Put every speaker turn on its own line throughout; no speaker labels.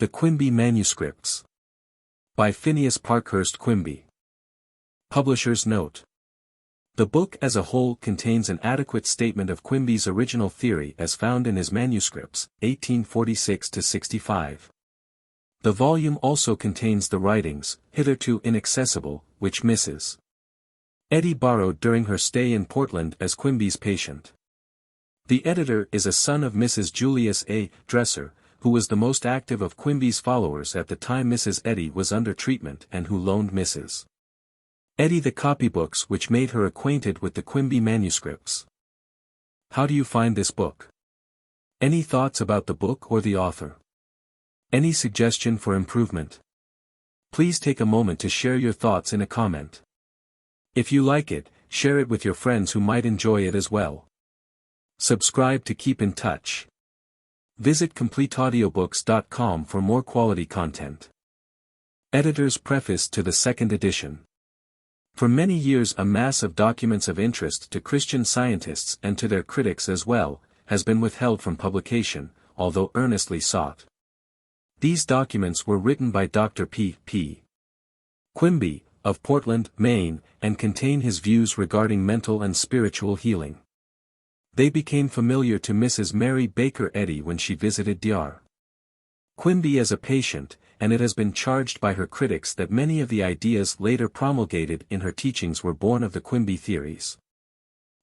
The Quimby Manuscripts. By Phineas Parkhurst Quimby. Publisher's note. The book as a whole contains an adequate statement of Quimby's original theory as found in his manuscripts, 1846–65. The volume also contains the writings, hitherto inaccessible, which Mrs. Eddy borrowed during her stay in Portland as Quimby's patient. The editor is a son of Mrs. Julius A. Dresser, who was the most active of Quimby's followers at the time Mrs. Eddy was under treatment and who loaned Mrs. Eddy the copybooks which made her acquainted with the Quimby manuscripts. How do you find this book? Any thoughts about the book or the author? Any suggestion for improvement? Please take a moment to share your thoughts in a comment. If you like it, share it with your friends who might enjoy it as well. Subscribe to keep in touch. Visit CompleteAudiobooks.com for more quality content. Editor's Preface to the second edition. For many years a mass of documents of interest to Christian Scientists and to their critics as well, has been withheld from publication, although earnestly sought. These documents were written by Dr. P. Quimby, of Portland, Maine, and contain his views regarding mental and spiritual healing. They became familiar to Mrs. Mary Baker Eddy when she visited Dr. Quimby as a patient, and it has been charged by her critics that many of the ideas later promulgated in her teachings were born of the Quimby theories.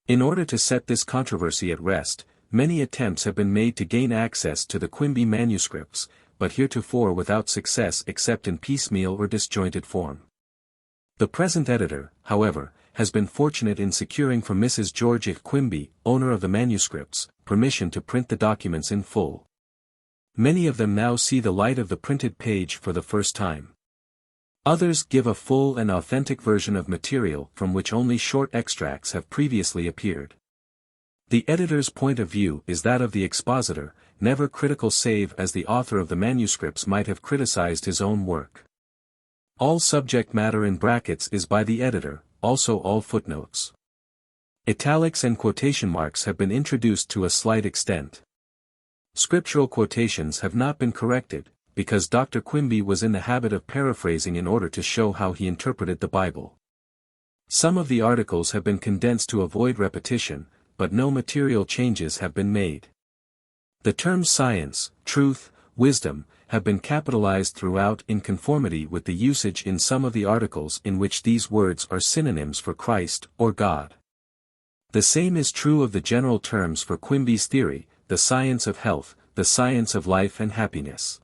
In order to set this controversy at rest, many attempts have been made to gain access to the Quimby manuscripts, but heretofore without success except in piecemeal or disjointed form. The present editor, however, has been fortunate in securing from Mrs. George F. Quimby, owner of the manuscripts, permission to print the documents in full. Many of them now see the light of the printed page for the first time. Others give a full and authentic version of material from which only short extracts have previously appeared. The editor's point of view is that of the expositor, never critical save as the author of the manuscripts might have criticized his own work. All subject matter in brackets is by the editor, also all footnotes. Italics and quotation marks have been introduced to a slight extent. Scriptural quotations have not been corrected, because Dr. Quimby was in the habit of paraphrasing in order to show how he interpreted the Bible. Some of the articles have been condensed to avoid repetition, but no material changes have been made. The terms science, truth, wisdom, have been capitalized throughout in conformity with the usage in some of the articles in which these words are synonyms for Christ or God. The same is true of the general terms for Quimby's theory, the science of health, the science of life and happiness.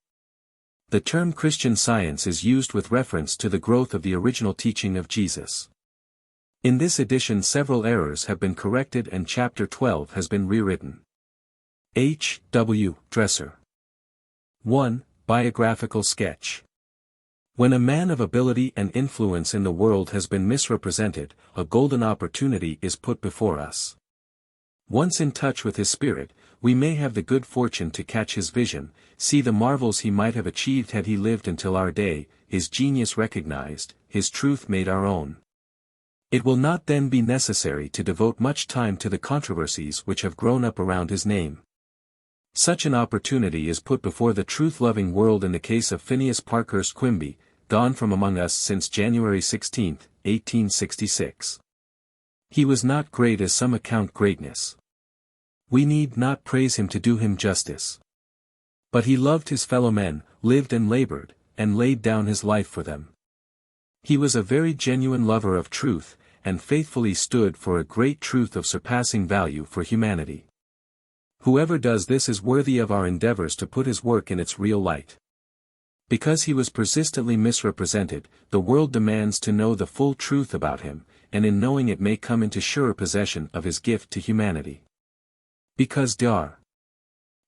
The term Christian Science is used with reference to the growth of the original teaching of Jesus. In this edition several errors have been corrected and Chapter 12 has been rewritten. H. W. Dresser. 1. Biographical Sketch. When a man of ability and influence in the world has been misrepresented, a golden opportunity is put before us. Once in touch with his spirit, we may have the good fortune to catch his vision, see the marvels he might have achieved had he lived until our day, his genius recognized, his truth made our own. It will not then be necessary to devote much time to the controversies which have grown up around his name. Such an opportunity is put before the truth-loving world in the case of Phineas Parkhurst Quimby, gone from among us since January 16, 1866. He was not great as some account greatness. We need not praise him to do him justice. But he loved his fellow men, lived and labored, and laid down his life for them. He was a very genuine lover of truth, and faithfully stood for a great truth of surpassing value for humanity. Whoever does this is worthy of our endeavors to put his work in its real light. Because he was persistently misrepresented, the world demands to know the full truth about him, and in knowing it may come into surer possession of his gift to humanity. Because Dr.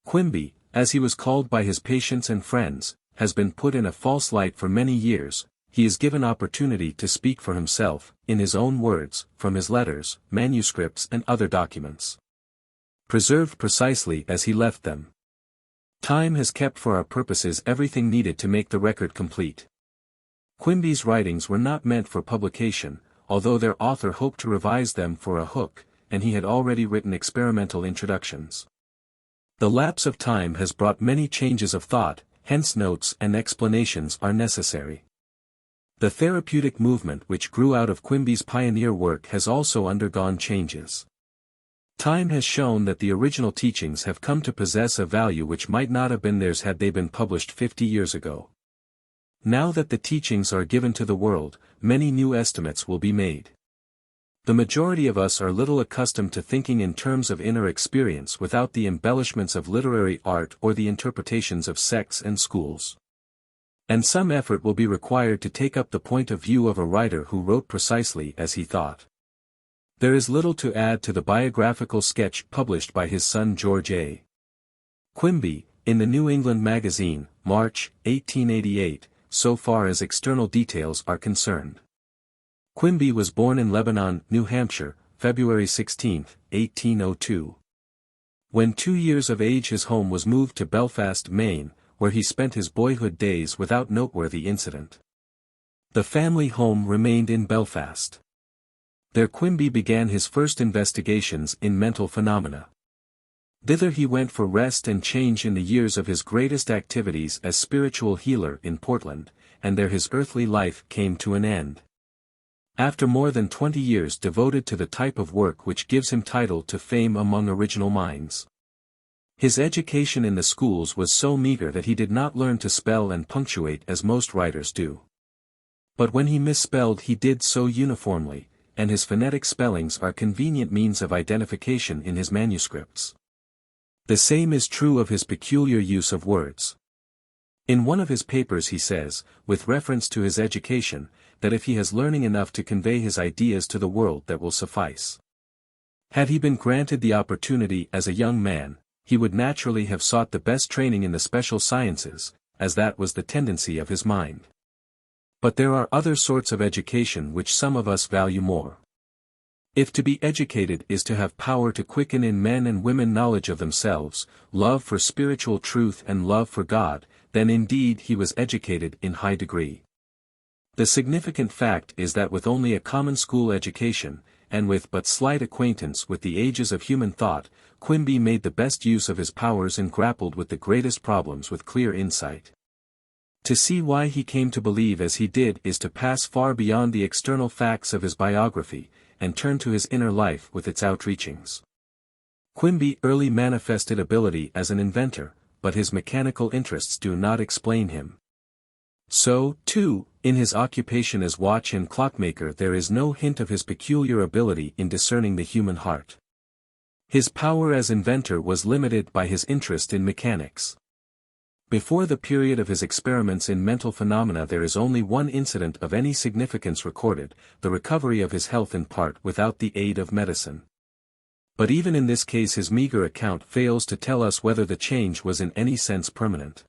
Quimby, as he was called by his patients and friends, has been put in a false light for many years, he is given opportunity to speak for himself, in his own words, from his letters, manuscripts and other documents. Preserved precisely as he left them. Time has kept for our purposes everything needed to make the record complete. Quimby's writings were not meant for publication, although their author hoped to revise them for a hook, and he had already written experimental introductions. The lapse of time has brought many changes of thought, hence notes and explanations are necessary. The therapeutic movement which grew out of Quimby's pioneer work has also undergone changes. Time has shown that the original teachings have come to possess a value which might not have been theirs had they been published 50 years ago. Now that the teachings are given to the world, many new estimates will be made. The majority of us are little accustomed to thinking in terms of inner experience without the embellishments of literary art or the interpretations of sects and schools. And some effort will be required to take up the point of view of a writer who wrote precisely as he thought. There is little to add to the biographical sketch published by his son George A. Quimby, in the New England Magazine, March, 1888, so far as external details are concerned. Quimby was born in Lebanon, New Hampshire, February 16, 1802. When 2 years of age his home was moved to Belfast, Maine, where he spent his boyhood days without noteworthy incident. The family home remained in Belfast. There Quimby began his first investigations in mental phenomena. Thither he went for rest and change in the years of his greatest activities as spiritual healer in Portland, and there his earthly life came to an end. After more than 20 years devoted to the type of work which gives him title to fame among original minds. His education in the schools was so meager that he did not learn to spell and punctuate as most writers do. But when he misspelled he did so uniformly, and his phonetic spellings are convenient means of identification in his manuscripts. The same is true of his peculiar use of words. In one of his papers he says, with reference to his education, that if he has learning enough to convey his ideas to the world that will suffice. Had he been granted the opportunity as a young man, he would naturally have sought the best training in the special sciences, as that was the tendency of his mind. But there are other sorts of education which some of us value more. If to be educated is to have power to quicken in men and women knowledge of themselves, love for spiritual truth and love for God, then indeed he was educated in high degree. The significant fact is that with only a common school education, and with but slight acquaintance with the ages of human thought, Quimby made the best use of his powers and grappled with the greatest problems with clear insight. To see why he came to believe as he did is to pass far beyond the external facts of his biography, and turn to his inner life with its outreachings. Quimby early manifested ability as an inventor, but his mechanical interests do not explain him. So, too, in his occupation as watch and clockmaker there is no hint of his peculiar ability in discerning the human heart. His power as inventor was limited by his interest in mechanics. Before the period of his experiments in mental phenomena there is only one incident of any significance recorded, the recovery of his health in part without the aid of medicine. But even in this case his meager account fails to tell us whether the change was in any sense permanent.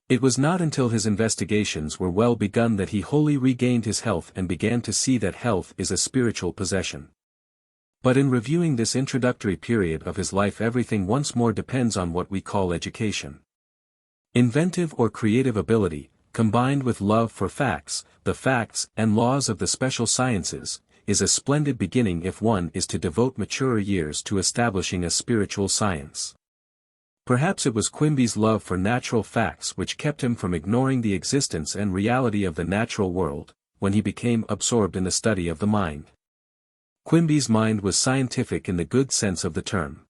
It was not until his investigations were well begun that he wholly regained his health and began to see that health is a spiritual possession. But in reviewing this introductory period of his life everything once more depends on what we call education. Inventive or creative ability, combined with love for facts, the facts and laws of the special sciences, is a splendid beginning if one is to devote maturer years to establishing a spiritual science. Perhaps it was Quimby's love for natural facts which kept him from ignoring the existence and reality of the natural world, when he became absorbed in the study of the mind. Quimby's mind was scientific in the good sense of the term.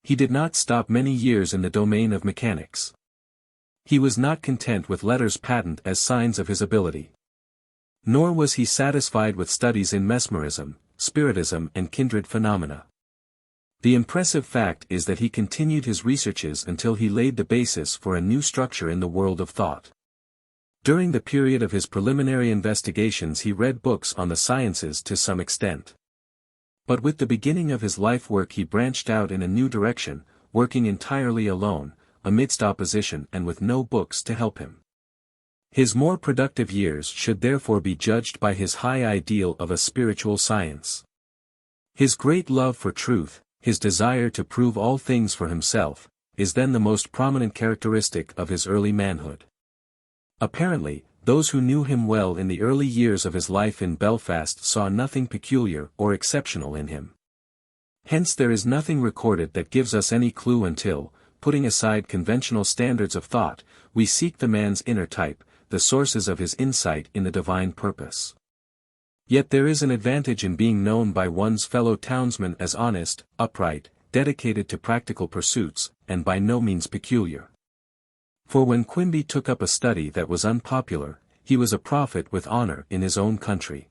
He did not stop many years in the domain of mechanics. He was not content with letters patent as signs of his ability. Nor was he satisfied with studies in mesmerism, spiritism and kindred phenomena. The impressive fact is that he continued his researches until he laid the basis for a new structure in the world of thought. During the period of his preliminary investigations he read books on the sciences to some extent. But with the beginning of his life work he branched out in a new direction, working entirely alone, amidst opposition and with no books to help him. His more productive years should therefore be judged by his high ideal of a spiritual science. His great love for truth, his desire to prove all things for himself, is then the most prominent characteristic of his early manhood. Apparently, those who knew him well in the early years of his life in Belfast saw nothing peculiar or exceptional in him. Hence there is nothing recorded that gives us any clue until, putting aside conventional standards of thought, we seek the man's inner type, the sources of his insight in the divine purpose. Yet there is an advantage in being known by one's fellow townsmen as honest, upright, dedicated to practical pursuits, and by no means peculiar. For when Quimby took up a study that was unpopular, he was a prophet with honor in his own country.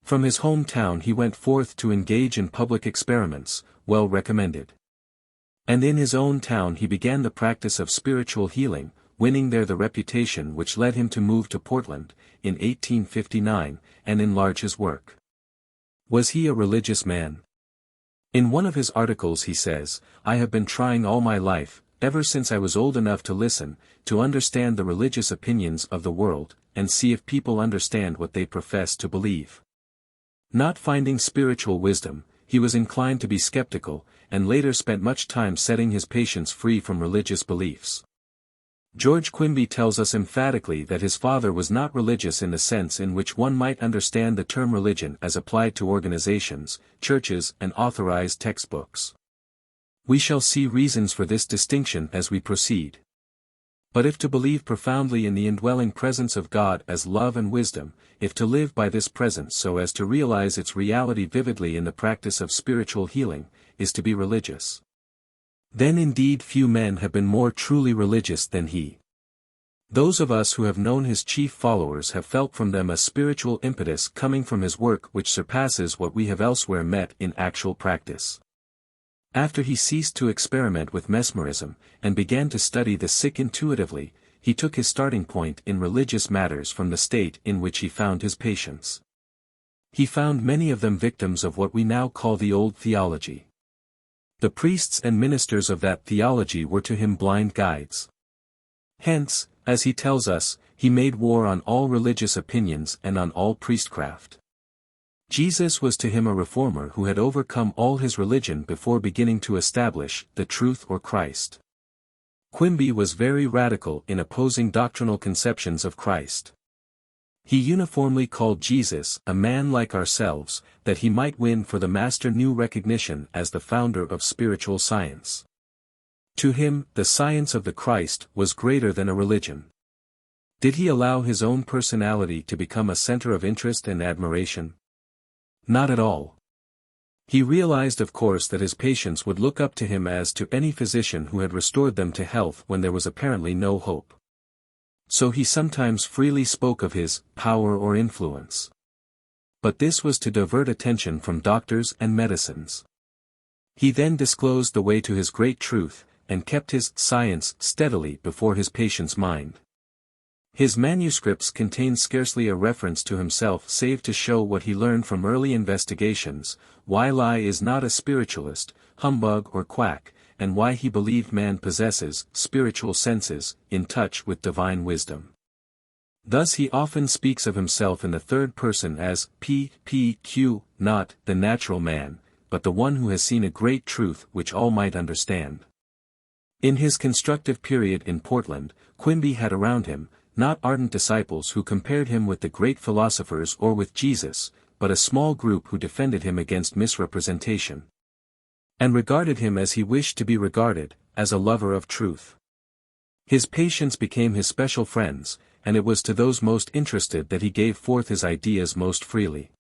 From his hometown he went forth to engage in public experiments, well recommended. And in his own town he began the practice of spiritual healing, winning there the reputation which led him to move to Portland, in 1859, and enlarge his work. Was he a religious man? In one of his articles he says, "I have been trying all my life, ever since I was old enough to listen, to understand the religious opinions of the world, and see if people understand what they profess to believe." Not finding spiritual wisdom, he was inclined to be skeptical, and later spent much time setting his patients free from religious beliefs. George Quimby tells us emphatically that his father was not religious in the sense in which one might understand the term religion as applied to organizations, churches, and authorized textbooks. We shall see reasons for this distinction as we proceed. But if to believe profoundly in the indwelling presence of God as love and wisdom, if to live by this presence so as to realize its reality vividly in the practice of spiritual healing, is to be religious, then indeed few men have been more truly religious than he. Those of us who have known his chief followers have felt from them a spiritual impetus coming from his work which surpasses what we have elsewhere met in actual practice. After he ceased to experiment with mesmerism, and began to study the sick intuitively, he took his starting point in religious matters from the state in which he found his patients. He found many of them victims of what we now call the old theology. The priests and ministers of that theology were to him blind guides. Hence, as he tells us, he made war on all religious opinions and on all priestcraft. Jesus was to him a reformer who had overcome all his religion before beginning to establish the truth or Christ. Quimby was very radical in opposing doctrinal conceptions of Christ. He uniformly called Jesus a man like ourselves, that he might win for the master new recognition as the founder of spiritual science. To him, the science of the Christ was greater than a religion. Did he allow his own personality to become a center of interest and admiration? Not at all. He realized of course that his patients would look up to him as to any physician who had restored them to health when there was apparently no hope. So he sometimes freely spoke of his power or influence. But this was to divert attention from doctors and medicines. He then disclosed the way to his great truth, and kept his science steadily before his patient's mind. His manuscripts contain scarcely a reference to himself save to show what he learned from early investigations, why Lai is not a spiritualist, humbug or quack, and why he believed man possesses spiritual senses, in touch with divine wisdom. Thus he often speaks of himself in the third person as P.Q., not the natural man, but the one who has seen a great truth which all might understand. In his constructive period in Portland, Quimby had around him, not ardent disciples who compared him with the great philosophers or with Jesus, but a small group who defended him against misrepresentation, and regarded him as he wished to be regarded, as a lover of truth. His patients became his special friends, and it was to those most interested that he gave forth his ideas most freely.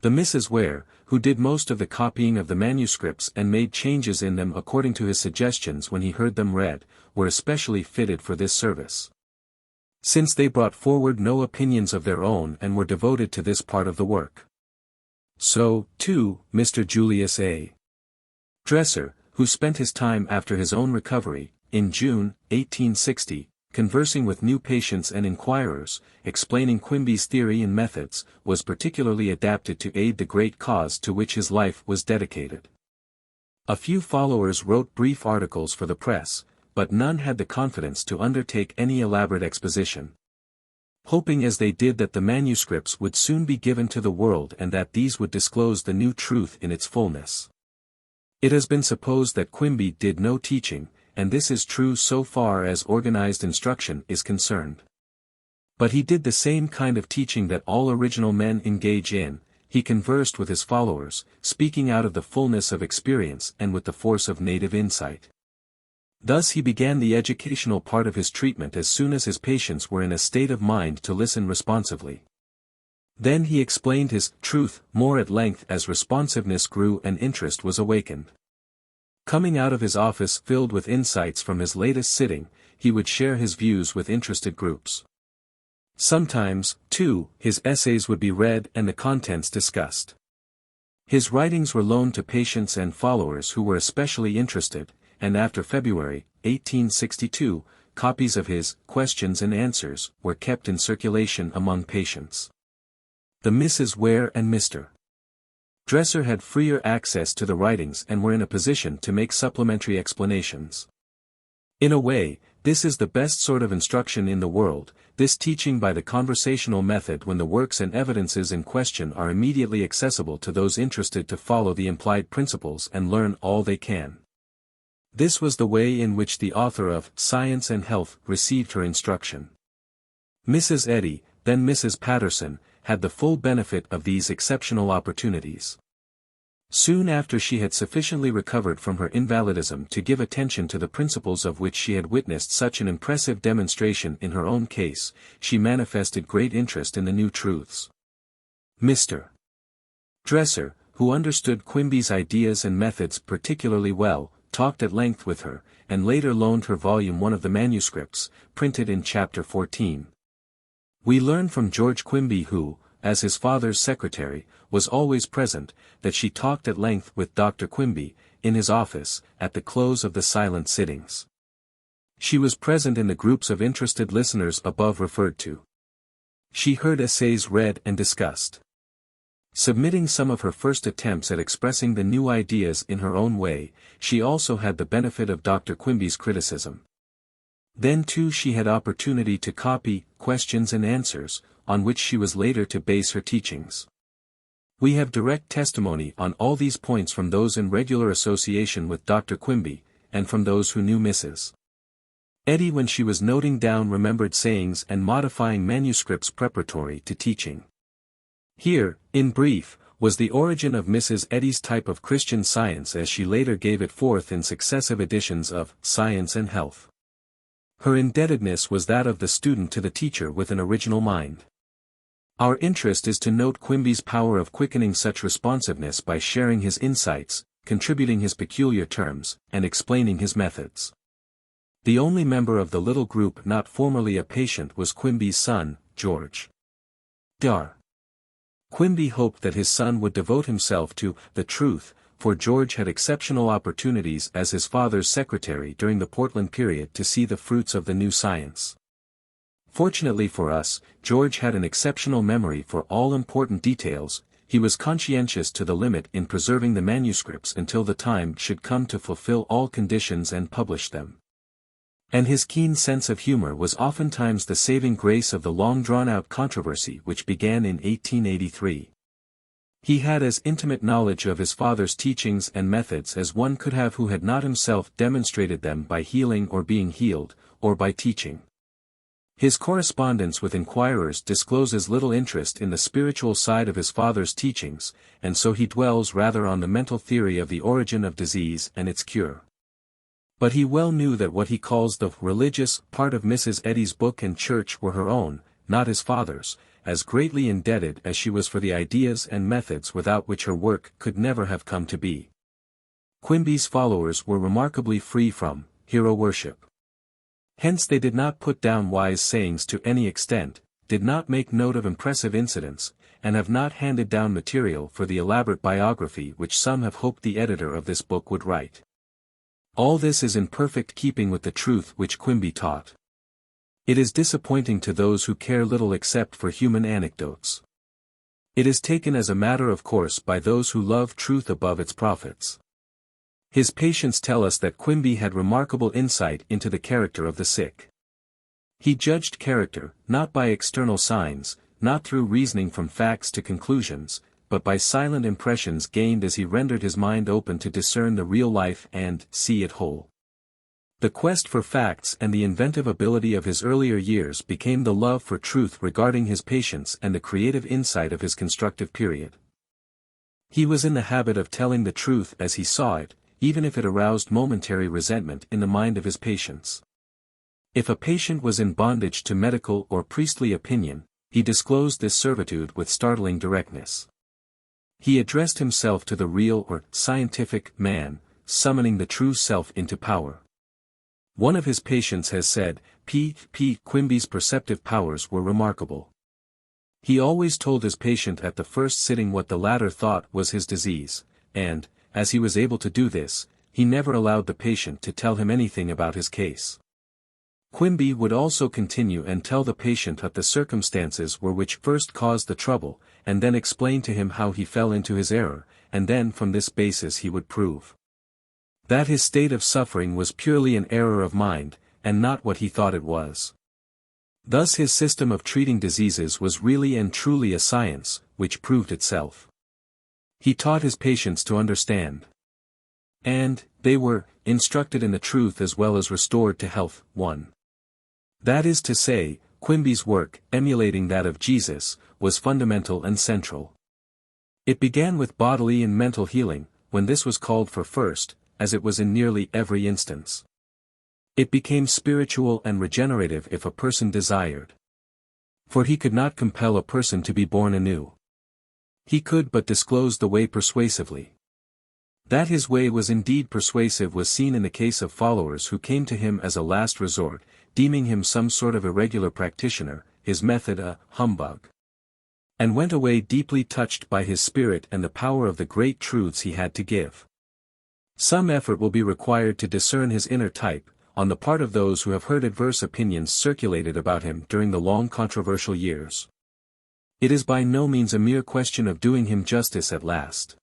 The Mrs. Ware, who did most of the copying of the manuscripts and made changes in them according to his suggestions when he heard them read, were especially fitted for this service, since they brought forward no opinions of their own and were devoted to this part of the work. So, too, Mr. Julius A. Dresser, who spent his time after his own recovery, in June, 1860, conversing with new patients and inquirers, explaining Quimby's theory and methods, was particularly adapted to aid the great cause to which his life was dedicated. A few followers wrote brief articles for the press, but none had the confidence to undertake any elaborate exposition, hoping as they did that the manuscripts would soon be given to the world and that these would disclose the new truth in its fullness. It has been supposed that Quimby did no teaching, and this is true so far as organized instruction is concerned. But he did the same kind of teaching that all original men engage in. He conversed with his followers, speaking out of the fullness of experience and with the force of native insight. Thus he began the educational part of his treatment as soon as his patients were in a state of mind to listen responsively. Then he explained his truth more at length as responsiveness grew and interest was awakened. Coming out of his office filled with insights from his latest sitting, he would share his views with interested groups. Sometimes, too, his essays would be read and the contents discussed. His writings were loaned to patients and followers who were especially interested, and after February 1862, copies of his Questions and Answers were kept in circulation among patients. The Mrs. Ware and Mr. Dresser had freer access to the writings and were in a position to make supplementary explanations. In a way, this is the best sort of instruction in the world, this teaching by the conversational method when the works and evidences in question are immediately accessible to those interested to follow the implied principles and learn all they can. This was the way in which the author of Science and Health received her instruction. Mrs. Eddy, then Mrs. Patterson, had the full benefit of these exceptional opportunities. Soon after she had sufficiently recovered from her invalidism to give attention to the principles of which she had witnessed such an impressive demonstration in her own case, she manifested great interest in the new truths. Mr. Dresser, who understood Quimby's ideas and methods particularly well, talked at length with her, and later loaned her volume 1 of the manuscripts, printed in Chapter 14. We learn from George Quimby who, as his father's secretary, was always present, that she talked at length with Dr. Quimby, in his office, at the close of the silent sittings. She was present in the groups of interested listeners above referred to. She heard essays read and discussed. Submitting some of her first attempts at expressing the new ideas in her own way, she also had the benefit of Dr. Quimby's criticism. Then too she had opportunity to copy Questions and Answers, on which she was later to base her teachings. We have direct testimony on all these points from those in regular association with Dr. Quimby, and from those who knew Mrs. Eddy when she was noting down remembered sayings and modifying manuscripts preparatory to teaching. Here, in brief, was the origin of Mrs. Eddy's type of Christian Science as she later gave it forth in successive editions of Science and Health. Her indebtedness was that of the student to the teacher with an original mind. Our interest is to note Quimby's power of quickening such responsiveness by sharing his insights, contributing his peculiar terms, and explaining his methods. The only member of the little group not formerly a patient was Quimby's son, George W. Quimby hoped that his son would devote himself to the truth, for George had exceptional opportunities as his father's secretary during the Portland period to see the fruits of the new science. Fortunately for us, George had an exceptional memory for all important details. He was conscientious to the limit in preserving the manuscripts until the time should come to fulfill all conditions and publish them. And his keen sense of humor was oftentimes the saving grace of the long-drawn-out controversy which began in 1883. He had as intimate knowledge of his father's teachings and methods as one could have who had not himself demonstrated them by healing or being healed, or by teaching. His correspondence with Inquirers discloses little interest in the spiritual side of his father's teachings, and so he dwells rather on the mental theory of the origin of disease and its cure. But he well knew that what he calls the religious part of Mrs. Eddy's book and church were her own, not his father's, as greatly indebted as she was for the ideas and methods without which her work could never have come to be. Quimby's followers were remarkably free from hero worship. Hence they did not put down wise sayings to any extent, did not make note of impressive incidents, and have not handed down material for the elaborate biography which some have hoped the editor of this book would write. All this is in perfect keeping with the truth which Quimby taught. It is disappointing to those who care little except for human anecdotes. It is taken as a matter of course by those who love truth above its profits. His patients tell us that Quimby had remarkable insight into the character of the sick. He judged character, not by external signs, not through reasoning from facts to conclusions, but by silent impressions gained as he rendered his mind open to discern the real life and see it whole. The quest for facts and the inventive ability of his earlier years became the love for truth regarding his patients and the creative insight of his constructive period. He was in the habit of telling the truth as he saw it, even if it aroused momentary resentment in the mind of his patients. If a patient was in bondage to medical or priestly opinion, he disclosed this servitude with startling directness. He addressed himself to the real or scientific man, summoning the true self into power. One of his patients has said, Quimby's perceptive powers were remarkable. He always told his patient at the first sitting what the latter thought was his disease, and, as he was able to do this, he never allowed the patient to tell him anything about his case. Quimby would also continue and tell the patient of the circumstances which first caused the trouble, and then explain to him how he fell into his error, and then from this basis he would prove that his state of suffering was purely an error of mind, and not what he thought it was. Thus his system of treating diseases was really and truly a science, which proved itself. He taught his patients to understand. And, they were, instructed in the truth as well as restored to health. 1. That is to say, Quimby's work, emulating that of Jesus, was fundamental and central. It began with bodily and mental healing, when this was called for first, as it was in nearly every instance. It became spiritual and regenerative if a person desired. For he could not compel a person to be born anew. He could but disclose the way persuasively. That his way was indeed persuasive was seen in the case of followers who came to him as a last resort, deeming him some sort of irregular practitioner, his method a humbug. And went away deeply touched by his spirit and the power of the great truths he had to give. Some effort will be required to discern his inner type, on the part of those who have heard adverse opinions circulated about him during the long controversial years. It is by no means a mere question of doing him justice at last.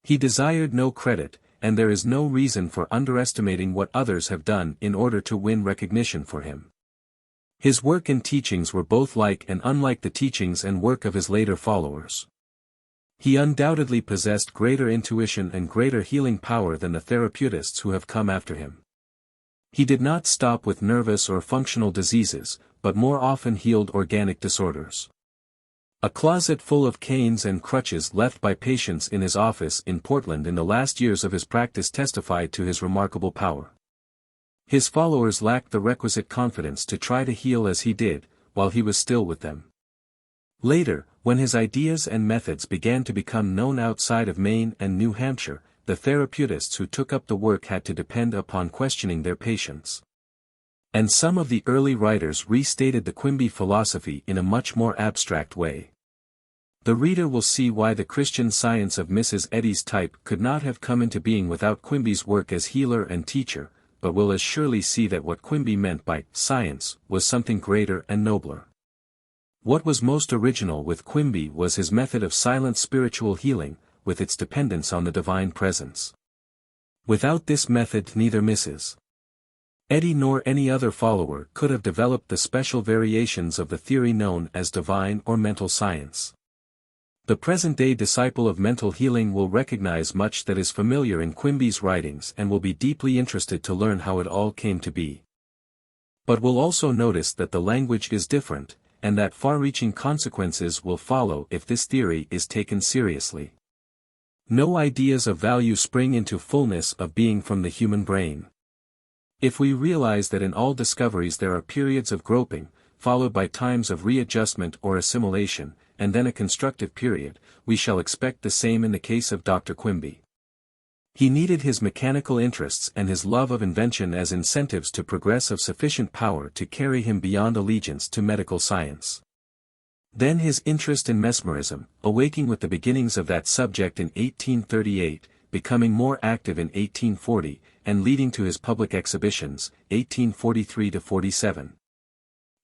He desired no credit, and there is no reason for underestimating what others have done in order to win recognition for him. His work and teachings were both like and unlike the teachings and work of his later followers. He undoubtedly possessed greater intuition and greater healing power than the therapeutists who have come after him. He did not stop with nervous or functional diseases, but more often healed organic disorders. A closet full of canes and crutches left by patients in his office in Portland in the last years of his practice testified to his remarkable power. His followers lacked the requisite confidence to try to heal as he did, while he was still with them. Later, when his ideas and methods began to become known outside of Maine and New Hampshire, the therapeutists who took up the work had to depend upon questioning their patients. And some of the early writers restated the Quimby philosophy in a much more abstract way. The reader will see why the Christian Science of Mrs. Eddy's type could not have come into being without Quimby's work as healer and teacher, but will as surely see that what Quimby meant by science was something greater and nobler. What was most original with Quimby was his method of silent spiritual healing, with its dependence on the divine presence. Without this method neither Mrs. Eddy nor any other follower could have developed the special variations of the theory known as divine or mental science. The present-day disciple of mental healing will recognize much that is familiar in Quimby's writings and will be deeply interested to learn how it all came to be. But will also notice that the language is different, and that far-reaching consequences will follow if this theory is taken seriously. No ideas of value spring into fullness of being from the human brain. If we realize that in all discoveries there are periods of groping, followed by times of readjustment or assimilation, and then a constructive period, we shall expect the same in the case of Dr. Quimby. He needed his mechanical interests and his love of invention as incentives to progress of sufficient power to carry him beyond allegiance to medical science. Then his interest in mesmerism, awaking with the beginnings of that subject in 1838, becoming more active in 1840, and leading to his public exhibitions, 1843–47.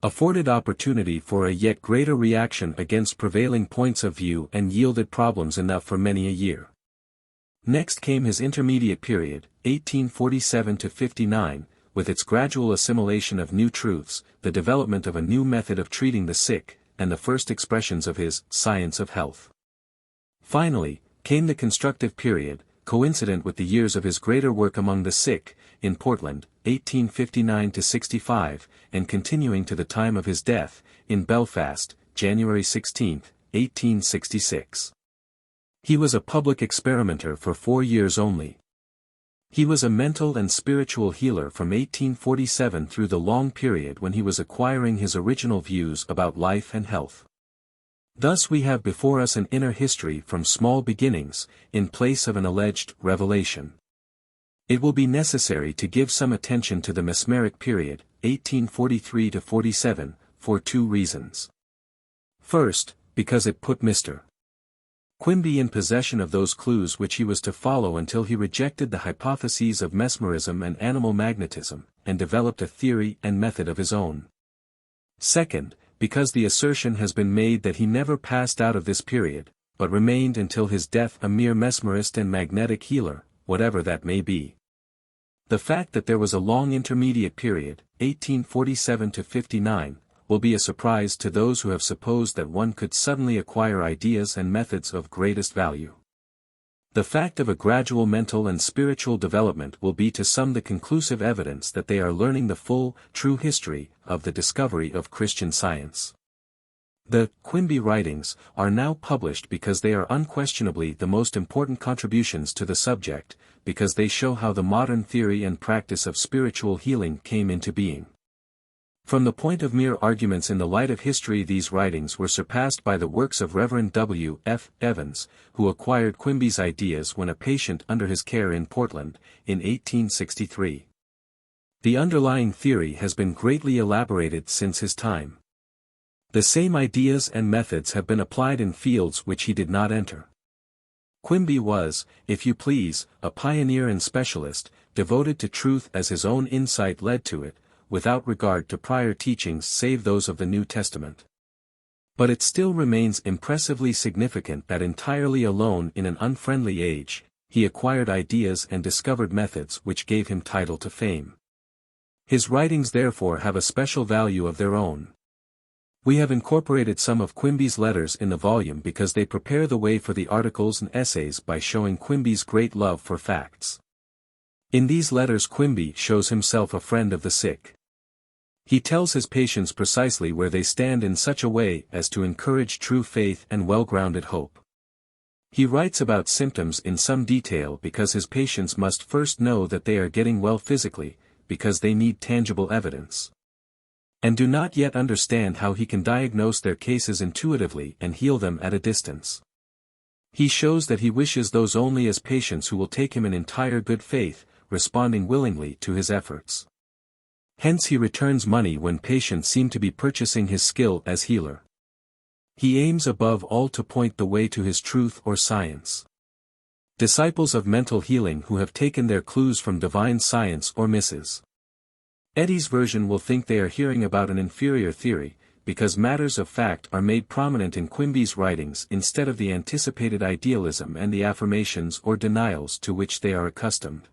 Afforded opportunity for a yet greater reaction against prevailing points of view and yielded problems enough for many a year. Next came his intermediate period, 1847–59, with its gradual assimilation of new truths, the development of a new method of treating the sick, and the first expressions of his science of health. Finally, came the constructive period, coincident with the years of his greater work among the sick, in Portland, 1859–65, and continuing to the time of his death, in Belfast, January 16, 1866. He was a public experimenter for 4 years only. He was a mental and spiritual healer from 1847 through the long period when he was acquiring his original views about life and health. Thus we have before us an inner history from small beginnings, in place of an alleged revelation. It will be necessary to give some attention to the Mesmeric Period, 1843–47, for two reasons. First, because it put Mr. Quimby in possession of those clues which he was to follow until he rejected the hypotheses of mesmerism and animal magnetism, and developed a theory and method of his own. Second, because the assertion has been made that he never passed out of this period, but remained until his death a mere mesmerist and magnetic healer, whatever that may be. The fact that there was a long intermediate period, 1847–59, will be a surprise to those who have supposed that one could suddenly acquire ideas and methods of greatest value. The fact of a gradual mental and spiritual development will be to some the conclusive evidence that they are learning the full, true history of the discovery of Christian Science. The Quimby writings are now published because they are unquestionably the most important contributions to the subject, because they show how the modern theory and practice of spiritual healing came into being. From the point of mere arguments in the light of history, these writings were surpassed by the works of Rev. W. F. Evans, who acquired Quimby's ideas when a patient under his care in Portland, in 1863. The underlying theory has been greatly elaborated since his time. The same ideas and methods have been applied in fields which he did not enter. Quimby was, if you please, a pioneer and specialist, devoted to truth as his own insight led to it, without regard to prior teachings save those of the New Testament. But it still remains impressively significant that entirely alone in an unfriendly age, he acquired ideas and discovered methods which gave him title to fame. His writings therefore have a special value of their own. We have incorporated some of Quimby's letters in the volume because they prepare the way for the articles and essays by showing Quimby's great love for facts. In these letters Quimby shows himself a friend of the sick. He tells his patients precisely where they stand in such a way as to encourage true faith and well-grounded hope. He writes about symptoms in some detail because his patients must first know that they are getting well physically, because they need tangible evidence, and do not yet understand how he can diagnose their cases intuitively and heal them at a distance. He shows that he wishes those only as patients who will take him in entire good faith, responding willingly to his efforts. Hence he returns money when patients seem to be purchasing his skill as healer. He aims above all to point the way to his truth or science. Disciples of mental healing who have taken their clues from divine science or Mrs. Eddy's version will think they are hearing about an inferior theory, because matters of fact are made prominent in Quimby's writings instead of the anticipated idealism and the affirmations or denials to which they are accustomed.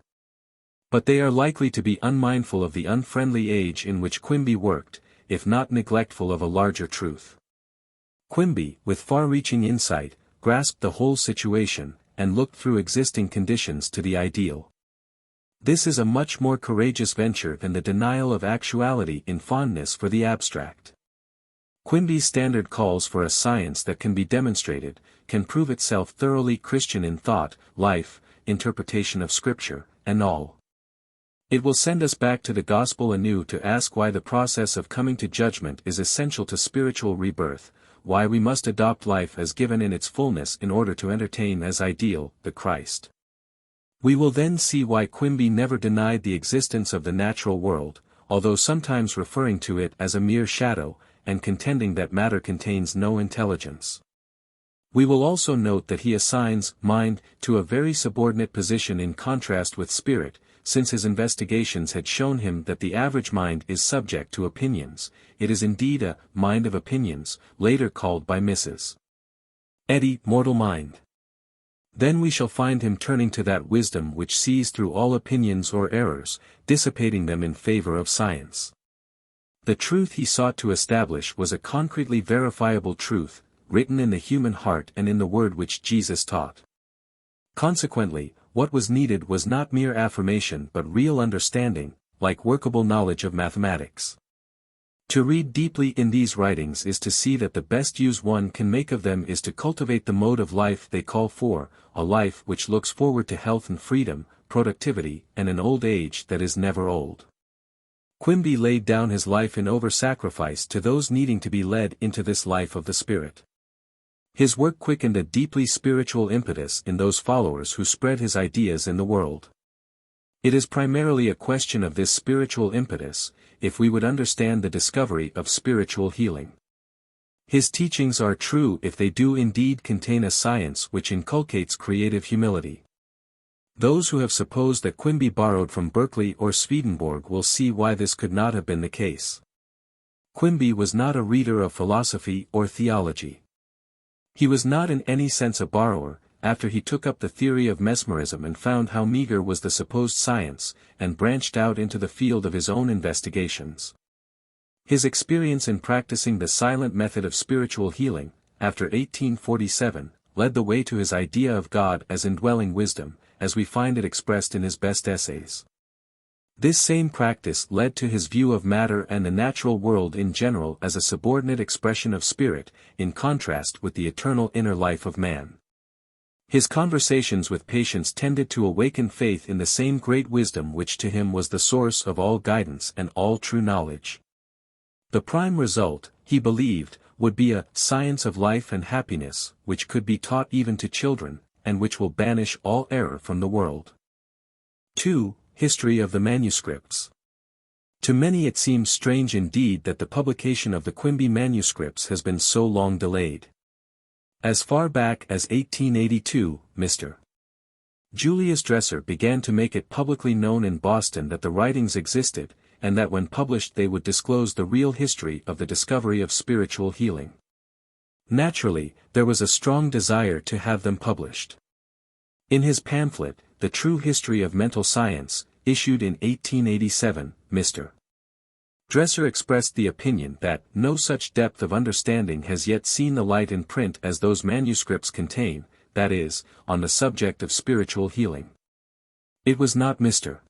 But they are likely to be unmindful of the unfriendly age in which Quimby worked, if not neglectful of a larger truth. Quimby, with far-reaching insight, grasped the whole situation, and looked through existing conditions to the ideal. This is a much more courageous venture than the denial of actuality in fondness for the abstract. Quimby's standard calls for a science that can be demonstrated, can prove itself thoroughly Christian in thought, life, interpretation of Scripture, and all. It will send us back to the gospel anew to ask why the process of coming to judgment is essential to spiritual rebirth, why we must adopt life as given in its fullness in order to entertain as ideal, the Christ. We will then see why Quimby never denied the existence of the natural world, although sometimes referring to it as a mere shadow, and contending that matter contains no intelligence. We will also note that he assigns mind to a very subordinate position in contrast with spirit, since his investigations had shown him that the average mind is subject to opinions. It is indeed a mind of opinions, later called by Mrs. Eddy mortal mind. Then we shall find him turning to that wisdom which sees through all opinions or errors, dissipating them in favor of science. The truth he sought to establish was a concretely verifiable truth, written in the human heart and in the word which Jesus taught. Consequently, what was needed was not mere affirmation but real understanding, like workable knowledge of mathematics. To read deeply in these writings is to see that the best use one can make of them is to cultivate the mode of life they call for, a life which looks forward to health and freedom, productivity, and an old age that is never old. Quimby laid down his life in over-sacrifice to those needing to be led into this life of the Spirit. His work quickened a deeply spiritual impetus in those followers who spread his ideas in the world. It is primarily a question of this spiritual impetus, if we would understand the discovery of spiritual healing. His teachings are true if they do indeed contain a science which inculcates creative humility. Those who have supposed that Quimby borrowed from Berkeley or Swedenborg will see why this could not have been the case. Quimby was not a reader of philosophy or theology. He was not in any sense a borrower, after he took up the theory of mesmerism and found how meager was the supposed science, and branched out into the field of his own investigations. His experience in practicing the silent method of spiritual healing, after 1847, led the way to his idea of God as indwelling wisdom, as we find it expressed in his best essays. This same practice led to his view of matter and the natural world in general as a subordinate expression of spirit, in contrast with the eternal inner life of man. His conversations with patients tended to awaken faith in the same great wisdom which to him was the source of all guidance and all true knowledge. The prime result, he believed, would be a science of life and happiness, which could be taught even to children, and which will banish all error from the world. 2. History of the Manuscripts. To many it seems strange indeed that the publication of the Quimby Manuscripts has been so long delayed. As far back as 1882, Mr. Julius Dresser began to make it publicly known in Boston that the writings existed, and that when published they would disclose the real history of the discovery of spiritual healing. Naturally, there was a strong desire to have them published. In his pamphlet, The True History of Mental Science, issued in 1887, Mr. Dresser expressed the opinion that no such depth of understanding has yet seen the light in print as those manuscripts contain, that is, on the subject of spiritual healing. It was not Mr.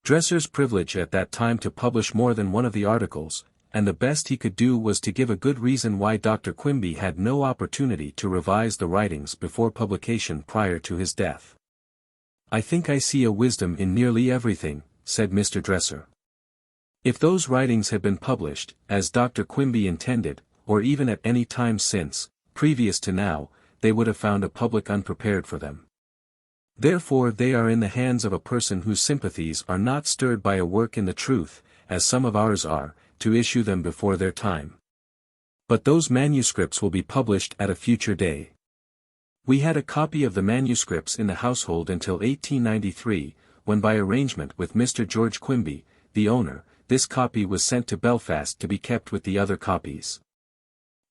Dresser's privilege at that time to publish more than one of the articles, and the best he could do was to give a good reason why Dr. Quimby had no opportunity to revise the writings before publication prior to his death. "I think I see a wisdom in nearly everything," said Mr. Dresser. If those writings had been published, as Dr. Quimby intended, or even at any time since, previous to now, they would have found a public unprepared for them. Therefore they are in the hands of a person whose sympathies are not stirred by a work in the truth, as some of ours are, to issue them before their time. But those manuscripts will be published at a future day. We had a copy of the manuscripts in the household until 1893, when by arrangement with Mr. George Quimby, the owner, this copy was sent to Belfast to be kept with the other copies.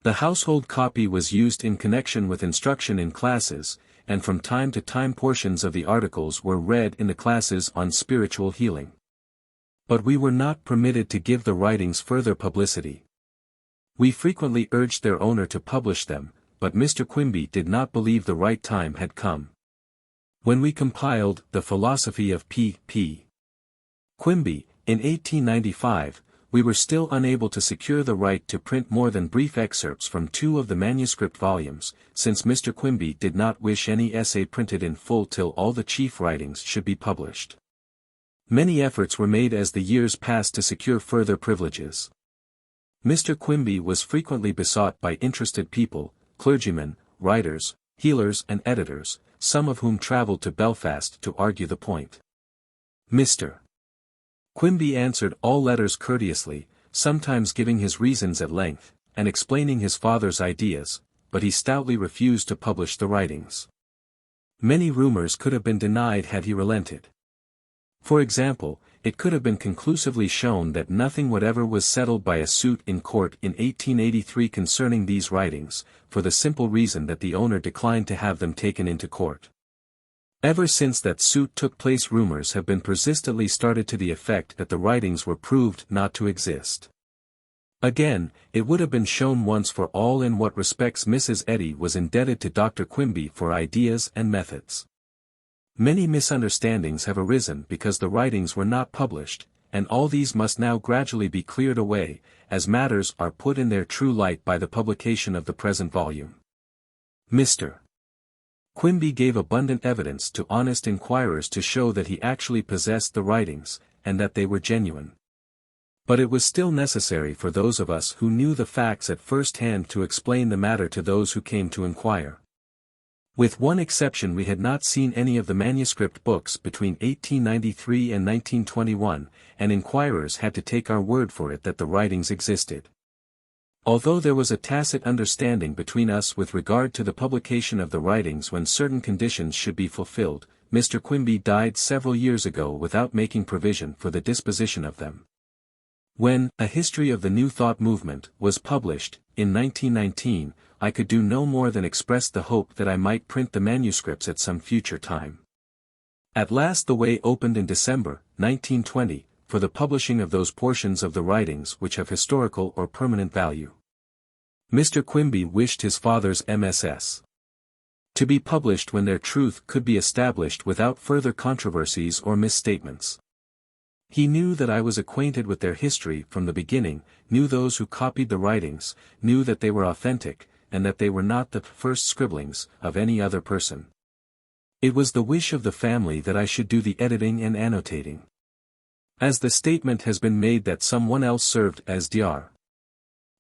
The household copy was used in connection with instruction in classes, and from time to time portions of the articles were read in the classes on spiritual healing. But we were not permitted to give the writings further publicity. We frequently urged their owner to publish them, but Mr. Quimby did not believe the right time had come. When we compiled The Philosophy of P. Quimby, in 1895, we were still unable to secure the right to print more than brief excerpts from 2 of the manuscript volumes, since Mr. Quimby did not wish any essay printed in full till all the chief writings should be published. Many efforts were made as the years passed to secure further privileges. Mr. Quimby was frequently besought by interested people, clergymen, writers, healers and editors, some of whom travelled to Belfast to argue the point. Mr. Quimby answered all letters courteously, sometimes giving his reasons at length, and explaining his father's ideas, but he stoutly refused to publish the writings. Many rumors could have been denied had he relented. For example, it could have been conclusively shown that nothing whatever was settled by a suit in court in 1883 concerning these writings, for the simple reason that the owner declined to have them taken into court. Ever since that suit took place rumors have been persistently started to the effect that the writings were proved not to exist. Again, it would have been shown once for all in what respects Mrs. Eddy was indebted to Dr. Quimby for ideas and methods. Many misunderstandings have arisen because the writings were not published, and all these must now gradually be cleared away, as matters are put in their true light by the publication of the present volume. Mr. Quimby gave abundant evidence to honest inquirers to show that he actually possessed the writings, and that they were genuine. But it was still necessary for those of us who knew the facts at first hand to explain the matter to those who came to inquire. With one exception, we had not seen any of the manuscript books between 1893 and 1921, and inquirers had to take our word for it that the writings existed. Although there was a tacit understanding between us with regard to the publication of the writings when certain conditions should be fulfilled, Mr. Quimby died several years ago without making provision for the disposition of them. When A History of the New Thought Movement was published, in 1919, I could do no more than express the hope that I might print the manuscripts at some future time. At last the way opened in December, 1920, for the publishing of those portions of the writings which have historical or permanent value. Mr. Quimby wished his father's MSS to be published when their truth could be established without further controversies or misstatements. He knew that I was acquainted with their history from the beginning, knew those who copied the writings, knew that they were authentic, and that they were not the first scribblings of any other person. It was the wish of the family that I should do the editing and annotating. As the statement has been made that someone else served as Dr.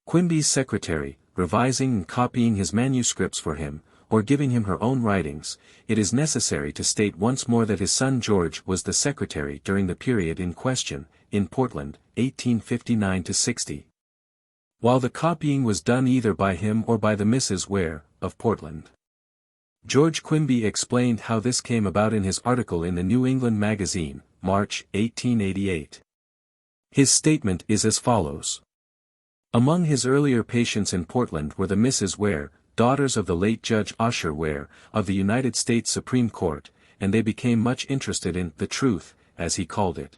Quimby's secretary, revising and copying his manuscripts for him, or giving him her own writings, it is necessary to state once more that his son George was the secretary during the period in question, in Portland, 1859–60. While the copying was done either by him or by the Mrs. Ware, of Portland. George Quimby explained how this came about in his article in the New England Magazine, March, 1888. His statement is as follows. Among his earlier patients in Portland were the Mrs. Ware, daughters of the late Judge Usher Ware, of the United States Supreme Court, and they became much interested in the truth, as he called it.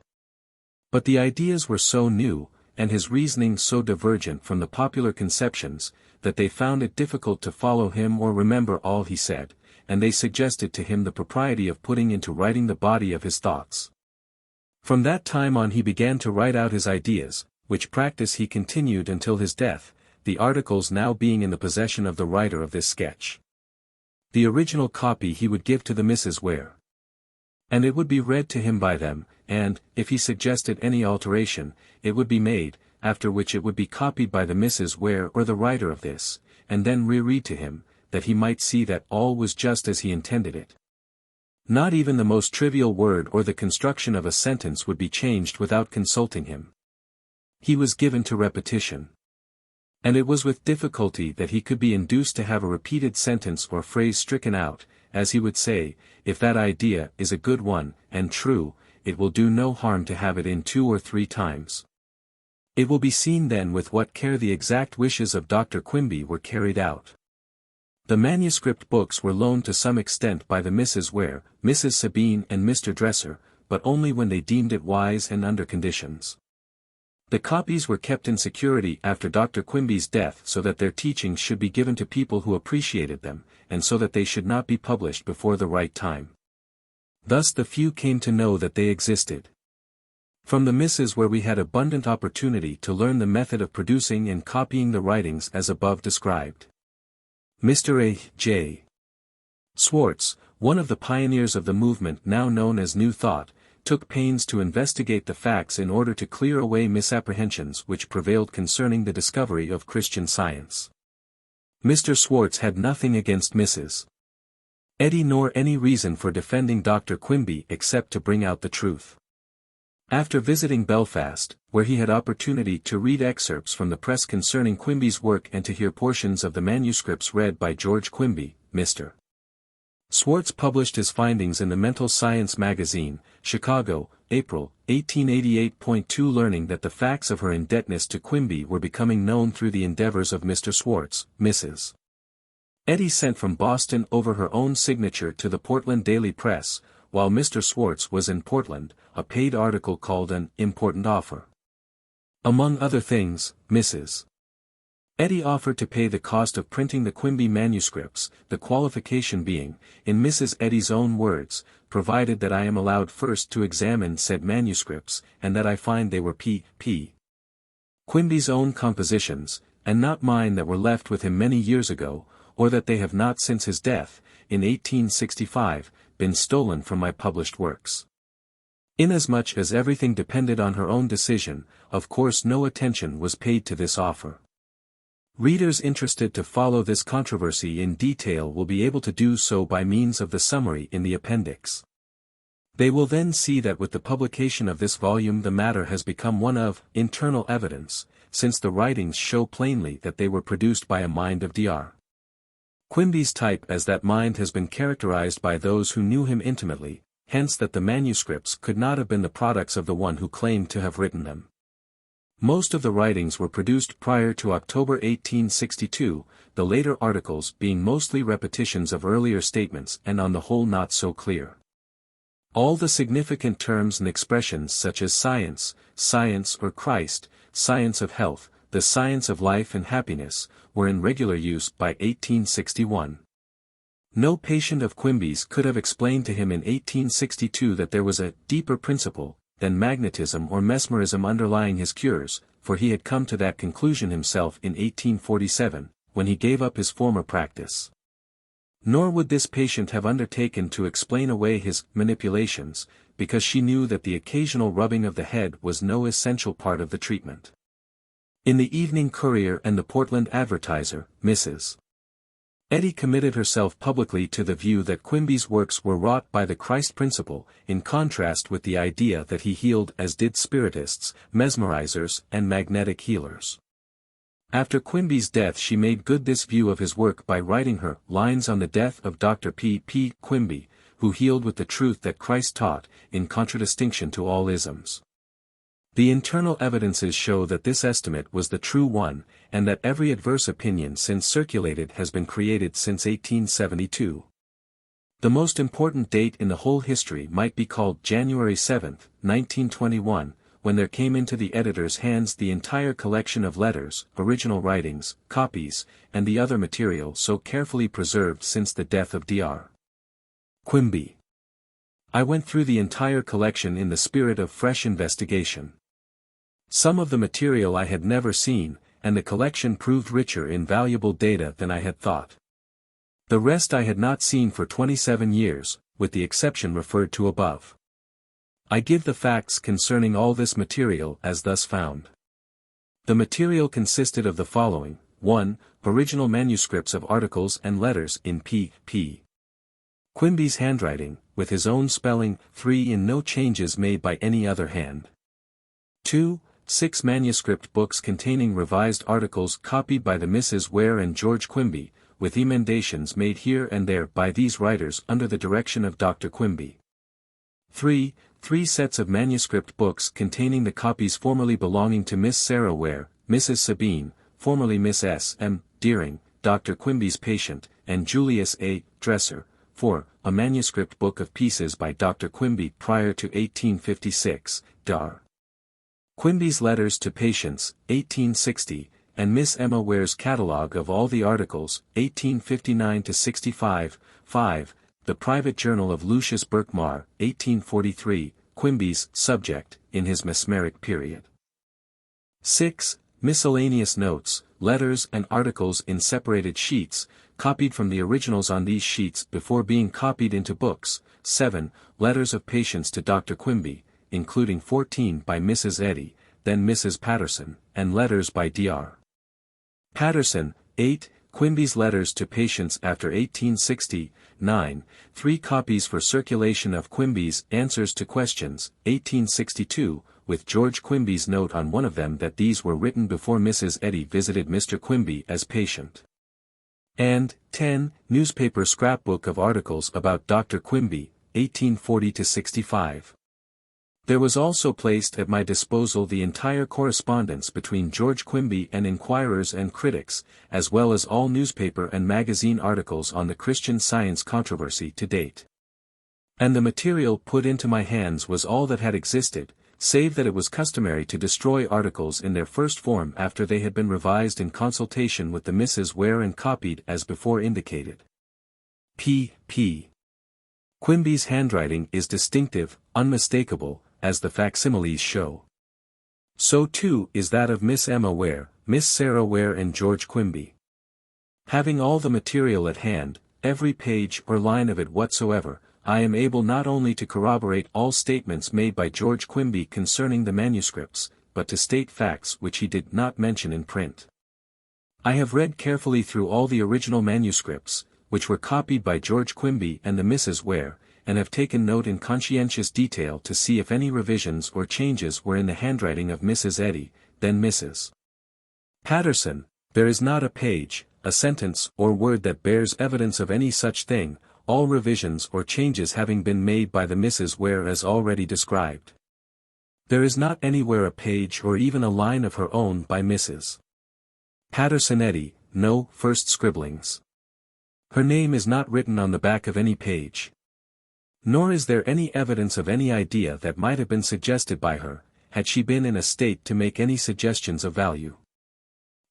But the ideas were so new, and his reasoning so divergent from the popular conceptions, that they found it difficult to follow him or remember all he said, and they suggested to him the propriety of putting into writing the body of his thoughts. From that time on he began to write out his ideas, which practice he continued until his death, the articles now being in the possession of the writer of this sketch. The original copy he would give to the Mrs. Ware. And it would be read to him by them, and, if he suggested any alteration, it would be made, after which it would be copied by the Mrs. Ware or the writer of this, and then reread to him, that he might see that all was just as he intended it. Not even the most trivial word or the construction of a sentence would be changed without consulting him. He was given to repetition. And it was with difficulty that he could be induced to have a repeated sentence or phrase stricken out, as he would say, if that idea is a good one, and true, it will do no harm to have it in 2 or 3 times. It will be seen then with what care the exact wishes of Dr. Quimby were carried out. The manuscript books were loaned to some extent by the Mrs. Ware, Mrs. Sabine and Mr. Dresser, but only when they deemed it wise and under conditions. The copies were kept in security after Dr. Quimby's death so that their teachings should be given to people who appreciated them, and so that they should not be published before the right time. Thus the few came to know that they existed. From the Mrs. Ware we had abundant opportunity to learn the method of producing and copying the writings as above described. Mr. A. J. Swartz, one of the pioneers of the movement now known as New Thought, took pains to investigate the facts in order to clear away misapprehensions which prevailed concerning the discovery of Christian Science. Mr. Swartz had nothing against Mrs. Eddy nor any reason for defending Dr. Quimby except to bring out the truth. After visiting Belfast, where he had opportunity to read excerpts from the press concerning Quimby's work and to hear portions of the manuscripts read by George Quimby, Mr. Swartz published his findings in the Mental Science magazine, Chicago, April, 1888. Learning that the facts of her indebtedness to Quimby were becoming known through the endeavors of Mr. Swartz, Mrs. Eddy sent from Boston over her own signature to the Portland Daily Press, while Mr. Swartz was in Portland, a paid article called an important offer. Among other things, Mrs. Eddy offered to pay the cost of printing the Quimby manuscripts, the qualification being, in Mrs. Eddy's own words, provided that I am allowed first to examine said manuscripts, and that I find they were P. Quimby's own compositions, and not mine that were left with him many years ago, or that they have not since his death, in 1865, been stolen from my published works. Inasmuch as everything depended on her own decision, of course no attention was paid to this offer. Readers interested to follow this controversy in detail will be able to do so by means of the summary in the appendix. They will then see that with the publication of this volume the matter has become one of internal evidence, since the writings show plainly that they were produced by a mind of Dr. Quimby's type, as that mind has been characterized by those who knew him intimately, hence that the manuscripts could not have been the products of the one who claimed to have written them. Most of the writings were produced prior to October 1862, the later articles being mostly repetitions of earlier statements and on the whole not so clear. All the significant terms and expressions such as science, science or Christ, science of health, the science of life and happiness, were in regular use by 1861. No patient of Quimby's could have explained to him in 1862 that there was a deeper principle than magnetism or mesmerism underlying his cures, for he had come to that conclusion himself in 1847, when he gave up his former practice. Nor would this patient have undertaken to explain away his manipulations, because she knew that the occasional rubbing of the head was no essential part of the treatment. In the Evening Courier and the Portland Advertiser, Mrs. Eddy committed herself publicly to the view that Quimby's works were wrought by the Christ principle, in contrast with the idea that he healed as did spiritists, mesmerizers and magnetic healers. After Quimby's death she made good this view of his work by writing her Lines on the Death of Dr. P. P. Quimby, who healed with the truth that Christ taught, in contradistinction to all isms. The internal evidences show that this estimate was the true one, and that every adverse opinion since circulated has been created since 1872. The most important date in the whole history might be called January 7, 1921, when there came into the editor's hands the entire collection of letters, original writings, copies, and the other material so carefully preserved since the death of Dr. Quimby. I went through the entire collection in the spirit of fresh investigation. Some of the material I had never seen, and the collection proved richer in valuable data than I had thought. The rest I had not seen for 27 years, with the exception referred to above. I give the facts concerning all this material as thus found. The material consisted of the following: 1. Original manuscripts of articles and letters in P. P. Quimby's handwriting, with his own spelling. 3. In no changes made by any other hand. 2. 6 manuscript books containing revised articles copied by the Misses Ware and George Quimby, with emendations made here and there by these writers under the direction of Dr. Quimby. 3. 3 sets of manuscript books containing the copies formerly belonging to Miss Sarah Ware, Mrs. Sabine, formerly Miss S. M. Deering, Dr. Quimby's patient, and Julius A. Dresser. 4. A manuscript book of pieces by Dr. Quimby prior to 1856, Dr. Quimby's letters to patients, 1860, and Miss Emma Ware's catalogue of all the articles, 1859-65, 5, the private journal of Lucius Birkmar, 1843, Quimby's subject, in his Mesmeric Period. 6. Miscellaneous notes, letters and articles in separated sheets, copied from the originals on these sheets before being copied into books. 7. Letters of patients to Dr. Quimby, including 14 by Mrs. Eddy, then Mrs. Patterson, and letters by Dr. Patterson. 8. Quimby's letters to patients after 1860. 9. 3 copies for circulation of Quimby's Answers to Questions, 1862, with George Quimby's note on one of them that these were written before Mrs. Eddy visited Mr. Quimby as patient. And 10. Newspaper scrapbook of articles about Dr. Quimby, 1840-65. There was also placed at my disposal the entire correspondence between George Quimby and Inquirers and critics, as well as all newspaper and magazine articles on the Christian Science controversy to date. And the material put into my hands was all that had existed, save that it was customary to destroy articles in their first form after they had been revised in consultation with the Misses Ware and copied as before indicated. P. P. Quimby's handwriting is distinctive, unmistakable, as the facsimiles show. So too is that of Miss Emma Ware, Miss Sarah Ware and George Quimby. Having all the material at hand, every page or line of it whatsoever, I am able not only to corroborate all statements made by George Quimby concerning the manuscripts, but to state facts which he did not mention in print. I have read carefully through all the original manuscripts, which were copied by George Quimby and the Misses Ware, and have taken note in conscientious detail to see if any revisions or changes were in the handwriting of Mrs. Eddy, then Mrs. Patterson. There is not a page, a sentence or word that bears evidence of any such thing, all revisions or changes having been made by the Misses Ware as already described. There is not anywhere a page or even a line of her own by Mrs. Patterson Eddy, no first scribblings. Her name is not written on the back of any page. Nor is there any evidence of any idea that might have been suggested by her, had she been in a state to make any suggestions of value.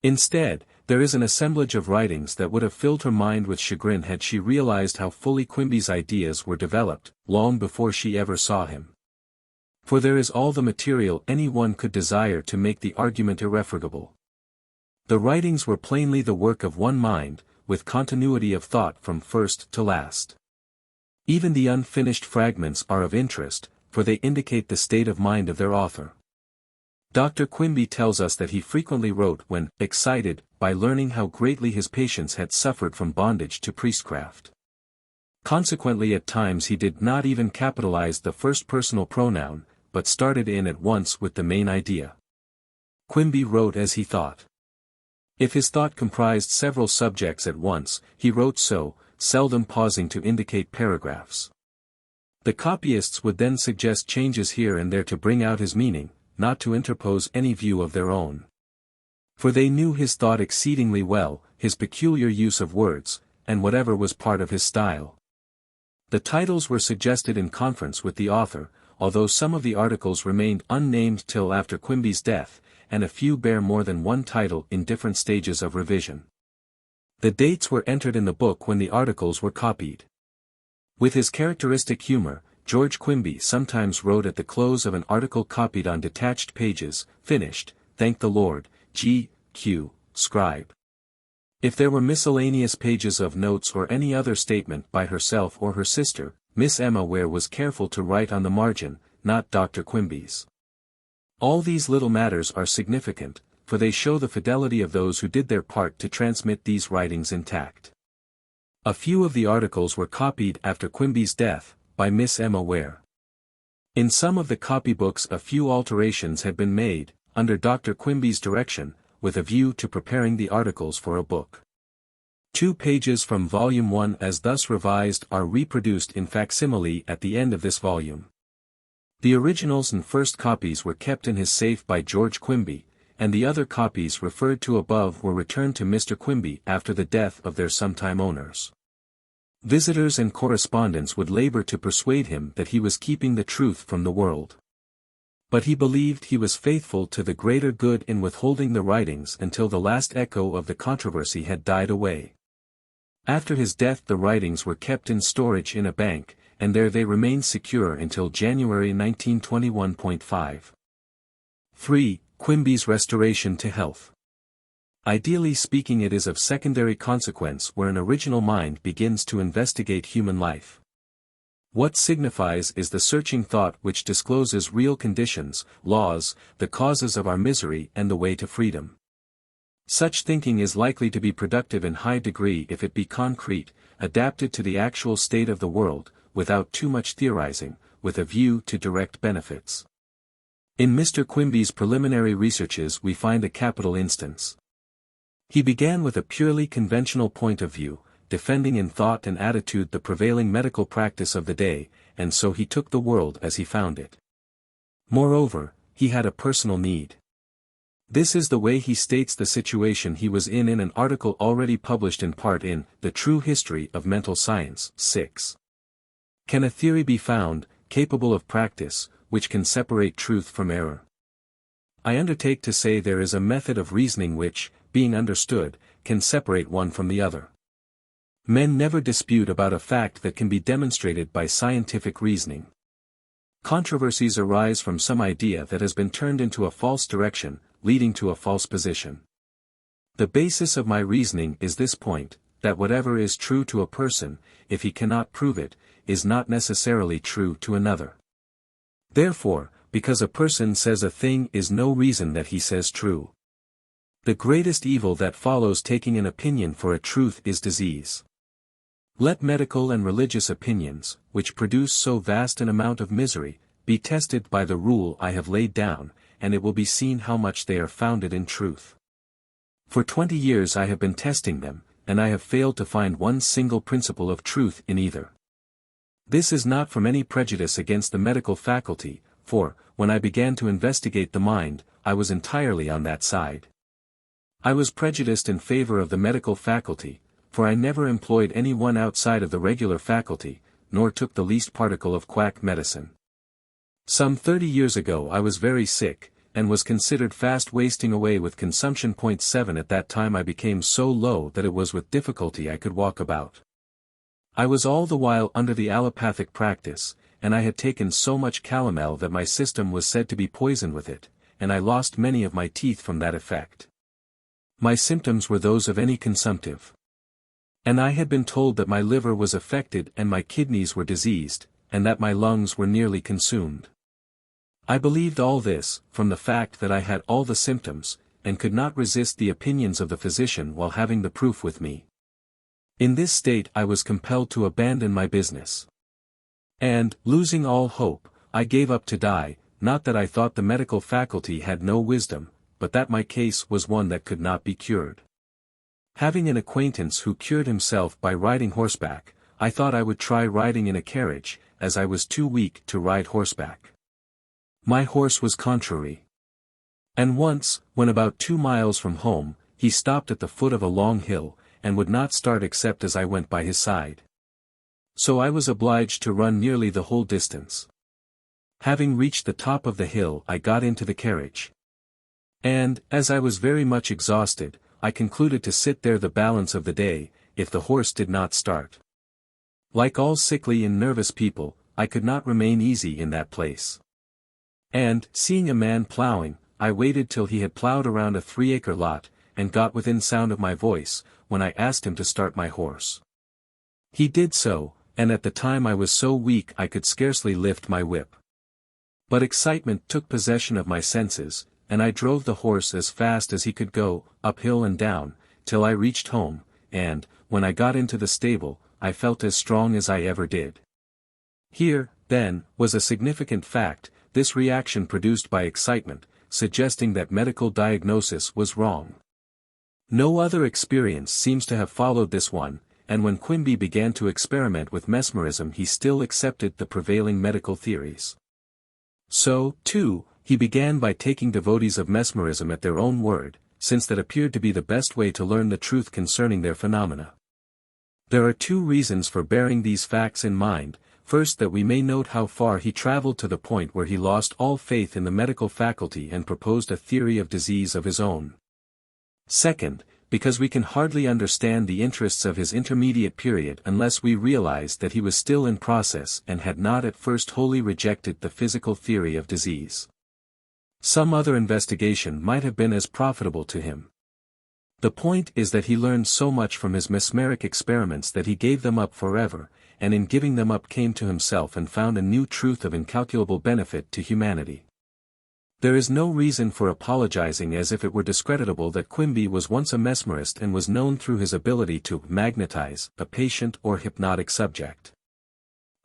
Instead, there is an assemblage of writings that would have filled her mind with chagrin had she realized how fully Quimby's ideas were developed, long before she ever saw him. For there is all the material any one could desire to make the argument irrefragable. The writings were plainly the work of one mind, with continuity of thought from first to last. Even the unfinished fragments are of interest, for they indicate the state of mind of their author. Dr. Quimby tells us that he frequently wrote when excited by learning how greatly his patients had suffered from bondage to priestcraft. Consequently at times he did not even capitalize the first personal pronoun, but started in at once with the main idea. Quimby wrote as he thought. If his thought comprised several subjects at once, he wrote so, seldom pausing to indicate paragraphs. The copyists would then suggest changes here and there to bring out his meaning, not to interpose any view of their own. For they knew his thought exceedingly well, his peculiar use of words, and whatever was part of his style. The titles were suggested in conference with the author, although some of the articles remained unnamed till after Quimby's death, and a few bear more than one title in different stages of revision. The dates were entered in the book when the articles were copied. With his characteristic humor, George Quimby sometimes wrote at the close of an article copied on detached pages, finished, "Thank the Lord, G.Q., scribe." If there were miscellaneous pages of notes or any other statement by herself or her sister, Miss Emma Ware was careful to write on the margin, not Dr. Quimby's. All these little matters are significant, for they show the fidelity of those who did their part to transmit these writings intact. A few of the articles were copied after Quimby's death, by Miss Emma Ware. In some of the copybooks a few alterations had been made, under Dr. Quimby's direction, with a view to preparing the articles for a book. 2 pages from Volume 1 as thus revised are reproduced in facsimile at the end of this volume. The originals and first copies were kept in his safe by George Quimby, and the other copies referred to above were returned to Mr. Quimby after the death of their sometime owners. Visitors and correspondents would labor to persuade him that he was keeping the truth from the world. But he believed he was faithful to the greater good in withholding the writings until the last echo of the controversy had died away. After his death the writings were kept in storage in a bank, and there they remained secure until January 1921.5. 3. Quimby's restoration to health. Ideally speaking, it is of secondary consequence where an original mind begins to investigate human life. What signifies is the searching thought which discloses real conditions, laws, the causes of our misery and the way to freedom. Such thinking is likely to be productive in high degree if it be concrete, adapted to the actual state of the world, without too much theorizing, with a view to direct benefits. In Mr. Quimby's preliminary researches we find a capital instance. He began with a purely conventional point of view, defending in thought and attitude the prevailing medical practice of the day, and so he took the world as he found it. Moreover, he had a personal need. This is the way he states the situation he was in an article already published in part in The True History of Mental Science, 6. Can a theory be found, capable of practice, which can separate truth from error? I undertake to say there is a method of reasoning which, being understood, can separate one from the other. Men never dispute about a fact that can be demonstrated by scientific reasoning. Controversies arise from some idea that has been turned into a false direction, leading to a false position. The basis of my reasoning is this point: that whatever is true to a person, if he cannot prove it, is not necessarily true to another. Therefore, because a person says a thing is no reason that he says true. The greatest evil that follows taking an opinion for a truth is disease. Let medical and religious opinions, which produce so vast an amount of misery, be tested by the rule I have laid down, and it will be seen how much they are founded in truth. For 20 years I have been testing them, and I have failed to find one single principle of truth in either. This is not from any prejudice against the medical faculty, for, when I began to investigate the mind, I was entirely on that side. I was prejudiced in favor of the medical faculty, for I never employed any one outside of the regular faculty, nor took the least particle of quack medicine. Some 30 years ago I was very sick, and was considered fast wasting away with consumption. 7 At that time I became so low that it was with difficulty I could walk about. I was all the while under the allopathic practice, and I had taken so much calomel that my system was said to be poisoned with it, and I lost many of my teeth from that effect. My symptoms were those of any consumptive. And I had been told that my liver was affected and my kidneys were diseased, and that my lungs were nearly consumed. I believed all this, from the fact that I had all the symptoms, and could not resist the opinions of the physician while having the proof with me. In this state I was compelled to abandon my business. And, losing all hope, I gave up to die, not that I thought the medical faculty had no wisdom, but that my case was one that could not be cured. Having an acquaintance who cured himself by riding horseback, I thought I would try riding in a carriage, as I was too weak to ride horseback. My horse was contrary. And once, when about 2 miles from home, he stopped at the foot of a long hill, and would not start except as I went by his side. So I was obliged to run nearly the whole distance. Having reached the top of the hill I got into the carriage. And, as I was very much exhausted, I concluded to sit there the balance of the day, if the horse did not start. Like all sickly and nervous people, I could not remain easy in that place. And, seeing a man plowing, I waited till he had plowed around a 3-acre lot, and got within sound of my voice, when I asked him to start my horse. He did so, and at the time I was so weak I could scarcely lift my whip. But excitement took possession of my senses, and I drove the horse as fast as he could go, uphill and down, till I reached home, and, when I got into the stable, I felt as strong as I ever did. Here, then, was a significant fact, this reaction produced by excitement, suggesting that medical diagnosis was wrong. No other experience seems to have followed this one, and when Quimby began to experiment with mesmerism he still accepted the prevailing medical theories. So, too, he began by taking devotees of mesmerism at their own word, since that appeared to be the best way to learn the truth concerning their phenomena. There are 2 reasons for bearing these facts in mind. First, that we may note how far he traveled to the point where he lost all faith in the medical faculty and proposed a theory of disease of his own. Second, because we can hardly understand the interests of his intermediate period unless we realize that he was still in process and had not at first wholly rejected the physical theory of disease. Some other investigation might have been as profitable to him. The point is that he learned so much from his mesmeric experiments that he gave them up forever, and in giving them up came to himself and found a new truth of incalculable benefit to humanity. There is no reason for apologizing as if it were discreditable that Quimby was once a mesmerist and was known through his ability to magnetize a patient or hypnotic subject.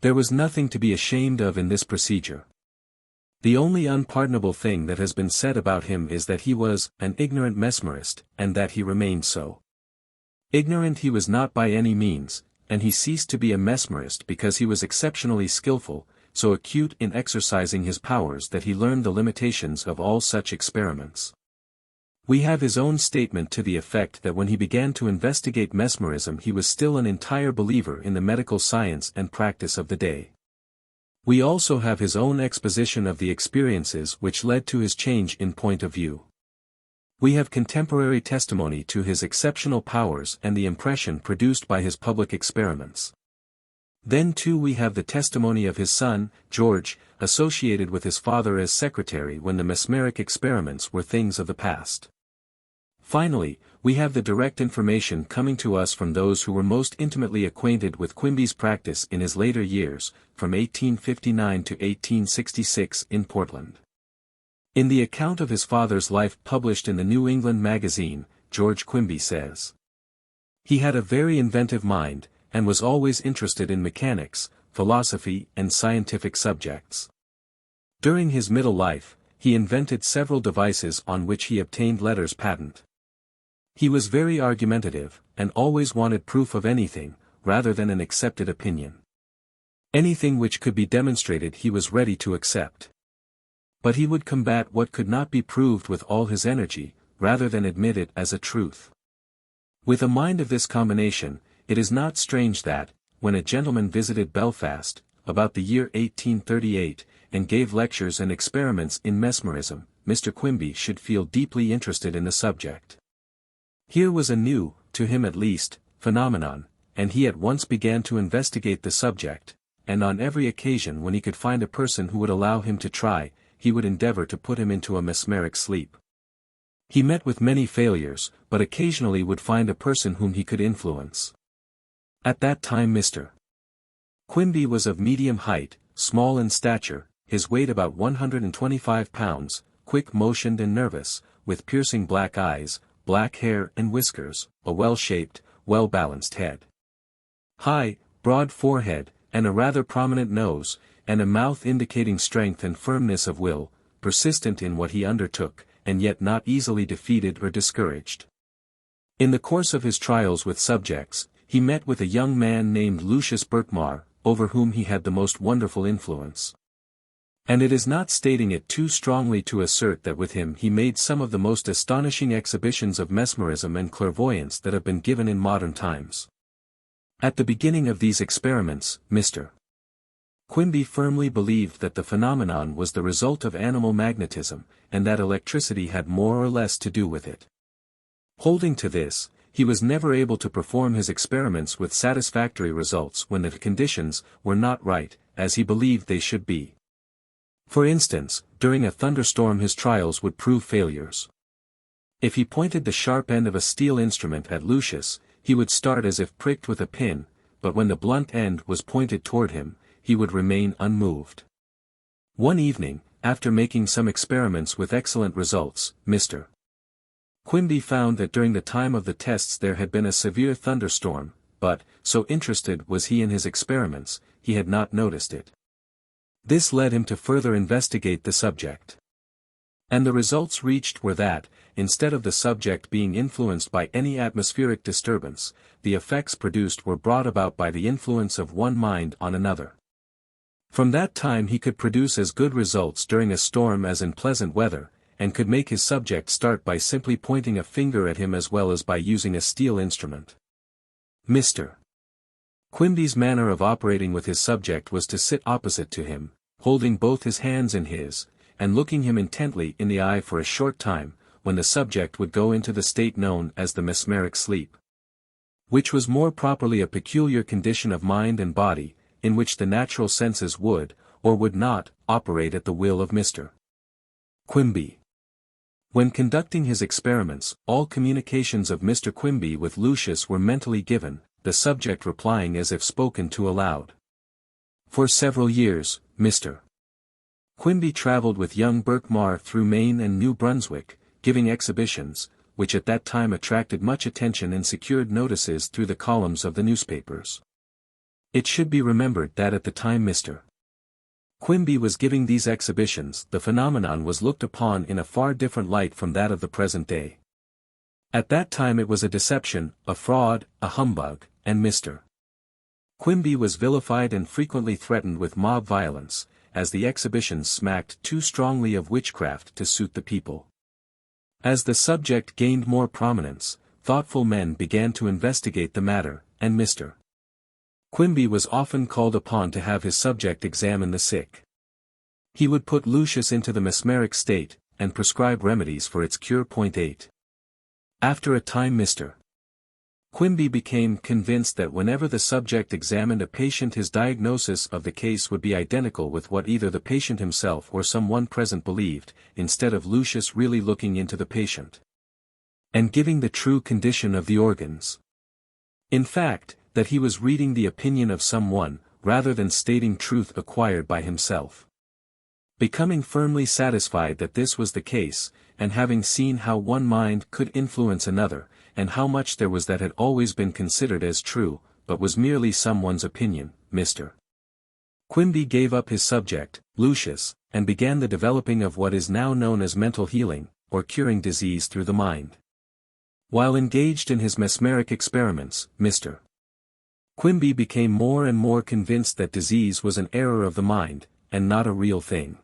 There was nothing to be ashamed of in this procedure. The only unpardonable thing that has been said about him is that he was an ignorant mesmerist, and that he remained so. Ignorant he was not by any means, and he ceased to be a mesmerist because he was exceptionally skillful, so acute in exercising his powers that he learned the limitations of all such experiments. We have his own statement to the effect that when he began to investigate mesmerism he was still an entire believer in the medical science and practice of the day. We also have his own exposition of the experiences which led to his change in point of view. We have contemporary testimony to his exceptional powers and the impression produced by his public experiments. Then too we have the testimony of his son, George, associated with his father as secretary when the mesmeric experiments were things of the past. Finally, We have the direct information coming to us from those who were most intimately acquainted with Quimby's practice in his later years, from 1859 to 1866 in Portland. In the account of his father's life published in the New England Magazine, George Quimby says, "He had a very inventive mind, and was always interested in mechanics, philosophy and scientific subjects. During his middle life, he invented several devices on which he obtained letters patent. He was very argumentative, and always wanted proof of anything, rather than an accepted opinion. Anything which could be demonstrated he was ready to accept. But he would combat what could not be proved with all his energy, rather than admit it as a truth. With a mind of this combination, it is not strange that, when a gentleman visited Belfast, about the year 1838, and gave lectures and experiments in mesmerism, Mr. Quimby should feel deeply interested in the subject. Here was a new, to him at least, phenomenon, and he at once began to investigate the subject, and on every occasion when he could find a person who would allow him to try, he would endeavor to put him into a mesmeric sleep. He met with many failures, but occasionally would find a person whom he could influence. At that time Mr. Quimby was of medium height, small in stature, his weight about 125 pounds, quick-motioned and nervous, with piercing black eyes, black hair and whiskers, a well-shaped, well-balanced head. High, broad forehead, and a rather prominent nose, and a mouth indicating strength and firmness of will, persistent in what he undertook, and yet not easily defeated or discouraged. In the course of his trials with subjects, he met with a young man named Lucius Birkmar, over whom he had the most wonderful influence. And it is not stating it too strongly to assert that with him he made some of the most astonishing exhibitions of mesmerism and clairvoyance that have been given in modern times. At the beginning of these experiments, Mr. Quimby firmly believed that the phenomenon was the result of animal magnetism, and that electricity had more or less to do with it. Holding to this, he was never able to perform his experiments with satisfactory results when the conditions were not right, as he believed they should be. For instance, during a thunderstorm his trials would prove failures. If he pointed the sharp end of a steel instrument at Lucius, he would start as if pricked with a pin, but when the blunt end was pointed toward him, he would remain unmoved. One evening, after making some experiments with excellent results, Mr. Quimby found that during the time of the tests there had been a severe thunderstorm, but, so interested was he in his experiments, he had not noticed it. This led him to further investigate the subject. And the results reached were that, instead of the subject being influenced by any atmospheric disturbance, the effects produced were brought about by the influence of one mind on another. From that time he could produce as good results during a storm as in pleasant weather, and could make his subject start by simply pointing a finger at him as well as by using a steel instrument. Mr. Quimby's manner of operating with his subject was to sit opposite to him, holding both his hands in his, and looking him intently in the eye for a short time, when the subject would go into the state known as the mesmeric sleep, which was more properly a peculiar condition of mind and body, in which the natural senses would, or would not, operate at the will of Mr. Quimby. When conducting his experiments, all communications of Mr. Quimby with Lucius were mentally given, the subject replying as if spoken to aloud. For several years, Mr. Quimby traveled with young Birkmar through Maine and New Brunswick, giving exhibitions, which at that time attracted much attention and secured notices through the columns of the newspapers. It should be remembered that at the time Mr. Quimby was giving these exhibitions, the phenomenon was looked upon in a far different light from that of the present day. At that time it was a deception, a fraud, a humbug, and Mr. Quimby was vilified and frequently threatened with mob violence, as the exhibitions smacked too strongly of witchcraft to suit the people. As the subject gained more prominence, thoughtful men began to investigate the matter, and Mr. Quimby was often called upon to have his subject examine the sick. He would put Lucius into the mesmeric state, and prescribe remedies for its cure. 8. After a time Mr. Quimby became convinced that whenever the subject examined a patient his diagnosis of the case would be identical with what either the patient himself or some one present believed, instead of Lucius really looking into the patient. and giving the true condition of the organs. In fact, that he was reading the opinion of someone, rather than stating truth acquired by himself. Becoming firmly satisfied that this was the case, and having seen how one mind could influence another, and how much there was that had always been considered as true, but was merely someone's opinion, Mr. Quimby gave up his subject, Lucius, and began the developing of what is now known as mental healing, or curing disease through the mind. While engaged in his mesmeric experiments, Mr. Quimby became more and more convinced that disease was an error of the mind, and not a real thing.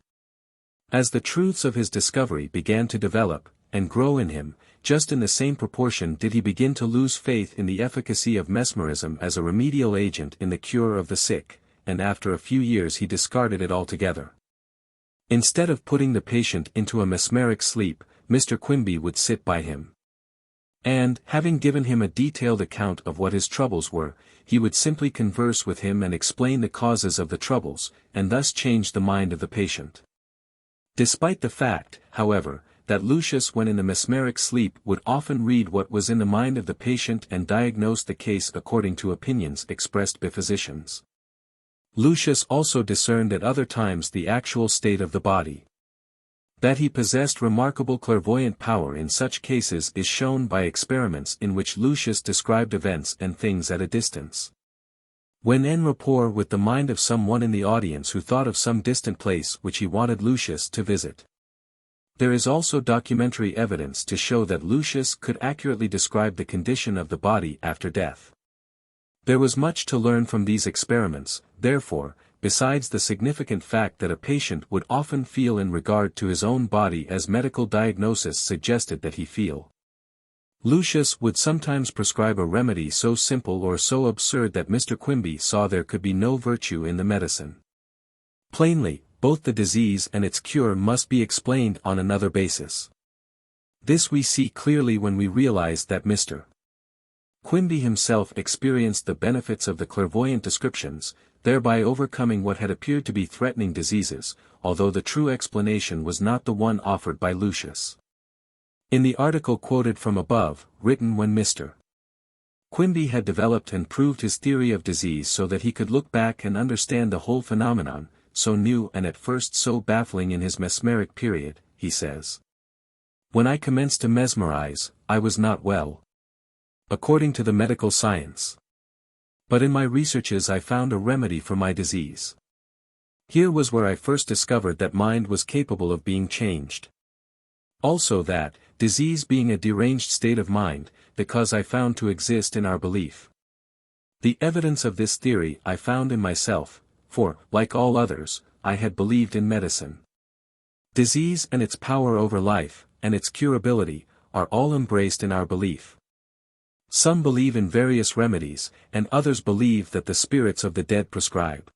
As the truths of his discovery began to develop, and grow in him, just in the same proportion did he begin to lose faith in the efficacy of mesmerism as a remedial agent in the cure of the sick, and after a few years he discarded it altogether. Instead of putting the patient into a mesmeric sleep, Mr. Quimby would sit by him. And, having given him a detailed account of what his troubles were, he would simply converse with him and explain the causes of the troubles, and thus change the mind of the patient. Despite the fact, however, that Lucius when in the mesmeric sleep would often read what was in the mind of the patient and diagnose the case according to opinions expressed by physicians. Lucius also discerned at other times the actual state of the body. That he possessed remarkable clairvoyant power in such cases is shown by experiments in which Lucius described events and things at a distance. When en rapport with the mind of someone in the audience who thought of some distant place which he wanted Lucius to visit. There is also documentary evidence to show that Lucius could accurately describe the condition of the body after death. There was much to learn from these experiments, therefore, besides the significant fact that a patient would often feel in regard to his own body as medical diagnosis suggested that he feel. Lucius would sometimes prescribe a remedy so simple or so absurd that Mr. Quimby saw there could be no virtue in the medicine. Plainly, both the disease and its cure must be explained on another basis. This we see clearly when we realize that Mr. Quimby himself experienced the benefits of the clairvoyant descriptions, thereby overcoming what had appeared to be threatening diseases, although the true explanation was not the one offered by Lucius. In the article quoted from above, written when Mr. Quimby had developed and proved his theory of disease so that he could look back and understand the whole phenomenon, so new and at first so baffling in his mesmeric period, he says. When I commenced to mesmerize, I was not well, according to the medical science. But in my researches I found a remedy for my disease. Here was where I first discovered that mind was capable of being changed. Also that, disease being a deranged state of mind, the cause I found to exist in our belief. The evidence of this theory I found in myself, for, like all others, I had believed in medicine. Disease and its power over life, and its curability, are all embraced in our belief. Some believe in various remedies, and others believe that the spirits of the dead prescribe.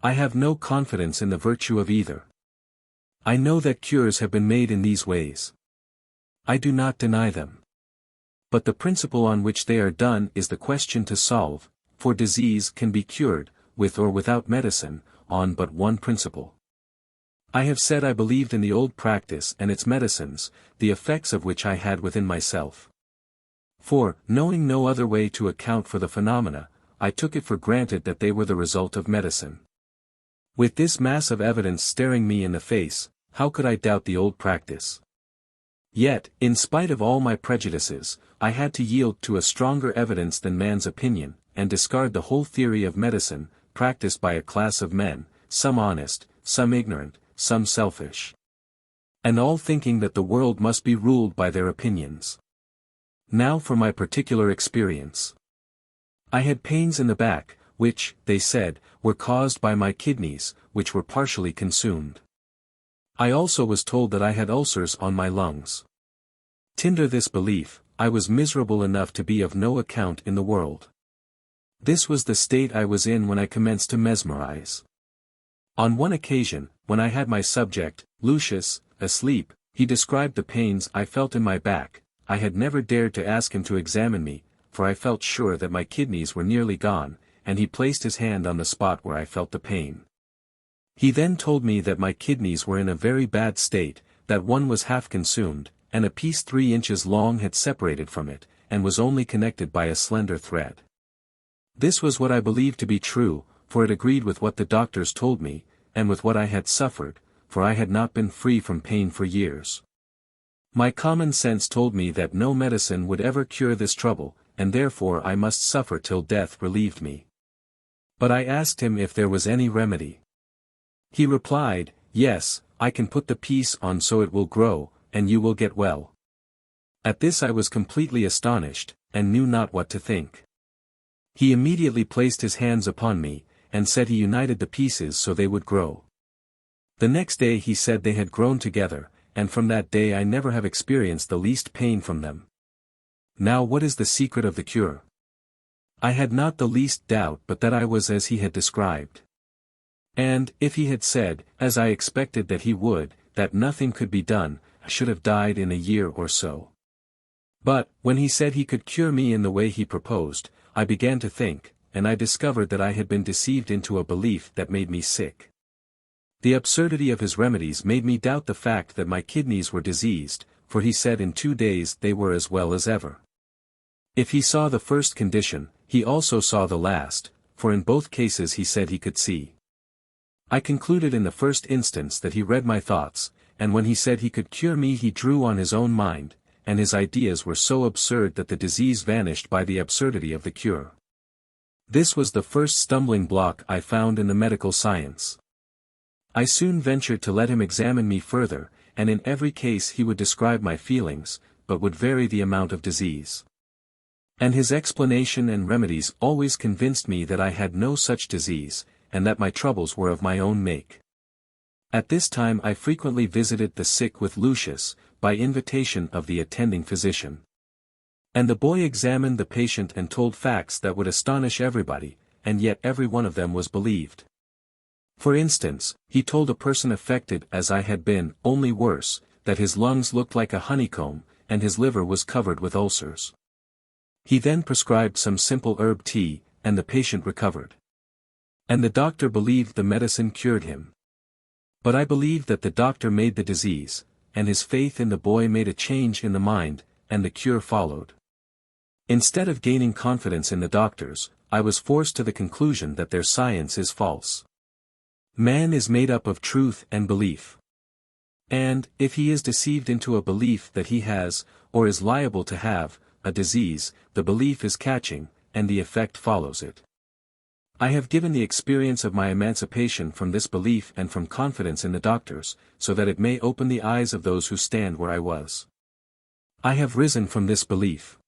I have no confidence in the virtue of either. I know that cures have been made in these ways. I do not deny them. But the principle on which they are done is the question to solve, for disease can be cured, with or without medicine, on but one principle. I have said I believed in the old practice and its medicines, the effects of which I had within myself. For, knowing no other way to account for the phenomena, I took it for granted that they were the result of medicine. With this mass of evidence staring me in the face, how could I doubt the old practice? Yet, in spite of all my prejudices, I had to yield to a stronger evidence than man's opinion, and discard the whole theory of medicine, practiced by a class of men, some honest, some ignorant, some selfish, and all thinking that the world must be ruled by their opinions. Now for my particular experience. I had pains in the back, which, they said, were caused by my kidneys, which were partially consumed. I also was told that I had ulcers on my lungs. Tinder this belief, I was miserable enough to be of no account in the world. This was the state I was in when I commenced to mesmerize. On one occasion, when I had my subject, Lucius, asleep, he described the pains I felt in my back. I had never dared to ask him to examine me, for I felt sure that my kidneys were nearly gone, and he placed his hand on the spot where I felt the pain. He then told me that my kidneys were in a very bad state, that one was half consumed, and a piece 3 inches long had separated from it, and was only connected by a slender thread. This was what I believed to be true, for it agreed with what the doctors told me, and with what I had suffered, for I had not been free from pain for years. My common sense told me that no medicine would ever cure this trouble, and therefore I must suffer till death relieved me. But I asked him if there was any remedy. He replied, "Yes, I can put the piece on so it will grow, and you will get well." At this I was completely astonished, and knew not what to think. He immediately placed his hands upon me, and said he united the pieces so they would grow. The next day he said they had grown together, and from that day I never have experienced the least pain from them. Now what is the secret of the cure? I had not the least doubt but that I was as he had described. And, if he had said, as I expected that he would, that nothing could be done, I should have died in a year or so. But, when he said he could cure me in the way he proposed, I began to think, and I discovered that I had been deceived into a belief that made me sick. The absurdity of his remedies made me doubt the fact that my kidneys were diseased, for he said in 2 days they were as well as ever. If he saw the first condition, he also saw the last, for in both cases he said he could see. I concluded in the first instance that he read my thoughts, and when he said he could cure me he drew on his own mind, and his ideas were so absurd that the disease vanished by the absurdity of the cure. This was the first stumbling block I found in the medical science. I soon ventured to let him examine me further, and in every case he would describe my feelings, but would vary the amount of disease. And his explanation and remedies always convinced me that I had no such disease, and that my troubles were of my own make. At this time I frequently visited the sick with Lucius, by invitation of the attending physician. And the boy examined the patient and told facts that would astonish everybody, and yet every one of them was believed. For instance, he told a person affected as I had been, only worse, that his lungs looked like a honeycomb, and his liver was covered with ulcers. He then prescribed some simple herb tea, and the patient recovered. And the doctor believed the medicine cured him. But I believed that the doctor made the disease, and his faith in the boy made a change in the mind, and the cure followed. Instead of gaining confidence in the doctors, I was forced to the conclusion that their science is false. Man is made up of truth and belief. And, if he is deceived into a belief that he has, or is liable to have, a disease, the belief is catching, and the effect follows it. I have given the experience of my emancipation from this belief and from confidence in the doctors, so that it may open the eyes of those who stand where I was. I have risen from this belief.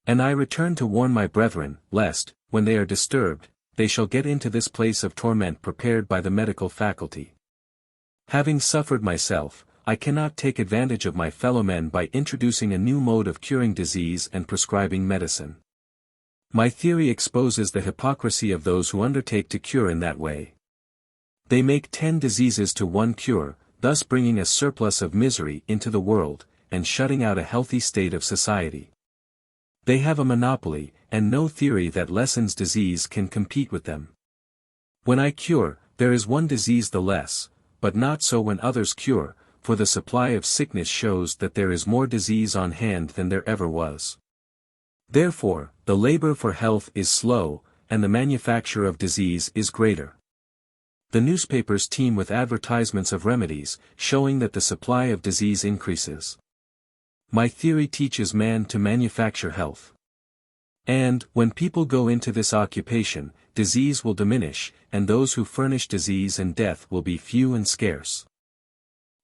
And I return to warn my brethren, lest, when they are disturbed, they shall get into this place of torment prepared by the medical faculty. Having suffered myself, I cannot take advantage of my fellow men by introducing a new mode of curing disease and prescribing medicine. My theory exposes the hypocrisy of those who undertake to cure in that way. They make 10 diseases to 1 cure, thus bringing a surplus of misery into the world, and shutting out a healthy state of society. They have a monopoly, and no theory that lessens disease can compete with them. When I cure, there is 1 disease the less, but not so when others cure, for the supply of sickness shows that there is more disease on hand than there ever was. Therefore, the labor for health is slow, and the manufacture of disease is greater. The newspapers teem with advertisements of remedies, showing that the supply of disease increases. My theory teaches man to manufacture health. And, when people go into this occupation, disease will diminish, and those who furnish disease and death will be few and scarce.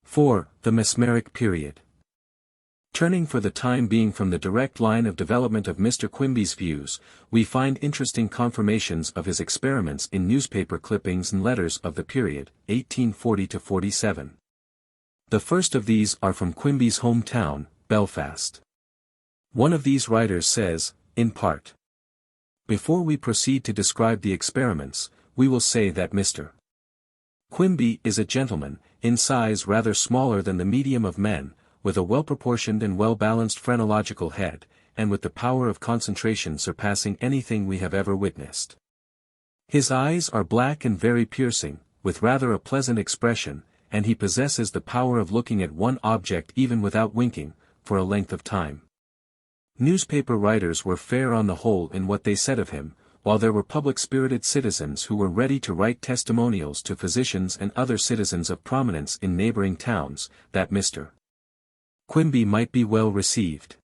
4. The Mesmeric Period. Turning for the time being from the direct line of development of Mr. Quimby's views, we find interesting confirmations of his experiments in newspaper clippings and letters of the period, 1840–47. The first of these are from Quimby's hometown, Belfast. One of these writers says, in part, "Before we proceed to describe the experiments, we will say that Mr. Quimby is a gentleman, in size rather smaller than the medium of men, with a well-proportioned and well-balanced phrenological head, and with the power of concentration surpassing anything we have ever witnessed. His eyes are black and very piercing, with rather a pleasant expression, and he possesses the power of looking at one object even without winking, for a length of time. Newspaper writers were fair on the whole in what they said of him, while there were public-spirited citizens who were ready to write testimonials to physicians and other citizens of prominence in neighboring towns, that Mr. Quimby might be well received.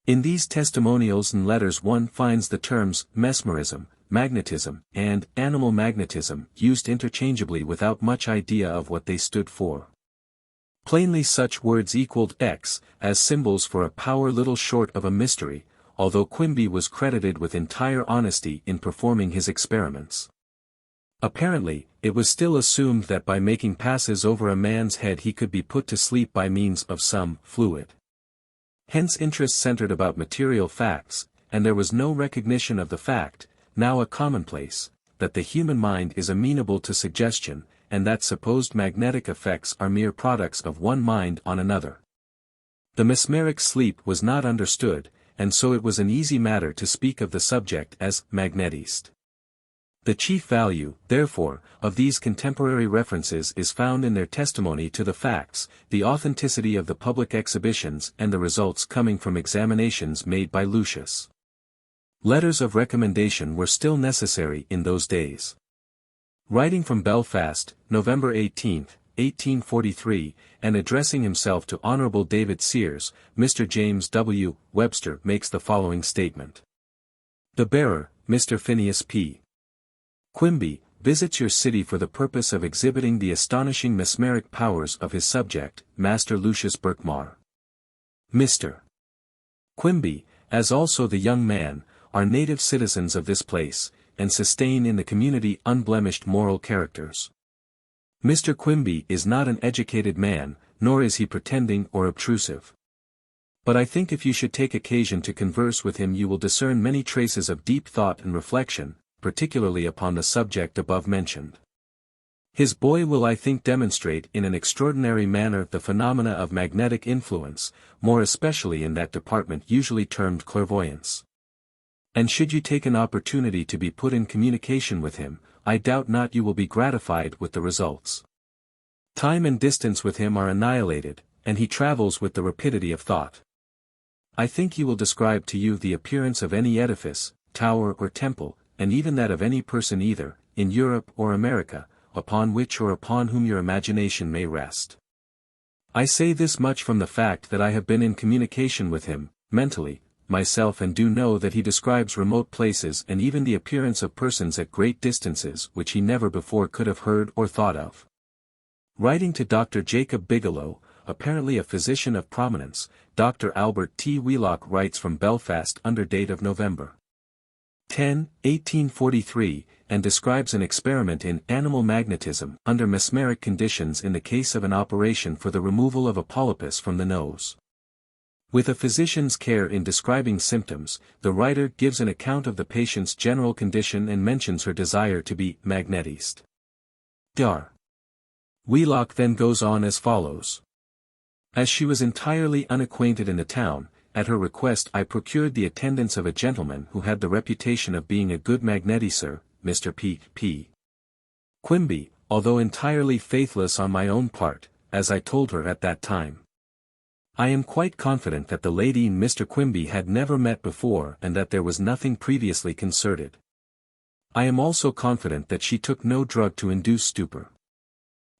In these testimonials and letters one finds the terms mesmerism, magnetism, and animal magnetism used interchangeably without much idea of what they stood for. Plainly such words equaled X, as symbols for a power little short of a mystery, although Quimby was credited with entire honesty in performing his experiments. Apparently, it was still assumed that by making passes over a man's head he could be put to sleep by means of some fluid. Hence interest centered about material facts, and there was no recognition of the fact, now a commonplace, that the human mind is amenable to suggestion, and that supposed magnetic effects are mere products of one mind on another. The mesmeric sleep was not understood, and so it was an easy matter to speak of the subject as magnetist. The chief value, therefore, of these contemporary references is found in their testimony to the facts, the authenticity of the public exhibitions and the results coming from examinations made by Lucius. Letters of recommendation were still necessary in those days. Writing from Belfast, November 18, 1843, and addressing himself to Honourable David Sears, Mr. James W. Webster makes the following statement. The bearer, Mr. Phineas P. Quimby, visits your city for the purpose of exhibiting the astonishing mesmeric powers of his subject, Master Lucius Birkmar. Mr. Quimby, as also the young man, are native citizens of this place, and sustain in the community unblemished moral characters. Mr. Quimby is not an educated man, nor is he pretending or obtrusive. But I think if you should take occasion to converse with him you will discern many traces of deep thought and reflection, particularly upon the subject above mentioned. His boy will I think demonstrate in an extraordinary manner the phenomena of magnetic influence, more especially in that department usually termed clairvoyance. And should you take an opportunity to be put in communication with him, I doubt not you will be gratified with the results. Time and distance with him are annihilated, and he travels with the rapidity of thought. I think he will describe to you the appearance of any edifice, tower or temple, and even that of any person either, in Europe or America, upon which or upon whom your imagination may rest. I say this much from the fact that I have been in communication with him, mentally, myself, and do know that he describes remote places and even the appearance of persons at great distances which he never before could have heard or thought of. Writing to Dr. Jacob Bigelow, apparently a physician of prominence, Dr. Albert T. Wheelock writes from Belfast under date of November 10, 1843, and describes an experiment in animal magnetism under mesmeric conditions in the case of an operation for the removal of a polypus from the nose. With a physician's care in describing symptoms, the writer gives an account of the patient's general condition and mentions her desire to be magnetist. Dr. Wheelock then goes on as follows. As she was entirely unacquainted in the town, at her request I procured the attendance of a gentleman who had the reputation of being a good magnetiser, Mr. P. Quimby, although entirely faithless on my own part, as I told her at that time. I am quite confident that the lady and Mr. Quimby had never met before and that there was nothing previously concerted. I am also confident that she took no drug to induce stupor.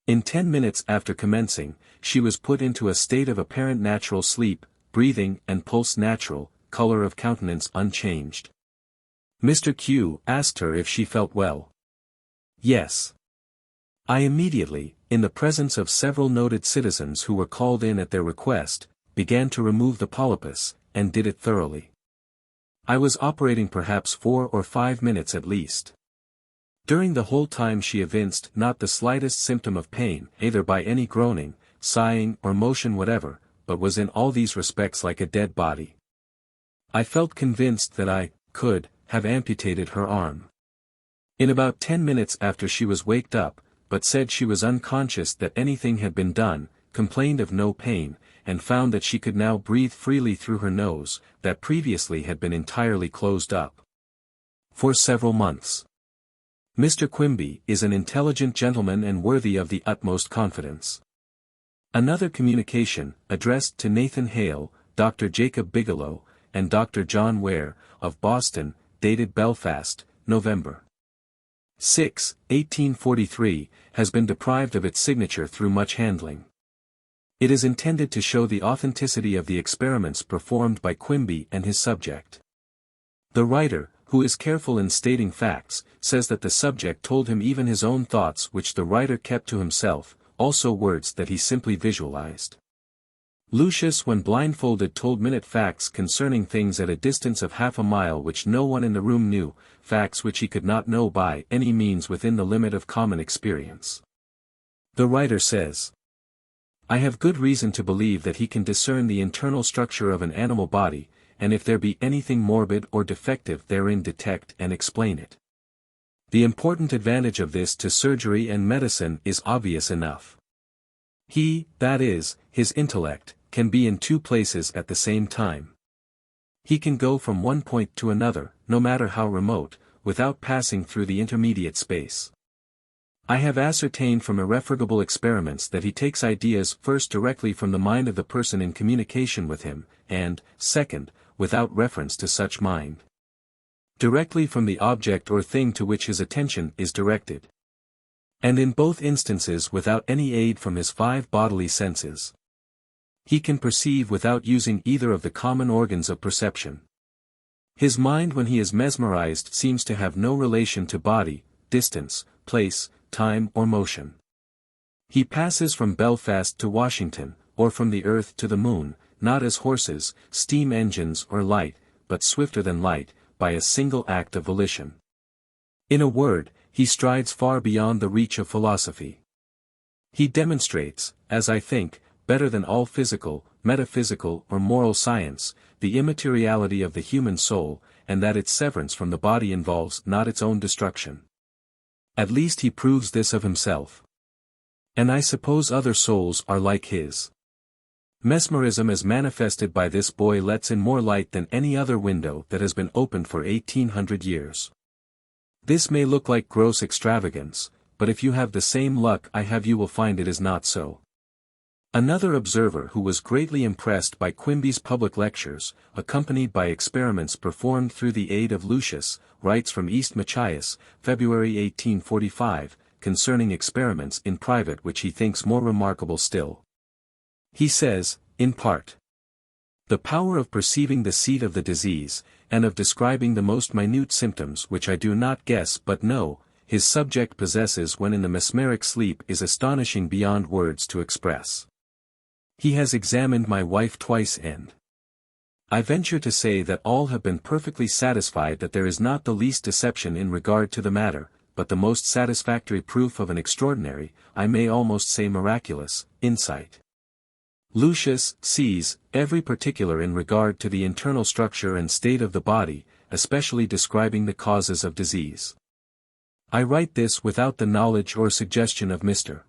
In 10 minutes after commencing, she was put into a state of apparent natural sleep, breathing and pulse natural, color of countenance unchanged. Mr. Q asked her if she felt well. Yes. I immediately, in the presence of several noted citizens who were called in at their request, began to remove the polypus, and did it thoroughly. I was operating perhaps 4 or 5 minutes at least. During the whole time she evinced not the slightest symptom of pain, either by any groaning, sighing or motion whatever, but was in all these respects like a dead body. I felt convinced that I could have amputated her arm. In about 10 minutes after she was waked up, but said she was unconscious that anything had been done, complained of no pain, and found that she could now breathe freely through her nose, that previously had been entirely closed up. For several months. Mr. Quimby is an intelligent gentleman and worthy of the utmost confidence. Another communication, addressed to Nathan Hale, Dr. Jacob Bigelow, and Dr. John Ware, of Boston, dated Belfast, November 6, 1843, has been deprived of its signature through much handling. It is intended to show the authenticity of the experiments performed by Quimby and his subject. The writer, who is careful in stating facts, says that the subject told him even his own thoughts which the writer kept to himself, also words that he simply visualized. Lucius when blindfolded told minute facts concerning things at a distance of half a mile which no one in the room knew, facts which he could not know by any means within the limit of common experience. The writer says, "I have good reason to believe that he can discern the internal structure of an animal body, and if there be anything morbid or defective therein detect and explain it. The important advantage of this to surgery and medicine is obvious enough. He, that is, his intellect, can be in two places at the same time. He can go from one point to another, no matter how remote, without passing through the intermediate space. I have ascertained from irrefragable experiments that he takes ideas first directly from the mind of the person in communication with him, and, second, without reference to such mind. Directly from the object or thing to which his attention is directed. And in both instances without any aid from his 5 bodily senses. He can perceive without using either of the common organs of perception. His mind when he is mesmerized seems to have no relation to body, distance, place, time or motion. He passes from Belfast to Washington, or from the earth to the moon, not as horses, steam engines or light, but swifter than light, by a single act of volition. In a word, he strides far beyond the reach of philosophy. He demonstrates, as I think, better than all physical, metaphysical or moral science, the immateriality of the human soul, and that its severance from the body involves not its own destruction. At least he proves this of himself. And I suppose other souls are like his. Mesmerism as manifested by this boy lets in more light than any other window that has been opened for 1800 years. This may look like gross extravagance, but if you have the same luck I have you will find it is not so." Another observer who was greatly impressed by Quimby's public lectures, accompanied by experiments performed through the aid of Lucius, writes from East Machias, February 1845, concerning experiments in private which he thinks more remarkable still. He says, in part, "The power of perceiving the seat of the disease, and of describing the most minute symptoms which I do not guess but know, his subject possesses when in the mesmeric sleep is astonishing beyond words to express. He has examined my wife twice and I venture to say that all have been perfectly satisfied that there is not the least deception in regard to the matter, but the most satisfactory proof of an extraordinary, I may almost say miraculous, insight. Lucius sees every particular in regard to the internal structure and state of the body, especially describing the causes of disease. I write this without the knowledge or suggestion of Mr.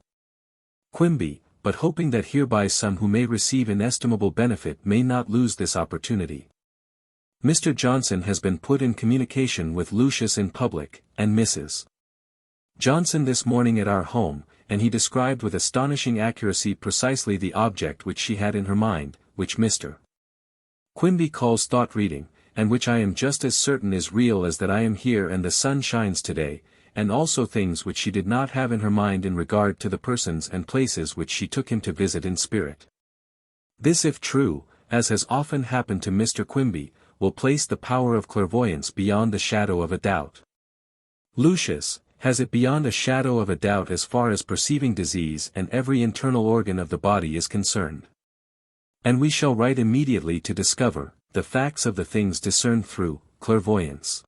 Quimby, but hoping that hereby some who may receive inestimable benefit may not lose this opportunity. Mr. Johnson has been put in communication with Lucius in public, and Mrs. Johnson this morning at our home, and he described with astonishing accuracy precisely the object which she had in her mind, which Mr. Quimby calls thought reading, and which I am just as certain is real as that I am here and the sun shines today, and also things which she did not have in her mind in regard to the persons and places which she took him to visit in spirit. This if true, as has often happened to Mr. Quimby, will place the power of clairvoyance beyond the shadow of a doubt. Lucius has it beyond a shadow of a doubt as far as perceiving disease and every internal organ of the body is concerned. And we shall write immediately to discover the facts of the things discerned through clairvoyance.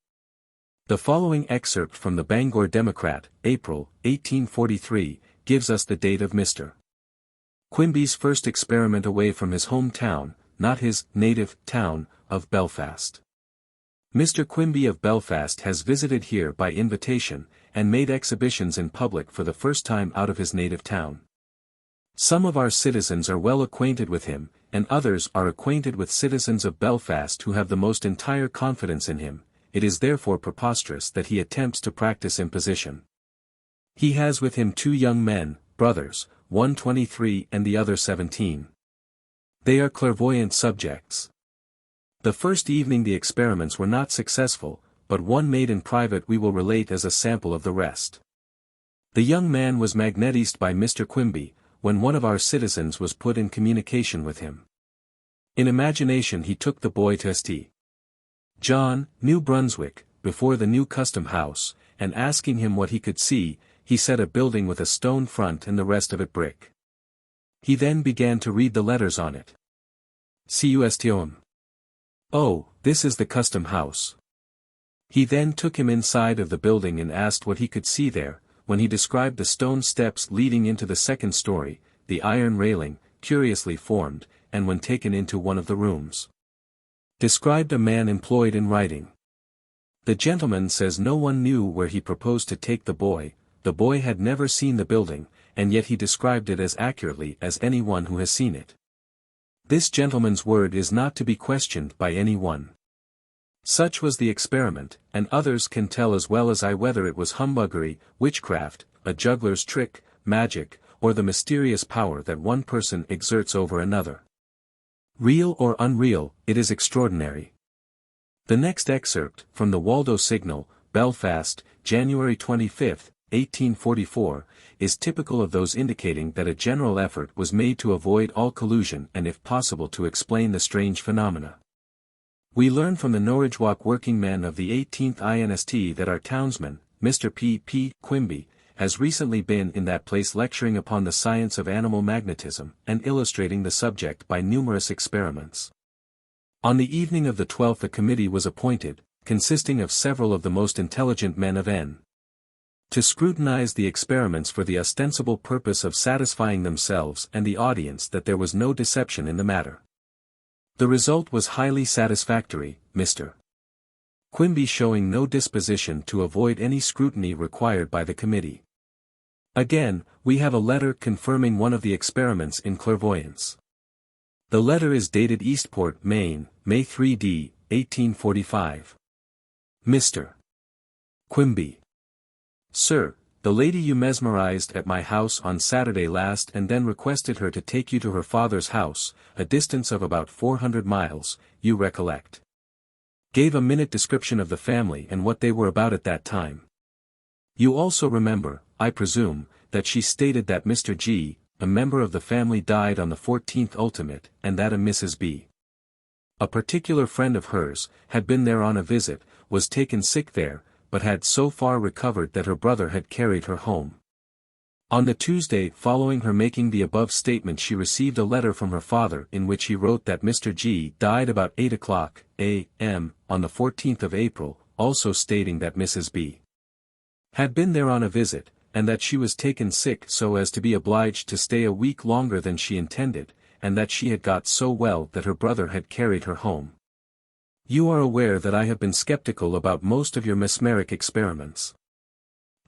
The following excerpt from the Bangor Democrat, April, 1843, gives us the date of Mr. Quimby's first experiment away from his home town, not his native town, of Belfast. Mr. Quimby of Belfast has visited here by invitation, and made exhibitions in public for the first time out of his native town. Some of our citizens are well acquainted with him, and others are acquainted with citizens of Belfast who have the most entire confidence in him. It is therefore preposterous that he attempts to practice imposition. He has with him 2 young men, brothers, one 23 and the other 17. They are clairvoyant subjects. The first evening the experiments were not successful, but one made in private we will relate as a sample of the rest. The young man was magnetised by Mr. Quimby, when one of our citizens was put in communication with him. In imagination he took the boy to St. John, New Brunswick, before the new custom house, and asking him what he could see, he said a building with a stone front and the rest of it brick. He then began to read the letters on it. Custom. Oh, this is the custom house. He then took him inside of the building and asked what he could see there, when he described the stone steps leading into the second story, the iron railing, curiously formed, and when taken into one of the rooms. Described a man employed in writing. The gentleman says no one knew where he proposed to take the boy had never seen the building, and yet he described it as accurately as anyone who has seen it. This gentleman's word is not to be questioned by any one. Such was the experiment, and others can tell as well as I whether it was humbuggery, witchcraft, a juggler's trick, magic, or the mysterious power that one person exerts over another. Real or unreal, it is extraordinary. The next excerpt, from the Waldo Signal, Belfast, January 25, 1844, is typical of those indicating that a general effort was made to avoid all collusion and if possible to explain the strange phenomena. We learn from the Norridgewock working men of the 18th INST that our townsman, Mr. P. Quimby, has recently been in that place lecturing upon the science of animal magnetism and illustrating the subject by numerous experiments. On the evening of the 12th a committee was appointed, consisting of several of the most intelligent men of N. to scrutinize the experiments for the ostensible purpose of satisfying themselves and the audience that there was no deception in the matter. The result was highly satisfactory, Mr. Quimby showing no disposition to avoid any scrutiny required by the committee. Again, we have a letter confirming one of the experiments in clairvoyance. The letter is dated Eastport, Maine, May 3d, 1845. Mr. Quimby. Sir, the lady you mesmerized at my house on Saturday last and then requested her to take you to her father's house, a distance of about 400 miles, you recollect. Gave a minute description of the family and what they were about at that time. You also remember, I presume, that she stated that Mr. G, a member of the family died on the 14th ultimate and that a Mrs. B, a particular friend of hers, had been there on a visit, was taken sick there, but had so far recovered that her brother had carried her home. On the Tuesday following her making the above statement she received a letter from her father in which he wrote that Mr. G died about 8 o'clock a.m. on the 14th of April, also stating that Mrs. B had been there on a visit, and that she was taken sick so as to be obliged to stay a week longer than she intended, and that she had got so well that her brother had carried her home. You are aware that I have been skeptical about most of your mesmeric experiments.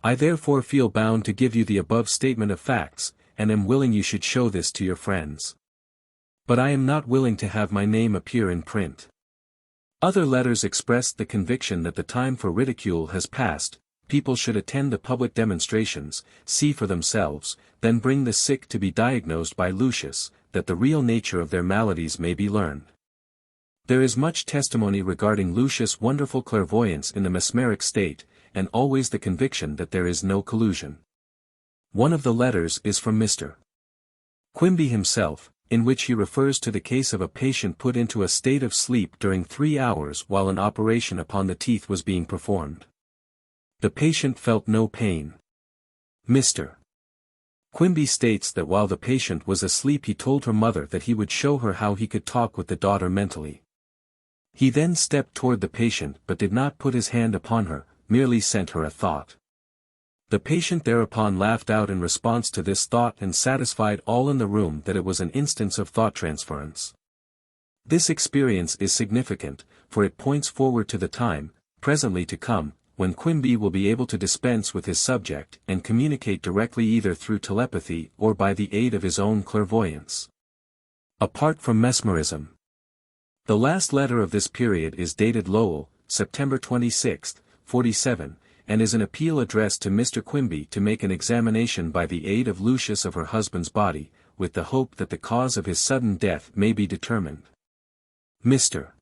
I therefore feel bound to give you the above statement of facts, and am willing you should show this to your friends. But I am not willing to have my name appear in print. Other letters expressed the conviction that the time for ridicule has passed, people should attend the public demonstrations, see for themselves, then bring the sick to be diagnosed by Lucius, that the real nature of their maladies may be learned. There is much testimony regarding Lucius' wonderful clairvoyance in the mesmeric state, and always the conviction that there is no collusion. One of the letters is from Mr. Quimby himself, in which he refers to the case of a patient put into a state of sleep during 3 hours while an operation upon the teeth was being performed. The patient felt no pain. Mr. Quimby states that while the patient was asleep he told her mother that he would show her how he could talk with the daughter mentally. He then stepped toward the patient but did not put his hand upon her, merely sent her a thought. The patient thereupon laughed out in response to this thought and satisfied all in the room that it was an instance of thought transference. This experience is significant, for it points forward to the time, presently to come, when Quimby will be able to dispense with his subject and communicate directly either through telepathy or by the aid of his own clairvoyance. Apart from mesmerism. The last letter of this period is dated Lowell, September 26, 47, and is an appeal addressed to Mr. Quimby to make an examination by the aid of Lucius of her husband's body, with the hope that the cause of his sudden death may be determined. Mr.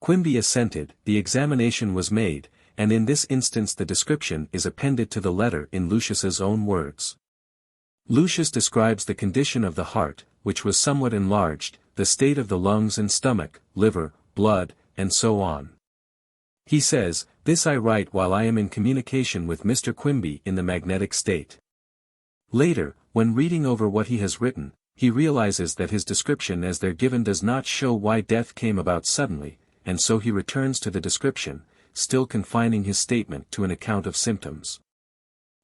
Quimby assented, the examination was made, and in this instance the description is appended to the letter in Lucius's own words. Lucius describes the condition of the heart, which was somewhat enlarged, the state of the lungs and stomach, liver, blood, and so on. He says, "This I write while I am in communication with Mr. Quimby in the magnetic state." Later, when reading over what he has written, he realizes that his description as there given does not show why death came about suddenly, and so he returns to the description, still confining his statement to an account of symptoms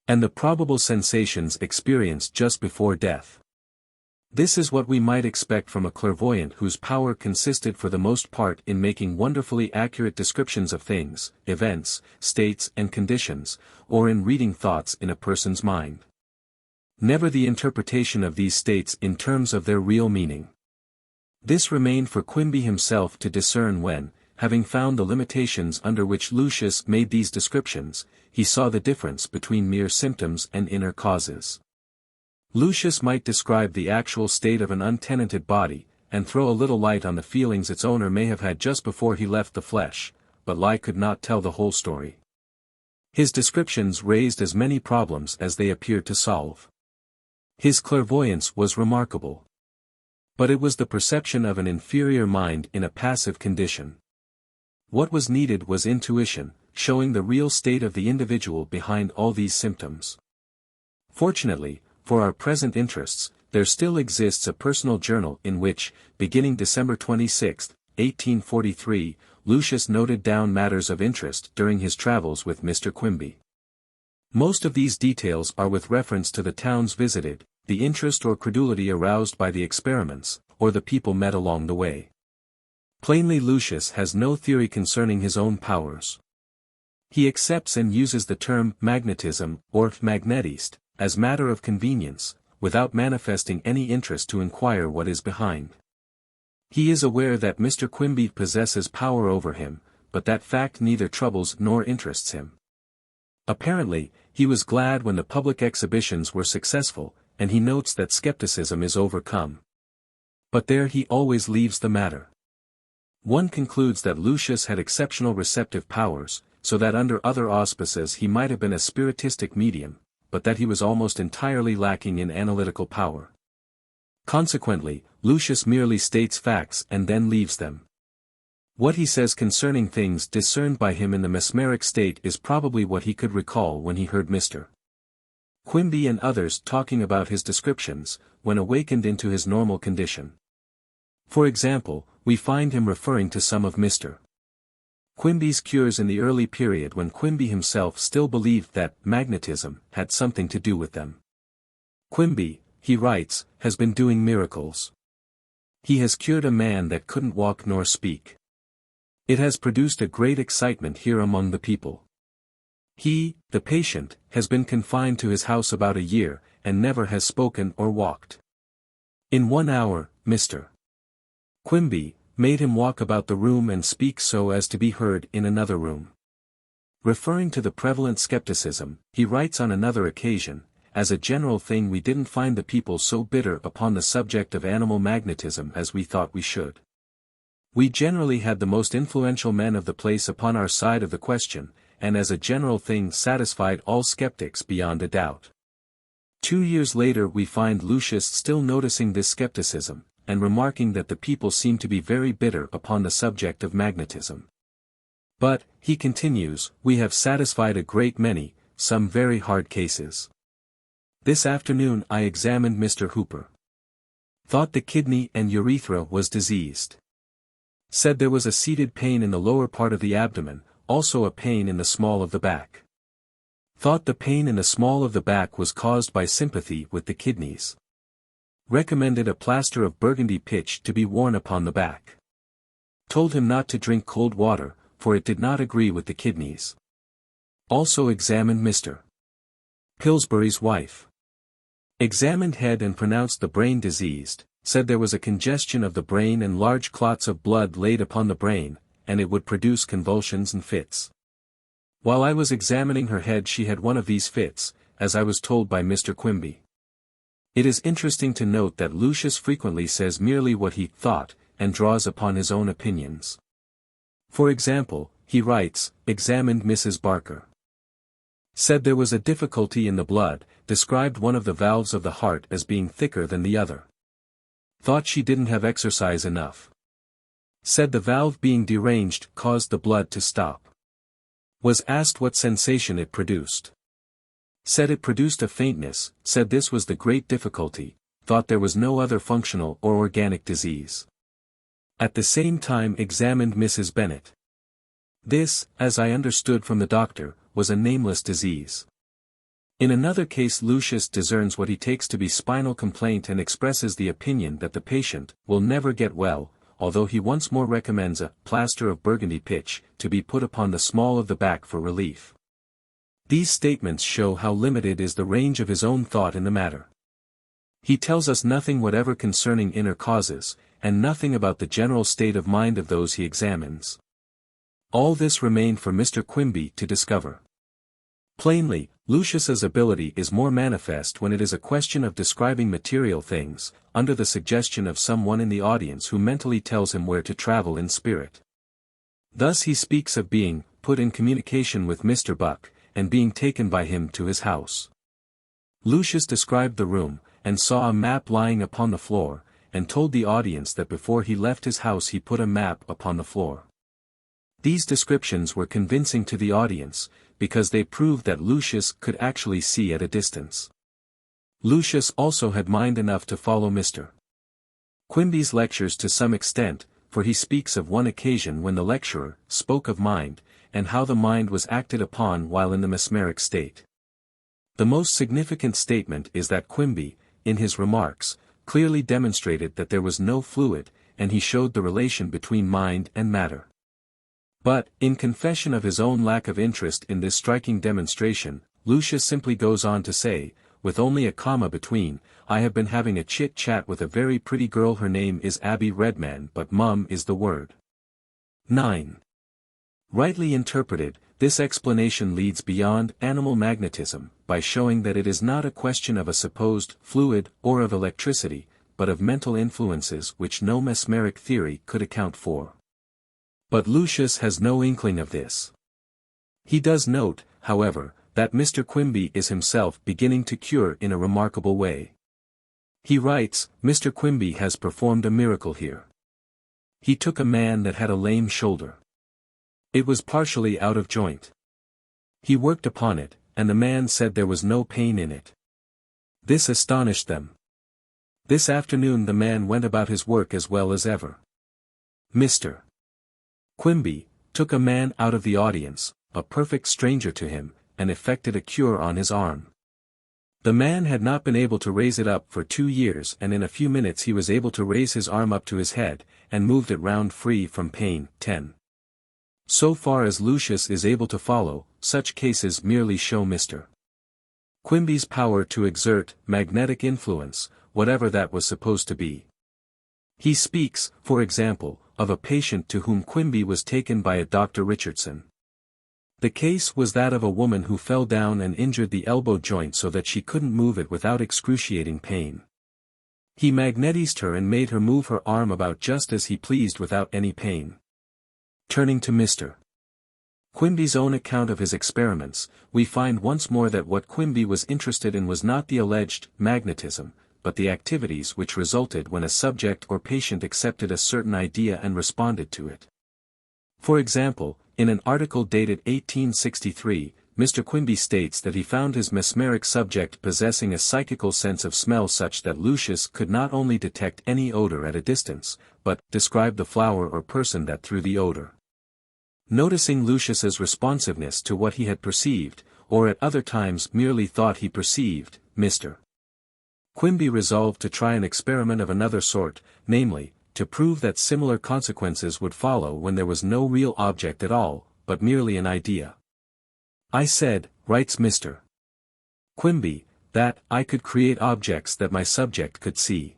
and the probable sensations experienced just before death. This is what we might expect from a clairvoyant whose power consisted for the most part in making wonderfully accurate descriptions of things, events, states and conditions, or in reading thoughts in a person's mind. Never the interpretation of these states in terms of their real meaning. This remained for Quimby himself to discern when, having found the limitations under which Lucius made these descriptions, he saw the difference between mere symptoms and inner causes. Lucius might describe the actual state of an untenanted body, and throw a little light on the feelings its owner may have had just before he left the flesh, but lie could not tell the whole story. His descriptions raised as many problems as they appeared to solve. His clairvoyance was remarkable. But it was the perception of an inferior mind in a passive condition. What was needed was intuition, showing the real state of the individual behind all these symptoms. Fortunately, for our present interests, there still exists a personal journal in which, beginning December 26, 1843, Lucius noted down matters of interest during his travels with Mr. Quimby. Most of these details are with reference to the towns visited, the interest or credulity aroused by the experiments, or the people met along the way. Plainly Lucius has no theory concerning his own powers. He accepts and uses the term magnetism, or magnetist, as matter of convenience, without manifesting any interest to inquire what is behind. He is aware that Mr. Quimby possesses power over him, but that fact neither troubles nor interests him. Apparently, he was glad when the public exhibitions were successful, and he notes that skepticism is overcome. But there he always leaves the matter. One concludes that Lucius had exceptional receptive powers, so that under other auspices he might have been a spiritistic medium, but that he was almost entirely lacking in analytical power. Consequently, Lucius merely states facts and then leaves them. What he says concerning things discerned by him in the mesmeric state is probably what he could recall when he heard Mr. Quimby and others talking about his descriptions, when awakened into his normal condition. For example, we find him referring to some of Mr. Quimby's cures in the early period when Quimby himself still believed that magnetism had something to do with them. Quimby, he writes, has been doing miracles. He has cured a man that couldn't walk nor speak. It has produced a great excitement here among the people. He, the patient, has been confined to his house about a year, and never has spoken or walked. In 1 hour, Mr. Quimby made him walk about the room and speak so as to be heard in another room. Referring to the prevalent skepticism, he writes on another occasion, "As a general thing we didn't find the people so bitter upon the subject of animal magnetism as we thought we should. We generally had the most influential men of the place upon our side of the question, and as a general thing satisfied all skeptics beyond a doubt." 2 years later we find Lucius still noticing this skepticism, and remarking that the people seem to be very bitter upon the subject of magnetism. But, he continues, we have satisfied a great many, some very hard cases. This afternoon I examined Mr. Hooper. Thought the kidney and urethra was diseased. Said there was a seated pain in the lower part of the abdomen, also a pain in the small of the back. Thought the pain in the small of the back was caused by sympathy with the kidneys. Recommended a plaster of burgundy pitch to be worn upon the back. Told him not to drink cold water, for it did not agree with the kidneys. Also examined Mr. Pillsbury's wife. Examined head and pronounced the brain diseased, said there was a congestion of the brain and large clots of blood laid upon the brain, and it would produce convulsions and fits. While I was examining her head she had one of these fits, as I was told by Mr. Quimby. It is interesting to note that Lucius frequently says merely what he thought, and draws upon his own opinions. For example, he writes, examined Mrs. Barker. Said there was a difficulty in the blood, described one of the valves of the heart as being thicker than the other. Thought she didn't have exercise enough. Said the valve being deranged caused the blood to stop. Was asked what sensation it produced. Said it produced a faintness, said this was the great difficulty, thought there was no other functional or organic disease. At the same time examined Mrs. Bennet. This, as I understood from the doctor, was a nameless disease. In another case Lucius discerns what he takes to be spinal complaint and expresses the opinion that the patient will never get well, although he once more recommends a plaster of Burgundy pitch to be put upon the small of the back for relief. These statements show how limited is the range of his own thought in the matter. He tells us nothing whatever concerning inner causes, and nothing about the general state of mind of those he examines. All this remained for Mr. Quimby to discover. Plainly, Lucius's ability is more manifest when it is a question of describing material things, under the suggestion of someone in the audience who mentally tells him where to travel in spirit. Thus he speaks of being put in communication with Mr. Buck, and being taken by him to his house. Lucius described the room, and saw a map lying upon the floor, and told the audience that before he left his house he put a map upon the floor. These descriptions were convincing to the audience, because they proved that Lucius could actually see at a distance. Lucius also had mind enough to follow Mr. Quimby's lectures to some extent, for he speaks of one occasion when the lecturer spoke of mind, and how the mind was acted upon while in the mesmeric state. The most significant statement is that Quimby, in his remarks, clearly demonstrated that there was no fluid, and he showed the relation between mind and matter. But, in confession of his own lack of interest in this striking demonstration, Lucius simply goes on to say, with only a comma between, I have been having a chit-chat with a very pretty girl, her name is Abby Redman, but mum is the word. 9. Rightly interpreted, this explanation leads beyond animal magnetism, by showing that it is not a question of a supposed fluid or of electricity, but of mental influences which no mesmeric theory could account for. But Lucius has no inkling of this. He does note, however, that Mr. Quimby is himself beginning to cure in a remarkable way. He writes, Mr. Quimby has performed a miracle here. He took a man that had a lame shoulder. It was partially out of joint. He worked upon it, and the man said there was no pain in it. This astonished them. This afternoon the man went about his work as well as ever. Mr. Quimby took a man out of the audience, a perfect stranger to him, and effected a cure on his arm. The man had not been able to raise it up for 2 years, and in a few minutes he was able to raise his arm up to his head, and moved it round free from pain. 10. So far as Lucius is able to follow, such cases merely show Mr. Quimby's power to exert magnetic influence, whatever that was supposed to be. He speaks, for example, of a patient to whom Quimby was taken by a Dr. Richardson. The case was that of a woman who fell down and injured the elbow joint so that she couldn't move it without excruciating pain. He magnetized her and made her move her arm about just as he pleased without any pain. Turning to Mr. Quimby's own account of his experiments, we find once more that what Quimby was interested in was not the alleged magnetism, but the activities which resulted when a subject or patient accepted a certain idea and responded to it. For example, in an article dated 1863, Mr. Quimby states that he found his mesmeric subject possessing a psychical sense of smell such that Lucius could not only detect any odor at a distance, but describe the flower or person that threw the odor. Noticing Lucius's responsiveness to what he had perceived, or at other times merely thought he perceived, Mr. Quimby resolved to try an experiment of another sort, namely, to prove that similar consequences would follow when there was no real object at all, but merely an idea. I said, writes Mr. Quimby, that I could create objects that my subject could see.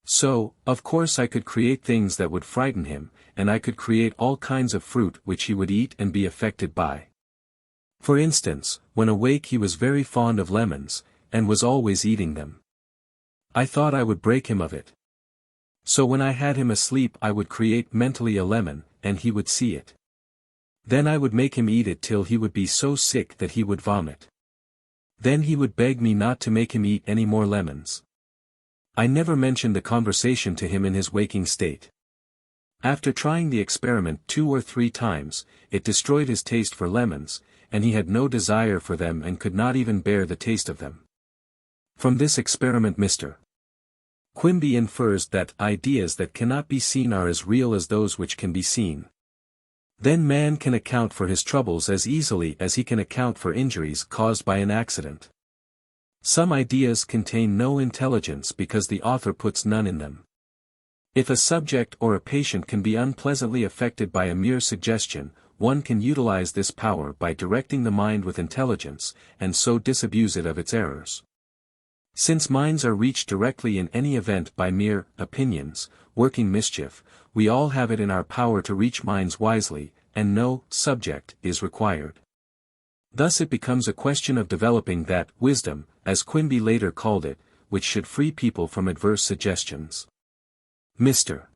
So, of course I could create things that would frighten him, and I could create all kinds of fruit which he would eat and be affected by. For instance, when awake he was very fond of lemons, and was always eating them. I thought I would break him of it. So when I had him asleep I would create mentally a lemon, and he would see it. Then I would make him eat it till he would be so sick that he would vomit. Then he would beg me not to make him eat any more lemons. I never mentioned the conversation to him in his waking state. After trying the experiment 2 or 3 times, it destroyed his taste for lemons, and he had no desire for them and could not even bear the taste of them. From this experiment Mr. Quimby infers that ideas that cannot be seen are as real as those which can be seen. Then man can account for his troubles as easily as he can account for injuries caused by an accident. Some ideas contain no intelligence because the author puts none in them. If a subject or a patient can be unpleasantly affected by a mere suggestion, one can utilize this power by directing the mind with intelligence, and so disabuse it of its errors. Since minds are reached directly in any event by mere opinions, working mischief, we all have it in our power to reach minds wisely, and no subject is required. Thus it becomes a question of developing that wisdom, as Quimby later called it, which should free people from adverse suggestions. Mr.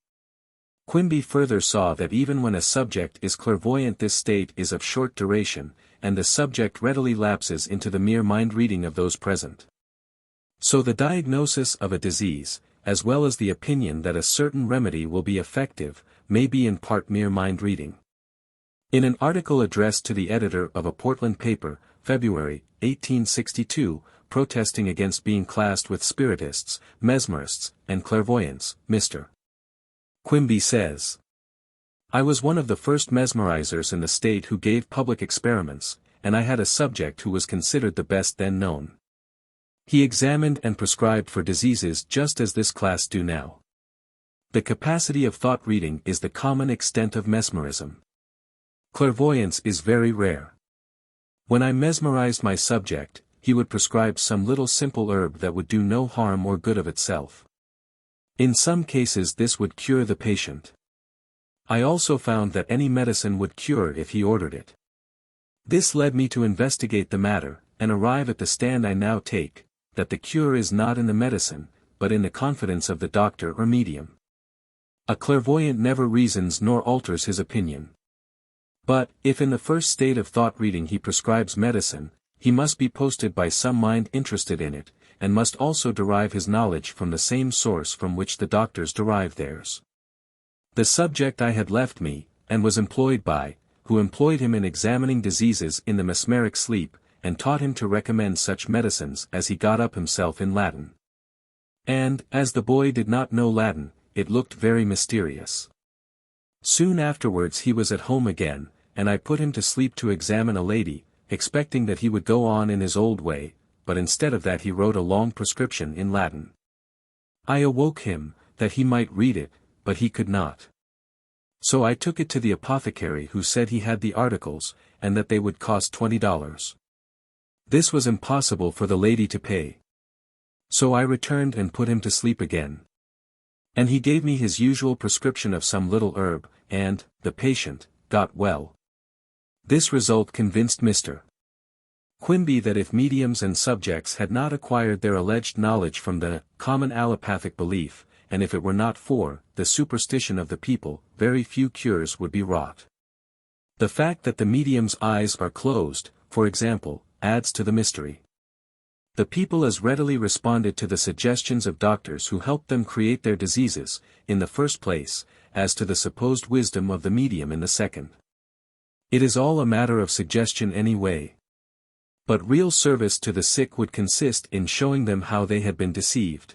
Quimby further saw that even when a subject is clairvoyant this state is of short duration, and the subject readily lapses into the mere mind-reading of those present. So the diagnosis of a disease, as well as the opinion that a certain remedy will be effective, may be in part mere mind-reading. In an article addressed to the editor of a Portland paper, February, 1862, protesting against being classed with spiritists, mesmerists, and clairvoyants, Mr. Quimby says, "I was one of the first mesmerizers in the state who gave public experiments, and I had a subject who was considered the best then known. He examined and prescribed for diseases just as this class do now. The capacity of thought reading is the common extent of mesmerism. Clairvoyance is very rare. When I mesmerized my subject, he would prescribe some little simple herb that would do no harm or good of itself. In some cases this would cure the patient. I also found that any medicine would cure if he ordered it. This led me to investigate the matter, and arrive at the stand I now take, that the cure is not in the medicine, but in the confidence of the doctor or medium. A clairvoyant never reasons nor alters his opinion. But, if in the first state of thought reading he prescribes medicine, he must be posted by some mind interested in it, and must also derive his knowledge from the same source from which the doctors derive theirs. The subject I had left me, and was employed by, who employed him in examining diseases in the mesmeric sleep, and taught him to recommend such medicines as he got up himself in Latin. And, as the boy did not know Latin, it looked very mysterious. Soon afterwards he was at home again, and I put him to sleep to examine a lady, expecting that he would go on in his old way, but instead of that he wrote a long prescription in Latin. I awoke him, that he might read it, but he could not. So I took it to the apothecary who said he had the articles, and that they would cost $20. This was impossible for the lady to pay. So I returned and put him to sleep again. And he gave me his usual prescription of some little herb, and, the patient, got well. This result convinced Mr. Quimby that if mediums and subjects had not acquired their alleged knowledge from the common allopathic belief, and if it were not for the superstition of the people, very few cures would be wrought. The fact that the medium's eyes are closed, for example, adds to the mystery. The people as readily responded to the suggestions of doctors who helped them create their diseases, in the first place, as to the supposed wisdom of the medium in the second. It is all a matter of suggestion anyway. But real service to the sick would consist in showing them how they had been deceived.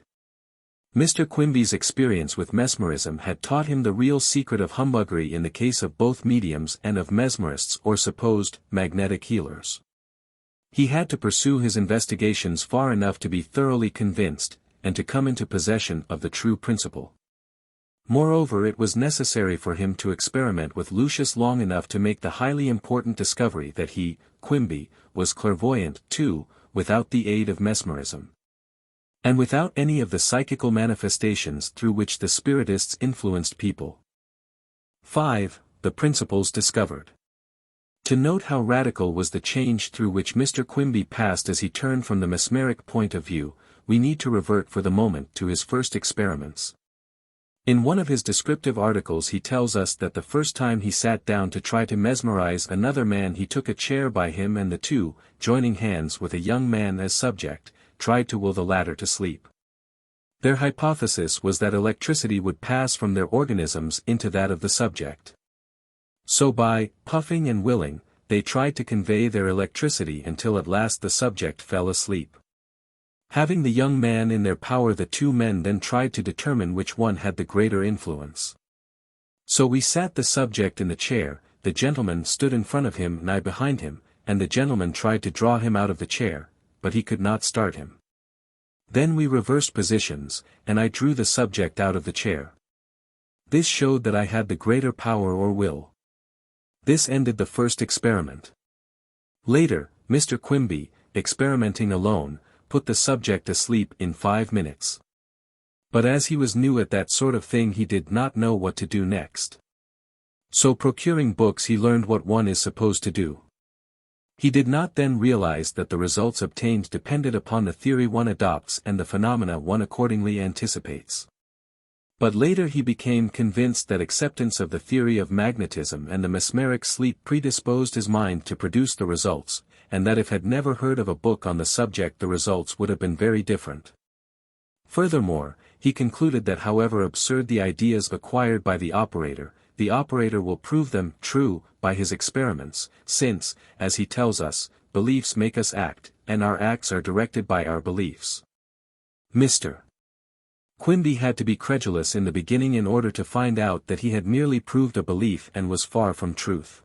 Mr. Quimby's experience with mesmerism had taught him the real secret of humbuggery in the case of both mediums and of mesmerists or supposed magnetic healers. He had to pursue his investigations far enough to be thoroughly convinced, and to come into possession of the true principle. Moreover, it was necessary for him to experiment with Lucius long enough to make the highly important discovery that he, Quimby, was clairvoyant, too, without the aid of mesmerism. And without any of the psychical manifestations through which the spiritists influenced people. 5. The principles discovered. To note how radical was the change through which Mr. Quimby passed as he turned from the mesmeric point of view, we need to revert for the moment to his first experiments. In one of his descriptive articles he tells us that the first time he sat down to try to mesmerize another man he took a chair by him and the two, joining hands with a young man as subject, tried to will the latter to sleep. Their hypothesis was that electricity would pass from their organisms into that of the subject. So by puffing and willing, they tried to convey their electricity until at last the subject fell asleep. Having the young man in their power, the two men then tried to determine which one had the greater influence. So we sat the subject in the chair, the gentleman stood in front of him and I behind him, and the gentleman tried to draw him out of the chair, but he could not start him. Then we reversed positions, and I drew the subject out of the chair. This showed that I had the greater power or will. This ended the first experiment. Later, Mr. Quimby, experimenting alone, put the subject asleep in 5 minutes. But as he was new at that sort of thing he did not know what to do next. So procuring books he learned what one is supposed to do. He did not then realize that the results obtained depended upon the theory one adopts and the phenomena one accordingly anticipates. But later he became convinced that acceptance of the theory of magnetism and the mesmeric sleep predisposed his mind to produce the results, and that if had never heard of a book on the subject the results would have been very different. Furthermore, he concluded that however absurd the ideas acquired by the operator will prove them true by his experiments, since, as he tells us, beliefs make us act, and our acts are directed by our beliefs. Mr. Quimby had to be credulous in the beginning in order to find out that he had merely proved a belief and was far from truth.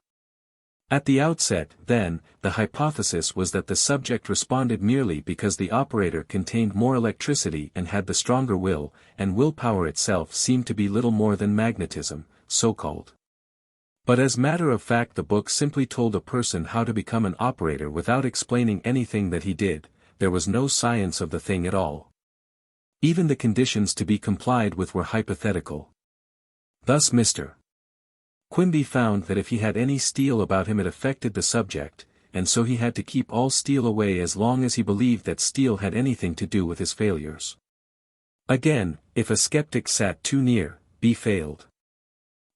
At the outset, then, the hypothesis was that the subject responded merely because the operator contained more electricity and had the stronger will, and willpower itself seemed to be little more than magnetism, so-called. But as matter of fact the book simply told a person how to become an operator without explaining anything that he did, there was no science of the thing at all. Even the conditions to be complied with were hypothetical. Thus Mr. Quimby found that if he had any steel about him it affected the subject, and so he had to keep all steel away as long as he believed that steel had anything to do with his failures. Again, if a skeptic sat too near, he failed.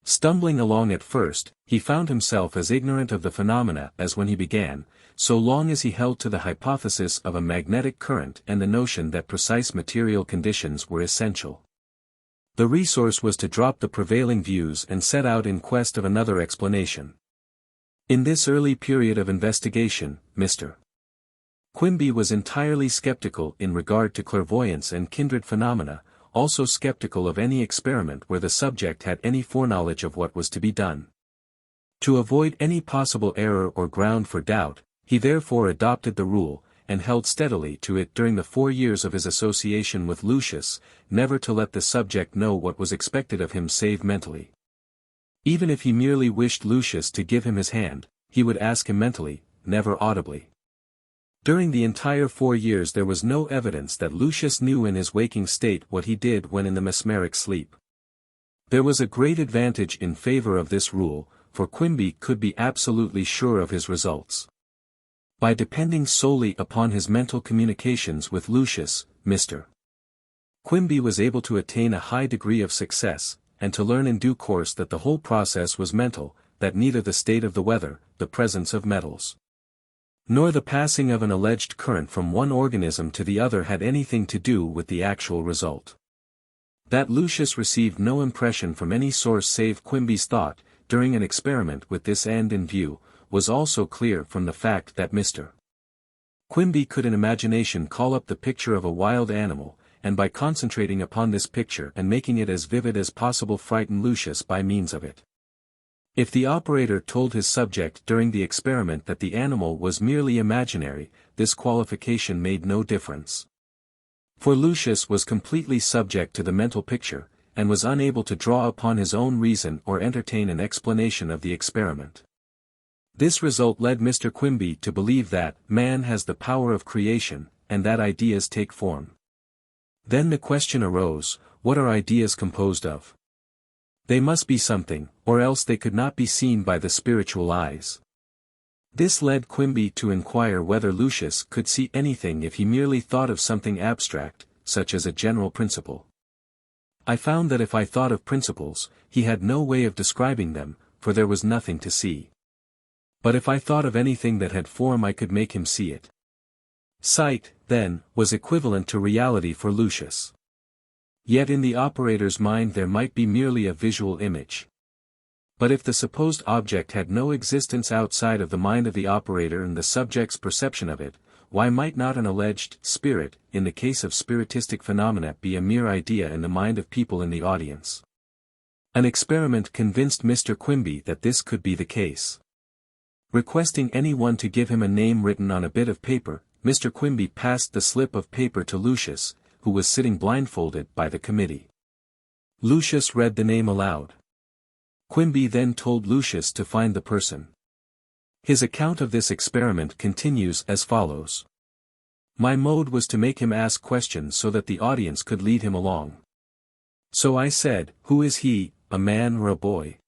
Stumbling along at first, he found himself as ignorant of the phenomena as when he began, so long as he held to the hypothesis of a magnetic current and the notion that precise material conditions were essential. The resource was to drop the prevailing views and set out in quest of another explanation. In this early period of investigation, Mr. Quimby was entirely skeptical in regard to clairvoyance and kindred phenomena, also skeptical of any experiment where the subject had any foreknowledge of what was to be done. To avoid any possible error or ground for doubt, he therefore adopted the rule, and held steadily to it during the 4 years of his association with Lucius, never to let the subject know what was expected of him save mentally. Even if he merely wished Lucius to give him his hand, he would ask him mentally, never audibly. During the entire 4 years there was no evidence that Lucius knew in his waking state what he did when in the mesmeric sleep. There was a great advantage in favor of this rule, for Quimby could be absolutely sure of his results. By depending solely upon his mental communications with Lucius, Mr. Quimby was able to attain a high degree of success, and to learn in due course that the whole process was mental, that neither the state of the weather, the presence of metals, nor the passing of an alleged current from one organism to the other had anything to do with the actual result. That Lucius received no impression from any source save Quimby's thought, during an experiment with this end in view, was also clear from the fact that Mr. Quimby could in imagination call up the picture of a wild animal, and by concentrating upon this picture and making it as vivid as possible frighten Lucius by means of it. If the operator told his subject during the experiment that the animal was merely imaginary, this qualification made no difference. For Lucius was completely subject to the mental picture, and was unable to draw upon his own reason or entertain an explanation of the experiment. This result led Mr. Quimby to believe that man has the power of creation, and that ideas take form. Then the question arose, what are ideas composed of? They must be something, or else they could not be seen by the spiritual eyes. This led Quimby to inquire whether Lucius could see anything if he merely thought of something abstract, such as a general principle. I found that if I thought of principles, he had no way of describing them, for there was nothing to see. But if I thought of anything that had form I could make him see it. Sight, then, was equivalent to reality for Lucius. Yet in the operator's mind there might be merely a visual image. But if the supposed object had no existence outside of the mind of the operator and the subject's perception of it, why might not an alleged spirit, in the case of spiritistic phenomena, be a mere idea in the mind of people in the audience? An experiment convinced Mr. Quimby that this could be the case. Requesting anyone to give him a name written on a bit of paper, Mr. Quimby passed the slip of paper to Lucius, who was sitting blindfolded by the committee. Lucius read the name aloud. Quimby then told Lucius to find the person. His account of this experiment continues as follows. My mode was to make him ask questions so that the audience could lead him along. So I said, "Who is he, a man or a boy?"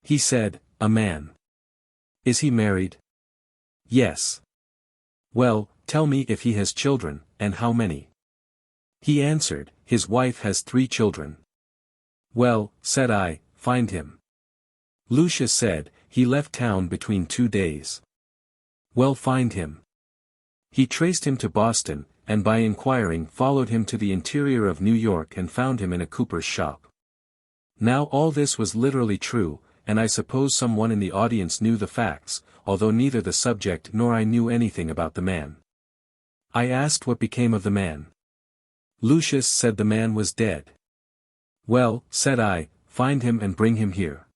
He said, "A man." "Is he married?" "Yes." "Well, tell me if he has children, and how many." He answered, "His wife has 3 children." "Well," said I, "find him." Lucius said, "He left town between 2 days." "Well, find him." He traced him to Boston, and by inquiring followed him to the interior of New York and found him in a cooper's shop. Now all this was literally true, and I suppose someone in the audience knew the facts, although neither the subject nor I knew anything about the man. I asked what became of the man. Lucius said the man was dead. "Well," said I, "find him and bring him here."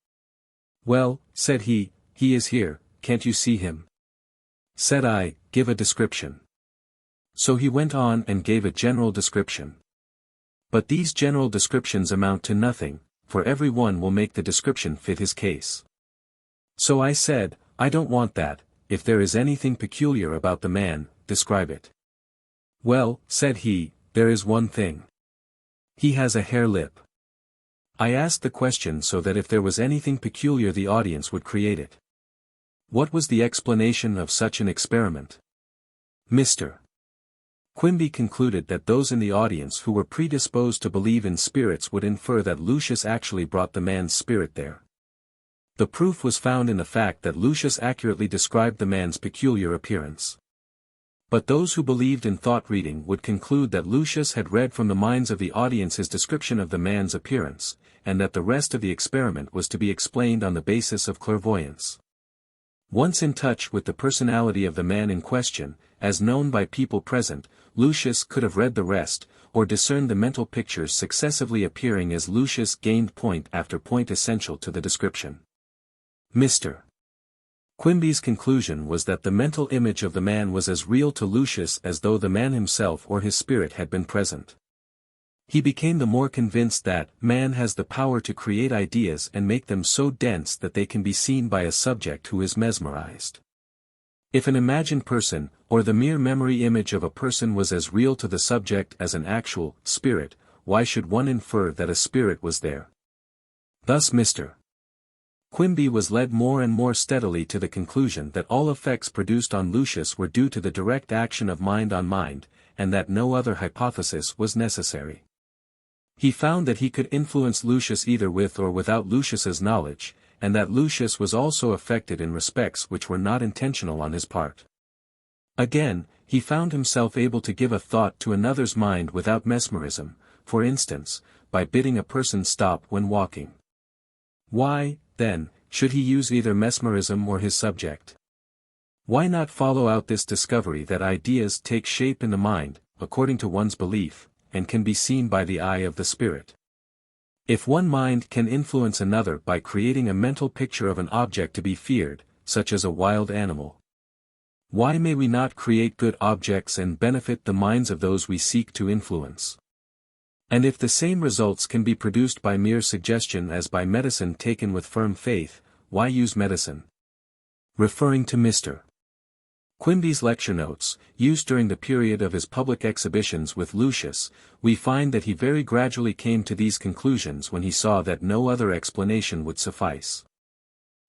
"Well," said he is here, can't you see him?" Said I, "Give a description." So he went on and gave a general description. But these general descriptions amount to nothing, for every one will make the description fit his case. So I said, "I don't want that, if there is anything peculiar about the man, describe it." "Well," said he, "there is one thing. He has a hare lip." I asked the question so that if there was anything peculiar the audience would create it. What was the explanation of such an experiment? Mr. Quimby concluded that those in the audience who were predisposed to believe in spirits would infer that Lucius actually brought the man's spirit there. The proof was found in the fact that Lucius accurately described the man's peculiar appearance. But those who believed in thought reading would conclude that Lucius had read from the minds of the audience his description of the man's appearance, and that the rest of the experiment was to be explained on the basis of clairvoyance. Once in touch with the personality of the man in question, as known by people present, Lucius could have read the rest, or discerned the mental pictures successively appearing as Lucius gained point after point essential to the description. Mr. Quimby's conclusion was that the mental image of the man was as real to Lucius as though the man himself or his spirit had been present. He became the more convinced that man has the power to create ideas and make them so dense that they can be seen by a subject who is mesmerized. If an imagined person, or the mere memory image of a person was as real to the subject as an actual spirit, why should one infer that a spirit was there? Thus Mr. Quimby was led more and more steadily to the conclusion that all effects produced on Lucius were due to the direct action of mind on mind, and that no other hypothesis was necessary. He found that he could influence Lucius either with or without Lucius's knowledge, and that Lucius was also affected in respects which were not intentional on his part. Again, he found himself able to give a thought to another's mind without mesmerism, for instance, by bidding a person stop when walking. Why, then, should he use either mesmerism or his subject? Why not follow out this discovery that ideas take shape in the mind, according to one's belief, and can be seen by the eye of the spirit? If one mind can influence another by creating a mental picture of an object to be feared, such as a wild animal, why may we not create good objects and benefit the minds of those we seek to influence? And if the same results can be produced by mere suggestion as by medicine taken with firm faith, why use medicine? Referring to Mr. Quimby's lecture notes, used during the period of his public exhibitions with Lucius, we find that he very gradually came to these conclusions when he saw that no other explanation would suffice.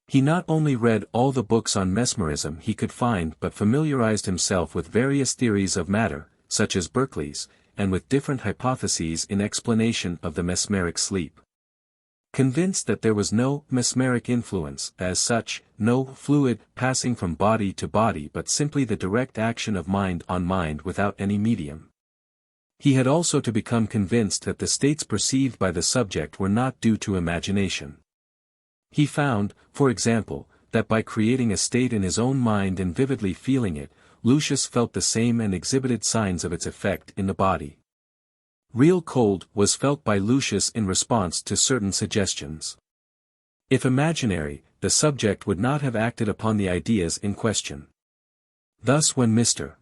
He not only read all the books on mesmerism he could find but familiarized himself with various theories of matter, such as Berkeley's, and with different hypotheses in explanation of the mesmeric sleep. Convinced that there was no mesmeric influence as such, no fluid passing from body to body but simply the direct action of mind on mind without any medium. He had also to become convinced that the states perceived by the subject were not due to imagination. He found, for example, that by creating a state in his own mind and vividly feeling it, Lucius felt the same and exhibited signs of its effect in the body. Real cold was felt by Lucius in response to certain suggestions. If imaginary, the subject would not have acted upon the ideas in question. Thus when Mr.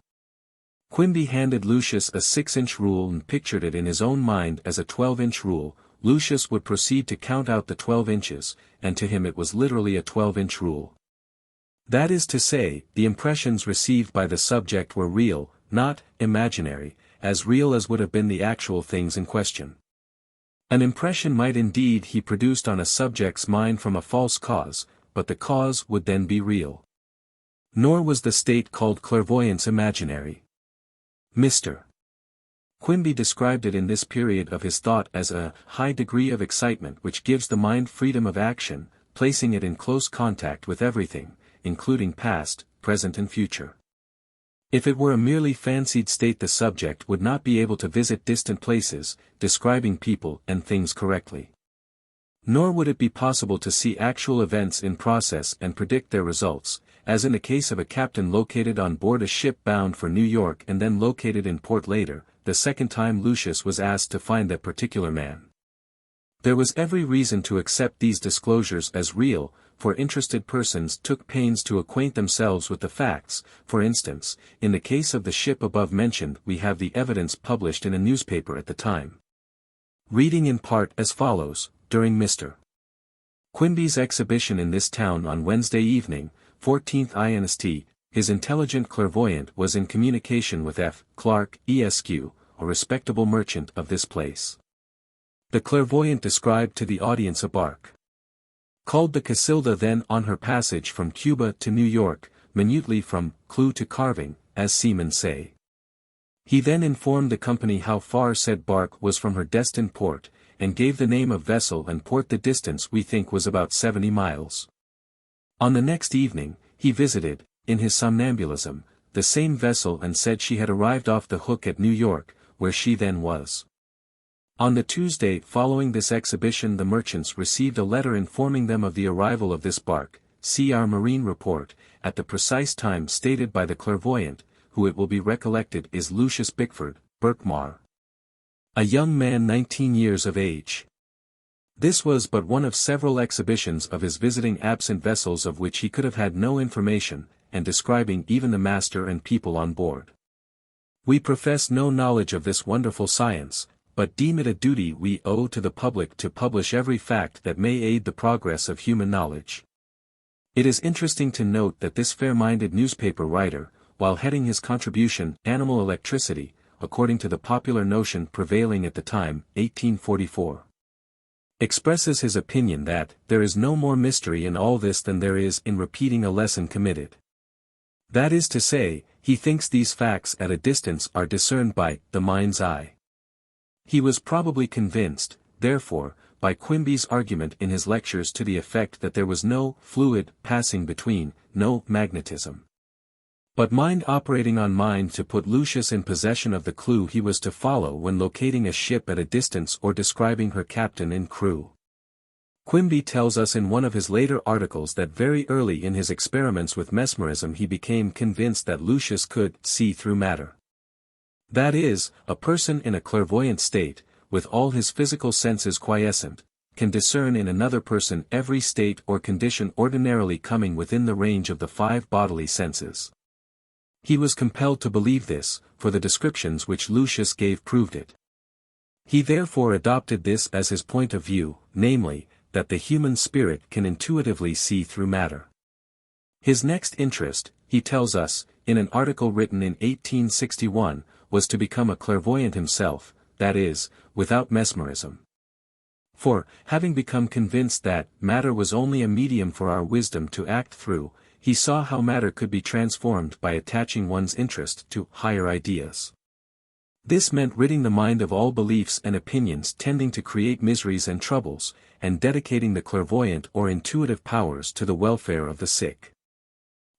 Quimby handed Lucius a 6-inch rule and pictured it in his own mind as a 12-inch rule, Lucius would proceed to count out the 12 inches, and to him it was literally a 12-inch rule. That is to say, the impressions received by the subject were real, not imaginary, as real as would have been the actual things in question. An impression might indeed be produced on a subject's mind from a false cause, but the cause would then be real. Nor was the state called clairvoyance imaginary. Mr. Quimby described it in this period of his thought as a high degree of excitement which gives the mind freedom of action, placing it in close contact with everything, including past, present and future. If it were a merely fancied state the subject would not be able to visit distant places, describing people and things correctly. Nor would it be possible to see actual events in process and predict their results, as in the case of a captain located on board a ship bound for New York and then located in port later, the second time Lucius was asked to find that particular man. There was every reason to accept these disclosures as real, for interested persons took pains to acquaint themselves with the facts. For instance, in the case of the ship above mentioned we have the evidence published in a newspaper at the time. Reading in part as follows: during Mr. Quimby's exhibition in this town on Wednesday evening, 14th Inst., his intelligent clairvoyant was in communication with F. Clark, Esq., a respectable merchant of this place. The clairvoyant described to the audience a bark called the Casilda then on her passage from Cuba to New York, minutely from clue to carving, as seamen say. He then informed the company how far said bark was from her destined port, and gave the name of vessel and port. The distance we think was about 70 miles. On the next evening, he visited, in his somnambulism, the same vessel and said she had arrived off the Hook at New York, where she then was. On the Tuesday following this exhibition the merchants received a letter informing them of the arrival of this bark, see our marine report, at the precise time stated by the clairvoyant, who it will be recollected is Lucius Bickford, Birkmar. A young man 19 years of age. This was but one of several exhibitions of his visiting absent vessels of which he could have had no information, and describing even the master and people on board. We profess no knowledge of this wonderful science, but deem it a duty we owe to the public to publish every fact that may aid the progress of human knowledge. It is interesting to note that this fair-minded newspaper writer, while heading his contribution "Animal Electricity," according to the popular notion prevailing at the time, 1844, expresses his opinion that there is no more mystery in all this than there is in repeating a lesson committed. That is to say, he thinks these facts at a distance are discerned by the mind's eye. He was probably convinced, therefore, by Quimby's argument in his lectures to the effect that there was no fluid passing between, no magnetism, but mind operating on mind to put Lucius in possession of the clue he was to follow when locating a ship at a distance or describing her captain and crew. Quimby tells us in one of his later articles that very early in his experiments with mesmerism he became convinced that Lucius could see through matter. That is, a person in a clairvoyant state, with all his physical senses quiescent, can discern in another person every state or condition ordinarily coming within the range of the 5 bodily senses. He was compelled to believe this, for the descriptions which Lucius gave proved it. He therefore adopted this as his point of view, namely, that the human spirit can intuitively see through matter. His next interest, he tells us, in an article written in 1861, was to become a clairvoyant himself, that is, without mesmerism. For, having become convinced that matter was only a medium for our wisdom to act through, he saw how matter could be transformed by attaching one's interest to higher ideas. This meant ridding the mind of all beliefs and opinions tending to create miseries and troubles, and dedicating the clairvoyant or intuitive powers to the welfare of the sick.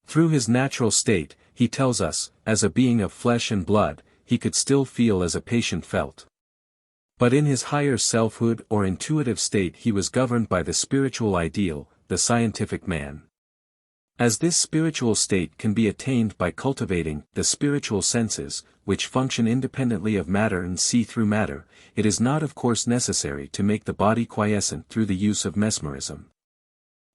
Through his natural state, he tells us, as a being of flesh and blood, he could still feel as a patient felt. But in his higher selfhood or intuitive state he was governed by the spiritual ideal, the scientific man. As this spiritual state can be attained by cultivating the spiritual senses, which function independently of matter and see through matter, it is not of course necessary to make the body quiescent through the use of mesmerism.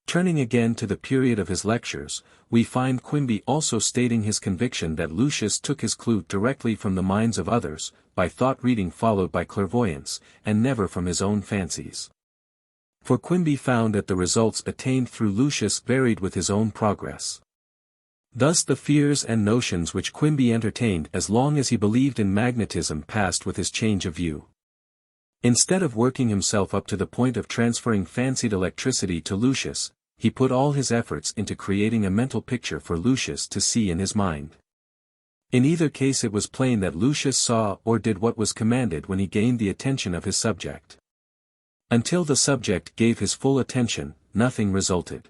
Turning again to the period of his lectures, we find Quimby also stating his conviction that Lucius took his clue directly from the minds of others, by thought reading followed by clairvoyance, and never from his own fancies. For Quimby found that the results attained through Lucius varied with his own progress. Thus the fears and notions which Quimby entertained as long as he believed in magnetism passed with his change of view. Instead of working himself up to the point of transferring fancied electricity to Lucius, he put all his efforts into creating a mental picture for Lucius to see in his mind. In either case it was plain that Lucius saw or did what was commanded when he gained the attention of his subject. Until the subject gave his full attention, nothing resulted.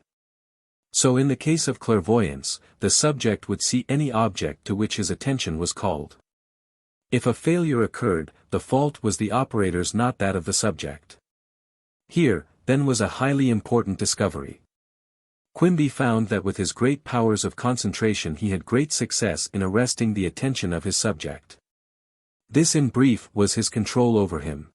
So in the case of clairvoyance, the subject would see any object to which his attention was called. If a failure occurred, the fault was the operator's, not that of the subject. Here, then, was a highly important discovery. Quimby found that with his great powers of concentration he had great success in arresting the attention of his subject. This in brief was his control over him.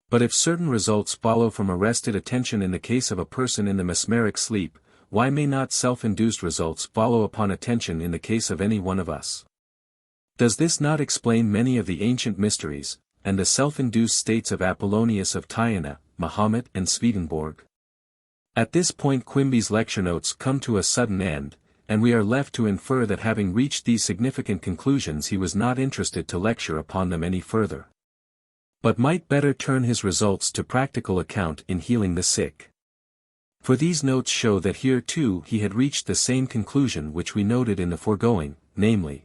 But if certain results follow from arrested attention in the case of a person in the mesmeric sleep, why may not self-induced results follow upon attention in the case of any one of us? Does this not explain many of the ancient mysteries, and the self-induced states of Apollonius of Tyana, Mahomet and Swedenborg? At this point Quimby's lecture notes come to a sudden end, and we are left to infer that having reached these significant conclusions he was not interested to lecture upon them any further, but might better turn his results to practical account in healing the sick. For these notes show that here too he had reached the same conclusion which we noted in the foregoing, namely,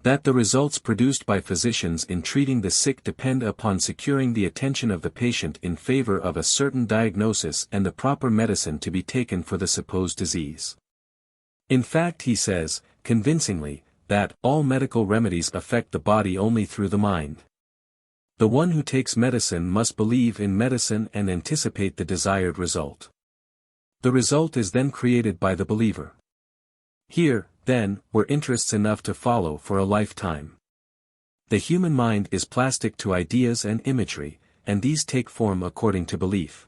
that the results produced by physicians in treating the sick depend upon securing the attention of the patient in favor of a certain diagnosis and the proper medicine to be taken for the supposed disease. In fact, he says, convincingly, that all medical remedies affect the body only through the mind. The one who takes medicine must believe in medicine and anticipate the desired result. The result is then created by the believer. Here, then, were interests enough to follow for a lifetime. The human mind is plastic to ideas and imagery, and these take form according to belief.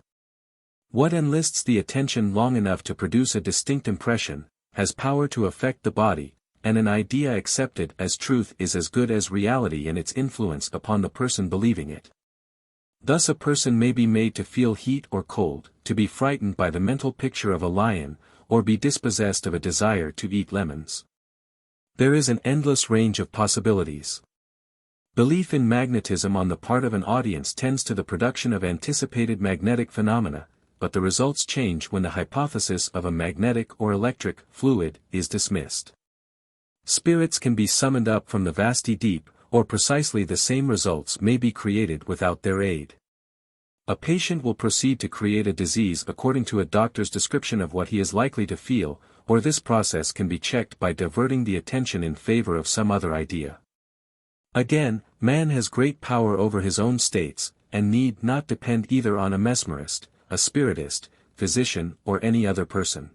What enlists the attention long enough to produce a distinct impression, has power to affect the body, and an idea accepted as truth is as good as reality in its influence upon the person believing it. Thus a person may be made to feel heat or cold, to be frightened by the mental picture of a lion, or be dispossessed of a desire to eat lemons. There is an endless range of possibilities. Belief in magnetism on the part of an audience tends to the production of anticipated magnetic phenomena, but the results change when the hypothesis of a magnetic or electric fluid is dismissed. Spirits can be summoned up from the vasty deep, or precisely the same results may be created without their aid. A patient will proceed to create a disease according to a doctor's description of what he is likely to feel, or this process can be checked by diverting the attention in favor of some other idea. Again, man has great power over his own states, and need not depend either on a mesmerist, a spiritist, physician or any other person.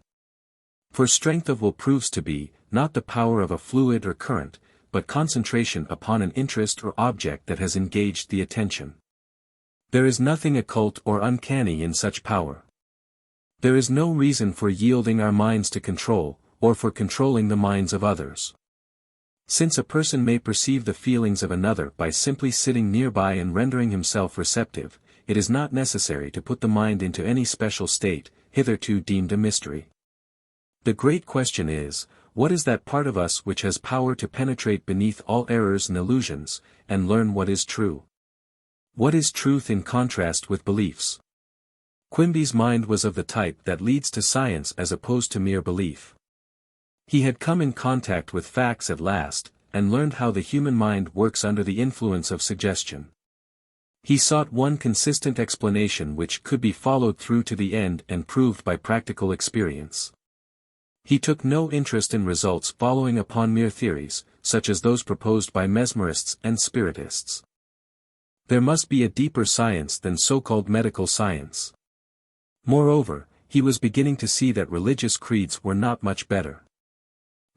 For strength of will proves to be, not the power of a fluid or current, but concentration upon an interest or object that has engaged the attention. There is nothing occult or uncanny in such power. There is no reason for yielding our minds to control, or for controlling the minds of others. Since a person may perceive the feelings of another by simply sitting nearby and rendering himself receptive, it is not necessary to put the mind into any special state, hitherto deemed a mystery. The great question is, what is that part of us which has power to penetrate beneath all errors and illusions, and learn what is true? What is truth in contrast with beliefs? Quimby's mind was of the type that leads to science as opposed to mere belief. He had come in contact with facts at last, and learned how the human mind works under the influence of suggestion. He sought one consistent explanation which could be followed through to the end and proved by practical experience. He took no interest in results following upon mere theories, such as those proposed by mesmerists and spiritists. There must be a deeper science than so-called medical science. Moreover, he was beginning to see that religious creeds were not much better.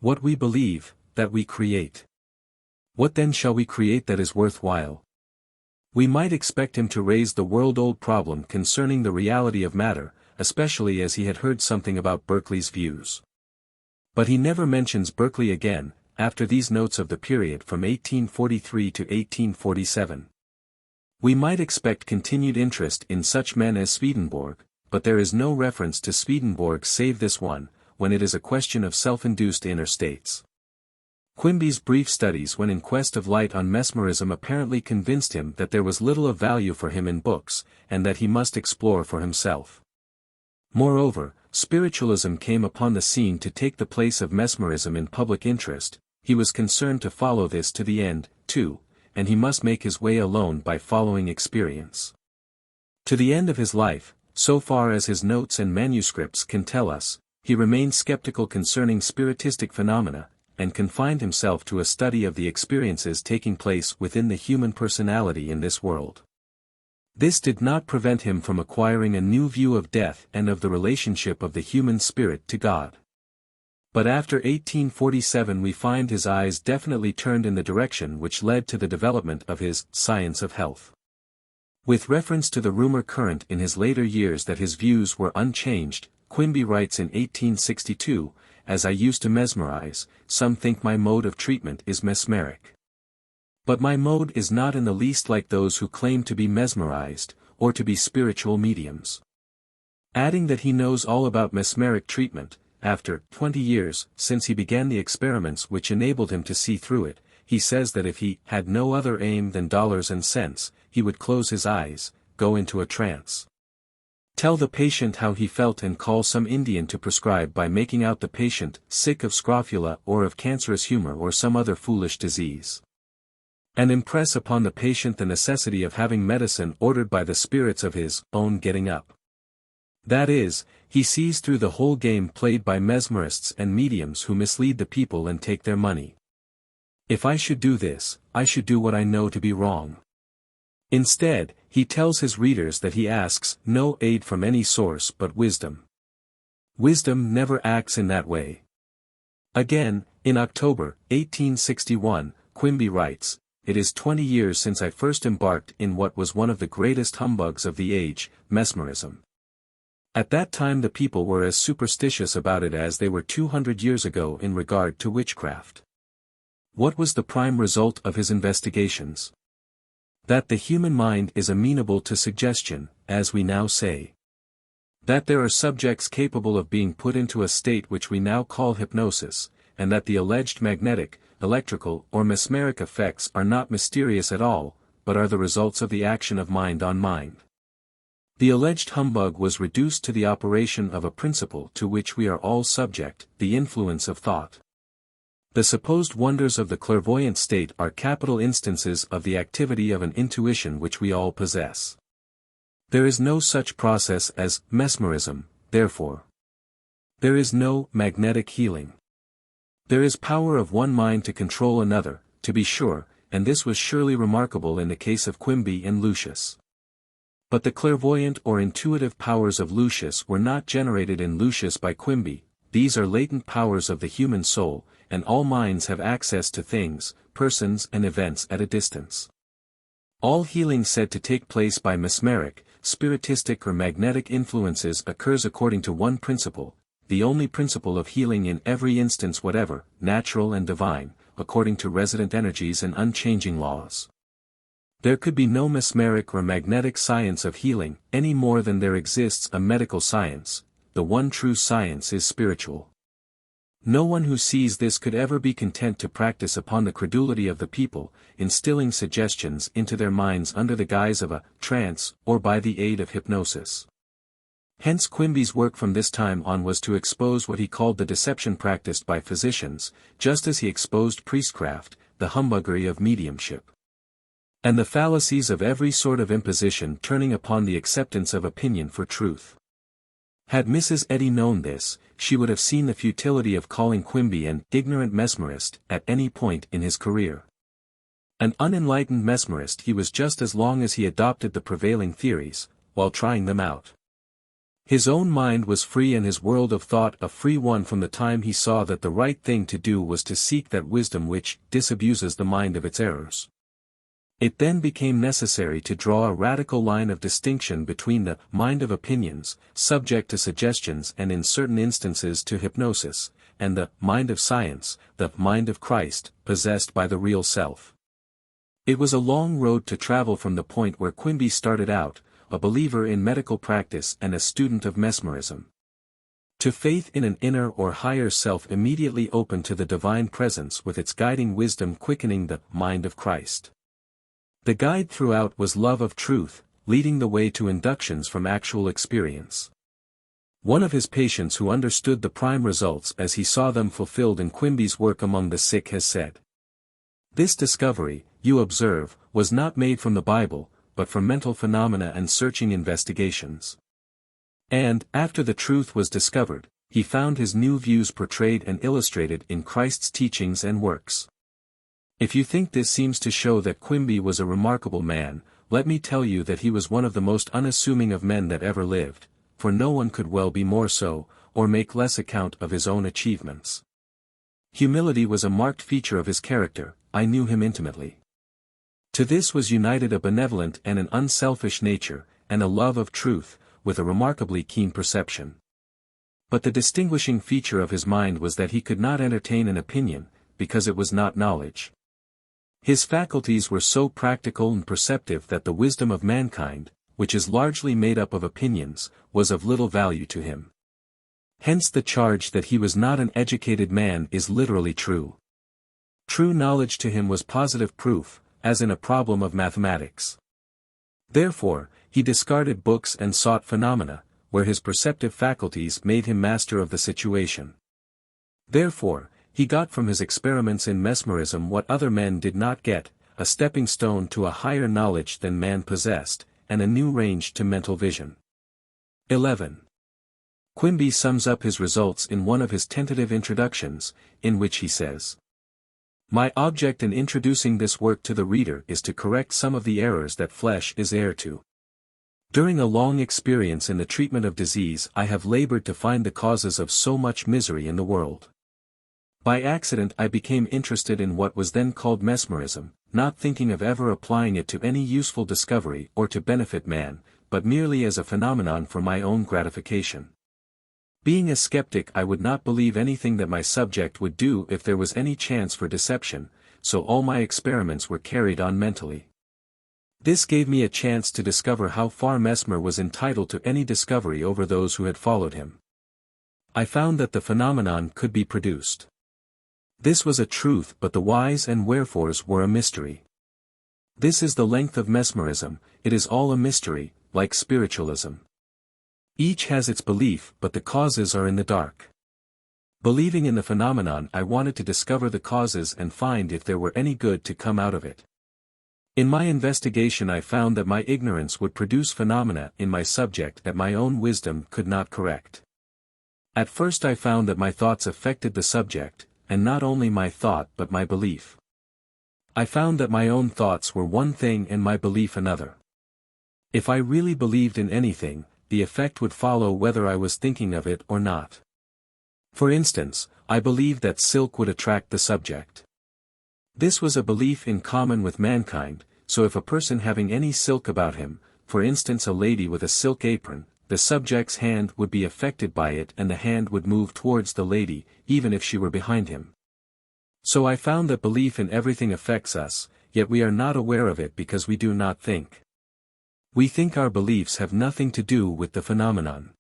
What we believe, that we create. What then shall we create that is worthwhile? We might expect him to raise the world-old problem concerning the reality of matter, especially as he had heard something about Berkeley's views. But he never mentions Berkeley again, after these notes of the period from 1843 to 1847. We might expect continued interest in such men as Swedenborg, but there is no reference to Swedenborg save this one, when it is a question of self-induced inner states. Quimby's brief studies when in quest of light on mesmerism apparently convinced him that there was little of value for him in books, and that he must explore for himself. Moreover, spiritualism came upon the scene to take the place of mesmerism in public interest. He was concerned to follow this to the end, too, and he must make his way alone by following experience. To the end of his life, so far as his notes and manuscripts can tell us, he remained skeptical concerning spiritistic phenomena, and confined himself to a study of the experiences taking place within the human personality in this world. This did not prevent him from acquiring a new view of death and of the relationship of the human spirit to God. But after 1847 we find his eyes definitely turned in the direction which led to the development of his Science of Health. With reference to the rumor current in his later years that his views were unchanged, Quimby writes in 1862, "As I used to mesmerize, some think my mode of treatment is mesmeric. But my mode is not in the least like those who claim to be mesmerized, or to be spiritual mediums." Adding that he knows all about mesmeric treatment, after 20 years since he began the experiments which enabled him to see through it, he says that if he had no other aim than dollars and cents, he would close his eyes, go into a trance, tell the patient how he felt and call some Indian to prescribe by making out the patient sick of scrofula or of cancerous humor or some other foolish disease, and impress upon the patient the necessity of having medicine ordered by the spirits of his own getting up. That is, he sees through the whole game played by mesmerists and mediums who mislead the people and take their money. If I should do this, I should do what I know to be wrong. Instead, he tells his readers that he asks no aid from any source but wisdom. Wisdom never acts in that way. Again, in October, 1861, Quimby writes, "It is 20 years since I first embarked in what was one of the greatest humbugs of the age, mesmerism. At that time the people were as superstitious about it as they were 200 years ago in regard to witchcraft. What was the prime result of his investigations? That the human mind is amenable to suggestion, as we now say. That there are subjects capable of being put into a state which we now call hypnosis, and that the alleged magnetic, electrical or mesmeric effects are not mysterious at all, but are the results of the action of mind on mind. The alleged humbug was reduced to the operation of a principle to which we are all subject, the influence of thought. The supposed wonders of the clairvoyant state are capital instances of the activity of an intuition which we all possess. There is no such process as mesmerism, therefore. There is no magnetic healing. There is power of one mind to control another, to be sure, and this was surely remarkable in the case of Quimby and Lucius. But the clairvoyant or intuitive powers of Lucius were not generated in Lucius by Quimby. These are latent powers of the human soul, and all minds have access to things, persons and events at a distance. All healing said to take place by mesmeric, spiritistic or magnetic influences occurs according to one principle, the only principle of healing in every instance whatever, natural and divine, according to resident energies and unchanging laws. There could be no mesmeric or magnetic science of healing, any more than there exists a medical science. The one true science is spiritual. No one who sees this could ever be content to practice upon the credulity of the people, instilling suggestions into their minds under the guise of a trance, or by the aid of hypnosis. Hence Quimby's work from this time on was to expose what he called the deception practiced by physicians, just as he exposed priestcraft, the humbuggery of mediumship, and the fallacies of every sort of imposition turning upon the acceptance of opinion for truth. Had Mrs. Eddy known this, she would have seen the futility of calling Quimby an ignorant mesmerist at any point in his career. An unenlightened mesmerist he was just as long as he adopted the prevailing theories, while trying them out. His own mind was free and his world of thought a free one from the time he saw that the right thing to do was to seek that wisdom which disabuses the mind of its errors. It then became necessary to draw a radical line of distinction between the mind of opinions, subject to suggestions and in certain instances to hypnosis, and the mind of science, the mind of Christ, possessed by the real self. It was a long road to travel from the point where Quimby started out, a believer in medical practice and a student of mesmerism, to faith in an inner or higher self immediately open to the divine presence with its guiding wisdom quickening the mind of Christ. The guide throughout was love of truth, leading the way to inductions from actual experience. One of his patients who understood the prime results as he saw them fulfilled in Quimby's work among the sick has said, "This discovery, you observe, was not made from the Bible, but from mental phenomena and searching investigations. And, after the truth was discovered, he found his new views portrayed and illustrated in Christ's teachings and works." If you think this seems to show that Quimby was a remarkable man, let me tell you that he was one of the most unassuming of men that ever lived, for no one could well be more so, or make less account of his own achievements. Humility was a marked feature of his character. I knew him intimately. To this was united a benevolent and an unselfish nature, and a love of truth, with a remarkably keen perception. But the distinguishing feature of his mind was that he could not entertain an opinion, because it was not knowledge. His faculties were so practical and perceptive that the wisdom of mankind, which is largely made up of opinions, was of little value to him. Hence the charge that he was not an educated man is literally true. True knowledge to him was positive proof, as in a problem of mathematics. Therefore, he discarded books and sought phenomena, where his perceptive faculties made him master of the situation. Therefore, he got from his experiments in mesmerism what other men did not get, a stepping stone to a higher knowledge than man possessed, and a new range to mental vision. 11. Quimby sums up his results in one of his tentative introductions, in which he says, "My object in introducing this work to the reader is to correct some of the errors that flesh is heir to. During a long experience in the treatment of disease I have labored to find the causes of so much misery in the world. By accident I became interested in what was then called mesmerism, not thinking of ever applying it to any useful discovery or to benefit man, but merely as a phenomenon for my own gratification. Being a skeptic I would not believe anything that my subject would do if there was any chance for deception, so all my experiments were carried on mentally. This gave me a chance to discover how far Mesmer was entitled to any discovery over those who had followed him. I found that the phenomenon could be produced. This was a truth, but the whys and wherefores were a mystery. This is the length of mesmerism, it is all a mystery, like spiritualism. Each has its belief, but the causes are in the dark. Believing in the phenomenon I wanted to discover the causes and find if there were any good to come out of it. In my investigation I found that my ignorance would produce phenomena in my subject that my own wisdom could not correct. At first I found that my thoughts affected the subject, and not only my thought but my belief. I found that my own thoughts were one thing and my belief another. If I really believed in anything, the effect would follow whether I was thinking of it or not. For instance, I believed that silk would attract the subject. This was a belief in common with mankind, so if a person having any silk about him, for instance a lady with a silk apron, the subject's hand would be affected by it and the hand would move towards the lady, even if she were behind him. So I found that belief in everything affects us, yet we are not aware of it because we do not think. We think our beliefs have nothing to do with the phenomenon.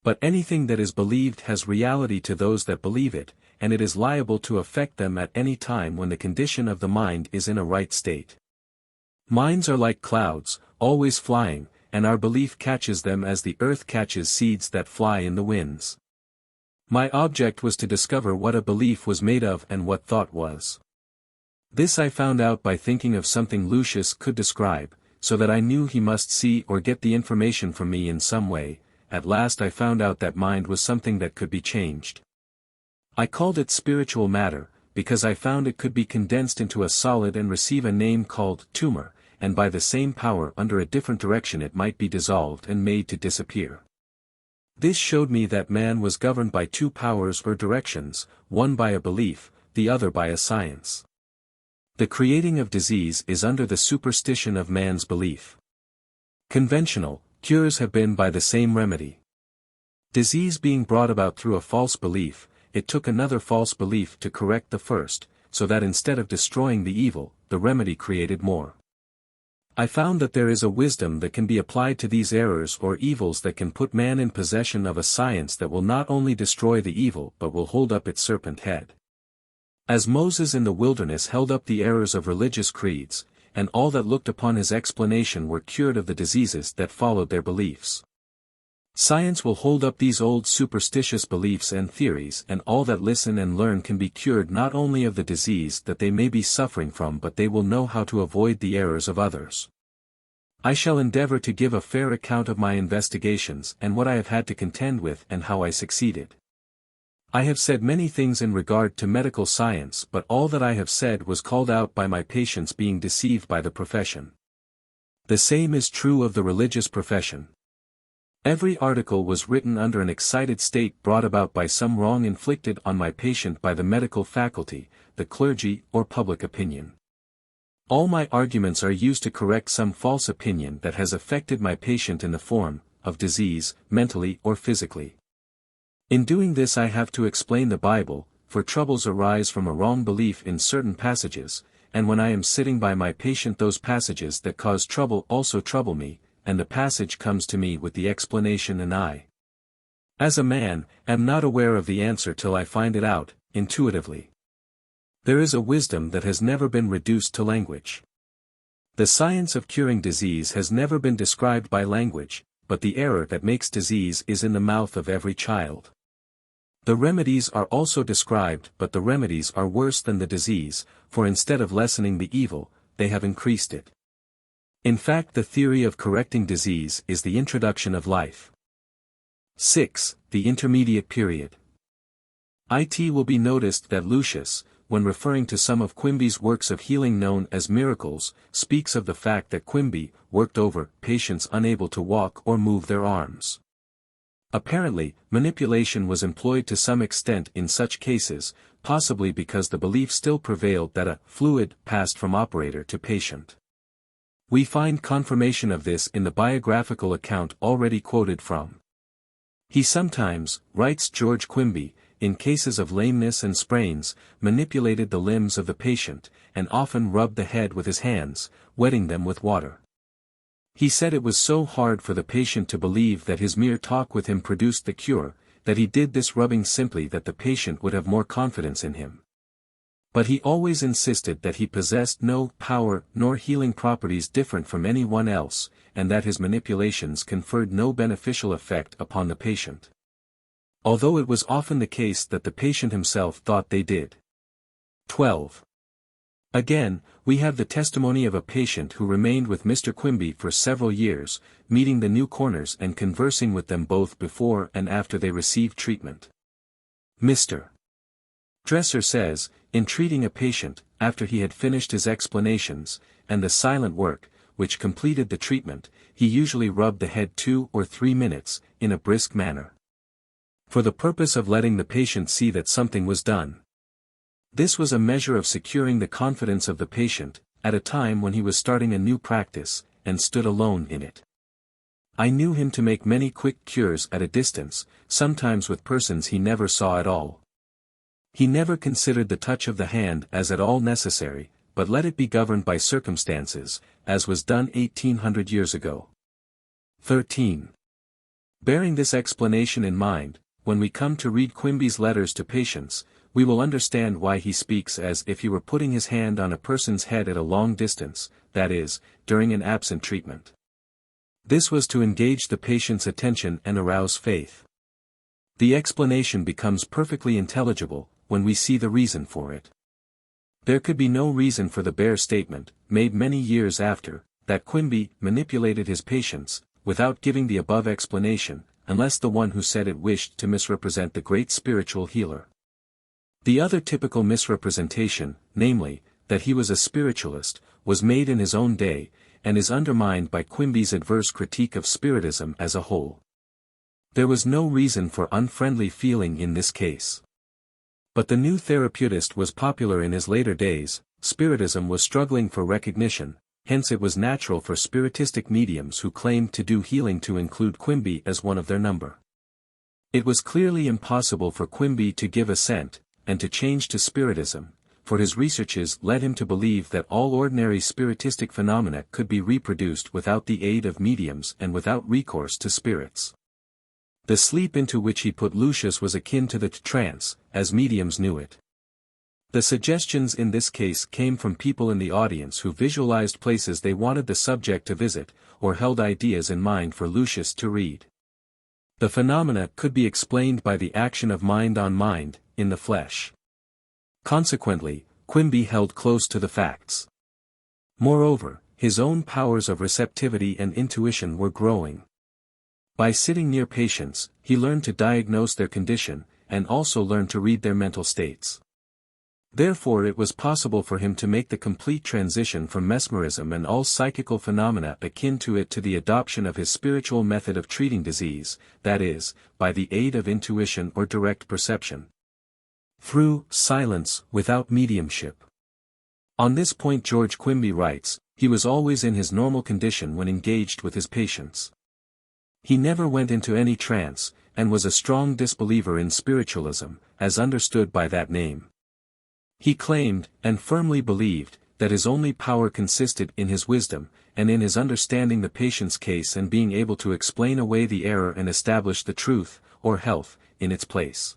But anything that is believed has reality to those that believe it, and it is liable to affect them at any time when the condition of the mind is in a right state. Minds are like clouds, always flying, and our belief catches them as the earth catches seeds that fly in the winds. My object was to discover what a belief was made of and what thought was. This I found out by thinking of something Lucius could describe, so that I knew he must see or get the information from me in some way. At last I found out that mind was something that could be changed. I called it spiritual matter, because I found it could be condensed into a solid and receive a name called tumor, and by the same power under a different direction it might be dissolved and made to disappear. This showed me that man was governed by two powers or directions, one by a belief, the other by a science. The creating of disease is under the superstition of man's belief. Conventional cures have been by the same remedy. Disease being brought about through a false belief, it took another false belief to correct the first, so that instead of destroying the evil, the remedy created more. I found that there is a wisdom that can be applied to these errors or evils that can put man in possession of a science that will not only destroy the evil but will hold up its serpent head. As Moses in the wilderness held up the errors of religious creeds, and all that looked upon his explanation were cured of the diseases that followed their beliefs. Science will hold up these old superstitious beliefs and theories, and all that listen and learn can be cured not only of the disease that they may be suffering from, but they will know how to avoid the errors of others. I shall endeavor to give a fair account of my investigations and what I have had to contend with and how I succeeded. I have said many things in regard to medical science, but all that I have said was called out by my patients being deceived by the profession. The same is true of the religious profession. Every article was written under an excited state brought about by some wrong inflicted on my patient by the medical faculty, the clergy, or public opinion. All my arguments are used to correct some false opinion that has affected my patient in the form of disease, mentally or physically. In doing this I have to explain the Bible, for troubles arise from a wrong belief in certain passages, and when I am sitting by my patient those passages that cause trouble also trouble me, and the passage comes to me with the explanation and I, as a man, am not aware of the answer till I find it out, intuitively. There is a wisdom that has never been reduced to language. The science of curing disease has never been described by language, but the error that makes disease is in the mouth of every child. The remedies are also described, but the remedies are worse than the disease, for instead of lessening the evil, they have increased it. In fact, the theory of correcting disease is the introduction of life. 6. The intermediate period. It will be noticed that Lucius, when referring to some of Quimby's works of healing known as miracles, speaks of the fact that Quimby worked over patients unable to walk or move their arms. Apparently, manipulation was employed to some extent in such cases, possibly because the belief still prevailed that a fluid passed from operator to patient. We find confirmation of this in the biographical account already quoted from. He sometimes, writes George Quimby, in cases of lameness and sprains, manipulated the limbs of the patient, and often rubbed the head with his hands, wetting them with water. He said it was so hard for the patient to believe that his mere talk with him produced the cure, that he did this rubbing simply that the patient would have more confidence in him. But he always insisted that he possessed no power nor healing properties different from anyone else, and that his manipulations conferred no beneficial effect upon the patient. Although it was often the case that the patient himself thought they did. 12. Again, we have the testimony of a patient who remained with Mr. Quimby for several years, meeting the new corners and conversing with them both before and after they received treatment. Mr. Dresser says, in treating a patient, after he had finished his explanations, and the silent work, which completed the treatment, he usually rubbed the head 2 or 3 minutes, in a brisk manner, for the purpose of letting the patient see that something was done. This was a measure of securing the confidence of the patient, at a time when he was starting a new practice, and stood alone in it. I knew him to make many quick cures at a distance, sometimes with persons he never saw at all. He never considered the touch of the hand as at all necessary, but let it be governed by circumstances, as was done 1800 years ago. 13. Bearing this explanation in mind, when we come to read Quimby's letters to patients, we will understand why he speaks as if he were putting his hand on a person's head at a long distance, that is, during an absent treatment. This was to engage the patient's attention and arouse faith. The explanation becomes perfectly intelligible when we see the reason for it. There could be no reason for the bare statement, made many years after, that Quimby manipulated his patients, without giving the above explanation, unless the one who said it wished to misrepresent the great spiritual healer. The other typical misrepresentation, namely, that he was a spiritualist, was made in his own day, and is undermined by Quimby's adverse critique of Spiritism as a whole. There was no reason for unfriendly feeling in this case. But the new therapeutist was popular in his later days, Spiritism was struggling for recognition, hence it was natural for spiritistic mediums who claimed to do healing to include Quimby as one of their number. It was clearly impossible for Quimby to give assent, and to change to Spiritism, for his researches led him to believe that all ordinary spiritistic phenomena could be reproduced without the aid of mediums and without recourse to spirits. The sleep into which he put Lucius was akin to the trance, as mediums knew it. The suggestions in this case came from people in the audience who visualized places they wanted the subject to visit, or held ideas in mind for Lucius to read. The phenomena could be explained by the action of mind on mind, in the flesh. Consequently, Quimby held close to the facts. Moreover, his own powers of receptivity and intuition were growing. By sitting near patients, he learned to diagnose their condition, and also learned to read their mental states. Therefore it was possible for him to make the complete transition from mesmerism and all psychical phenomena akin to it to the adoption of his spiritual method of treating disease, that is, by the aid of intuition or direct perception. Through silence without mediumship. On this point George Quimby writes, he was always in his normal condition when engaged with his patients. He never went into any trance, and was a strong disbeliever in spiritualism, as understood by that name. He claimed, and firmly believed, that his only power consisted in his wisdom, and in his understanding the patient's case and being able to explain away the error and establish the truth, or health, in its place.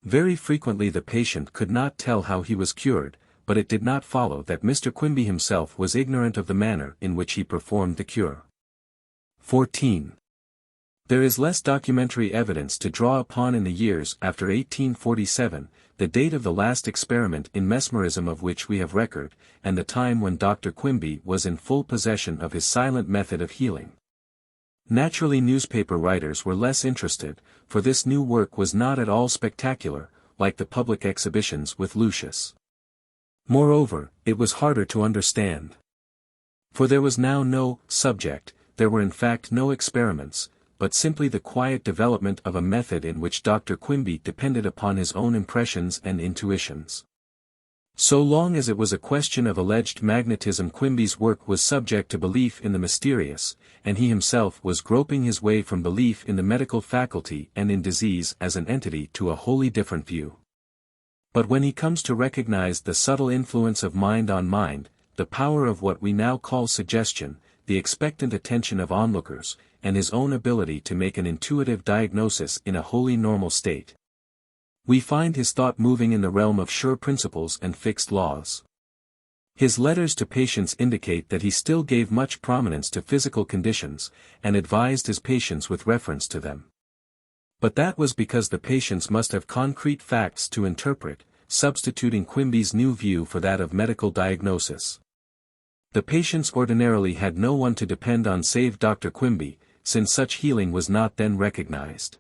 Very frequently the patient could not tell how he was cured, but it did not follow that Mr. Quimby himself was ignorant of the manner in which he performed the cure. 14. There is less documentary evidence to draw upon in the years after 1847, the date of the last experiment in mesmerism of which we have record, and the time when Dr. Quimby was in full possession of his silent method of healing. Naturally newspaper writers were less interested, for this new work was not at all spectacular, like the public exhibitions with Lucius. Moreover, it was harder to understand. For there was now no subject, there were in fact no experiments, but simply the quiet development of a method in which Dr. Quimby depended upon his own impressions and intuitions. So long as it was a question of alleged magnetism, Quimby's work was subject to belief in the mysterious, and he himself was groping his way from belief in the medical faculty and in disease as an entity to a wholly different view. But when he comes to recognize the subtle influence of mind on mind, the power of what we now call suggestion, the expectant attention of onlookers, and his own ability to make an intuitive diagnosis in a wholly normal state, we find his thought moving in the realm of sure principles and fixed laws. His letters to patients indicate that he still gave much prominence to physical conditions, and advised his patients with reference to them. But that was because the patients must have concrete facts to interpret, substituting Quimby's new view for that of medical diagnosis. The patients ordinarily had no one to depend on save Dr. Quimby, since such healing was not then recognized.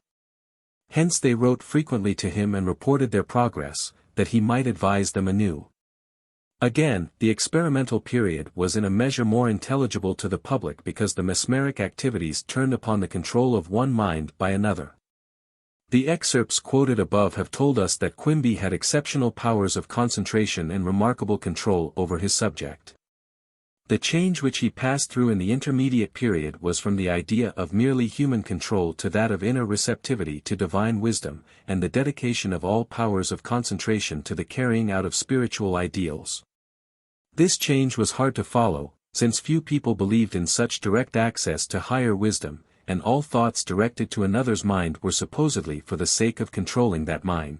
Hence they wrote frequently to him and reported their progress, that he might advise them anew. Again, the experimental period was in a measure more intelligible to the public because the mesmeric activities turned upon the control of one mind by another. The excerpts quoted above have told us that Quimby had exceptional powers of concentration and remarkable control over his subject. The change which he passed through in the intermediate period was from the idea of merely human control to that of inner receptivity to divine wisdom, and the dedication of all powers of concentration to the carrying out of spiritual ideals. This change was hard to follow, since few people believed in such direct access to higher wisdom, and all thoughts directed to another's mind were supposedly for the sake of controlling that mind.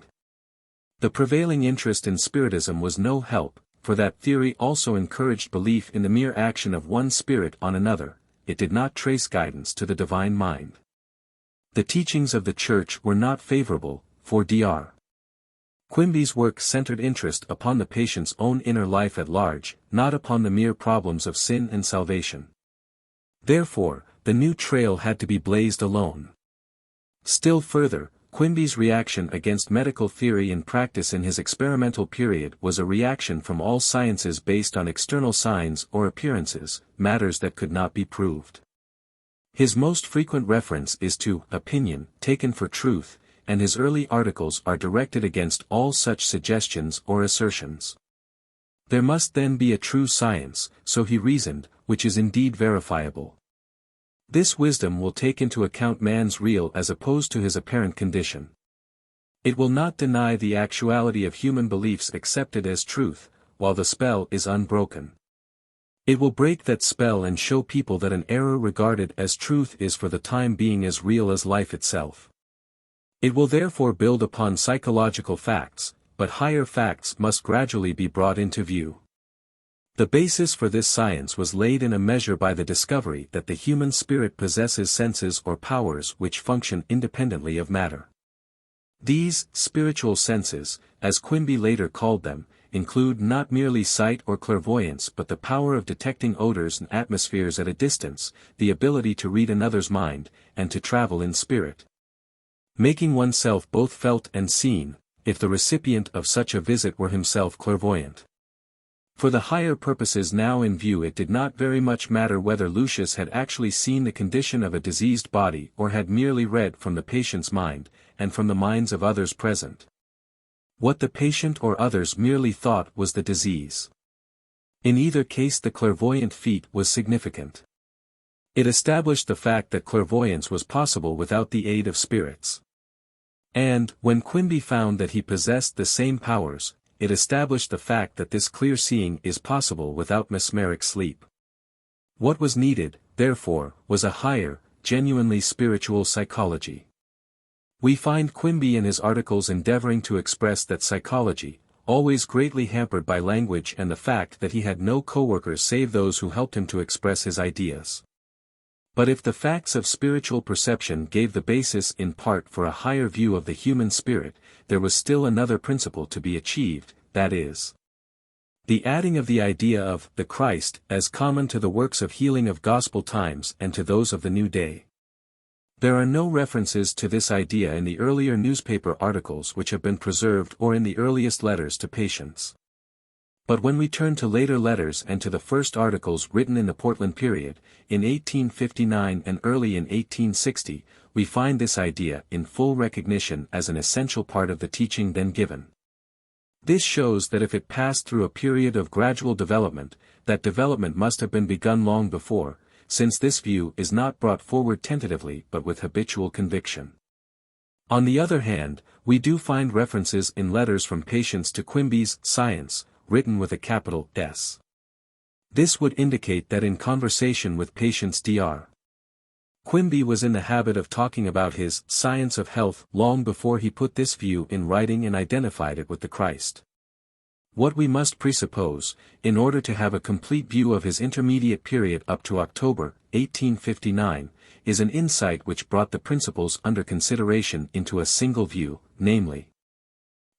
The prevailing interest in Spiritism was no help, for that theory also encouraged belief in the mere action of one spirit on another. It did not trace guidance to the divine mind. The teachings of the Church were not favorable, for Dr. Quimby's work centered interest upon the patient's own inner life at large, not upon the mere problems of sin and salvation. Therefore, the new trail had to be blazed alone. Still further, Quimby's reaction against medical theory and practice in his experimental period was a reaction from all sciences based on external signs or appearances, matters that could not be proved. His most frequent reference is to opinion, taken for truth, and his early articles are directed against all such suggestions or assertions. There must then be a true science, so he reasoned, which is indeed verifiable. This wisdom will take into account man's real as opposed to his apparent condition. It will not deny the actuality of human beliefs accepted as truth, while the spell is unbroken. It will break that spell and show people that an error regarded as truth is for the time being as real as life itself. It will therefore build upon psychological facts, but higher facts must gradually be brought into view. The basis for this science was laid in a measure by the discovery that the human spirit possesses senses or powers which function independently of matter. These spiritual senses, as Quimby later called them, include not merely sight or clairvoyance but the power of detecting odors and atmospheres at a distance, the ability to read another's mind, and to travel in spirit. Making oneself both felt and seen, if the recipient of such a visit were himself clairvoyant. For the higher purposes now in view it did not very much matter whether Lucius had actually seen the condition of a diseased body or had merely read from the patient's mind, and from the minds of others present. What the patient or others merely thought was the disease. In either case the clairvoyant feat was significant. It established the fact that clairvoyance was possible without the aid of spirits. And, when Quimby found that he possessed the same powers, it established the fact that this clear seeing is possible without mesmeric sleep. What was needed, therefore, was a higher, genuinely spiritual psychology. We find Quimby in his articles endeavoring to express that psychology, always greatly hampered by language and the fact that he had no co-workers save those who helped him to express his ideas. But if the facts of spiritual perception gave the basis in part for a higher view of the human spirit, there was still another principle to be achieved, that is, the adding of the idea of the Christ as common to the works of healing of gospel times and to those of the new day. There are no references to this idea in the earlier newspaper articles which have been preserved or in the earliest letters to patients. But when we turn to later letters and to the first articles written in the Portland period, in 1859 and early in 1860, we find this idea in full recognition as an essential part of the teaching then given. This shows that if it passed through a period of gradual development, that development must have been begun long before, since this view is not brought forward tentatively but with habitual conviction. On the other hand, we do find references in letters from patients to Quimby's science, written with a capital S. This would indicate that in conversation with patients Dr. Quimby was in the habit of talking about his science of health long before he put this view in writing and identified it with the Christ. What we must presuppose, in order to have a complete view of his intermediate period up to October, 1859, is an insight which brought the principles under consideration into a single view, namely,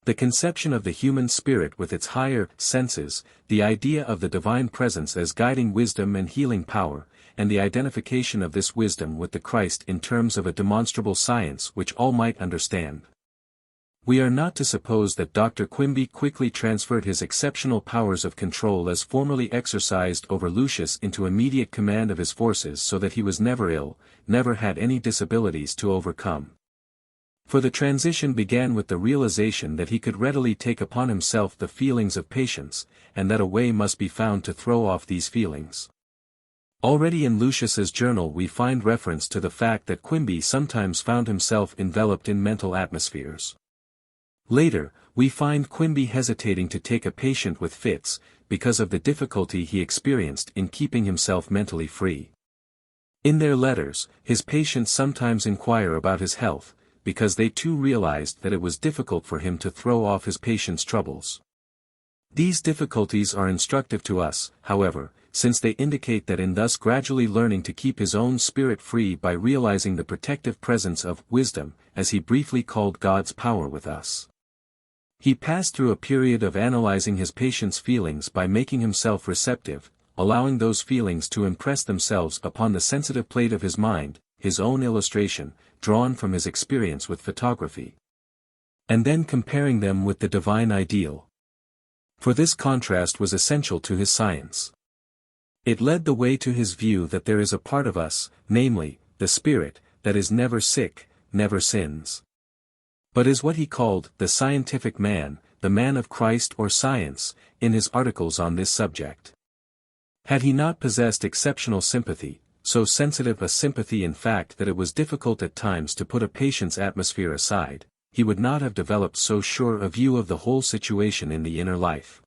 the conception of the human spirit with its higher senses, the idea of the divine presence as guiding wisdom and healing power, and the identification of this wisdom with the Christ in terms of a demonstrable science which all might understand. We are not to suppose that Dr. Quimby quickly transferred his exceptional powers of control as formerly exercised over Lucius into immediate command of his forces so that he was never ill, never had any disabilities to overcome. For the transition began with the realization that he could readily take upon himself the feelings of patients, and that a way must be found to throw off these feelings. Already in Lucius's journal we find reference to the fact that Quimby sometimes found himself enveloped in mental atmospheres. Later, we find Quimby hesitating to take a patient with fits, because of the difficulty he experienced in keeping himself mentally free. In their letters, his patients sometimes inquire about his health, because they too realized that it was difficult for him to throw off his patients' troubles. These difficulties are instructive to us, however, since they indicate that in thus gradually learning to keep his own spirit free by realizing the protective presence of wisdom, as he briefly called God's power with us. He passed through a period of analyzing his patients' feelings by making himself receptive, allowing those feelings to impress themselves upon the sensitive plate of his mind, his own illustration, drawn from his experience with photography. And then comparing them with the divine ideal. For this contrast was essential to his science. It led the way to his view that there is a part of us, namely, the spirit, that is never sick, never sins. But is what he called the scientific man, the man of Christ or science, in his articles on this subject. Had he not possessed exceptional sympathy, so sensitive a sympathy in fact that it was difficult at times to put a patient's atmosphere aside, he would not have developed so sure a view of the whole situation in the inner life.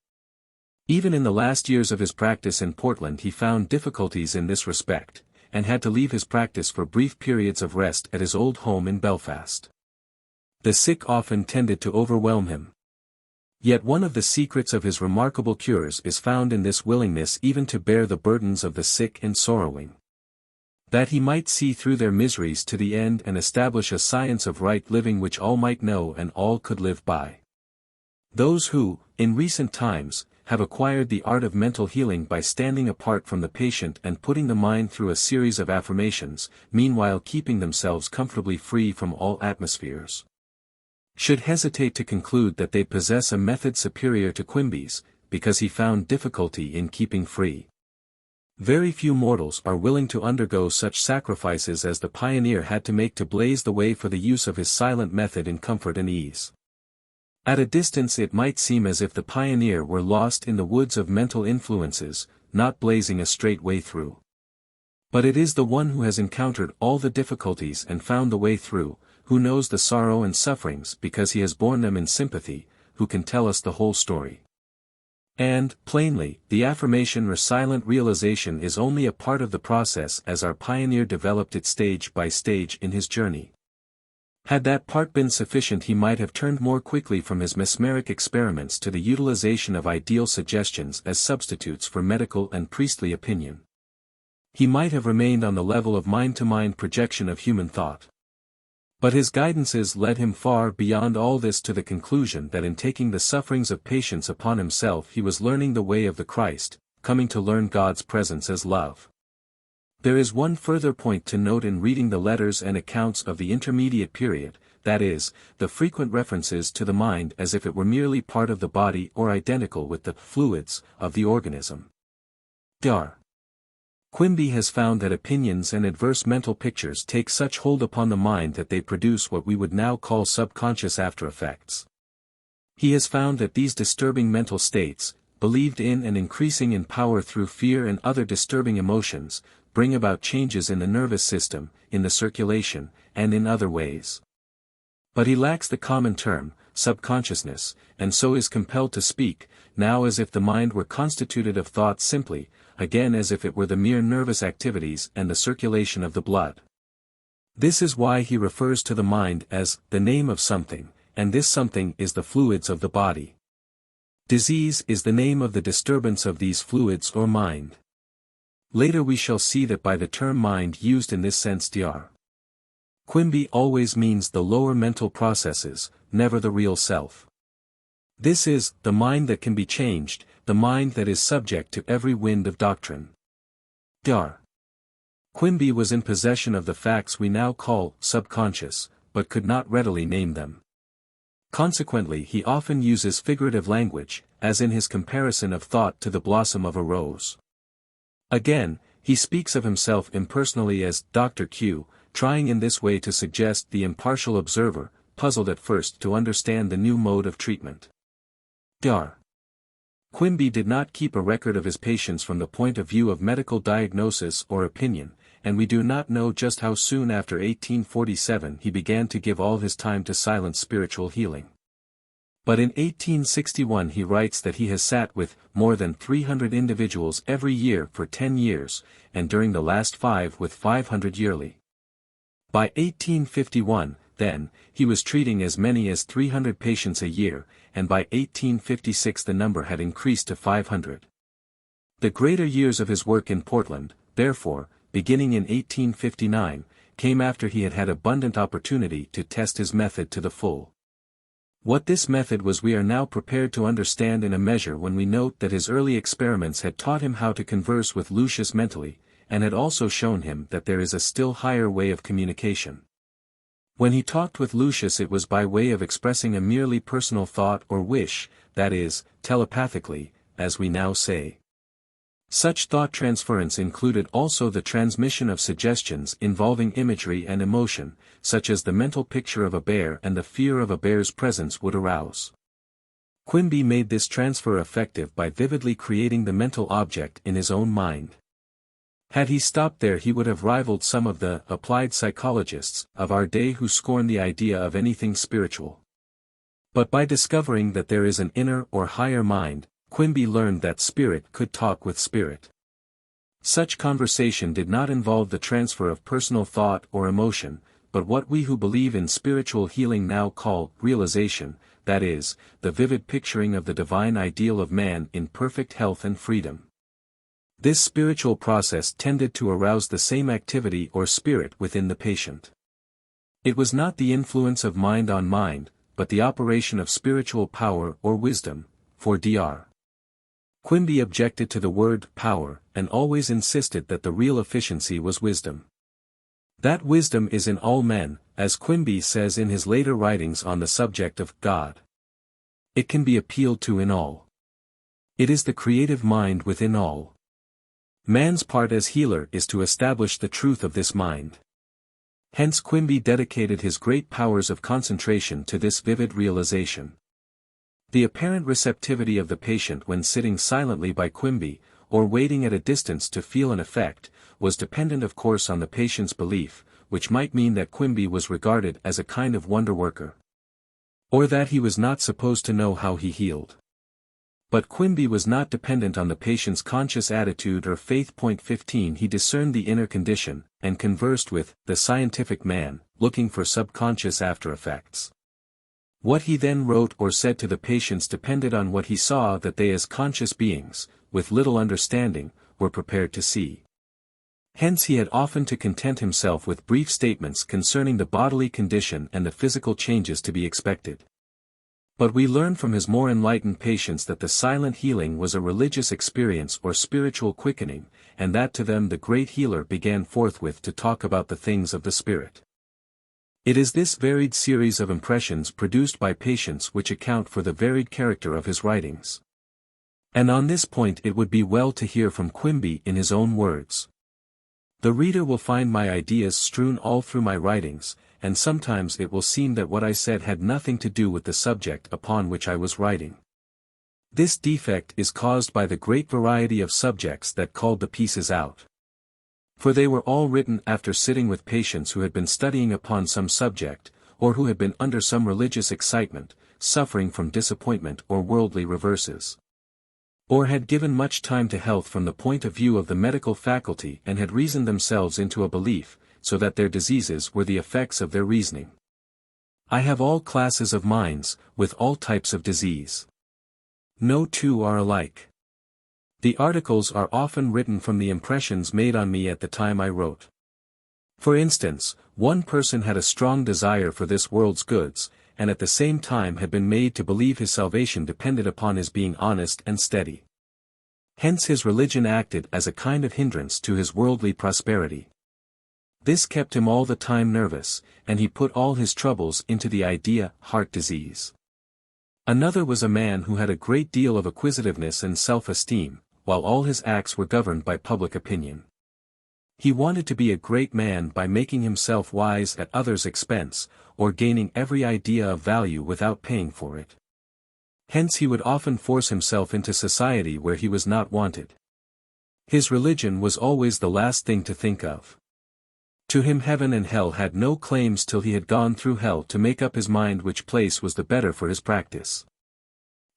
Even in the last years of his practice in Portland he found difficulties in this respect, and had to leave his practice for brief periods of rest at his old home in Belfast. The sick often tended to overwhelm him. Yet one of the secrets of his remarkable cures is found in this willingness even to bear the burdens of the sick and sorrowing. That he might see through their miseries to the end and establish a science of right living which all might know and all could live by. Those who, in recent times, have acquired the art of mental healing by standing apart from the patient and putting the mind through a series of affirmations, meanwhile keeping themselves comfortably free from all atmospheres, should hesitate to conclude that they possess a method superior to Quimby's, because he found difficulty in keeping free. Very few mortals are willing to undergo such sacrifices as the pioneer had to make to blaze the way for the use of his silent method in comfort and ease. At a distance it might seem as if the pioneer were lost in the woods of mental influences, not blazing a straight way through. But it is the one who has encountered all the difficulties and found the way through, who knows the sorrow and sufferings because he has borne them in sympathy, who can tell us the whole story. And, plainly, the affirmation or silent realization is only a part of the process as our pioneer developed it stage by stage in his journey. Had that part been sufficient he might have turned more quickly from his mesmeric experiments to the utilization of ideal suggestions as substitutes for medical and priestly opinion. He might have remained on the level of mind-to-mind projection of human thought. But his guidances led him far beyond all this to the conclusion that in taking the sufferings of patients upon himself he was learning the way of the Christ, coming to learn God's presence as love. There is one further point to note in reading the letters and accounts of the intermediate period, that is, the frequent references to the mind as if it were merely part of the body or identical with the fluids of the organism. Dr. Quimby has found that opinions and adverse mental pictures take such hold upon the mind that they produce what we would now call subconscious after-effects. He has found that these disturbing mental states, believed in and increasing in power through fear and other disturbing emotions, bring about changes in the nervous system, in the circulation, and in other ways. But he lacks the common term, subconsciousness, and so is compelled to speak, now as if the mind were constituted of thought simply, again as if it were the mere nervous activities and the circulation of the blood. This is why he refers to the mind as the name of something, and this something is the fluids of the body. Disease is the name of the disturbance of these fluids or mind. Later we shall see that by the term mind used in this sense Dr. Quimby always means the lower mental processes, never the real self. This is the mind that can be changed, the mind that is subject to every wind of doctrine. Dr. Quimby was in possession of the facts we now call subconscious, but could not readily name them. Consequently he often uses figurative language, as in his comparison of thought to the blossom of a rose. Again, he speaks of himself impersonally as Dr. Q, trying in this way to suggest the impartial observer, puzzled at first to understand the new mode of treatment. Dr. Quimby did not keep a record of his patients from the point of view of medical diagnosis or opinion, and we do not know just how soon after 1847 he began to give all his time to silent spiritual healing. But in 1861 he writes that he has sat with more than 300 individuals every year for 10 years, and during the last 5 with 500 yearly. By 1851, then, he was treating as many as 300 patients a year, and by 1856 the number had increased to 500. The greater years of his work in Portland, therefore, beginning in 1859, came after he had had abundant opportunity to test his method to the full. What this method was we are now prepared to understand in a measure when we note that his early experiments had taught him how to converse with Lucius mentally, and had also shown him that there is a still higher way of communication. When he talked with Lucius it was by way of expressing a merely personal thought or wish, that is, telepathically, as we now say. Such thought transference included also the transmission of suggestions involving imagery and emotion, such as the mental picture of a bear and the fear of a bear's presence would arouse. Quimby made this transfer effective by vividly creating the mental object in his own mind. Had he stopped there he would have rivaled some of the applied psychologists of our day who scorn the idea of anything spiritual. But by discovering that there is an inner or higher mind, Quimby learned that spirit could talk with spirit. Such conversation did not involve the transfer of personal thought or emotion, but what we who believe in spiritual healing now call realization, that is, the vivid picturing of the divine ideal of man in perfect health and freedom. This spiritual process tended to arouse the same activity or spirit within the patient. It was not the influence of mind on mind, but the operation of spiritual power or wisdom, for Dr. Quimby objected to the word power, and always insisted that the real efficiency was wisdom. That wisdom is in all men, as Quimby says in his later writings on the subject of God. It can be appealed to in all. It is the creative mind within all. Man's part as healer is to establish the truth of this mind. Hence Quimby dedicated his great powers of concentration to this vivid realization. The apparent receptivity of the patient when sitting silently by Quimby, or waiting at a distance to feel an effect, was dependent of course on the patient's belief, which might mean that Quimby was regarded as a kind of wonder-worker. Or that he was not supposed to know how he healed. But Quimby was not dependent on the patient's conscious attitude or faith. 15 He discerned the inner condition, and conversed with the scientific man, looking for subconscious after-effects. What he then wrote or said to the patients depended on what he saw that they as conscious beings, with little understanding, were prepared to see. Hence he had often to content himself with brief statements concerning the bodily condition and the physical changes to be expected. But we learn from his more enlightened patients that the silent healing was a religious experience or spiritual quickening, and that to them the great healer began forthwith to talk about the things of the spirit. It is this varied series of impressions produced by patients which account for the varied character of his writings. And on this point it would be well to hear from Quimby in his own words. The reader will find my ideas strewn all through my writings, and sometimes it will seem that what I said had nothing to do with the subject upon which I was writing. This defect is caused by the great variety of subjects that called the pieces out. For they were all written after sitting with patients who had been studying upon some subject, or who had been under some religious excitement, suffering from disappointment or worldly reverses. Or had given much time to health from the point of view of the medical faculty and had reasoned themselves into a belief, so that their diseases were the effects of their reasoning. I have all classes of minds, with all types of disease. No two are alike. The articles are often written from the impressions made on me at the time I wrote. For instance, one person had a strong desire for this world's goods, and at the same time had been made to believe his salvation depended upon his being honest and steady. Hence his religion acted as a kind of hindrance to his worldly prosperity. This kept him all the time nervous, and he put all his troubles into the idea, heart disease. Another was a man who had a great deal of acquisitiveness and self-esteem, while all his acts were governed by public opinion. He wanted to be a great man by making himself wise at others' expense, or gaining every idea of value without paying for it. Hence he would often force himself into society where he was not wanted. His religion was always the last thing to think of. To him heaven and hell had no claims till he had gone through hell to make up his mind which place was the better for his practice.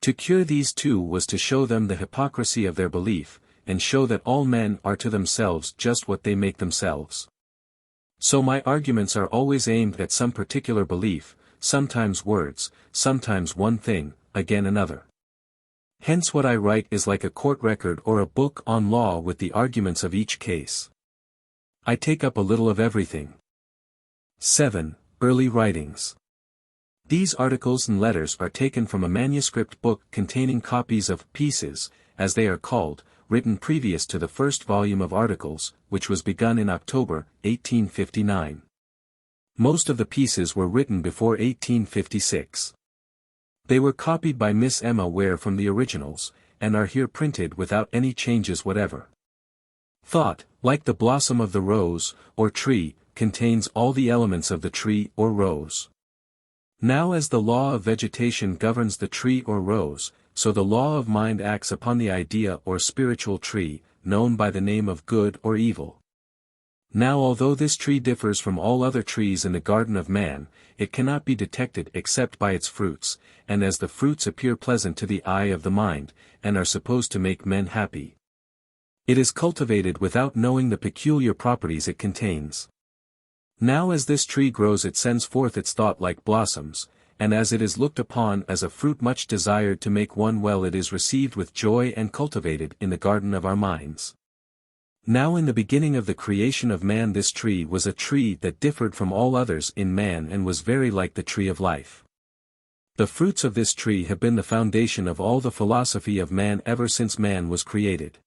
To cure these two was to show them the hypocrisy of their belief, and show that all men are to themselves just what they make themselves. So my arguments are always aimed at some particular belief, sometimes words, sometimes one thing, again another. Hence what I write is like a court record or a book on law with the arguments of each case. I take up a little of everything. 7. Early writings. These articles and letters are taken from a manuscript book containing copies of pieces, as they are called, written previous to the first volume of articles, which was begun in October, 1859. Most of the pieces were written before 1856. They were copied by Miss Emma Ware from the originals, and are here printed without any changes whatever. Thought, like the blossom of the rose, or tree, contains all the elements of the tree or rose. Now as the law of vegetation governs the tree or rose, so the law of mind acts upon the idea or spiritual tree, known by the name of good or evil. Now although this tree differs from all other trees in the garden of man, it cannot be detected except by its fruits, and as the fruits appear pleasant to the eye of the mind, and are supposed to make men happy, it is cultivated without knowing the peculiar properties it contains. Now as this tree grows it sends forth its thought like blossoms, and as it is looked upon as a fruit much desired to make one well it is received with joy and cultivated in the garden of our minds. Now in the beginning of the creation of man this tree was a tree that differed from all others in man and was very like the tree of life. The fruits of this tree have been the foundation of all the philosophy of man ever since man was created.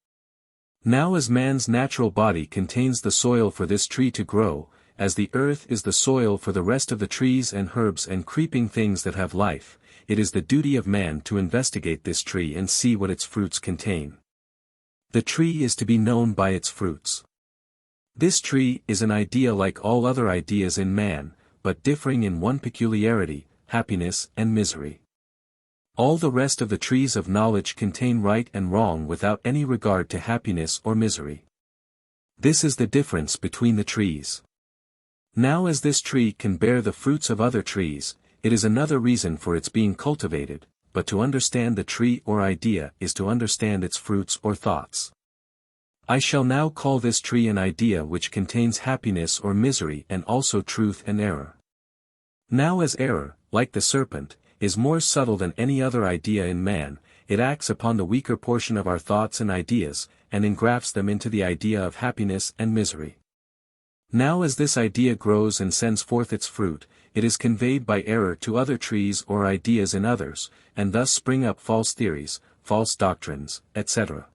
Now as man's natural body contains the soil for this tree to grow, as the earth is the soil for the rest of the trees and herbs and creeping things that have life, it is the duty of man to investigate this tree and see what its fruits contain. The tree is to be known by its fruits. This tree is an idea like all other ideas in man, but differing in one peculiarity, happiness and misery. All the rest of the trees of knowledge contain right and wrong without any regard to happiness or misery. This is the difference between the trees. Now as this tree can bear the fruits of other trees, it is another reason for its being cultivated, but to understand the tree or idea is to understand its fruits or thoughts. I shall now call this tree an idea which contains happiness or misery and also truth and error. Now as error, like the serpent, is more subtle than any other idea in man, it acts upon the weaker portion of our thoughts and ideas, and engrafts them into the idea of happiness and misery. Now as this idea grows and sends forth its fruit, it is conveyed by error to other trees or ideas in others, and thus spring up false theories, false doctrines, etc.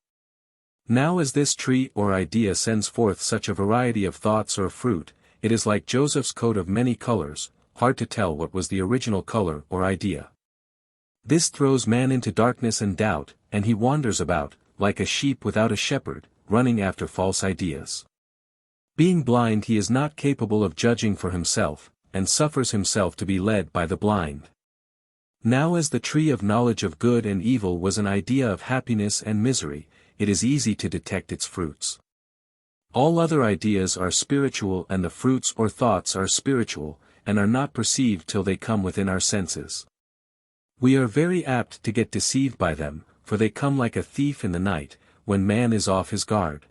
Now as this tree or idea sends forth such a variety of thoughts or fruit, it is like Joseph's coat of many colors, hard to tell what was the original color or idea. This throws man into darkness and doubt, and he wanders about, like a sheep without a shepherd, running after false ideas. Being blind he is not capable of judging for himself, and suffers himself to be led by the blind. Now as the tree of knowledge of good and evil was an idea of happiness and misery, it is easy to detect its fruits. All other ideas are spiritual and the fruits or thoughts are spiritual, and are not perceived till they come within our senses. We are very apt to get deceived by them, for they come like a thief in the night, when man is off his guard.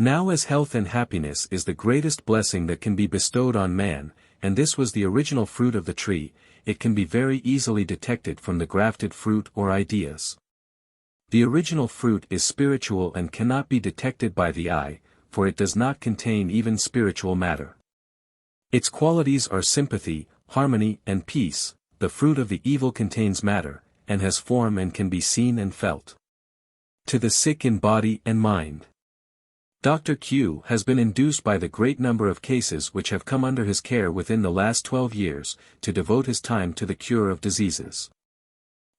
Now as health and happiness is the greatest blessing that can be bestowed on man, and this was the original fruit of the tree, it can be very easily detected from the grafted fruit or ideas. The original fruit is spiritual and cannot be detected by the eye, for it does not contain even spiritual matter. Its qualities are sympathy, harmony and peace. The fruit of the evil contains matter, and has form and can be seen and felt. To the sick in body and mind. Dr. Q has been induced by the great number of cases which have come under his care within the last 12 years, to devote his time to the cure of diseases.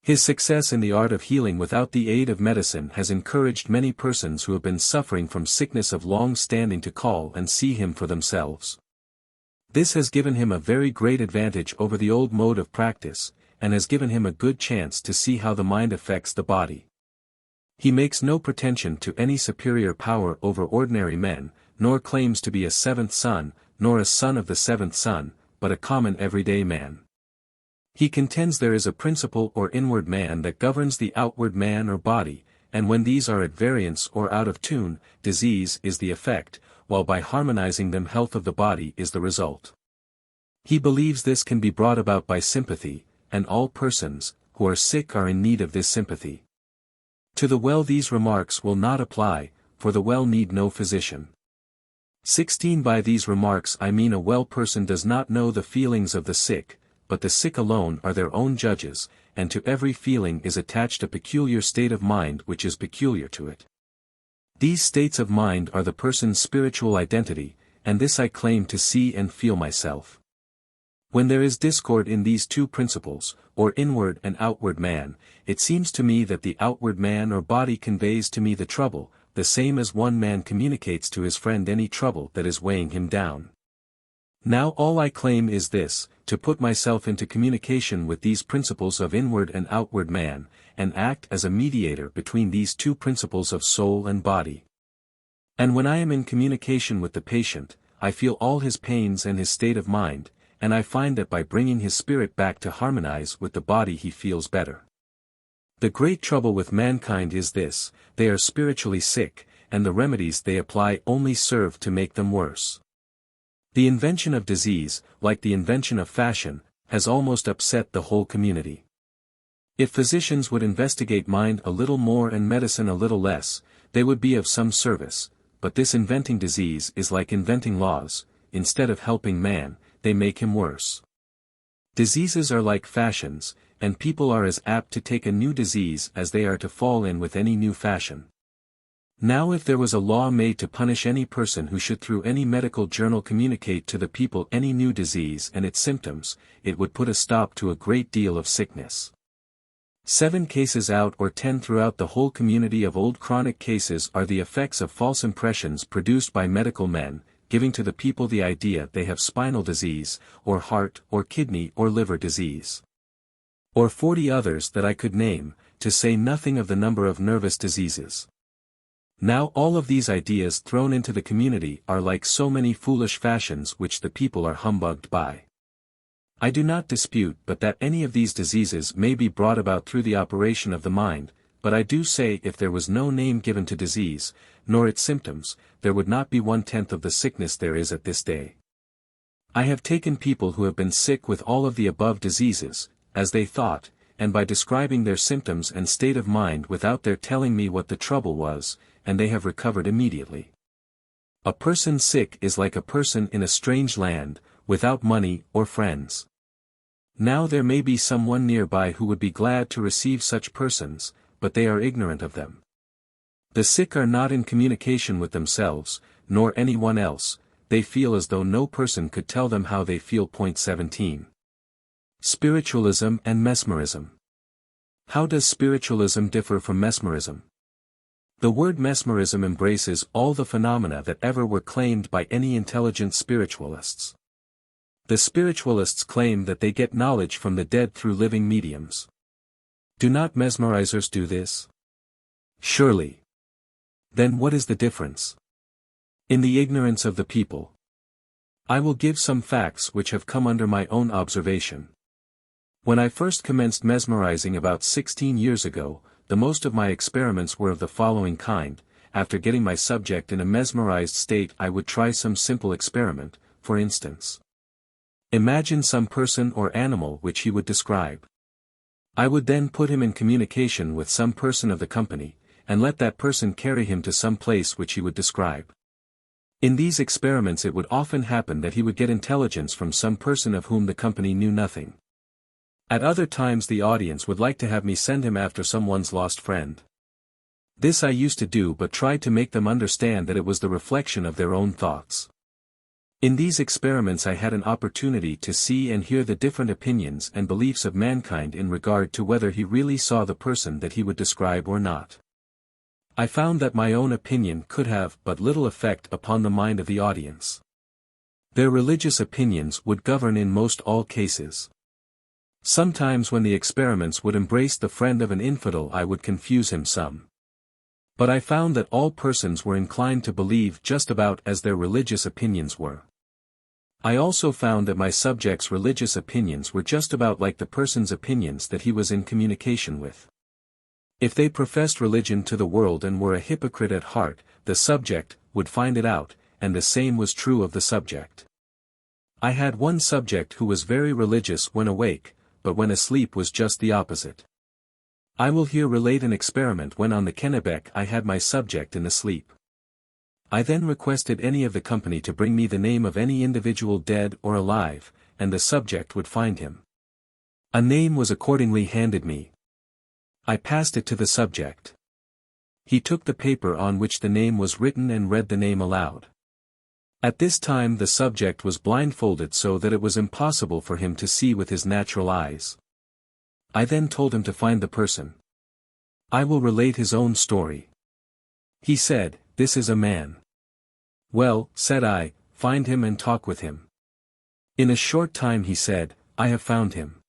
His success in the art of healing without the aid of medicine has encouraged many persons who have been suffering from sickness of long standing to call and see him for themselves. This has given him a very great advantage over the old mode of practice, and has given him a good chance to see how the mind affects the body. He makes no pretension to any superior power over ordinary men, nor claims to be a seventh son, nor a son of the seventh son, but a common everyday man. He contends there is a principle or inward man that governs the outward man or body, and when these are at variance or out of tune, disease is the effect, while by harmonizing them health of the body is the result. He believes this can be brought about by sympathy, and all persons who are sick are in need of this sympathy. To the well these remarks will not apply, for the well need no physician. 16 By these remarks I mean a well person does not know the feelings of the sick, but the sick alone are their own judges, and to every feeling is attached a peculiar state of mind which is peculiar to it. These states of mind are the person's spiritual identity, and this I claim to see and feel myself. When there is discord in these two principles, or inward and outward man, it seems to me that the outward man or body conveys to me the trouble, the same as one man communicates to his friend any trouble that is weighing him down. Now all I claim is this, to put myself into communication with these principles of inward and outward man, and act as a mediator between these two principles of soul and body. And when I am in communication with the patient, I feel all his pains and his state of mind, and I find that by bringing his spirit back to harmonize with the body he feels better. The great trouble with mankind is this, they are spiritually sick, and the remedies they apply only serve to make them worse. The invention of disease, like the invention of fashion, has almost upset the whole community. If physicians would investigate mind a little more and medicine a little less, they would be of some service, but this inventing disease is like inventing laws, instead of helping man, they make him worse. Diseases are like fashions, and people are as apt to take a new disease as they are to fall in with any new fashion. Now if there was a law made to punish any person who should through any medical journal communicate to the people any new disease and its symptoms, it would put a stop to a great deal of sickness. 7 cases out or 10 throughout the whole community of old chronic cases are the effects of false impressions produced by medical men, giving to the people the idea they have spinal disease, or heart or kidney or liver disease. Or 40 others that I could name, to say nothing of the number of nervous diseases. Now all of these ideas thrown into the community are like so many foolish fashions which the people are humbugged by. I do not dispute but that any of these diseases may be brought about through the operation of the mind, but I do say if there was no name given to disease, nor its symptoms, there would not be 1/10 of the sickness there is at this day. I have taken people who have been sick with all of the above diseases, as they thought, and by describing their symptoms and state of mind without their telling me what the trouble was, and they have recovered immediately. A person sick is like a person in a strange land, without money or friends. Now there may be someone nearby who would be glad to receive such persons, but they are ignorant of them. The sick are not in communication with themselves, nor anyone else, they feel as though no person could tell them how they feel. 17. Spiritualism and Mesmerism. How does spiritualism differ from mesmerism? The word mesmerism embraces all the phenomena that ever were claimed by any intelligent spiritualists. The spiritualists claim that they get knowledge from the dead through living mediums. Do not mesmerizers do this? Surely. Then what is the difference? In the ignorance of the people. I will give some facts which have come under my own observation. When I first commenced mesmerizing about 16 years ago, the most of my experiments were of the following kind. After getting my subject in a mesmerized state, I would try some simple experiment. For instance, imagine some person or animal which he would describe. I would then put him in communication with some person of the company, and let that person carry him to some place which he would describe. In these experiments it would often happen that he would get intelligence from some person of whom the company knew nothing. At other times the audience would like to have me send him after someone's lost friend. This I used to do, but tried to make them understand that it was the reflection of their own thoughts. In these experiments I had an opportunity to see and hear the different opinions and beliefs of mankind in regard to whether he really saw the person that he would describe or not. I found that my own opinion could have but little effect upon the mind of the audience. Their religious opinions would govern in most all cases. Sometimes when the experiments would embrace the friend of an infidel I would confuse him some. But I found that all persons were inclined to believe just about as their religious opinions were. I also found that my subject's religious opinions were just about like the person's opinions that he was in communication with. If they professed religion to the world and were a hypocrite at heart, the subject would find it out, and the same was true of the subject. I had one subject who was very religious when awake, but when asleep was just the opposite. I will here relate an experiment when on the Kennebec I had my subject in the sleep. I then requested any of the company to bring me the name of any individual dead or alive, and the subject would find him. A name was accordingly handed me. I passed it to the subject. He took the paper on which the name was written and read the name aloud. At this time the subject was blindfolded so that it was impossible for him to see with his natural eyes. I then told him to find the person. I will relate his own story. He said, "This is a man." "Well," said I, "find him and talk with him." In a short time he said, "I have found him."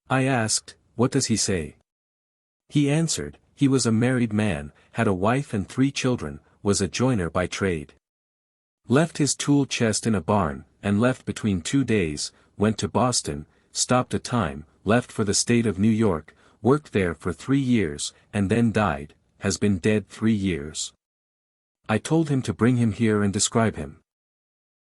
I asked, "What does he say?" He answered, he was a married man, had a wife and 3 children, was a joiner by trade. Left his tool chest in a barn, and left between 2 days, went to Boston, stopped a time, left for the state of New York, worked there for 3 years, and then died, has been dead 3 years. I told him to bring him here and describe him.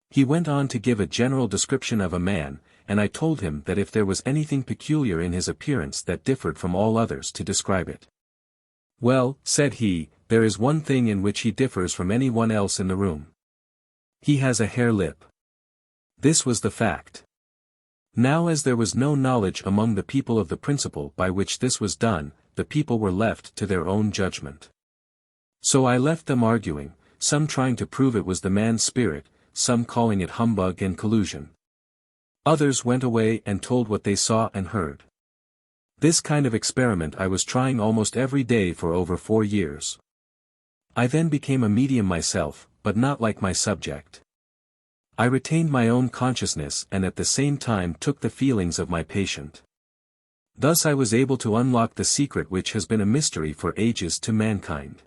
He went on to give a general description of a man, and I told him that if there was anything peculiar in his appearance that differed from all others to describe it. "Well," said he, "there is one thing in which he differs from anyone else in the room. He has a hare lip." This was the fact. Now as there was no knowledge among the people of the principle by which this was done, the people were left to their own judgment. So I left them arguing, some trying to prove it was the man's spirit, some calling it humbug and collusion. Others went away and told what they saw and heard. This kind of experiment I was trying almost every day for over 4 years. I then became a medium myself, but not like my subject. I retained my own consciousness and at the same time took the feelings of my patient. Thus I was able to unlock the secret which has been a mystery for ages to mankind.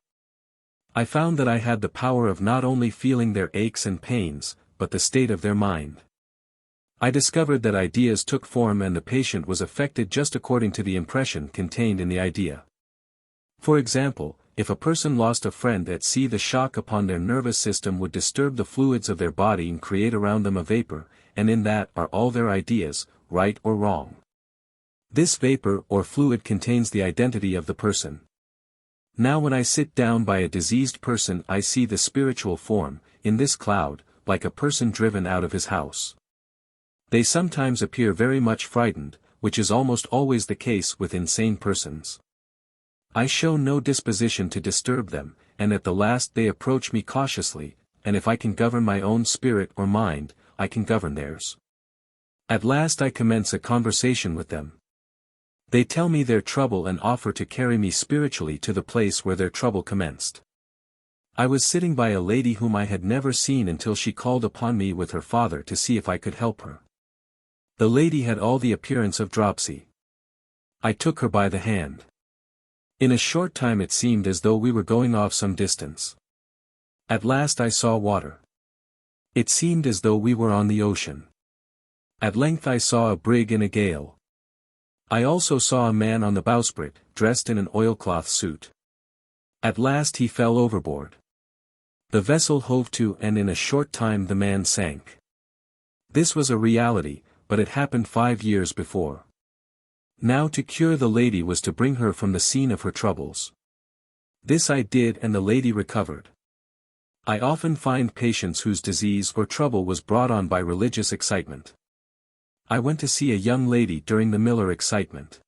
I found that I had the power of not only feeling their aches and pains, but the state of their mind. I discovered that ideas took form and the patient was affected just according to the impression contained in the idea. For example, if a person lost a friend at sea, the shock upon their nervous system would disturb the fluids of their body and create around them a vapor, and in that are all their ideas, right or wrong. This vapor or fluid contains the identity of the person. Now when I sit down by a diseased person I see the spiritual form, in this cloud, like a person driven out of his house. They sometimes appear very much frightened, which is almost always the case with insane persons. I show no disposition to disturb them, and at the last they approach me cautiously, and if I can govern my own spirit or mind, I can govern theirs. At last I commence a conversation with them. They tell me their trouble and offer to carry me spiritually to the place where their trouble commenced. I was sitting by a lady whom I had never seen until she called upon me with her father to see if I could help her. The lady had all the appearance of dropsy. I took her by the hand. In a short time it seemed as though we were going off some distance. At last I saw water. It seemed as though we were on the ocean. At length I saw a brig in a gale. I also saw a man on the bowsprit, dressed in an oilcloth suit. At last he fell overboard. The vessel hove to and in a short time the man sank. This was a reality, but it happened 5 years before. Now to cure the lady was to bring her from the scene of her troubles. This I did and the lady recovered. I often find patients whose disease or trouble was brought on by religious excitement. I went to see a young lady during the Miller excitement.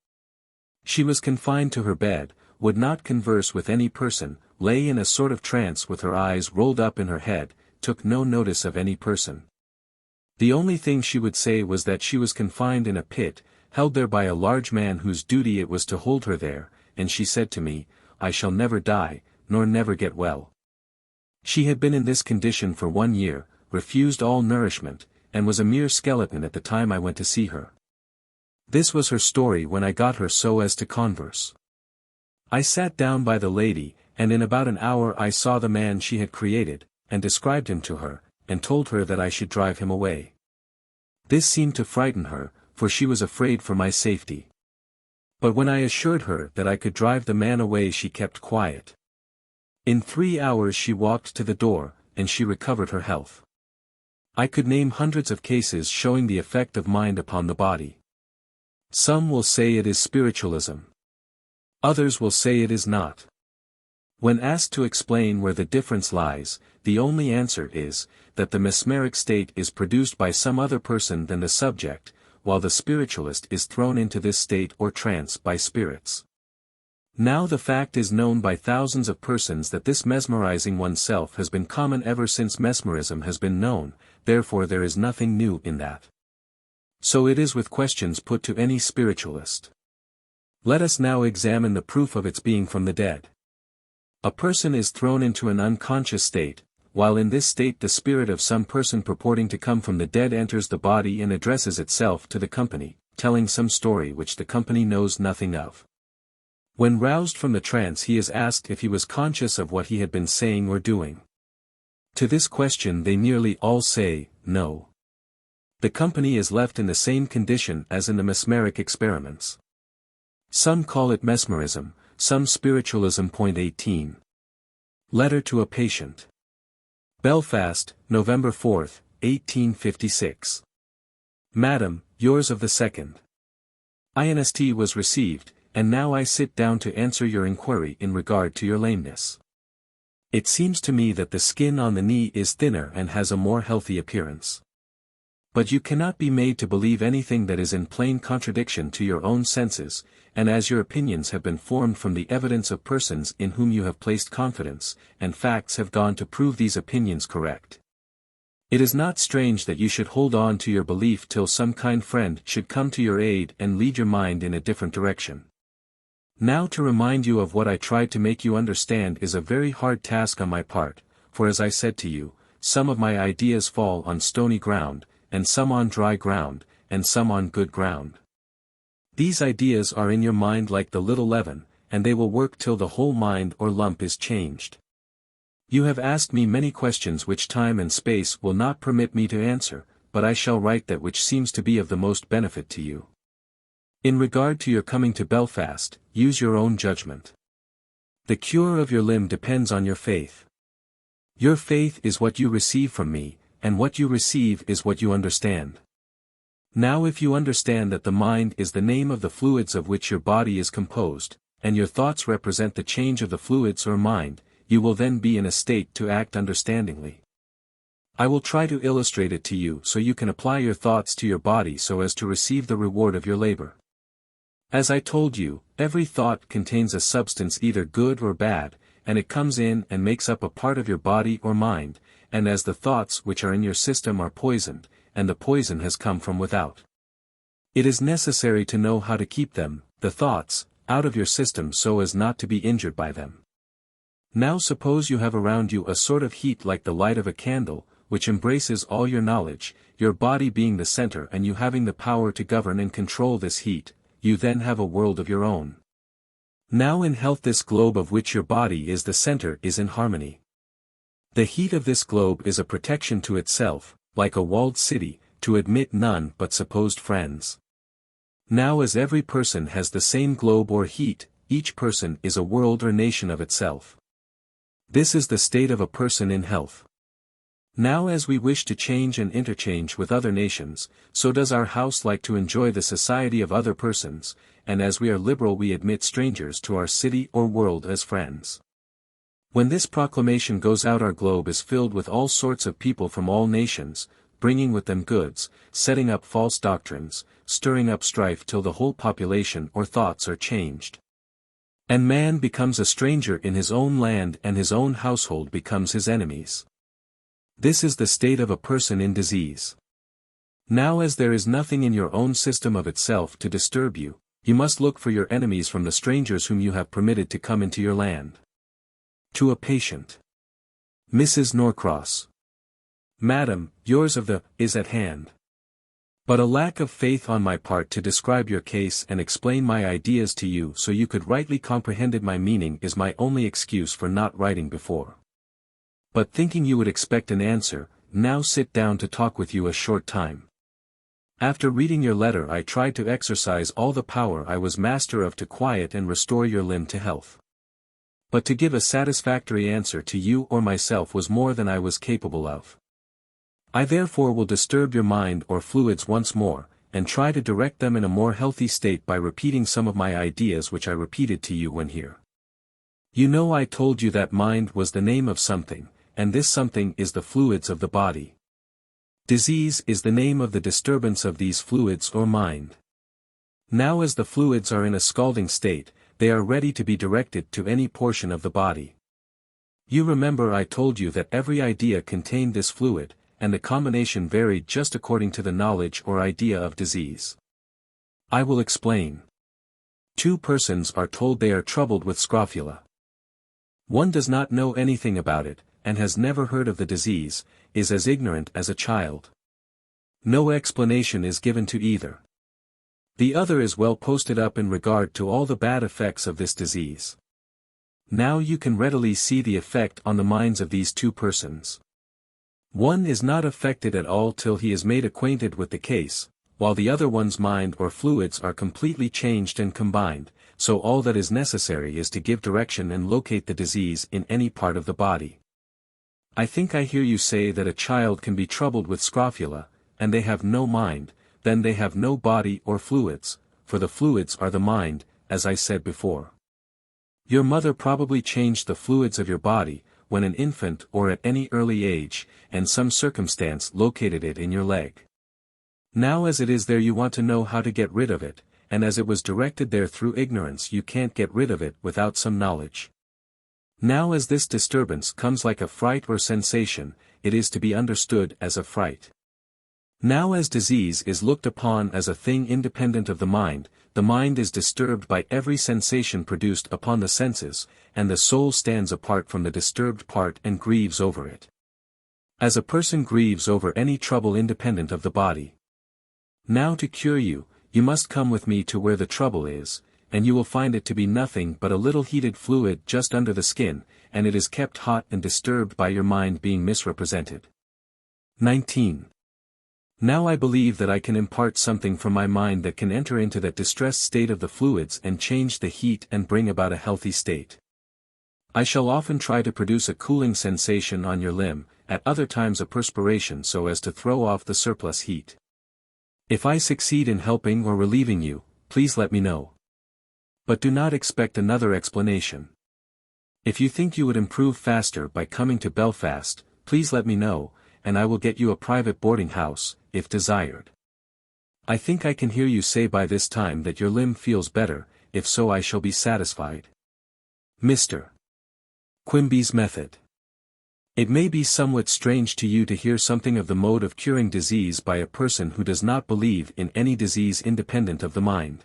She was confined to her bed, would not converse with any person, lay in a sort of trance with her eyes rolled up in her head, took no notice of any person. The only thing she would say was that she was confined in a pit, held there by a large man whose duty it was to hold her there, and she said to me, "I shall never die, nor never get well." She had been in this condition for 1 year, refused all nourishment, and was a mere skeleton at the time I went to see her. This was her story when I got her so as to converse. I sat down by the lady, and in about an hour I saw the man she had created, and described him to her, and told her that I should drive him away. This seemed to frighten her, for she was afraid for my safety. But when I assured her that I could drive the man away, she kept quiet. In 3 hours she walked to the door, and she recovered her health. I could name hundreds of cases showing the effect of mind upon the body. Some will say it is spiritualism. Others will say it is not. When asked to explain where the difference lies, the only answer is, that the mesmeric state is produced by some other person than the subject, while the spiritualist is thrown into this state or trance by spirits. Now the fact is known by thousands of persons that this mesmerizing oneself has been common ever since mesmerism has been known, therefore there is nothing new in that. So it is with questions put to any spiritualist. Let us now examine the proof of its being from the dead. A person is thrown into an unconscious state, while in this state the spirit of some person purporting to come from the dead enters the body and addresses itself to the company, telling some story which the company knows nothing of. When roused from the trance he is asked if he was conscious of what he had been saying or doing. To this question they nearly all say, no. The company is left in the same condition as in the mesmeric experiments. Some call it mesmerism, some spiritualism. 18. Letter to a patient. Belfast, November 4, 1856. Madam, yours of the 2nd. Inst. was received, and now I sit down to answer your inquiry in regard to your lameness. It seems to me that the skin on the knee is thinner and has a more healthy appearance. But you cannot be made to believe anything that is in plain contradiction to your own senses, and as your opinions have been formed from the evidence of persons in whom you have placed confidence, and facts have gone to prove these opinions correct. It is not strange that you should hold on to your belief till some kind friend should come to your aid and lead your mind in a different direction. Now to remind you of what I tried to make you understand is a very hard task on my part, for as I said to you, some of my ideas fall on stony ground, and some on dry ground, and some on good ground. These ideas are in your mind like the little leaven, and they will work till the whole mind or lump is changed. You have asked me many questions which time and space will not permit me to answer, but I shall write that which seems to be of the most benefit to you. In regard to your coming to Belfast, use your own judgment. The cure of your limb depends on your faith. Your faith is what you receive from me, and what you receive is what you understand. Now if you understand that the mind is the name of the fluids of which your body is composed, and your thoughts represent the change of the fluids or mind, you will then be in a state to act understandingly. I will try to illustrate it to you so you can apply your thoughts to your body so as to receive the reward of your labor. As I told you, every thought contains a substance either good or bad, and it comes in and makes up a part of your body or mind, and as the thoughts which are in your system are poisoned, and the poison has come from without. It is necessary to know how to keep them, the thoughts, out of your system so as not to be injured by them. Now suppose you have around you a sort of heat like the light of a candle, which embraces all your knowledge, your body being the center and you having the power to govern and control this heat, you then have a world of your own. Now in health this globe of which your body is the center is in harmony. The heat of this globe is a protection to itself, like a walled city, to admit none but supposed friends. Now as every person has the same globe or heat, each person is a world or nation of itself. This is the state of a person in health. Now as we wish to change and interchange with other nations, so does our house like to enjoy the society of other persons, and as we are liberal we admit strangers to our city or world as friends. When this proclamation goes out our globe is filled with all sorts of people from all nations, bringing with them goods, setting up false doctrines, stirring up strife till the whole population or thoughts are changed. And man becomes a stranger in his own land and his own household becomes his enemies. This is the state of a person in disease. Now as there is nothing in your own system of itself to disturb you, you must look for your enemies from the strangers whom you have permitted to come into your land. To a patient. Mrs. Norcross. Madam, yours of the is at hand. But a lack of faith on my part to describe your case and explain my ideas to you so you could rightly comprehend my meaning is my only excuse for not writing before. But thinking you would expect an answer, now sit down to talk with you a short time. After reading your letter I tried to exercise all the power I was master of to quiet and restore your limb to health. But to give a satisfactory answer to you or myself was more than I was capable of. I therefore will disturb your mind or fluids once more, and try to direct them in a more healthy state by repeating some of my ideas which I repeated to you when here. You know I told you that mind was the name of something, and this something is the fluids of the body. Disease is the name of the disturbance of these fluids or mind. Now as the fluids are in a scalding state, they are ready to be directed to any portion of the body. You remember I told you that every idea contained this fluid, and the combination varied just according to the knowledge or idea of disease. I will explain. 2 persons are told they are troubled with scrofula. One does not know anything about it, and has never heard of the disease, is as ignorant as a child. No explanation is given to either. The other is well posted up in regard to all the bad effects of this disease. Now you can readily see the effect on the minds of these 2 persons. One is not affected at all till he is made acquainted with the case, while the other one's mind or fluids are completely changed and combined, so all that is necessary is to give direction and locate the disease in any part of the body. I think I hear you say that a child can be troubled with scrofula, and they have no mind, then they have no body or fluids, for the fluids are the mind, as I said before. Your mother probably changed the fluids of your body, when an infant or at any early age, and some circumstance located it in your leg. Now as it is there you want to know how to get rid of it, and as it was directed there through ignorance you can't get rid of it without some knowledge. Now as this disturbance comes like a fright or sensation, it is to be understood as a fright. Now as disease is looked upon as a thing independent of the mind is disturbed by every sensation produced upon the senses, and the soul stands apart from the disturbed part and grieves over it. As a person grieves over any trouble independent of the body. Now to cure you, you must come with me to where the trouble is, and you will find it to be nothing but a little heated fluid just under the skin, and it is kept hot and disturbed by your mind being misrepresented. 19. Now I believe that I can impart something from my mind that can enter into that distressed state of the fluids and change the heat and bring about a healthy state. I shall often try to produce a cooling sensation on your limb, at other times a perspiration so as to throw off the surplus heat. If I succeed in helping or relieving you, please let me know. But do not expect another explanation. If you think you would improve faster by coming to Belfast, please let me know, and I will get you a private boarding house, if desired. I think I can hear you say by this time that your limb feels better, if so I shall be satisfied. Mr. Quimby's method. It may be somewhat strange to you to hear something of the mode of curing disease by a person who does not believe in any disease independent of the mind.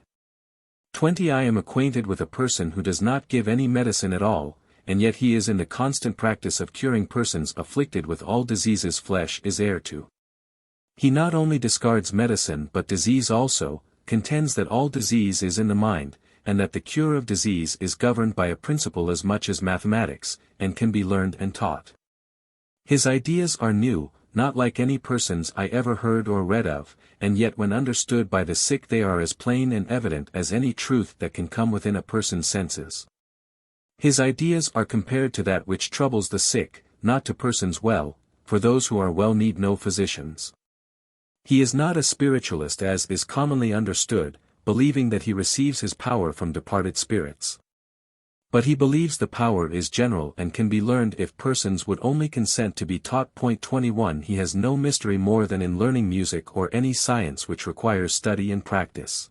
20 I am acquainted with a person who does not give any medicine at all, and yet he is in the constant practice of curing persons afflicted with all diseases flesh is heir to. He not only discards medicine but disease also, contends that all disease is in the mind, and that the cure of disease is governed by a principle as much as mathematics, and can be learned and taught. His ideas are new, not like any persons I ever heard or read of, and yet when understood by the sick they are as plain and evident as any truth that can come within a person's senses. His ideas are compared to that which troubles the sick, not to persons well, for those who are well need no physicians. He is not a spiritualist as is commonly understood, believing that he receives his power from departed spirits. But he believes the power is general and can be learned if persons would only consent to be taught. 21 He has no mystery more than in learning music or any science which requires study and practice.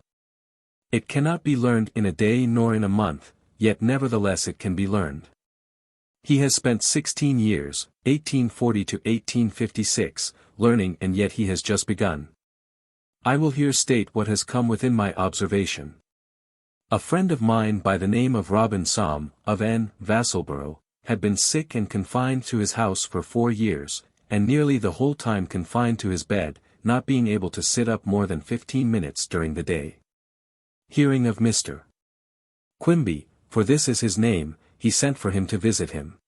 It cannot be learned in a day nor in a month, yet nevertheless it can be learned. He has spent 16 years, 1840 to 1856, learning and yet he has just begun. I will here state what has come within my observation. A friend of mine by the name of Robin Somm, of N. Vassalborough, had been sick and confined to his house for 4 years, and nearly the whole time confined to his bed, not being able to sit up more than 15 minutes during the day. Hearing of Mr. Quimby, for this is his name, he sent for him to visit him.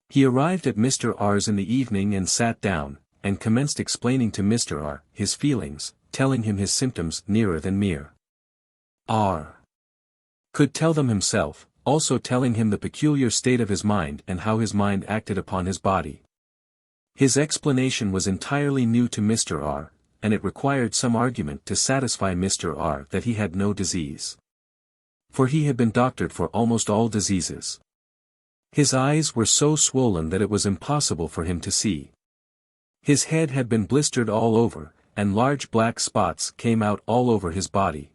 He arrived at Mr. R's in the evening and sat down, and commenced explaining to Mr. R. his feelings, telling him his symptoms nearer than mere R. could tell them himself, also telling him the peculiar state of his mind and how his mind acted upon his body. His explanation was entirely new to Mr. R, and it required some argument to satisfy Mr. R that he had no disease. For he had been doctored for almost all diseases. His eyes were so swollen that it was impossible for him to see. His head had been blistered all over, and large black spots came out all over his body.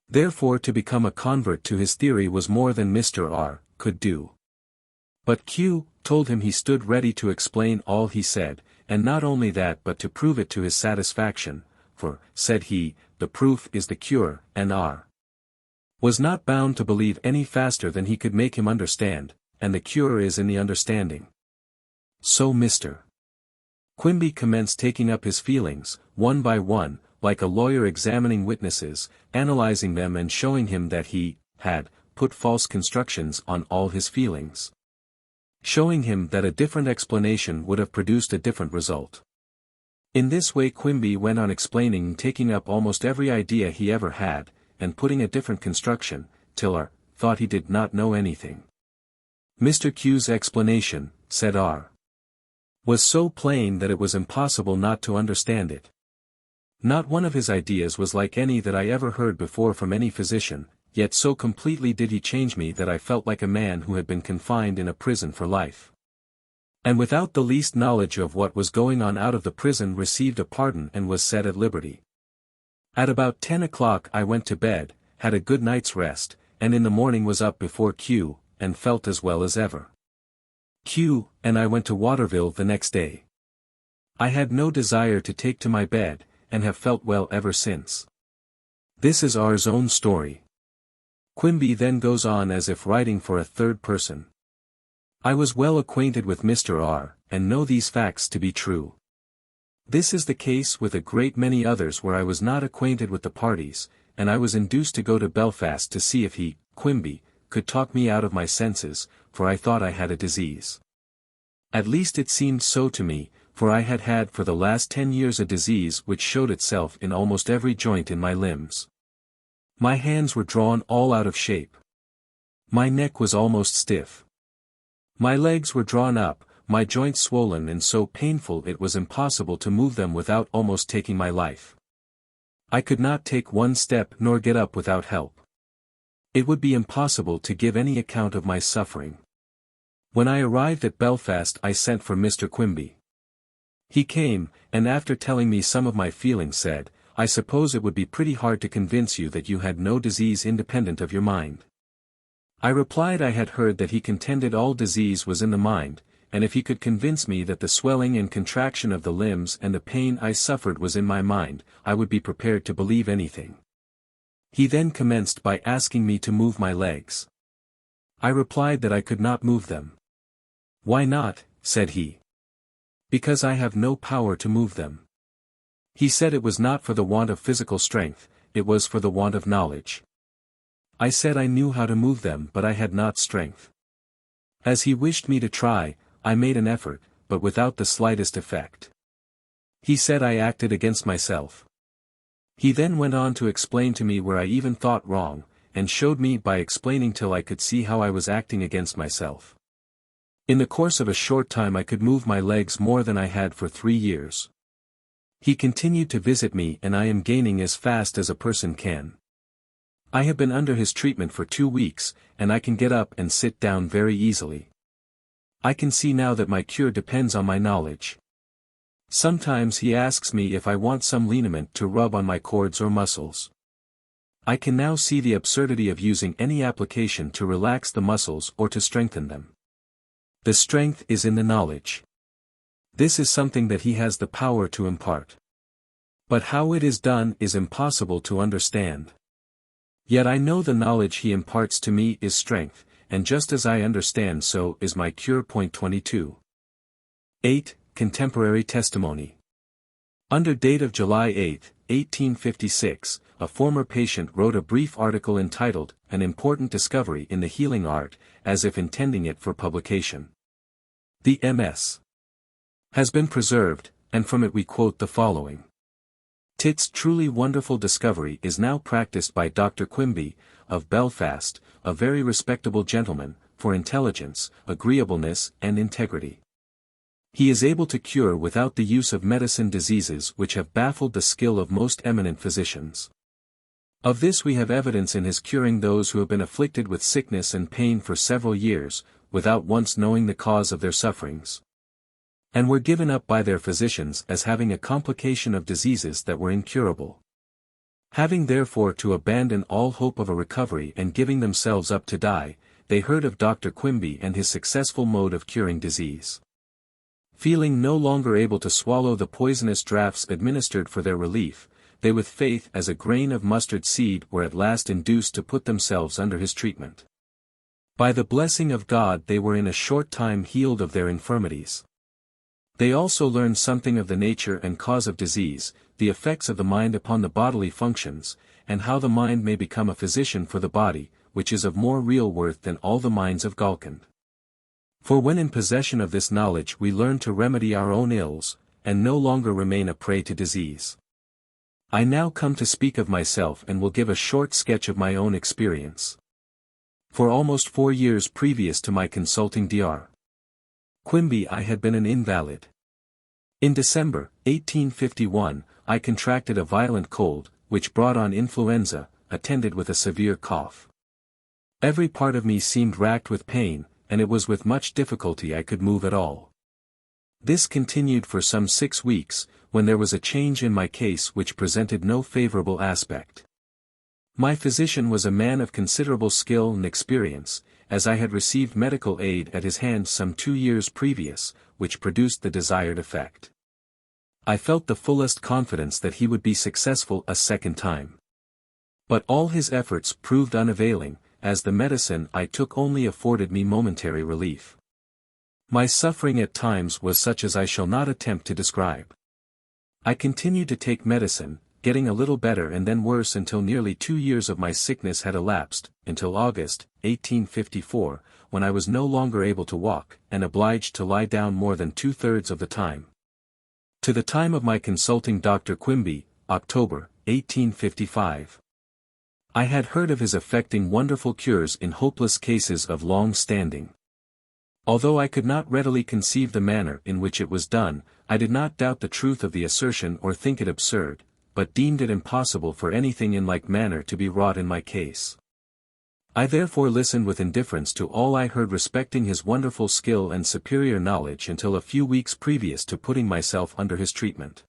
Therefore to become a convert to his theory was more than Mr. R could do. But Q told him he stood ready to explain all he said, and not only that but to prove it to his satisfaction, for, said he, the proof is the cure, and R was not bound to believe any faster than he could make him understand, and the cure is in the understanding. So Mr. Quimby commenced taking up his feelings, one by one, like a lawyer examining witnesses, analyzing them and showing him that he had put false constructions on all his feelings. Showing him that a different explanation would have produced a different result. In this way Quimby went on explaining and taking up almost every idea he ever had, and putting a different construction, till R thought he did not know anything. Mr. Q's explanation, said R, was so plain that it was impossible not to understand it. Not one of his ideas was like any that I ever heard before from any physician, yet so completely did he change me that I felt like a man who had been confined in a prison for life. And without the least knowledge of what was going on out of the prison received a pardon and was set at liberty. At about 10 o'clock I went to bed, had a good night's rest, and in the morning was up before Q, and felt as well as ever. Q and I went to Waterville the next day. I had no desire to take to my bed, and have felt well ever since. This is R's own story. Quimby then goes on as if writing for a third person. I was well acquainted with Mr. R, and know these facts to be true. This is the case with a great many others where I was not acquainted with the parties, and I was induced to go to Belfast to see if he, Quimby, could talk me out of my senses, for I thought I had a disease. At least it seemed so to me, for I had had for the last 10 years a disease which showed itself in almost every joint in my limbs. My hands were drawn all out of shape. My neck was almost stiff. My legs were drawn up, my joints swollen and so painful it was impossible to move them without almost taking my life. I could not take one step nor get up without help. It would be impossible to give any account of my suffering. When I arrived at Belfast I sent for Mr. Quimby. He came, and after telling me some of my feelings said, I suppose it would be pretty hard to convince you that you had no disease independent of your mind. I replied I had heard that he contended all disease was in the mind, and if he could convince me that the swelling and contraction of the limbs and the pain I suffered was in my mind, I would be prepared to believe anything. He then commenced by asking me to move my legs. I replied that I could not move them. Why not, said he. Because I have no power to move them. He said it was not for the want of physical strength, it was for the want of knowledge. I said I knew how to move them but I had not strength. As he wished me to try, I made an effort, but without the slightest effect. He said I acted against myself. He then went on to explain to me where I even thought wrong, and showed me by explaining till I could see how I was acting against myself. In the course of a short time I could move my legs more than I had for 3 years. He continued to visit me and I am gaining as fast as a person can. I have been under his treatment for 2 weeks, and I can get up and sit down very easily. I can see now that my cure depends on my knowledge. Sometimes he asks me if I want some liniment to rub on my cords or muscles. I can now see the absurdity of using any application to relax the muscles or to strengthen them. The strength is in the knowledge. This is something that he has the power to impart. But how it is done is impossible to understand. Yet I know the knowledge he imparts to me is strength, and just as I understand so is my cure. Point 22. 8. Contemporary testimony. Under date of July 8, 1856, a former patient wrote a brief article entitled, An Important Discovery in the Healing Art, as if intending it for publication. The MS. has been preserved, and from it we quote the following. Tit's truly wonderful discovery is now practiced by Dr. Quimby, of Belfast, a very respectable gentleman, for intelligence, agreeableness, and integrity. He is able to cure without the use of medicine diseases which have baffled the skill of most eminent physicians. Of this we have evidence in his curing those who have been afflicted with sickness and pain for several years, without once knowing the cause of their sufferings, and were given up by their physicians as having a complication of diseases that were incurable. Having therefore to abandon all hope of a recovery and giving themselves up to die, they heard of Dr. Quimby and his successful mode of curing disease. Feeling no longer able to swallow the poisonous draughts administered for their relief, they with faith as a grain of mustard seed were at last induced to put themselves under his treatment. By the blessing of God they were in a short time healed of their infirmities. They also learned something of the nature and cause of disease, the effects of the mind upon the bodily functions, and how the mind may become a physician for the body, which is of more real worth than all the mines of Galkand. For when in possession of this knowledge we learn to remedy our own ills, and no longer remain a prey to disease. I now come to speak of myself and will give a short sketch of my own experience. For almost 4 years previous to my consulting Dr. Quimby I had been an invalid. In December, 1851, I contracted a violent cold, which brought on influenza, attended with a severe cough. Every part of me seemed racked with pain, and it was with much difficulty I could move at all. This continued for some 6 weeks, when there was a change in my case which presented no favorable aspect. My physician was a man of considerable skill and experience, as I had received medical aid at his hands some 2 years previous, which produced the desired effect. I felt the fullest confidence that he would be successful a second time. But all his efforts proved unavailing, as the medicine I took only afforded me momentary relief. My suffering at times was such as I shall not attempt to describe. I continued to take medicine, getting a little better and then worse until nearly 2 years of my sickness had elapsed, until August, 1854, when I was no longer able to walk, and obliged to lie down more than 2/3 of the time. To the time of my consulting Dr. Quimby, October, 1855. I had heard of his effecting wonderful cures in hopeless cases of long standing. Although I could not readily conceive the manner in which it was done, I did not doubt the truth of the assertion or think it absurd, but deemed it impossible for anything in like manner to be wrought in my case. I therefore listened with indifference to all I heard respecting his wonderful skill and superior knowledge until a few weeks previous to putting myself under his treatment.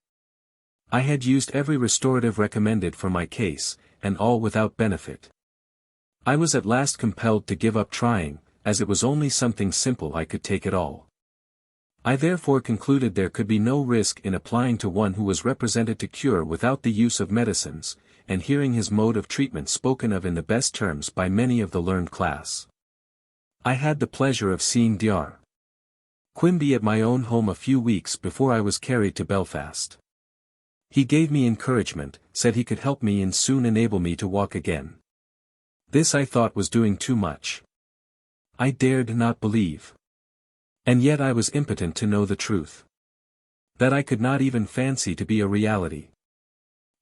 I had used every restorative recommended for my case, and all without benefit. I was at last compelled to give up trying, as it was only something simple I could take at all. I therefore concluded there could be no risk in applying to one who was represented to cure without the use of medicines, and hearing his mode of treatment spoken of in the best terms by many of the learned class. I had the pleasure of seeing Dr. Quimby at my own home a few weeks before I was carried to Belfast. He gave me encouragement, said he could help me and soon enable me to walk again. This I thought was doing too much. I dared not believe. And yet I was impotent to know the truth. That I could not even fancy to be a reality.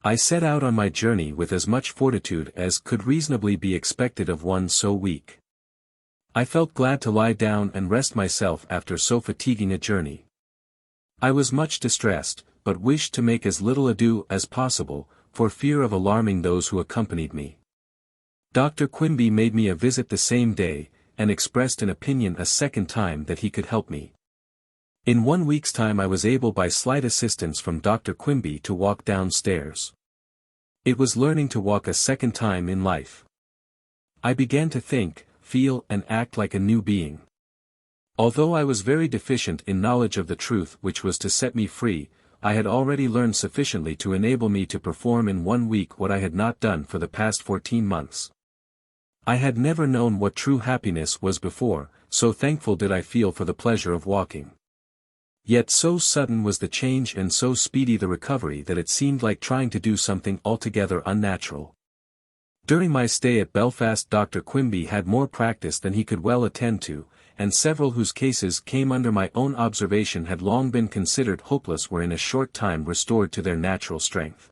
I set out on my journey with as much fortitude as could reasonably be expected of one so weak. I felt glad to lie down and rest myself after so fatiguing a journey. I was much distressed, but wished to make as little ado as possible, for fear of alarming those who accompanied me. Dr. Quimby made me a visit the same day, and expressed an opinion a second time that he could help me. In 1 week's time I was able by slight assistance from Dr. Quimby to walk downstairs. It was learning to walk a second time in life. I began to think, feel and act like a new being. Although I was very deficient in knowledge of the truth which was to set me free, I had already learned sufficiently to enable me to perform in 1 week what I had not done for the past 14 months. I had never known what true happiness was before, so thankful did I feel for the pleasure of walking. Yet so sudden was the change and so speedy the recovery that it seemed like trying to do something altogether unnatural. During my stay at Belfast Dr. Quimby had more practice than he could well attend to, and several whose cases came under my own observation had long been considered hopeless were in a short time restored to their natural strength.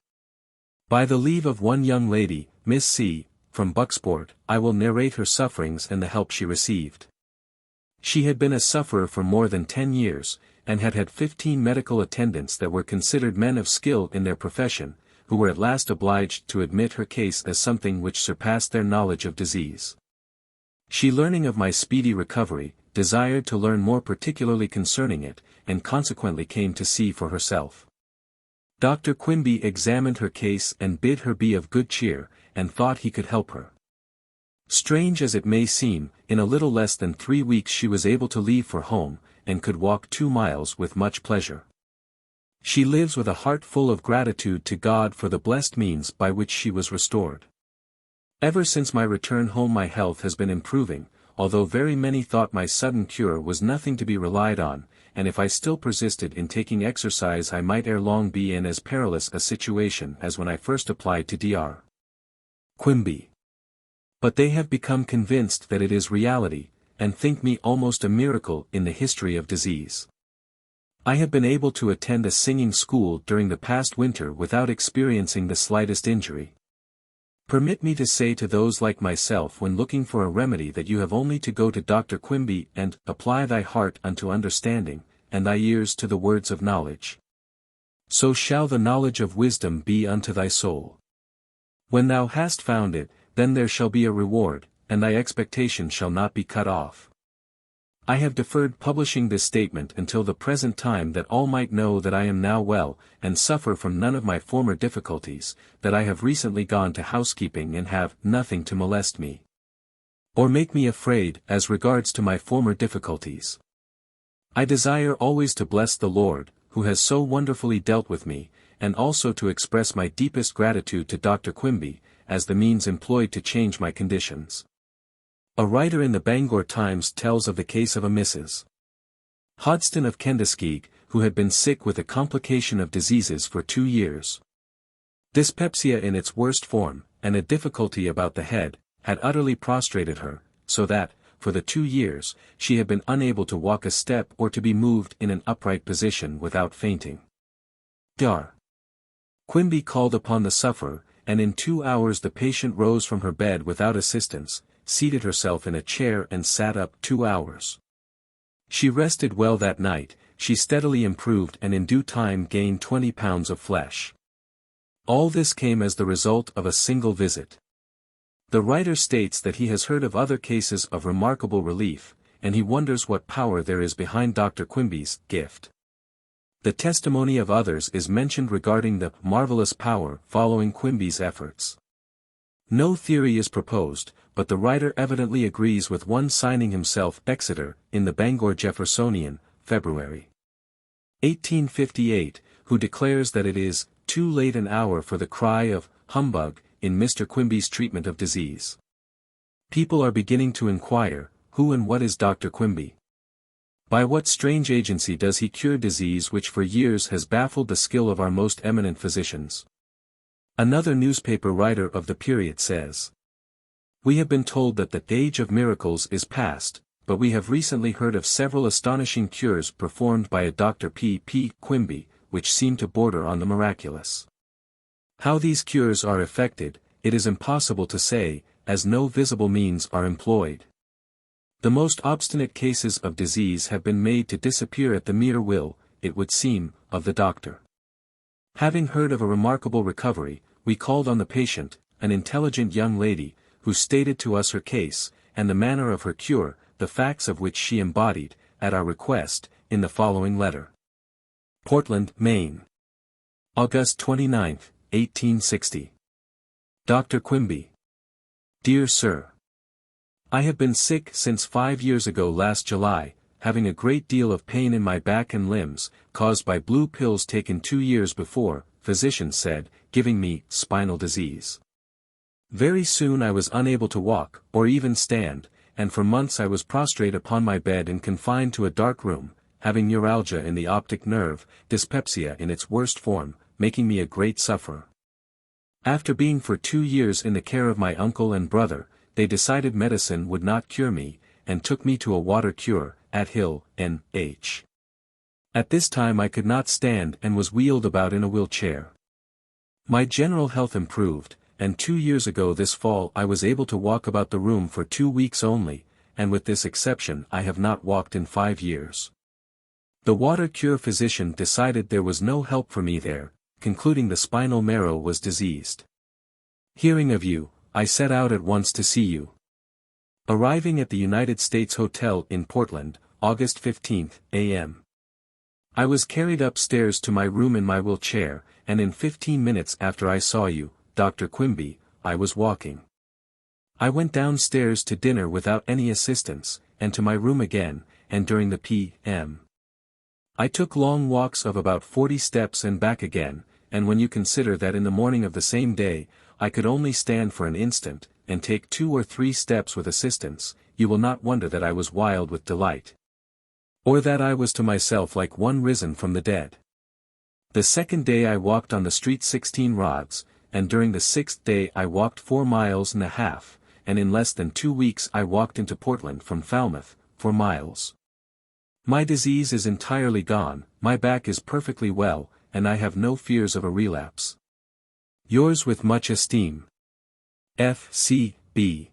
By the leave of one young lady, Miss C., from Bucksport, I will narrate her sufferings and the help she received. She had been a sufferer for more than 10 years, and had had 15 medical attendants that were considered men of skill in their profession, who were at last obliged to admit her case as something which surpassed their knowledge of disease. She, learning of my speedy recovery, desired to learn more particularly concerning it, and consequently came to see for herself. Dr. Quimby examined her case and bid her be of good cheer, and thought he could help her. Strange as it may seem, in a little less than 3 weeks she was able to leave for home, and could walk 2 miles with much pleasure. She lives with a heart full of gratitude to God for the blessed means by which she was restored. Ever since my return home my health has been improving, although very many thought my sudden cure was nothing to be relied on, and if I still persisted in taking exercise I might ere long be in as perilous a situation as when I first applied to Dr. Quimby. But they have become convinced that it is reality, and think me almost a miracle in the history of disease. I have been able to attend a singing school during the past winter without experiencing the slightest injury. Permit me to say to those like myself when looking for a remedy that you have only to go to Dr. Quimby and apply thy heart unto understanding, and thy ears to the words of knowledge. So shall the knowledge of wisdom be unto thy soul. When thou hast found it, then there shall be a reward, and thy expectation shall not be cut off. I have deferred publishing this statement until the present time that all might know that I am now well, and suffer from none of my former difficulties, that I have recently gone to housekeeping and have nothing to molest me, or make me afraid as regards to my former difficulties. I desire always to bless the Lord, who has so wonderfully dealt with me, and also to express my deepest gratitude to Dr. Quimby, as the means employed to change my conditions. A writer in the Bangor Times tells of the case of a Mrs. Hodgson of Kenduskeag, who had been sick with a complication of diseases for 2 years. Dyspepsia in its worst form, and a difficulty about the head, had utterly prostrated her, so that, for the 2 years, she had been unable to walk a step or to be moved in an upright position without fainting. Dr. Quimby called upon the sufferer, and in 2 hours the patient rose from her bed without assistance, seated herself in a chair and sat up 2 hours. She rested well that night, she steadily improved and in due time gained 20 pounds of flesh. All this came as the result of a single visit. The writer states that he has heard of other cases of remarkable relief, and he wonders what power there is behind Dr. Quimby's gift. The testimony of others is mentioned regarding the marvelous power following Quimby's efforts. No theory is proposed, but the writer evidently agrees with one signing himself Exeter, in the Bangor Jeffersonian, February 1858, who declares that it is too late an hour for the cry of humbug in Mr. Quimby's treatment of disease. People are beginning to inquire, who and what is Dr. Quimby? By what strange agency does he cure disease which for years has baffled the skill of our most eminent physicians? Another newspaper writer of the period says, "We have been told that the age of miracles is past, but we have recently heard of several astonishing cures performed by a Dr. P. Quimby, which seem to border on the miraculous. How these cures are effected, it is impossible to say, as no visible means are employed. The most obstinate cases of disease have been made to disappear at the mere will, it would seem, of the doctor. Having heard of a remarkable recovery, we called on the patient, an intelligent young lady, who stated to us her case, and the manner of her cure, the facts of which she embodied, at our request, in the following letter. Portland, Maine. August 29, 1860. Dr. Quimby. Dear Sir, I have been sick since 5 years ago last July, having a great deal of pain in my back and limbs, caused by blue pills taken 2 years before, physicians said, giving me spinal disease. Very soon I was unable to walk, or even stand, and for months I was prostrate upon my bed and confined to a dark room, having neuralgia in the optic nerve, dyspepsia in its worst form, making me a great sufferer. After being for 2 years in the care of my uncle and brother, they decided medicine would not cure me, and took me to a water cure, at Hill, N.H. At this time I could not stand and was wheeled about in a wheelchair. My general health improved, and 2 years ago this fall I was able to walk about the room for 2 weeks only, and with this exception I have not walked in 5 years. The water cure physician decided there was no help for me there, concluding the spinal marrow was diseased. Hearing of you, I set out at once to see you. Arriving at the United States Hotel in Portland, August 15, a.m. I was carried upstairs to my room in my wheelchair, and in 15 minutes after I saw you, Dr. Quimby, I was walking. I went downstairs to dinner without any assistance, and to my room again, and during the p.m. I took long walks of about 40 steps and back again, and when you consider that in the morning of the same day, I could only stand for an instant, and take 2 or 3 steps with assistance, you will not wonder that I was wild with delight. Or that I was to myself like one risen from the dead. The second day I walked on the street 16 rods, and during the 6th day I walked 4 miles and a half, and in less than 2 weeks I walked into Portland from Falmouth, 4 miles. My disease is entirely gone, my back is perfectly well, and I have no fears of a relapse. Yours with much esteem. F. C. B.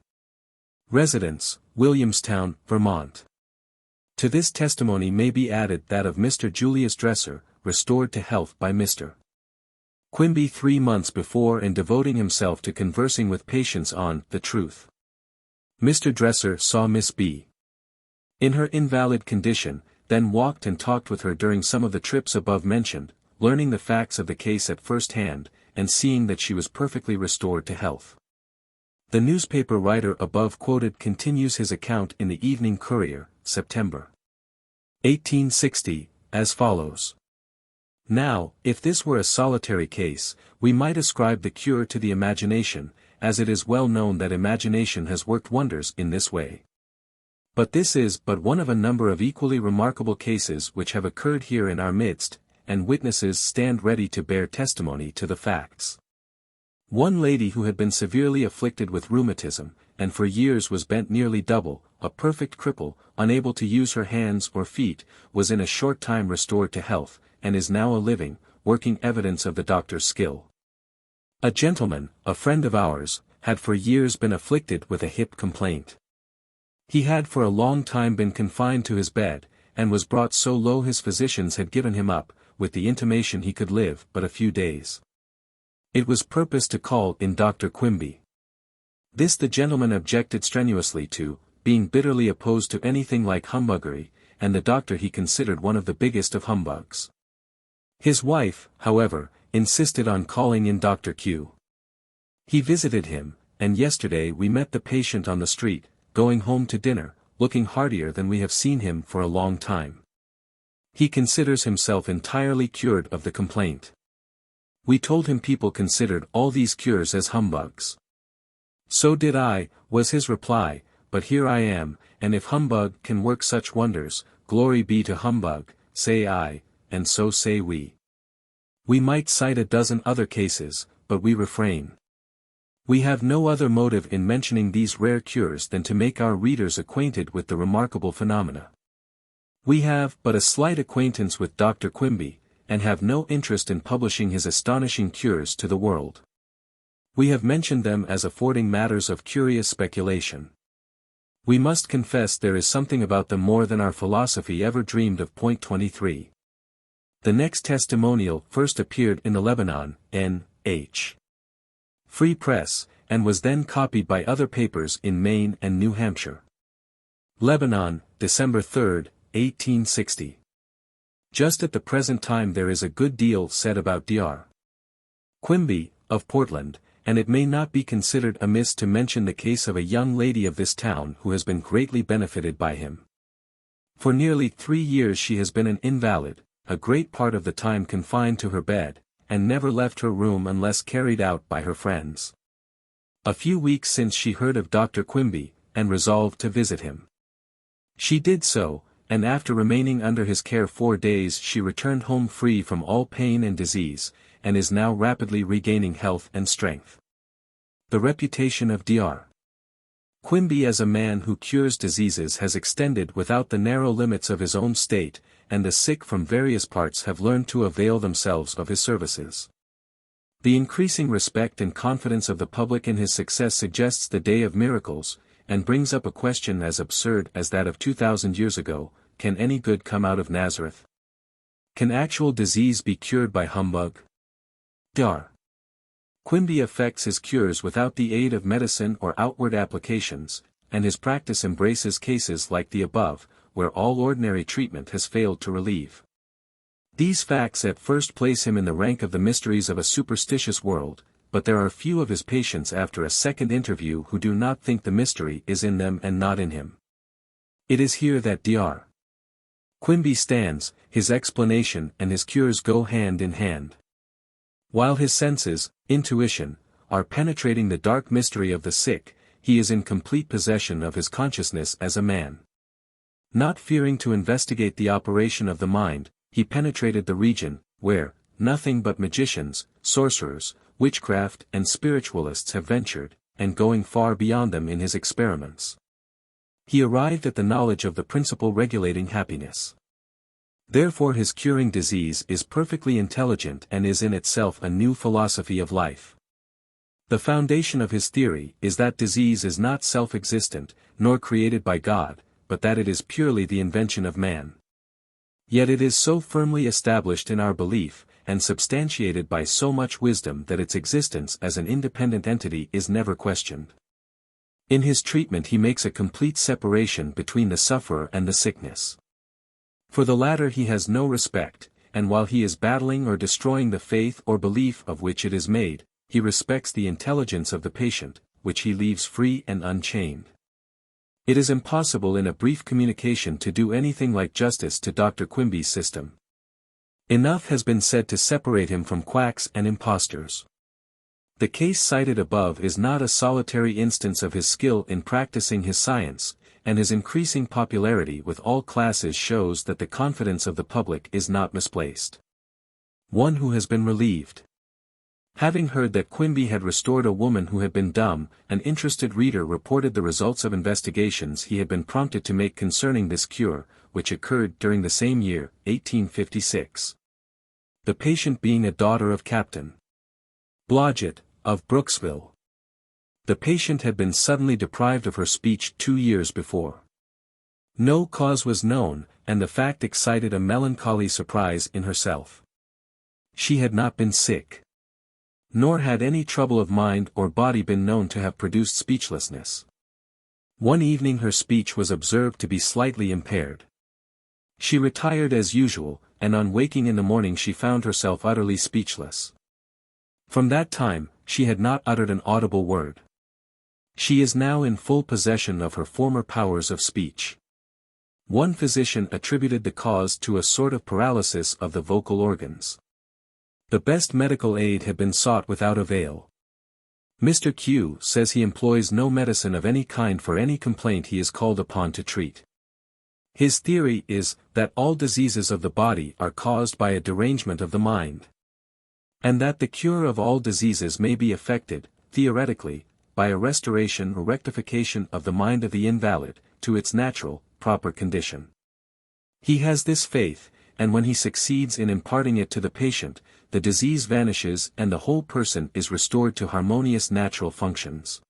Residence, Williamstown, Vermont. To this testimony may be added that of Mr. Julius Dresser, restored to health by Mr. Quimby 3 months before and devoting himself to conversing with patients on the truth. Mr. Dresser saw Miss B. in her invalid condition, then walked and talked with her during some of the trips above mentioned, learning the facts of the case at first hand, and seeing that she was perfectly restored to health. The newspaper writer above quoted continues his account in the Evening Courier, September 1860, as follows. Now, if this were a solitary case, we might ascribe the cure to the imagination, as it is well known that imagination has worked wonders in this way. But this is but one of a number of equally remarkable cases which have occurred here in our midst, and witnesses stand ready to bear testimony to the facts. One lady who had been severely afflicted with rheumatism, and for years was bent nearly double, a perfect cripple, unable to use her hands or feet, was in a short time restored to health, and is now a living, working evidence of the doctor's skill. A gentleman, a friend of ours, had for years been afflicted with a hip complaint. He had for a long time been confined to his bed, and was brought so low his physicians had given him up, with the intimation he could live but a few days. It was purposed to call in Dr. Quimby. This the gentleman objected strenuously to, being bitterly opposed to anything like humbuggery, and the doctor he considered one of the biggest of humbugs. His wife, however, insisted on calling in Dr. Q. He visited him, and yesterday we met the patient on the street, going home to dinner, looking heartier than we have seen him for a long time. He considers himself entirely cured of the complaint. We told him people considered all these cures as humbugs. So did I, was his reply, but here I am, and if humbug can work such wonders, glory be to humbug, say I, and so say we. We might cite a dozen other cases, but we refrain. We have no other motive in mentioning these rare cures than to make our readers acquainted with the remarkable phenomena. We have but a slight acquaintance with Dr. Quimby, and have no interest in publishing his astonishing cures to the world. We have mentioned them as affording matters of curious speculation. We must confess there is something about them more than our philosophy ever dreamed of. Point 23. The next testimonial first appeared in the Lebanon, N.H. Free Press, and was then copied by other papers in Maine and New Hampshire. Lebanon, December 3, 1860. Just at the present time there is a good deal said about Dr. Quimby, of Portland, and it may not be considered amiss to mention the case of a young lady of this town who has been greatly benefited by him. For nearly 3 years she has been an invalid, a great part of the time confined to her bed, and never left her room unless carried out by her friends. A few weeks since she heard of Dr. Quimby, and resolved to visit him. She did so, and after remaining under his care 4 days she returned home free from all pain and disease, and is now rapidly regaining health and strength. The reputation of Dr. Quimby as a man who cures diseases has extended without the narrow limits of his own state, and the sick from various parts have learned to avail themselves of his services. The increasing respect and confidence of the public in his success suggests the day of miracles, and brings up a question as absurd as that of 2,000 years ago: can any good come out of Nazareth? Can actual disease be cured by humbug? Dar. Quimby effects his cures without the aid of medicine or outward applications, and his practice embraces cases like the above, where all ordinary treatment has failed to relieve. These facts at first place him in the rank of the mysteries of a superstitious world, but there are few of his patients after a second interview who do not think the mystery is in them and not in him. It is here that Dr. Quimby stands. His explanation and his cures go hand in hand. While his senses, intuition, are penetrating the dark mystery of the sick, he is in complete possession of his consciousness as a man. Not fearing to investigate the operation of the mind, he penetrated the region, where nothing but magicians, sorcerers, witchcraft and spiritualists have ventured, and going far beyond them in his experiments. He arrived at the knowledge of the principle regulating happiness. Therefore his curing disease is perfectly intelligent and is in itself a new philosophy of life. The foundation of his theory is that disease is not self-existent, nor created by God, but that it is purely the invention of man. Yet it is so firmly established in our belief, and substantiated by so much wisdom that its existence as an independent entity is never questioned. In his treatment he makes a complete separation between the sufferer and the sickness. For the latter he has no respect, and while he is battling or destroying the faith or belief of which it is made, he respects the intelligence of the patient, which he leaves free and unchained. It is impossible in a brief communication to do anything like justice to Dr. Quimby's system. Enough has been said to separate him from quacks and impostors. The case cited above is not a solitary instance of his skill in practicing his science, and his increasing popularity with all classes shows that the confidence of the public is not misplaced. One who has been relieved. Having heard that Quimby had restored a woman who had been dumb, an interested reader reported the results of investigations he had been prompted to make concerning this cure, which occurred during the same year, 1856. The patient being a daughter of Captain Blodgett, of Brooksville. The patient had been suddenly deprived of her speech 2 years before. No cause was known, and the fact excited a melancholy surprise in herself. She had not been sick. Nor had any trouble of mind or body been known to have produced speechlessness. One evening her speech was observed to be slightly impaired. She retired as usual, and on waking in the morning she found herself utterly speechless. From that time, she had not uttered an audible word. She is now in full possession of her former powers of speech. One physician attributed the cause to a sort of paralysis of the vocal organs. The best medical aid had been sought without avail. Mr. Q says he employs no medicine of any kind for any complaint he is called upon to treat. His theory is that all diseases of the body are caused by a derangement of the mind, and that the cure of all diseases may be effected, theoretically, by a restoration or rectification of the mind of the invalid, to its natural, proper condition. He has this faith, and when he succeeds in imparting it to the patient, the disease vanishes and the whole person is restored to harmonious natural functions.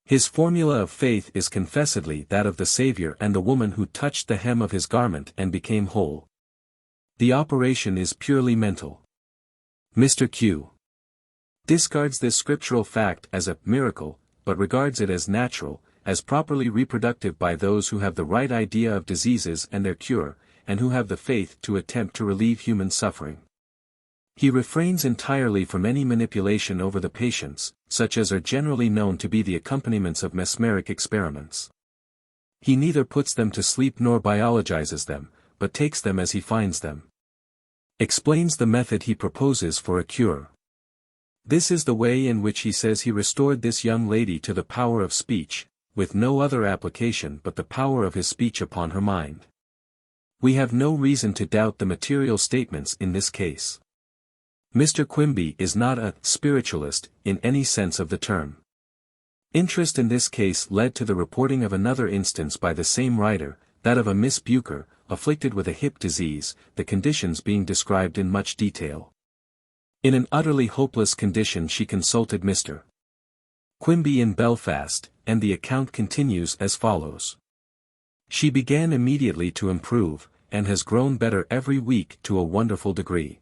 His formula of faith is confessedly that of the Savior and the woman who touched the hem of his garment and became whole. The operation is purely mental. Mr. Q discards this scriptural fact as a miracle, but regards it as natural, as properly reproductive by those who have the right idea of diseases and their cure, and who have the faith to attempt to relieve human suffering. He refrains entirely from any manipulation over the patients, such as are generally known to be the accompaniments of mesmeric experiments. He neither puts them to sleep nor biologizes them, but takes them as he finds them. Explains the method he proposes for a cure. This is the way in which he says he restored this young lady to the power of speech, with no other application but the power of his speech upon her mind. We have no reason to doubt the material statements in this case. Mr. Quimby is not a spiritualist in any sense of the term. Interest in this case led to the reporting of another instance by the same writer, that of a Miss Bucher, afflicted with a hip disease, the conditions being described in much detail. In an utterly hopeless condition she consulted Mr. Quimby in Belfast, and the account continues as follows. She began immediately to improve, and has grown better every week to a wonderful degree.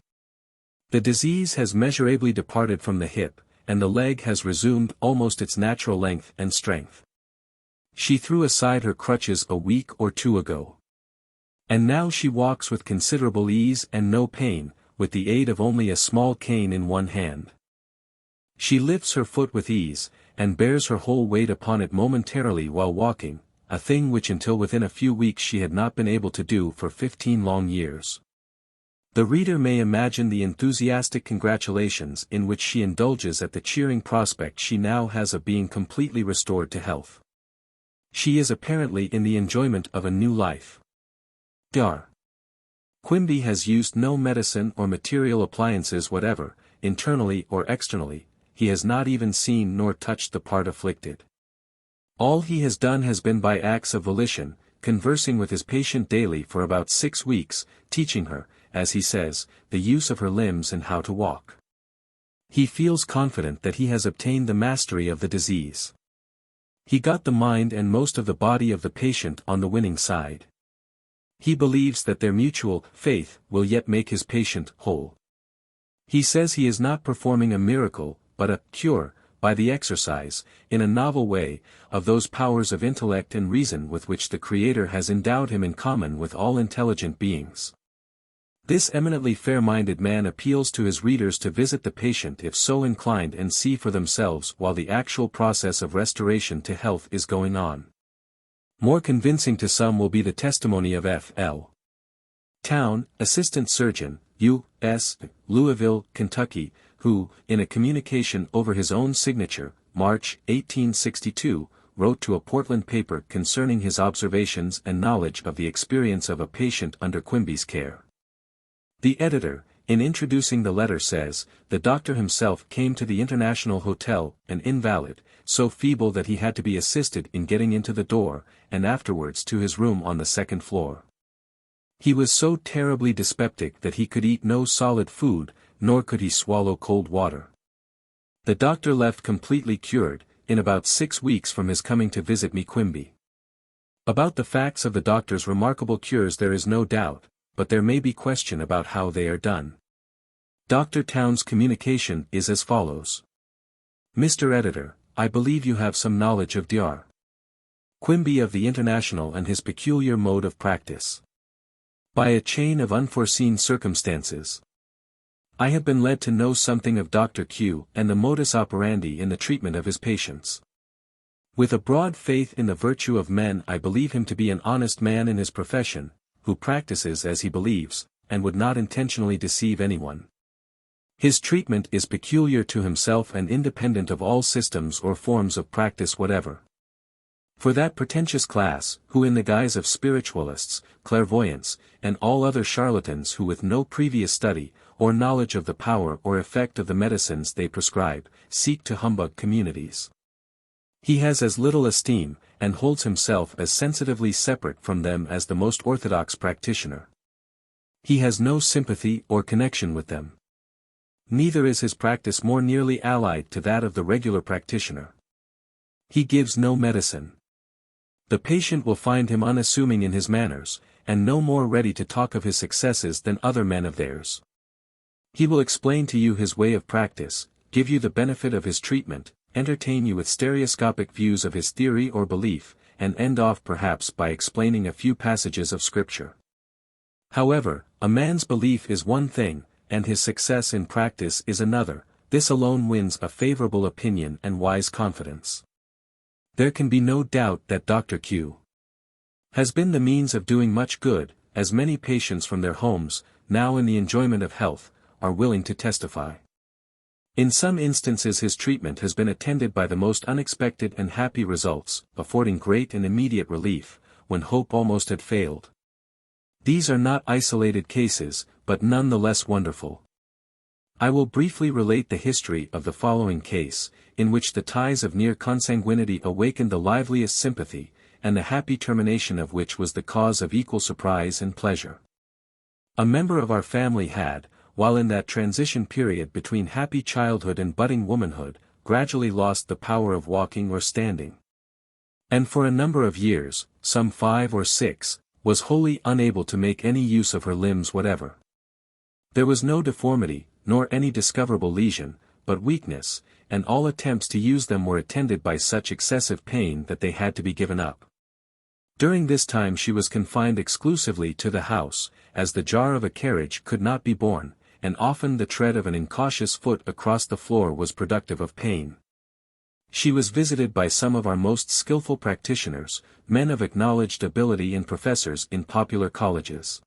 The disease has measurably departed from the hip, and the leg has resumed almost its natural length and strength. She threw aside her crutches a week or two ago. And now she walks with considerable ease and no pain, with the aid of only a small cane in one hand. She lifts her foot with ease, and bears her whole weight upon it momentarily while walking, a thing which until within a few weeks she had not been able to do for 15 long years. The reader may imagine the enthusiastic congratulations in which she indulges at the cheering prospect she now has of being completely restored to health. She is apparently in the enjoyment of a new life. Dr. Quimby has used no medicine or material appliances whatever, internally or externally. He has not even seen nor touched the part afflicted. All he has done has been by acts of volition, conversing with his patient daily for about 6 weeks, teaching her, as he says, the use of her limbs and how to walk. He feels confident that he has obtained the mastery of the disease. He got the mind and most of the body of the patient on the winning side. He believes that their mutual faith will yet make his patient whole. He says he is not performing a miracle, but a cure, by the exercise, in a novel way, of those powers of intellect and reason with which the Creator has endowed him in common with all intelligent beings. This eminently fair-minded man appeals to his readers to visit the patient if so inclined and see for themselves while the actual process of restoration to health is going on. More convincing to some will be the testimony of F.L. Town, Assistant Surgeon, U.S., Louisville, Kentucky, who, in a communication over his own signature, March, 1862, wrote to a Portland paper concerning his observations and knowledge of the experience of a patient under Quimby's care. The editor, in introducing the letter says, the doctor himself came to the International Hotel, an invalid, so feeble that he had to be assisted in getting into the door, and afterwards to his room on the 2nd floor. He was so terribly dyspeptic that he could eat no solid food, nor could he swallow cold water. The doctor left completely cured, in about 6 weeks from his coming to visit me Quimby. About the facts of the doctor's remarkable cures there is no doubt, but there may be question about how they are done. Dr. Town's communication is as follows. Mr. Editor, I believe you have some knowledge of Dr. Quimby of the International and his peculiar mode of practice. By a chain of unforeseen circumstances, I have been led to know something of Dr. Q and the modus operandi in the treatment of his patients. With a broad faith in the virtue of men I believe him to be an honest man in his profession, who practices as he believes, and would not intentionally deceive anyone. His treatment is peculiar to himself and independent of all systems or forms of practice whatever. For that pretentious class, who in the guise of spiritualists, clairvoyants, and all other charlatans who with no previous study, or knowledge of the power or effect of the medicines they prescribe, seek to humbug communities. He has as little esteem, and holds himself as sensitively separate from them as the most orthodox practitioner. He has no sympathy or connection with them. Neither is his practice more nearly allied to that of the regular practitioner. He gives no medicine. The patient will find him unassuming in his manners, and no more ready to talk of his successes than other men of theirs. He will explain to you his way of practice, give you the benefit of his treatment, entertain you with stereoscopic views of his theory or belief, and end off perhaps by explaining a few passages of Scripture. However, a man's belief is one thing, and his success in practice is another. This alone wins a favorable opinion and wise confidence. There can be no doubt that Dr. Q has been the means of doing much good, as many patients from their homes, now in the enjoyment of health, are willing to testify. In some instances his treatment has been attended by the most unexpected and happy results, affording great and immediate relief, when hope almost had failed. These are not isolated cases, but none the less wonderful. I will briefly relate the history of the following case, in which the ties of near consanguinity awakened the liveliest sympathy, and the happy termination of which was the cause of equal surprise and pleasure. A member of our family had, while in that transition period between happy childhood and budding womanhood, gradually lost the power of walking or standing. And for a number of years, some 5 or 6, was wholly unable to make any use of her limbs whatever. There was no deformity, nor any discoverable lesion, but weakness, and all attempts to use them were attended by such excessive pain that they had to be given up. During this time she was confined exclusively to the house, as the jar of a carriage could not be borne, and often the tread of an incautious foot across the floor was productive of pain. She was visited by some of our most skillful practitioners, men of acknowledged ability and professors in popular colleges.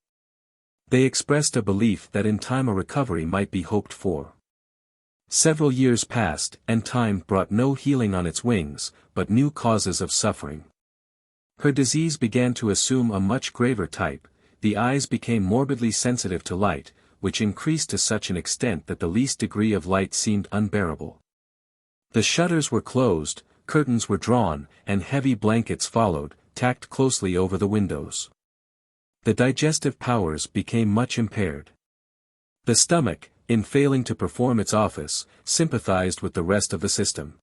They expressed a belief that in time a recovery might be hoped for. Several years passed, and time brought no healing on its wings, but new causes of suffering. Her disease began to assume a much graver type. The eyes became morbidly sensitive to light, which increased to such an extent that the least degree of light seemed unbearable. The shutters were closed, curtains were drawn, and heavy blankets followed, tacked closely over the windows. The digestive powers became much impaired. The stomach, in failing to perform its office, sympathized with the rest of the system.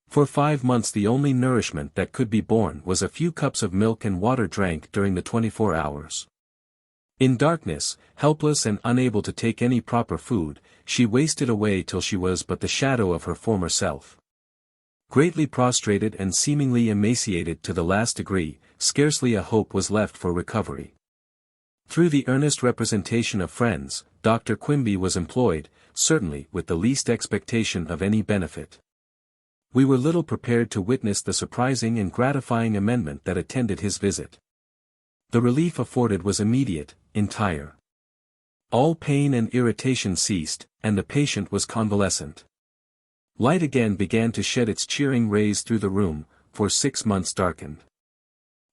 For 5 months the only nourishment that could be borne was a few cups of milk and water drank during the 24 hours. In darkness, helpless and unable to take any proper food, she wasted away till she was but the shadow of her former self. Greatly prostrated and seemingly emaciated to the last degree, scarcely a hope was left for recovery. Through the earnest representation of friends, Dr. Quimby was employed, certainly with the least expectation of any benefit. We were little prepared to witness the surprising and gratifying amendment that attended his visit. The relief afforded was immediate, entire. All pain and irritation ceased, and the patient was convalescent. Light again began to shed its cheering rays through the room, for 6 months darkened.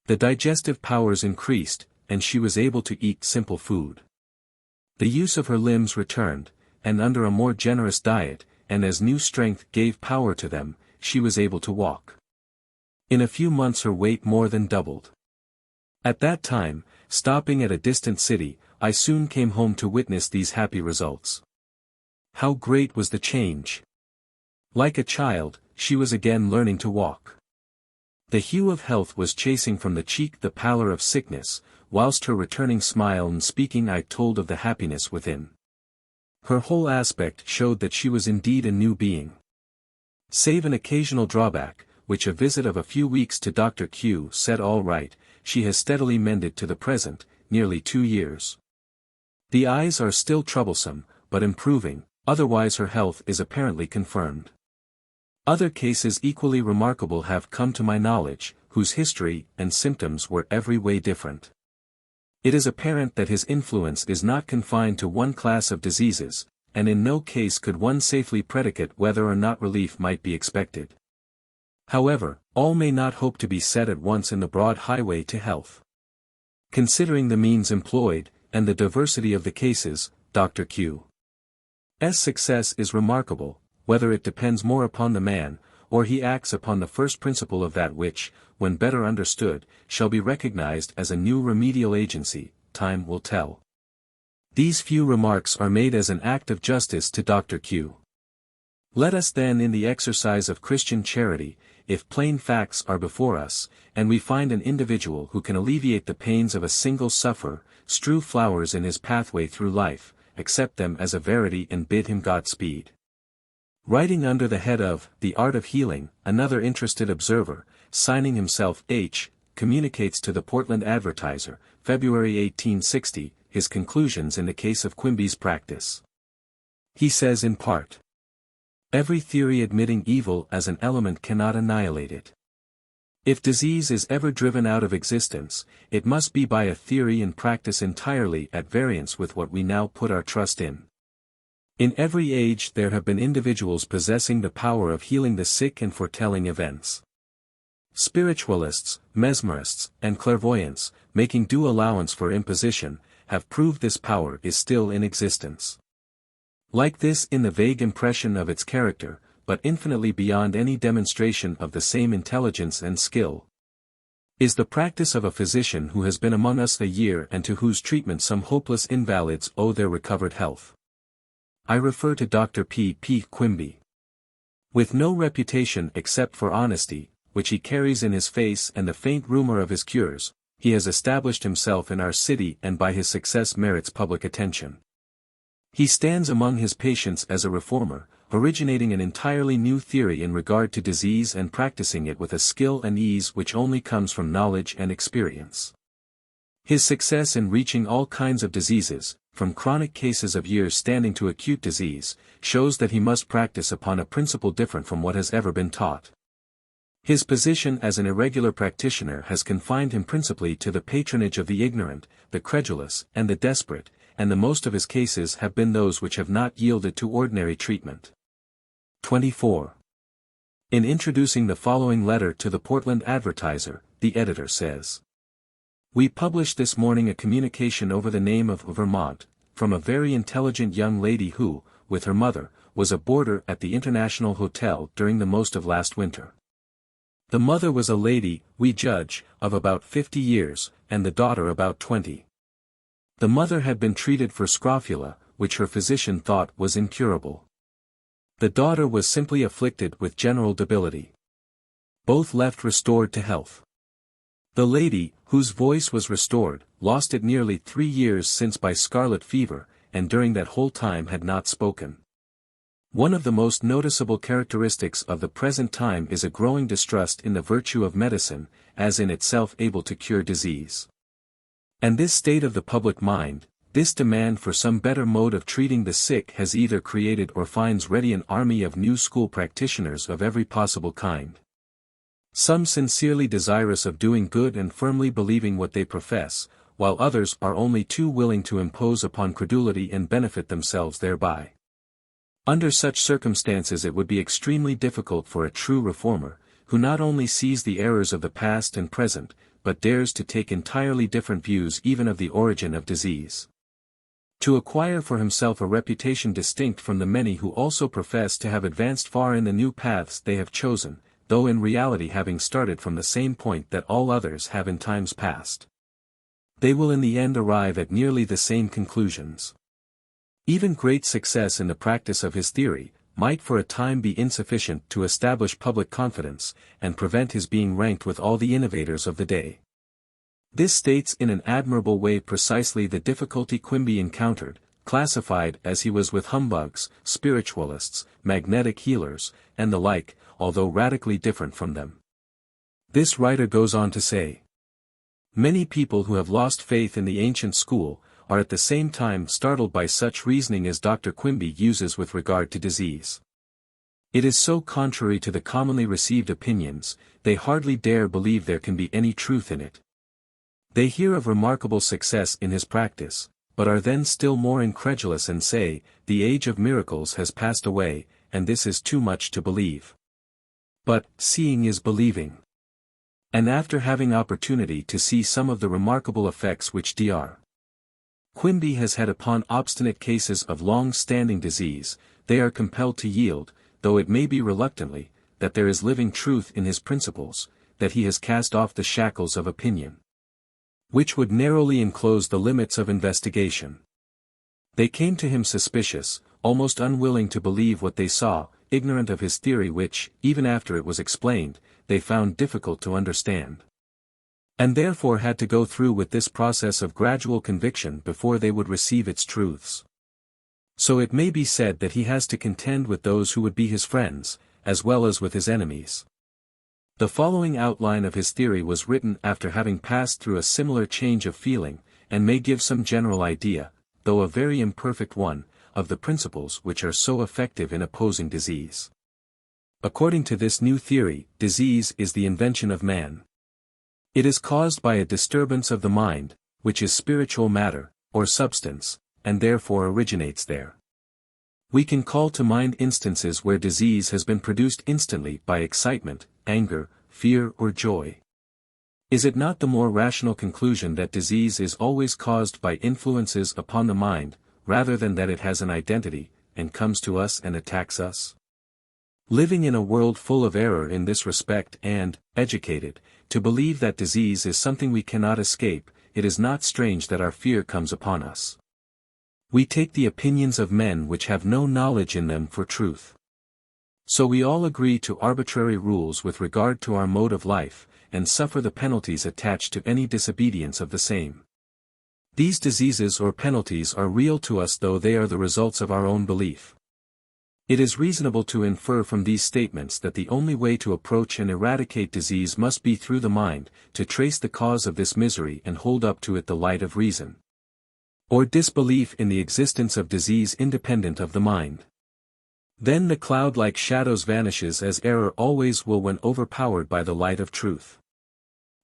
The digestive powers increased, and she was able to eat simple food. The use of her limbs returned, and under a more generous diet, and as new strength gave power to them, she was able to walk. In a few months her weight more than doubled. At that time, stopping at a distant city, I soon came home to witness these happy results. How great was the change! Like a child, she was again learning to walk. The hue of health was chasing from the cheek the pallor of sickness, whilst her returning smile and speaking eye told of the happiness within. Her whole aspect showed that she was indeed a new being. Save an occasional drawback, which a visit of a few weeks to Dr. Q set all right, she has steadily mended to the present, nearly 2 years. The eyes are still troublesome, but improving, otherwise her health is apparently confirmed. Other cases equally remarkable have come to my knowledge, whose history and symptoms were every way different. It is apparent that his influence is not confined to one class of diseases, and in no case could one safely predicate whether or not relief might be expected. However, all may not hope to be set at once in the broad highway to health. Considering the means employed, and the diversity of the cases, Dr. Q's success is remarkable, whether it depends more upon the man, or he acts upon the first principle of that which, when better understood, shall be recognized as a new remedial agency, time will tell. These few remarks are made as an act of justice to Dr. Q. Let us then in the exercise of Christian charity, if plain facts are before us, and we find an individual who can alleviate the pains of a single sufferer, strew flowers in his pathway through life, accept them as a verity and bid him Godspeed. Writing under the head of The Art of Healing, another interested observer, signing himself H., communicates to the Portland Advertiser, February 1860, his conclusions in the case of Quimby's practice. He says in part, "Every theory admitting evil as an element cannot annihilate it. If disease is ever driven out of existence, it must be by a theory and practice entirely at variance with what we now put our trust in. In every age there have been individuals possessing the power of healing the sick and foretelling events. Spiritualists, mesmerists, and clairvoyants, making due allowance for imposition, have proved this power is still in existence. Like this in the vague impression of its character, but infinitely beyond any demonstration of the same intelligence and skill, is the practice of a physician who has been among us a year and to whose treatment some hopeless invalids owe their recovered health. I refer to Dr. P. Quimby. With no reputation except for honesty, which he carries in his face and the faint rumor of his cures, he has established himself in our city and by his success merits public attention. He stands among his patients as a reformer, originating an entirely new theory in regard to disease and practicing it with a skill and ease which only comes from knowledge and experience. His success in reaching all kinds of diseases, from chronic cases of years standing to acute disease, shows that he must practice upon a principle different from what has ever been taught. His position as an irregular practitioner has confined him principally to the patronage of the ignorant, the credulous, and the desperate, and the most of his cases have been those which have not yielded to ordinary treatment. 24. In introducing the following letter to the Portland Advertiser, the editor says, "We published this morning a communication over the name of Vermont, from a very intelligent young lady who, with her mother, was a boarder at the International Hotel during the most of last winter. The mother was a lady, we judge, of about 50 years, and the daughter about 20. The mother had been treated for scrofula, which her physician thought was incurable. The daughter was simply afflicted with general debility. Both left restored to health. The lady, whose voice was restored, lost it nearly 3 years since by scarlet fever, and during that whole time had not spoken. One of the most noticeable characteristics of the present time is a growing distrust in the virtue of medicine, as in itself able to cure disease. And this state of the public mind, this demand for some better mode of treating the sick has either created or finds ready an army of new school practitioners of every possible kind. Some sincerely desirous of doing good and firmly believing what they profess, while others are only too willing to impose upon credulity and benefit themselves thereby. Under such circumstances it would be extremely difficult for a true reformer, who not only sees the errors of the past and present, but dares to take entirely different views even of the origin of disease, to acquire for himself a reputation distinct from the many who also profess to have advanced far in the new paths they have chosen, though in reality having started from the same point that all others have in times past. They will in the end arrive at nearly the same conclusions. Even great success in the practice of his theory, might for a time be insufficient to establish public confidence, and prevent his being ranked with all the innovators of the day. This states in an admirable way precisely the difficulty Quimby encountered, classified as he was with humbugs, spiritualists, magnetic healers, and the like, although radically different from them. This writer goes on to say, "Many people who have lost faith in the ancient school, are at the same time startled by such reasoning as Dr. Quimby uses with regard to disease. It is so contrary to the commonly received opinions, they hardly dare believe there can be any truth in it. They hear of remarkable success in his practice, but are then still more incredulous and say, the age of miracles has passed away, and this is too much to believe. But, seeing is believing. And after having opportunity to see some of the remarkable effects which Dr. Quimby has had upon obstinate cases of long-standing disease, they are compelled to yield, though it may be reluctantly, that there is living truth in his principles, that he has cast off the shackles of opinion, which would narrowly enclose the limits of investigation. They came to him suspicious, almost unwilling to believe what they saw, ignorant of his theory which, even after it was explained, they found difficult to understand. And therefore had to go through with this process of gradual conviction before they would receive its truths. So it may be said that he has to contend with those who would be his friends, as well as with his enemies. The following outline of his theory was written after having passed through a similar change of feeling, and may give some general idea, though a very imperfect one, of the principles which are so effective in opposing disease. According to this new theory, disease is the invention of man. It is caused by a disturbance of the mind, which is spiritual matter, or substance, and therefore originates there. We can call to mind instances where disease has been produced instantly by excitement, anger, fear or joy. Is it not the more rational conclusion that disease is always caused by influences upon the mind, rather than that it has an identity, and comes to us and attacks us? Living in a world full of error in this respect and, educated, to believe that disease is something we cannot escape, it is not strange that our fear comes upon us. We take the opinions of men which have no knowledge in them for truth. So we all agree to arbitrary rules with regard to our mode of life, and suffer the penalties attached to any disobedience of the same. These diseases or penalties are real to us though they are the results of our own belief. It is reasonable to infer from these statements that the only way to approach and eradicate disease must be through the mind, to trace the cause of this misery and hold up to it the light of reason. Or disbelief in the existence of disease independent of the mind. Then the cloud-like shadows vanishes as error always will when overpowered by the light of truth.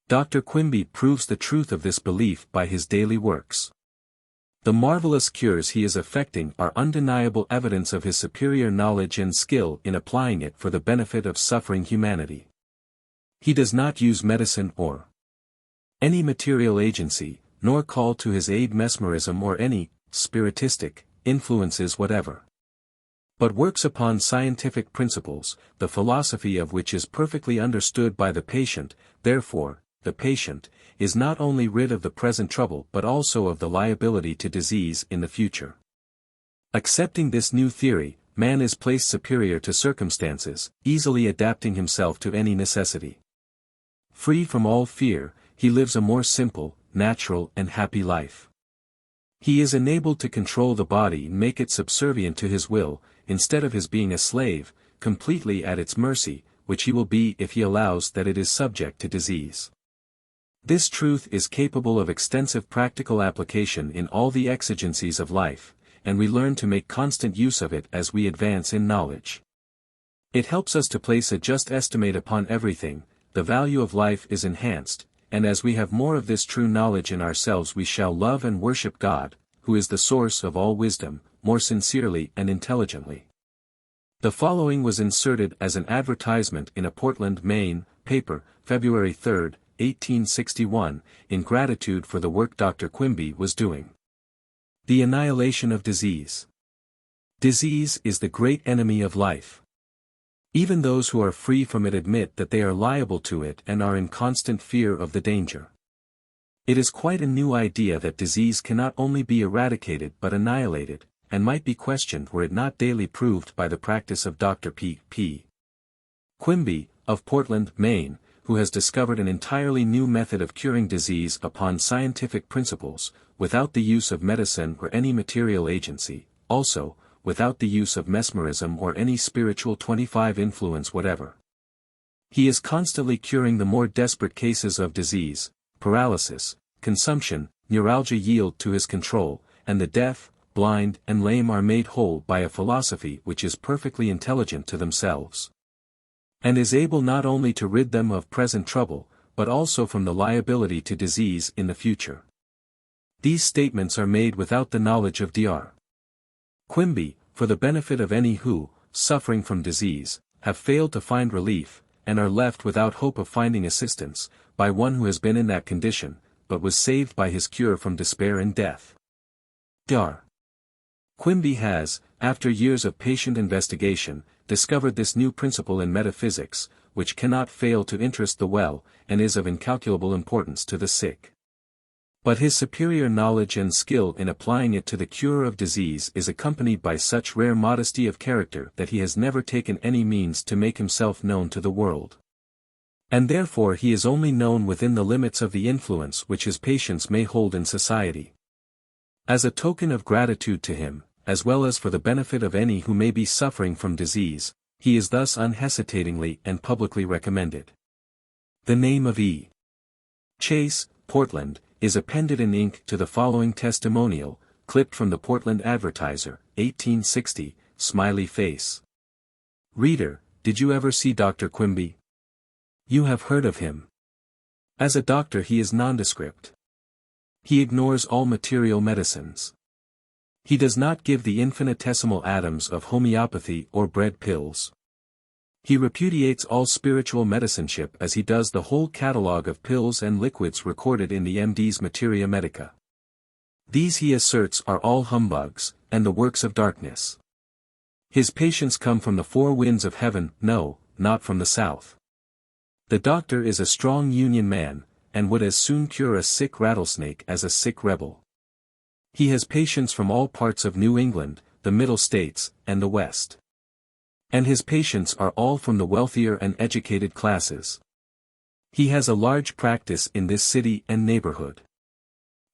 Dr. Quimby proves the truth of this belief by his daily works. The marvelous cures he is effecting are undeniable evidence of his superior knowledge and skill in applying it for the benefit of suffering humanity. He does not use medicine or any material agency, nor call to his aid mesmerism or any spiritistic influences whatever, but works upon scientific principles, the philosophy of which is perfectly understood by the patient. Therefore, the patient is not only rid of the present trouble but also of the liability to disease in the future. Accepting this new theory, man is placed superior to circumstances, easily adapting himself to any necessity. Free from all fear, he lives a more simple, natural and happy life. He is enabled to control the body and make it subservient to his will, instead of his being a slave, completely at its mercy, which he will be if he allows that it is subject to disease. This truth is capable of extensive practical application in all the exigencies of life, and we learn to make constant use of it as we advance in knowledge. It helps us to place a just estimate upon everything, the value of life is enhanced, and as we have more of this true knowledge in ourselves we shall love and worship God, who is the source of all wisdom, more sincerely and intelligently. The following was inserted as an advertisement in a Portland, Maine, paper, February 3, 1861, in gratitude for the work Dr. Quimby was doing. The annihilation of disease. Disease is the great enemy of life. Even those who are free from it admit that they are liable to it and are in constant fear of the danger. It is quite a new idea that disease cannot only be eradicated but annihilated, and might be questioned were it not daily proved by the practice of Dr. P. Quimby, of Portland, Maine, who has discovered an entirely new method of curing disease upon scientific principles, without the use of medicine or any material agency, also, without the use of mesmerism or any spiritual 25 influence whatever. He is constantly curing the more desperate cases of disease, paralysis, consumption, neuralgia yield to his control, and the deaf, blind and lame are made whole by a philosophy which is perfectly intelligent to themselves, and is able not only to rid them of present trouble, but also from the liability to disease in the future. These statements are made without the knowledge of Dr. Quimby, for the benefit of any who, suffering from disease, have failed to find relief, and are left without hope of finding assistance, by one who has been in that condition, but was saved by his cure from despair and death. Dr. Quimby has, after years of patient investigation, discovered this new principle in metaphysics, which cannot fail to interest the well, and is of incalculable importance to the sick. But his superior knowledge and skill in applying it to the cure of disease is accompanied by such rare modesty of character that he has never taken any means to make himself known to the world. And therefore he is only known within the limits of the influence which his patients may hold in society. As a token of gratitude to him, as well as for the benefit of any who may be suffering from disease, he is thus unhesitatingly and publicly recommended. The name of E. Chase, Portland, is appended in ink to the following testimonial, clipped from the Portland Advertiser, 1860, smiley face. Reader, did you ever see Dr. Quimby? You have heard of him. As a doctor he is nondescript. He ignores all material medicines. He does not give the infinitesimal atoms of homeopathy or bread pills. He repudiates all spiritual medicineship as he does the whole catalogue of pills and liquids recorded in the MD's Materia Medica. These he asserts are all humbugs, and the works of darkness. His patients come from the four winds of heaven, no, not from the south. The doctor is a strong Union man, and would as soon cure a sick rattlesnake as a sick rebel. He has patients from all parts of New England, the Middle States, and the West. And his patients are all from the wealthier and educated classes. He has a large practice in this city and neighborhood.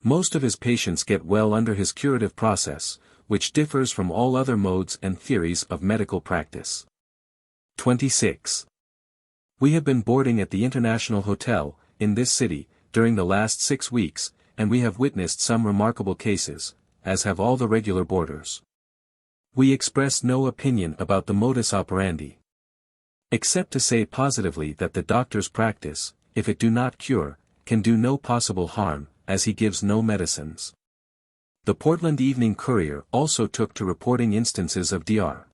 Most of his patients get well under his curative process, which differs from all other modes and theories of medical practice. 26. We have been boarding at the International Hotel, in this city, during the last 6 weeks, and we have witnessed some remarkable cases, as have all the regular boarders. We express no opinion about the modus operandi, except to say positively that the doctor's practice, if it do not cure, can do no possible harm, as he gives no medicines. The Portland Evening Courier also took to reporting instances of Dr.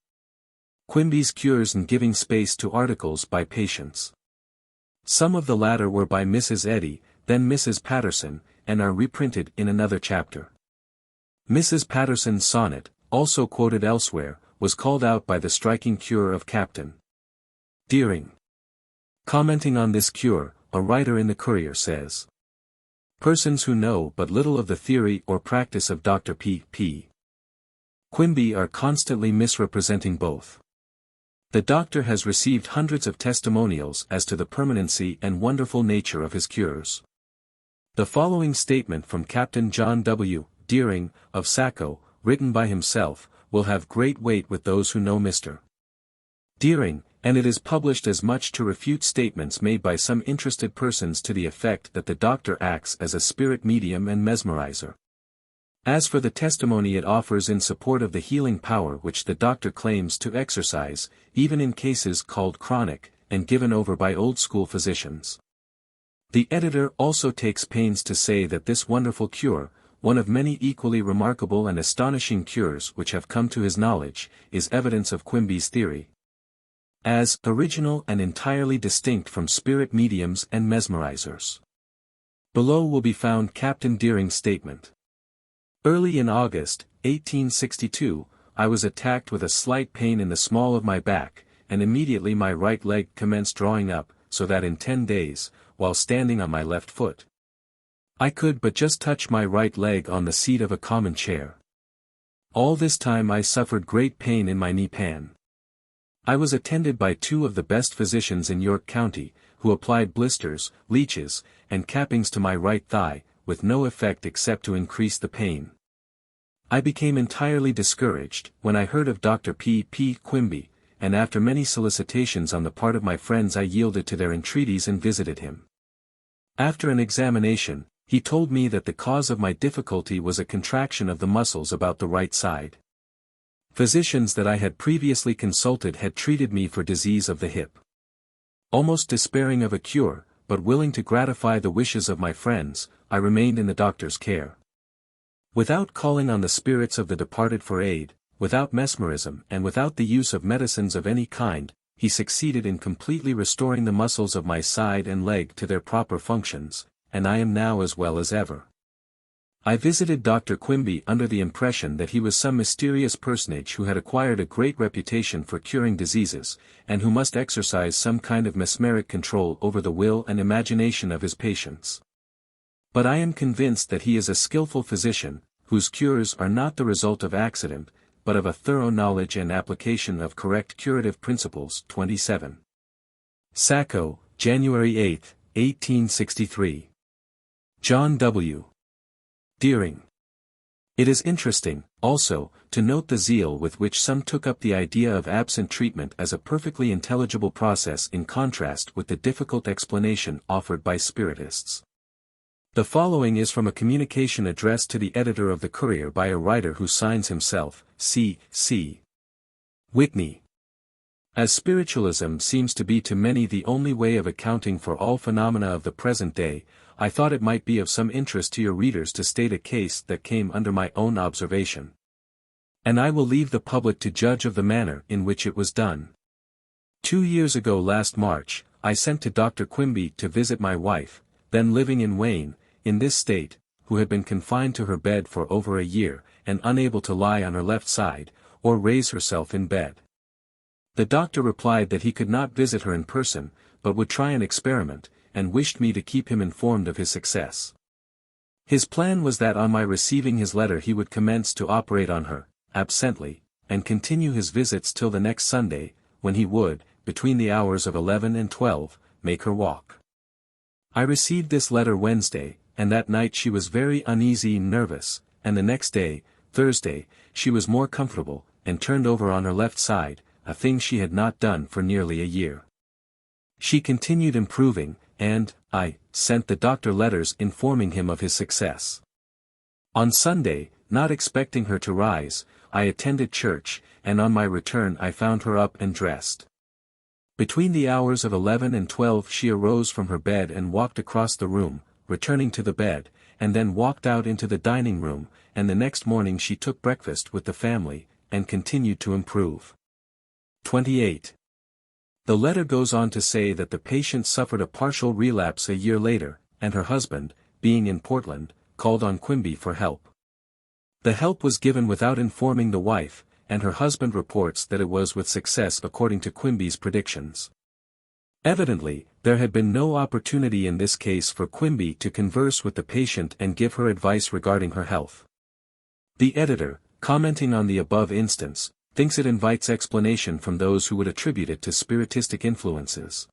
Quimby's cures and giving space to articles by patients. Some of the latter were by Mrs. Eddy, then Mrs. Patterson, and are reprinted in another chapter. Mrs. Patterson's sonnet, also quoted elsewhere, was called out by the striking cure of Captain Deering. Commenting on this cure, a writer in the Courier says, "Persons who know but little of the theory or practice of Dr. P. Quimby are constantly misrepresenting both. The doctor has received hundreds of testimonials as to the permanency and wonderful nature of his cures. The following statement from Captain John W. Deering, of Saco, written by himself, will have great weight with those who know Mr. Deering, and it is published as much to refute statements made by some interested persons to the effect that the doctor acts as a spirit medium and mesmerizer. As for the testimony it offers in support of the healing power which the doctor claims to exercise, even in cases called chronic, and given over by old-school physicians. The editor also takes pains to say that this wonderful cure, one of many equally remarkable and astonishing cures which have come to his knowledge, is evidence of Quimby's theory, as original and entirely distinct from spirit mediums and mesmerizers. Below will be found Captain Deering's statement. Early in August, 1862, I was attacked with a slight pain in the small of my back, and immediately my right leg commenced drawing up, so that in 10 days, while standing on my left foot, I could but just touch my right leg on the seat of a common chair. All this time I suffered great pain in my knee pan. I was attended by 2 of the best physicians in York County, who applied blisters, leeches, and cappings to my right thigh, with no effect except to increase the pain. I became entirely discouraged, when I heard of Dr. P. Quimby, and after many solicitations on the part of my friends I yielded to their entreaties and visited him. After an examination, he told me that the cause of my difficulty was a contraction of the muscles about the right side. Physicians that I had previously consulted had treated me for disease of the hip. Almost despairing of a cure, but willing to gratify the wishes of my friends, I remained in the doctor's care. Without calling on the spirits of the departed for aid, without mesmerism and without the use of medicines of any kind, he succeeded in completely restoring the muscles of my side and leg to their proper functions, and I am now as well as ever. I visited Dr. Quimby under the impression that he was some mysterious personage who had acquired a great reputation for curing diseases, and who must exercise some kind of mesmeric control over the will and imagination of his patients. But I am convinced that he is a skillful physician, whose cures are not the result of accident, but of a thorough knowledge and application of correct curative principles. 27. Saco, January 8, 1863. John W. Deering. It is interesting, also, to note the zeal with which some took up the idea of absent treatment as a perfectly intelligible process in contrast with the difficult explanation offered by spiritists. The following is from a communication addressed to the editor of the Courier by a writer who signs himself, C. Whitney. As spiritualism seems to be to many the only way of accounting for all phenomena of the present day, I thought it might be of some interest to your readers to state a case that came under my own observation. And I will leave the public to judge of the manner in which it was done. 2 years ago last March, I sent to Dr. Quimby to visit my wife, then living in Wayne, in this state, who had been confined to her bed for over a year, and unable to lie on her left side, or raise herself in bed. The doctor replied that he could not visit her in person, but would try an experiment, and wished me to keep him informed of his success. His plan was that on my receiving his letter he would commence to operate on her, absently, and continue his visits till the next Sunday, when he would, between the hours of 11 and 12, make her walk. I received this letter Wednesday, and that night she was very uneasy and nervous, and the next day, Thursday, she was more comfortable, and turned over on her left side, a thing she had not done for nearly a year. She continued improving, and I sent the doctor letters informing him of his success. On Sunday, not expecting her to rise, I attended church, and on my return I found her up and dressed. Between the hours of 11 and 12 she arose from her bed and walked across the room, returning to the bed, and then walked out into the dining room, and the next morning she took breakfast with the family, and continued to improve. 28. The letter goes on to say that the patient suffered a partial relapse a year later, and her husband, being in Portland, called on Quimby for help. The help was given without informing the wife, and her husband reports that it was with success according to Quimby's predictions. Evidently, there had been no opportunity in this case for Quimby to converse with the patient and give her advice regarding her health. The editor, commenting on the above instance, thinks it invites explanation from those who would attribute it to spiritistic influences.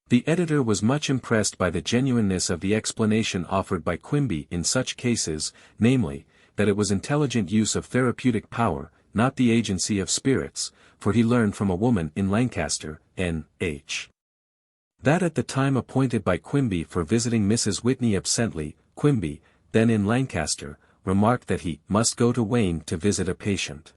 The editor was much impressed by the genuineness of the explanation offered by Quimby in such cases, namely, that it was intelligent use of therapeutic power, not the agency of spirits, for he learned from a woman in Lancaster, N.H. that at the time appointed by Quimby for visiting Mrs. Whitney absently, Quimby, then in Lancaster, remarked that he must go to Wayne to visit a patient.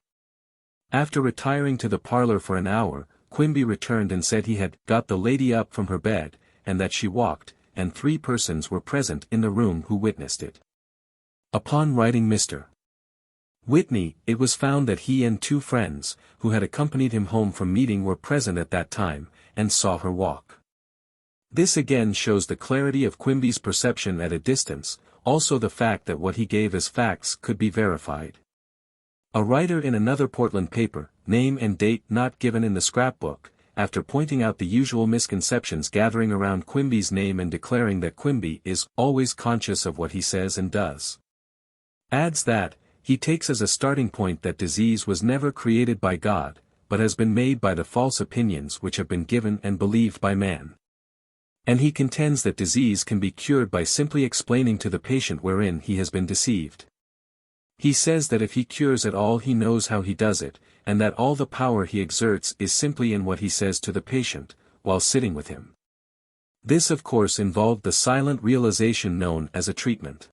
After retiring to the parlor for an hour, Quimby returned and said he had got the lady up from her bed, and that she walked, and 3 persons were present in the room who witnessed it. Upon writing Mr. Whitney, it was found that he and 2 friends, who had accompanied him home from meeting were present at that time, and saw her walk. This again shows the clarity of Quimby's perception at a distance, also the fact that what he gave as facts could be verified. A writer in another Portland paper, name and date not given in the scrapbook, after pointing out the usual misconceptions gathering around Quimby's name and declaring that Quimby is always conscious of what he says and does, adds that, he takes as a starting point that disease was never created by God, but has been made by the false opinions which have been given and believed by man. And he contends that disease can be cured by simply explaining to the patient wherein he has been deceived. He says that if he cures at all he knows how he does it, and that all the power he exerts is simply in what he says to the patient, while sitting with him. This of course involved the silent realization known as a treatment.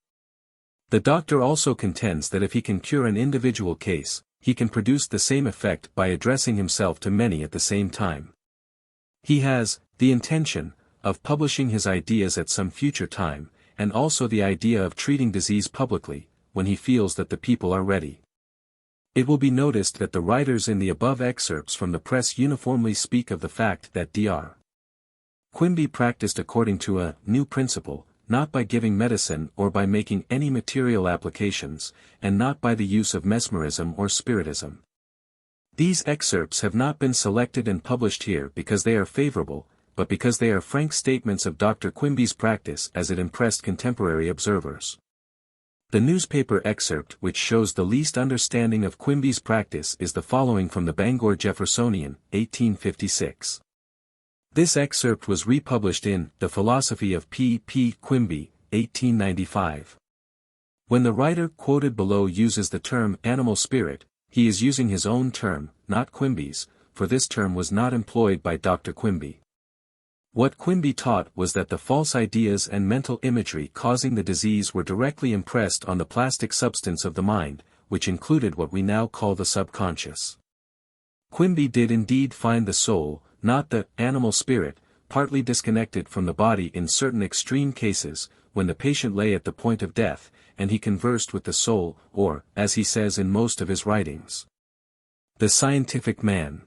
The doctor also contends that if he can cure an individual case, he can produce the same effect by addressing himself to many at the same time. He has the intention of publishing his ideas at some future time, and also the idea of treating disease publicly, when he feels that the people are ready. It will be noticed that the writers in the above excerpts from the press uniformly speak of the fact that Dr. Quimby practiced according to a new principle, not by giving medicine or by making any material applications, and not by the use of mesmerism or spiritism. These excerpts have not been selected and published here because they are favorable, but because they are frank statements of Dr. Quimby's practice as it impressed contemporary observers. The newspaper excerpt which shows the least understanding of Quimby's practice is the following from the Bangor Jeffersonian, 1856. This excerpt was republished in The Philosophy of P. P. Quimby, 1895. When the writer quoted below uses the term animal spirit, he is using his own term, not Quimby's, for this term was not employed by Dr. Quimby. What Quimby taught was that the false ideas and mental imagery causing the disease were directly impressed on the plastic substance of the mind, which included what we now call the subconscious. Quimby did indeed find the soul, not the animal spirit, partly disconnected from the body in certain extreme cases, when the patient lay at the point of death, and he conversed with the soul, or, as he says in most of his writings, the scientific man.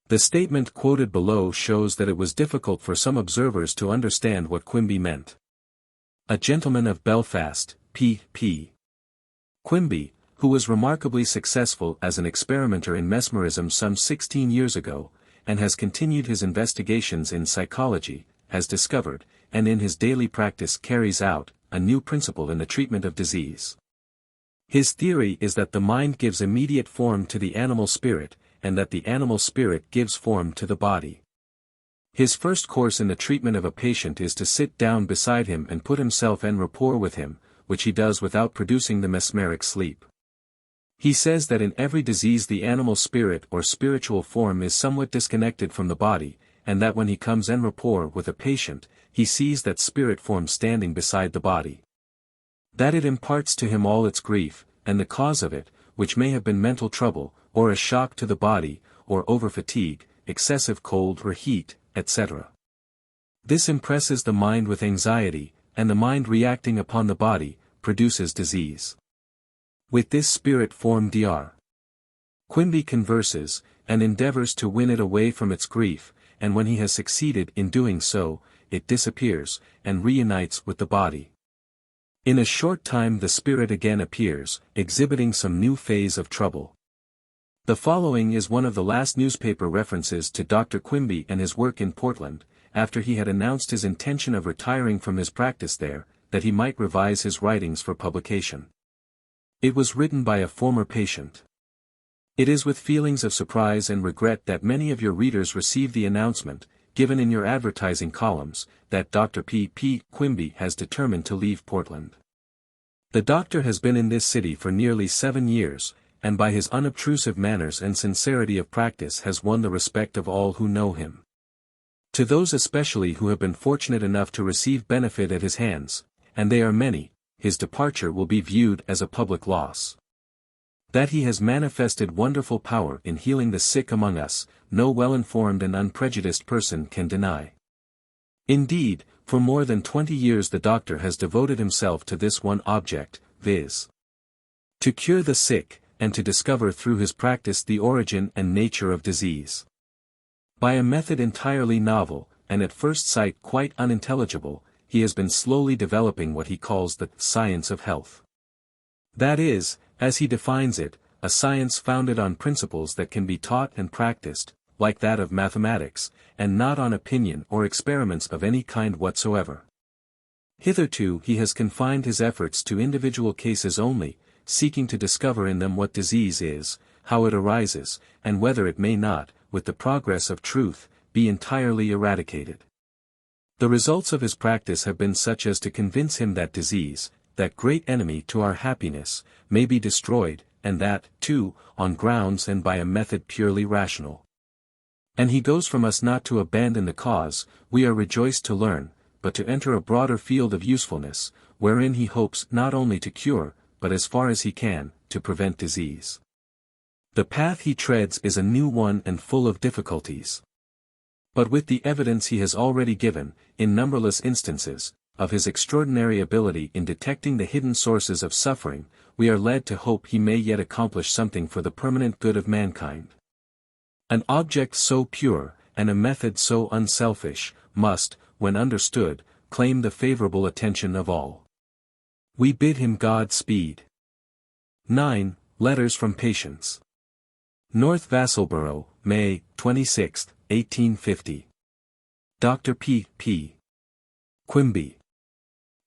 The statement quoted below shows that it was difficult for some observers to understand what Quimby meant. A gentleman of Belfast, P. P. Quimby, who was remarkably successful as an experimenter in mesmerism some 16 years ago, and has continued his investigations in psychology, has discovered, and in his daily practice carries out, a new principle in the treatment of disease. His theory is that the mind gives immediate form to the animal spirit, and that the animal spirit gives form to the body. His first course in the treatment of a patient is to sit down beside him and put himself en rapport with him, which he does without producing the mesmeric sleep. He says that in every disease the animal spirit or spiritual form is somewhat disconnected from the body, and that when he comes en rapport with a patient, he sees that spirit form standing beside the body. That it imparts to him all its grief, and the cause of it, which may have been mental trouble, or a shock to the body, or over-fatigue, excessive cold or heat, etc. This impresses the mind with anxiety, and the mind reacting upon the body, produces disease. With this spirit form Dr. Quimby converses, and endeavors to win it away from its grief, and when he has succeeded in doing so, it disappears, and reunites with the body. In a short time the spirit again appears, exhibiting some new phase of trouble. The following is one of the last newspaper references to Dr. Quimby and his work in Portland, after he had announced his intention of retiring from his practice there, that he might revise his writings for publication. It was written by a former patient. It is with feelings of surprise and regret that many of your readers receive the announcement, given in your advertising columns, that Dr. P. Quimby has determined to leave Portland. The doctor has been in this city for nearly 7 years, and by his unobtrusive manners and sincerity of practice has won the respect of all who know him. To those especially who have been fortunate enough to receive benefit at his hands, and they are many, his departure will be viewed as a public loss. That he has manifested wonderful power in healing the sick among us, no well-informed and unprejudiced person can deny. Indeed, for more than 20 years the doctor has devoted himself to this one object, viz. to cure the sick, and to discover through his practice the origin and nature of disease. By a method entirely novel, and at first sight quite unintelligible, he has been slowly developing what he calls the science of health. That is, as he defines it, a science founded on principles that can be taught and practiced, like that of mathematics, and not on opinion or experiments of any kind whatsoever. Hitherto he has confined his efforts to individual cases only, seeking to discover in them what disease is, how it arises, and whether it may not, with the progress of truth, be entirely eradicated. The results of his practice have been such as to convince him that disease, that great enemy to our happiness, may be destroyed, and that, too, on grounds and by a method purely rational. And he goes from us not to abandon the cause, we are rejoiced to learn, but to enter a broader field of usefulness, wherein he hopes not only to cure, but as far as he can, to prevent disease. The path he treads is a new one and full of difficulties. But with the evidence he has already given, in numberless instances, of his extraordinary ability in detecting the hidden sources of suffering, we are led to hope he may yet accomplish something for the permanent good of mankind. An object so pure, and a method so unselfish, must, when understood, claim the favorable attention of all. We bid him God speed. 9. Letters from Patients. North Vassalborough, May 26, 1850. Dr. P. Quimby.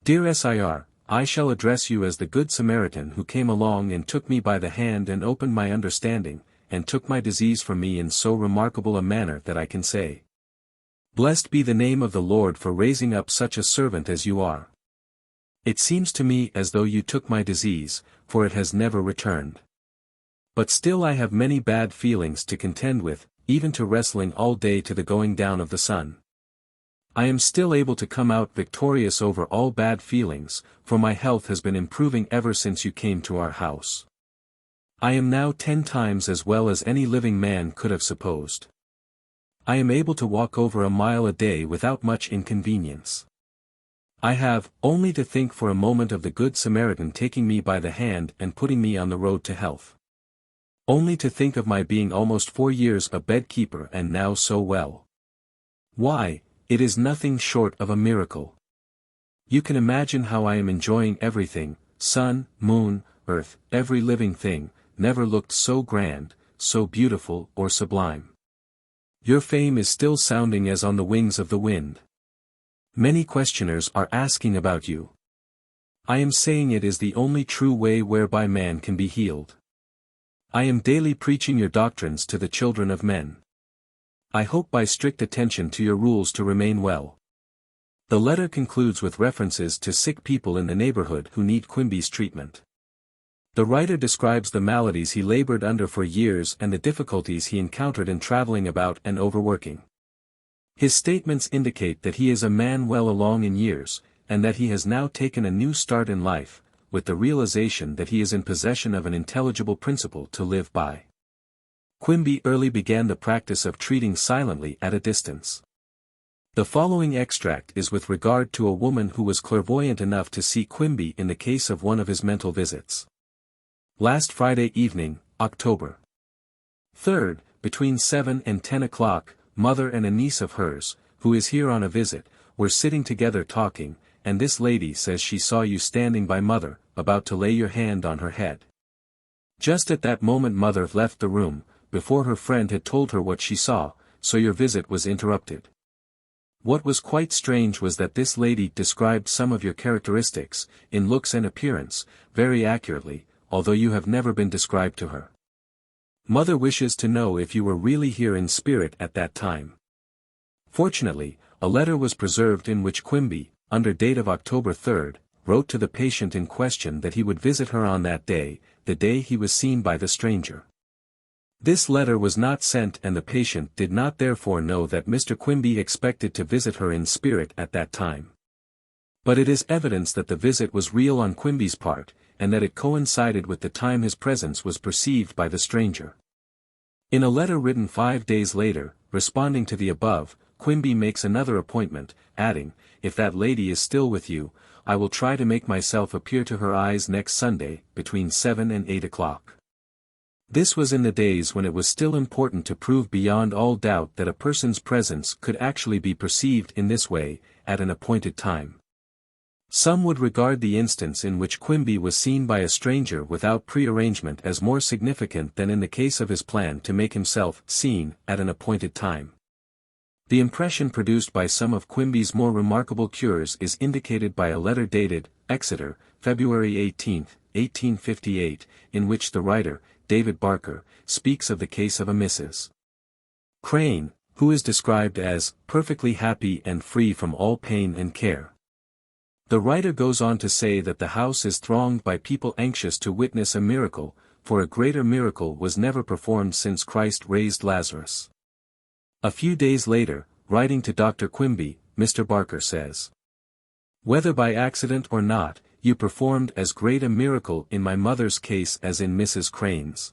Dear Sir, I shall address you as the Good Samaritan who came along and took me by the hand and opened my understanding, and took my disease from me in so remarkable a manner that I can say, Blessed be the name of the Lord for raising up such a servant as you are. It seems to me as though you took my disease, for it has never returned. But still I have many bad feelings to contend with, even to wrestling all day to the going down of the sun. I am still able to come out victorious over all bad feelings, for my health has been improving ever since you came to our house. I am now 10 times as well as any living man could have supposed. I am able to walk over a mile a day without much inconvenience. I have only to think for a moment of the Good Samaritan taking me by the hand and putting me on the road to health. Only to think of my being almost 4 years a bedkeeper and now so well. Why, it is nothing short of a miracle. You can imagine how I am enjoying everything, sun, moon, earth, every living thing, never looked so grand, so beautiful or sublime. Your fame is still sounding as on the wings of the wind. Many questioners are asking about you. I am saying it is the only true way whereby man can be healed. I am daily preaching your doctrines to the children of men. I hope by strict attention to your rules to remain well. The letter concludes with references to sick people in the neighborhood who need Quimby's treatment. The writer describes the maladies he labored under for years and the difficulties he encountered in traveling about and overworking. His statements indicate that he is a man well along in years, and that he has now taken a new start in life, with the realization that he is in possession of an intelligible principle to live by. Quimby early began the practice of treating silently at a distance. The following extract is with regard to a woman who was clairvoyant enough to see Quimby in the case of one of his mental visits. Last Friday evening, October 3rd, between 7 and 10 o'clock, mother and a niece of hers, who is here on a visit, were sitting together talking, and this lady says she saw you standing by mother, about to lay your hand on her head. Just at that moment mother left the room, before her friend had told her what she saw, so your visit was interrupted. What was quite strange was that this lady described some of your characteristics, in looks and appearance, very accurately, although you have never been described to her. Mother wishes to know if you were really here in spirit at that time. Fortunately, a letter was preserved in which Quimby, under date of October 3rd, wrote to the patient in question that he would visit her on that day, the day he was seen by the stranger. This letter was not sent and the patient did not therefore know that Mr. Quimby expected to visit her in spirit at that time. But it is evidence that the visit was real on Quimby's part, and that it coincided with the time his presence was perceived by the stranger. In a letter written 5 days later, responding to the above, Quimby makes another appointment, adding, "If that lady is still with you, I will try to make myself appear to her eyes next Sunday, between 7 and 8 o'clock. This was in the days when it was still important to prove beyond all doubt that a person's presence could actually be perceived in this way, at an appointed time. Some would regard the instance in which Quimby was seen by a stranger without pre-arrangement as more significant than in the case of his plan to make himself seen at an appointed time. The impression produced by some of Quimby's more remarkable cures is indicated by a letter dated, Exeter, February 18, 1858, in which the writer, David Barker, speaks of the case of a Mrs. Crane, who is described as perfectly happy and free from all pain and care. The writer goes on to say that the house is thronged by people anxious to witness a miracle, for a greater miracle was never performed since Christ raised Lazarus. A few days later, writing to Dr. Quimby, Mr. Barker says, "Whether by accident or not, you performed as great a miracle in my mother's case as in Mrs. Crane's.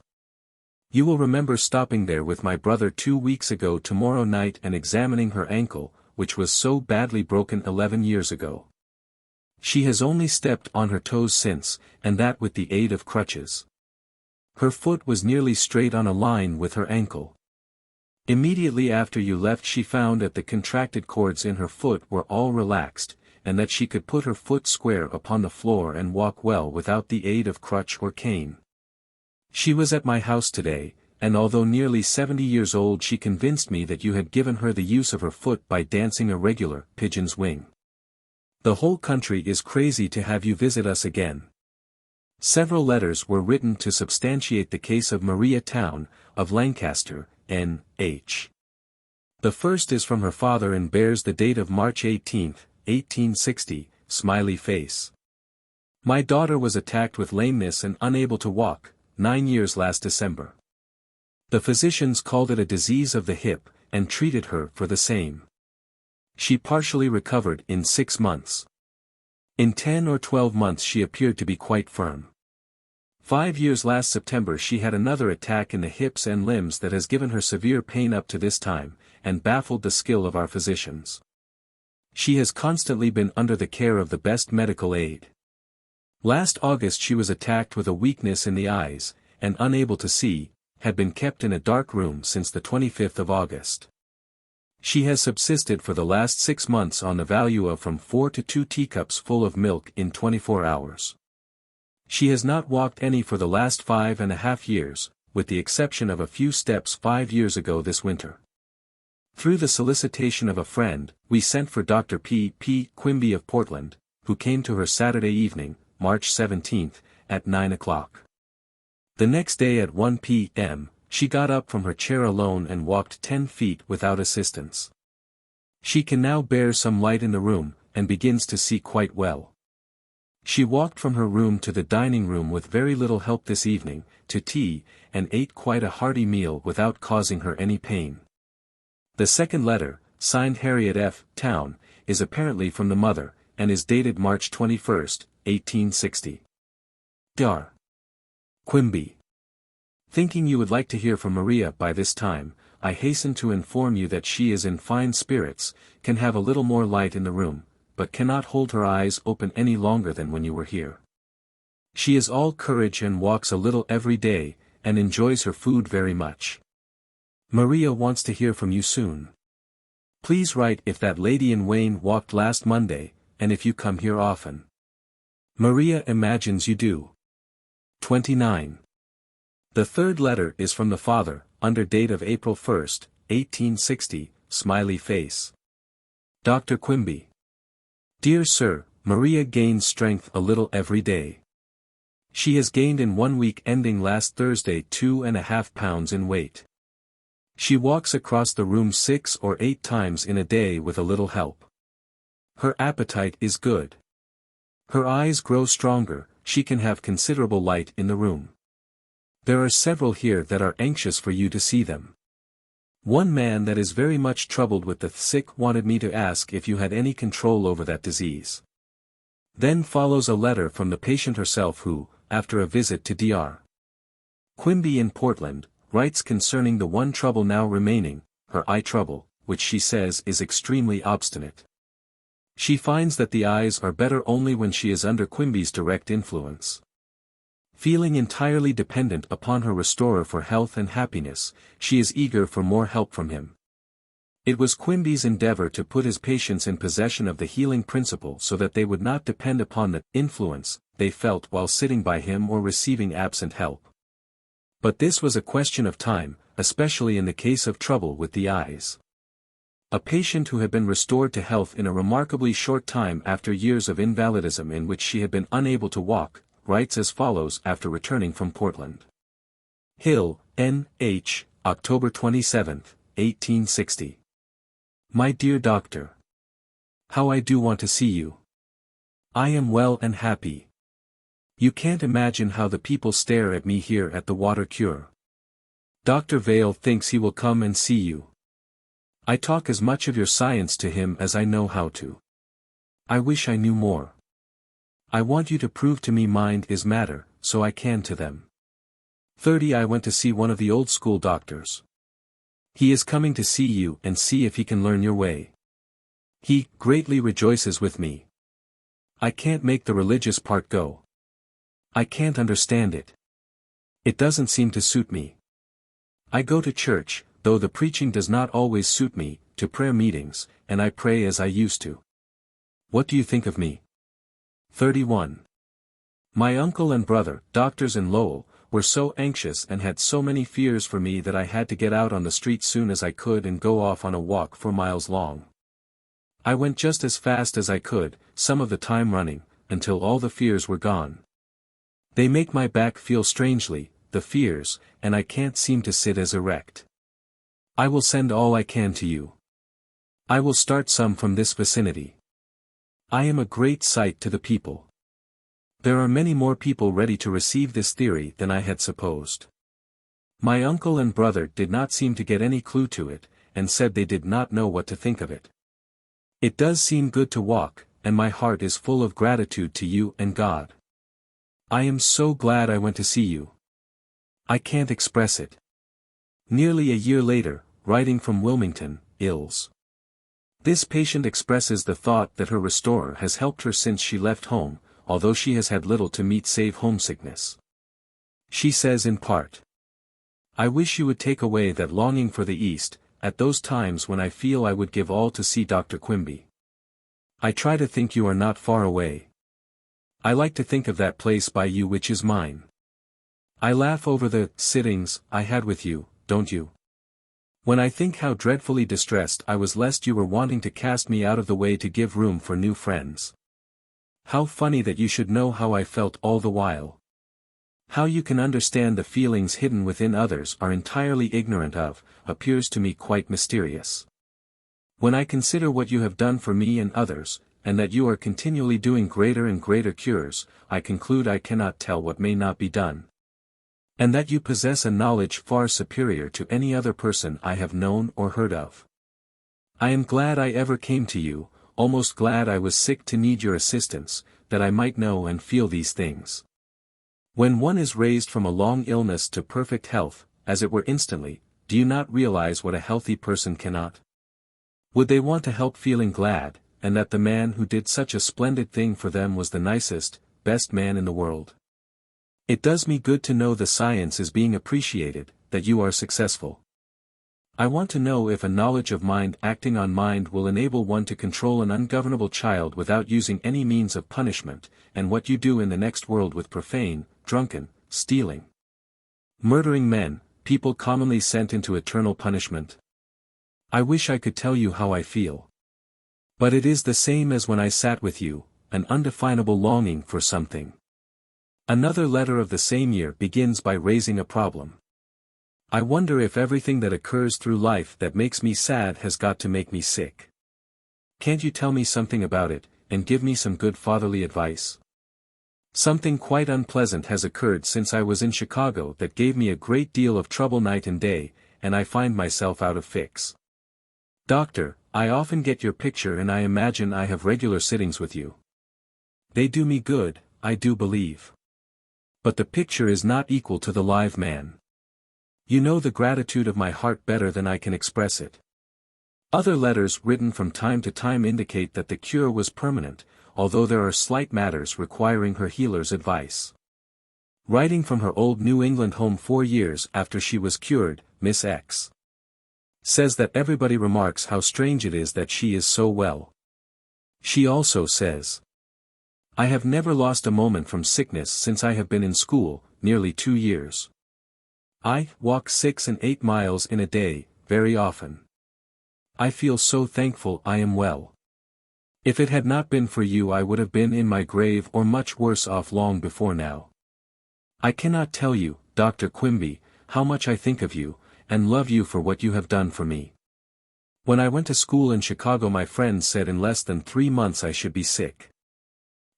You will remember stopping there with my brother 2 weeks ago tomorrow night and examining her ankle, which was so badly broken 11 years ago. She has only stepped on her toes since, and that with the aid of crutches. Her foot was nearly straight on a line with her ankle. Immediately after you left she found that the contracted cords in her foot were all relaxed, and that she could put her foot square upon the floor and walk well without the aid of crutch or cane. She was at my house today, and although nearly 70 years old she convinced me that you had given her the use of her foot by dancing a regular pigeon's wing. The whole country is crazy to have you visit us again." Several letters were written to substantiate the case of Maria Town, of Lancaster, N.H. The first is from her father and bears the date of March 18, 1860, smiley face. "My daughter was attacked with lameness and unable to walk, 9 years last December. The physicians called it a disease of the hip, and treated her for the same. She partially recovered in 6 months. In 10 or 12 months she appeared to be quite firm. 5 years last September she had another attack in the hips and limbs that has given her severe pain up to this time, and baffled the skill of our physicians. She has constantly been under the care of the best medical aid. Last August she was attacked with a weakness in the eyes, and unable to see, had been kept in a dark room since the 25th of August. She has subsisted for the last 6 months on the value of from 4 to 2 teacups full of milk in 24 hours. She has not walked any for the last 5.5 years, with the exception of a few steps 5 years ago this winter. Through the solicitation of a friend, we sent for Dr. P. Quimby of Portland, who came to her Saturday evening, March 17, at 9 o'clock. The next day at 1 p.m., she got up from her chair alone and walked 10 feet without assistance. She can now bear some light in the room, and begins to see quite well. She walked from her room to the dining room with very little help this evening, to tea, and ate quite a hearty meal without causing her any pain. The second letter, signed Harriet F. Town, is apparently from the mother, and is dated March 21, 1860. Dr. Quimby. Thinking you would like to hear from Maria by this time, I hasten to inform you that she is in fine spirits, can have a little more light in the room, but cannot hold her eyes open any longer than when you were here. She is all courage and walks a little every day, and enjoys her food very much. Maria wants to hear from you soon. Please write if that lady in Wayne walked last Monday, and if you come here often. Maria imagines you do. 29. The third letter is from the father, under date of April 1, 1860, smiley face. Dr. Quimby. Dear Sir, Maria gains strength a little every day. She has gained in 1 week ending last Thursday 2½ pounds in weight. She walks across the room 6 or 8 times in a day with a little help. Her appetite is good. Her eyes grow stronger, she can have considerable light in the room. There are several here that are anxious for you to see them. One man that is very much troubled with the sick wanted me to ask if you had any control over that disease. Then follows a letter from the patient herself who, after a visit to Dr. Quimby in Portland, writes concerning the one trouble now remaining, her eye trouble, which she says is extremely obstinate. She finds that the eyes are better only when she is under Quimby's direct influence. Feeling entirely dependent upon her restorer for health and happiness, she is eager for more help from him. It was Quimby's endeavor to put his patients in possession of the healing principle so that they would not depend upon the influence they felt while sitting by him or receiving absent help. But this was a question of time, especially in the case of trouble with the eyes. A patient who had been restored to health in a remarkably short time after years of invalidism in which she had been unable to walk, writes as follows after returning from Portland. Hill, N.H., October 27, 1860. My dear Doctor. How I do want to see you. I am well and happy. You can't imagine how the people stare at me here at the water cure. Dr. Vale thinks he will come and see you. I talk as much of your science to him as I know how to. I wish I knew more. I want you to prove to me mind is matter, so I can to them. 30 I went to see one of the old school doctors. He is coming to see you and see if he can learn your way. He greatly rejoices with me. I can't make the religious part go. I can't understand it. It doesn't seem to suit me. I go to church, though the preaching does not always suit me, to prayer meetings, and I pray as I used to. What do you think of me? 31. My uncle and brother, doctors in Lowell, were so anxious and had so many fears for me that I had to get out on the street soon as I could and go off on a walk for miles long. I went just as fast as I could, some of the time running, until all the fears were gone. They make my back feel strangely, the fears, and I can't seem to sit as erect. I will send all I can to you. I will start some from this vicinity. I am a great sight to the people. There are many more people ready to receive this theory than I had supposed. My uncle and brother did not seem to get any clue to it, and said they did not know what to think of it. It does seem good to walk, and my heart is full of gratitude to you and God. I am so glad I went to see you. I can't express it. Nearly a year later, writing from Wilmington, Ills. This patient expresses the thought that her restorer has helped her since she left home, although she has had little to meet save homesickness. She says in part, I wish you would take away that longing for the East, at those times when I feel I would give all to see Dr. Quimby. I try to think you are not far away. I like to think of that place by you which is mine. I laugh over the sittings I had with you, don't you? When I think how dreadfully distressed I was lest you were wanting to cast me out of the way to give room for new friends. How funny that you should know how I felt all the while. How you can understand the feelings hidden within others are entirely ignorant of, appears to me quite mysterious. When I consider what you have done for me and others, and that you are continually doing greater and greater cures, I conclude I cannot tell what may not be done. And that you possess a knowledge far superior to any other person I have known or heard of. I am glad I ever came to you, almost glad I was sick to need your assistance, that I might know and feel these things. When one is raised from a long illness to perfect health, as it were instantly, do you not realize what a healthy person cannot? Would they want to help feeling glad, and that the man who did such a splendid thing for them was the nicest, best man in the world? It does me good to know the science is being appreciated, that you are successful. I want to know if a knowledge of mind acting on mind will enable one to control an ungovernable child without using any means of punishment, and what you do in the next world with profane, drunken, stealing, murdering men, people commonly sent into eternal punishment. I wish I could tell you how I feel. But it is the same as when I sat with you, an undefinable longing for something. Another letter of the same year begins by raising a problem. I wonder if everything that occurs through life that makes me sad has got to make me sick. Can't you tell me something about it, and give me some good fatherly advice? Something quite unpleasant has occurred since I was in Chicago that gave me a great deal of trouble night and day, and I find myself out of fix. Doctor, I often get your picture and I imagine I have regular sittings with you. They do me good, I do believe. But the picture is not equal to the live man. You know the gratitude of my heart better than I can express it. Other letters written from time to time indicate that the cure was permanent, although there are slight matters requiring her healer's advice. Writing from her old New England home 4 years after she was cured, Miss X says that everybody remarks how strange it is that she is so well. She also says, I have never lost a moment from sickness since I have been in school, nearly 2 years. I walk 6 and 8 miles in a day, very often. I feel so thankful I am well. If it had not been for you I would have been in my grave or much worse off long before now. I cannot tell you, Dr. Quimby, how much I think of you, and love you for what you have done for me. When I went to school in Chicago my friends said in less than 3 months I should be sick.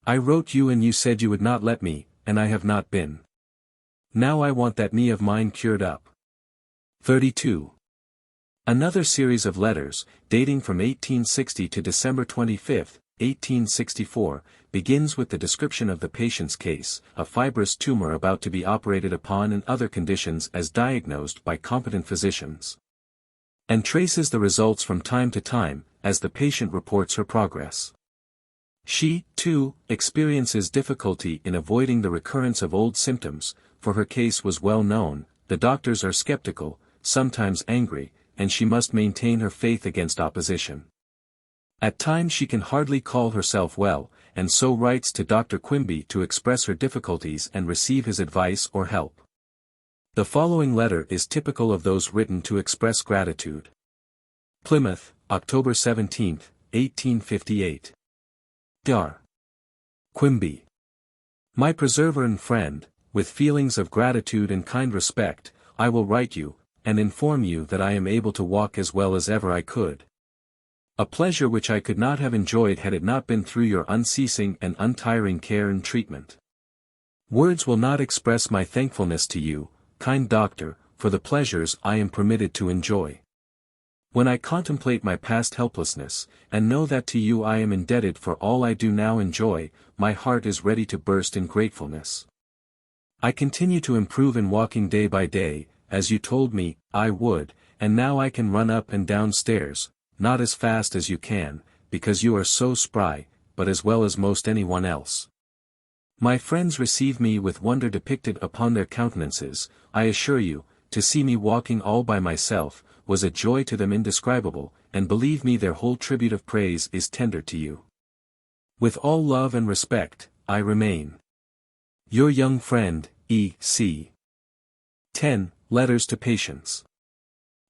I wrote you and you said you would not let me, and I have not been. Now I want that knee of mine cured up. 32. Another series of letters, dating from 1860 to December 25, 1864, begins with the description of the patient's case, a fibrous tumor about to be operated upon and other conditions as diagnosed by competent physicians. And traces the results from time to time, as the patient reports her progress. She, too, experiences difficulty in avoiding the recurrence of old symptoms, for her case was well known, the doctors are skeptical, sometimes angry, and she must maintain her faith against opposition. At times she can hardly call herself well, and so writes to Dr. Quimby to express her difficulties and receive his advice or help. The following letter is typical of those written to express gratitude. Plymouth, October 17, 1858. Dr. Quimby. My preserver and friend, with feelings of gratitude and kind respect, I will write you, and inform you that I am able to walk as well as ever I could. A pleasure which I could not have enjoyed had it not been through your unceasing and untiring care and treatment. Words will not express my thankfulness to you, kind doctor, for the pleasures I am permitted to enjoy. When I contemplate my past helplessness, and know that to you I am indebted for all I do now enjoy, my heart is ready to burst in gratefulness. I continue to improve in walking day by day, as you told me I would, and now I can run up and down stairs, not as fast as you can, because you are so spry, but as well as most anyone else. My friends receive me with wonder depicted upon their countenances. I assure you, to see me walking all by myself, was a joy to them indescribable, and believe me their whole tribute of praise is tender to you. With all love and respect, I remain your young friend, E.C. 10. Letters to Patients.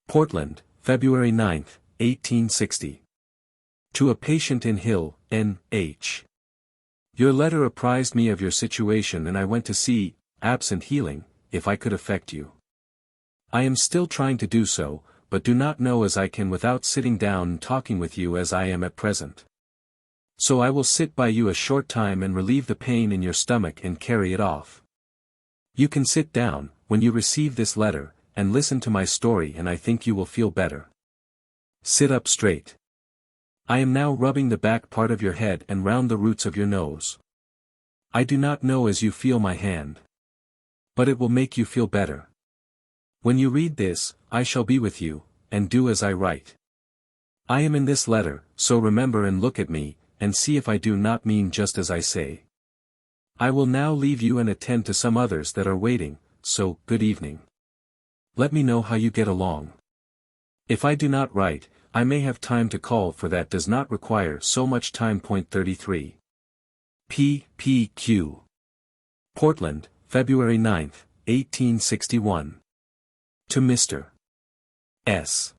Portland, February 9, 1860. To a patient in Hill, N.H. Your letter apprised me of your situation and I went to see, absent healing, if I could affect you. I am still trying to do so, but do not know as I can without sitting down and talking with you as I am at present. So I will sit by you a short time and relieve the pain in your stomach and carry it off. You can sit down, when you receive this letter, and listen to my story and I think you will feel better. Sit up straight. I am now rubbing the back part of your head and round the roots of your nose. I do not know as you feel my hand. But it will make you feel better. When you read this, I shall be with you, and do as I write. I am in this letter, so remember and look at me, and see if I do not mean just as I say. I will now leave you and attend to some others that are waiting, so, good evening. Let me know how you get along. If I do not write, I may have time to call for that does not require so much time. 33. P.Q. Portland, February 9, 1861. To Mr. S.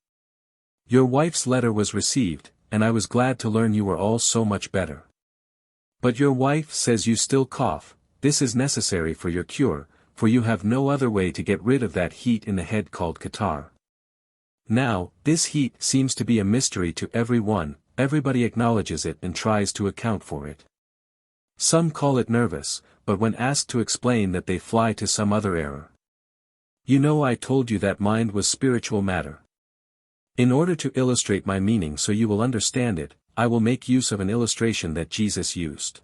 Your wife's letter was received, and I was glad to learn you were all so much better. But your wife says you still cough. This is necessary for your cure, for you have no other way to get rid of that heat in the head called catarrh. Now, this heat seems to be a mystery to everyone, everybody acknowledges it and tries to account for it. Some call it nervous, but when asked to explain that they fly to some other error. You know I told you that mind was spiritual matter. In order to illustrate my meaning so you will understand it, I will make use of an illustration that Jesus used.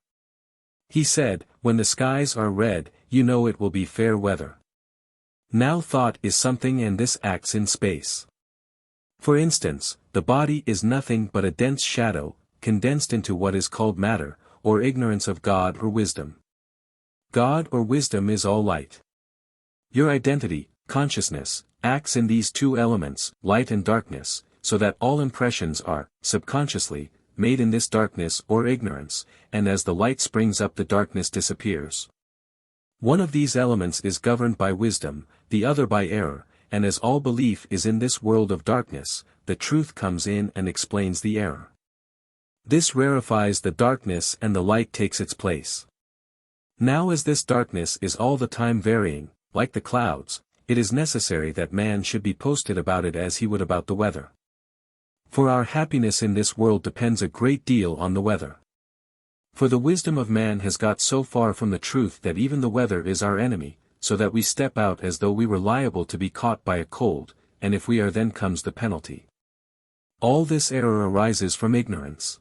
He said, when the skies are red, you know it will be fair weather. Now thought is something and this acts in space. For instance, the body is nothing but a dense shadow, condensed into what is called matter, or ignorance of God or wisdom. God or wisdom is all light. Your identity, consciousness, acts in these two elements, light and darkness, so that all impressions are, subconsciously, made in this darkness or ignorance, and as the light springs up the darkness disappears. One of these elements is governed by wisdom, the other by error, and as all belief is in this world of darkness, the truth comes in and explains the error. This rarefies the darkness and the light takes its place. Now as this darkness is all the time varying, like the clouds, it is necessary that man should be posted about it as he would about the weather. For our happiness in this world depends a great deal on the weather. For the wisdom of man has got so far from the truth that even the weather is our enemy, so that we step out as though we were liable to be caught by a cold, and if we are then comes the penalty. All this error arises from ignorance.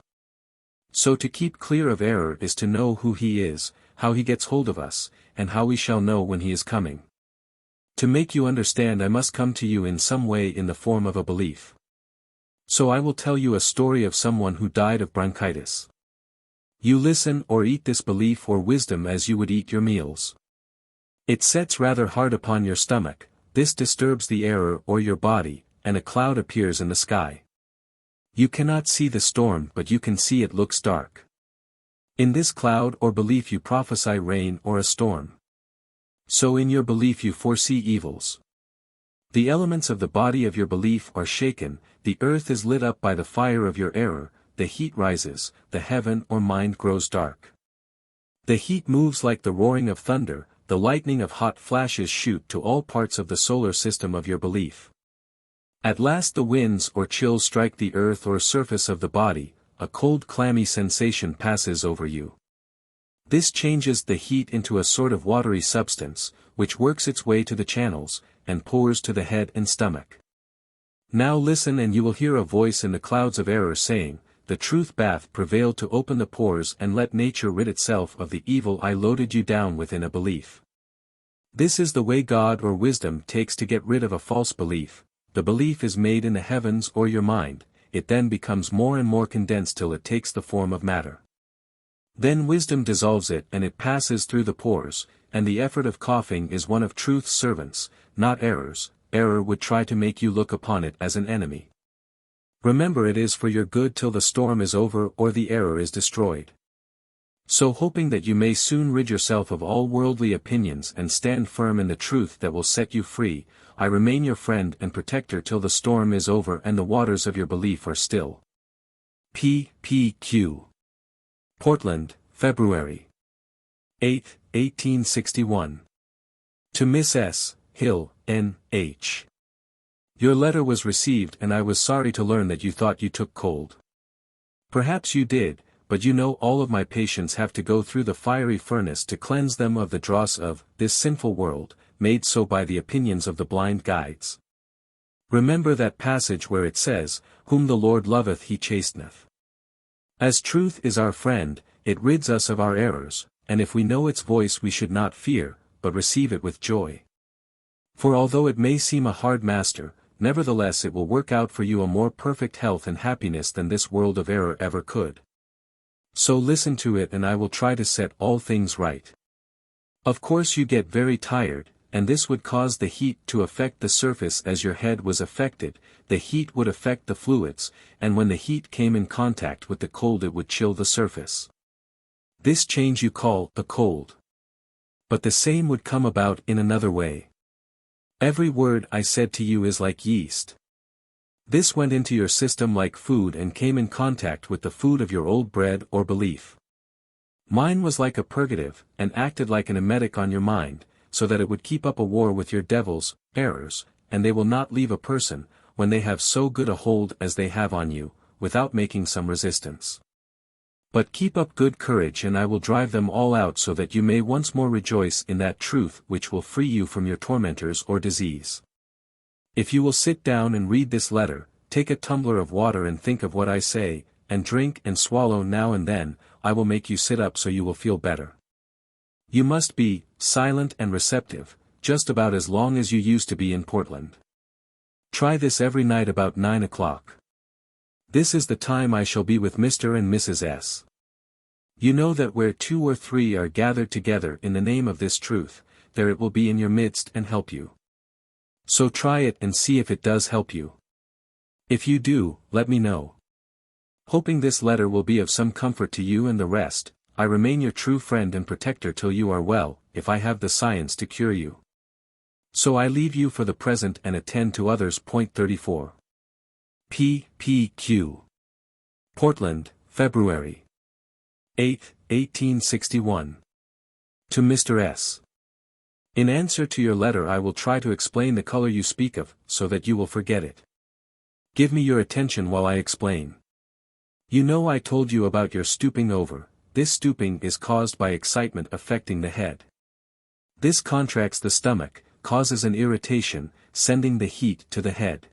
So to keep clear of error is to know who he is, how he gets hold of us, and how we shall know when he is coming. To make you understand I must come to you in some way in the form of a belief. So I will tell you a story of someone who died of bronchitis. You listen or eat this belief or wisdom as you would eat your meals. It sets rather hard upon your stomach, this disturbs the error or your body, and a cloud appears in the sky. You cannot see the storm but you can see it looks dark. In this cloud or belief you prophesy rain or a storm. So in your belief you foresee evils. The elements of the body of your belief are shaken, the earth is lit up by the fire of your error, the heat rises, the heaven or mind grows dark. The heat moves like the roaring of thunder, the lightning of hot flashes shoot to all parts of the solar system of your belief. At last the winds or chills strike the earth or surface of the body, a cold clammy sensation passes over you. This changes the heat into a sort of watery substance, which works its way to the channels, and pours to the head and stomach. Now listen and you will hear a voice in the clouds of error saying, the truth bath prevailed to open the pores and let nature rid itself of the evil I loaded you down with in a belief. This is the way God or wisdom takes to get rid of a false belief. The belief is made in the heavens or your mind, it then becomes more and more condensed till it takes the form of matter. Then wisdom dissolves it and it passes through the pores, and the effort of coughing is one of truth's servants, not error's. Error would try to make you look upon it as an enemy. Remember it is for your good till the storm is over or the error is destroyed. So hoping that you may soon rid yourself of all worldly opinions and stand firm in the truth that will set you free, I remain your friend and protector till the storm is over and the waters of your belief are still. P.Q. Portland, February 8, 1861. To Miss S. Hill, N.H. Your letter was received and I was sorry to learn that you thought you took cold. Perhaps you did, but you know all of my patients have to go through the fiery furnace to cleanse them of the dross of this sinful world, made so by the opinions of the blind guides. Remember that passage where it says, Whom the Lord loveth he chasteneth. As truth is our friend, it rids us of our errors, and if we know its voice we should not fear, but receive it with joy. For although it may seem a hard master, nevertheless it will work out for you a more perfect health and happiness than this world of error ever could. So listen to it and I will try to set all things right. Of course you get very tired, and this would cause the heat to affect the surface as your head was affected, the heat would affect the fluids, and when the heat came in contact with the cold it would chill the surface. This change you call a cold. But the same would come about in another way. Every word I said to you is like yeast. This went into your system like food and came in contact with the food of your old bread or belief. Mine was like a purgative, and acted like an emetic on your mind, so that it would keep up a war with your devils, errors, and they will not leave a person, when they have so good a hold as they have on you, without making some resistance. But keep up good courage and I will drive them all out so that you may once more rejoice in that truth which will free you from your tormentors or disease. If you will sit down and read this letter, take a tumbler of water and think of what I say, and drink and swallow now and then, I will make you sit up so you will feel better. You must be silent and receptive, just about as long as you used to be in Portland. Try this every night about 9 o'clock. This is the time I shall be with Mr. and Mrs. S. You know that where 2 or 3 are gathered together in the name of this truth, there it will be in your midst and help you. So try it and see if it does help you. If you do, let me know. Hoping this letter will be of some comfort to you and the rest, I remain your true friend and protector till you are well, if I have the science to cure you. So I leave you for the present and attend to others. Point 34. P.Q. Portland, February 8, 1861. To Mr. S. In answer to your letter I will try to explain the color you speak of, so that you will forget it. Give me your attention while I explain. You know I told you about your stooping over. This stooping is caused by excitement affecting the head. This contracts the stomach, causes an irritation, sending the heat to the head.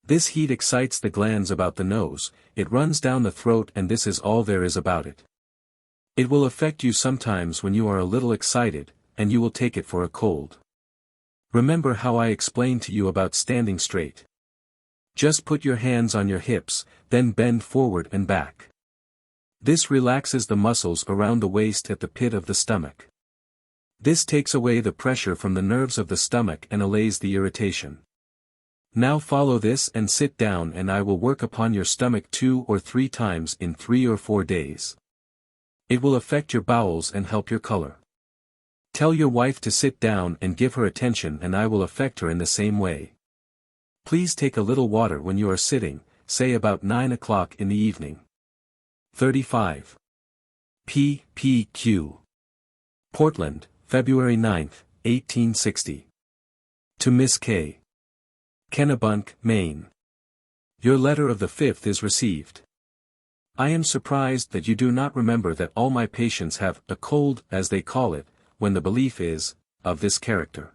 This heat excites the glands about the nose, it runs down the throat and this is all there is about it. It will affect you sometimes when you are a little excited, and you will take it for a cold. Remember how I explained to you about standing straight. Just put your hands on your hips, then bend forward and back. This relaxes the muscles around the waist at the pit of the stomach. This takes away the pressure from the nerves of the stomach and allays the irritation. Now follow this and sit down and I will work upon your stomach 2 or 3 times in 3 or 4 days. It will affect your bowels and help your color. Tell your wife to sit down and give her attention and I will affect her in the same way. Please take a little water when you are sitting, say about 9 o'clock in the evening. 35. P.Q. Portland, February 9, 1860. To Miss K. Kennebunk, Maine. Your letter of the 5th is received. I am surprised that you do not remember that all my patients have a cold, as they call it, when the belief is of this character.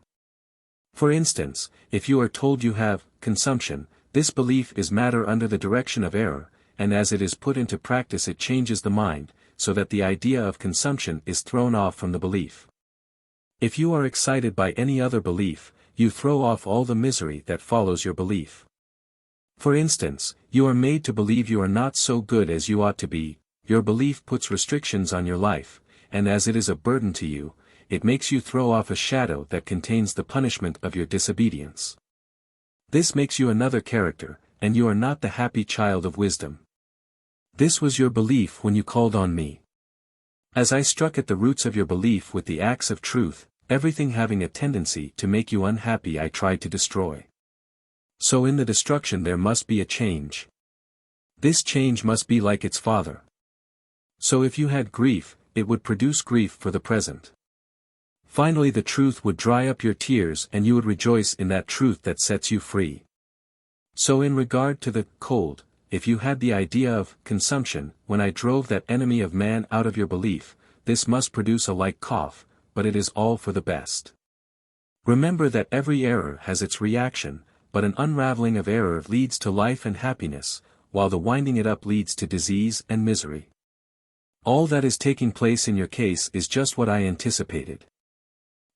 For instance, if you are told you have consumption, this belief is matter under the direction of error, and as it is put into practice it changes the mind, so that the idea of consumption is thrown off from the belief. If you are excited by any other belief, you throw off all the misery that follows your belief. For instance, you are made to believe you are not so good as you ought to be, your belief puts restrictions on your life, and as it is a burden to you, it makes you throw off a shadow that contains the punishment of your disobedience. This makes you another character, and you are not the happy child of wisdom. This was your belief when you called on me. As I struck at the roots of your belief with the axe of truth, everything having a tendency to make you unhappy I tried to destroy. So in the destruction there must be a change. This change must be like its father. So if you had grief, it would produce grief for the present. Finally the truth would dry up your tears and you would rejoice in that truth that sets you free. So in regard to the cold, if you had the idea of consumption, when I drove that enemy of man out of your belief, this must produce a like cough, but it is all for the best. Remember that every error has its reaction, but an unraveling of error leads to life and happiness, while the winding it up leads to disease and misery. All that is taking place in your case is just what I anticipated.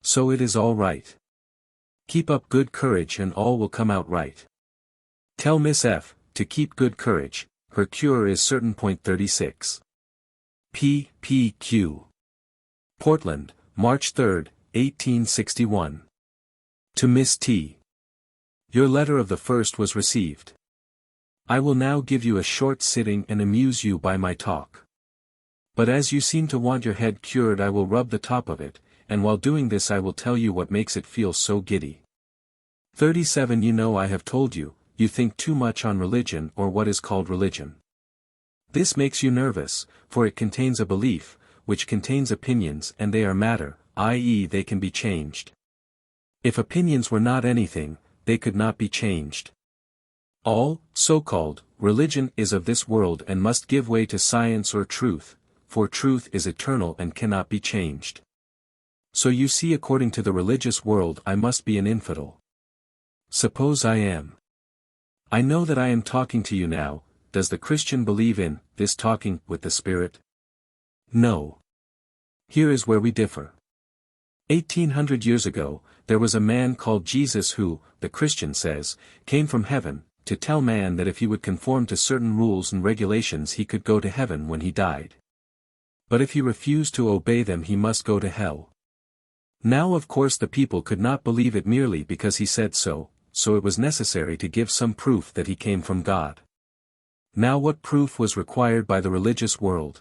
So it is all right. Keep up good courage and all will come out right. Tell Miss F. to keep good courage, her cure is certain. 36. P.Q. Portland, March 3, 1861. To Miss T. Your letter of the 1st was received. I will now give you a short sitting and amuse you by my talk. But as you seem to want your head cured, I will rub the top of it, and while doing this I will tell you what makes it feel so giddy. 37. You know I have told you, you think too much on religion or what is called religion. This makes you nervous, for it contains a belief, which contains opinions and they are matter, i.e. they can be changed. If opinions were not anything, they could not be changed. All, so-called, religion is of this world and must give way to science or truth, for truth is eternal and cannot be changed. So you see, according to the religious world I must be an infidel. Suppose I am. I know that I am talking to you now. Does the Christian believe in this talking with the Spirit? No. Here is where we differ. 1800 years ago, there was a man called Jesus who, the Christian says, came from heaven, to tell man that if he would conform to certain rules and regulations he could go to heaven when he died. But if he refused to obey them he must go to hell. Now of course the people could not believe it merely because he said so it was necessary to give some proof that he came from God. Now what proof was required by the religious world?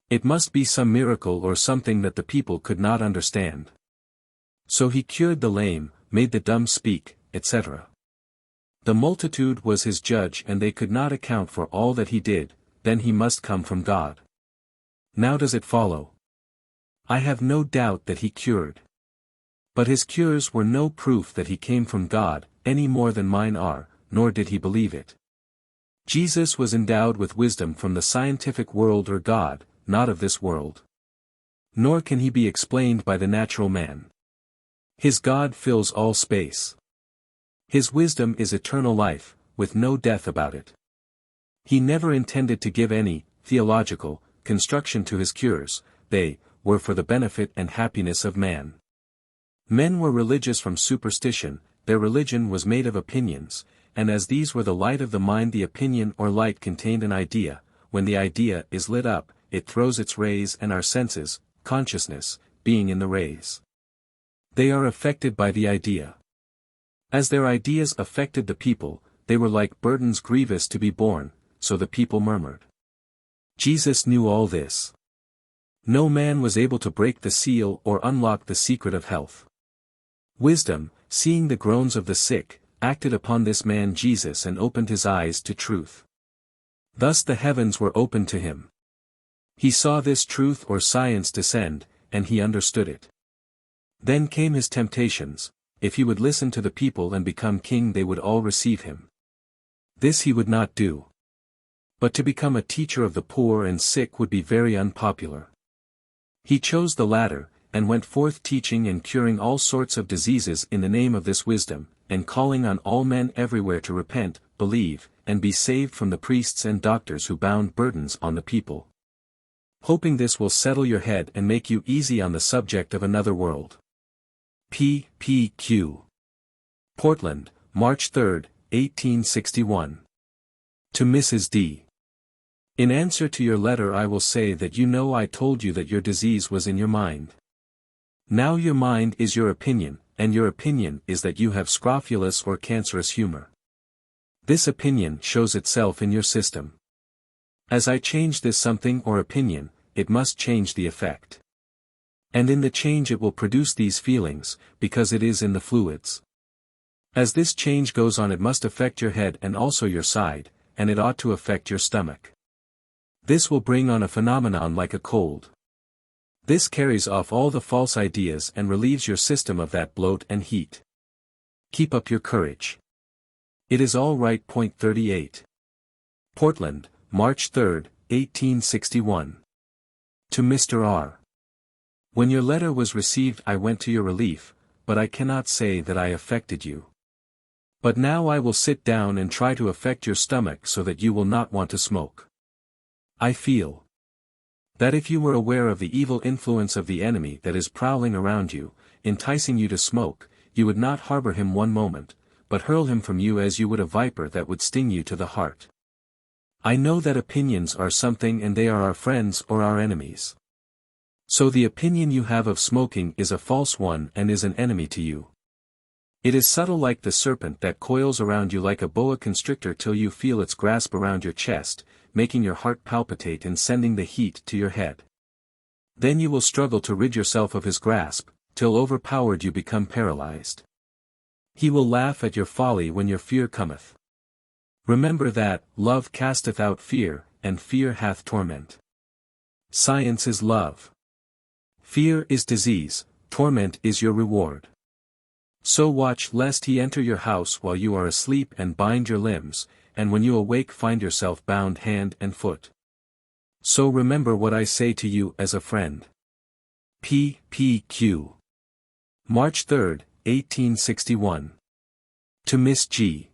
It must be some miracle or something that the people could not understand. So he cured the lame, made the dumb speak, etc. The multitude was his judge and they could not account for all that he did, then he must come from God. Now does it follow? I have no doubt that he cured. But his cures were no proof that he came from God, any more than mine are, nor did he believe it. Jesus was endowed with wisdom from the scientific world or God, not of this world. Nor can he be explained by the natural man. His God fills all space. His wisdom is eternal life, with no death about it. He never intended to give any theological construction to his cures, they were for the benefit and happiness of man. Men were religious from superstition, their religion was made of opinions, and as these were the light of the mind, the opinion or light contained an idea. When the idea is lit up, it throws its rays and our senses, consciousness, being in the rays. They are affected by the idea. As their ideas affected the people, they were like burdens grievous to be borne, so the people murmured. Jesus knew all this. No man was able to break the seal or unlock the secret of health. Wisdom, seeing the groans of the sick, acted upon this man Jesus and opened his eyes to truth. Thus the heavens were opened to him. He saw this truth or science descend, and he understood it. Then came his temptations. If he would listen to the people and become king they would all receive him. This he would not do. But to become a teacher of the poor and sick would be very unpopular. He chose the latter, and went forth teaching and curing all sorts of diseases in the name of this wisdom, and calling on all men everywhere to repent, believe, and be saved from the priests and doctors who bound burdens on the people. Hoping this will settle your head and make you easy on the subject of another world. P.Q. Portland, March 3, 1861. To Mrs. D. In answer to your letter I will say that you know I told you that your disease was in your mind. Now your mind is your opinion, and your opinion is that you have scrofulous or cancerous humor. This opinion shows itself in your system. As I change this something or opinion, it must change the effect. And in the change it will produce these feelings, because it is in the fluids. As this change goes on it must affect your head and also your side, and it ought to affect your stomach. This will bring on a phenomenon like a cold. This carries off all the false ideas and relieves your system of that bloat and heat. Keep up your courage. It is all right. Point 38. Portland, March 3, 1861. To Mr. R. When your letter was received I went to your relief, but I cannot say that I affected you. But now I will sit down and try to affect your stomach so that you will not want to smoke. I feel that if you were aware of the evil influence of the enemy that is prowling around you, enticing you to smoke, you would not harbor him one moment, but hurl him from you as you would a viper that would sting you to the heart. I know that opinions are something and they are our friends or our enemies. So the opinion you have of smoking is a false one and is an enemy to you. It is subtle like the serpent that coils around you like a boa constrictor till you feel its grasp around your chest, making your heart palpitate and sending the heat to your head. Then you will struggle to rid yourself of his grasp, till overpowered you become paralyzed. He will laugh at your folly when your fear cometh. Remember that, love casteth out fear, and fear hath torment. Science is love. Fear is disease, torment is your reward. So watch lest he enter your house while you are asleep and bind your limbs, and when you awake find yourself bound hand and foot. So remember what I say to you as a friend. P.Q. March 3, 1861. To Miss G.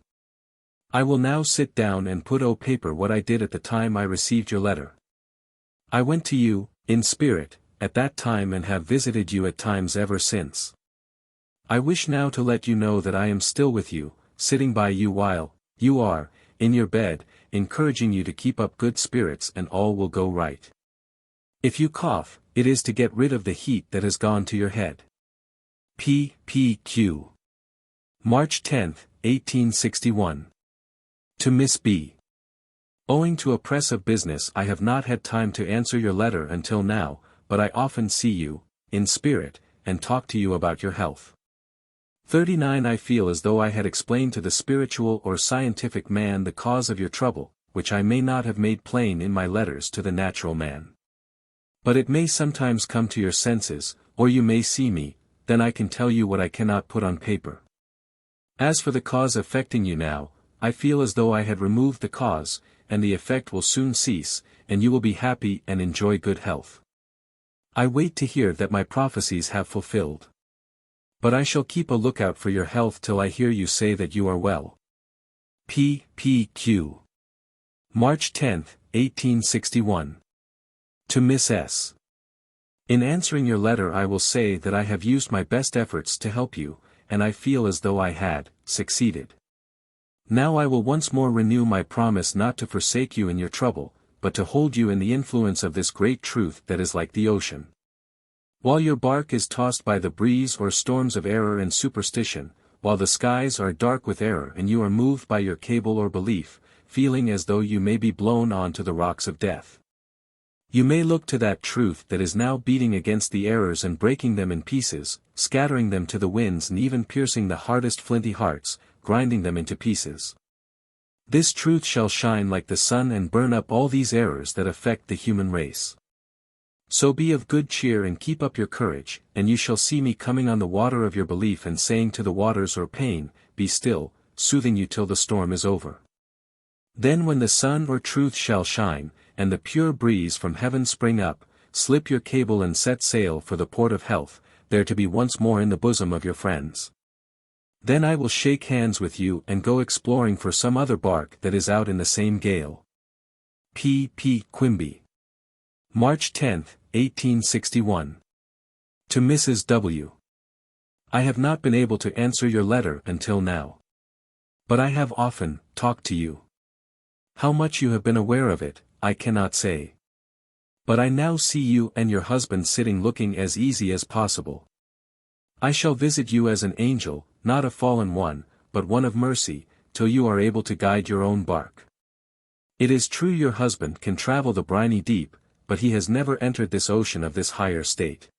I will now sit down and put on paper what I did at the time I received your letter. I went to you, in spirit, at that time and have visited you at times ever since. I wish now to let you know that I am still with you, sitting by you while you are in your bed, encouraging you to keep up good spirits and all will go right. If you cough, it is to get rid of the heat that has gone to your head. P.Q. March 10, 1861. To Miss B. Owing to a press of business I have not had time to answer your letter until now, but I often see you, in spirit, and talk to you about your health. 39 I feel as though I had explained to the spiritual or scientific man the cause of your trouble, which I may not have made plain in my letters to the natural man. But it may sometimes come to your senses, or you may see me, then I can tell you what I cannot put on paper. As for the cause affecting you now, I feel as though I had removed the cause, and the effect will soon cease, and you will be happy and enjoy good health. I wait to hear that my prophecies have fulfilled. But I shall keep a lookout for your health till I hear you say that you are well. P.Q. March 10, 1861. To Miss S. In answering your letter I will say that I have used my best efforts to help you, and I feel as though I had succeeded. Now I will once more renew my promise not to forsake you in your trouble, but to hold you in the influence of this great truth that is like the ocean. While your bark is tossed by the breeze or storms of error and superstition, while the skies are dark with error and you are moved by your cable or belief, feeling as though you may be blown on to the rocks of death. You may look to that truth that is now beating against the errors and breaking them in pieces, scattering them to the winds and even piercing the hardest flinty hearts, grinding them into pieces. This truth shall shine like the sun and burn up all these errors that affect the human race. So be of good cheer and keep up your courage, and you shall see me coming on the water of your belief and saying to the waters or pain, be still, soothing you till the storm is over. Then when the sun or truth shall shine, and the pure breeze from heaven spring up, slip your cable and set sail for the port of health, there to be once more in the bosom of your friends. Then I will shake hands with you and go exploring for some other bark that is out in the same gale. P. Quimby. March 10, 1861. To Mrs. W. I have not been able to answer your letter until now. But I have often talked to you. How much you have been aware of it, I cannot say. But I now see you and your husband sitting looking as easy as possible. I shall visit you as an angel, not a fallen one, but one of mercy, till you are able to guide your own bark. It is true your husband can travel the briny deep, but he has never entered this ocean of this higher state.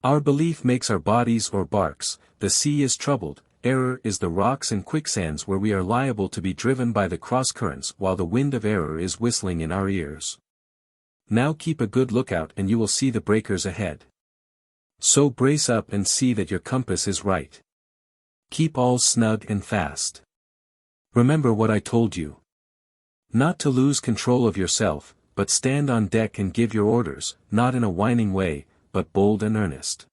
Our belief makes our bodies or barks, the sea is troubled, error is the rocks and quicksands where we are liable to be driven by the cross-currents while the wind of error is whistling in our ears. Now keep a good lookout and you will see the breakers ahead. So brace up and see that your compass is right. Keep all snug and fast. Remember what I told you. Not to lose control of yourself, but stand on deck and give your orders, not in a whining way, but bold and earnest.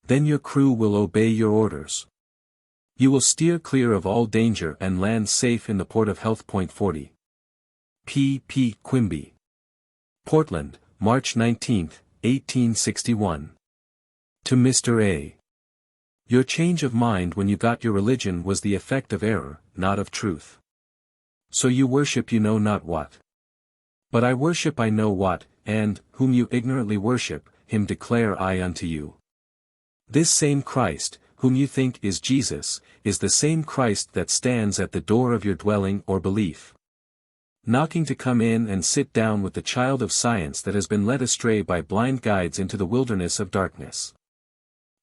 Then your crew will obey your orders. You will steer clear of all danger and land safe in the port of Health Point 40. P. P. Quimby. Portland, March 19, 1861. To Mr. A. Your change of mind when you got your religion was the effect of error, not of truth. So you worship you know not what. But I worship I know what, and, whom you ignorantly worship, him declare I unto you. This same Christ, whom you think is Jesus, is the same Christ that stands at the door of your dwelling or belief, knocking to come in and sit down with the child of science that has been led astray by blind guides into the wilderness of darkness.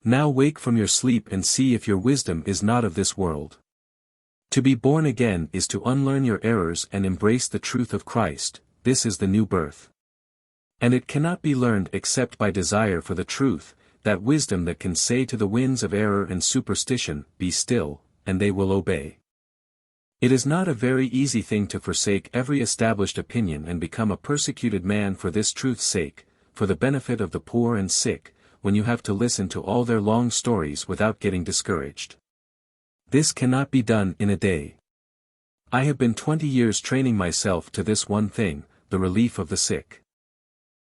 Now wake from your sleep and see if your wisdom is not of this world. To be born again is to unlearn your errors and embrace the truth of Christ. This is the new birth. And it cannot be learned except by desire for the truth, that wisdom that can say to the winds of error and superstition, be still, and they will obey. It is not a very easy thing to forsake every established opinion and become a persecuted man for this truth's sake, for the benefit of the poor and sick, when you have to listen to all their long stories without getting discouraged. This cannot be done in a day. I have been 20 years training myself to this one thing, the relief of the sick.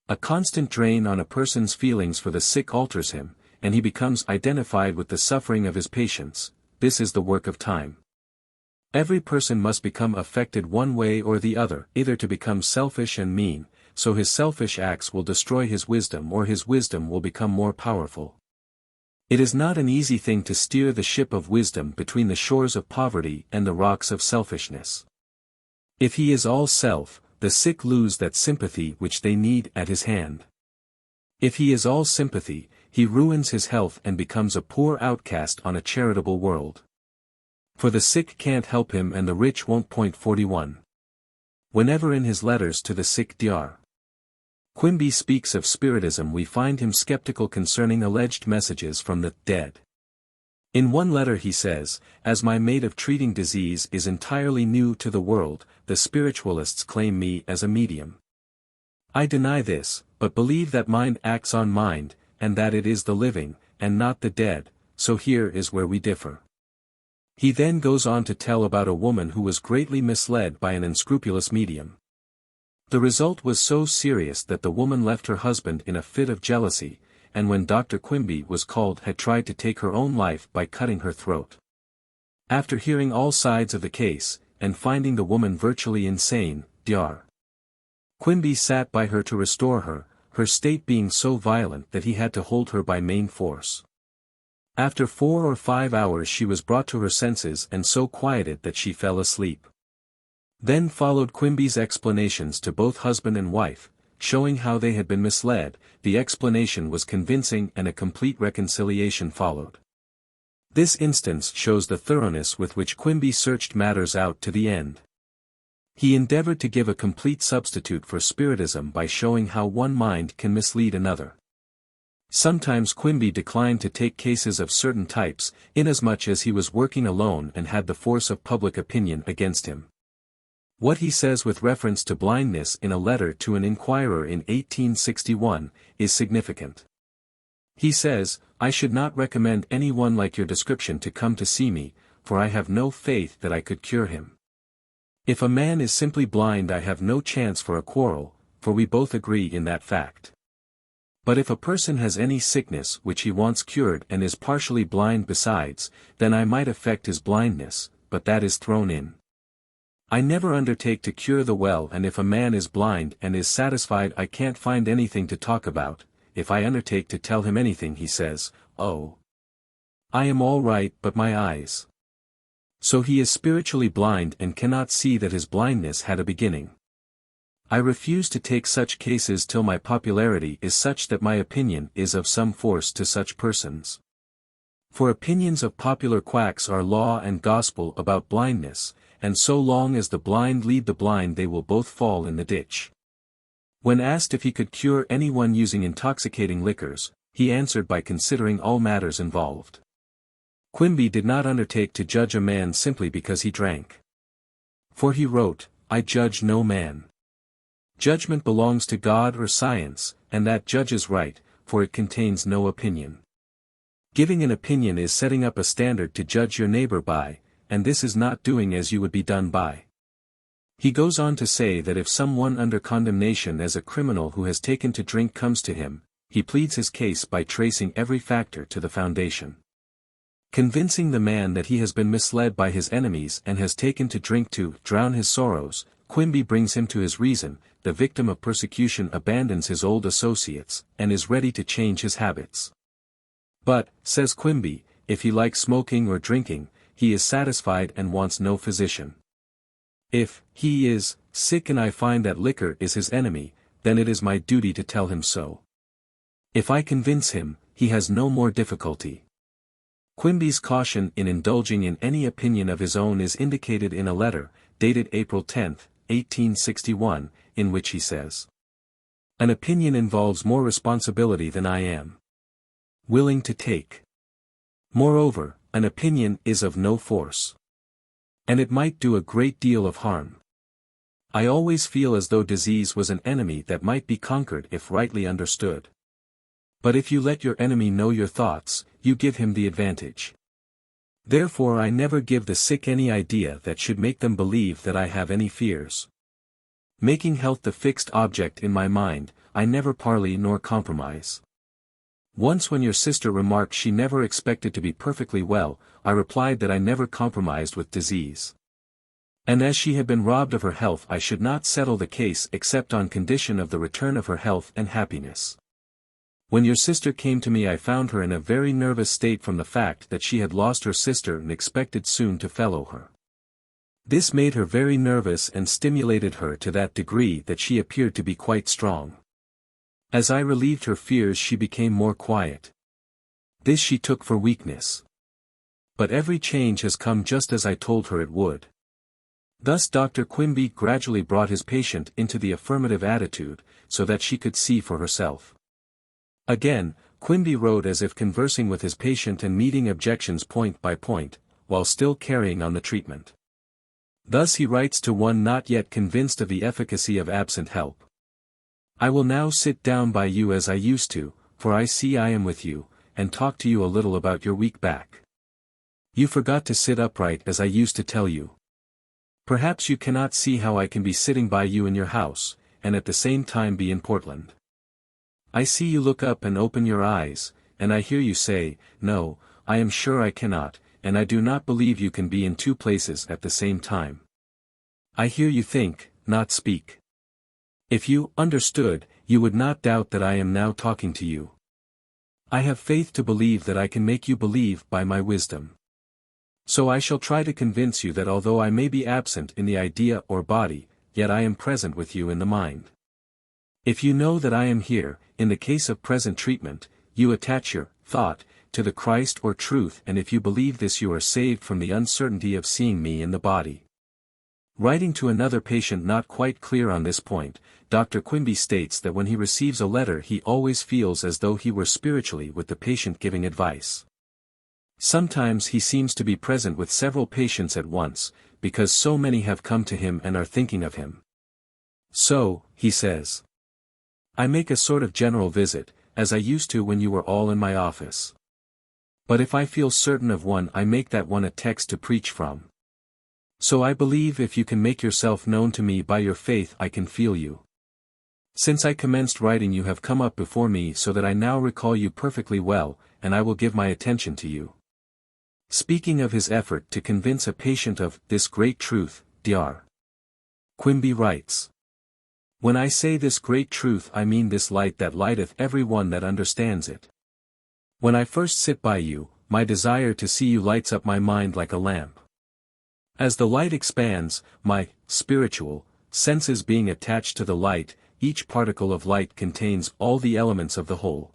A constant drain on a person's feelings for the sick alters him, and he becomes identified with the suffering of his patients. This is the work of time. Every person must become affected one way or the other, either to become selfish and mean, so his selfish acts will destroy his wisdom, or his wisdom will become more powerful. It is not an easy thing to steer the ship of wisdom between the shores of poverty and the rocks of selfishness. If he is all self, the sick lose that sympathy which they need at his hand. If he is all sympathy, he ruins his health and becomes a poor outcast on a charitable world. For the sick can't help him and the rich won't. 41. Whenever in his letters to the sick Dr. Quimby speaks of spiritism, we find him skeptical concerning alleged messages from the dead. In one letter he says, as my mode of treating disease is entirely new to the world, the spiritualists claim me as a medium. I deny this, but believe that mind acts on mind, and that it is the living, and not the dead, so here is where we differ. He then goes on to tell about a woman who was greatly misled by an unscrupulous medium. The result was so serious that the woman left her husband in a fit of jealousy, and when Dr. Quimby was called had tried to take her own life by cutting her throat. After hearing all sides of the case, and finding the woman virtually insane, Dr. Quimby sat by her to restore her, her state being so violent that he had to hold her by main force. After 4 or 5 hours she was brought to her senses and so quieted that she fell asleep. Then followed Quimby's explanations to both husband and wife, showing how they had been misled. The explanation was convincing and a complete reconciliation followed. This instance shows the thoroughness with which Quimby searched matters out to the end. He endeavored to give a complete substitute for spiritism by showing how one mind can mislead another. Sometimes Quimby declined to take cases of certain types, inasmuch as he was working alone and had the force of public opinion against him. What he says with reference to blindness in a letter to an Inquirer in 1861, is significant. He says, I should not recommend anyone like your description to come to see me, for I have no faith that I could cure him. If a man is simply blind I have no chance for a quarrel, for we both agree in that fact. But if a person has any sickness which he wants cured and is partially blind besides, then I might affect his blindness, but that is thrown in. I never undertake to cure the well, and if a man is blind and is satisfied I can't find anything to talk about. If I undertake to tell him anything he says, oh, I am all right but my eyes. So he is spiritually blind and cannot see that his blindness had a beginning. I refuse to take such cases till my popularity is such that my opinion is of some force to such persons. For opinions of popular quacks are law and gospel about blindness, and so long as the blind lead the blind they will both fall in the ditch. When asked if he could cure anyone using intoxicating liquors, he answered by considering all matters involved. Quimby did not undertake to judge a man simply because he drank. For he wrote, "I judge no man. Judgment belongs to God or science, and that judges right, for it contains no opinion. Giving an opinion is setting up a standard to judge your neighbor by, and this is not doing as you would be done by." He goes on to say that if someone under condemnation as a criminal who has taken to drink comes to him, he pleads his case by tracing every factor to the foundation. Convincing the man that he has been misled by his enemies and has taken to drink to drown his sorrows, Quimby brings him to his reason. The victim of persecution abandons his old associates, and is ready to change his habits. But, says Quimby, if he likes smoking or drinking, he is satisfied and wants no physician. If he is sick and I find that liquor is his enemy, then it is my duty to tell him so. If I convince him, he has no more difficulty. Quimby's caution in indulging in any opinion of his own is indicated in a letter, dated April 10, 1861, in which he says, "An opinion involves more responsibility than I am willing to take. Moreover, an opinion is of no force. And it might do a great deal of harm. I always feel as though disease was an enemy that might be conquered if rightly understood. But if you let your enemy know your thoughts, you give him the advantage. Therefore I never give the sick any idea that should make them believe that I have any fears. Making health the fixed object in my mind, I never parley nor compromise. Once when your sister remarked she never expected to be perfectly well, I replied that I never compromised with disease. And as she had been robbed of her health I should not settle the case except on condition of the return of her health and happiness. When your sister came to me I found her in a very nervous state from the fact that she had lost her sister and expected soon to follow her. This made her very nervous and stimulated her to that degree that she appeared to be quite strong. As I relieved her fears she became more quiet. This she took for weakness. But every change has come just as I told her it would." Thus Dr. Quimby gradually brought his patient into the affirmative attitude, so that she could see for herself. Again, Quimby wrote as if conversing with his patient and meeting objections point by point, while still carrying on the treatment. Thus he writes to one not yet convinced of the efficacy of absent help. "I will now sit down by you as I used to, for I see I am with you, and talk to you a little about your weak back. You forgot to sit upright as I used to tell you. Perhaps you cannot see how I can be sitting by you in your house, and at the same time be in Portland. I see you look up and open your eyes, and I hear you say, 'No, I am sure I cannot,' and I do not believe you can be in two places at the same time. I hear you think, not speak. If you understood, you would not doubt that I am now talking to you. I have faith to believe that I can make you believe by my wisdom. So I shall try to convince you that although I may be absent in the idea or body, yet I am present with you in the mind. If you know that I am here, in the case of present treatment, you attach your thought to the Christ or truth, and if you believe this you are saved from the uncertainty of seeing me in the body." Writing to another patient not quite clear on this point, Dr. Quimby states that when he receives a letter he always feels as though he were spiritually with the patient giving advice. Sometimes he seems to be present with several patients at once, because so many have come to him and are thinking of him. "So," he says, "I make a sort of general visit, as I used to when you were all in my office. But if I feel certain of one I make that one a text to preach from. So I believe if you can make yourself known to me by your faith I can feel you. Since I commenced writing you have come up before me so that I now recall you perfectly well, and I will give my attention to you." Speaking of his effort to convince a patient of this great truth, Dr. Quimby writes, "When I say this great truth I mean this light that lighteth every one that understands it. When I first sit by you, my desire to see you lights up my mind like a lamp. As the light expands, my spiritual senses being attached to the light, each particle of light contains all the elements of the whole.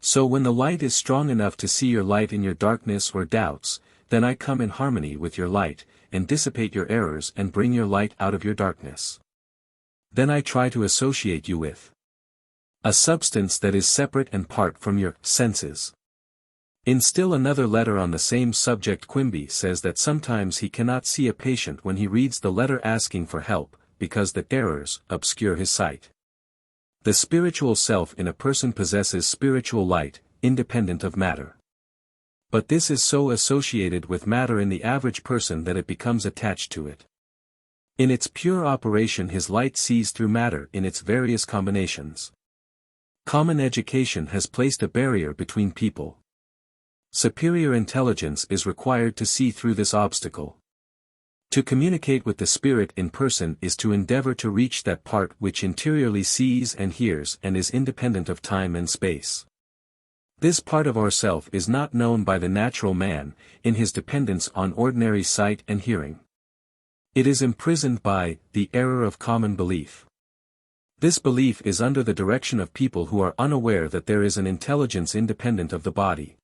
So when the light is strong enough to see your light in your darkness or doubts, then I come in harmony with your light, and dissipate your errors and bring your light out of your darkness. Then I try to associate you with a substance that is separate and apart from your senses. In still another letter on the same subject, Quimby says that sometimes he cannot see a patient when he reads the letter asking for help, because the errors obscure his sight. The spiritual self in a person possesses spiritual light, independent of matter. But this is so associated with matter in the average person that it becomes attached to it. In its pure operation his light sees through matter in its various combinations. Common education has placed a barrier between people. Superior intelligence is required to see through this obstacle. To communicate with the spirit in person is to endeavor to reach that part which interiorly sees and hears and is independent of time and space. This part of ourself is not known by the natural man, in his dependence on ordinary sight and hearing. It is imprisoned by the error of common belief. This belief is under the direction of people who are unaware that there is an intelligence independent of the body.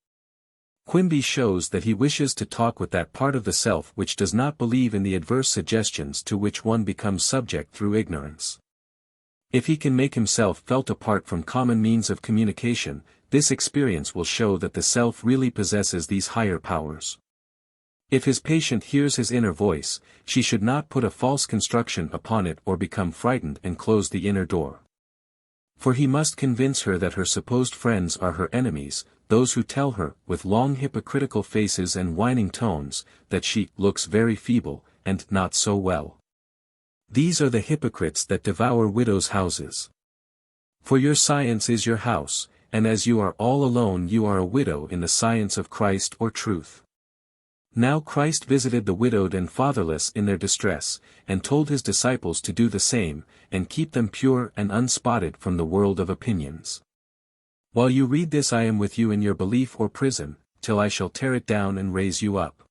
Quimby shows that he wishes to talk with that part of the self which does not believe in the adverse suggestions to which one becomes subject through ignorance. If he can make himself felt apart from common means of communication, this experience will show that the self really possesses these higher powers. If his patient hears his inner voice, she should not put a false construction upon it or become frightened and close the inner door. For he must convince her that her supposed friends are her enemies, those who tell her, with long hypocritical faces and whining tones, that she looks very feeble, and not so well. These are the hypocrites that devour widows' houses. For your science is your house, and as you are all alone you are a widow in the science of Christ or truth. Now Christ visited the widowed and fatherless in their distress, and told his disciples to do the same, and keep them pure and unspotted from the world of opinions. While you read this I am with you in your belief or prison, till I shall tear it down and raise you up.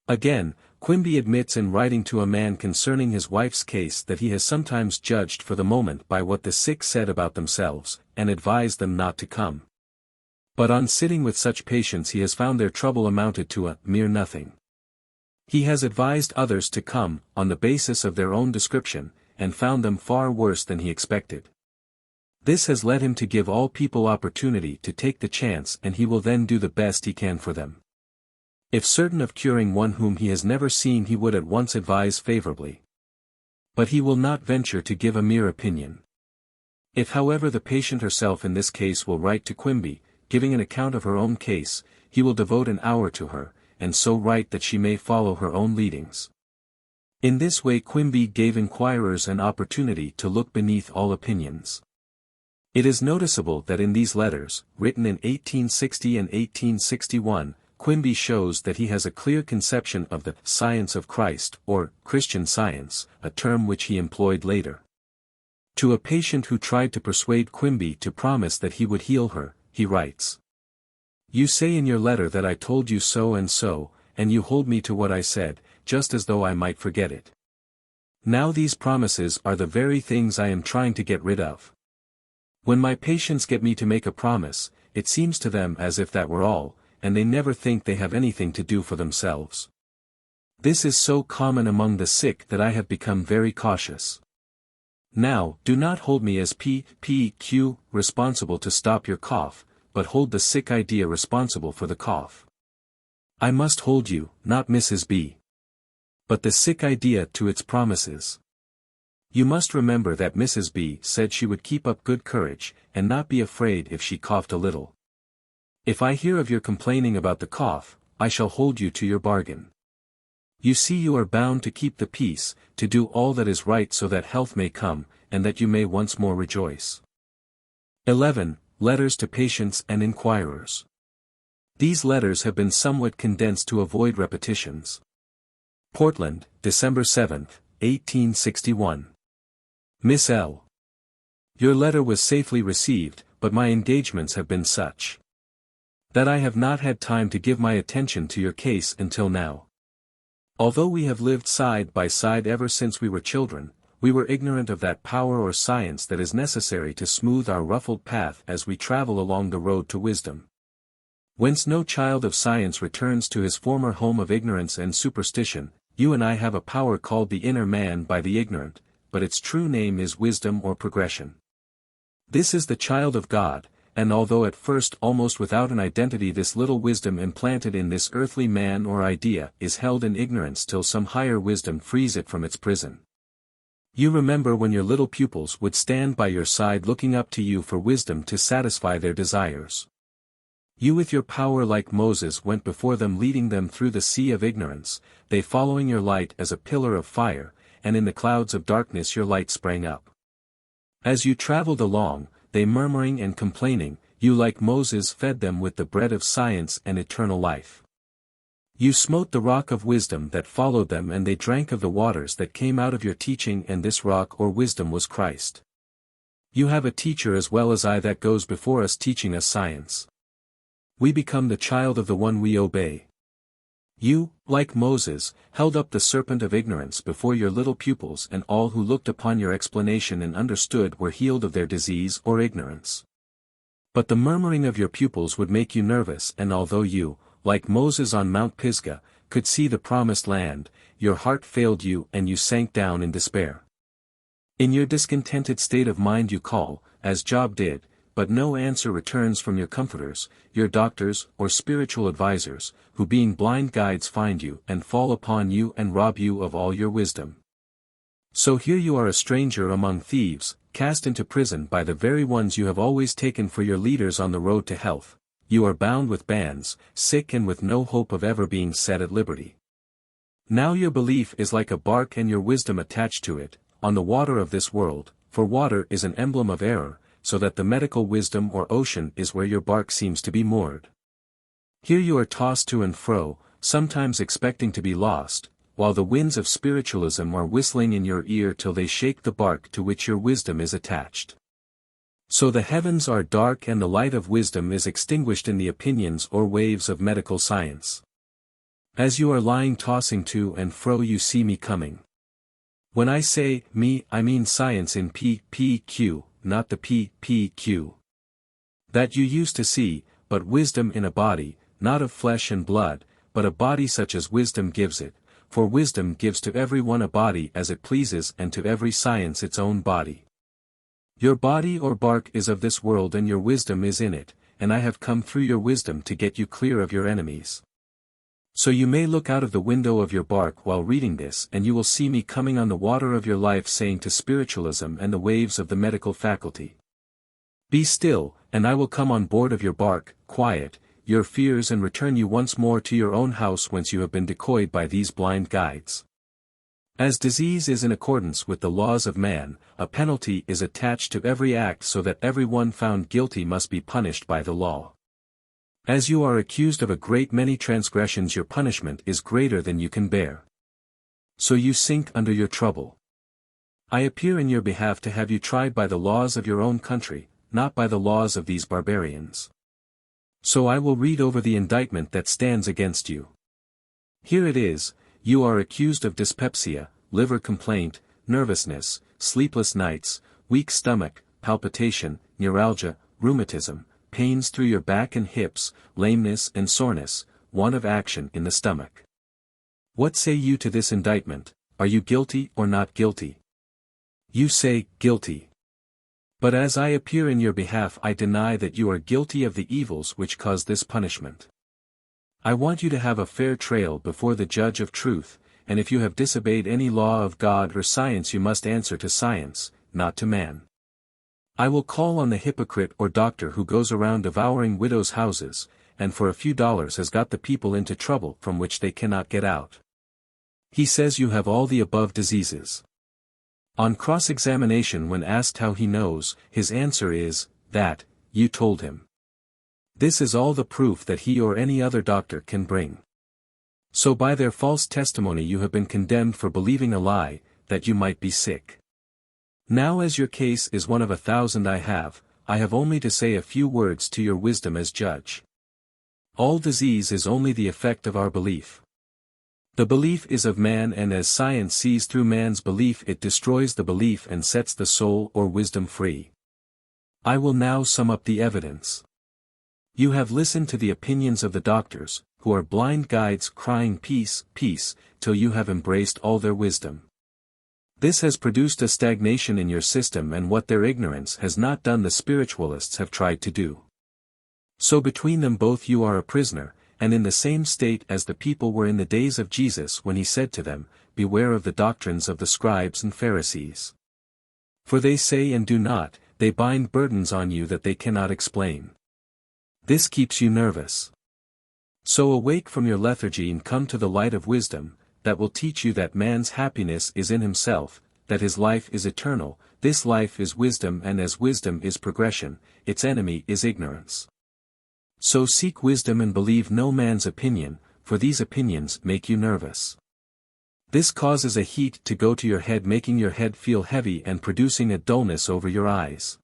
Again, Quimby admits in writing to a man concerning his wife's case that he has sometimes judged for the moment by what the sick said about themselves, and advised them not to come. But on sitting with such patients he has found their trouble amounted to a mere nothing. He has advised others to come, on the basis of their own description, and found them far worse than he expected. This has led him to give all people opportunity to take the chance, and he will then do the best he can for them. If certain of curing one whom he has never seen he would at once advise favorably. But he will not venture to give a mere opinion. If however the patient herself in this case will write to Quimby, giving an account of her own case, he will devote an hour to her, and so write that she may follow her own leadings. In this way Quimby gave inquirers an opportunity to look beneath all opinions. It is noticeable that in these letters, written in 1860 and 1861, Quimby shows that he has a clear conception of the science of Christ, or Christian science, a term which he employed later. To a patient who tried to persuade Quimby to promise that he would heal her, he writes, "You say in your letter that I told you so, and you hold me to what I said, just as though I might forget it. Now these promises are the very things I am trying to get rid of. When my patients get me to make a promise, it seems to them as if that were all, and they never think they have anything to do for themselves. This is so common among the sick that I have become very cautious. Now, do not hold me as P.Q. responsible to stop your cough, but hold the sick idea responsible for the cough. I must hold you, not Mrs. B. but the sick idea to its promises. You must remember that Mrs. B. said she would keep up good courage, and not be afraid if she coughed a little. If I hear of your complaining about the cough, I shall hold you to your bargain. You see you are bound to keep the peace, to do all that is right so that health may come, and that you may once more rejoice." 11. Letters to Patients and Inquirers. These letters have been somewhat condensed to avoid repetitions. Portland, December 7, 1861. Miss L. Your letter was safely received, but my engagements have been such that I have not had time to give my attention to your case until now. Although we have lived side by side ever since we were children, we were ignorant of that power or science that is necessary to smooth our ruffled path as we travel along the road to wisdom. Whence no child of science returns to his former home of ignorance and superstition, you and I have a power called the inner man by the ignorant, but its true name is wisdom or progression. This is the child of God, and although at first almost without an identity, this little wisdom implanted in this earthly man or idea is held in ignorance till some higher wisdom frees it from its prison. You remember when your little pupils would stand by your side looking up to you for wisdom to satisfy their desires. You with your power like Moses went before them, leading them through the sea of ignorance, they following your light as a pillar of fire, and in the clouds of darkness your light sprang up. As you traveled along, they murmuring and complaining, you like Moses fed them with the bread of science and eternal life. You smote the rock of wisdom that followed them, and they drank of the waters that came out of your teaching, and this rock or wisdom was Christ. You have a teacher as well as I that goes before us teaching us science. We become the child of the one we obey. You, like Moses, held up the serpent of ignorance before your little pupils, and all who looked upon your explanation and understood were healed of their disease or ignorance. But the murmuring of your pupils would make you nervous, and although you, like Moses on Mount Pisgah, could see the promised land, your heart failed you and you sank down in despair. In your discontented state of mind you call, as Job did, but no answer returns from your comforters, your doctors or spiritual advisers, who being blind guides find you and fall upon you and rob you of all your wisdom. So here you are, a stranger among thieves, cast into prison by the very ones you have always taken for your leaders on the road to health. You are bound with bands, sick and with no hope of ever being set at liberty. Now your belief is like a bark and your wisdom attached to it, on the water of this world, for water is an emblem of error, so that the medical wisdom or ocean is where your bark seems to be moored. Here you are tossed to and fro, sometimes expecting to be lost, while the winds of spiritualism are whistling in your ear till they shake the bark to which your wisdom is attached. So the heavens are dark and the light of wisdom is extinguished in the opinions or waves of medical science. As you are lying tossing to and fro you see me coming. When I say me, I mean science in PQ, not the PQ that you used to see, but wisdom in a body, not of flesh and blood, but a body such as wisdom gives it, for wisdom gives to every one a body as it pleases, and to every science its own body. Your body or bark is of this world and your wisdom is in it, and I have come through your wisdom to get you clear of your enemies. So you may look out of the window of your bark while reading this, and you will see me coming on the water of your life, saying to spiritualism and the waves of the medical faculty, be still, and I will come on board of your bark, quiet your fears and return you once more to your own house whence you have been decoyed by these blind guides. As disease is in accordance with the laws of man, a penalty is attached to every act, so that every one found guilty must be punished by the law. As you are accused of a great many transgressions, your punishment is greater than you can bear. So you sink under your trouble. I appear in your behalf to have you tried by the laws of your own country, not by the laws of these barbarians. So I will read over the indictment that stands against you. Here it is. You are accused of dyspepsia, liver complaint, nervousness, sleepless nights, weak stomach, palpitation, neuralgia, rheumatism, pains through your back and hips, lameness and soreness, want of action in the stomach. What say you to this indictment? Are you guilty or not guilty? You say, guilty. But as I appear in your behalf, I deny that you are guilty of the evils which cause this punishment. I want you to have a fair trial before the judge of truth, and if you have disobeyed any law of God or science you must answer to science, not to man. I will call on the hypocrite or doctor who goes around devouring widows' houses, and for a few dollars has got the people into trouble from which they cannot get out. He says you have all the above diseases. On cross-examination, when asked how he knows, his answer is, that, you told him. This is all the proof that he or any other doctor can bring. So by their false testimony you have been condemned for believing a lie, that you might be sick. Now as your case is one of 1,000 I have only to say a few words to your wisdom as judge. All disease is only the effect of our belief. The belief is of man, and as science sees through man's belief it destroys the belief and sets the soul or wisdom free. I will now sum up the evidence. You have listened to the opinions of the doctors, who are blind guides crying peace, peace, till you have embraced all their wisdom. This has produced a stagnation in your system, and what their ignorance has not done the spiritualists have tried to do. So between them both you are a prisoner, and in the same state as the people were in the days of Jesus when he said to them, "Beware of the doctrines of the scribes and Pharisees. For they say and do not, they bind burdens on you that they cannot explain. This keeps you nervous. So awake from your lethargy and come to the light of wisdom, that will teach you that man's happiness is in himself, that his life is eternal, this life is wisdom, and as wisdom is progression, its enemy is ignorance. So seek wisdom and believe no man's opinion, for these opinions make you nervous. This causes a heat to go to your head, making your head feel heavy and producing a dullness over your eyes.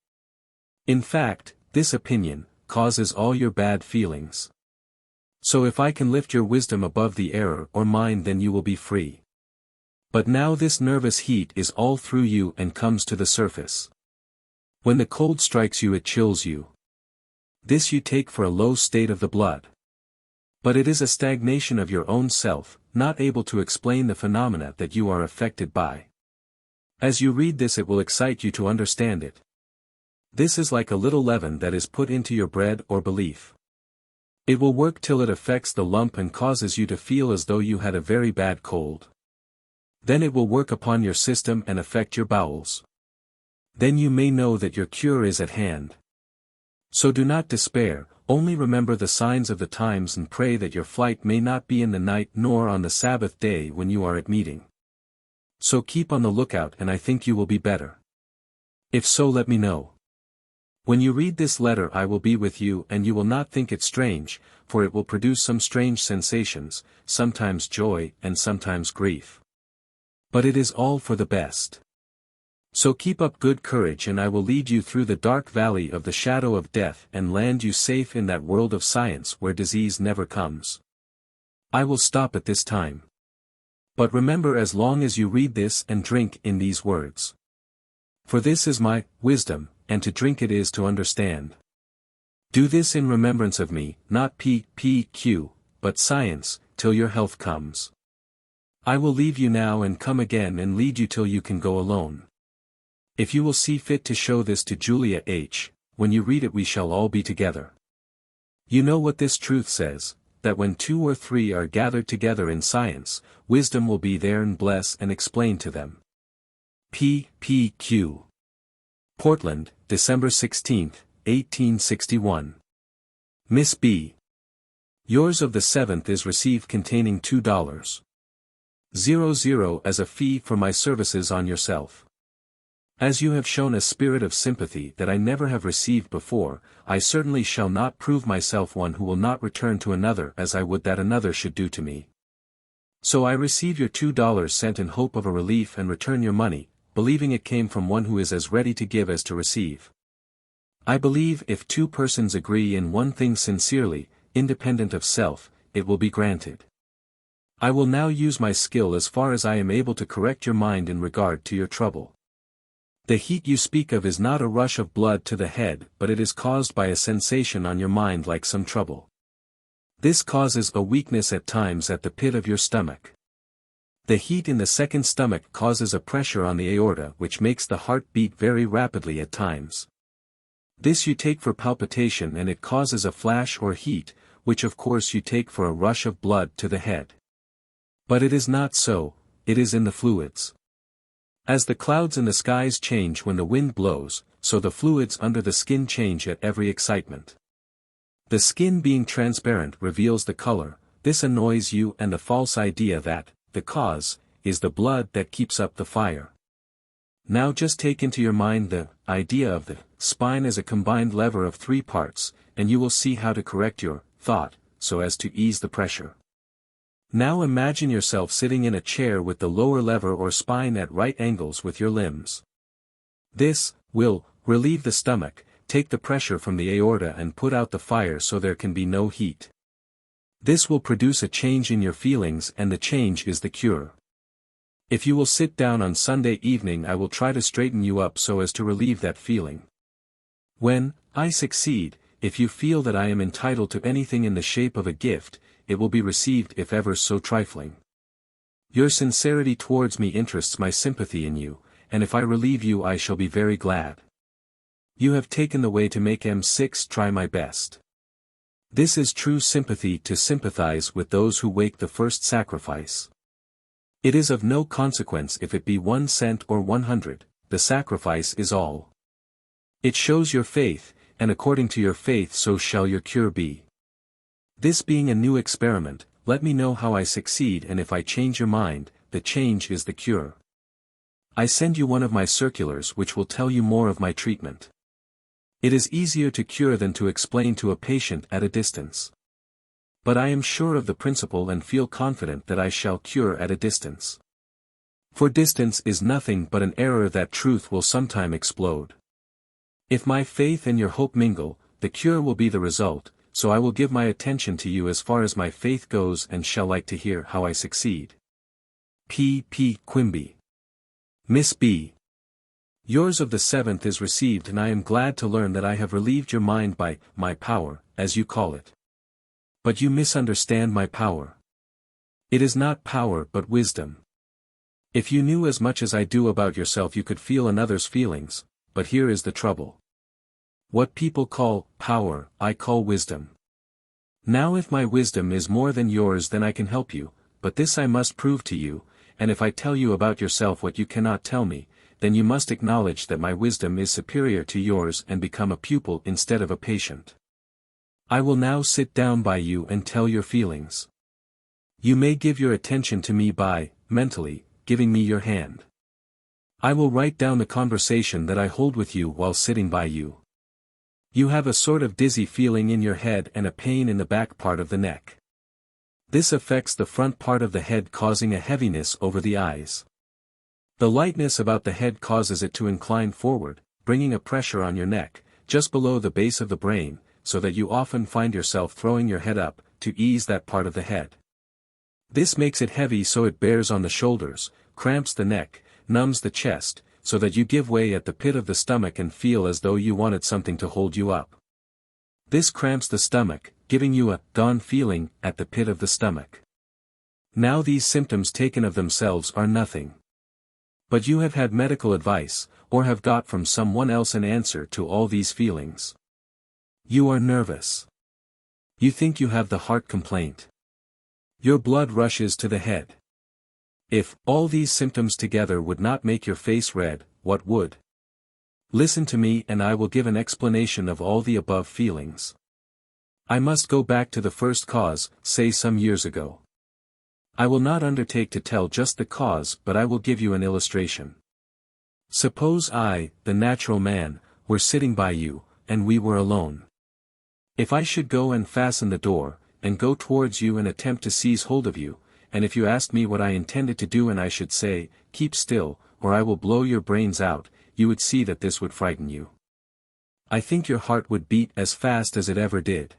In fact, this opinion causes all your bad feelings. So if I can lift your wisdom above the error or mine, then you will be free. But now this nervous heat is all through you and comes to the surface. When the cold strikes you, it chills you. This you take for a low state of the blood. But it is a stagnation of your own self, not able to explain the phenomena that you are affected by. As you read this, it will excite you to understand it. This is like a little leaven that is put into your bread or belief. It will work till it affects the lump and causes you to feel as though you had a very bad cold. Then it will work upon your system and affect your bowels. Then you may know that your cure is at hand. So do not despair, only remember the signs of the times and pray that your flight may not be in the night nor on the Sabbath day when you are at meeting. So keep on the lookout, and I think you will be better. If so, let me know. When you read this letter, I will be with you, and you will not think it strange, for it will produce some strange sensations, sometimes joy and sometimes grief. But it is all for the best. So keep up good courage, and I will lead you through the dark valley of the shadow of death and land you safe in that world of science where disease never comes. I will stop at this time. But remember, as long as you read this and drink in these words. For this is my wisdom, and to drink it is to understand. Do this in remembrance of me, not PQ, but science, till your health comes. I will leave you now and come again and lead you till you can go alone. If you will see fit to show this to Julia H., when you read it we shall all be together. You know what this truth says, that when 2 or 3 are gathered together in science, wisdom will be there and bless and explain to them. P.Q. Portland, December 16, 1861. Miss B. Yours of the 7th is received containing $2.00 as a fee for my services on yourself. As you have shown a spirit of sympathy that I never have received before, I certainly shall not prove myself one who will not return to another as I would that another should do to me. So I receive your $2 sent in hope of a relief and return your money, believing it came from one who is as ready to give as to receive. I believe if 2 persons agree in one thing sincerely, independent of self, it will be granted. I will now use my skill as far as I am able to correct your mind in regard to your trouble. The heat you speak of is not a rush of blood to the head, but it is caused by a sensation on your mind like some trouble. This causes a weakness at times at the pit of your stomach. The heat in the second stomach causes a pressure on the aorta which makes the heart beat very rapidly at times. This you take for palpitation, and it causes a flash or heat, which of course you take for a rush of blood to the head. But it is not so, it is in the fluids. As the clouds in the skies change when the wind blows, so the fluids under the skin change at every excitement. The skin being transparent reveals the color. This annoys you and the false idea that, the cause, is the blood that keeps up the fire. Now just take into your mind the idea of the spine as a combined lever of 3 parts, and you will see how to correct your thought, so as to ease the pressure. Now imagine yourself sitting in a chair with the lower lever or spine at right angles with your limbs. This will relieve the stomach, take the pressure from the aorta and put out the fire so there can be no heat. This will produce a change in your feelings, and the change is the cure. If you will sit down on Sunday evening, I will try to straighten you up so as to relieve that feeling. When I succeed, if you feel that I am entitled to anything in the shape of a gift, it will be received if ever so trifling. Your sincerity towards me interests my sympathy in you, and if I relieve you I shall be very glad. You have taken the way to make M6 try my best. This is true sympathy, to sympathize with those who wake the first sacrifice. It is of no consequence if it be 1 cent or 100, the sacrifice is all. It shows your faith, and according to your faith so shall your cure be. This being a new experiment, let me know how I succeed, and if I change your mind, the change is the cure. I send you one of my circulars which will tell you more of my treatment. It is easier to cure than to explain to a patient at a distance. But I am sure of the principle and feel confident that I shall cure at a distance. For distance is nothing but an error that truth will sometime explode. If my faith and your hope mingle, the cure will be the result, so I will give my attention to you as far as my faith goes and shall like to hear how I succeed. P. P. Quimby. Miss B. Yours of the 7th is received, and I am glad to learn that I have relieved your mind by my power, as you call it. But you misunderstand my power. It is not power but wisdom. If you knew as much as I do about yourself you could feel another's feelings, but here is the trouble. What people call power, I call wisdom. Now if my wisdom is more than yours then I can help you, but this I must prove to you, and if I tell you about yourself what you cannot tell me, then you must acknowledge that my wisdom is superior to yours and become a pupil instead of a patient. I will now sit down by you and tell your feelings. You may give your attention to me by, mentally, giving me your hand. I will write down the conversation that I hold with you while sitting by you. You have a sort of dizzy feeling in your head and a pain in the back part of the neck. This affects the front part of the head, causing a heaviness over the eyes. The lightness about the head causes it to incline forward, bringing a pressure on your neck, just below the base of the brain, so that you often find yourself throwing your head up, to ease that part of the head. This makes it heavy so it bears on the shoulders, cramps the neck, numbs the chest, so that you give way at the pit of the stomach and feel as though you wanted something to hold you up. This cramps the stomach, giving you a gone feeling at the pit of the stomach. Now these symptoms taken of themselves are nothing. But you have had medical advice, or have got from someone else an answer to all these feelings. You are nervous. You think you have the heart complaint. Your blood rushes to the head. If all these symptoms together would not make your face red, what would? Listen to me and I will give an explanation of all the above feelings. I must go back to the first cause, say some years ago. I will not undertake to tell just the cause, but I will give you an illustration. Suppose I, the natural man, were sitting by you, and we were alone. If I should go and fasten the door, and go towards you and attempt to seize hold of you, and if you asked me what I intended to do and I should say, keep still, or I will blow your brains out, you would see that this would frighten you. I think your heart would beat as fast as it ever did.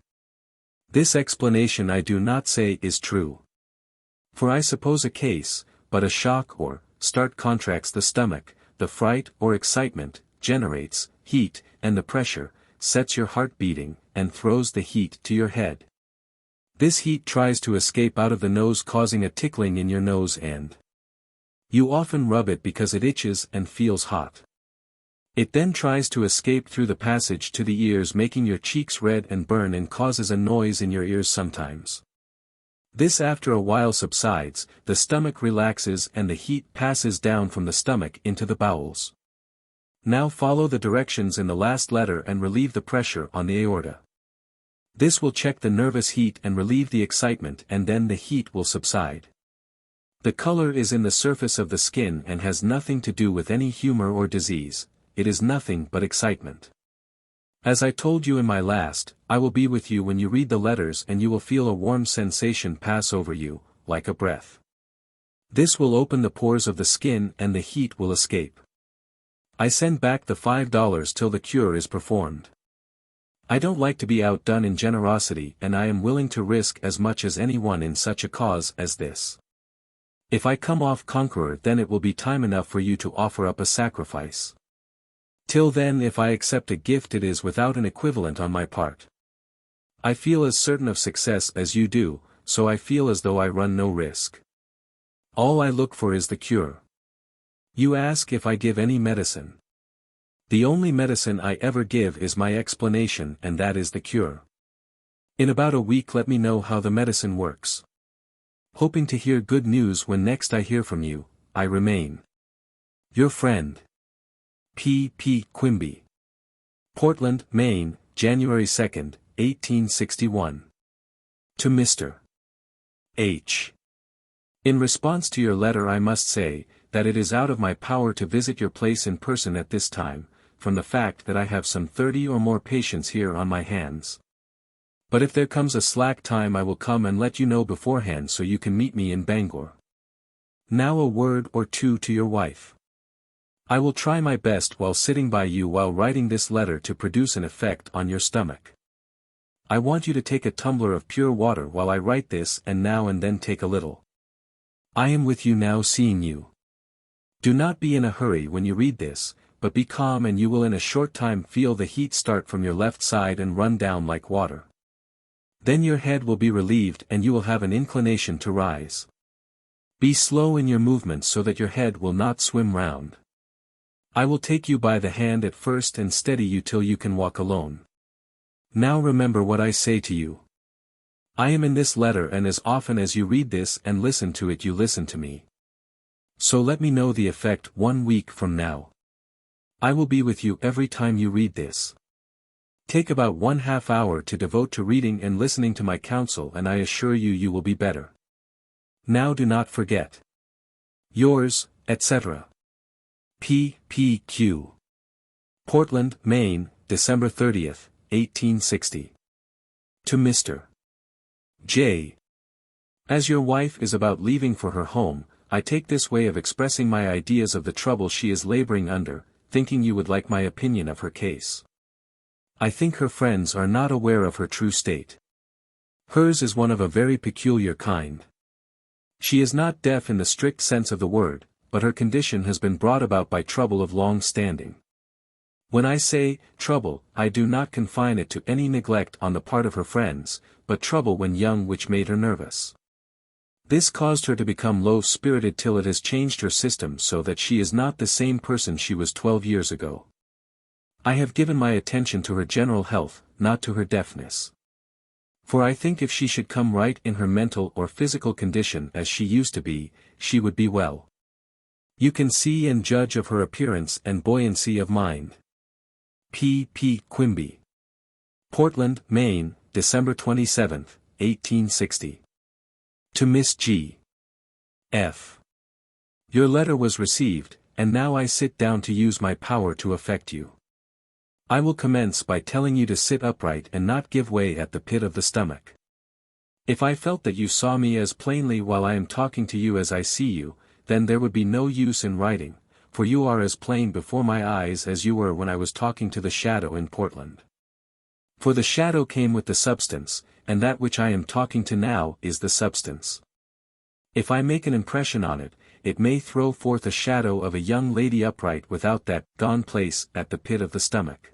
This explanation I do not say is true. For I suppose a case, but a shock or start contracts the stomach, the fright or excitement generates heat, and the pressure sets your heart beating, and throws the heat to your head. This heat tries to escape out of the nose, causing a tickling in your nose, and you often rub it because it itches and feels hot. It then tries to escape through the passage to the ears, making your cheeks red and burn, and causes a noise in your ears sometimes. This after a while subsides, the stomach relaxes and the heat passes down from the stomach into the bowels. Now follow the directions in the last letter and relieve the pressure on the aorta. This will check the nervous heat and relieve the excitement, and then the heat will subside. The color is in the surface of the skin and has nothing to do with any humor or disease, it is nothing but excitement. As I told you in my last, I will be with you when you read the letters, and you will feel a warm sensation pass over you, like a breath. This will open the pores of the skin and the heat will escape. I send back the $5 till the cure is performed. I don't like to be outdone in generosity, and I am willing to risk as much as anyone in such a cause as this. If I come off conqueror, then it will be time enough for you to offer up a sacrifice. Till then, if I accept a gift, it is without an equivalent on my part. I feel as certain of success as you do, so I feel as though I run no risk. All I look for is the cure. You ask if I give any medicine. The only medicine I ever give is my explanation, and that is the cure. In about a week let me know how the medicine works. Hoping to hear good news when next I hear from you, I remain your friend, P. P. Quimby. Portland, Maine, January 2nd, 1861. To Mr. H. In response to your letter I must say, that it is out of my power to visit your place in person at this time, from the fact that I have some 30 or more patients here on my hands. But if there comes a slack time I will come and let you know beforehand so you can meet me in Bangor. Now a word or two to your wife. I will try my best while sitting by you while writing this letter to produce an effect on your stomach. I want you to take a tumbler of pure water while I write this and now and then take a little. I am with you now seeing you. Do not be in a hurry when you read this, but be calm and you will in a short time feel the heat start from your left side and run down like water. Then your head will be relieved and you will have an inclination to rise. Be slow in your movements so that your head will not swim round. I will take you by the hand at first and steady you till you can walk alone. Now remember what I say to you. I am in this letter and as often as you read this and listen to it you listen to me. So let me know the effect 1 week from now. I will be with you every time you read this. Take about 1/2 hour to devote to reading and listening to my counsel and I assure you you will be better. Now do not forget. Yours, etc. P. P. Q. Portland, Maine, December 30th, 1860. To Mr. J. As your wife is about leaving for her home, I take this way of expressing my ideas of the trouble she is laboring under, thinking you would like my opinion of her case. I think her friends are not aware of her true state. Hers is one of a very peculiar kind. She is not deaf in the strict sense of the word, but her condition has been brought about by trouble of long standing. When I say trouble, I do not confine it to any neglect on the part of her friends, but trouble when young which made her nervous. This caused her to become low-spirited till it has changed her system so that she is not the same person she was 12 years ago. I have given my attention to her general health, not to her deafness. For I think if she should come right in her mental or physical condition as she used to be, she would be well. You can see and judge of her appearance and buoyancy of mind. P. P. Quimby. Portland, Maine, December 27th, 1860. To Miss G. F. Your letter was received, and now I sit down to use my power to affect you. I will commence by telling you to sit upright and not give way at the pit of the stomach. If I felt that you saw me as plainly while I am talking to you as I see you, then there would be no use in writing, for you are as plain before my eyes as you were when I was talking to the shadow in Portland. For the shadow came with the substance, and that which I am talking to now is the substance. If I make an impression on it, it may throw forth a shadow of a young lady upright without that gone place at the pit of the stomach.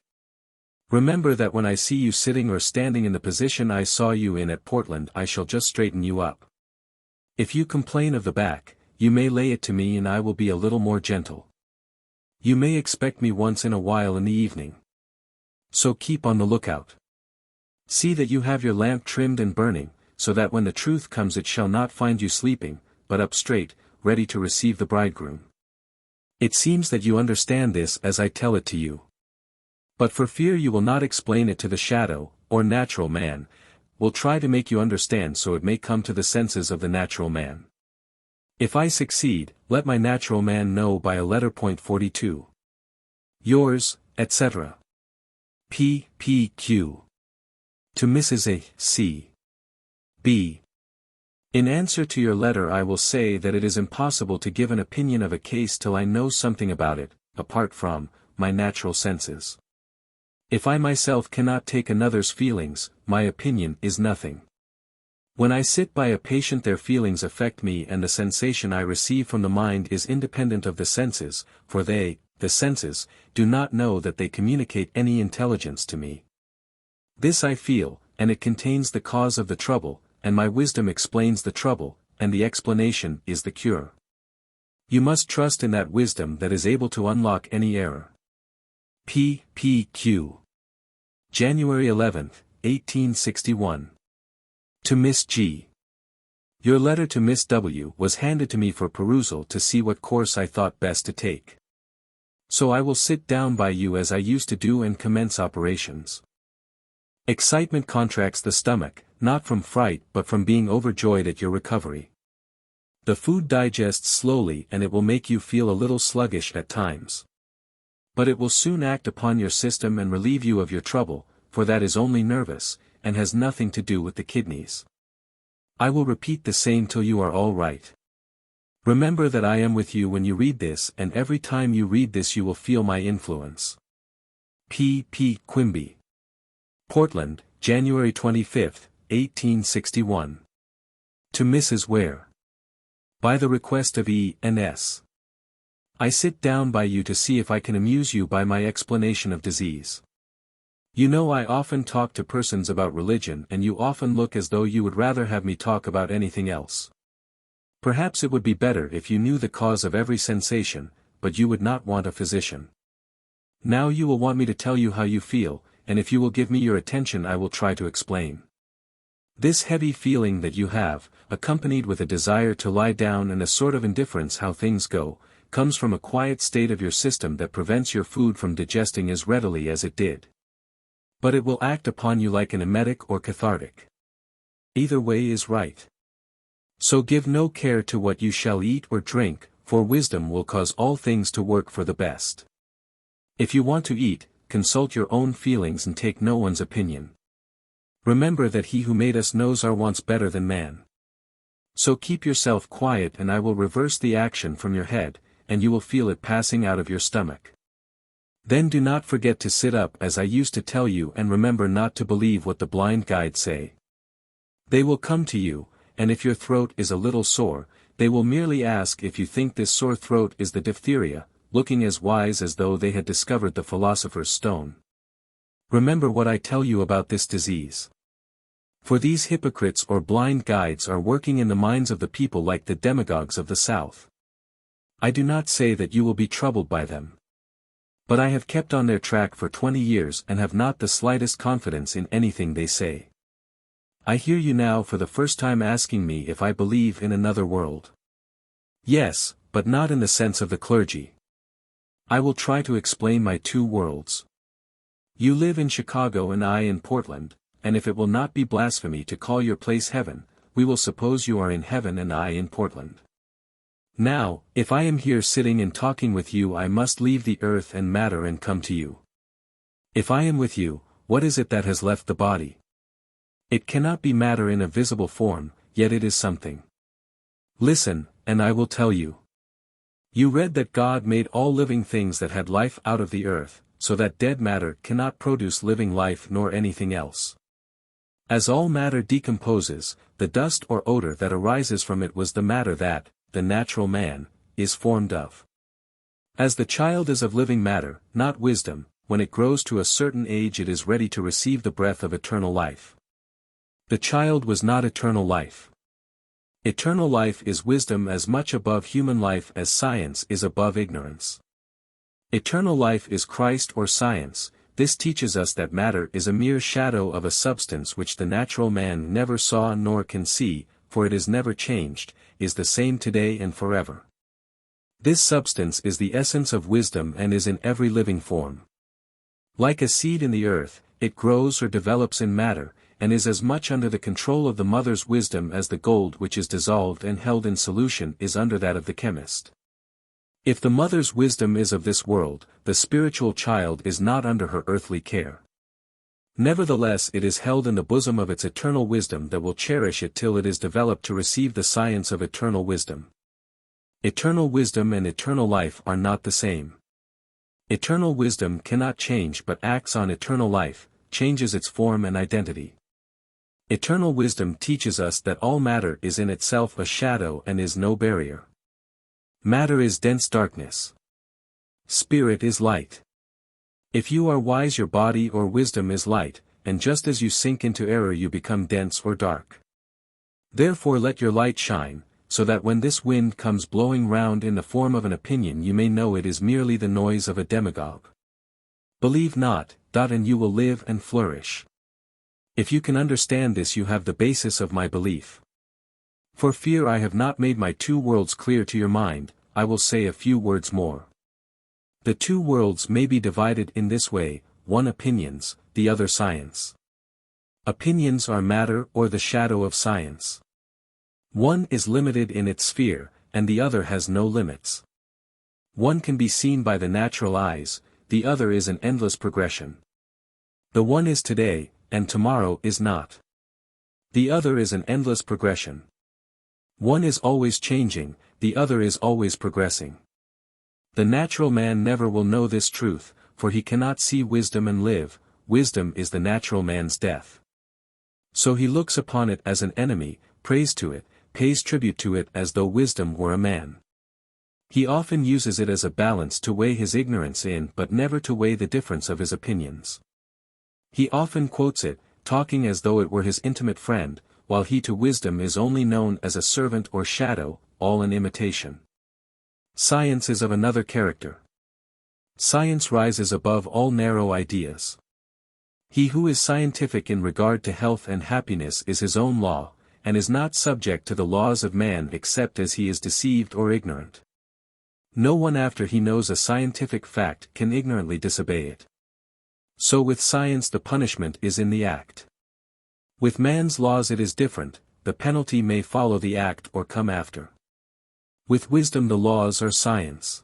Remember that when I see you sitting or standing in the position I saw you in at Portland I shall just straighten you up. If you complain of the back, you may lay it to me and I will be a little more gentle. You may expect me once in a while in the evening. So keep on the lookout. See that you have your lamp trimmed and burning, so that when the truth comes it shall not find you sleeping, but up straight, ready to receive the bridegroom. It seems that you understand this as I tell it to you. But for fear you will not explain it to the shadow, or natural man, will try to make you understand so it may come to the senses of the natural man. If I succeed, let my natural man know by a letter. 42. Yours, etc. P. P. Q. To Mrs. A. C. B. In answer to your letter I will say that it is impossible to give an opinion of a case till I know something about it, apart from my natural senses. If I myself cannot take another's feelings, my opinion is nothing. When I sit by a patient their feelings affect me and the sensation I receive from the mind is independent of the senses, for they, the senses, do not know that they communicate any intelligence to me. This I feel, and it contains the cause of the trouble, and my wisdom explains the trouble, and the explanation is the cure. You must trust in that wisdom that is able to unlock any error. P.Q. January 11, 1861. To Miss G. Your letter to Miss W was handed to me for perusal to see what course I thought best to take. So I will sit down by you as I used to do and commence operations. Excitement contracts the stomach, not from fright but from being overjoyed at your recovery. The food digests slowly and it will make you feel a little sluggish at times. But it will soon act upon your system and relieve you of your trouble, for that is only nervous, and has nothing to do with the kidneys. I will repeat the same till you are all right. Remember that I am with you when you read this, and every time you read this you will feel my influence. P. Quimby. Portland, January 25, 1861. To Mrs. Ware. By the request of E.N.S. I sit down by you to see if I can amuse you by my explanation of disease. You know I often talk to persons about religion and you often look as though you would rather have me talk about anything else. Perhaps it would be better if you knew the cause of every sensation, but you would not want a physician. Now you will want me to tell you how you feel, and if you will give me your attention I will try to explain. This heavy feeling that you have, accompanied with a desire to lie down and a sort of indifference how things go, comes from a quiet state of your system that prevents your food from digesting as readily as it did. But it will act upon you like an emetic or cathartic. Either way is right. So give no care to what you shall eat or drink, for wisdom will cause all things to work for the best. If you want to eat, consult your own feelings and take no one's opinion. Remember that he who made us knows our wants better than man. So keep yourself quiet and I will reverse the action from your head, and you will feel it passing out of your stomach. Then do not forget to sit up as I used to tell you and remember not to believe what the blind guides say. They will come to you, and if your throat is a little sore, they will merely ask if you think this sore throat is the diphtheria, looking as wise as though they had discovered the philosopher's stone. Remember what I tell you about this disease. For these hypocrites or blind guides are working in the minds of the people like the demagogues of the South. I do not say that you will be troubled by them. But I have kept on their track for 20 years and have not the slightest confidence in anything they say. I hear you now for the first time asking me if I believe in another world. Yes, but not in the sense of the clergy. I will try to explain my two worlds. You live in Chicago and I in Portland, and if it will not be blasphemy to call your place heaven, we will suppose you are in heaven and I in Portland. Now, if I am here sitting and talking with you I must leave the earth and matter and come to you. If I am with you, what is it that has left the body? It cannot be matter in a visible form, yet it is something. Listen, and I will tell you. You read that God made all living things that had life out of the earth, so that dead matter cannot produce living life nor anything else. As all matter decomposes, the dust or odor that arises from it was the matter that, the natural man, is formed of. As the child is of living matter, not wisdom, when it grows to a certain age it is ready to receive the breath of eternal life. The child was not eternal life. Eternal life is wisdom as much above human life as science is above ignorance. Eternal life is Christ or science. This teaches us that matter is a mere shadow of a substance which the natural man never saw nor can see, for it is never changed, is the same today and forever. This substance is the essence of wisdom and is in every living form. Like a seed in the earth, it grows or develops in matter, and is as much under the control of the mother's wisdom as the gold which is dissolved and held in solution is under that of the chemist. If the mother's wisdom is of this world, the spiritual child is not under her earthly care. Nevertheless it is held in the bosom of its eternal wisdom that will cherish it till it is developed to receive the science of eternal wisdom. Eternal wisdom and eternal life are not the same. Eternal wisdom cannot change but acts on eternal life, changes its form and identity. Eternal wisdom teaches us that all matter is in itself a shadow and is no barrier. Matter is dense darkness. Spirit is light. If you are wise your body or wisdom is light, and just as you sink into error you become dense or dark. Therefore let your light shine, so that when this wind comes blowing round in the form of an opinion you may know it is merely the noise of a demagogue. Believe not, and you will live and flourish. If you can understand this you have the basis of my belief. For fear I have not made my two worlds clear to your mind, I will say a few words more. The two worlds may be divided in this way, one opinions, the other science. Opinions are matter or the shadow of science. One is limited in its sphere, and the other has no limits. One can be seen by the natural eyes, the other is an endless progression. The one is today, and tomorrow is not. The other is an endless progression. One is always changing, the other is always progressing. The natural man never will know this truth, for he cannot see wisdom and live. Wisdom is the natural man's death. So he looks upon it as an enemy, prays to it, pays tribute to it as though wisdom were a man. He often uses it as a balance to weigh his ignorance in but never to weigh the difference of his opinions. He often quotes it, talking as though it were his intimate friend, while he to wisdom is only known as a servant or shadow, all an imitation. Science is of another character. Science rises above all narrow ideas. He who is scientific in regard to health and happiness is his own law, and is not subject to the laws of man except as he is deceived or ignorant. No one after he knows a scientific fact can ignorantly disobey it. So with science the punishment is in the act. With man's laws it is different, the penalty may follow the act or come after. With wisdom the laws are science.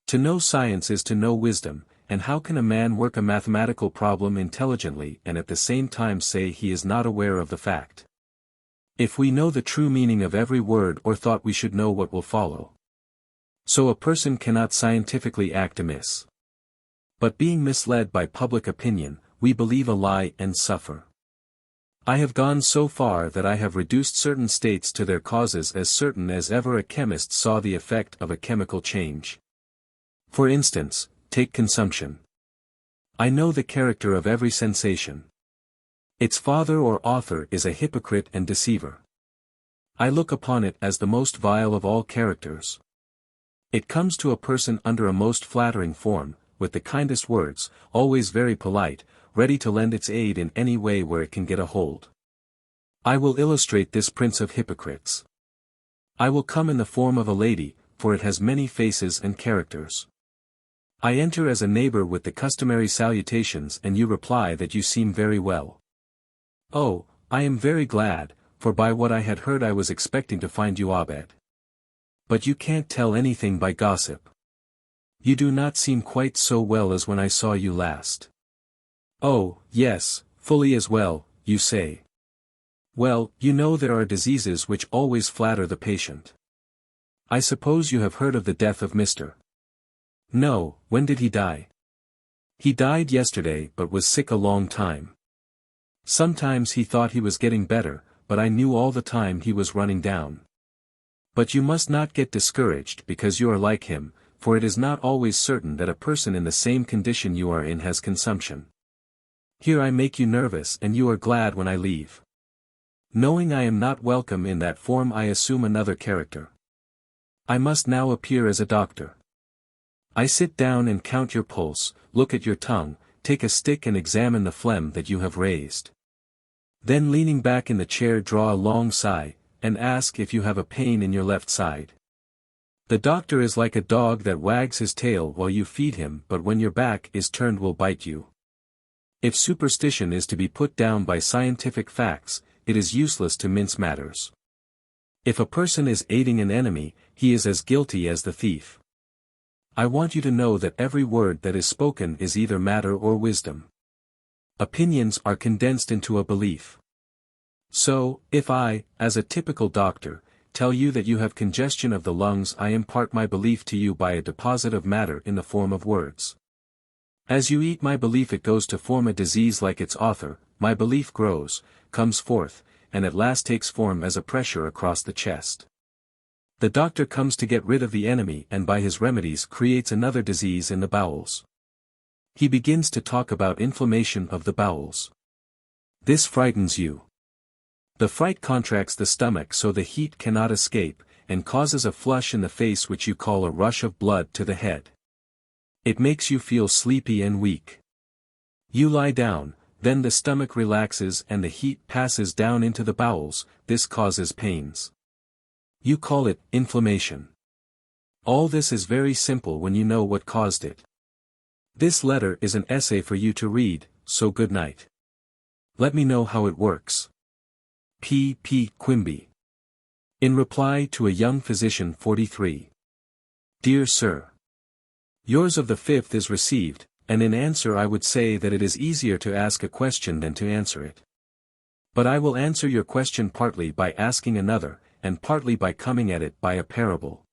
To know science is to know wisdom, and how can a man work a mathematical problem intelligently and at the same time say he is not aware of the fact? If we know the true meaning of every word or thought we should know what will follow. So a person cannot scientifically act amiss. But being misled by public opinion, we believe a lie and suffer. I have gone so far that I have reduced certain states to their causes as certain as ever a chemist saw the effect of a chemical change. For instance, take consumption. I know the character of every sensation. Its father or author is a hypocrite and deceiver. I look upon it as the most vile of all characters. It comes to a person under a most flattering form, with the kindest words, always very polite, ready to lend its aid in any way where it can get a hold. I will illustrate this prince of hypocrites. I will come in the form of a lady, for it has many faces and characters. I enter as a neighbor with the customary salutations and you reply that you seem very well. Oh, I am very glad, for by what I had heard I was expecting to find you abed. But you can't tell anything by gossip. You do not seem quite so well as when I saw you last. Oh, yes, fully as well, you say. Well, you know there are diseases which always flatter the patient. I suppose you have heard of the death of Mr. No, when did he die? He died yesterday but was sick a long time. Sometimes he thought he was getting better, but I knew all the time he was running down. But you must not get discouraged because you are like him, for it is not always certain that a person in the same condition you are in has consumption. Here I make you nervous and you are glad when I leave. Knowing I am not welcome in that form I assume another character. I must now appear as a doctor. I sit down and count your pulse, look at your tongue, take a stick and examine the phlegm that you have raised. Then leaning back in the chair draw a long sigh, and ask if you have a pain in your left side. The doctor is like a dog that wags his tail while you feed him but when your back is turned will bite you. If superstition is to be put down by scientific facts, it is useless to mince matters. If a person is aiding an enemy, he is as guilty as the thief. I want you to know that every word that is spoken is either matter or wisdom. Opinions are condensed into a belief. So, if I, as a typical doctor, tell you that you have congestion of the lungs, I impart my belief to you by a deposit of matter in the form of words. As you eat my belief it goes to form a disease like its author, my belief grows, comes forth, and at last takes form as a pressure across the chest. The doctor comes to get rid of the enemy and by his remedies creates another disease in the bowels. He begins to talk about inflammation of the bowels. This frightens you. The fright contracts the stomach so the heat cannot escape, and causes a flush in the face which you call a rush of blood to the head. It makes you feel sleepy and weak. You lie down, then the stomach relaxes and the heat passes down into the bowels. This causes pains. You call it inflammation. All this is very simple when you know what caused it. This letter is an essay for you to read, so good night. Let me know how it works. P. Quimby. In reply to a young physician 43. Dear Sir. Yours of the 5th is received, and in answer I would say that it is easier to ask a question than to answer it. But I will answer your question partly by asking another, and partly by coming at it by a parable.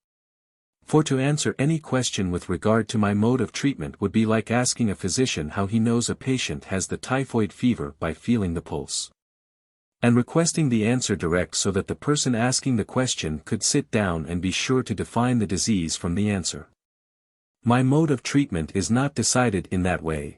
For to answer any question with regard to my mode of treatment would be like asking a physician how he knows a patient has the typhoid fever by feeling the pulse. And requesting the answer direct so that the person asking the question could sit down and be sure to define the disease from the answer. My mode of treatment is not decided in that way.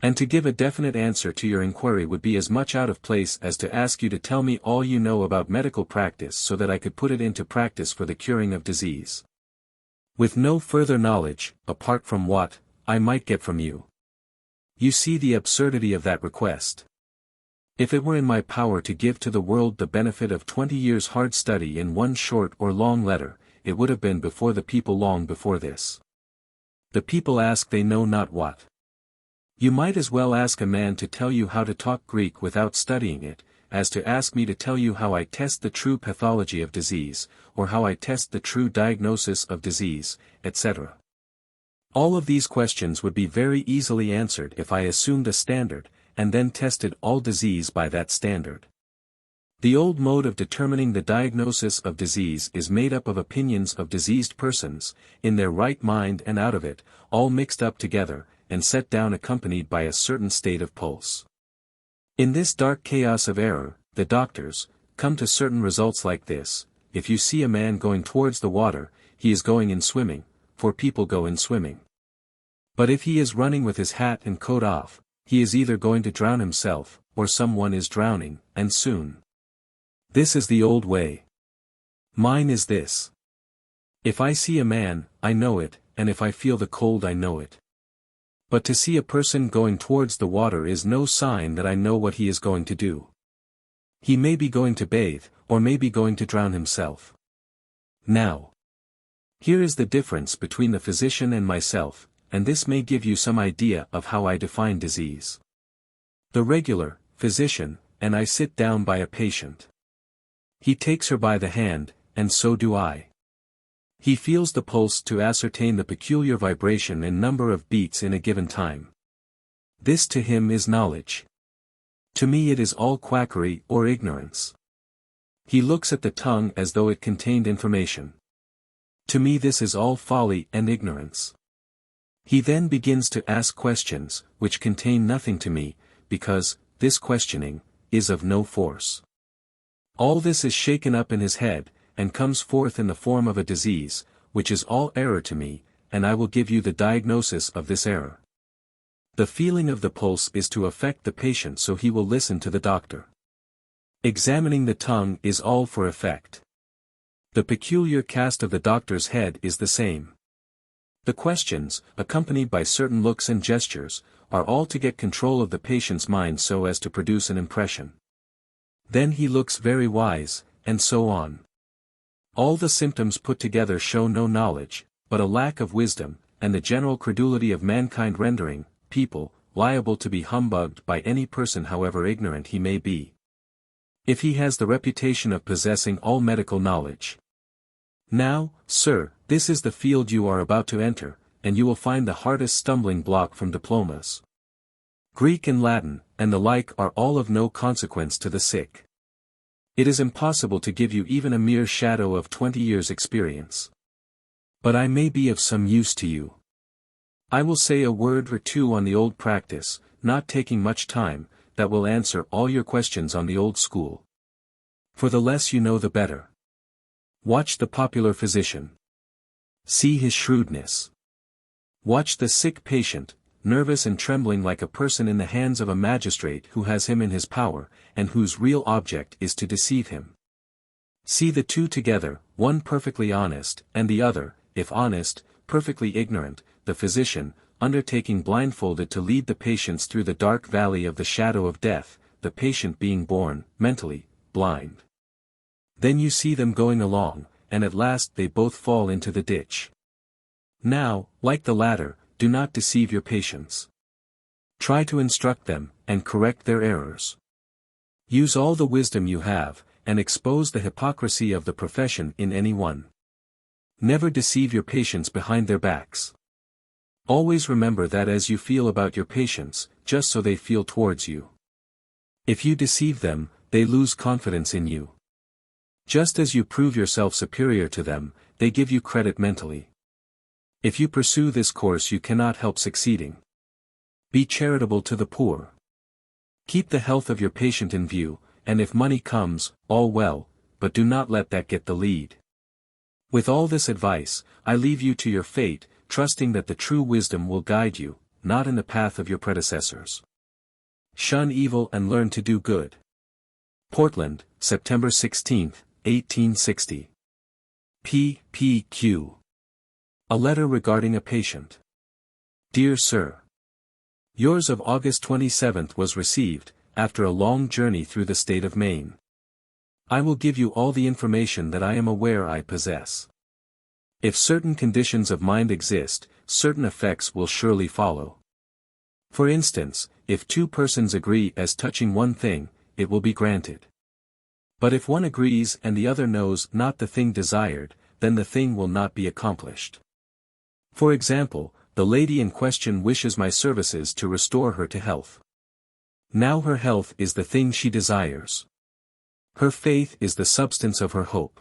And to give a definite answer to your inquiry would be as much out of place as to ask you to tell me all you know about medical practice so that I could put it into practice for the curing of disease. With no further knowledge, apart from what I might get from you. You see the absurdity of that request. If it were in my power to give to the world the benefit of 20 years' hard study in one short or long letter, it would have been before the people long before this. The people ask they know not what. You might as well ask a man to tell you how to talk Greek without studying it, as to ask me to tell you how I test the true pathology of disease, or how I test the true diagnosis of disease, etc. All of these questions would be very easily answered if I assumed a standard, and then tested all disease by that standard. The old mode of determining the diagnosis of disease is made up of opinions of diseased persons, in their right mind and out of it, all mixed up together, and set down accompanied by a certain state of pulse. In this dark chaos of error, the doctors come to certain results like this: if you see a man going towards the water, he is going in swimming, for people go in swimming. But if he is running with his hat and coat off, he is either going to drown himself, or someone is drowning, and soon. This is the old way. Mine is this. If I see a man, I know it, and if I feel the cold I know it. But to see a person going towards the water is no sign that I know what he is going to do. He may be going to bathe, or may be going to drown himself. Now, here is the difference between the physician and myself, and this may give you some idea of how I define disease. The regular physician and I sit down by a patient. He takes her by the hand, and so do I. He feels the pulse to ascertain the peculiar vibration and number of beats in a given time. This to him is knowledge. To me it is all quackery or ignorance. He looks at the tongue as though it contained information. To me this is all folly and ignorance. He then begins to ask questions, which contain nothing to me, because this questioning is of no force. All this is shaken up in his head, and comes forth in the form of a disease, which is all error to me, and I will give you the diagnosis of this error. The feeling of the pulse is to affect the patient so he will listen to the doctor. Examining the tongue is all for effect. The peculiar cast of the doctor's head is the same. The questions, accompanied by certain looks and gestures, are all to get control of the patient's mind so as to produce an impression. Then he looks very wise, and so on. All the symptoms put together show no knowledge, but a lack of wisdom, and the general credulity of mankind rendering people liable to be humbugged by any person however ignorant he may be, if he has the reputation of possessing all medical knowledge. Now, sir, this is the field you are about to enter, and you will find the hardest stumbling block from diplomas. Greek and Latin, and the like are all of no consequence to the sick. It is impossible to give you even a mere shadow of 20 years' experience. But I may be of some use to you. I will say a word or two on the old practice, not taking much time, that will answer all your questions on the old school. For the less you know the better. Watch the popular physician. See his shrewdness. Watch the sick patient, nervous and trembling like a person in the hands of a magistrate who has him in his power, and whose real object is to deceive him. See the two together, one perfectly honest, and the other, if honest, perfectly ignorant, the physician, undertaking blindfolded to lead the patients through the dark valley of the shadow of death, the patient being born, mentally, blind. Then you see them going along, and at last they both fall into the ditch. Now, like the latter, do not deceive your patients. Try to instruct them, and correct their errors. Use all the wisdom you have, and expose the hypocrisy of the profession in any one. Never deceive your patients behind their backs. Always remember that as you feel about your patients, just so they feel towards you. If you deceive them, they lose confidence in you. Just as you prove yourself superior to them, they give you credit mentally. If you pursue this course you cannot help succeeding. Be charitable to the poor. Keep the health of your patient in view, and if money comes, all well, but do not let that get the lead. With all this advice, I leave you to your fate, trusting that the true wisdom will guide you, not in the path of your predecessors. Shun evil and learn to do good. Portland, September 16, 1860. P.P.Q. A letter regarding a patient. Dear Sir. Yours of August 27th was received, after a long journey through the state of Maine. I will give you all the information that I am aware I possess. If certain conditions of mind exist, certain effects will surely follow. For instance, if two persons agree as touching one thing, it will be granted. But if one agrees and the other knows not the thing desired, then the thing will not be accomplished. For example, the lady in question wishes my services to restore her to health. Now her health is the thing she desires. Her faith is the substance of her hope.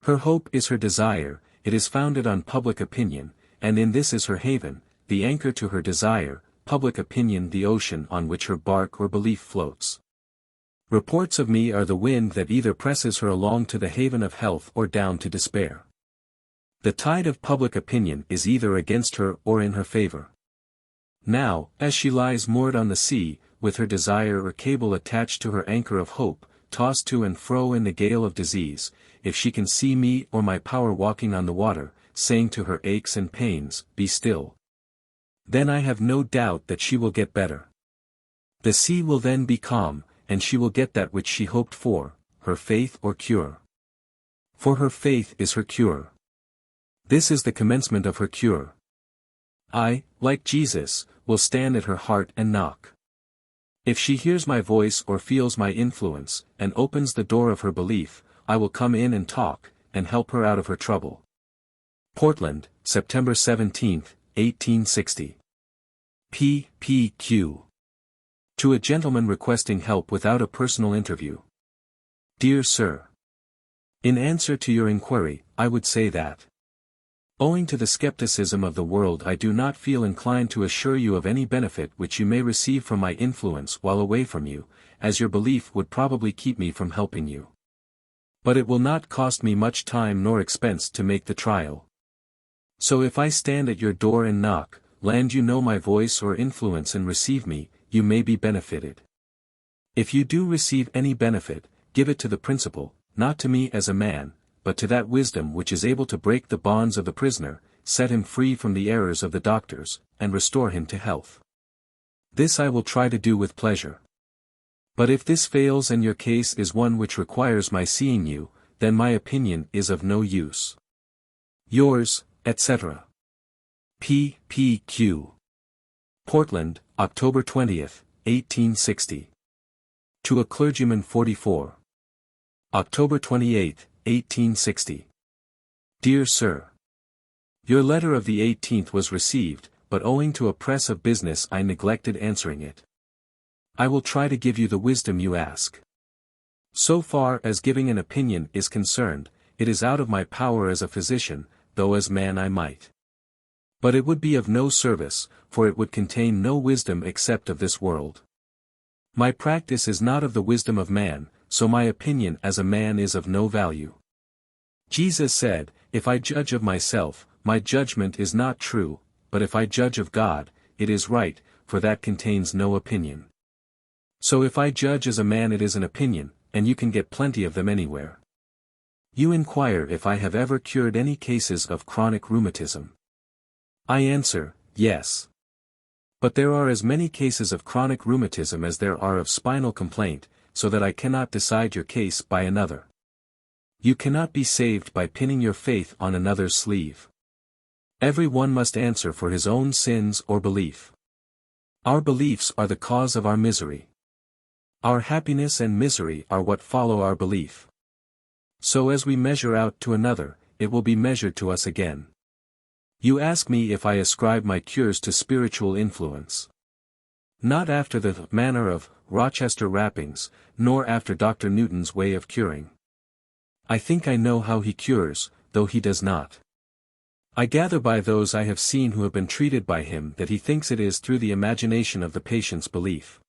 Her hope is her desire, it is founded on public opinion, and in this is her haven, the anchor to her desire, public opinion the ocean on which her bark or belief floats. Reports of me are the wind that either presses her along to the haven of health or down to despair. The tide of public opinion is either against her or in her favor. Now, as she lies moored on the sea, with her desire or cable attached to her anchor of hope, tossed to and fro in the gale of disease, if she can see me or my power walking on the water, saying to her aches and pains, be still. Then I have no doubt that she will get better. The sea will then be calm, and she will get that which she hoped for, her faith or cure. For her faith is her cure. This is the commencement of her cure. I, like Jesus, will stand at her heart and knock. If she hears my voice or feels my influence, and opens the door of her belief, I will come in and talk, and help her out of her trouble. Portland, September 17, 1860. P.P.Q. To a gentleman requesting help without a personal interview. Dear Sir. In answer to your inquiry, I would say that, owing to the skepticism of the world, I do not feel inclined to assure you of any benefit which you may receive from my influence while away from you, as your belief would probably keep me from helping you. But it will not cost me much time nor expense to make the trial. So if I stand at your door and knock, land you know my voice or influence and receive me, you may be benefited. If you do receive any benefit, give it to the principal, not to me as a man, but to that wisdom which is able to break the bonds of the prisoner, set him free from the errors of the doctors, and restore him to health. This I will try to do with pleasure. But if this fails and your case is one which requires my seeing you, then my opinion is of no use. Yours, etc. P.P.Q. Portland, October 20th, 1860. To a clergyman 44. October 28th, 1860. Dear Sir. Your letter of the 18th was received, but owing to a press of business I neglected answering it. I will try to give you the wisdom you ask. So far as giving an opinion is concerned, it is out of my power as a physician, though as man I might. But it would be of no service, for it would contain no wisdom except of this world. My practice is not of the wisdom of man, so my opinion as a man is of no value. Jesus said, if I judge of myself, my judgment is not true, but if I judge of God, it is right, for that contains no opinion. So if I judge as a man, it is an opinion, and you can get plenty of them anywhere. You inquire if I have ever cured any cases of chronic rheumatism. I answer, yes. But there are as many cases of chronic rheumatism as there are of spinal complaint, so that I cannot decide your case by another. You cannot be saved by pinning your faith on another's sleeve. Every one must answer for his own sins or belief. Our beliefs are the cause of our misery. Our happiness and misery are what follow our belief. So as we measure out to another, it will be measured to us again. You ask me if I ascribe my cures to spiritual influence. Not after the manner of Rochester rappings, nor after Dr. Newton's way of curing. I think I know how he cures, though he does not. I gather by those I have seen who have been treated by him that he thinks it is through the imagination of the patient's belief.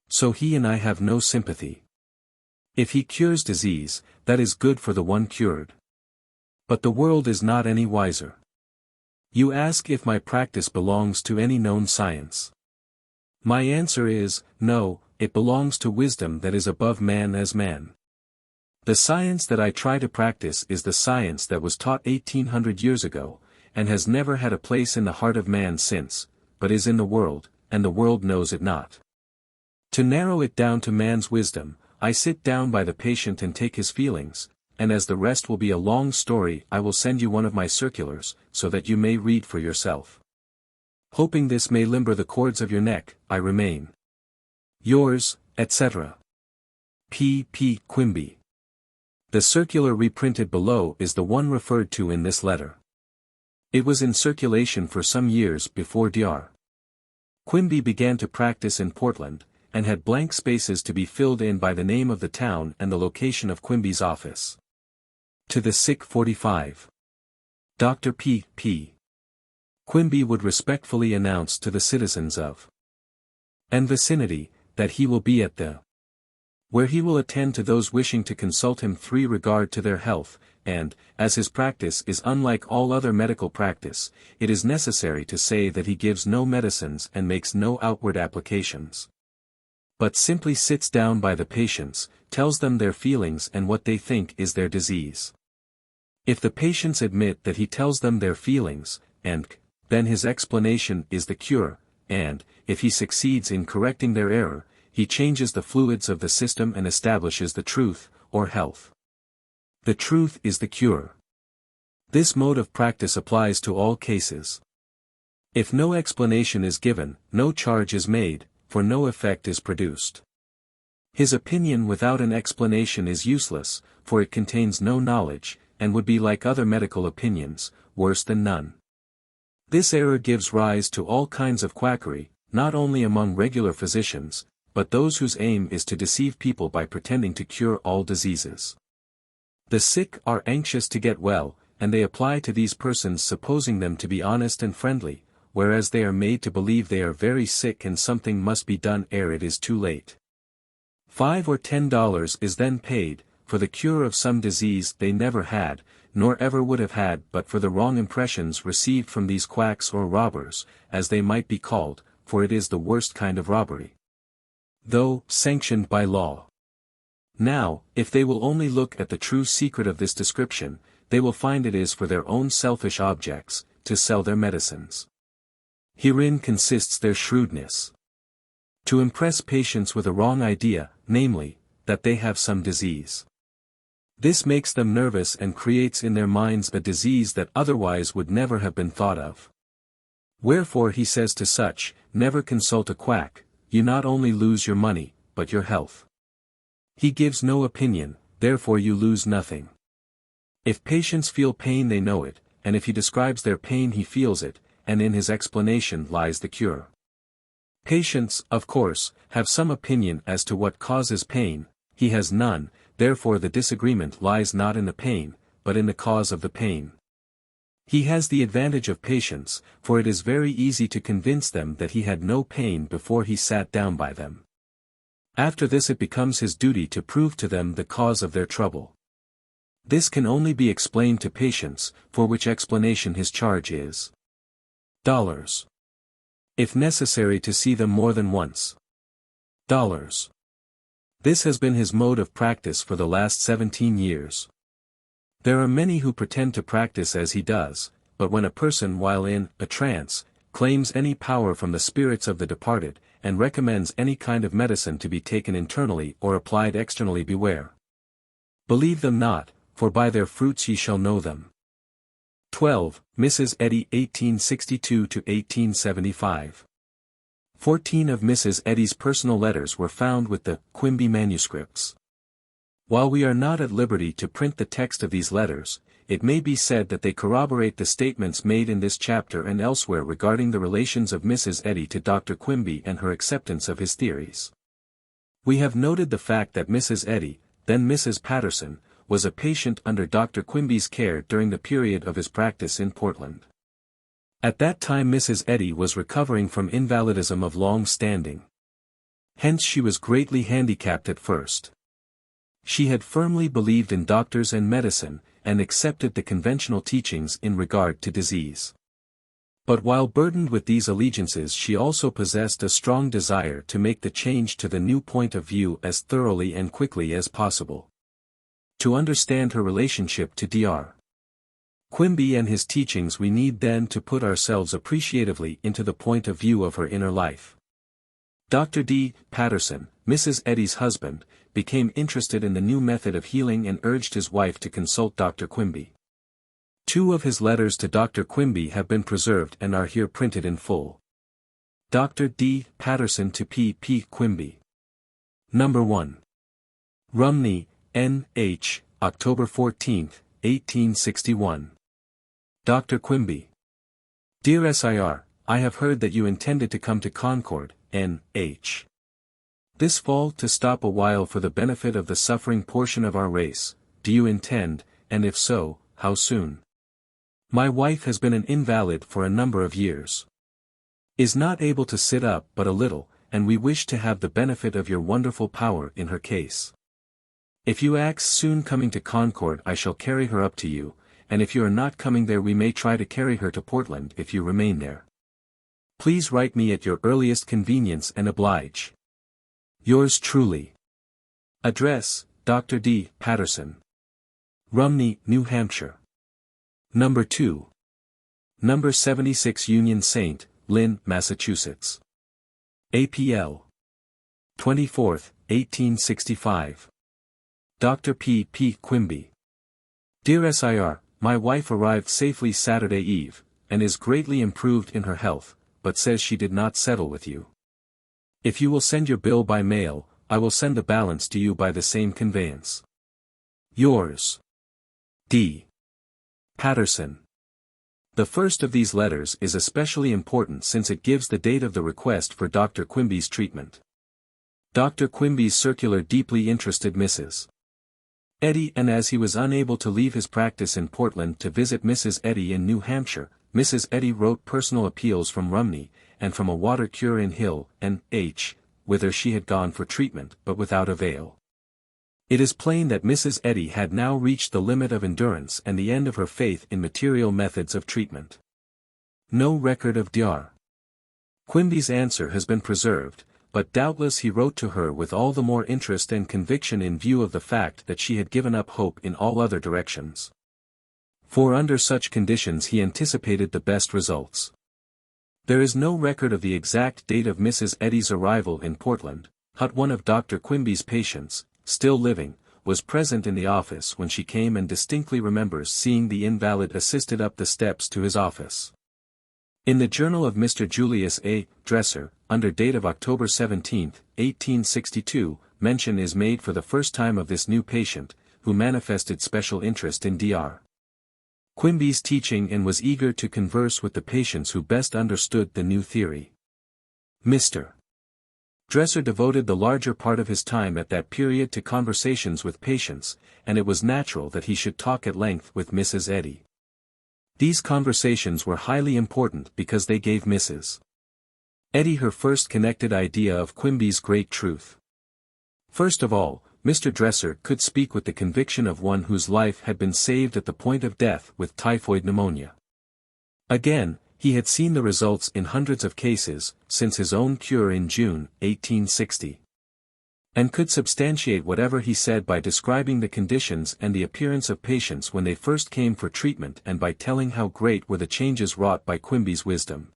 So he and I have no sympathy. If he cures disease, that is good for the one cured. But the world is not any wiser. You ask if my practice belongs to any known science. My answer is, no, it belongs to wisdom that is above man as man. The science that I try to practice is the science that was taught 1800 years ago, and has never had a place in the heart of man since, but is in the world, and the world knows it not. To narrow it down to man's wisdom, I sit down by the patient and take his feelings, and as the rest will be a long story, I will send you one of my circulars, so that you may read for yourself. Hoping this may limber the cords of your neck, I remain. Yours, etc. P. P. Quimby. The circular reprinted below is the one referred to in this letter. It was in circulation for some years before Dr. Quimby began to practice in Portland, and had blank spaces to be filled in by the name of the town and the location of Quimby's office. To the sick 45. Dr. P. P. Quimby would respectfully announce to the citizens of and vicinity, that he will be at the where he will attend to those wishing to consult him 3 regard to their health, and, as his practice is unlike all other medical practice, it is necessary to say that he gives no medicines and makes no outward applications. But simply sits down by the patients, tells them their feelings and what they think is their disease. If the patients admit that he tells them their feelings, then his explanation is the cure, and, if he succeeds in correcting their error, he changes the fluids of the system and establishes the truth, or health. The truth is the cure. This mode of practice applies to all cases. If no explanation is given, no charge is made, for no effect is produced. His opinion without an explanation is useless, for it contains no knowledge, and would be like other medical opinions, worse than none. This error gives rise to all kinds of quackery, not only among regular physicians, but those whose aim is to deceive people by pretending to cure all diseases. The sick are anxious to get well, and they apply to these persons supposing them to be honest and friendly, whereas they are made to believe they are very sick and something must be done ere it is too late. $5 or $10 is then paid, for the cure of some disease they never had, nor ever would have had but for the wrong impressions received from these quacks or robbers, as they might be called, for it is the worst kind of robbery, though sanctioned by law. Now, if they will only look at the true secret of this description, they will find it is for their own selfish objects, to sell their medicines. Herein consists their shrewdness. To impress patients with a wrong idea, namely, that they have some disease. This makes them nervous and creates in their minds a disease that otherwise would never have been thought of. Wherefore he says to such, never consult a quack, you not only lose your money, but your health. He gives no opinion, therefore you lose nothing. If patients feel pain they know it, and if he describes their pain he feels it, and in his explanation lies the cure. Patients, of course, have some opinion as to what causes pain, he has none, therefore the disagreement lies not in the pain, but in the cause of the pain. He has the advantage of patience, for it is very easy to convince them that he had no pain before he sat down by them. After this it becomes his duty to prove to them the cause of their trouble. This can only be explained to patients, for which explanation his charge is $. if necessary to see them more than once. This has been his mode of practice for the last 17 years. There are many who pretend to practice as he does, but when a person while in a trance, claims any power from the spirits of the departed, and recommends any kind of medicine to be taken internally or applied externally, beware. Believe them not, for by their fruits ye shall know them. 12. Mrs. Eddy 1862–1875. 14 of Mrs. Eddy's personal letters were found with the Quimby Manuscripts. While we are not at liberty to print the text of these letters, it may be said that they corroborate the statements made in this chapter and elsewhere regarding the relations of Mrs. Eddy to Dr. Quimby and her acceptance of his theories. We have noted the fact that Mrs. Eddy, then Mrs. Patterson, was a patient under Dr. Quimby's care during the period of his practice in Portland. At that time Mrs. Eddy was recovering from invalidism of long standing. Hence she was greatly handicapped at first. She had firmly believed in doctors and medicine, and accepted the conventional teachings in regard to disease. But while burdened with these allegiances, she also possessed a strong desire to make the change to the new point of view as thoroughly and quickly as possible. To understand her relationship to Dr. Quimby and his teachings, we need then to put ourselves appreciatively into the point of view of her inner life. Dr. D. Patterson, Mrs. Eddy's husband, became interested in the new method of healing and urged his wife to consult Dr. Quimby. 2 of his letters to Dr. Quimby have been preserved and are here printed in full. Dr. D. Patterson to P. P. Quimby. Number 1. Rumney, N.H., October 14, 1861. Dr. Quimby. Dear Sir, I have heard that you intended to come to Concord, N.H. this fall to stop a while for the benefit of the suffering portion of our race. Do you intend, and if so, how soon? My wife has been an invalid for a number of years. Is not able to sit up but a little, and we wish to have the benefit of your wonderful power in her case. If you axe soon coming to Concord, I shall carry her up to you, and if you are not coming there we may try to carry her to Portland if you remain there. Please write me at your earliest convenience and oblige. Yours truly. Address, Dr. D. Patterson. Rumney, New Hampshire. Number 2. Number 76 Union St. Lynn, Massachusetts. APL. 24th, 1865. Dr. P. P. Quimby. Dear Sir, my wife arrived safely Saturday eve, and is greatly improved in her health, but says she did not settle with you. If you will send your bill by mail, I will send the balance to you by the same conveyance. Yours. D. Patterson. The first of these letters is especially important since it gives the date of the request for Dr. Quimby's treatment. Dr. Quimby's circular deeply interested Mrs. Eddy, and as he was unable to leave his practice in Portland to visit Mrs. Eddy in New Hampshire, Mrs. Eddy wrote personal appeals from Rumney, and from a water cure in Hill, N.H., whither she had gone for treatment but without avail. It is plain that Mrs. Eddy had now reached the limit of endurance and the end of her faith in material methods of treatment. No record of Dr. Quimby's answer has been preserved, but doubtless he wrote to her with all the more interest and conviction in view of the fact that she had given up hope in all other directions. For under such conditions he anticipated the best results. There is no record of the exact date of Mrs. Eddy's arrival in Portland. One of Dr. Quimby's patients, still living, was present in the office when she came and distinctly remembers seeing the invalid assisted up the steps to his office. In the journal of Mr. Julius A. Dresser, under date of October 17, 1862, mention is made for the first time of this new patient, who manifested special interest in Dr. Quimby's teaching and was eager to converse with the patients who best understood the new theory. Mr. Dresser devoted the larger part of his time at that period to conversations with patients, and it was natural that he should talk at length with Mrs. Eddy. These conversations were highly important because they gave Mrs. Eddy her first connected idea of Quimby's great truth. First of all, Mr. Dresser could speak with the conviction of one whose life had been saved at the point of death with typhoid pneumonia. Again, He had seen the results in hundreds of cases, since his own cure in June, 1860. And could substantiate whatever he said by describing the conditions and the appearance of patients when they first came for treatment and by telling how great were the changes wrought by Quimby's wisdom.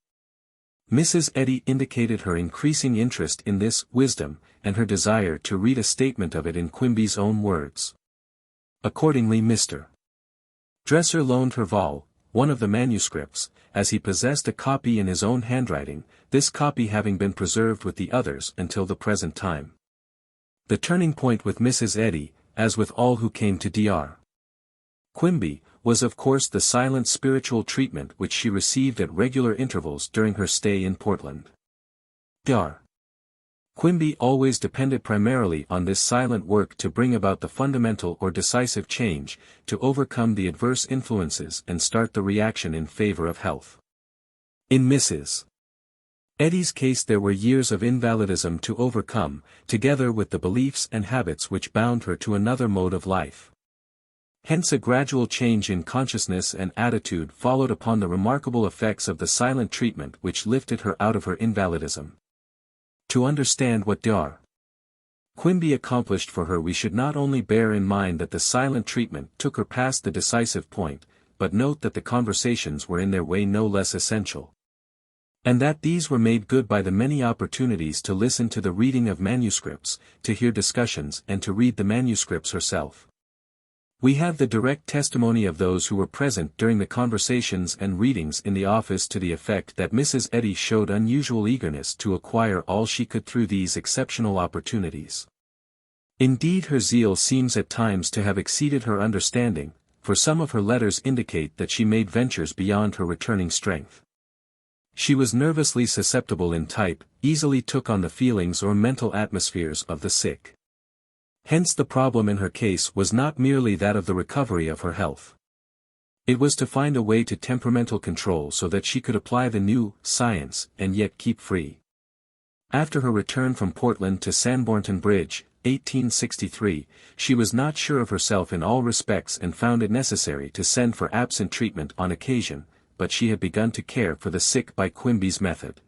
Mrs. Eddy indicated her increasing interest in this wisdom, and her desire to read a statement of it in Quimby's own words. Accordingly Mr. Dresser loaned her one of the manuscripts, as he possessed a copy in his own handwriting, this copy having been preserved with the others until the present time. The turning point with Mrs. Eddy, as with all who came to Dr. Quimby, was of course the silent spiritual treatment which she received at regular intervals during her stay in Portland. Dr. Quimby always depended primarily on this silent work to bring about the fundamental or decisive change, to overcome the adverse influences and start the reaction in favor of health. In Mrs. Eddy's case there were years of invalidism to overcome, together with the beliefs and habits which bound her to another mode of life. Hence a gradual change in consciousness and attitude followed upon the remarkable effects of the silent treatment which lifted her out of her invalidism. To understand what Dr. Quimby accomplished for her we should not only bear in mind that the silent treatment took her past the decisive point, but note that the conversations were in their way no less essential. And that these were made good by the many opportunities to listen to the reading of manuscripts, to hear discussions and to read the manuscripts herself. We have the direct testimony of those who were present during the conversations and readings in the office to the effect that Mrs. Eddy showed unusual eagerness to acquire all she could through these exceptional opportunities. Indeed her zeal seems at times to have exceeded her understanding, for some of her letters indicate that she made ventures beyond her returning strength. She was nervously susceptible in type, easily took on the feelings or mental atmospheres of the sick. Hence the problem in her case was not merely that of the recovery of her health. It was to find a way to temperamental control so that she could apply the new science and yet keep free. After her return from Portland to Sanbornton Bridge, 1863, she was not sure of herself in all respects and found it necessary to send for absent treatment on occasion, but she had begun to care for the sick by Quimby's method.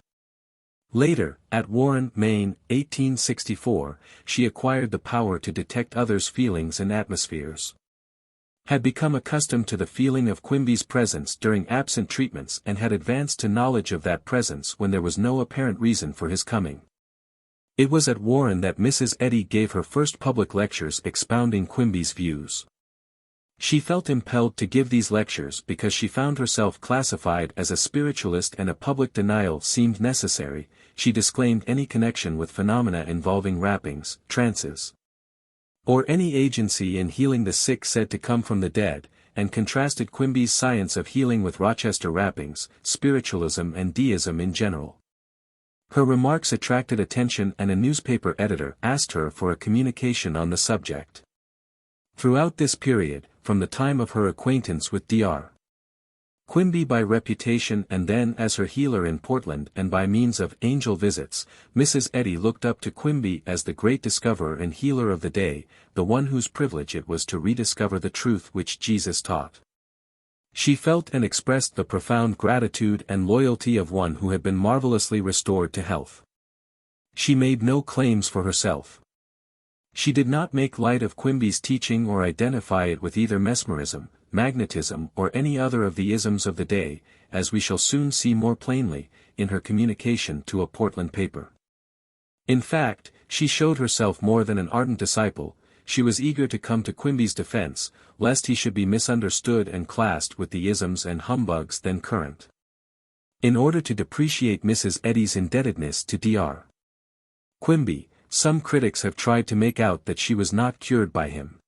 Later, at Warren, Maine, 1864, she acquired the power to detect others' feelings and atmospheres. Had become accustomed to the feeling of Quimby's presence during absent treatments and had advanced to knowledge of that presence when there was no apparent reason for his coming. It was at Warren that Mrs. Eddy gave her first public lectures expounding Quimby's views. She felt impelled to give these lectures because she found herself classified as a spiritualist and a public denial seemed necessary. She disclaimed any connection with phenomena involving rappings, trances, or any agency in healing the sick said to come from the dead, and contrasted Quimby's science of healing with Rochester rappings, spiritualism and deism in general. Her remarks attracted attention and a newspaper editor asked her for a communication on the subject. Throughout this period, from the time of her acquaintance with Dr. Quimby by reputation and then as her healer in Portland and by means of angel visits, Mrs. Eddy looked up to Quimby as the great discoverer and healer of the day, the one whose privilege it was to rediscover the truth which Jesus taught. She felt and expressed the profound gratitude and loyalty of one who had been marvelously restored to health. She made no claims for herself. She did not make light of Quimby's teaching or identify it with either mesmerism, magnetism or any other of the isms of the day, as we shall soon see more plainly, in her communication to a Portland paper. In fact, she showed herself more than an ardent disciple. She was eager to come to Quimby's defense, lest he should be misunderstood and classed with the isms and humbugs then current. In order to depreciate Mrs. Eddy's indebtedness to Dr. Quimby, some critics have tried to make out that she was not cured by him.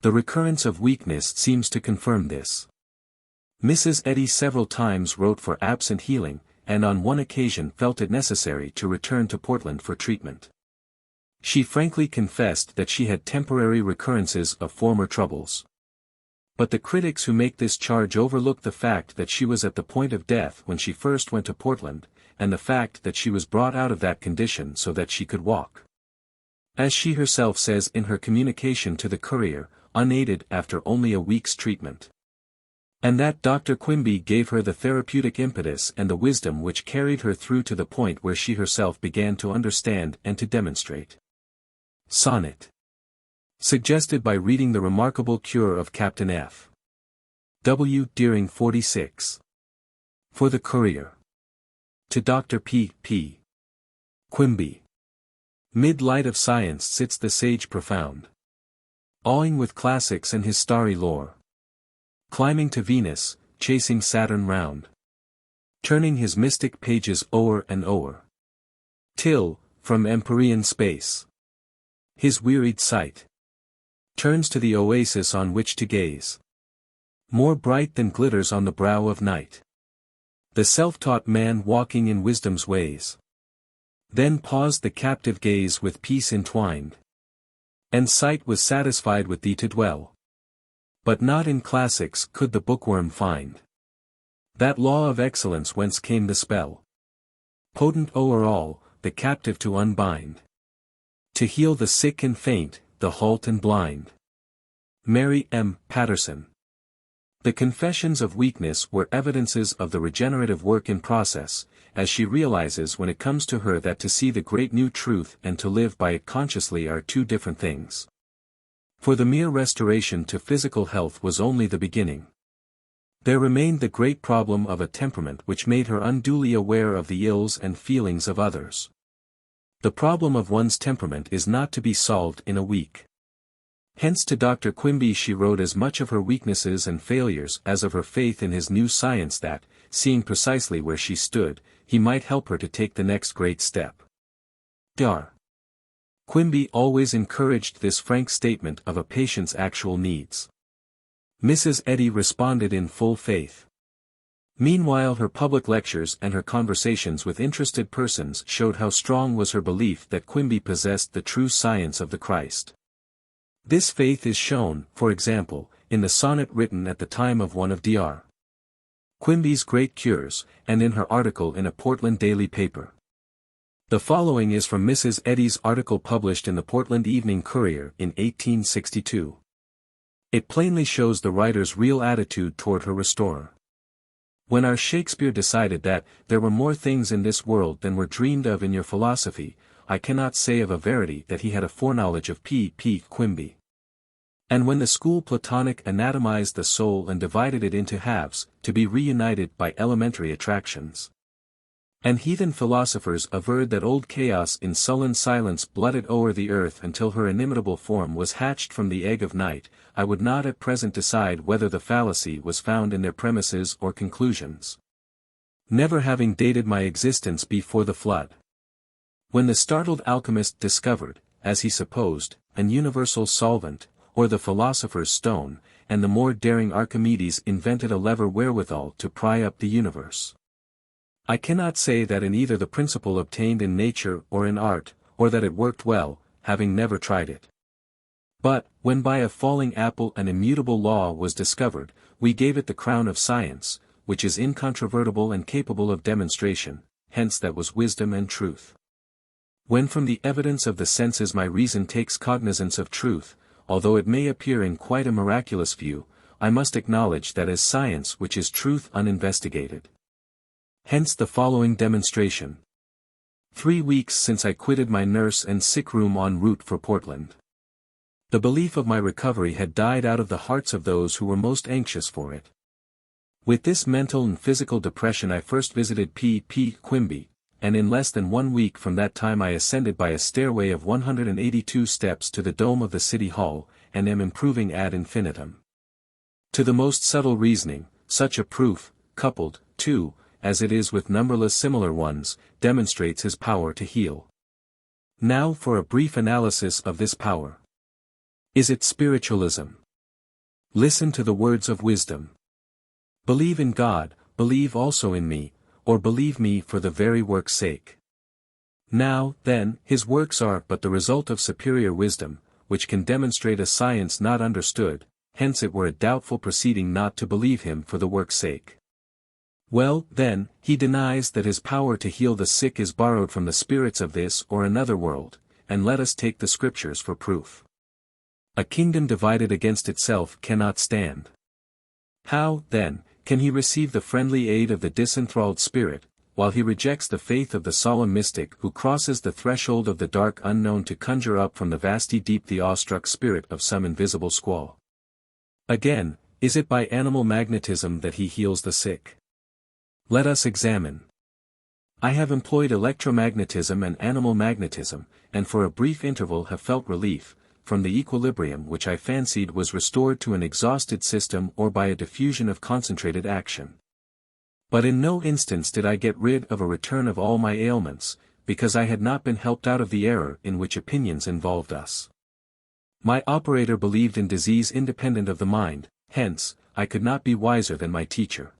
The recurrence of weakness seems to confirm this. Mrs. Eddy several times wrote for absent healing, and on one occasion felt it necessary to return to Portland for treatment. She frankly confessed that she had temporary recurrences of former troubles. But the critics who make this charge overlook the fact that she was at the point of death when she first went to Portland, and the fact that she was brought out of that condition so that she could walk. As she herself says in her communication to the Courier, unaided after only a week's treatment. And that Dr. Quimby gave her the therapeutic impetus and the wisdom which carried her through to the point where she herself began to understand and to demonstrate. Sonnet. Suggested by reading The Remarkable Cure of Captain F. W. Deering 46. For the Courier. To Dr. P. P. Quimby. Mid light of science sits the sage profound, awing with classics and his starry lore. Climbing to Venus, chasing Saturn round. Turning his mystic pages o'er and o'er. Till, from empyrean space, his wearied sight turns to the oasis on which to gaze. More bright than glitters on the brow of night. The self-taught man walking in wisdom's ways. Then paused the captive gaze with peace entwined. And sight was satisfied with thee to dwell. But not in classics could the bookworm find that law of excellence whence came the spell, potent o'er all, the captive to unbind, to heal the sick and faint, the halt and blind. Mary M. Patterson. The confessions of weakness were evidences of the regenerative work in process, as she realizes when it comes to her that to see the great new truth and to live by it consciously are two different things. For the mere restoration to physical health was only the beginning. There remained the great problem of a temperament which made her unduly aware of the ills and feelings of others. The problem of one's temperament is not to be solved in a week. Hence to Dr. Quimby she wrote as much of her weaknesses and failures as of her faith in his new science that, seeing precisely where she stood, he might help her to take the next great step. Dr. Quimby always encouraged this frank statement of a patient's actual needs. Mrs. Eddy responded in full faith. Meanwhile her public lectures and her conversations with interested persons showed how strong was her belief that Quimby possessed the true science of the Christ. This faith is shown, for example, in the sonnet written at the time of one of Dr. Quimby's great cures, and in her article in a Portland daily paper. The following is from Mrs. Eddy's article published in the Portland Evening Courier in 1862. It plainly shows the writer's real attitude toward her restorer. When our Shakespeare decided that there were more things in this world than were dreamed of in your philosophy, I cannot say of a verity that he had a foreknowledge of P. P. Quimby. And when the school Platonic anatomized the soul and divided it into halves, to be reunited by elementary attractions. And heathen philosophers averred that old chaos in sullen silence blooded o'er the earth until her inimitable form was hatched from the egg of night, I would not at present decide whether the fallacy was found in their premises or conclusions. Never having dated my existence before the flood. When the startled alchemist discovered, as he supposed, an universal solvent, or the philosopher's stone, and the more daring Archimedes invented a lever wherewithal to pry up the universe. I cannot say that in either the principle obtained in nature or in art, or that it worked well, having never tried it. But, when by a falling apple an immutable law was discovered, we gave it the crown of science, which is incontrovertible and capable of demonstration, hence that was wisdom and truth. When from the evidence of the senses my reason takes cognizance of truth, although it may appear in quite a miraculous view, I must acknowledge that as science which is truth uninvestigated. Hence the following demonstration. 3 weeks since I quitted my nurse and sick room en route for Portland. The belief of my recovery had died out of the hearts of those who were most anxious for it. With this mental and physical depression I first visited P. P. Quimby, and in less than 1 week from that time I ascended by a stairway of 182 steps to the dome of the City Hall, and am improving ad infinitum. To the most subtle reasoning, such a proof, coupled, too, as it is with numberless similar ones, demonstrates his power to heal. Now for a brief analysis of this power. Is it spiritualism? Listen to the words of wisdom. Believe in God, believe also in me, or believe me for the very work's sake. Now, then, his works are but the result of superior wisdom, which can demonstrate a science not understood, hence it were a doubtful proceeding not to believe him for the work's sake. Well, then, he denies that his power to heal the sick is borrowed from the spirits of this or another world, and let us take the scriptures for proof. A kingdom divided against itself cannot stand. How, then, can he receive the friendly aid of the disenthralled spirit, while he rejects the faith of the solemn mystic who crosses the threshold of the dark unknown to conjure up from the vasty deep the awestruck spirit of some invisible squall? Again, is it by animal magnetism that he heals the sick? Let us examine. I have employed electromagnetism and animal magnetism, and for a brief interval have felt relief, from the equilibrium which I fancied was restored to an exhausted system or by a diffusion of concentrated action. But in no instance did I get rid of a return of all my ailments, because I had not been helped out of the error in which opinions involved us. My operator believed in disease independent of the mind, hence, I could not be wiser than my teacher.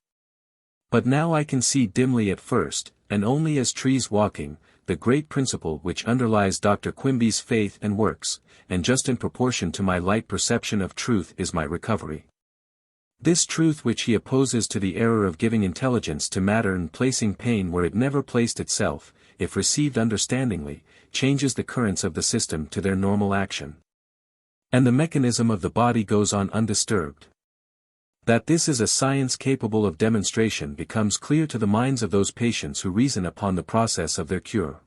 But now I can see dimly at first, and only as trees walking, the great principle which underlies Dr. Quimby's faith and works, and just in proportion to my light perception of truth is my recovery. This truth which he opposes to the error of giving intelligence to matter and placing pain where it never placed itself, if received understandingly, changes the currents of the system to their normal action. And the mechanism of the body goes on undisturbed. That this is a science capable of demonstration becomes clear to the minds of those patients who reason upon the process of their cure.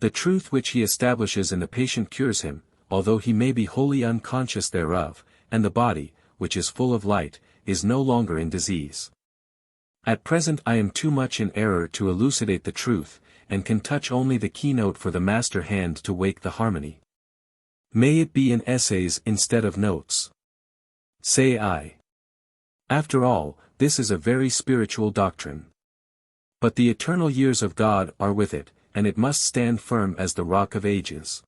The truth which he establishes in the patient cures him, although he may be wholly unconscious thereof, and the body, which is full of light, is no longer in disease. At present I am too much in error to elucidate the truth, and can touch only the keynote for the master hand to wake the harmony. May it be in essays instead of notes. Say I. After all, this is a very spiritual doctrine. But the eternal years of God are with it, and it must stand firm as the rock of ages.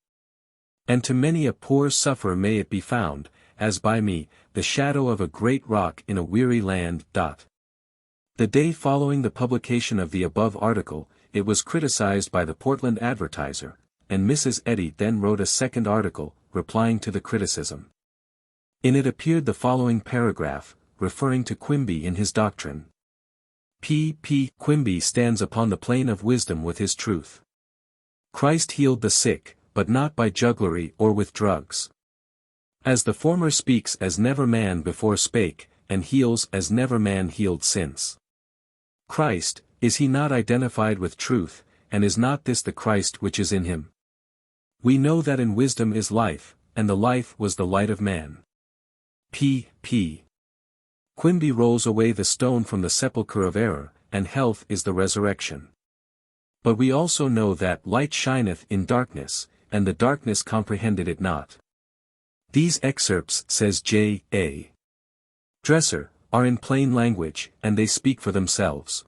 And to many a poor sufferer may it be found, as by me, the shadow of a great rock in a weary land. The day following the publication of the above article, it was criticized by the Portland Advertiser, and Mrs. Eddy then wrote a second article, replying to the criticism. In it appeared the following paragraph, referring to Quimby in his doctrine. P. Quimby stands upon the plane of wisdom with his truth. Christ healed the sick, but not by jugglery or with drugs. As the former speaks as never man before spake, and heals as never man healed since. Christ, is he not identified with truth, and is not this the Christ which is in him? We know that in wisdom is life, and the life was the light of man. P. Quimby rolls away the stone from the sepulchre of error, and health is the resurrection. But we also know that light shineth in darkness, and the darkness comprehended it not. These excerpts, says J. A. Dresser, are in plain language, and they speak for themselves.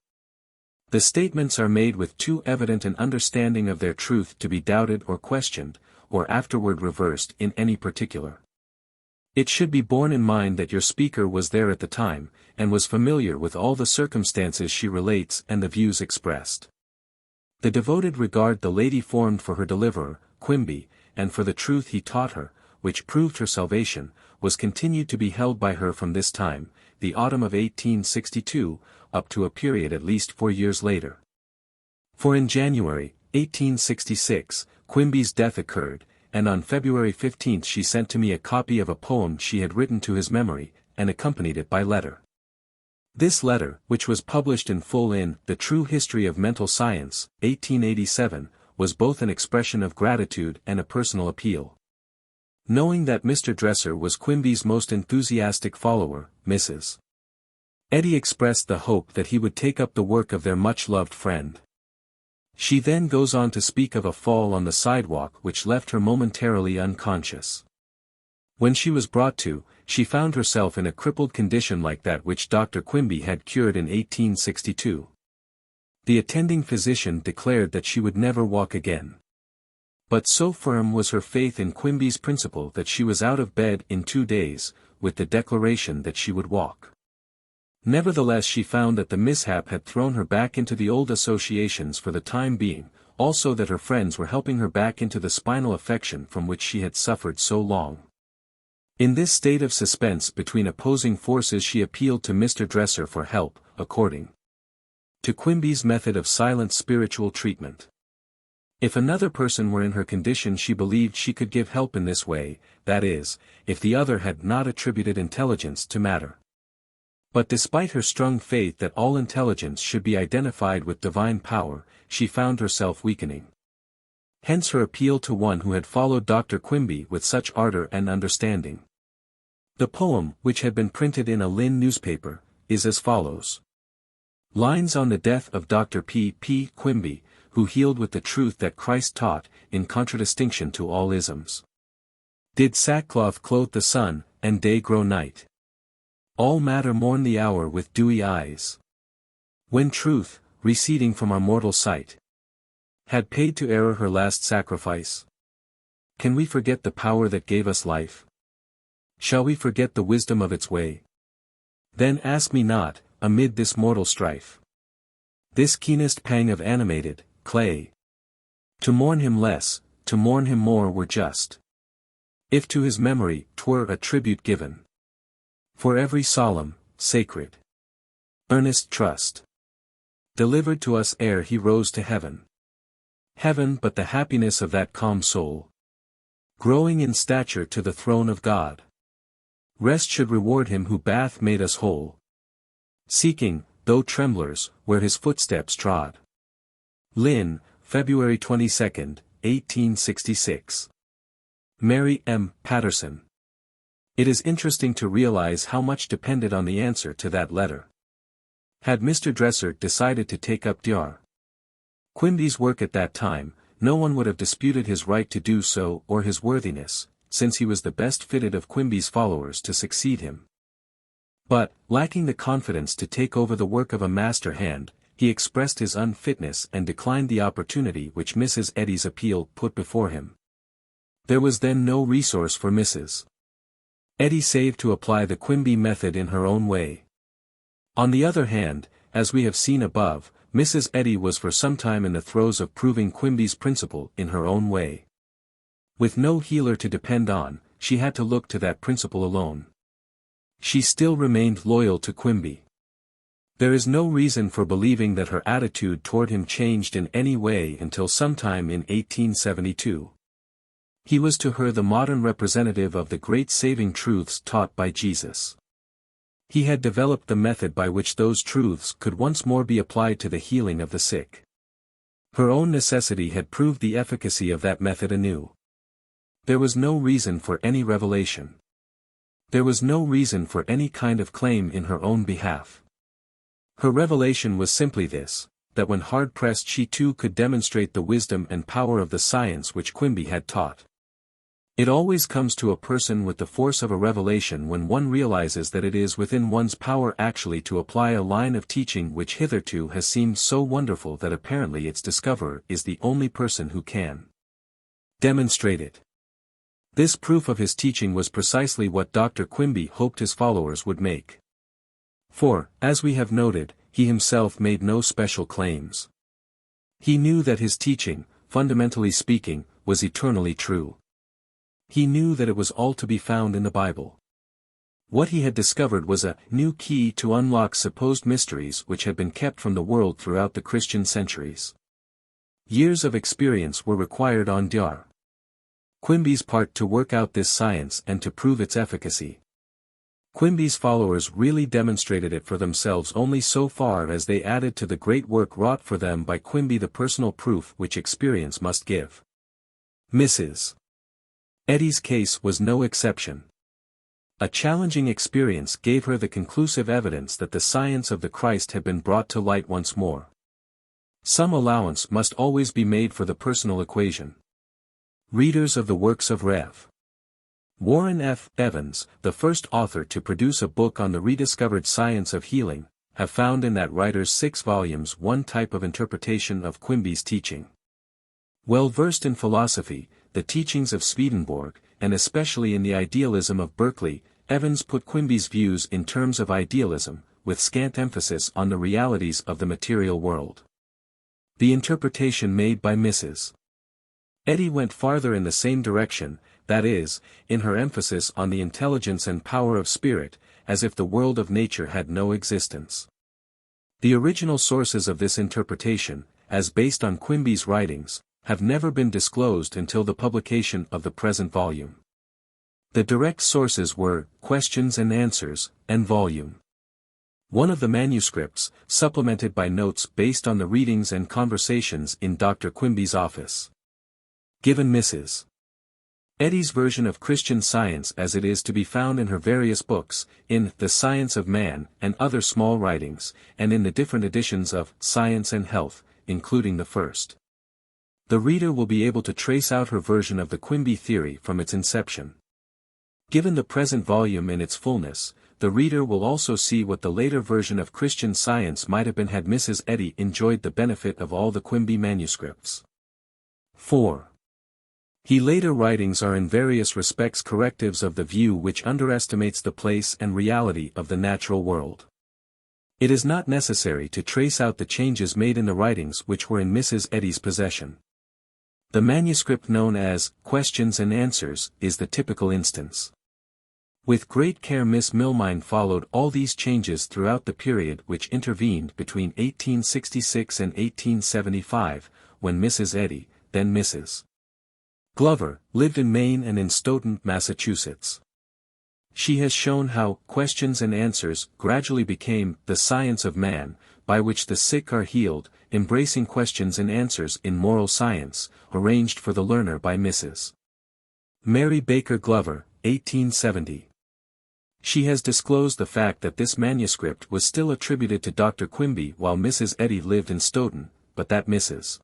The statements are made with too evident an understanding of their truth to be doubted or questioned, or afterward reversed in any particular. It should be borne in mind that your speaker was there at the time, and was familiar with all the circumstances she relates and the views expressed. The devoted regard the lady formed for her deliverer, Quimby, and for the truth he taught her, which proved her salvation, was continued to be held by her from this time, the autumn of 1862, up to a period at least 4 years later. For in January, 1866, Quimby's death occurred, and on February 15 she sent to me a copy of a poem she had written to his memory, and accompanied it by letter. This letter, which was published in full in The True History of Mental Science, 1887, was both an expression of gratitude and a personal appeal. Knowing that Mr. Dresser was Quimby's most enthusiastic follower, Mrs. Eddy expressed the hope that he would take up the work of their much-loved friend. She then goes on to speak of a fall on the sidewalk which left her momentarily unconscious. When she was brought to, she found herself in a crippled condition like that which Dr. Quimby had cured in 1862. The attending physician declared that she would never walk again. But so firm was her faith in Quimby's principle that she was out of bed in 2 days, with the declaration that she would walk. Nevertheless she found that the mishap had thrown her back into the old associations for the time being, also that her friends were helping her back into the spinal affection from which she had suffered so long. In this state of suspense between opposing forces she appealed to Mr. Dresser for help, according to Quimby's method of silent spiritual treatment. If another person were in her condition she believed she could give help in this way, that is, if the other had not attributed intelligence to matter. But despite her strong faith that all intelligence should be identified with divine power, she found herself weakening. Hence her appeal to one who had followed Dr. Quimby with such ardor and understanding. The poem, which had been printed in a Lynn newspaper, is as follows. Lines on the death of Dr. P. P. Quimby, who healed with the truth that Christ taught, in contradistinction to all isms. Did sackcloth clothe the sun, and day grow night? All matter mourn the hour with dewy eyes. When truth, receding from our mortal sight, had paid to error her last sacrifice. Can we forget the power that gave us life? Shall we forget the wisdom of its way? Then ask me not, amid this mortal strife, this keenest pang of animated clay. To mourn him less, to mourn him more were just. If to his memory 'twere a tribute given. For every solemn, sacred, earnest trust, delivered to us ere he rose to heaven. Heaven but the happiness of that calm soul, growing in stature to the throne of God. Rest should reward him who bath made us whole, seeking, though tremblers, where his footsteps trod. Lynn, February 22, 1866. Mary M. Patterson. It is interesting to realize how much depended on the answer to that letter. Had Mr. Dresser decided to take up Dr. Quimby's work at that time, no one would have disputed his right to do so or his worthiness, since he was the best fitted of Quimby's followers to succeed him. But, lacking the confidence to take over the work of a master hand, he expressed his unfitness and declined the opportunity which Mrs. Eddy's appeal put before him. There was then no resource for Mrs. Eddy save to apply the Quimby method in her own way. On the other hand, as we have seen above, Mrs. Eddy was for some time in the throes of proving Quimby's principle in her own way. With no healer to depend on, she had to look to that principle alone. She still remained loyal to Quimby. There is no reason for believing that her attitude toward him changed in any way until sometime in 1872. He was to her the modern representative of the great saving truths taught by Jesus. He had developed the method by which those truths could once more be applied to the healing of the sick. Her own necessity had proved the efficacy of that method anew. There was no reason for any revelation. There was no reason for any kind of claim in her own behalf. Her revelation was simply this, that when hard-pressed she too could demonstrate the wisdom and power of the science which Quimby had taught. It always comes to a person with the force of a revelation when one realizes that it is within one's power actually to apply a line of teaching which hitherto has seemed so wonderful that apparently its discoverer is the only person who can demonstrate it. This proof of his teaching was precisely what Dr. Quimby hoped his followers would make. For, as we have noted, he himself made no special claims. He knew that his teaching, fundamentally speaking, was eternally true. He knew that it was all to be found in the Bible. What he had discovered was a new key to unlock supposed mysteries which had been kept from the world throughout the Christian centuries. Years of experience were required on Dr. Quimby's part to work out this science and to prove its efficacy. Quimby's followers really demonstrated it for themselves only so far as they added to the great work wrought for them by Quimby the personal proof which experience must give. Mrs. Eddy's case was no exception. A challenging experience gave her the conclusive evidence that the science of the Christ had been brought to light once more. Some allowance must always be made for the personal equation. Readers of the works of Rev. Warren F. Evans, the first author to produce a book on the rediscovered science of healing, have found in that writer's 6 volumes one type of interpretation of Quimby's teaching. Well versed in philosophy, the teachings of Swedenborg, and especially in the idealism of Berkeley, Evans put Quimby's views in terms of idealism, with scant emphasis on the realities of the material world. The interpretation made by Mrs. Eddy went farther in the same direction, that is, in her emphasis on the intelligence and power of spirit, as if the world of nature had no existence. The original sources of this interpretation, as based on Quimby's writings, have never been disclosed until the publication of the present volume. The direct sources were Questions and Answers, and Vol. One of the manuscripts, supplemented by notes based on the readings and conversations in Dr. Quimby's office. Given Mrs. Eddy's version of Christian Science as it is to be found in her various books, in The Science of Man and other small writings, and in the different editions of Science and Health, including the first. The reader will be able to trace out her version of the Quimby theory from its inception. Given the present volume in its fullness, the reader will also see what the later version of Christian Science might have been had Mrs. Eddy enjoyed the benefit of all the Quimby manuscripts. 4. His later writings are in various respects correctives of the view which underestimates the place and reality of the natural world. It is not necessary to trace out the changes made in the writings which were in Mrs. Eddy's possession. The manuscript known as Questions and Answers is the typical instance. With great care Miss Milmine followed all these changes throughout the period which intervened between 1866 and 1875, when Mrs. Eddy, then Mrs. Glover, lived in Maine and in Stoughton, Massachusetts. She has shown how Questions and Answers gradually became The Science of Man, by which the sick are healed, embracing questions and answers in moral science, arranged for the learner by Mrs. Mary Baker Glover, 1870. She has disclosed the fact that this manuscript was still attributed to Dr. Quimby while Mrs. Eddy lived in Stoughton, but that Mrs.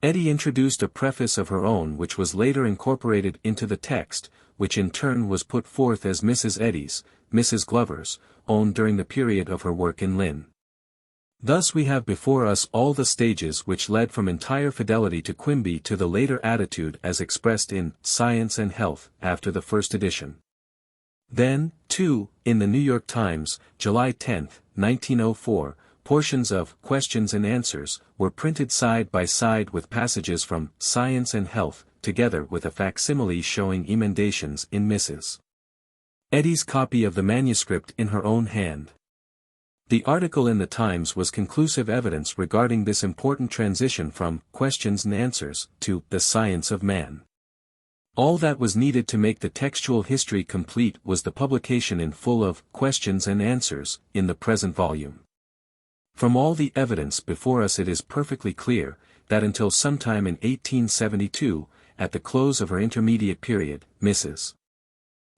Eddy introduced a preface of her own which was later incorporated into the text, which in turn was put forth as Mrs. Eddy's, Mrs. Glover's, own during the period of her work in Lynn. Thus we have before us all the stages which led from entire fidelity to Quimby to the later attitude as expressed in Science and Health after the first edition. Then, too, in the New York Times, July 10, 1904, portions of Questions and Answers were printed side by side with passages from Science and Health, together with a facsimile showing emendations in Mrs. Eddy's copy of the manuscript in her own hand. The article in the Times was conclusive evidence regarding this important transition from Questions and Answers to The Science of Man. All that was needed to make the textual history complete was the publication in full of Questions and Answers in the present volume. From all the evidence before us it is perfectly clear, that until sometime in 1872, at the close of her intermediate period, Mrs.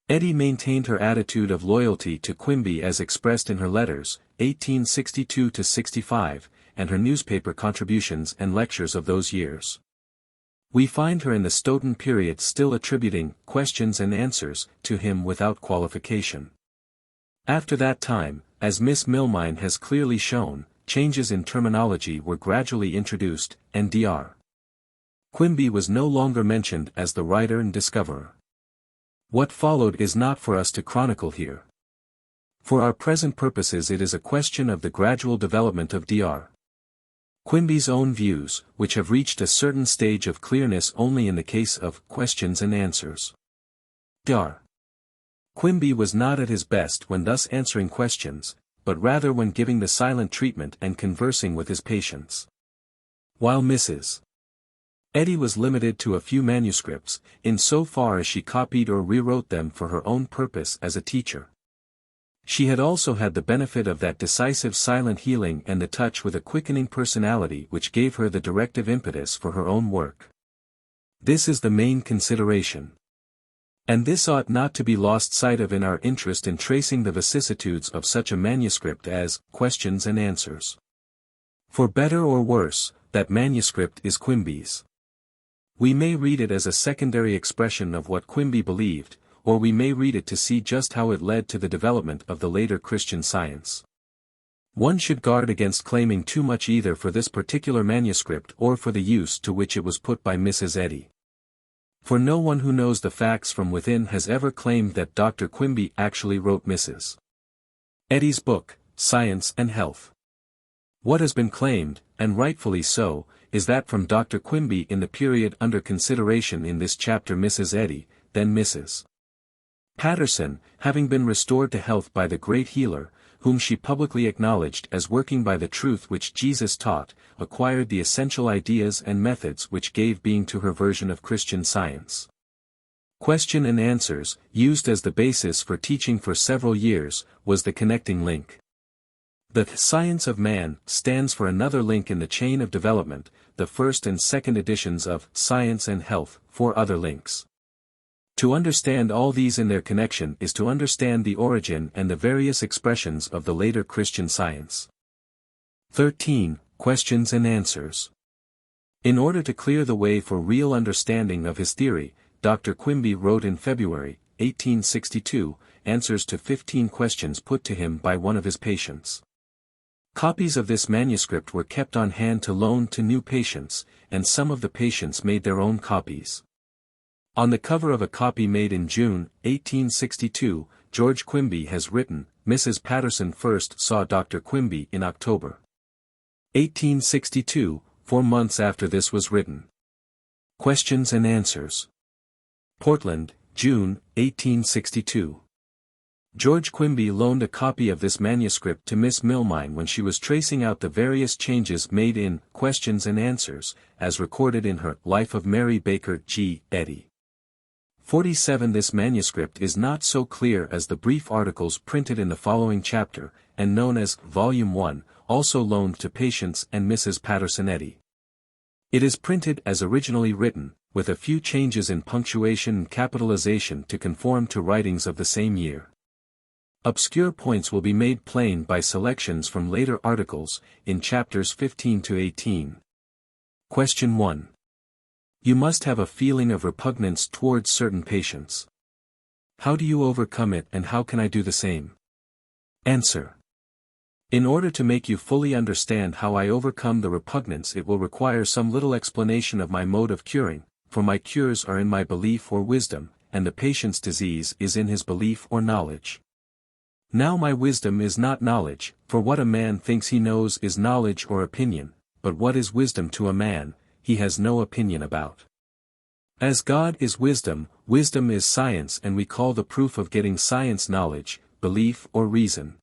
Eddy maintained her attitude of loyalty to Quimby as expressed in her letters, 1862–65, and her newspaper contributions and lectures of those years. We find her in the Stoughton period still attributing Questions and Answers to him without qualification. After that time, as Miss Milmine has clearly shown, changes in terminology were gradually introduced, and Dr. Quimby was no longer mentioned as the writer and discoverer. What followed is not for us to chronicle here. For our present purposes it is a question of the gradual development of Dr. Quimby's own views, which have reached a certain stage of clearness only in the case of Questions and Answers. Dr. Quimby was not at his best when thus answering questions, but rather when giving the silent treatment and conversing with his patients. While Mrs. Eddy was limited to a few manuscripts, in so far as she copied or rewrote them for her own purpose as a teacher. She had also had the benefit of that decisive silent healing and the touch with a quickening personality which gave her the directive impetus for her own work. This is the main consideration. And this ought not to be lost sight of in our interest in tracing the vicissitudes of such a manuscript as Questions and Answers. For better or worse, that manuscript is Quimby's. We may read it as a secondary expression of what Quimby believed, or we may read it to see just how it led to the development of the later Christian Science. One should guard against claiming too much either for this particular manuscript or for the use to which it was put by Mrs. Eddy. For no one who knows the facts from within has ever claimed that Dr. Quimby actually wrote Mrs. Eddy's book, Science and Health. What has been claimed, and rightfully so, is that from Dr. Quimby in the period under consideration in this chapter Mrs. Eddy, then Mrs. Patterson, having been restored to health by the great healer, whom she publicly acknowledged as working by the truth which Jesus taught, acquired the essential ideas and methods which gave being to her version of Christian Science. Question and Answers, used as the basis for teaching for several years, was the connecting link. The Science of Man stands for another link in the chain of development, the first and second editions of Science and Health, 4 other links. To understand all these in their connection is to understand the origin and the various expressions of the later Christian Science. 13. Questions and Answers. In order to clear the way for real understanding of his theory, Dr. Quimby wrote in February, 1862, answers to 15 questions put to him by one of his patients. Copies of this manuscript were kept on hand to loan to new patients, and some of the patients made their own copies. On the cover of a copy made in June, 1862, George Quimby has written, Mrs. Patterson first saw Dr. Quimby in October 1862, 4 months after this was written. Questions and Answers. Portland, June, 1862. George Quimby loaned a copy of this manuscript to Miss Milmine when she was tracing out the various changes made in Questions and Answers, as recorded in her Life of Mary Baker G. Eddy. 47. This manuscript is not so clear as the brief articles printed in the following chapter, and known as Volume 1, also loaned to patients and Mrs. Patterson Eddy. It is printed as originally written, with a few changes in punctuation and capitalization to conform to writings of the same year. Obscure points will be made plain by selections from later articles, in chapters 15 to 18. Question 1. You must have a feeling of repugnance towards certain patients. How do you overcome it, and how can I do the same? Answer. In order to make you fully understand how I overcome the repugnance, it will require some little explanation of my mode of curing, for my cures are in my belief or wisdom, and the patient's disease is in his belief or knowledge. Now my wisdom is not knowledge, for what a man thinks he knows is knowledge or opinion, but what is wisdom to a man, he has no opinion about. As God is wisdom, wisdom is science, and we call the proof of getting science knowledge, belief or reason.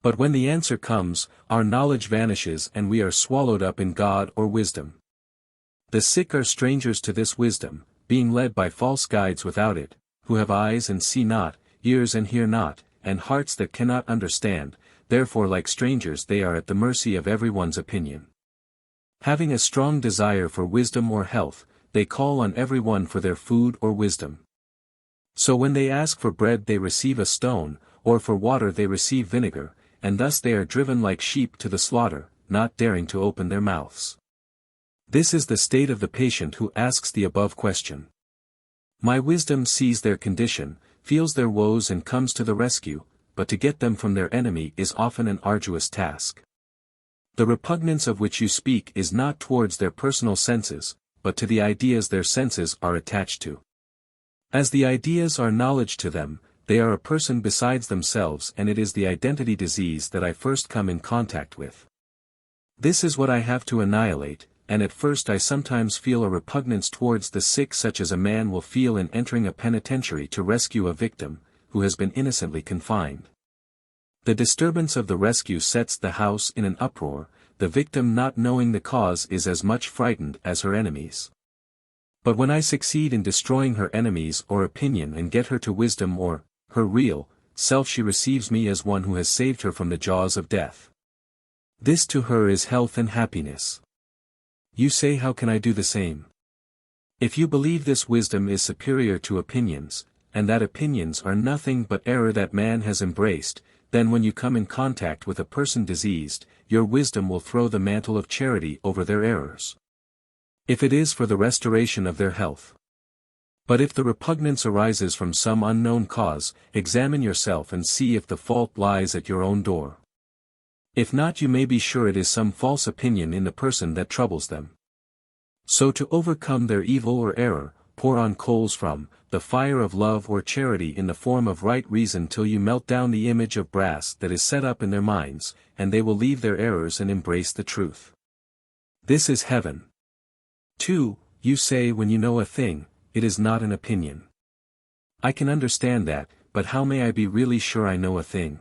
But when the answer comes, our knowledge vanishes and we are swallowed up in God or wisdom. The sick are strangers to this wisdom, being led by false guides without it, who have eyes and see not, ears and hear not, and hearts that cannot understand, therefore like strangers they are at the mercy of everyone's opinion. Having a strong desire for wisdom or health, they call on everyone for their food or wisdom. So when they ask for bread they receive a stone, or for water they receive vinegar, and thus they are driven like sheep to the slaughter, not daring to open their mouths. This is the state of the patient who asks the above question. My wisdom sees their condition, feels their woes and comes to the rescue, but to get them from their enemy is often an arduous task. The repugnance of which you speak is not towards their personal senses, but to the ideas their senses are attached to. As the ideas are knowledge to them, they are a person besides themselves, and it is the identity disease that I first come in contact with. This is what I have to annihilate, and at first I sometimes feel a repugnance towards the sick, such as a man will feel in entering a penitentiary to rescue a victim, who has been innocently confined. The disturbance of the rescue sets the house in an uproar, the victim not knowing the cause is as much frightened as her enemies. But when I succeed in destroying her enemies or opinion and get her to wisdom or her real self, she receives me as one who has saved her from the jaws of death. This to her is health and happiness. You say, how can I do the same? If you believe this wisdom is superior to opinions, and that opinions are nothing but error that man has embraced, then when you come in contact with a person diseased, your wisdom will throw the mantle of charity over their errors. If it is for the restoration of their health. But if the repugnance arises from some unknown cause, examine yourself and see if the fault lies at your own door. If not, you may be sure it is some false opinion in the person that troubles them. So to overcome their evil or error, pour on coals from the fire of love or charity in the form of right reason till you melt down the image of brass that is set up in their minds, and they will leave their errors and embrace the truth. This is heaven. 2. You say when you know a thing, it is not an opinion. I can understand that, but how may I be really sure I know a thing?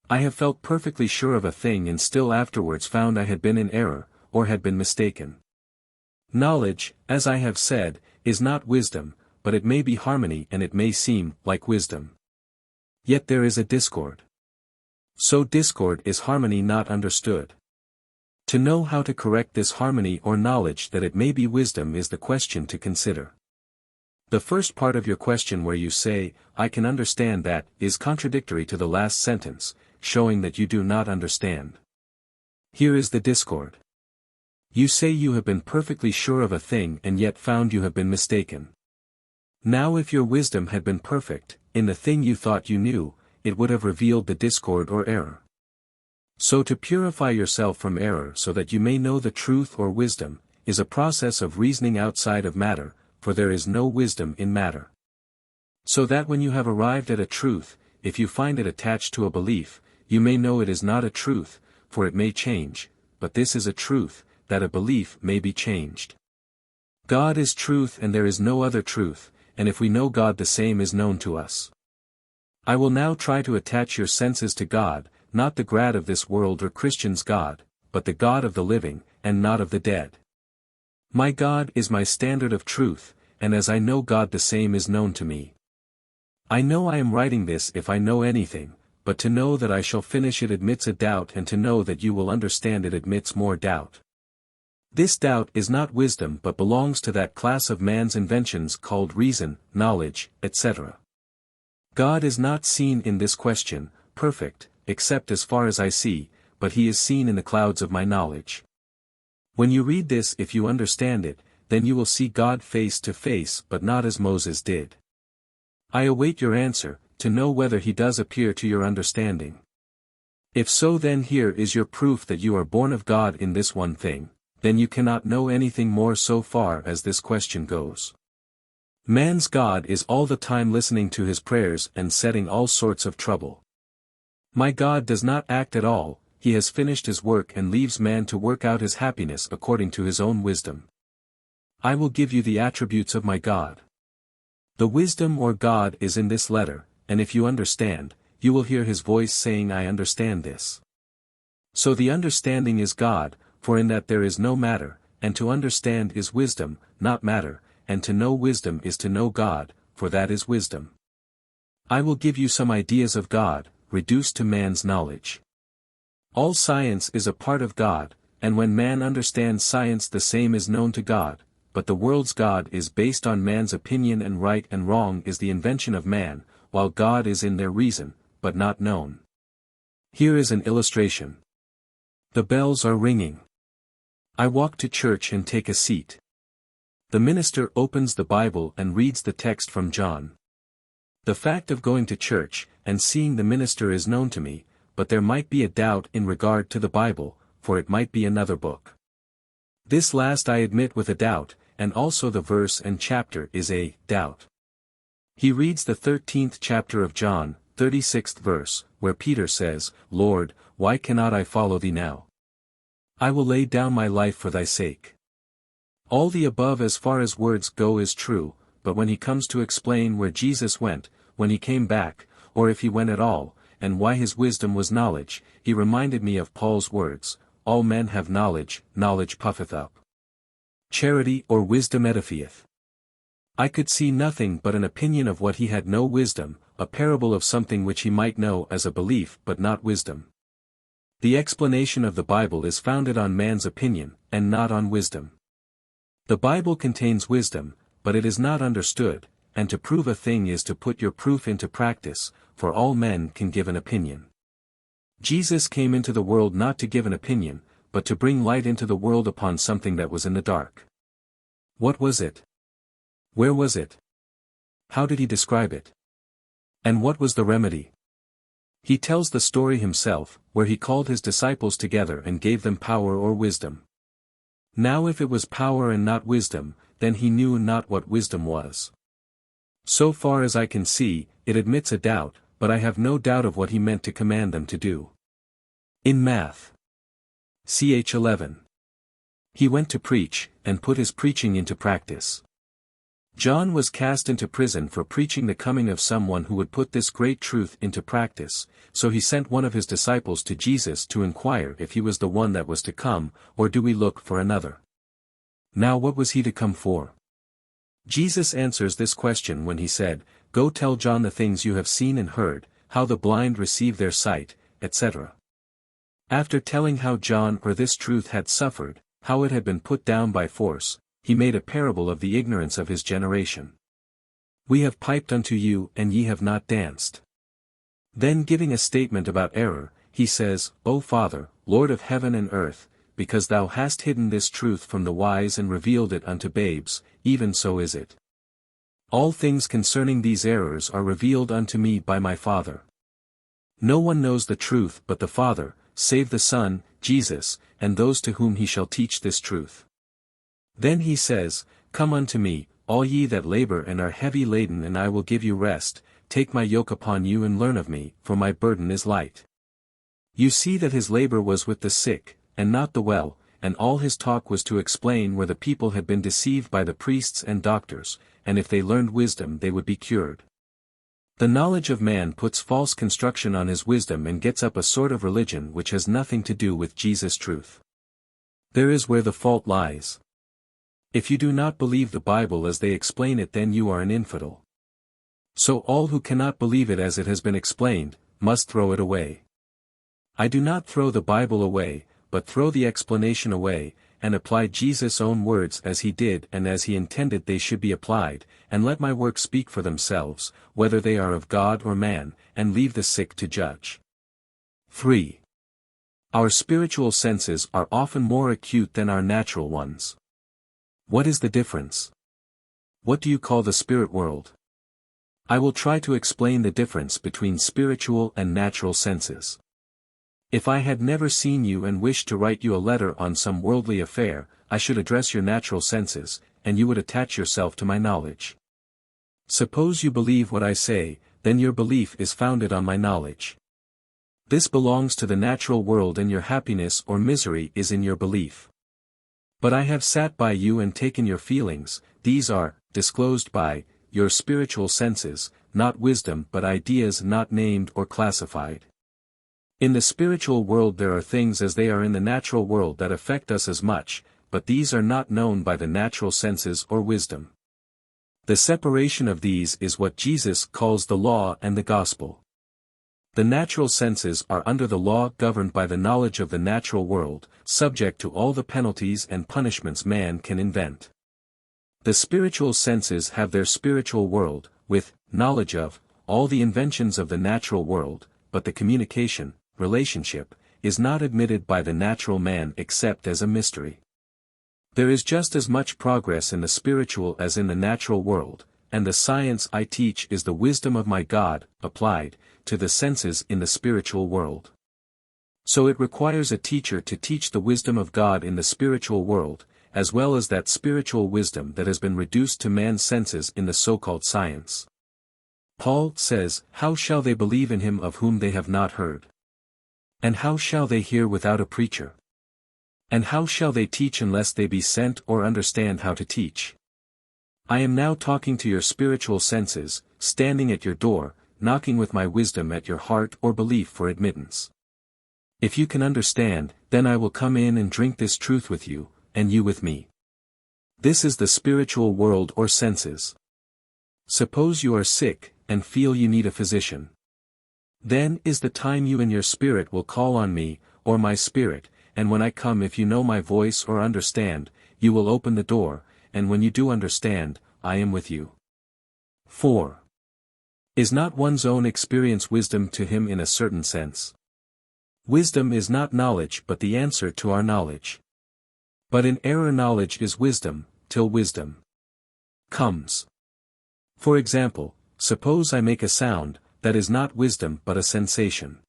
I have felt perfectly sure of a thing and still afterwards found I had been in error, or had been mistaken. Knowledge, as I have said, is not wisdom, but it may be harmony and it may seem like wisdom. Yet there is a discord. So discord is harmony not understood. To know how to correct this harmony or knowledge that it may be wisdom is the question to consider. The first part of your question where you say, I can understand that, is contradictory to the last sentence, showing that you do not understand. Here is the discord. You say you have been perfectly sure of a thing and yet found you have been mistaken. Now if your wisdom had been perfect, in the thing you thought you knew, it would have revealed the discord or error. So to purify yourself from error so that you may know the truth or wisdom, is a process of reasoning outside of matter, for there is no wisdom in matter. So that when you have arrived at a truth, if you find it attached to a belief, you may know it is not a truth, for it may change, but this is a truth, that a belief may be changed. God is truth and there is no other truth, and if we know God the same is known to us. I will now try to attach your senses to God, not the God of this world or Christians' God, but the God of the living, and not of the dead. My God is my standard of truth, and as I know God the same is known to me. I know I am writing this if I know anything, but to know that I shall finish it admits a doubt and to know that you will understand it admits more doubt. This doubt is not wisdom but belongs to that class of man's inventions called reason, knowledge, etc. God is not seen in this question, perfect, except as far as I see, but he is seen in the clouds of my knowledge. When you read this if you understand it, then you will see God face to face but not as Moses did. I await your answer, to know whether he does appear to your understanding. If so then here is your proof that you are born of God in this one thing, then you cannot know anything more so far as this question goes. Man's God is all the time listening to his prayers and setting all sorts of trouble. My God does not act at all, he has finished his work and leaves man to work out his happiness according to his own wisdom. I will give you the attributes of my God. The wisdom or God is in this letter, and if you understand, you will hear his voice saying I understand this. So the understanding is God, for in that there is no matter, and to understand is wisdom, not matter, and to know wisdom is to know God, for that is wisdom. I will give you some ideas of God, reduced to man's knowledge. All science is a part of God, and when man understands science the same is known to God, but the world's God is based on man's opinion and right and wrong is the invention of man, while God is in their reason, but not known. Here is an illustration. The bells are ringing. I walk to church and take a seat. The minister opens the Bible and reads the text from John. The fact of going to church, and seeing the minister is known to me, but there might be a doubt in regard to the Bible, for it might be another book. This last I admit with a doubt, and also the verse and chapter is a doubt. He reads the 13th chapter of John, 36th verse, where Peter says, Lord, why cannot I follow thee now? I will lay down my life for thy sake. All the above as far as words go is true, but when he comes to explain where Jesus went, when he came back, or if he went at all, and why his wisdom was knowledge, he reminded me of Paul's words, all men have knowledge, knowledge puffeth up. Charity or wisdom edifieth. I could see nothing but an opinion of what he had no wisdom, a parable of something which he might know as a belief but not wisdom. The explanation of the Bible is founded on man's opinion, and not on wisdom. The Bible contains wisdom, but it is not understood, and to prove a thing is to put your proof into practice, for all men can give an opinion. Jesus came into the world not to give an opinion, but to bring light into the world upon something that was in the dark. What was it? Where was it? How did he describe it? And what was the remedy? He tells the story himself, where he called his disciples together and gave them power or wisdom. Now if it was power and not wisdom, then he knew not what wisdom was. So far as I can see, it admits a doubt, but I have no doubt of what he meant to command them to do. In math. Ch. 11. He went to preach, and put his preaching into practice. John was cast into prison for preaching the coming of someone who would put this great truth into practice, so he sent one of his disciples to Jesus to inquire if he was the one that was to come, or do we look for another? Now what was he to come for? Jesus answers this question when he said, Go tell John the things you have seen and heard, how the blind receive their sight, etc. After telling how John or this truth had suffered, how it had been put down by force, he made a parable of the ignorance of his generation. We have piped unto you and ye have not danced. Then giving a statement about error, he says, O Father, Lord of heaven and earth, because thou hast hidden this truth from the wise and revealed it unto babes, even so is it. All things concerning these errors are revealed unto me by my Father. No one knows the truth but the Father, save the Son, Jesus, and those to whom he shall teach this truth. Then he says, Come unto me, all ye that labor and are heavy laden, and I will give you rest. Take my yoke upon you and learn of me, for my burden is light. You see that his labor was with the sick, and not the well, and all his talk was to explain where the people had been deceived by the priests and doctors, and if they learned wisdom they would be cured. The knowledge of man puts false construction on his wisdom and gets up a sort of religion which has nothing to do with Jesus' truth. There is where the fault lies. If you do not believe the Bible as they explain it, then you are an infidel. So all who cannot believe it as it has been explained, must throw it away. I do not throw the Bible away, but throw the explanation away, and apply Jesus' own words as he did and as he intended they should be applied, and let my works speak for themselves, whether they are of God or man, and leave the sick to judge. 3. Our spiritual senses are often more acute than our natural ones. What is the difference? What do you call the spirit world? I will try to explain the difference between spiritual and natural senses. If I had never seen you and wished to write you a letter on some worldly affair, I should address your natural senses, and you would attach yourself to my knowledge. Suppose you believe what I say, then your belief is founded on my knowledge. This belongs to the natural world, and your happiness or misery is in your belief. But I have sat by you and taken your feelings, these are disclosed by your spiritual senses, not wisdom but ideas not named or classified. In the spiritual world there are things as they are in the natural world that affect us as much, but these are not known by the natural senses or wisdom. The separation of these is what Jesus calls the law and the gospel. The natural senses are under the law, governed by the knowledge of the natural world, subject to all the penalties and punishments man can invent. The spiritual senses have their spiritual world, with knowledge of all the inventions of the natural world, but the communication, relationship, is not admitted by the natural man except as a mystery. There is just as much progress in the spiritual as in the natural world, and the science I teach is the wisdom of my God, applied to the senses in the spiritual world. So it requires a teacher to teach the wisdom of God in the spiritual world, as well as that spiritual wisdom that has been reduced to man's senses in the so-called science. Paul says, How shall they believe in him of whom they have not heard? And how shall they hear without a preacher? And how shall they teach unless they be sent or understand how to teach? I am now talking to your spiritual senses, standing at your door, knocking with my wisdom at your heart or belief for admittance. If you can understand, then I will come in and drink this truth with you, and you with me. This is the spiritual world or senses. Suppose you are sick, and feel you need a physician. Then is the time you and your spirit will call on me, or my spirit, and when I come, if you know my voice or understand, you will open the door, and when you do understand, I am with you. 4. Is not one's own experience wisdom to him in a certain sense? Wisdom is not knowledge but the answer to our knowledge. But in error knowledge is wisdom, till wisdom comes. For example, suppose I make a sound, that is not wisdom but a sensation.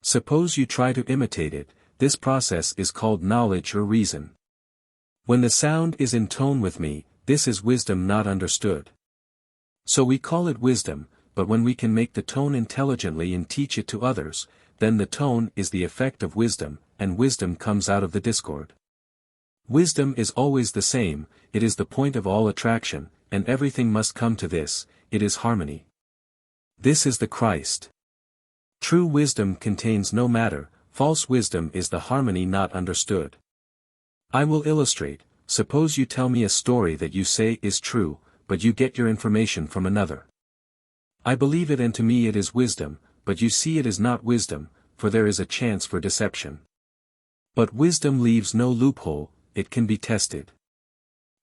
Suppose you try to imitate it, this process is called knowledge or reason. When the sound is in tone with me, this is wisdom not understood. So we call it wisdom, but when we can make the tone intelligently and teach it to others, then the tone is the effect of wisdom, and wisdom comes out of the discord. Wisdom is always the same, it is the point of all attraction, and everything must come to this, it is harmony. This is the Christ. True wisdom contains no matter, false wisdom is the harmony not understood. I will illustrate. Suppose you tell me a story that you say is true, but you get your information from another. I believe it and to me it is wisdom, but you see it is not wisdom, for there is a chance for deception. But wisdom leaves no loophole, it can be tested.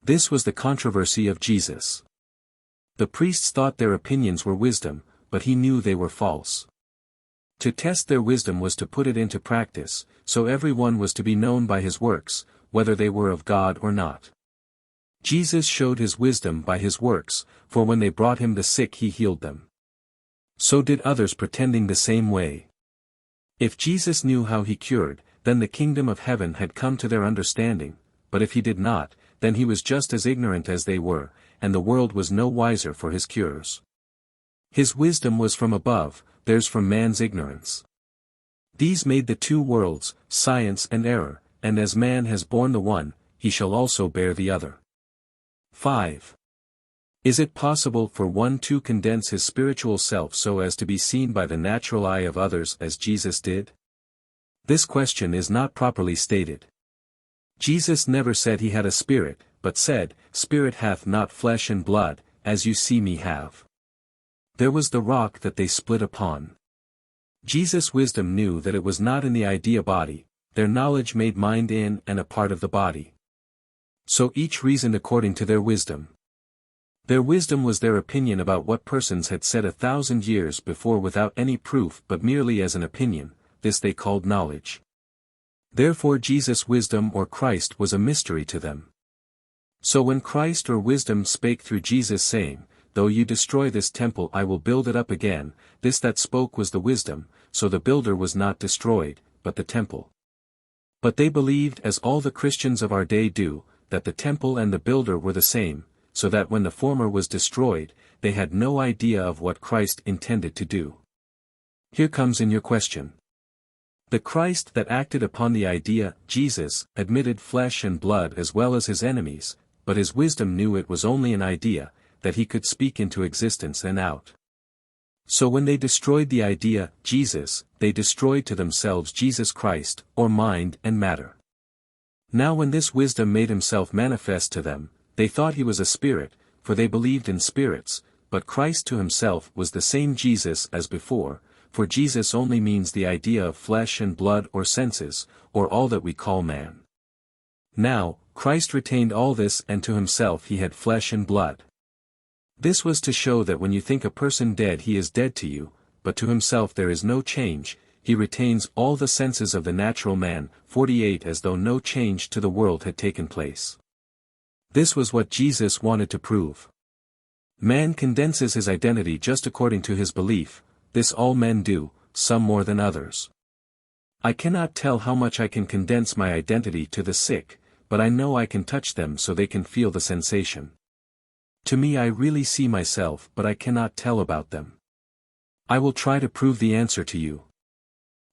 This was the controversy of Jesus. The priests thought their opinions were wisdom, but he knew they were false. To test their wisdom was to put it into practice, so everyone was to be known by his works, whether they were of God or not. Jesus showed his wisdom by his works, for when they brought him the sick he healed them. So did others pretending the same way. If Jesus knew how he cured, then the kingdom of heaven had come to their understanding, but if he did not, then he was just as ignorant as they were, and the world was no wiser for his cures. His wisdom was from above, theirs from man's ignorance. These made the two worlds, science and error, and as man has borne the one, he shall also bear the other. 5. Is it possible for one to condense his spiritual self so as to be seen by the natural eye of others as Jesus did? This question is not properly stated. Jesus never said he had a spirit, but said, "Spirit hath not flesh and blood, as you see me have." There was the rock that they split upon. Jesus' wisdom knew that it was not in the idea body, their knowledge made mind in and a part of the body. So each reasoned according to their wisdom. Their wisdom was their opinion about what persons had said 1,000 years before without any proof but merely as an opinion, this they called knowledge. Therefore Jesus' wisdom or Christ was a mystery to them. So when Christ or wisdom spake through Jesus saying, "Though you destroy this temple I will build it up again," this that spoke was the wisdom, so the builder was not destroyed, but the temple. But they believed as all the Christians of our day do, that the temple and the builder were the same, so that when the former was destroyed, they had no idea of what Christ intended to do. Here comes in your question. The Christ that acted upon the idea, Jesus, admitted flesh and blood as well as his enemies, but his wisdom knew it was only an idea, that he could speak into existence and out. So when they destroyed the idea, Jesus, they destroyed to themselves Jesus Christ, or mind and matter. Now when this wisdom made himself manifest to them, they thought he was a spirit, for they believed in spirits, but Christ to himself was the same Jesus as before, for Jesus only means the idea of flesh and blood or senses, or all that we call man. Now, Christ retained all this and to himself he had flesh and blood. This was to show that when you think a person dead he is dead to you, but to himself there is no change, he retains all the senses of the natural man, 48 as though no change to the world had taken place. This was what Jesus wanted to prove. Man condenses his identity just according to his belief, this all men do, some more than others. I cannot tell how much I can condense my identity to the sick, but I know I can touch them so they can feel the sensation. To me I really see myself but I cannot tell about them. I will try to prove the answer to you.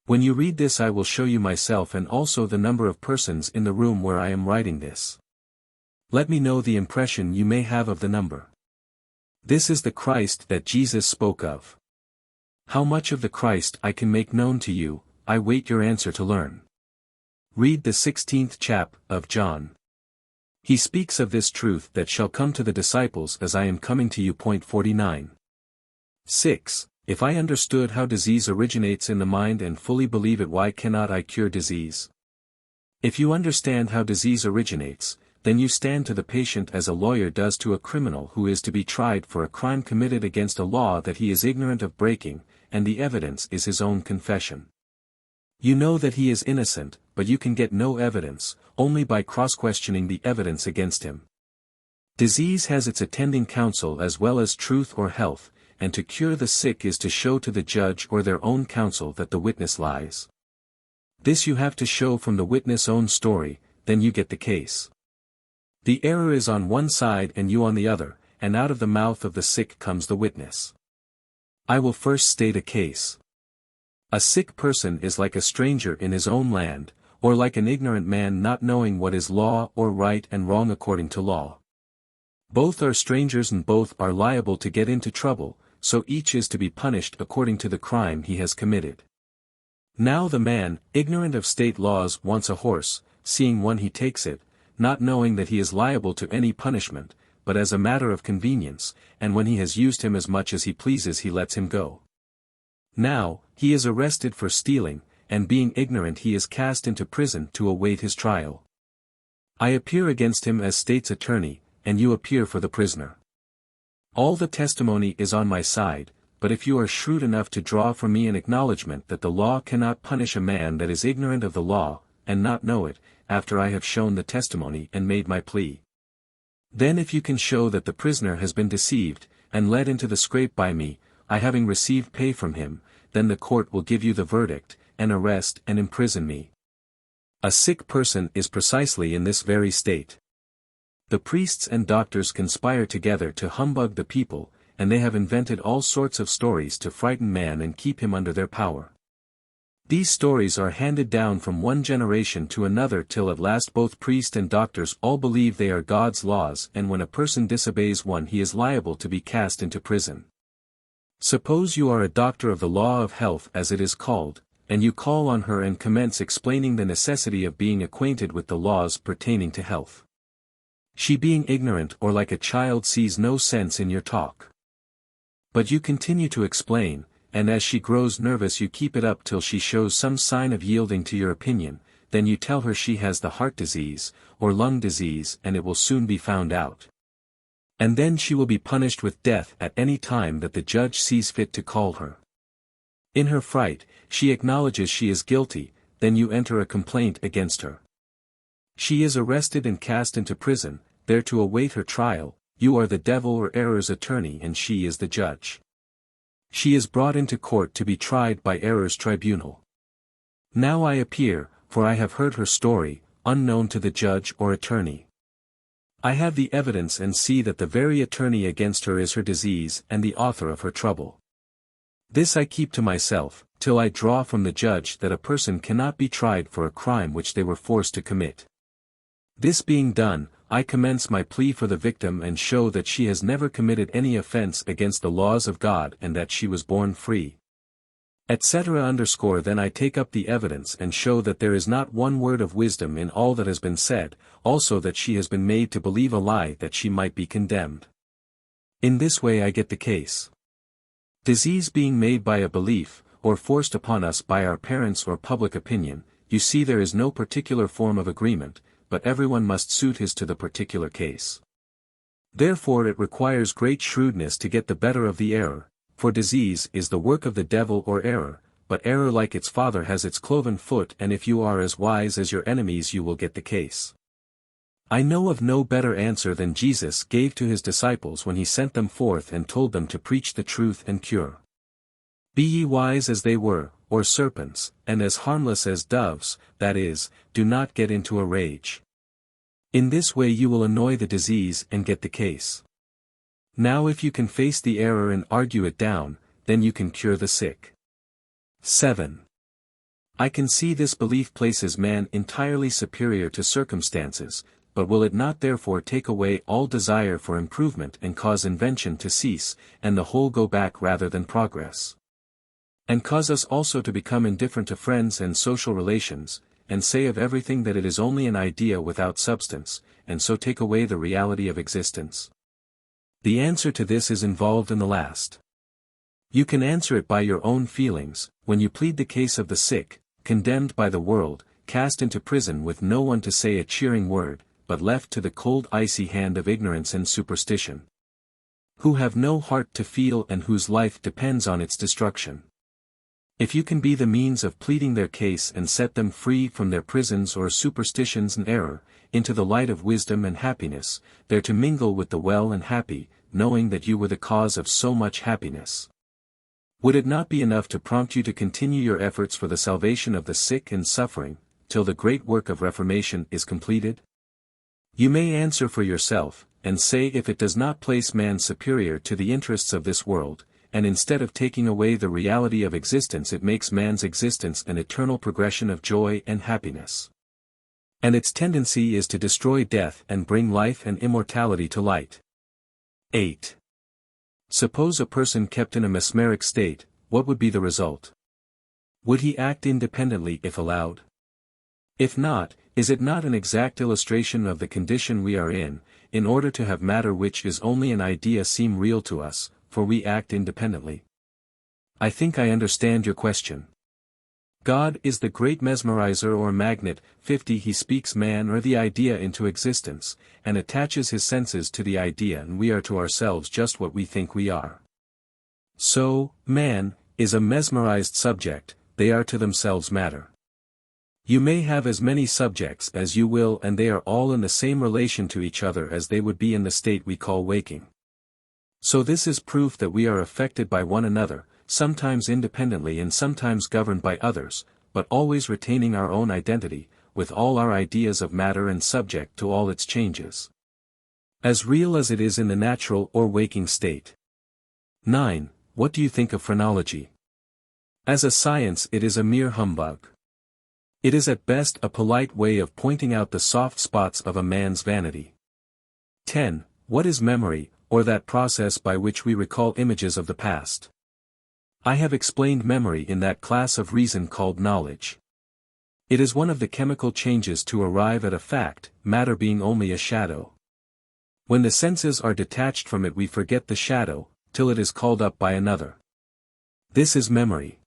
When you read this I will show you myself and also the number of persons in the room where I am writing this. Let me know the impression you may have of the number. This is the Christ that Jesus spoke of. How much of the Christ I can make known to you, I wait your answer to learn. Read the 16th chapter of John. He speaks of this truth that shall come to the disciples as I am coming to you. 49. 6. If I understood how disease originates in the mind and fully believe it, why cannot I cure disease? If you understand how disease originates, then you stand to the patient as a lawyer does to a criminal who is to be tried for a crime committed against a law that he is ignorant of breaking, and the evidence is his own confession. You know that he is innocent, but you can get no evidence, only by cross-questioning the evidence against him. Disease has its attending counsel as well as truth or health, and to cure the sick is to show to the judge or their own counsel that the witness lies. This you have to show from the witness' own story, then you get the case. The error is on one side and you on the other, and out of the mouth of the sick comes the witness. I will first state a case. A sick person is like a stranger in his own land, or like an ignorant man not knowing what is law or right and wrong according to law. Both are strangers and both are liable to get into trouble, so each is to be punished according to the crime he has committed. Now the man, ignorant of state laws, wants a horse, seeing one he takes it, not knowing that he is liable to any punishment, but as a matter of convenience, and when he has used him as much as he pleases he lets him go. Now, he is arrested for stealing, and being ignorant he is cast into prison to await his trial. I appear against him as state's attorney, and you appear for the prisoner. All the testimony is on my side, but if you are shrewd enough to draw from me an acknowledgment that the law cannot punish a man that is ignorant of the law, and not know it, after I have shown the testimony and made my plea. Then if you can show that the prisoner has been deceived, and led into the scrape by me, I having received pay from him, then the court will give you the verdict, and arrest and imprison me. A sick person is precisely in this very state. The priests and doctors conspire together to humbug the people, and they have invented all sorts of stories to frighten man and keep him under their power. These stories are handed down from one generation to another till at last both priest and doctors all believe they are God's laws, and when a person disobeys one he is liable to be cast into prison. Suppose you are a doctor of the law of health as it is called, and you call on her and commence explaining the necessity of being acquainted with the laws pertaining to health. She being ignorant or like a child sees no sense in your talk. But you continue to explain, and as she grows nervous you keep it up till she shows some sign of yielding to your opinion, then you tell her she has the heart disease, or lung disease, and it will soon be found out. And then she will be punished with death at any time that the judge sees fit to call her. In her fright, she acknowledges she is guilty, then you enter a complaint against her. She is arrested and cast into prison, there to await her trial. You are the devil or error's attorney and she is the judge. She is brought into court to be tried by error's tribunal. Now I appear, for I have heard her story, unknown to the judge or attorney. I have the evidence and see that the very attorney against her is her disease and the author of her trouble. This I keep to myself, till I draw from the judge that a person cannot be tried for a crime which they were forced to commit. This being done, I commence my plea for the victim and show that she has never committed any offense against the laws of God and that she was born free. Etc. Then I take up the evidence and show that there is not one word of wisdom in all that has been said, also that she has been made to believe a lie that she might be condemned. In this way I get the case. Disease being made by a belief, or forced upon us by our parents or public opinion, you see there is no particular form of agreement, but everyone must suit his to the particular case. Therefore it requires great shrewdness to get the better of the error, for disease is the work of the devil or error, but error like its father has its cloven foot, and if you are as wise as your enemies you will get the case. I know of no better answer than Jesus gave to his disciples when he sent them forth and told them to preach the truth and cure. Be ye wise as they were, or serpents, and as harmless as doves, that is, do not get into a rage. In this way you will annoy the disease and get the case. Now if you can face the error and argue it down, then you can cure the sick. 7. I can see this belief places man entirely superior to circumstances, but will it not therefore take away all desire for improvement and cause invention to cease, and the whole go back rather than progress? And cause us also to become indifferent to friends and social relations, and say of everything that it is only an idea without substance, and so take away the reality of existence? The answer to this is involved in the last. You can answer it by your own feelings, when you plead the case of the sick, condemned by the world, cast into prison with no one to say a cheering word, but left to the cold icy hand of ignorance and superstition, who have no heart to feel and whose life depends on its destruction. If you can be the means of pleading their case and set them free from their prisons or superstitions and error, into the light of wisdom and happiness, there to mingle with the well and happy, knowing that you were the cause of so much happiness, would it not be enough to prompt you to continue your efforts for the salvation of the sick and suffering, till the great work of reformation is completed? You may answer for yourself, and say if it does not place man superior to the interests of this world, and instead of taking away the reality of existence it makes man's existence an eternal progression of joy and happiness. And its tendency is to destroy death and bring life and immortality to light. 8. Suppose a person kept in a mesmeric state, what would be the result? Would he act independently if allowed? If not, is it not an exact illustration of the condition we are in order to have matter which is only an idea seem real to us, for we act independently? I think I understand your question. God is the great mesmerizer or magnet. 50 He speaks man or the idea into existence, and attaches his senses to the idea, and we are to ourselves just what we think we are. So, man is a mesmerized subject, they are to themselves matter. You may have as many subjects as you will, and they are all in the same relation to each other as they would be in the state we call waking. So this is proof that we are affected by one another, sometimes independently and sometimes governed by others, but always retaining our own identity, with all our ideas of matter and subject to all its changes. As real as it is in the natural or waking state. 9. What do you think of phrenology? As a science it is a mere humbug. It is at best a polite way of pointing out the soft spots of a man's vanity. 10. What is memory, or that process by which we recall images of the past? I have explained memory in that class of reason called knowledge. It is one of the chemical changes to arrive at a fact, matter being only a shadow. When the senses are detached from it we forget the shadow, till it is called up by another. This is memory.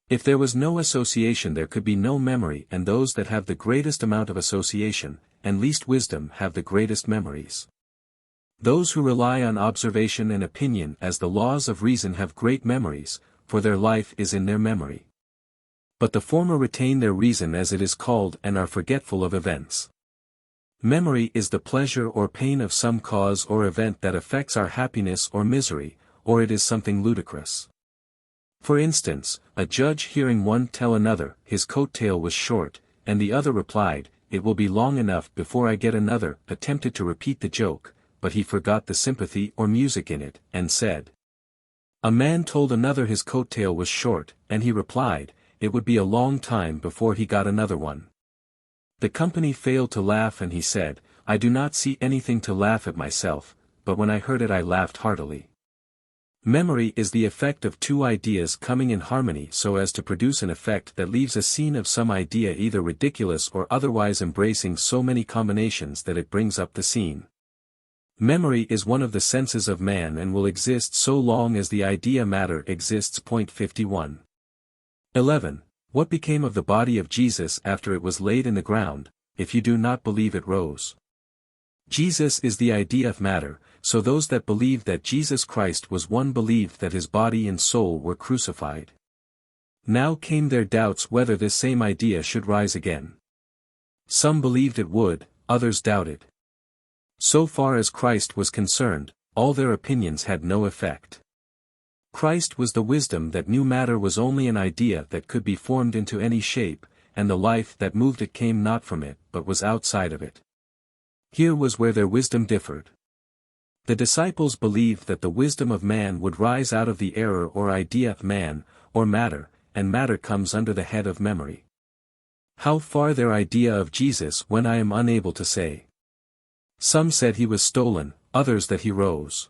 If there was no association there could be no memory, and those that have the greatest amount of association, and least wisdom have the greatest memories. Those who rely on observation and opinion as the laws of reason have great memories, for their life is in their memory. But the former retain their reason as it is called and are forgetful of events. Memory is the pleasure or pain of some cause or event that affects our happiness or misery, or it is something ludicrous. For instance, a judge hearing one tell another his coat tail was short, and the other replied, "It will be long enough before I get another," attempted to repeat the joke, but he forgot the sympathy or music in it, and said. A man told another his coat tail was short, and he replied, "It would be a long time before he got another one." The company failed to laugh, and he said, "I do not see anything to laugh at myself, but when I heard it I laughed heartily." Memory is the effect of two ideas coming in harmony so as to produce an effect that leaves a scene of some idea either ridiculous or otherwise embracing so many combinations that it brings up the scene. Memory is one of the senses of man and will exist so long as the idea matter exists. 51. 11. What became of the body of Jesus after it was laid in the ground, if you do not believe it rose? Jesus is the idea of matter, so those that believed that Jesus Christ was one believed that his body and soul were crucified. Now came their doubts whether this same idea should rise again. Some believed it would, others doubted. So far as Christ was concerned, all their opinions had no effect. Christ was the wisdom that knew matter was only an idea that could be formed into any shape, and the life that moved it came not from it but was outside of it. Here was where their wisdom differed. The disciples believed that the wisdom of man would rise out of the error or idea of man, or matter, and matter comes under the head of memory. How far their idea of Jesus went I am unable to say. Some said he was stolen, others that he rose.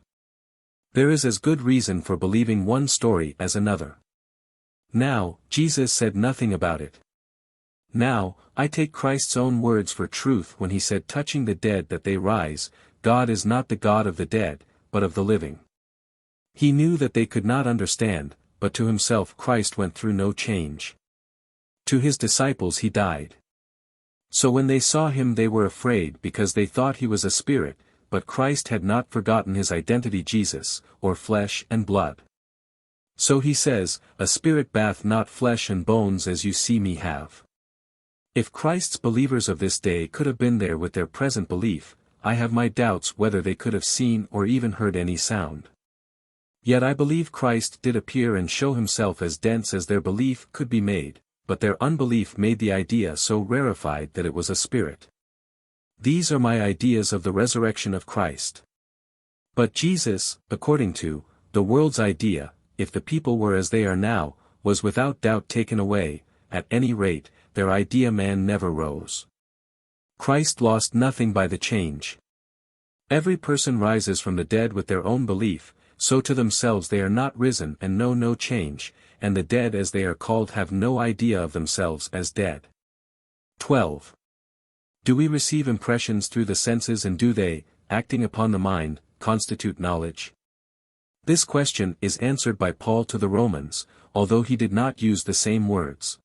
There is as good reason for believing one story as another. Now, Jesus said nothing about it. Now, I take Christ's own words for truth when he said touching the dead that they rise, God is not the God of the dead, but of the living. He knew that they could not understand, but to himself Christ went through no change. To his disciples he died. So when they saw him they were afraid because they thought he was a spirit, but Christ had not forgotten his identity Jesus, or flesh and blood. So he says, a spirit bath not flesh and bones as you see me have. If Christ's believers of this day could have been there with their present belief, I have my doubts whether they could have seen or even heard any sound. Yet I believe Christ did appear and show himself as dense as their belief could be made, but their unbelief made the idea so rarefied that it was a spirit. These are my ideas of the resurrection of Christ. But Jesus, according to the world's idea, if the people were as they are now, was without doubt taken away. At any rate, their idea man never rose. Christ lost nothing by the change. Every person rises from the dead with their own belief, so to themselves they are not risen and know no change, and the dead as they are called have no idea of themselves as dead. 12. Do we receive impressions through the senses, and do they, acting upon the mind, constitute knowledge? This question is answered by Paul to the Romans, although he did not use the same words.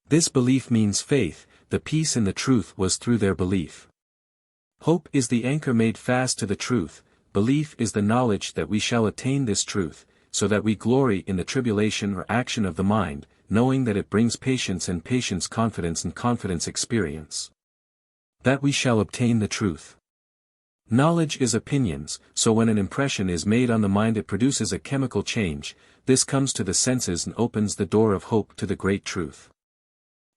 This belief means faith, the peace in the truth was through their belief. Hope is the anchor made fast to the truth, belief is the knowledge that we shall attain this truth, so that we glory in the tribulation or action of the mind, knowing that it brings patience and patience confidence and confidence experience. That we shall obtain the truth. Knowledge is opinions, so when an impression is made on the mind it produces a chemical change, this comes to the senses and opens the door of hope to the great truth.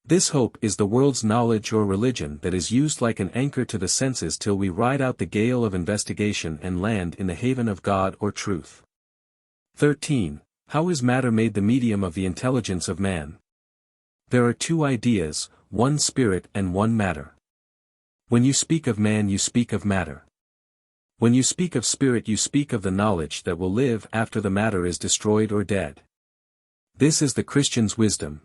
This hope is the world's knowledge or religion that is used like an anchor to the senses till we ride out the gale of investigation and land in the haven of God or truth. 13. How is matter made the medium of the intelligence of man? There are two ideas, one spirit and one matter. When you speak of man you speak of matter. When you speak of spirit you speak of the knowledge that will live after the matter is destroyed or dead. This is the Christian's wisdom.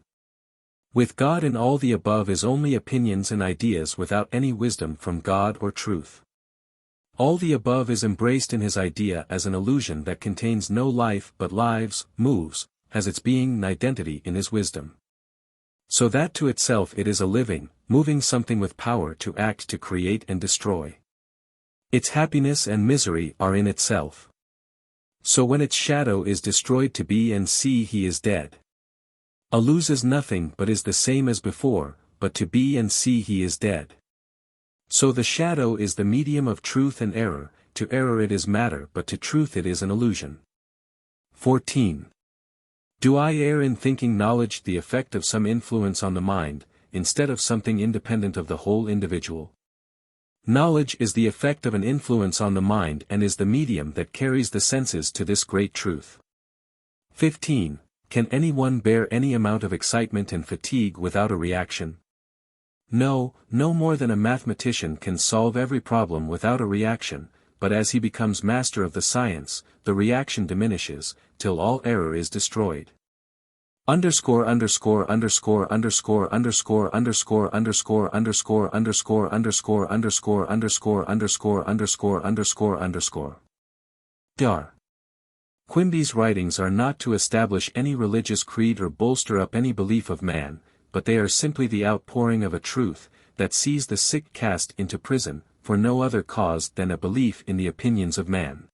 With God in all the above is only opinions and ideas without any wisdom from God or truth. All the above is embraced in his idea as an illusion that contains no life but lives, moves, has its being and identity in his wisdom. So that to itself it is a living, moving something with power to act to create and destroy. Its happiness and misery are in itself. So when its shadow is destroyed to be and see he is dead. A loses nothing but is the same as before, but to be and see he is dead. So the shadow is the medium of truth and error, to error it is matter but to truth it is an illusion. 14. Do I err in thinking knowledge the effect of some influence on the mind, instead of something independent of the whole individual? Knowledge is the effect of an influence on the mind and is the medium that carries the senses to this great truth. 15. Can anyone bear any amount of excitement and fatigue without a reaction? No, no more than a mathematician can solve every problem without a reaction, but as he becomes master of the science, the reaction diminishes, till all error is destroyed. Underscore underscore underscore underscore underscore underscore underscore underscore underscore underscore underscore underscore underscore underscore underscore underscore. Dar. Quimby's writings are not to establish any religious creed or bolster up any belief of man, but they are simply the outpouring of a truth, that sees the sick cast into prison, for no other cause than a belief in the opinions of man.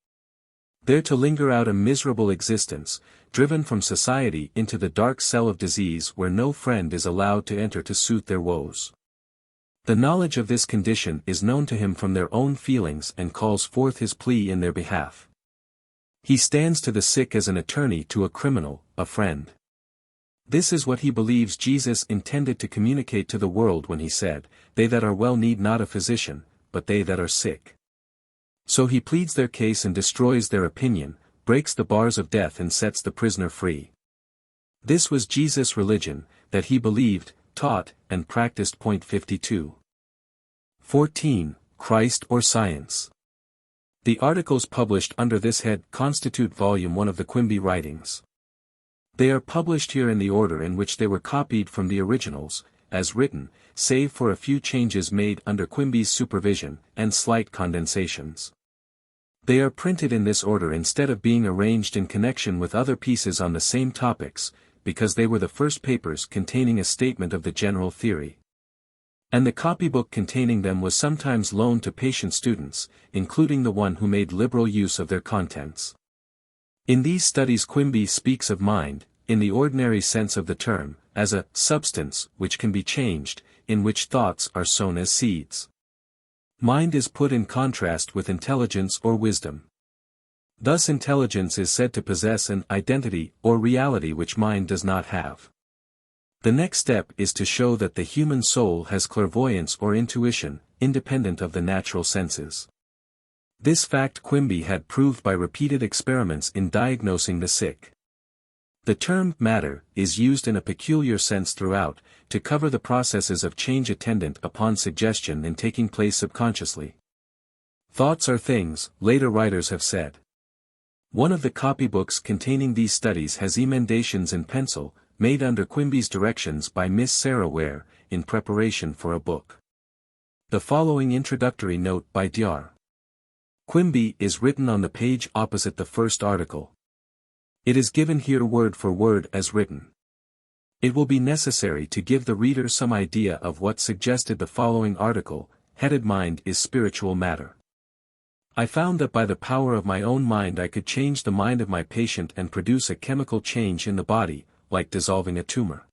There to linger out a miserable existence, driven from society into the dark cell of disease where no friend is allowed to enter to soothe their woes. The knowledge of this condition is known to him from their own feelings and calls forth his plea in their behalf. He stands to the sick as an attorney to a criminal, a friend. This is what he believes Jesus intended to communicate to the world when he said, "They that are well need not a physician, but they that are sick." So he pleads their case and destroys their opinion, breaks the bars of death and sets the prisoner free. This was Jesus' religion, that he believed, taught, and practiced. 52. 14. Christ or Science. The articles published under this head constitute Volume 1 of the Quimby writings. They are published here in the order in which they were copied from the originals, as written, save for a few changes made under Quimby's supervision, and slight condensations. They are printed in this order instead of being arranged in connection with other pieces on the same topics, because they were the first papers containing a statement of the general theory. And the copybook containing them was sometimes loaned to patient students, including the one who made liberal use of their contents. In these studies Quimby speaks of mind, in the ordinary sense of the term, as a substance which can be changed, in which thoughts are sown as seeds. Mind is put in contrast with intelligence or wisdom. Thus intelligence is said to possess an identity or reality which mind does not have. The next step is to show that the human soul has clairvoyance or intuition, independent of the natural senses. This fact Quimby had proved by repeated experiments in diagnosing the sick. The term matter is used in a peculiar sense throughout, to cover the processes of change attendant upon suggestion and taking place subconsciously. Thoughts are things, later writers have said. One of the copybooks containing these studies has emendations in pencil, made under Quimby's directions by Miss Sarah Ware, in preparation for a book. The following introductory note by Dr. Quimby is written on the page opposite the first article. It is given here word for word as written. It will be necessary to give the reader some idea of what suggested the following article, headed Mind is Spiritual Matter. I found that by the power of my own mind I could change the mind of my patient and produce a chemical change in the body, like dissolving a tumor.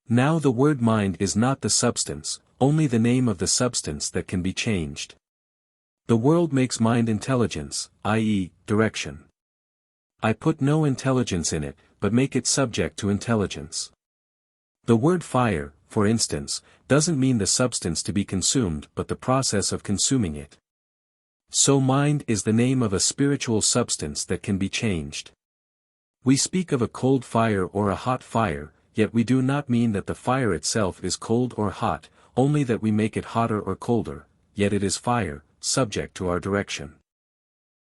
Now the word mind is not the substance, only the name of the substance that can be changed. The world makes mind intelligence, i.e., direction. I put no intelligence in it, but make it subject to intelligence. The word fire, for instance, doesn't mean the substance to be consumed but the process of consuming it. So mind is the name of a spiritual substance that can be changed. We speak of a cold fire or a hot fire, yet we do not mean that the fire itself is cold or hot, only that we make it hotter or colder, yet it is fire, subject to our direction.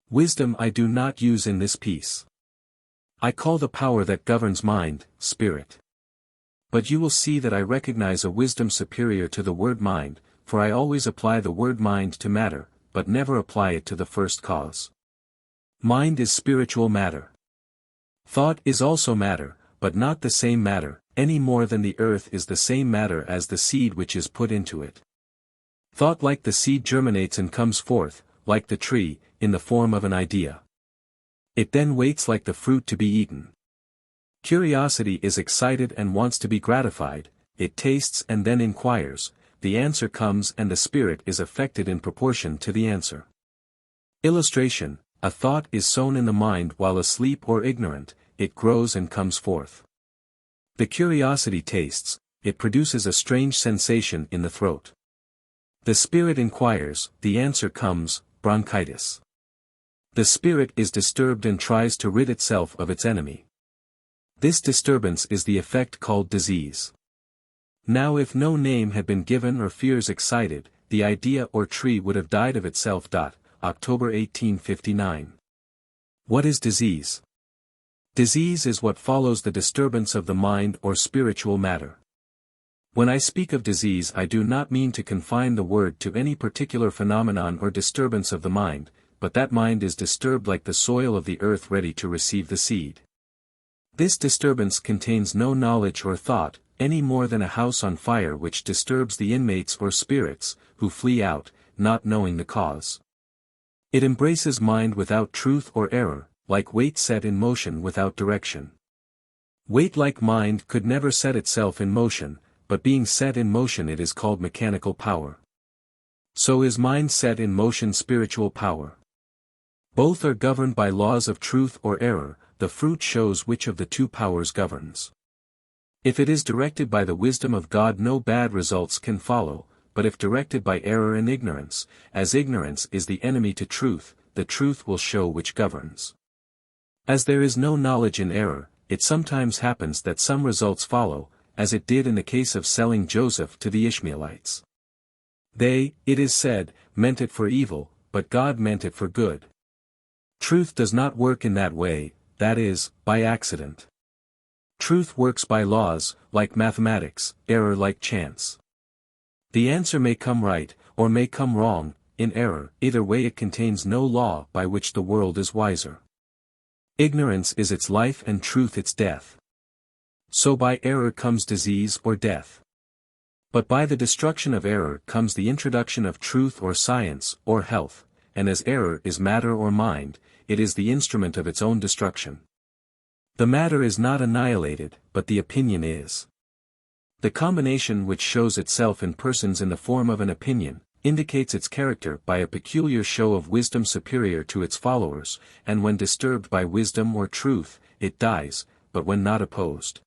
Wisdom I do not use in this piece. I call the power that governs mind, spirit. But you will see that I recognize a wisdom superior to the word mind, for I always apply the word mind to matter, but never apply it to the first cause. Mind is spiritual matter. Thought is also matter, but not the same matter, any more than the earth is the same matter as the seed which is put into it. Thought like the seed germinates and comes forth, like the tree, in the form of an idea. It then waits like the fruit to be eaten. Curiosity is excited and wants to be gratified, it tastes and then inquires, the answer comes and the spirit is affected in proportion to the answer. Illustration: a thought is sown in the mind while asleep or ignorant, it grows and comes forth. The curiosity tastes, it produces a strange sensation in the throat. The spirit inquires, the answer comes, bronchitis. The spirit is disturbed and tries to rid itself of its enemy. This disturbance is the effect called disease. Now if no name had been given or fears excited, the idea or tree would have died of itself. October 1859. What is disease? Disease is what follows the disturbance of the mind or spiritual matter. When I speak of disease I do not mean to confine the word to any particular phenomenon or disturbance of the mind, but that mind is disturbed like the soil of the earth ready to receive the seed. This disturbance contains no knowledge or thought, any more than a house on fire which disturbs the inmates or spirits, who flee out, not knowing the cause. It embraces mind without truth or error, like weight set in motion without direction. Weight like mind could never set itself in motion, but being set in motion it is called mechanical power. So is mind set in motion spiritual power. Both are governed by laws of truth or error, the fruit shows which of the two powers governs. If it is directed by the wisdom of God no bad results can follow, but if directed by error and ignorance, as ignorance is the enemy to truth, the truth will show which governs. As there is no knowledge in error, it sometimes happens that some results follow, as it did in the case of selling Joseph to the Ishmaelites. They, it is said, meant it for evil, but God meant it for good. Truth does not work in that way, that is, by accident. Truth works by laws, like mathematics, error like chance. The answer may come right, or may come wrong, in error, either way it contains no law by which the world is wiser. Ignorance is its life and truth its death. So by error comes disease or death. But by the destruction of error comes the introduction of truth or science, or health, and as error is matter or mind, it is the instrument of its own destruction. The matter is not annihilated, but the opinion is. The combination which shows itself in persons in the form of an opinion, indicates its character by a peculiar show of wisdom superior to its followers, and when disturbed by wisdom or truth, it dies, but when not opposed.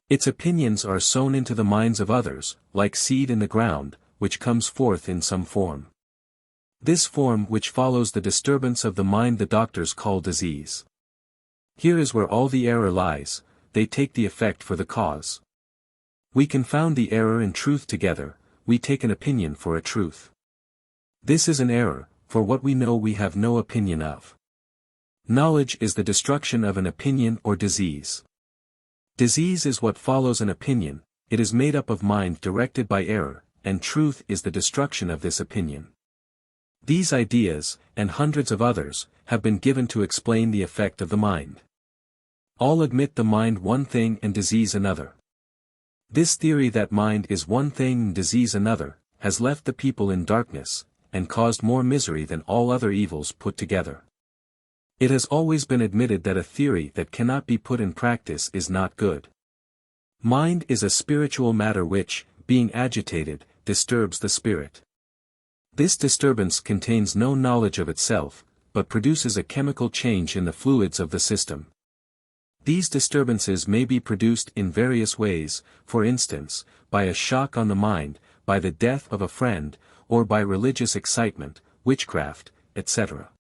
Its opinions are sown into the minds of others, like seed in the ground, which comes forth in some form. This form which follows the disturbance of the mind the doctors call disease. Here is where all the error lies, they take the effect for the cause. We confound the error and truth together, we take an opinion for a truth. This is an error, for what we know we have no opinion of. Knowledge is the destruction of an opinion or disease. Disease is what follows an opinion, it is made up of mind directed by error, and truth is the destruction of this opinion. These ideas, and hundreds of others, have been given to explain the effect of the mind. All admit the mind one thing and disease another. This theory that mind is one thing and disease another, has left the people in darkness, and caused more misery than all other evils put together. It has always been admitted that a theory that cannot be put in practice is not good. Mind is a spiritual matter which, being agitated, disturbs the spirit. This disturbance contains no knowledge of itself, but produces a chemical change in the fluids of the system. These disturbances may be produced in various ways, for instance, by a shock on the mind, by the death of a friend, or by religious excitement, witchcraft, etc.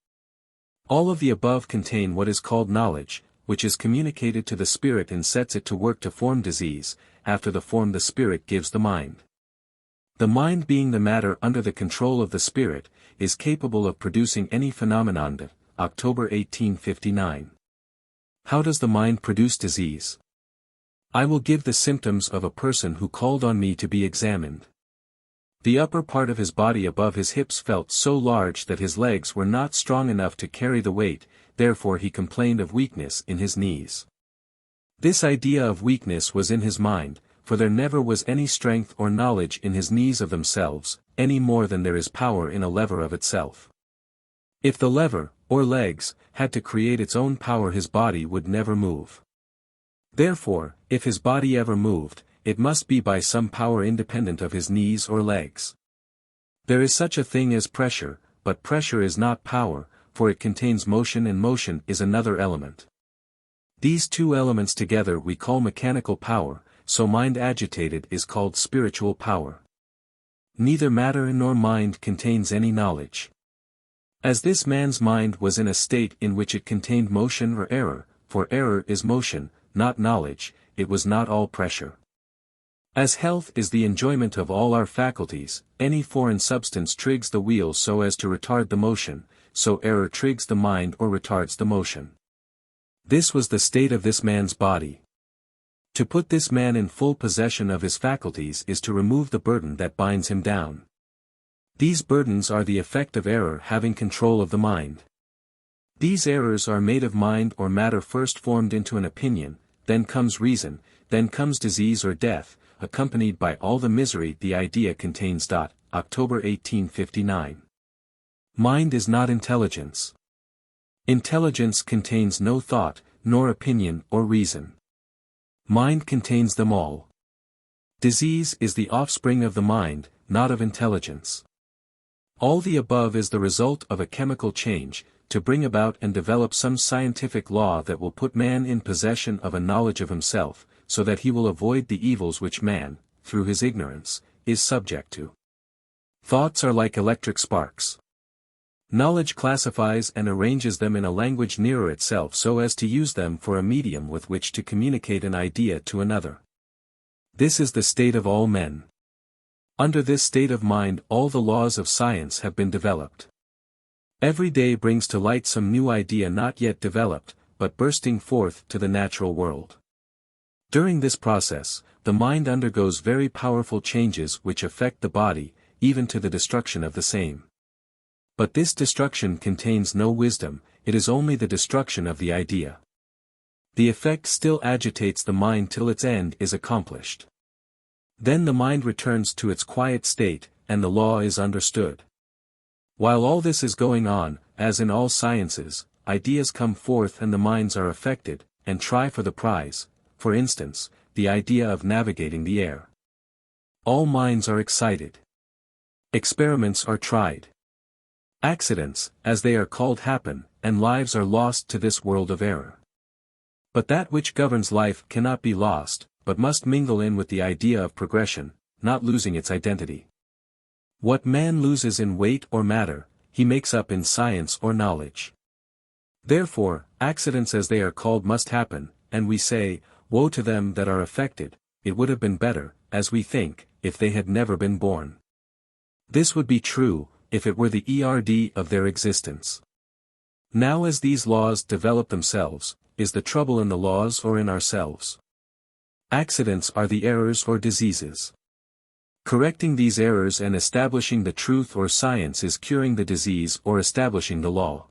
All of the above contain what is called knowledge, which is communicated to the spirit and sets it to work to form disease, after the form the spirit gives the mind. The mind, being the matter under the control of the spirit, is capable of producing any phenomenon. October 1859. How does the mind produce disease? I will give the symptoms of a person who called on me to be examined. The upper part of his body above his hips felt so large that his legs were not strong enough to carry the weight, therefore he complained of weakness in his knees. This idea of weakness was in his mind, for there never was any strength or knowledge in his knees of themselves, any more than there is power in a lever of itself. If the lever, or legs, had to create its own power, his body would never move. Therefore, if his body ever moved, it must be by some power independent of his knees or legs. There is such a thing as pressure, but pressure is not power, for it contains motion and motion is another element. These two elements together we call mechanical power, so mind agitated is called spiritual power. Neither matter nor mind contains any knowledge. As this man's mind was in a state in which it contained motion or error, for error is motion, not knowledge, it was not all pressure. As health is the enjoyment of all our faculties, any foreign substance trigs the wheel so as to retard the motion, so error trigs the mind or retards the motion. This was the state of this man's body. To put this man in full possession of his faculties is to remove the burden that binds him down. These burdens are the effect of error having control of the mind. These errors are made of mind or matter first formed into an opinion, then comes reason, then comes disease or death, accompanied by all the misery the idea contains. October 1859. Mind is not intelligence. Intelligence contains no thought, nor opinion or reason. Mind contains them all. Disease is the offspring of the mind, not of intelligence. All the above is the result of a chemical change, to bring about and develop some scientific law that will put man in possession of a knowledge of himself, so that he will avoid the evils which man, through his ignorance, is subject to. Thoughts are like electric sparks. Knowledge classifies and arranges them in a language nearer itself so as to use them for a medium with which to communicate an idea to another. This is the state of all men. Under this state of mind all the laws of science have been developed. Every day brings to light some new idea not yet developed, but bursting forth to the natural world. During this process, the mind undergoes very powerful changes which affect the body, even to the destruction of the same. But this destruction contains no wisdom, it is only the destruction of the idea. The effect still agitates the mind till its end is accomplished. Then the mind returns to its quiet state, and the law is understood. While all this is going on, as in all sciences, ideas come forth and the minds are affected, and try for the prize, for instance, the idea of navigating the air. All minds are excited. Experiments are tried. Accidents, as they are called, happen, and lives are lost to this world of error. But that which governs life cannot be lost, but must mingle in with the idea of progression, not losing its identity. What man loses in weight or matter, he makes up in science or knowledge. Therefore, accidents as they are called must happen, and we say, woe to them that are affected, it would have been better, as we think, if they had never been born. This would be true, if it were the ERD of their existence. Now as these laws develop themselves, is the trouble in the laws or in ourselves? Accidents are the errors or diseases. Correcting these errors and establishing the truth or science is curing the disease or establishing the law.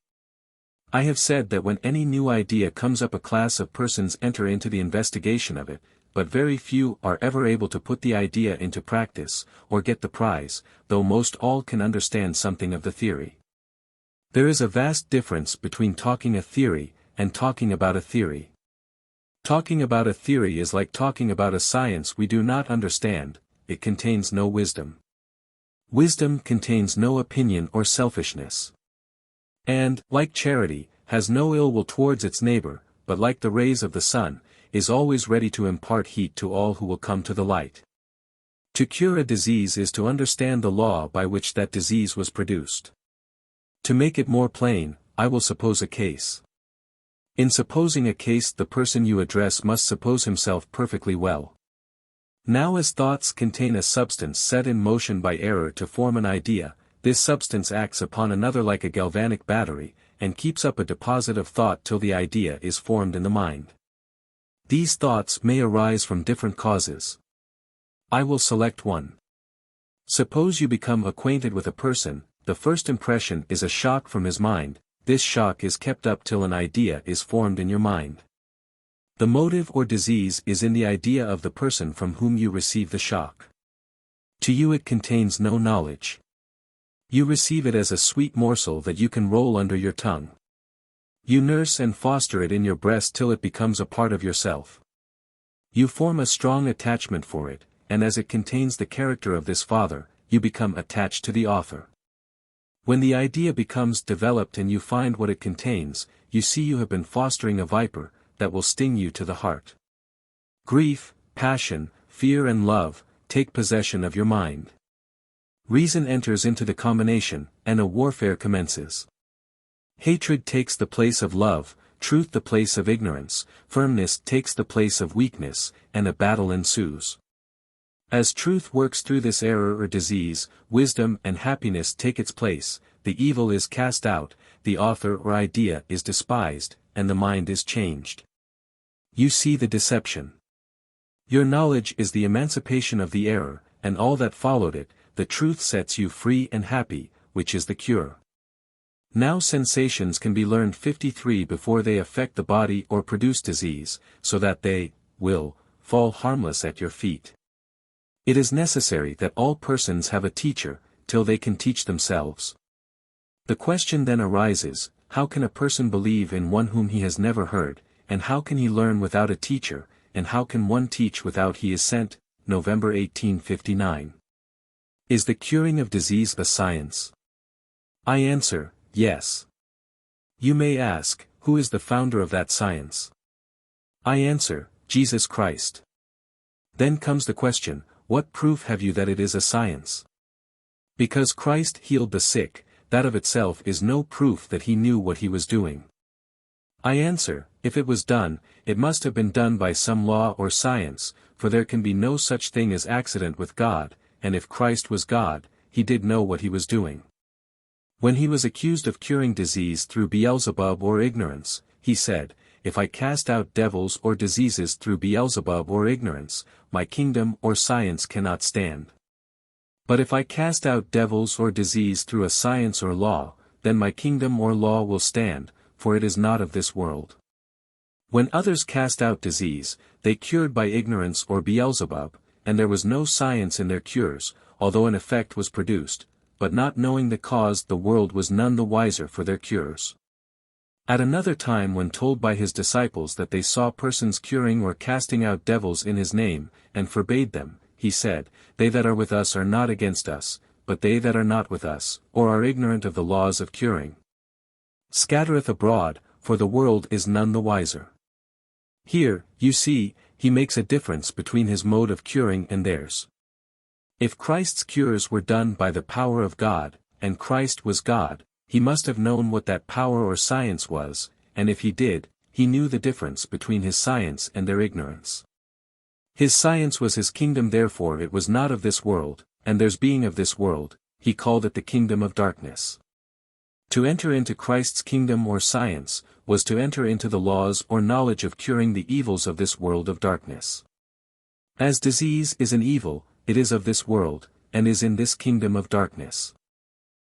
I have said that when any new idea comes up a class of persons enter into the investigation of it, but very few are ever able to put the idea into practice, or get the prize, though most all can understand something of the theory. There is a vast difference between talking a theory, and talking about a theory. Talking about a theory is like talking about a science we do not understand, it contains no wisdom. Wisdom contains no opinion or selfishness. And, like charity, has no ill will towards its neighbor, but like the rays of the sun, is always ready to impart heat to all who will come to the light. To cure a disease is to understand the law by which that disease was produced. To make it more plain, I will suppose a case. In supposing a case, the person you address must suppose himself perfectly well. Now, as thoughts contain a substance set in motion by error to form an idea, this substance acts upon another like a galvanic battery, and keeps up a deposit of thought till the idea is formed in the mind. These thoughts may arise from different causes. I will select one. Suppose you become acquainted with a person, the first impression is a shock from his mind, this shock is kept up till an idea is formed in your mind. The motive or disease is in the idea of the person from whom you receive the shock. To you it contains no knowledge. You receive it as a sweet morsel that you can roll under your tongue. You nurse and foster it in your breast till it becomes a part of yourself. You form a strong attachment for it, and as it contains the character of this father, you become attached to the author. When the idea becomes developed and you find what it contains, you see you have been fostering a viper, that will sting you to the heart. Grief, passion, fear and love, take possession of your mind. Reason enters into the combination, and a warfare commences. Hatred takes the place of love, truth the place of ignorance, firmness takes the place of weakness, and a battle ensues. As truth works through this error or disease, wisdom and happiness take its place, the evil is cast out, the author or idea is despised, and the mind is changed. You see the deception. Your knowledge is the emancipation of the error, and all that followed it, the truth sets you free and happy, which is the cure. Now sensations can be learned 53 before they affect the body or produce disease, so that they will fall harmless at your feet. It is necessary that all persons have a teacher, till they can teach themselves. The question then arises, how can a person believe in one whom he has never heard, and how can he learn without a teacher, and how can one teach without he is sent? November 1859. Is the curing of disease a science? I answer, yes. You may ask, who is the founder of that science? I answer, Jesus Christ. Then comes the question, what proof have you that it is a science? Because Christ healed the sick, that of itself is no proof that he knew what he was doing. I answer, if it was done, it must have been done by some law or science, for there can be no such thing as accident with God, and if Christ was God, he did know what he was doing. When he was accused of curing disease through Beelzebub or ignorance, he said, if I cast out devils or diseases through Beelzebub or ignorance, my kingdom or science cannot stand. But if I cast out devils or disease through a science or law, then my kingdom or law will stand, for it is not of this world. When others cast out disease, they cured by ignorance or Beelzebub, and there was no science in their cures, although an effect was produced, but not knowing the cause the world was none the wiser for their cures. At another time when told by his disciples that they saw persons curing or casting out devils in his name, and forbade them, he said, they that are with us are not against us, but they that are not with us, or are ignorant of the laws of curing, scattereth abroad, for the world is none the wiser. Here, you see, he makes a difference between his mode of curing and theirs. If Christ's cures were done by the power of God, and Christ was God, he must have known what that power or science was, and if he did, he knew the difference between his science and their ignorance. His science was his kingdom, therefore it was not of this world, and theirs being of this world, he called it the kingdom of darkness. To enter into Christ's kingdom or science, was to enter into the laws or knowledge of curing the evils of this world of darkness. As disease is an evil, it is of this world, and is in this kingdom of darkness.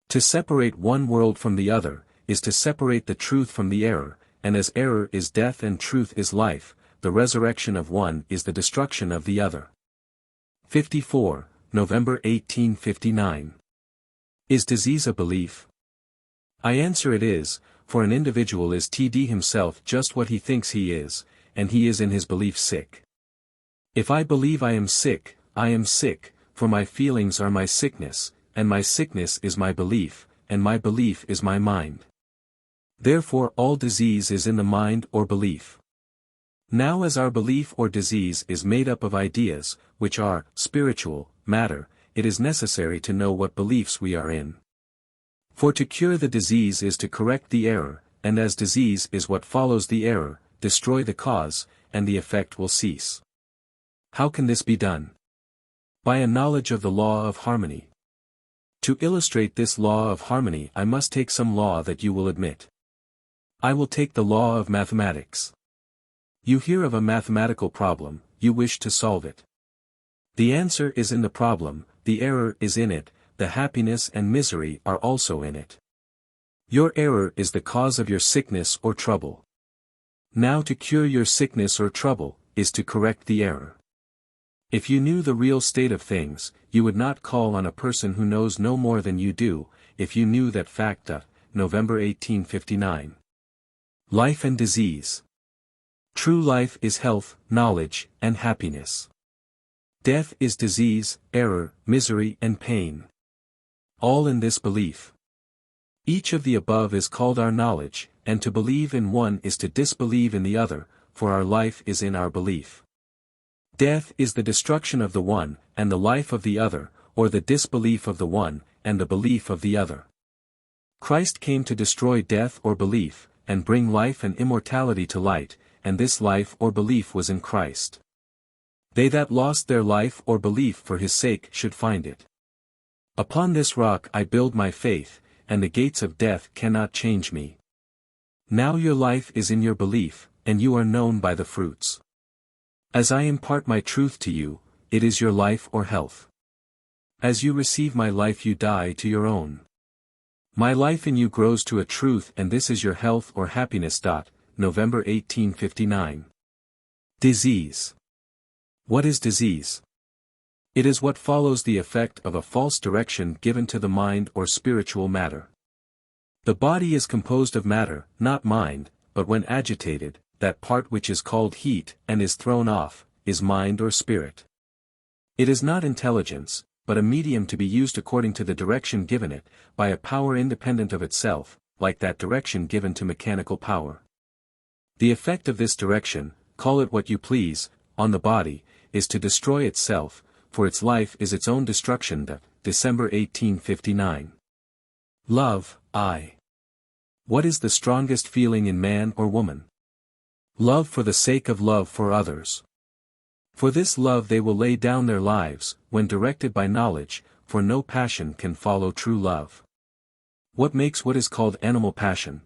To separate one world from the other, is to separate the truth from the error, and as error is death and truth is life, the resurrection of one is the destruction of the other. 54, November 1859. Is disease a belief? I answer it is, for an individual is td himself just what he thinks he is, and he is in his belief sick. If I believe I am sick, for my feelings are my sickness, and my sickness is my belief, and my belief is my mind. Therefore all disease is in the mind or belief. Now as our belief or disease is made up of ideas, which are spiritual matter, it is necessary to know what beliefs we are in. For to cure the disease is to correct the error, and as disease is what follows the error, destroy the cause, and the effect will cease. How can this be done? By a knowledge of the law of harmony. To illustrate this law of harmony I must take some law that you will admit. I will take the law of mathematics. You hear of a mathematical problem, you wish to solve it. The answer is in the problem, the error is in it, the happiness and misery are also in it. Your error is the cause of your sickness or trouble. Now to cure your sickness or trouble, is to correct the error. If you knew the real state of things, you would not call on a person who knows no more than you do, if you knew that fact. November 1859. Life and disease. True life is health, knowledge, and happiness. Death is disease, error, misery and pain. All in this belief. Each of the above is called our knowledge, and to believe in one is to disbelieve in the other, for our life is in our belief. Death is the destruction of the one, and the life of the other, or the disbelief of the one, and the belief of the other. Christ came to destroy death or belief, and bring life and immortality to light, and this life or belief was in Christ. They that lost their life or belief for his sake should find it. Upon this rock I build my faith, and the gates of death cannot change me. Now your life is in your belief, and you are known by the fruits. As I impart my truth to you, it is your life or health. As you receive my life you die to your own. My life in you grows to a truth and this is your health or happiness. November 1859. Disease. What is disease? It is what follows the effect of a false direction given to the mind or spiritual matter. The body is composed of matter, not mind, but when agitated, that part which is called heat and is thrown off, is mind or spirit. It is not intelligence, but a medium to be used according to the direction given it, by a power independent of itself, like that direction given to mechanical power. The effect of this direction, call it what you please, on the body, is to destroy itself, for its life is its own destruction. December 1859. Love, I. What is the strongest feeling in man or woman? Love for the sake of love for others. For this love they will lay down their lives, when directed by knowledge, for no passion can follow true love. What makes what is called animal passion?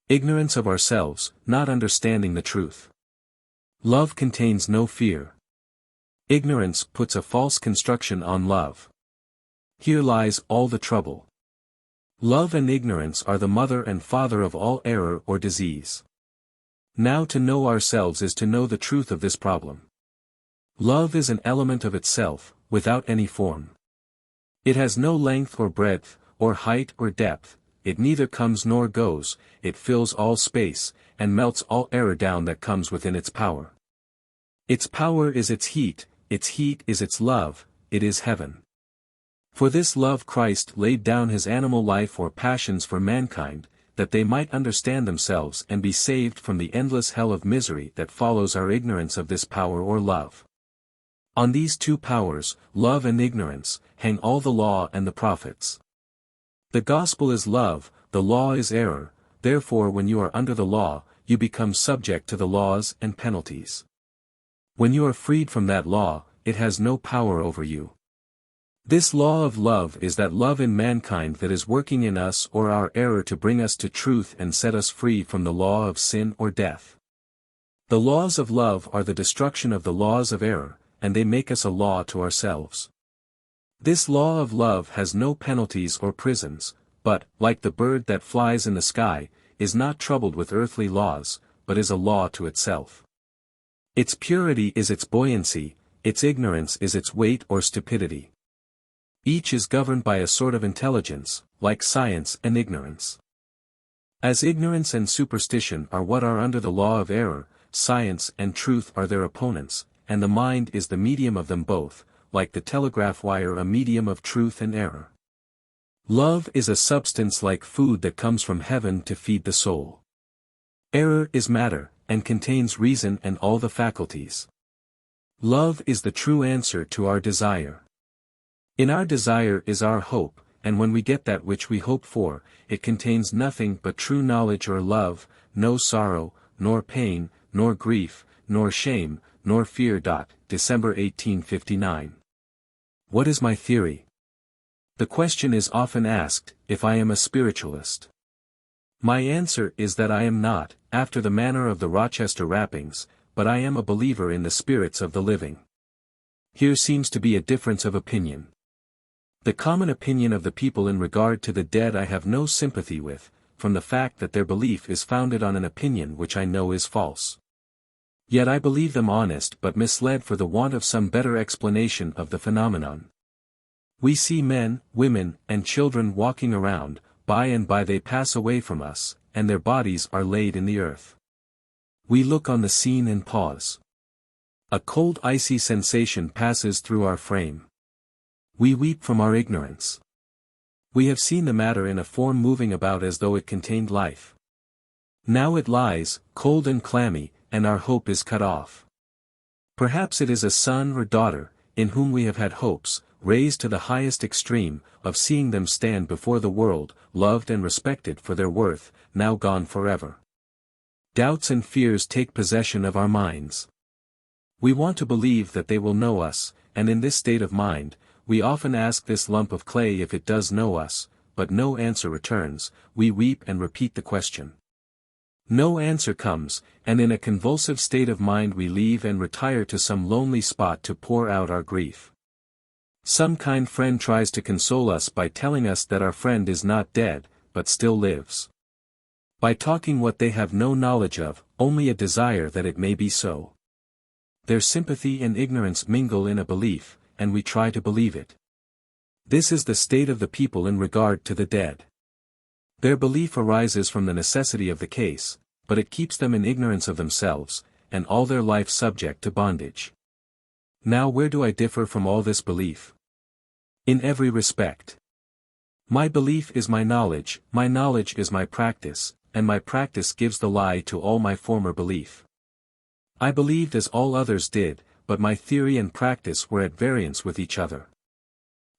Ignorance of ourselves, not understanding the truth. Love contains no fear. Ignorance puts a false construction on love. Here lies all the trouble. Love and ignorance are the mother and father of all error or disease. Now to know ourselves is to know the truth of this problem. Love is an element of itself, without any form. It has no length or breadth, or height or depth, it neither comes nor goes, it fills all space, and melts all error down that comes within its power. Its power is its heat is its love, it is heaven. For this love Christ laid down his animal life or passions for mankind, that they might understand themselves and be saved from the endless hell of misery that follows our ignorance of this power or love. On these two powers, love and ignorance, hang all the law and the prophets. The gospel is love, the law is error, therefore when you are under the law, you become subject to the laws and penalties. When you are freed from that law, it has no power over you. This law of love is that love in mankind that is working in us or our error to bring us to truth and set us free from the law of sin or death. The laws of love are the destruction of the laws of error, and they make us a law to ourselves. This law of love has no penalties or prisons, but, like the bird that flies in the sky, is not troubled with earthly laws, but is a law to itself. Its purity is its buoyancy, its ignorance is its weight or stupidity. Each is governed by a sort of intelligence, like science and ignorance. As ignorance and superstition are what are under the law of error, science and truth are their opponents, and the mind is the medium of them both, like the telegraph wire a medium of truth and error. Love is a substance like food that comes from heaven to feed the soul. Error is matter, and contains reason and all the faculties. Love is the true answer to our desire. In our desire is our hope, and when we get that which we hope for, it contains nothing but true knowledge or love, no sorrow, nor pain, nor grief, nor shame, nor fear. December 1859. What is my theory? The question is often asked, if I am a spiritualist. My answer is that I am not, after the manner of the Rochester rappings, but I am a believer in the spirits of the living. Here seems to be a difference of opinion. The common opinion of the people in regard to the dead I have no sympathy with, from the fact that their belief is founded on an opinion which I know is false. Yet I believe them honest but misled for the want of some better explanation of the phenomenon. We see men, women, and children walking around, by and by they pass away from us, and their bodies are laid in the earth. We look on the scene and pause. A cold icy sensation passes through our frame. We weep from our ignorance. We have seen the matter in a form moving about as though it contained life. Now it lies, cold and clammy, and our hope is cut off. Perhaps it is a son or daughter, in whom we have had hopes, raised to the highest extreme, of seeing them stand before the world, loved and respected for their worth, now gone forever. Doubts and fears take possession of our minds. We want to believe that they will know us, and in this state of mind, we often ask this lump of clay if it does know us, but no answer returns. We weep and repeat the question. No answer comes, and in a convulsive state of mind we leave and retire to some lonely spot to pour out our grief. Some kind friend tries to console us by telling us that our friend is not dead, but still lives. By talking what they have no knowledge of, only a desire that it may be so. Their sympathy and ignorance mingle in a belief, and we try to believe it. This is the state of the people in regard to the dead. Their belief arises from the necessity of the case, but it keeps them in ignorance of themselves, and all their life subject to bondage. Now where do I differ from all this belief? In every respect. My belief is my knowledge is my practice, and my practice gives the lie to all my former belief. I believed as all others did, but my theory and practice were at variance with each other.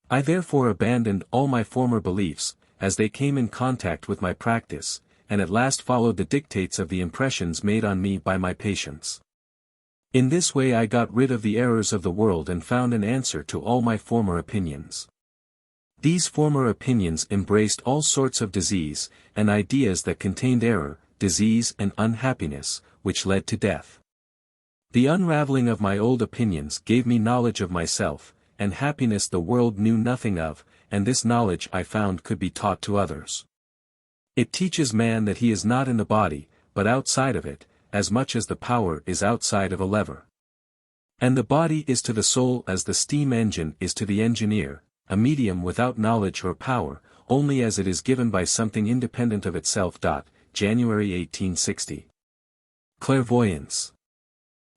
I therefore abandoned all my former beliefs, as they came in contact with my practice, and at last followed the dictates of the impressions made on me by my patients. In this way I got rid of the errors of the world and found an answer to all my former opinions. These former opinions embraced all sorts of disease, and ideas that contained error, disease and unhappiness, which led to death. The unraveling of my old opinions gave me knowledge of myself, and happiness the world knew nothing of, and this knowledge I found could be taught to others. It teaches man that he is not in the body, but outside of it, as much as the power is outside of a lever. And the body is to the soul as the steam engine is to the engineer, a medium without knowledge or power, only as it is given by something independent of itself. January 1860. Clairvoyance.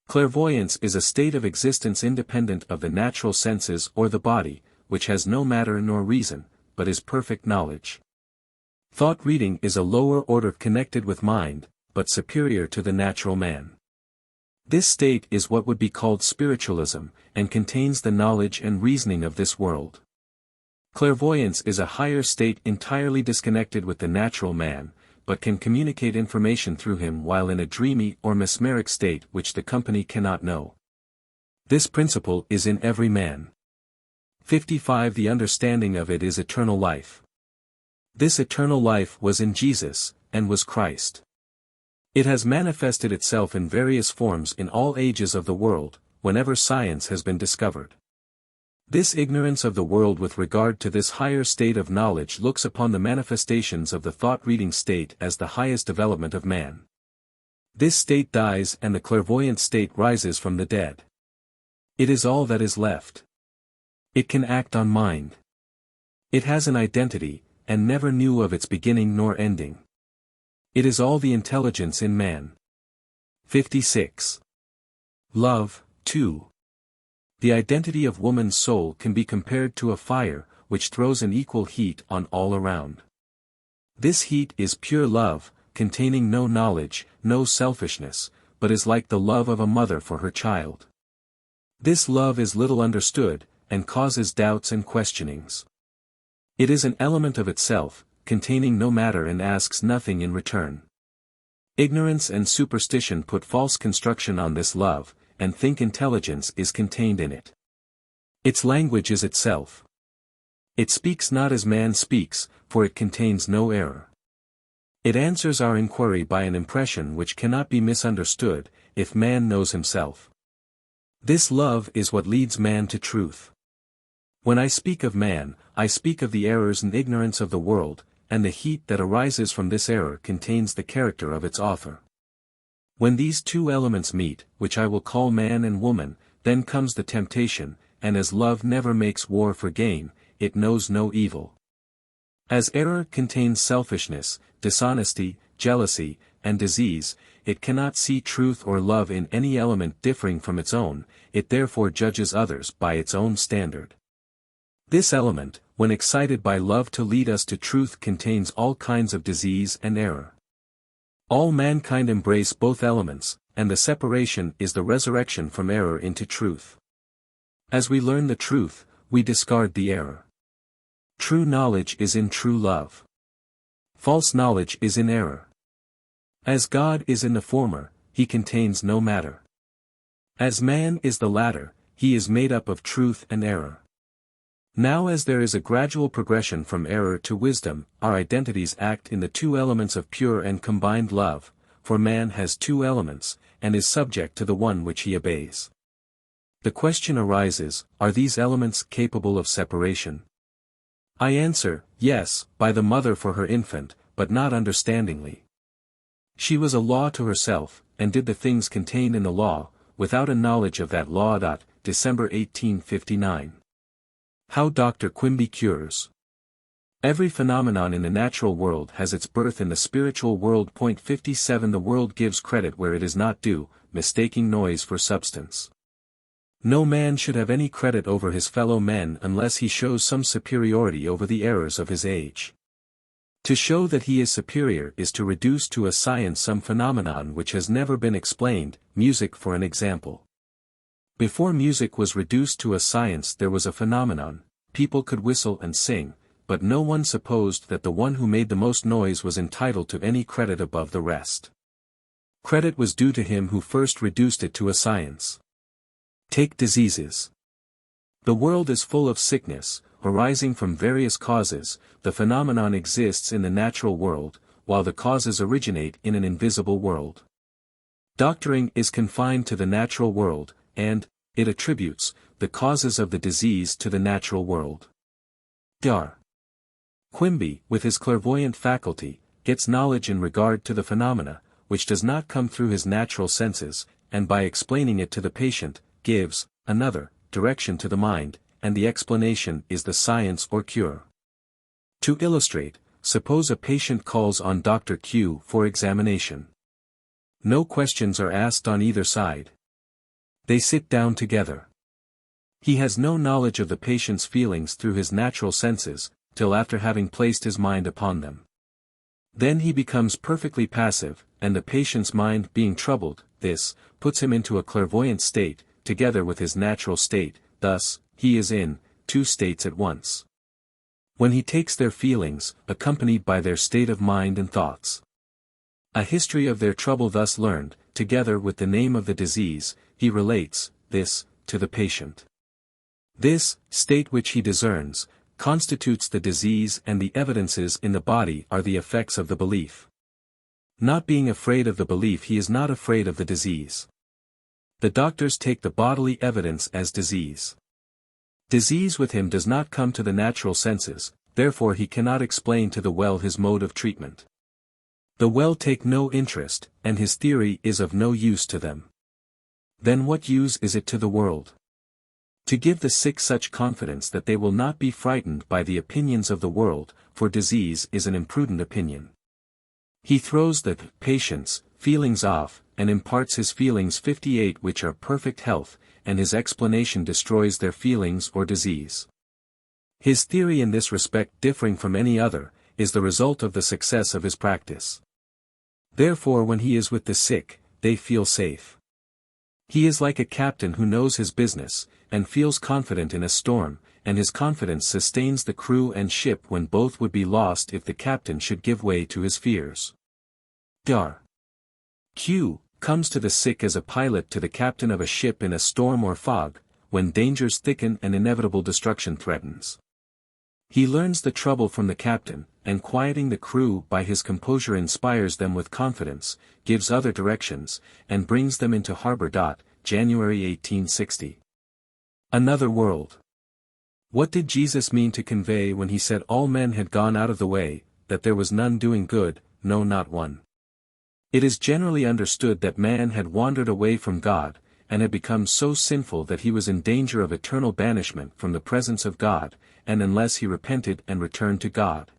Clairvoyance is a state of existence independent of the natural senses or the body, which has no matter nor reason, but is perfect knowledge. Thought reading is a lower order connected with mind, but superior to the natural man. This state is what would be called spiritualism, and contains the knowledge and reasoning of this world. Clairvoyance is a higher state entirely disconnected with the natural man, but can communicate information through him while in a dreamy or mesmeric state which the company cannot know. This principle is in every man. 55. The understanding of it is eternal life. This eternal life was in Jesus, and was Christ. It has manifested itself in various forms in all ages of the world, whenever science has been discovered. This ignorance of the world with regard to this higher state of knowledge looks upon the manifestations of the thought-reading state as the highest development of man. This state dies and the clairvoyant state rises from the dead. It is all that is left. It can act on mind. It has an identity, and never knew of its beginning nor ending. It is all the intelligence in man. 56. Love, 2. The identity of woman's soul can be compared to a fire, which throws an equal heat on all around. This heat is pure love, containing no knowledge, no selfishness, but is like the love of a mother for her child. This love is little understood, and causes doubts and questionings. It is an element of itself, containing no matter and asks nothing in return. Ignorance and superstition put false construction on this love, and think intelligence is contained in it. Its language is itself. It speaks not as man speaks, for it contains no error. It answers our inquiry by an impression which cannot be misunderstood, if man knows himself. This love is what leads man to truth. When I speak of man, I speak of the errors and ignorance of the world, and the heat that arises from this error contains the character of its author. When these two elements meet, which I will call man and woman, then comes the temptation, and as love never makes war for gain, it knows no evil. As error contains selfishness, dishonesty, jealousy, and disease, it cannot see truth or love in any element differing from its own, it therefore judges others by its own standard. This element, when excited by love to lead us to truth, contains all kinds of disease and error. All mankind embrace both elements, and the separation is the resurrection from error into truth. As we learn the truth, we discard the error. True knowledge is in true love. False knowledge is in error. As God is in the former, he contains no matter. As man is the latter, he is made up of truth and error. Now as there is a gradual progression from error to wisdom, our identities act in the two elements of pure and combined love, for man has two elements, and is subject to the one which he obeys. The question arises, are these elements capable of separation? I answer, yes, by the mother for her infant, but not understandingly. She was a law to herself, and did the things contained in the law, without a knowledge of that law. December 1859. How Dr. Quimby cures. Every phenomenon in the natural world has its birth in the spiritual world. 57 The world gives credit where it is not due, mistaking noise for substance. No man should have any credit over his fellow men unless he shows some superiority over the errors of his age. To show that he is superior is to reduce to a science some phenomenon which has never been explained, music for an example. Before music was reduced to a science there was a phenomenon, people could whistle and sing, but no one supposed that the one who made the most noise was entitled to any credit above the rest. Credit was due to him who first reduced it to a science. Take diseases. The world is full of sickness, arising from various causes. The phenomenon exists in the natural world, while the causes originate in an invisible world. Doctoring is confined to the natural world, and it attributes the causes of the disease to the natural world. Dr. Quimby, with his clairvoyant faculty, gets knowledge in regard to the phenomena, which does not come through his natural senses, and by explaining it to the patient, gives another direction to the mind, and the explanation is the science or cure. To illustrate, suppose a patient calls on Dr. Q for examination. No questions are asked on either side. They sit down together. He has no knowledge of the patient's feelings through his natural senses, till after having placed his mind upon them. Then he becomes perfectly passive, and the patient's mind being troubled, this puts him into a clairvoyant state, together with his natural state. Thus, he is in two states at once. When he takes their feelings, accompanied by their state of mind and thoughts. A history of their trouble thus learned, together with the name of the disease, he relates this to the patient. This state which he discerns constitutes the disease, and the evidences in the body are the effects of the belief. Not being afraid of the belief, he is not afraid of the disease. The doctors take the bodily evidence as disease. Disease with him does not come to the natural senses, therefore he cannot explain to the well his mode of treatment. The well take no interest, and his theory is of no use to them. Then what use is it to the world? To give the sick such confidence that they will not be frightened by the opinions of the world, for disease is an imprudent opinion. He throws the patient's feelings off, and imparts his feelings 58 which are perfect health, and his explanation destroys their feelings or disease. His theory in this respect differing from any other, is the result of the success of his practice. Therefore when he is with the sick, they feel safe. He is like a captain who knows his business, and feels confident in a storm, and his confidence sustains the crew and ship when both would be lost if the captain should give way to his fears. Q comes to the sick as a pilot to the captain of a ship in a storm or fog, when dangers thicken and inevitable destruction threatens. He learns the trouble from the captain, and quieting the crew by his composure inspires them with confidence, gives other directions, and brings them into harbor. January 1860. Another world. What did Jesus mean to convey when he said all men had gone out of the way, that there was none doing good, no not one? It is generally understood that man had wandered away from God, and had become so sinful that he was in danger of eternal banishment from the presence of God, and unless he repented and returned to God,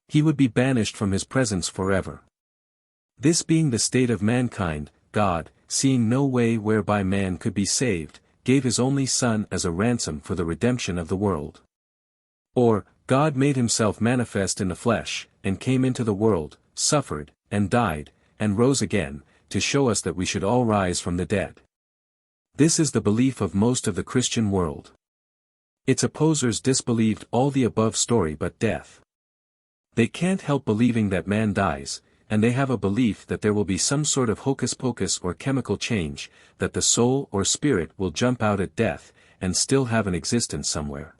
he would be banished from his presence forever. This being the state of mankind, God, seeing no way whereby man could be saved, gave his only Son as a ransom for the redemption of the world. Or, God made himself manifest in the flesh, and came into the world, suffered, and died, and rose again, to show us that we should all rise from the dead. This is the belief of most of the Christian world. Its opposers disbelieved all the above story but death. They can't help believing that man dies, and they have a belief that there will be some sort of hocus-pocus or chemical change, that the soul or spirit will jump out at death, and still have an existence somewhere.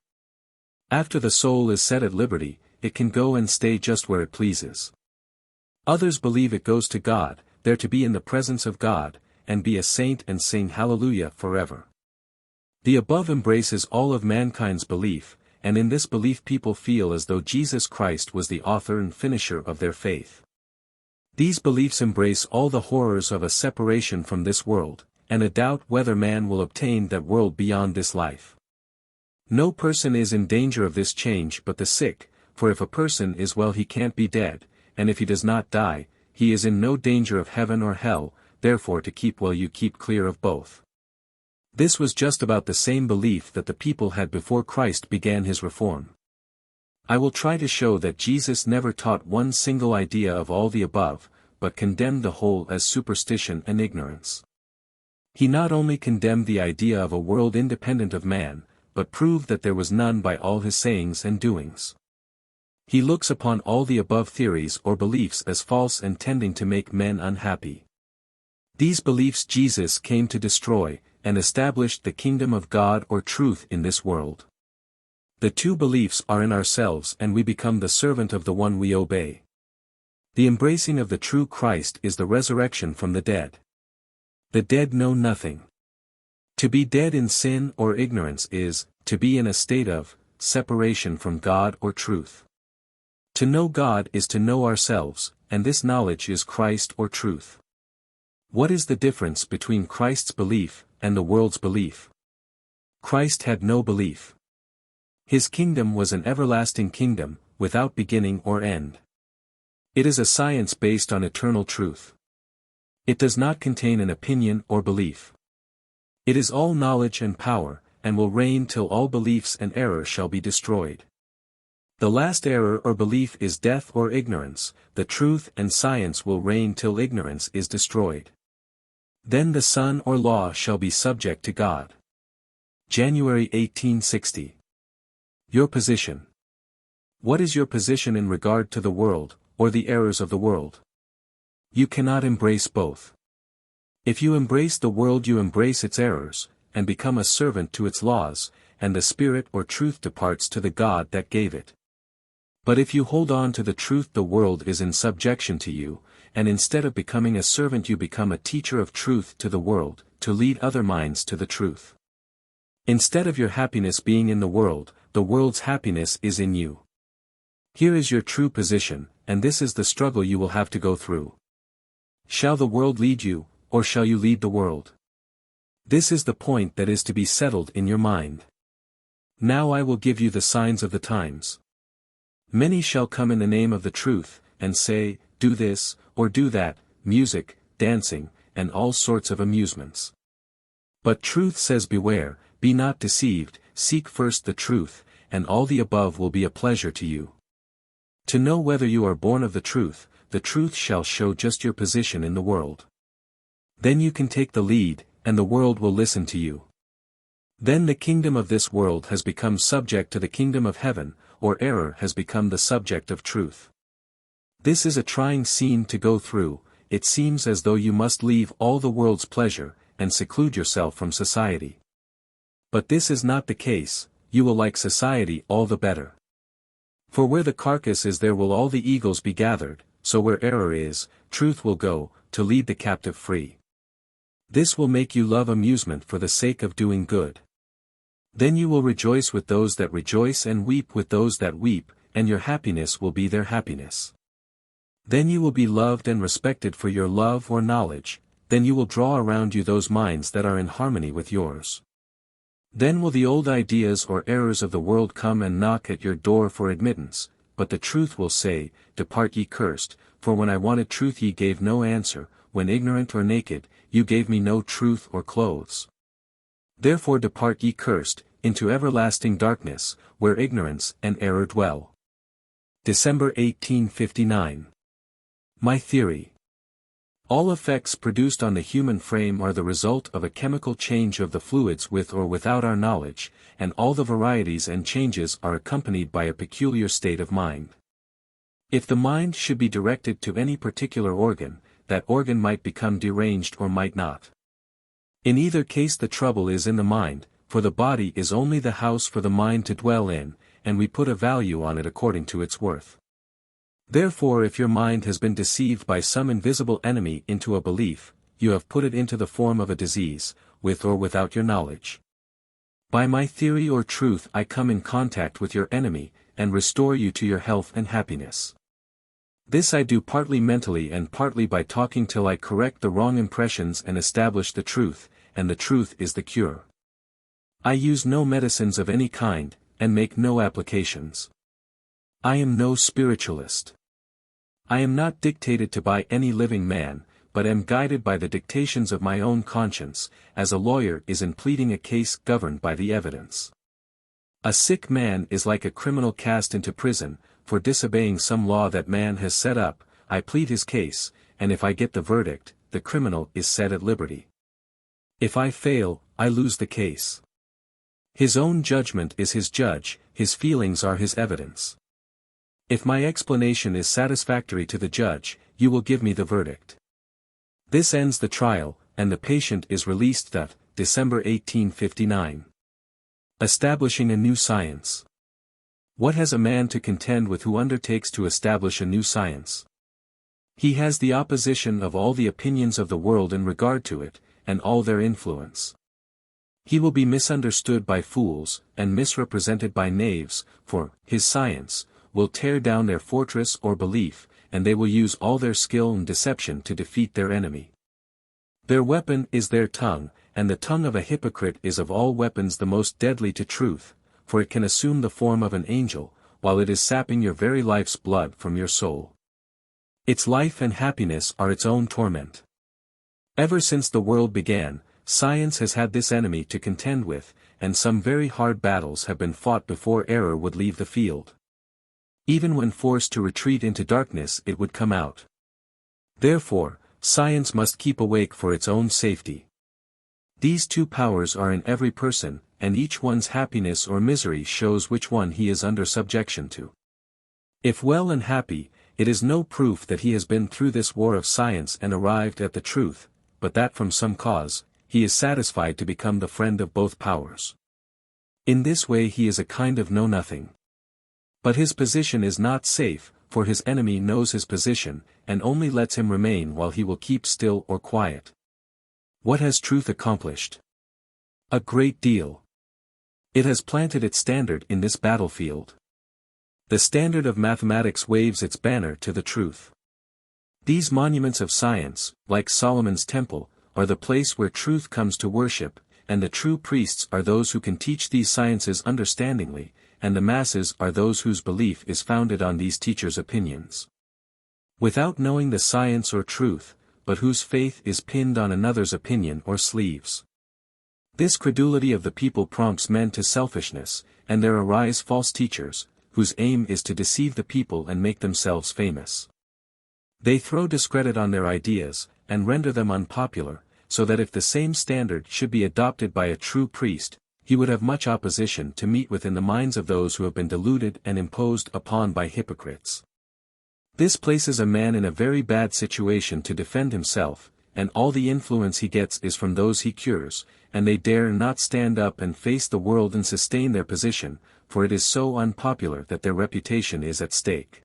After the soul is set at liberty, it can go and stay just where it pleases. Others believe it goes to God, there to be in the presence of God, and be a saint and sing hallelujah forever. The above embraces all of mankind's belief, and in this belief people feel as though Jesus Christ was the author and finisher of their faith. These beliefs embrace all the horrors of a separation from this world, and a doubt whether man will obtain that world beyond this life. No person is in danger of this change but the sick, for if a person is well he can't be dead, and if he does not die, he is in no danger of heaven or hell, therefore to keep well you keep clear of both. This was just about the same belief that the people had before Christ began his reform. I will try to show that Jesus never taught one single idea of all the above, but condemned the whole as superstition and ignorance. He not only condemned the idea of a world independent of man, but proved that there was none by all his sayings and doings. He looks upon all the above theories or beliefs as false and tending to make men unhappy. These beliefs Jesus came to destroy, and established the kingdom of God or truth in this world. The two beliefs are in ourselves and we become the servant of the one we obey. The embracing of the true Christ is the resurrection from the dead. The dead know nothing. To be dead in sin or ignorance is, to be in a state of, separation from God or truth. To know God is to know ourselves, and this knowledge is Christ or truth. What is the difference between Christ's belief, and the world's belief? Christ had no belief. His kingdom was an everlasting kingdom, without beginning or end. It is a science based on eternal truth. It does not contain an opinion or belief. It is all knowledge and power, and will reign till all beliefs and error shall be destroyed. The last error or belief is death or ignorance, the truth and science will reign till ignorance is destroyed. Then the sun or law shall be subject to God. January 1860. Your position. What is your position in regard to the world, or the errors of the world? You cannot embrace both. If you embrace the world you embrace its errors, and become a servant to its laws, and the spirit or truth departs to the God that gave it. But if you hold on to the truth the world is in subjection to you, and instead of becoming a servant you become a teacher of truth to the world, to lead other minds to the truth. Instead of your happiness being in the world's happiness is in you. Here is your true position, and this is the struggle you will have to go through. Shall the world lead you, or shall you lead the world? This is the point that is to be settled in your mind. Now I will give you the signs of the times. Many shall come in the name of the truth, and say, do this, or do that, music, dancing, and all sorts of amusements. But truth says beware, be not deceived, seek first the truth, and all the above will be a pleasure to you. To know whether you are born of the truth shall show just your position in the world. Then you can take the lead, and the world will listen to you. Then the kingdom of this world has become subject to the kingdom of heaven, or error has become the subject of truth. This is a trying scene to go through. It seems as though you must leave all the world's pleasure, and seclude yourself from society. But this is not the case, you will like society all the better. For where the carcass is there will all the eagles be gathered, so where error is, truth will go, to lead the captive free. This will make you love amusement for the sake of doing good. Then you will rejoice with those that rejoice and weep with those that weep, and your happiness will be their happiness. Then you will be loved and respected for your love or knowledge, then you will draw around you those minds that are in harmony with yours. Then will the old ideas or errors of the world come and knock at your door for admittance, but the truth will say, depart ye cursed, for when I wanted truth ye gave no answer, when ignorant or naked, you gave me no truth or clothes. Therefore depart ye cursed, into everlasting darkness, where ignorance and error dwell. December 1859. My theory. All effects produced on the human frame are the result of a chemical change of the fluids with or without our knowledge, and all the varieties and changes are accompanied by a peculiar state of mind. If the mind should be directed to any particular organ, that organ might become deranged or might not. In either case the trouble is in the mind, for the body is only the house for the mind to dwell in, and we put a value on it according to its worth. Therefore if your mind has been deceived by some invisible enemy into a belief, you have put it into the form of a disease, with or without your knowledge. By my theory or truth I come in contact with your enemy, and restore you to your health and happiness. This I do partly mentally and partly by talking till I correct the wrong impressions and establish the truth, and the truth is the cure. I use no medicines of any kind, and make no applications. I am no spiritualist. I am not dictated to by any living man, but am guided by the dictations of my own conscience, as a lawyer is in pleading a case governed by the evidence. A sick man is like a criminal cast into prison, for disobeying some law that man has set up. I plead his case, and if I get the verdict, the criminal is set at liberty. If I fail, I lose the case. His own judgment is his judge, his feelings are his evidence. If my explanation is satisfactory to the judge, you will give me the verdict. This ends the trial, and the patient is released. December 1859. Establishing a new science. What has a man to contend with who undertakes to establish a new science? He has the opposition of all the opinions of the world in regard to it, and all their influence. He will be misunderstood by fools, and misrepresented by knaves, for his science will tear down their fortress or belief, and they will use all their skill and deception to defeat their enemy. Their weapon is their tongue, and the tongue of a hypocrite is of all weapons the most deadly to truth, for it can assume the form of an angel, while it is sapping your very life's blood from your soul. Its life and happiness are its own torment. Ever since the world began, science has had this enemy to contend with, and some very hard battles have been fought before error would leave the field. Even when forced to retreat into darkness it would come out. Therefore, science must keep awake for its own safety. These two powers are in every person, and each one's happiness or misery shows which one he is under subjection to. If well and happy, it is no proof that he has been through this war of science and arrived at the truth, but that from some cause, he is satisfied to become the friend of both powers. In this way he is a kind of know-nothing. But his position is not safe, for his enemy knows his position, and only lets him remain while he will keep still or quiet. What has truth accomplished? A great deal. It has planted its standard in this battlefield. The standard of mathematics waves its banner to the truth. These monuments of science, like Solomon's temple, are the place where truth comes to worship, and the true priests are those who can teach these sciences understandingly, and the masses are those whose belief is founded on these teachers' opinions. Without knowing the science or truth, but whose faith is pinned on another's opinion or sleeves. This credulity of the people prompts men to selfishness, and there arise false teachers, whose aim is to deceive the people and make themselves famous. They throw discredit on their ideas, and render them unpopular, so that if the same standard should be adopted by a true priest, he would have much opposition to meet with in the minds of those who have been deluded and imposed upon by hypocrites. This places a man in a very bad situation to defend himself, and all the influence he gets is from those he cures, and they dare not stand up and face the world and sustain their position, for it is so unpopular that their reputation is at stake.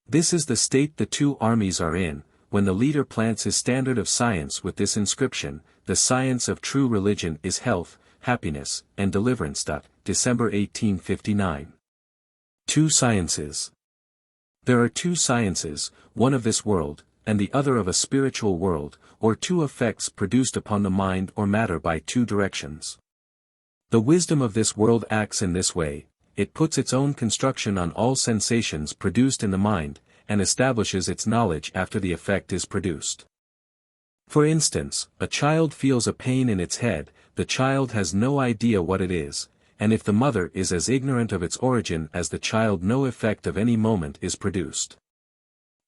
This is the state the two armies are in, when the leader plants his standard of science with this inscription: "The science of true religion is health, happiness, and deliverance." December 1859. Two sciences. There are two sciences, one of this world, and the other of a spiritual world, or two effects produced upon the mind or matter by two directions. The wisdom of this world acts in this way: it puts its own construction on all sensations produced in the mind, and establishes its knowledge after the effect is produced. For instance, a child feels a pain in its head. The child has no idea what it is, and if the mother is as ignorant of its origin as the child, no effect of any moment is produced.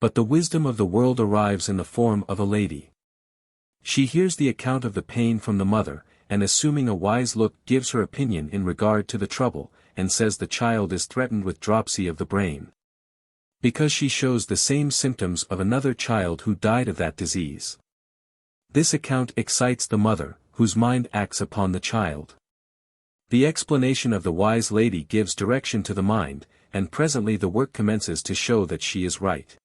But the wisdom of the world arrives in the form of a lady. She hears the account of the pain from the mother, and assuming a wise look gives her opinion in regard to the trouble, and says the child is threatened with dropsy of the brain. Because she shows the same symptoms of another child who died of that disease. This account excites the mother, whose mind acts upon the child. The explanation of the wise lady gives direction to the mind, and presently the work commences to show that she is right.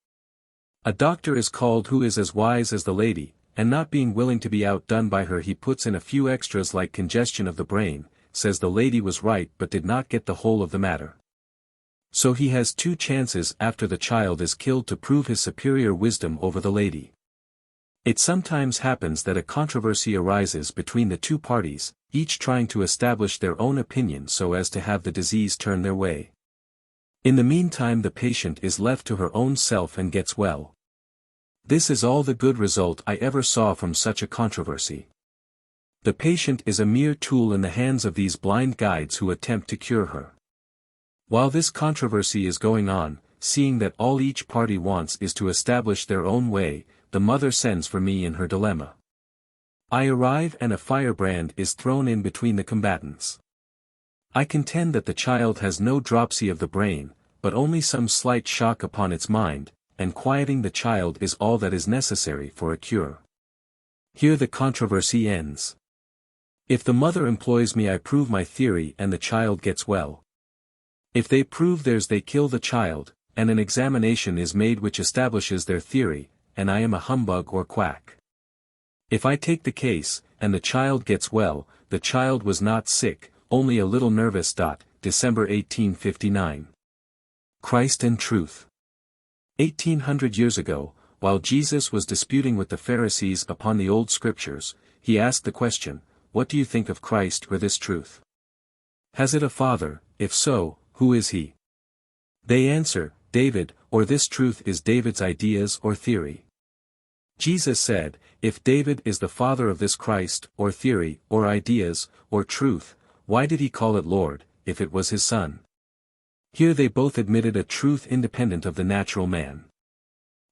A doctor is called who is as wise as the lady, and not being willing to be outdone by her, he puts in a few extras like congestion of the brain, says the lady was right but did not get the whole of the matter. So he has two chances after the child is killed to prove his superior wisdom over the lady. It sometimes happens that a controversy arises between the two parties, each trying to establish their own opinion so as to have the disease turn their way. In the meantime the patient is left to her own self and gets well. This is all the good result I ever saw from such a controversy. The patient is a mere tool in the hands of these blind guides who attempt to cure her. While this controversy is going on, seeing that all each party wants is to establish their own way, the mother sends for me in her dilemma. I arrive and a firebrand is thrown in between the combatants. I contend that the child has no dropsy of the brain, but only some slight shock upon its mind, and quieting the child is all that is necessary for a cure. Here the controversy ends. If the mother employs me, I prove my theory and the child gets well. If they prove theirs, they kill the child, and an examination is made which establishes their theory, and I am a humbug or quack. If I take the case, and the child gets well, the child was not sick, only a little nervous. December 1859. Christ and Truth. 1800 years ago, while Jesus was disputing with the Pharisees upon the old scriptures, he asked the question, "What do you think of Christ or this truth? Has it a father? If so, who is he?" They answer, David, or this truth is David's ideas or theory. Jesus said, if David is the father of this Christ, or theory, or ideas, or truth, why did he call it Lord, if it was his son? Here they both admitted a truth independent of the natural man.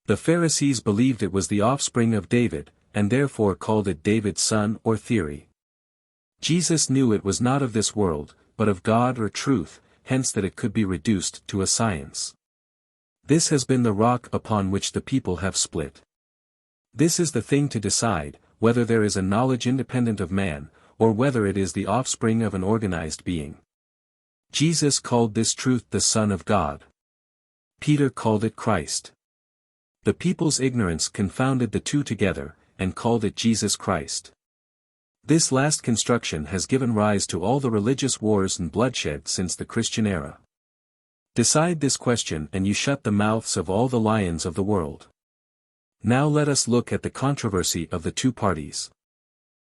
The Pharisees believed it was the offspring of David, and therefore called it David's son or theory. Jesus knew it was not of this world, but of God or truth, hence that it could be reduced to a science. This has been the rock upon which the people have split. This is the thing to decide, whether there is a knowledge independent of man, or whether it is the offspring of an organized being. Jesus called this truth the Son of God. Peter called it Christ. The people's ignorance confounded the two together, and called it Jesus Christ. This last construction has given rise to all the religious wars and bloodshed since the Christian era. Decide this question and you shut the mouths of all the lions of the world. Now let us look at the controversy of the two parties.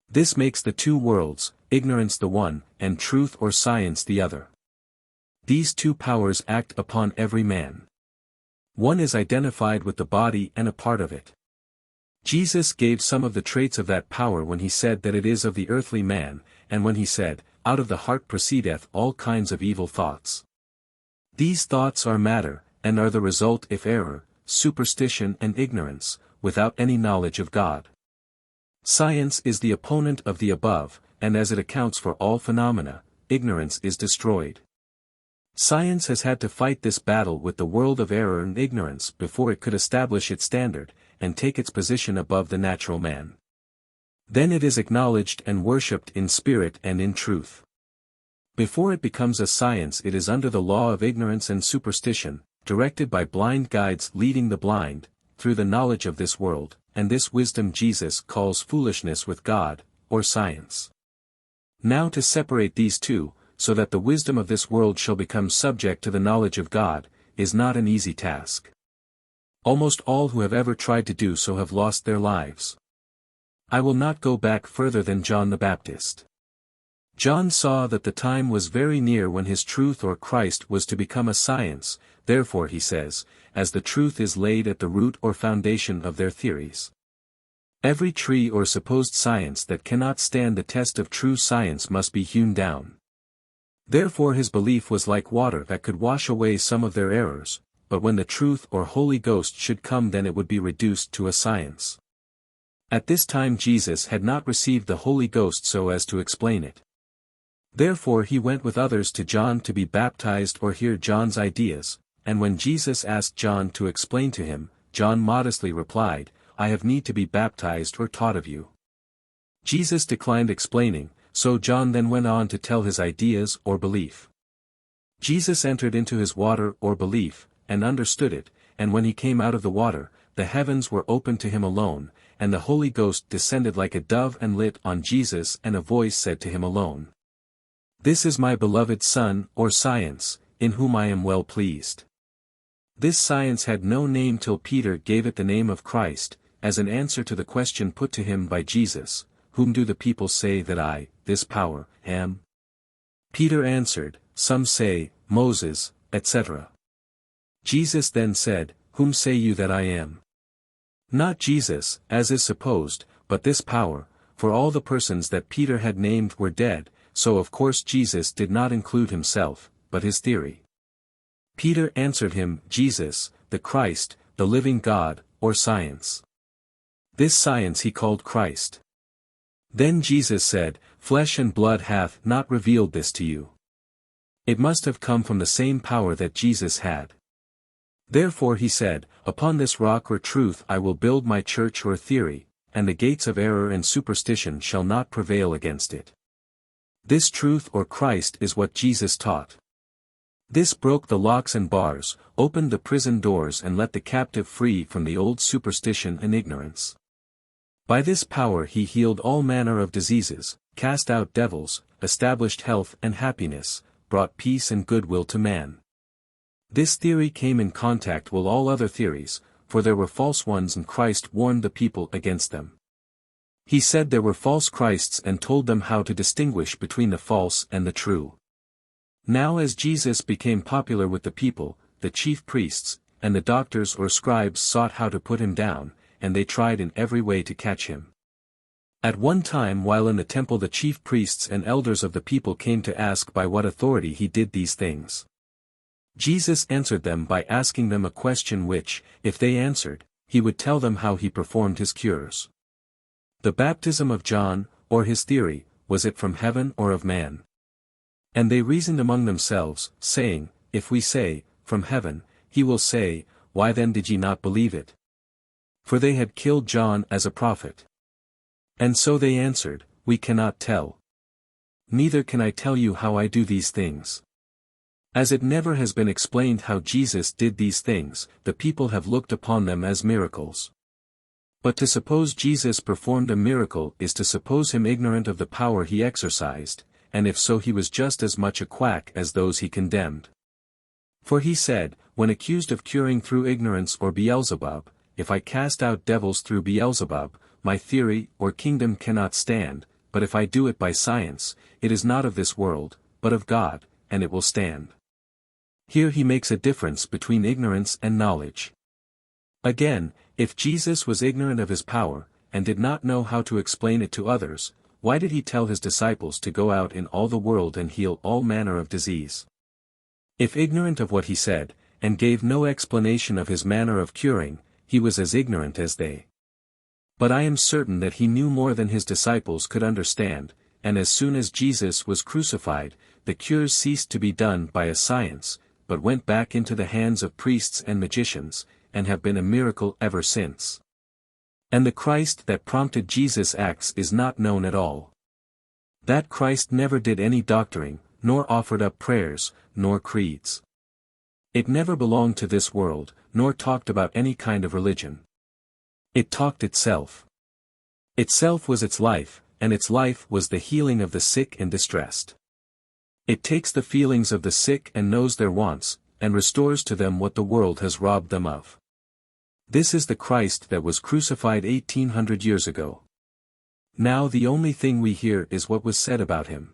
This makes the two worlds, ignorance the one, and truth or science the other. These two powers act upon every man. One is identified with the body and a part of it. Jesus gave some of the traits of that power when he said that it is of the earthly man, and when he said, out of the heart proceedeth all kinds of evil thoughts. These thoughts are matter, and are the result of error, superstition and ignorance, without any knowledge of God. Science is the opponent of the above, and as it accounts for all phenomena, ignorance is destroyed. Science has had to fight this battle with the world of error and ignorance before it could establish its standard, and take its position above the natural man. Then it is acknowledged and worshipped in spirit and in truth. Before it becomes a science it is under the law of ignorance and superstition, directed by blind guides leading the blind, through the knowledge of this world, and this wisdom Jesus calls foolishness with God, or science. Now to separate these two, so that the wisdom of this world shall become subject to the knowledge of God, is not an easy task. Almost all who have ever tried to do so have lost their lives. I will not go back further than John the Baptist. John saw that the time was very near when his truth or Christ was to become a science, therefore he says, as the truth is laid at the root or foundation of their theories. Every tree or supposed science that cannot stand the test of true science must be hewn down. Therefore his belief was like water that could wash away some of their errors, but when the truth or Holy Ghost should come then it would be reduced to a science. At this time Jesus had not received the Holy Ghost so as to explain it. Therefore he went with others to John to be baptized or hear John's ideas, and when Jesus asked John to explain to him, John modestly replied, I have need to be baptized or taught of you. Jesus declined explaining, so John then went on to tell his ideas or belief. Jesus entered into his water or belief, and understood it, and when he came out of the water, the heavens were opened to him alone, and the Holy Ghost descended like a dove and lit on Jesus, and a voice said to him alone, This is my beloved Son, or science, in whom I am well pleased. This science had no name till Peter gave it the name of Christ, as an answer to the question put to him by Jesus, Whom do the people say that I, this power, am? Peter answered, Some say, Moses, etc. Jesus then said, Whom say you that I am? Not Jesus, as is supposed, but this power, for all the persons that Peter had named were dead, so of course Jesus did not include himself, but his theory. Peter answered him, Jesus, the Christ, the living God, or science. This science he called Christ. Then Jesus said, Flesh and blood hath not revealed this to you. It must have come from the same power that Jesus had. Therefore he said, Upon this rock or truth I will build my church or theory, and the gates of error and superstition shall not prevail against it. This truth or Christ is what Jesus taught. This broke the locks and bars, opened the prison doors and let the captive free from the old superstition and ignorance. By this power he healed all manner of diseases, cast out devils, established health and happiness, brought peace and goodwill to man. This theory came in contact with all other theories, for there were false ones and Christ warned the people against them. He said there were false Christs and told them how to distinguish between the false and the true. Now as Jesus became popular with the people, the chief priests, and the doctors or scribes sought how to put him down, and they tried in every way to catch him. At one time while in the temple the chief priests and elders of the people came to ask by what authority he did these things. Jesus answered them by asking them a question which, if they answered, he would tell them how he performed his cures. The baptism of John, or his theory, was it from heaven or of man? And they reasoned among themselves, saying, If we say, From heaven, he will say, Why then did ye not believe it? For they had killed John as a prophet. And so they answered, We cannot tell. Neither can I tell you how I do these things. As it never has been explained how Jesus did these things, the people have looked upon them as miracles. But to suppose Jesus performed a miracle is to suppose him ignorant of the power he exercised, and if so he was just as much a quack as those he condemned. For he said, when accused of curing through ignorance or Beelzebub, if I cast out devils through Beelzebub, my theory or kingdom cannot stand, but if I do it by science, it is not of this world, but of God, and it will stand. Here he makes a difference between ignorance and knowledge. Again, if Jesus was ignorant of his power, and did not know how to explain it to others, why did he tell his disciples to go out in all the world and heal all manner of disease? If ignorant of what he said, and gave no explanation of his manner of curing, he was as ignorant as they. But I am certain that he knew more than his disciples could understand, and as soon as Jesus was crucified, the cures ceased to be done by a science, but went back into the hands of priests and magicians, and have been a miracle ever since. And the Christ that prompted Jesus' acts is not known at all. That Christ never did any doctoring, nor offered up prayers, nor creeds. It never belonged to this world, nor talked about any kind of religion. It talked itself. Itself was its life, and its life was the healing of the sick and distressed. It takes the feelings of the sick and knows their wants, and restores to them what the world has robbed them of. This is the Christ that was crucified 1800 years ago. Now the only thing we hear is what was said about him.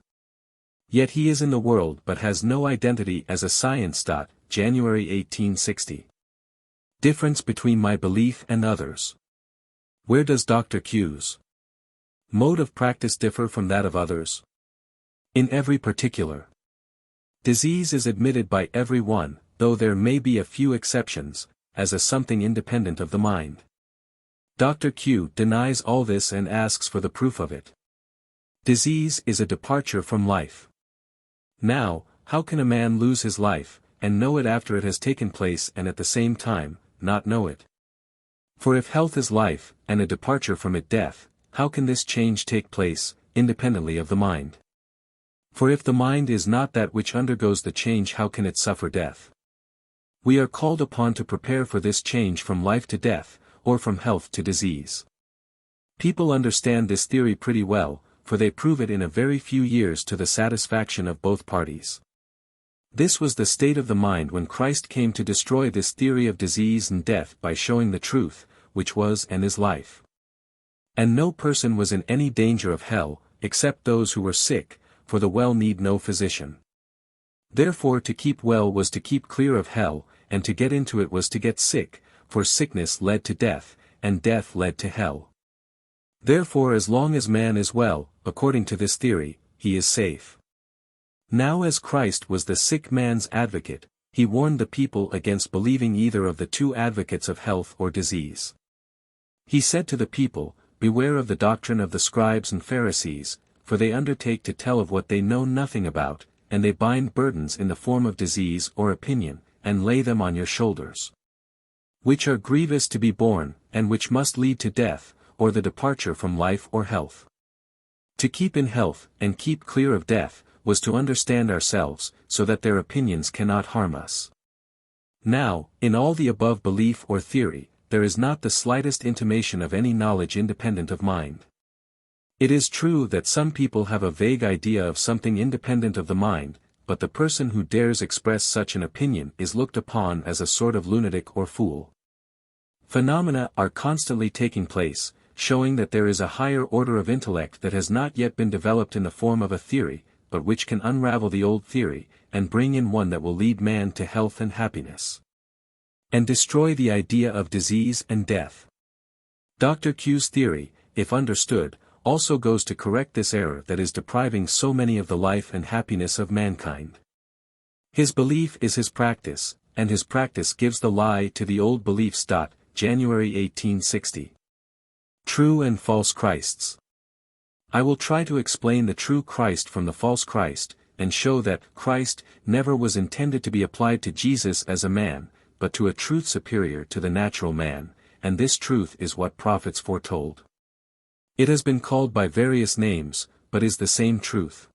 Yet he is in the world but has no identity as a science. January 1860. Difference between my belief and others. Where does Dr. Q's mode of practice differ from that of others? In every particular. Disease is admitted by every one, though there may be a few exceptions, as a something independent of the mind. Dr. Q denies all this and asks for the proof of it. Disease is a departure from life. Now, how can a man lose his life, and know it after it has taken place and at the same time, not know it? For if health is life, and a departure from it death, how can this change take place, independently of the mind? For if the mind is not that which undergoes the change, how can it suffer death? We are called upon to prepare for this change from life to death, or from health to disease. People understand this theory pretty well, for they prove it in a very few years to the satisfaction of both parties. This was the state of the mind when Christ came to destroy this theory of disease and death by showing the truth, which was and is life. And no person was in any danger of hell, except those who were sick, for the well need no physician. Therefore to keep well was to keep clear of hell, and to get into it was to get sick, for sickness led to death, and death led to hell. Therefore as long as man is well, according to this theory, he is safe. Now as Christ was the sick man's advocate, he warned the people against believing either of the two advocates of health or disease. He said to the people, "Beware of the doctrine of the scribes and Pharisees, for they undertake to tell of what they know nothing about, and they bind burdens in the form of disease or opinion, and lay them on your shoulders, which are grievous to be borne, and which must lead to death, or the departure from life or health." To keep in health, and keep clear of death, was to understand ourselves, so that their opinions cannot harm us. Now, in all the above belief or theory, there is not the slightest intimation of any knowledge independent of mind. It is true that some people have a vague idea of something independent of the mind, but the person who dares express such an opinion is looked upon as a sort of lunatic or fool. Phenomena are constantly taking place, showing that there is a higher order of intellect that has not yet been developed in the form of a theory, but which can unravel the old theory, and bring in one that will lead man to health and happiness, and destroy the idea of disease and death. Dr. Q's theory, if understood, also goes to correct this error that is depriving so many of the life and happiness of mankind. His belief is his practice, and his practice gives the lie to the old beliefs. January 1860. True and false Christs. I will try to explain the true Christ from the false Christ, and show that Christ never was intended to be applied to Jesus as a man, but to a truth superior to the natural man, and this truth is what prophets foretold. It has been called by various names, but is the same truth.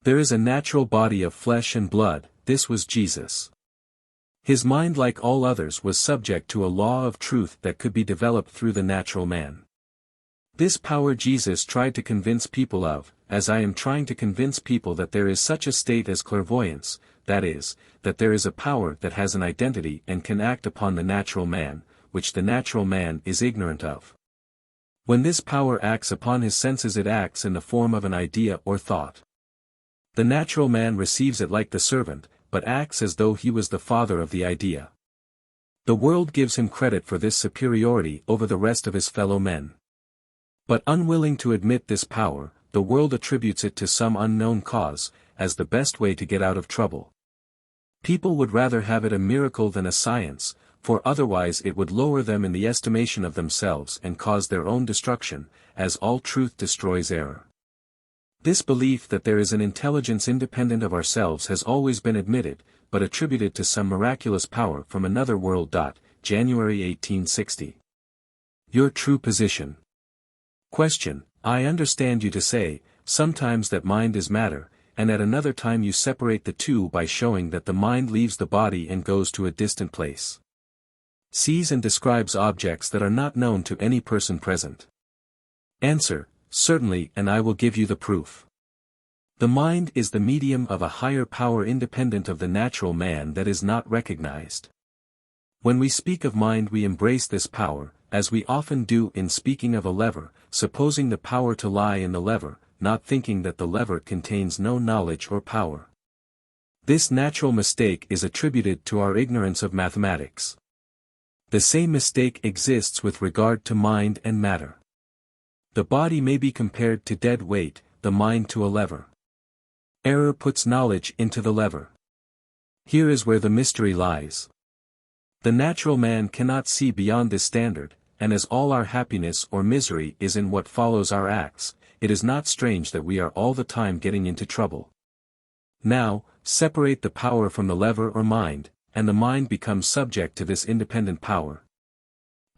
There is a natural body of flesh and blood, this was Jesus. His mind, like all others, was subject to a law of truth that could be developed through the natural man. This power Jesus tried to convince people of, as I am trying to convince people that there is such a state as clairvoyance, that is, that there is a power that has an identity and can act upon the natural man, which the natural man is ignorant of. When this power acts upon his senses, it acts in the form of an idea or thought. The natural man receives it like the servant, but acts as though he was the father of the idea. The world gives him credit for this superiority over the rest of his fellow men. But unwilling to admit this power, the world attributes it to some unknown cause, as the best way to get out of trouble. People would rather have it a miracle than a science, for otherwise it would lower them in the estimation of themselves and cause their own destruction, as all truth destroys error. This belief that there is an intelligence independent of ourselves has always been admitted, but attributed to some miraculous power from another world. January 1860. Your true position. Question: I understand you to say, sometimes that mind is matter, and at another time you separate the two by showing that the mind leaves the body and goes to a distant place. Sees and describes objects that are not known to any person present. Answer: certainly, and I will give you the proof. The mind is the medium of a higher power independent of the natural man that is not recognized. When we speak of mind, we embrace this power, as we often do in speaking of a lever, supposing the power to lie in the lever, not thinking that the lever contains no knowledge or power. This natural mistake is attributed to our ignorance of mathematics. The same mistake exists with regard to mind and matter. The body may be compared to dead weight, the mind to a lever. Error puts knowledge into the lever. Here is where the mystery lies. The natural man cannot see beyond this standard, and as all our happiness or misery is in what follows our acts, it is not strange that we are all the time getting into trouble. Now, separate the power from the lever or mind, and the mind becomes subject to this independent power,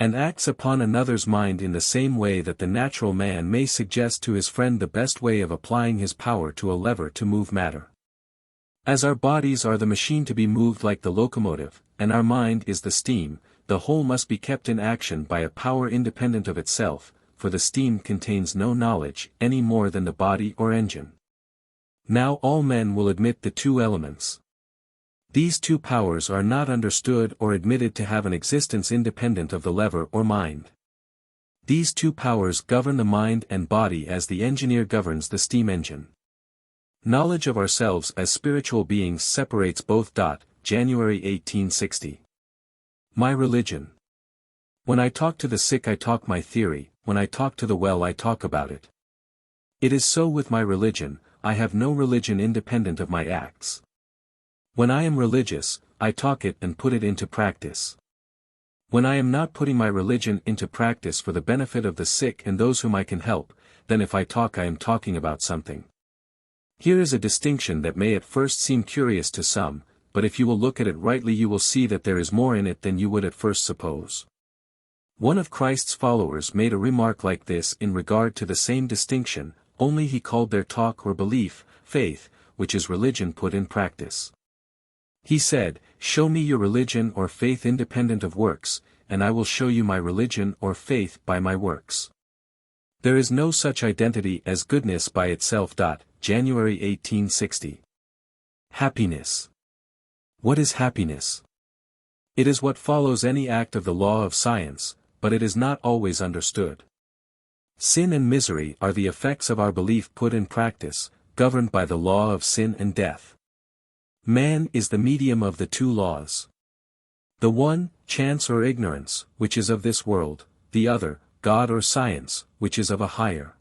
and acts upon another's mind in the same way that the natural man may suggest to his friend the best way of applying his power to a lever to move matter. As our bodies are the machine to be moved like the locomotive, and our mind is the steam, the whole must be kept in action by a power independent of itself, for the steam contains no knowledge any more than the body or engine. Now all men will admit the two elements. These two powers are not understood or admitted to have an existence independent of the lever or mind. These two powers govern the mind and body as the engineer governs the steam engine. Knowledge of ourselves as spiritual beings separates both. January 1860. My religion. When I talk to the sick I talk my theory, when I talk to the well I talk about it. It is so with my religion, I have no religion independent of my acts. When I am religious, I talk it and put it into practice. When I am not putting my religion into practice for the benefit of the sick and those whom I can help, then if I talk I am talking about something. Here is a distinction that may at first seem curious to some, but if you will look at it rightly you will see that there is more in it than you would at first suppose. One of Christ's followers made a remark like this in regard to the same distinction, only he called their talk or belief, faith, which is religion put in practice. He said, "Show me your religion or faith independent of works, and I will show you my religion or faith by my works." There is no such identity as goodness by itself. January 1860. Happiness. What is happiness? It is what follows any act of the law of science, but it is not always understood. Sin and misery are the effects of our belief put in practice, governed by the law of sin and death. Man is the medium of the two laws. The one, chance or ignorance, which is of this world, the other, God or science, which is of a higher.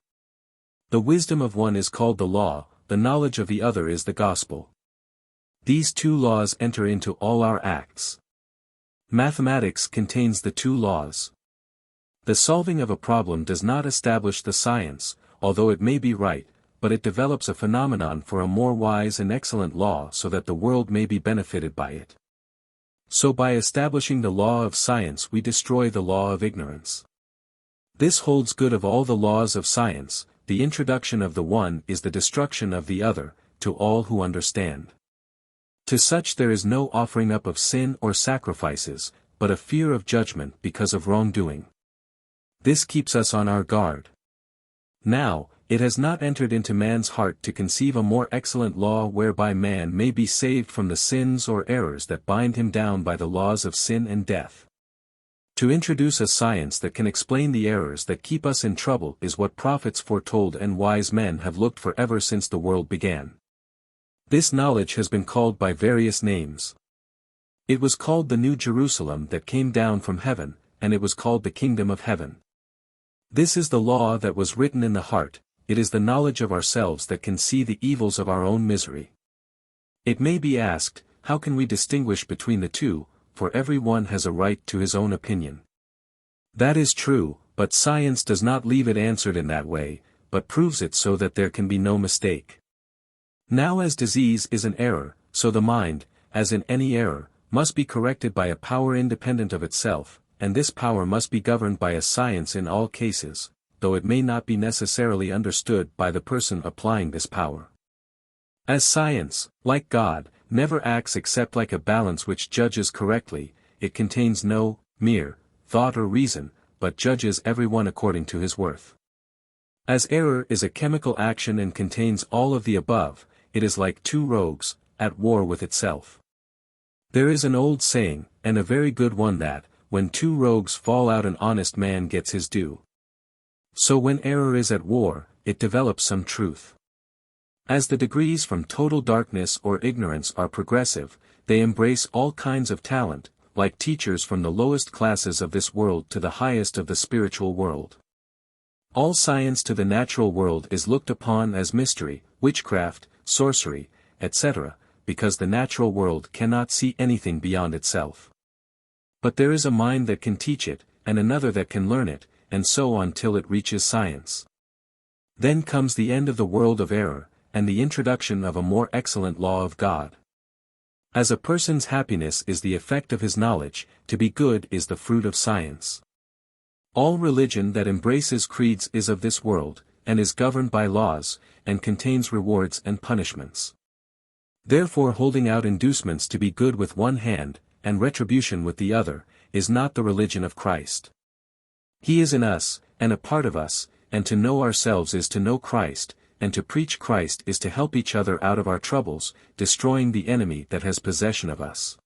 The wisdom of one is called the law, the knowledge of the other is the gospel. These two laws enter into all our acts. Mathematics contains the two laws. The solving of a problem does not establish the science, although it may be right, but it develops a phenomenon for a more wise and excellent law so that the world may be benefited by it. So by establishing the law of science we destroy the law of ignorance. This holds good of all the laws of science, the introduction of the one is the destruction of the other, to all who understand. To such there is no offering up of sin or sacrifices, but a fear of judgment because of wrongdoing. This keeps us on our guard. Now, It has not entered into man's heart to conceive a more excellent law whereby man may be saved from the sins or errors that bind him down by the laws of sin and death. To introduce a science that can explain the errors that keep us in trouble is what prophets foretold and wise men have looked for ever since the world began. This knowledge has been called by various names. It was called the New Jerusalem that came down from heaven, and it was called the Kingdom of Heaven. This is the law that was written in the heart. It is the knowledge of ourselves that can see the evils of our own misery. It may be asked, how can we distinguish between the two, for every one has a right to his own opinion. That is true, but science does not leave it answered in that way, but proves it so that there can be no mistake. Now as disease is an error, so the mind, as in any error, must be corrected by a power independent of itself, and this power must be governed by a science in all cases, though it may not be necessarily understood by the person applying this power. As science, like God, never acts except like a balance which judges correctly, it contains no mere thought or reason, but judges everyone according to his worth. As error is a chemical action and contains all of the above, it is like two rogues, at war with itself. There is an old saying, and a very good one, that, when two rogues fall out an honest man gets his due. So when error is at war, it develops some truth. As the degrees from total darkness or ignorance are progressive, they embrace all kinds of talent, like teachers from the lowest classes of this world to the highest of the spiritual world. All science to the natural world is looked upon as mystery, witchcraft, sorcery, etc., because the natural world cannot see anything beyond itself. But there is a mind that can teach it, and another that can learn it, and so on till it reaches science. Then comes the end of the world of error, and the introduction of a more excellent law of God. As a person's happiness is the effect of his knowledge, to be good is the fruit of science. All religion that embraces creeds is of this world, and is governed by laws, and contains rewards and punishments. Therefore holding out inducements to be good with one hand, and retribution with the other, is not the religion of Christ. He is in us, and a part of us, and to know ourselves is to know Christ, and to preach Christ is to help each other out of our troubles, destroying the enemy that has possession of us.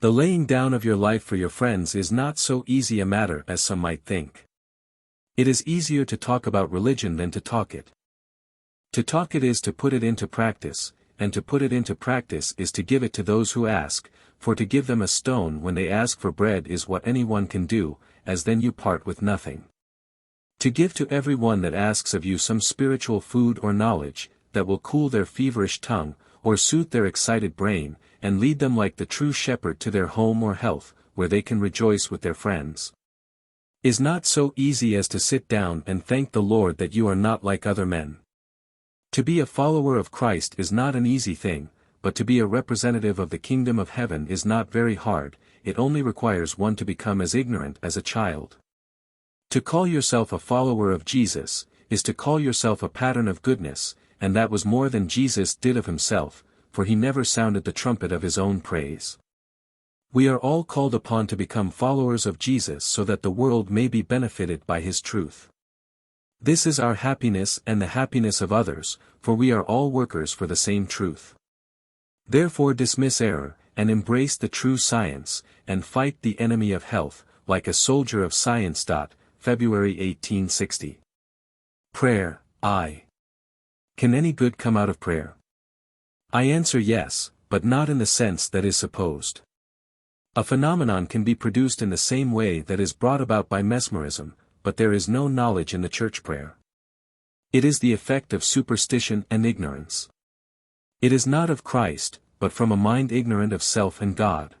The laying down of your life for your friends is not so easy a matter as some might think. It is easier to talk about religion than to talk it. To talk it is to put it into practice, and to put it into practice is to give it to those who ask, for to give them a stone when they ask for bread is what anyone can do, as then you part with nothing. To give to every one that asks of you some spiritual food or knowledge, that will cool their feverish tongue, or soothe their excited brain, and lead them like the true shepherd to their home or health, where they can rejoice with their friends, is not so easy as to sit down and thank the Lord that you are not like other men. To be a follower of Christ is not an easy thing, but to be a representative of the kingdom of heaven is not very hard, it only requires one to become as ignorant as a child. To call yourself a follower of Jesus, is to call yourself a pattern of goodness, and that was more than Jesus did of himself, for he never sounded the trumpet of his own praise. We are all called upon to become followers of Jesus so that the world may be benefited by his truth. This is our happiness and the happiness of others, for we are all workers for the same truth. Therefore dismiss error, and embrace the true science, and fight the enemy of health, like a soldier of science. February 1860. Prayer. Can any good come out of prayer? I answer yes, but not in the sense that is supposed. A phenomenon can be produced in the same way that is brought about by mesmerism, but there is no knowledge in the church prayer. It is the effect of superstition and ignorance. It is not of Christ, but from a mind ignorant of self and God.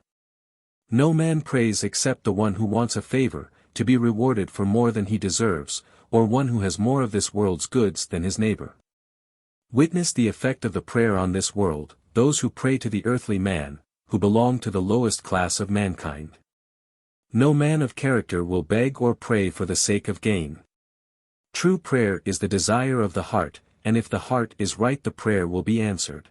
No man prays except the one who wants a favor, to be rewarded for more than he deserves, or one who has more of this world's goods than his neighbor. Witness the effect of the prayer on this world, those who pray to the earthly man, who belong to the lowest class of mankind. No man of character will beg or pray for the sake of gain. True prayer is the desire of the heart, and if the heart is right the prayer will be answered.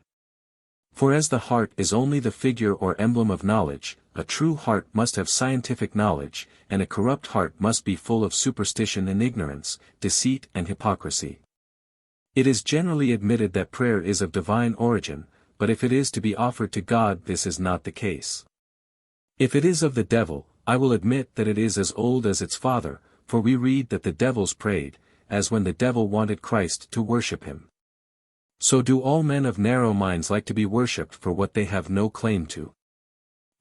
For as the heart is only the figure or emblem of knowledge, a true heart must have scientific knowledge, and a corrupt heart must be full of superstition and ignorance, deceit and hypocrisy. It is generally admitted that prayer is of divine origin, but if it is to be offered to God, this is not the case. If it is of the devil, I will admit that it is as old as its father, for we read that the devils prayed, as when the devil wanted Christ to worship him. So do all men of narrow minds like to be worshipped for what they have no claim to.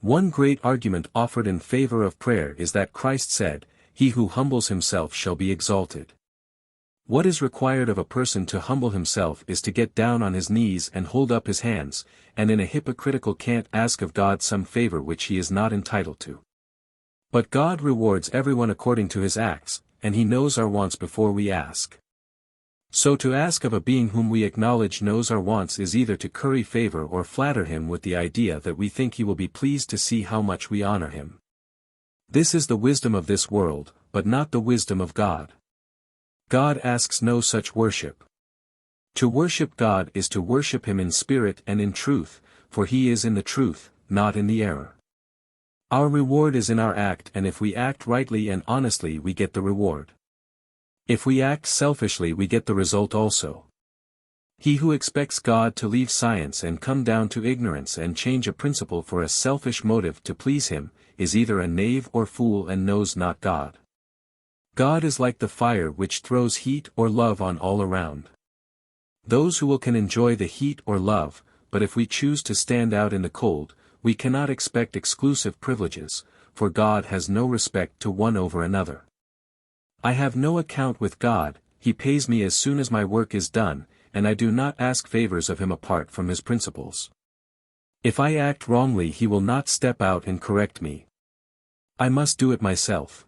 One great argument offered in favor of prayer is that Christ said, "He who humbles himself shall be exalted." What is required of a person to humble himself is to get down on his knees and hold up his hands, and in a hypocritical cant ask of God some favor which he is not entitled to. But God rewards everyone according to his acts, and he knows our wants before we ask. So to ask of a being whom we acknowledge knows our wants is either to curry favor or flatter him with the idea that we think he will be pleased to see how much we honor him. This is the wisdom of this world, but not the wisdom of God. God asks no such worship. To worship God is to worship him in spirit and in truth, for he is in the truth, not in the error. Our reward is in our act, and if we act rightly and honestly we get the reward. If we act selfishly we get the result also. He who expects God to leave science and come down to ignorance and change a principle for a selfish motive to please him, is either a knave or fool and knows not God. God is like the fire which throws heat or love on all around. Those who will can enjoy the heat or love, but if we choose to stand out in the cold, we cannot expect exclusive privileges, for God has no respect to one over another. I have no account with God, he pays me as soon as my work is done, and I do not ask favors of him apart from his principles. If I act wrongly he will not step out and correct me. I must do it myself.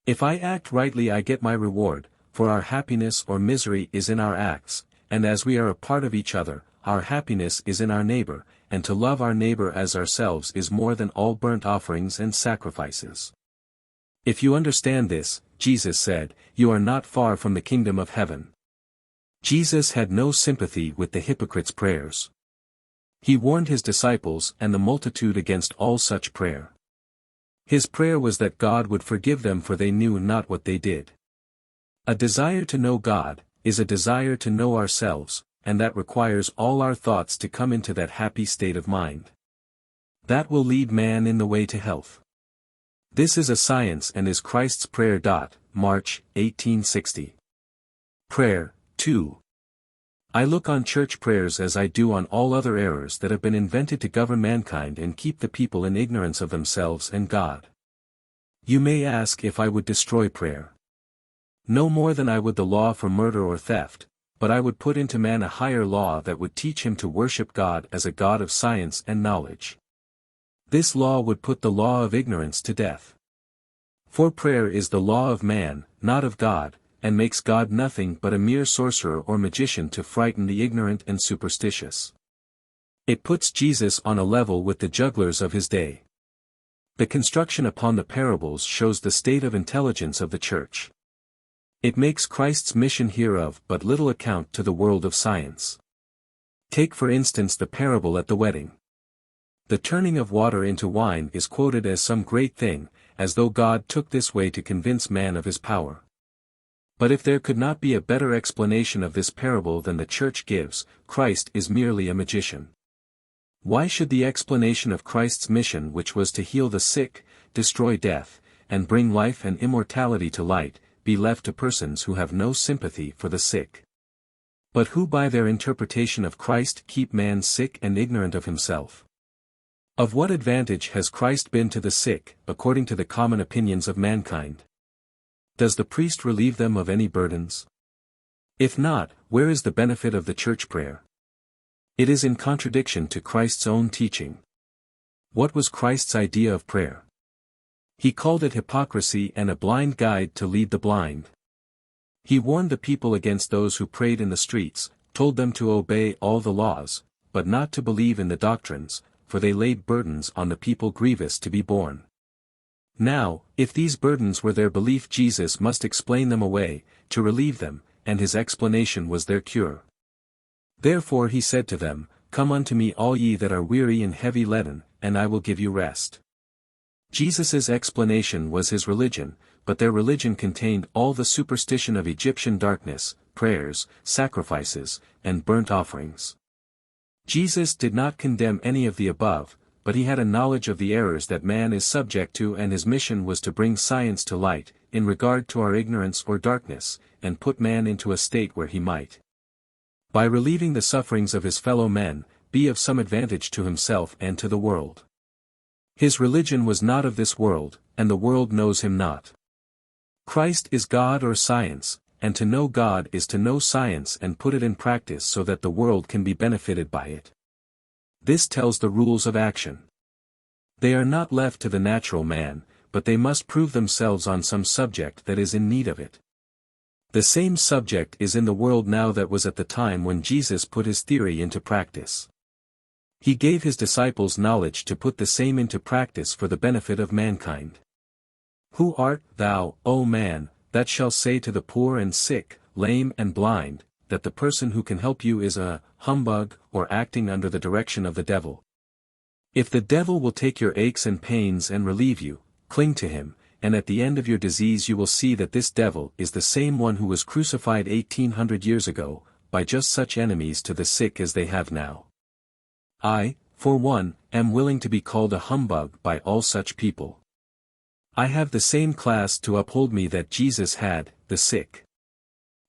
If I act rightly I get my reward, for our happiness or misery is in our acts, and as we are a part of each other, our happiness is in our neighbor, and to love our neighbor as ourselves is more than all burnt offerings and sacrifices. If you understand this, Jesus said, you are not far from the kingdom of heaven. Jesus had no sympathy with the hypocrites' prayers. He warned his disciples and the multitude against all such prayer. His prayer was that God would forgive them for they knew not what they did. A desire to know God, is a desire to know ourselves, and that requires all our thoughts to come into that happy state of mind. That will lead man in the way to health. This is a science and is Christ's prayer. March, 1860. Prayer, 2. I look on church prayers as I do on all other errors that have been invented to govern mankind and keep the people in ignorance of themselves and God. You may ask if I would destroy prayer. No more than I would the law for murder or theft, but I would put into man a higher law that would teach him to worship God as a God of science and knowledge. This law would put the law of ignorance to death. For prayer is the law of man, not of God, and makes God nothing but a mere sorcerer or magician to frighten the ignorant and superstitious. It puts Jesus on a level with the jugglers of his day. The construction upon the parables shows the state of intelligence of the church. It makes Christ's mission hereof but little account to the world of science. Take for instance the parable at the wedding. The turning of water into wine is quoted as some great thing, as though God took this way to convince man of his power. But if there could not be a better explanation of this parable than the Church gives, Christ is merely a magician. Why should the explanation of Christ's mission, which was to heal the sick, destroy death, and bring life and immortality to light, be left to persons who have no sympathy for the sick? But who by their interpretation of Christ keep man sick and ignorant of himself? Of what advantage has Christ been to the sick, according to the common opinions of mankind? Does the priest relieve them of any burdens? If not, where is the benefit of the church prayer? It is in contradiction to Christ's own teaching. What was Christ's idea of prayer? He called it hypocrisy and a blind guide to lead the blind. He warned the people against those who prayed in the streets, told them to obey all the laws, but not to believe in the doctrines, for they laid burdens on the people grievous to be borne. Now, if these burdens were their belief, Jesus must explain them away, to relieve them, and his explanation was their cure. Therefore he said to them, Come unto me all ye that are weary and heavy laden, and I will give you rest. Jesus' explanation was his religion, but their religion contained all the superstition of Egyptian darkness, prayers, sacrifices, and burnt offerings. Jesus did not condemn any of the above, but he had a knowledge of the errors that man is subject to, and his mission was to bring science to light, in regard to our ignorance or darkness, and put man into a state where he might, by relieving the sufferings of his fellow men, be of some advantage to himself and to the world. His religion was not of this world, and the world knows him not. Christ is God or science, and to know God is to know science and put it in practice so that the world can be benefited by it. This tells the rules of action. They are not left to the natural man, but they must prove themselves on some subject that is in need of it. The same subject is in the world now that was at the time when Jesus put his theory into practice. He gave his disciples knowledge to put the same into practice for the benefit of mankind. Who art thou, O man, that shall say to the poor and sick, lame and blind, that the person who can help you is a humbug, or acting under the direction of the devil? If the devil will take your aches and pains and relieve you, cling to him, and at the end of your disease you will see that this devil is the same one who was crucified 1800 years ago, by just such enemies to the sick as they have now. I, for one, am willing to be called a humbug by all such people. I have the same class to uphold me that Jesus had, the sick.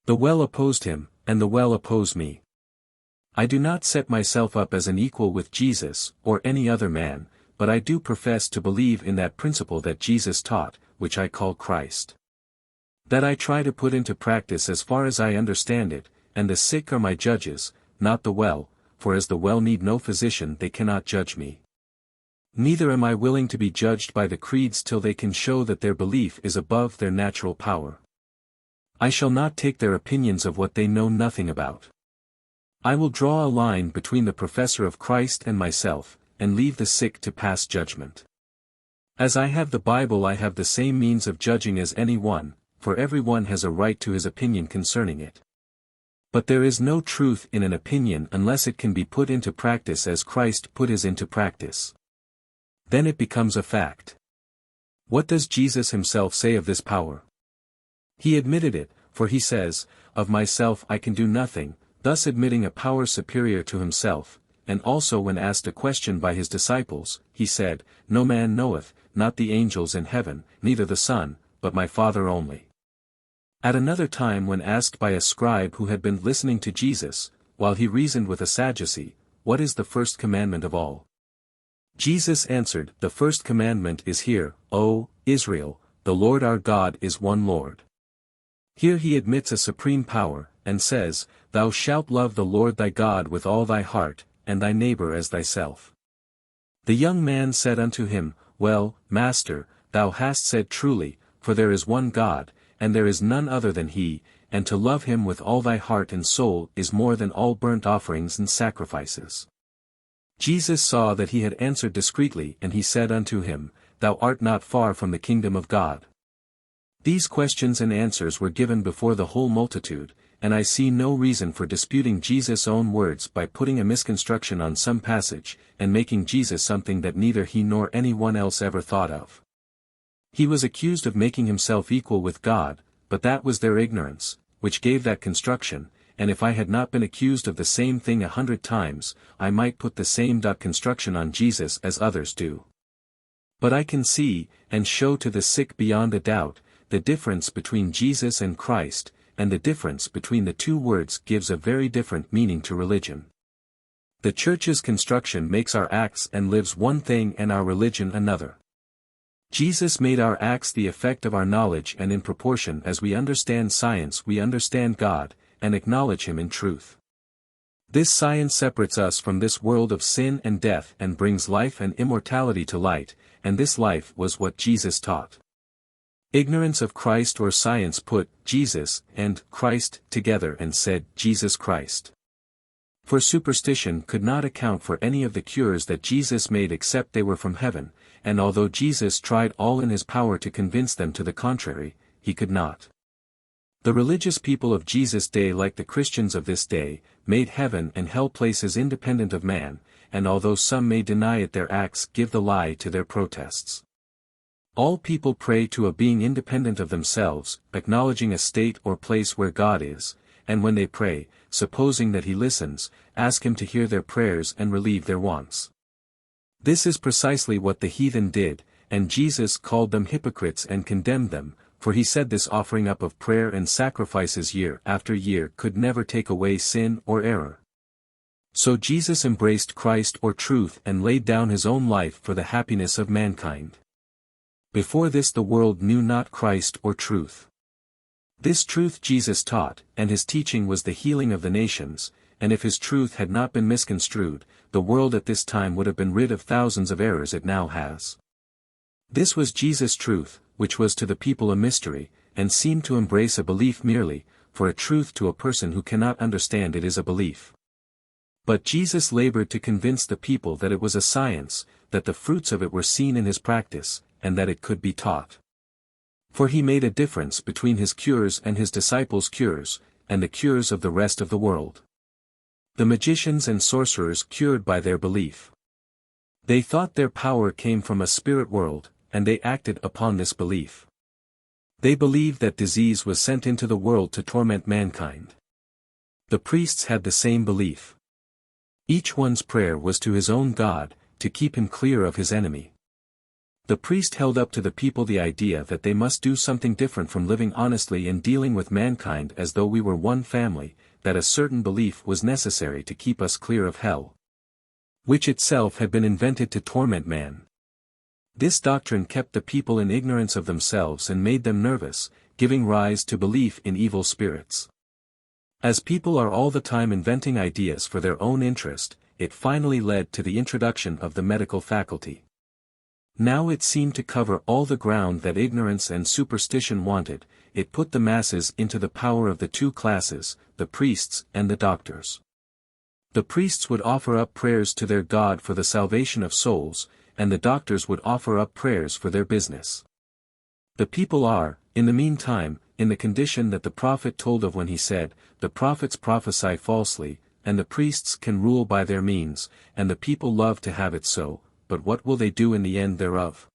The well opposed him, and the well oppose me. I do not set myself up as an equal with Jesus, or any other man, but I do profess to believe in that principle that Jesus taught, which I call Christ. That I try to put into practice as far as I understand it, and the sick are my judges, not the well, for as the well need no physician they cannot judge me. Neither am I willing to be judged by the creeds till they can show that their belief is above their natural power. I shall not take their opinions of what they know nothing about. I will draw a line between the professor of Christ and myself, and leave the sick to pass judgment. As I have the Bible, I have the same means of judging as any one, for every one has a right to his opinion concerning it. But there is no truth in an opinion unless it can be put into practice as Christ put his into practice. Then it becomes a fact. What does Jesus himself say of this power? He admitted it, for he says, "Of myself I can do nothing," thus admitting a power superior to himself, and also when asked a question by his disciples, he said, "No man knoweth, not the angels in heaven, neither the Son, but my Father only." At another time when asked by a scribe who had been listening to Jesus, while he reasoned with a Sadducee, "What is the first commandment of all?" Jesus answered, "The first commandment is, Hear, O Israel, the Lord our God is one Lord." Here he admits a supreme power, and says, "Thou shalt love the Lord thy God with all thy heart, and thy neighbor as thyself." The young man said unto him, "Well, Master, thou hast said truly, for there is one God, and there is none other than he, and to love him with all thy heart and soul is more than all burnt offerings and sacrifices." Jesus saw that he had answered discreetly, and he said unto him, "Thou art not far from the kingdom of God." These questions and answers were given before the whole multitude, and I see no reason for disputing Jesus' own words by putting a misconstruction on some passage, and making Jesus something that neither he nor any one else ever thought of. He was accused of making himself equal with God, but that was their ignorance, which gave that construction, and if I had not been accused of the same thing 100 times, I might put the same construction on Jesus as others do. But I can see, and show to the sick beyond a doubt, the difference between Jesus and Christ, and the difference between the two words gives a very different meaning to religion. The Church's construction makes our acts and lives one thing and our religion another. Jesus made our acts the effect of our knowledge, and in proportion as we understand science we understand God, and acknowledge him in truth. This science separates us from this world of sin and death and brings life and immortality to light, and this life was what Jesus taught. Ignorance of Christ or science put Jesus and Christ together and said Jesus Christ. For superstition could not account for any of the cures that Jesus made except they were from heaven, and although Jesus tried all in his power to convince them to the contrary, he could not. The religious people of Jesus' day, like the Christians of this day, made heaven and hell places independent of man, and although some may deny it, their acts give the lie to their protests. All people pray to a being independent of themselves, acknowledging a state or place where God is, and when they pray, supposing that he listens, ask him to hear their prayers and relieve their wants. This is precisely what the heathen did, and Jesus called them hypocrites and condemned them, for he said this offering up of prayer and sacrifices year after year could never take away sin or error. So Jesus embraced Christ or truth and laid down his own life for the happiness of mankind. Before this the world knew not Christ or truth. This truth Jesus taught, and his teaching was the healing of the nations, and if his truth had not been misconstrued, the world at this time would have been rid of thousands of errors it now has. This was Jesus' truth, which was to the people a mystery, and seemed to embrace a belief merely, for a truth to a person who cannot understand it is a belief. But Jesus labored to convince the people that it was a science, that the fruits of it were seen in his practice, and that it could be taught. For he made a difference between his cures and his disciples' cures, and the cures of the rest of the world. The magicians and sorcerers cured by their belief. They thought their power came from a spirit world, and they acted upon this belief. They believed that disease was sent into the world to torment mankind. The priests had the same belief. Each one's prayer was to his own God, to keep him clear of his enemy. The priest held up to the people the idea that they must do something different from living honestly and dealing with mankind as though we were one family, that a certain belief was necessary to keep us clear of hell, which itself had been invented to torment man. This doctrine kept the people in ignorance of themselves and made them nervous, giving rise to belief in evil spirits. As people are all the time inventing ideas for their own interest, it finally led to the introduction of the medical faculty. Now it seemed to cover all the ground that ignorance and superstition wanted. It put the masses into the power of the two classes, the priests and the doctors. The priests would offer up prayers to their God for the salvation of souls, and the doctors would offer up prayers for their business. The people are, in the meantime, in the condition that the prophet told of when he said, "The prophets prophesy falsely, and the priests can rule by their means, and the people love to have it so, but what will they do in the end thereof?"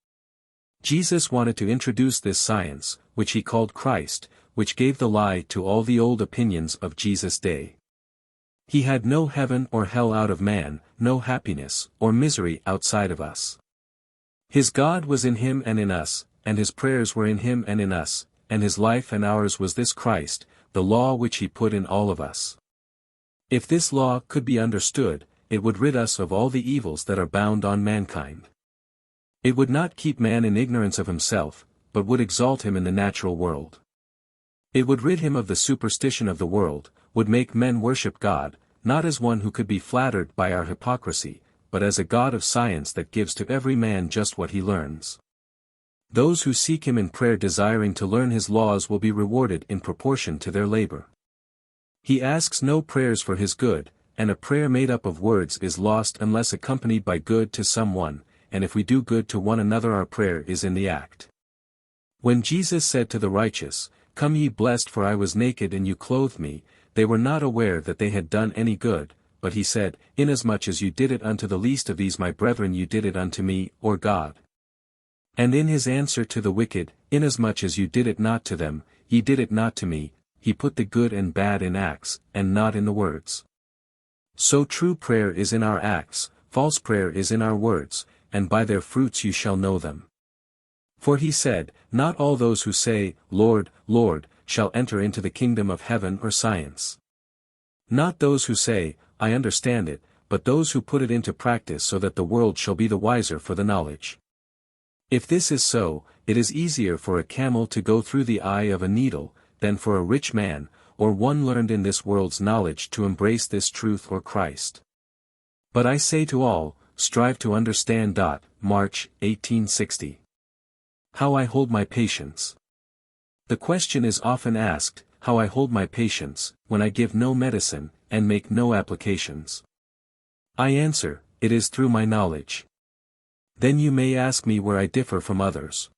Jesus wanted to introduce this science, which he called Christ, which gave the lie to all the old opinions of Jesus' day. He had no heaven or hell out of man, no happiness or misery outside of us. His God was in him and in us, and his prayers were in him and in us, and his life and ours was this Christ, the law which he put in all of us. If this law could be understood, it would rid us of all the evils that are bound on mankind. It would not keep man in ignorance of himself, but would exalt him in the natural world. It would rid him of the superstition of the world, would make men worship God, not as one who could be flattered by our hypocrisy, but as a God of science that gives to every man just what he learns. Those who seek him in prayer desiring to learn his laws will be rewarded in proportion to their labor. He asks no prayers for his good, and a prayer made up of words is lost unless accompanied by good to someone, and if we do good to one another our prayer is in the act. When Jesus said to the righteous, "Come ye blessed, for I was naked and you clothed me," they were not aware that they had done any good, but he said, "Inasmuch as you did it unto the least of these my brethren you did it unto me, or God." And in his answer to the wicked, "Inasmuch as you did it not to them, ye did it not to me," he put the good and bad in acts, and not in the words. So true prayer is in our acts, false prayer is in our words, and by their fruits you shall know them. For he said, "Not all those who say, Lord, Lord, shall enter into the kingdom of heaven or science. Not those who say, I understand it, but those who put it into practice so that the world shall be the wiser for the knowledge." If this is so, it is easier for a camel to go through the eye of a needle, than for a rich man, or one learned in this world's knowledge to embrace this truth or Christ. But I say to all, strive to understand. March, 1860. How I hold my patience. The question is often asked, how I hold my patience, when I give no medicine, and make no applications. I answer, it is through my knowledge. Then you may ask me where I differ from others.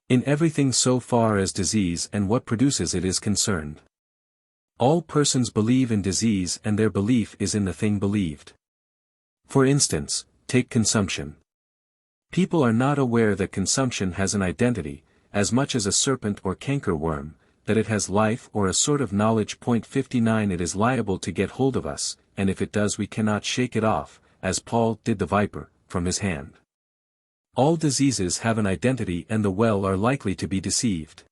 In everything so far as disease and what produces it is concerned. All persons believe in disease and their belief is in the thing believed. For instance, take consumption. People are not aware that consumption has an identity, as much as a serpent or canker worm, that it has life or a sort of knowledge. 59 It is liable to get hold of us, and if it does we cannot shake it off, as Paul did the viper, from his hand. All diseases have an identity and the well are likely to be deceived.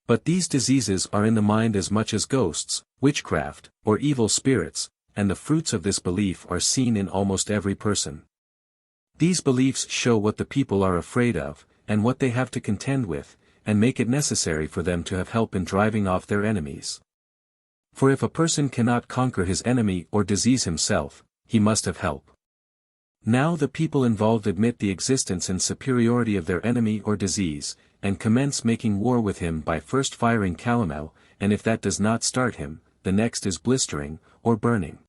But these diseases are in the mind as much as ghosts, witchcraft, or evil spirits, and the fruits of this belief are seen in almost every person. These beliefs show what the people are afraid of, and what they have to contend with, and make it necessary for them to have help in driving off their enemies. For if a person cannot conquer his enemy or disease himself, he must have help. Now the people involved admit the existence and superiority of their enemy or disease, and commence making war with him by first firing calomel, and if that does not start him, the next is blistering, or burning.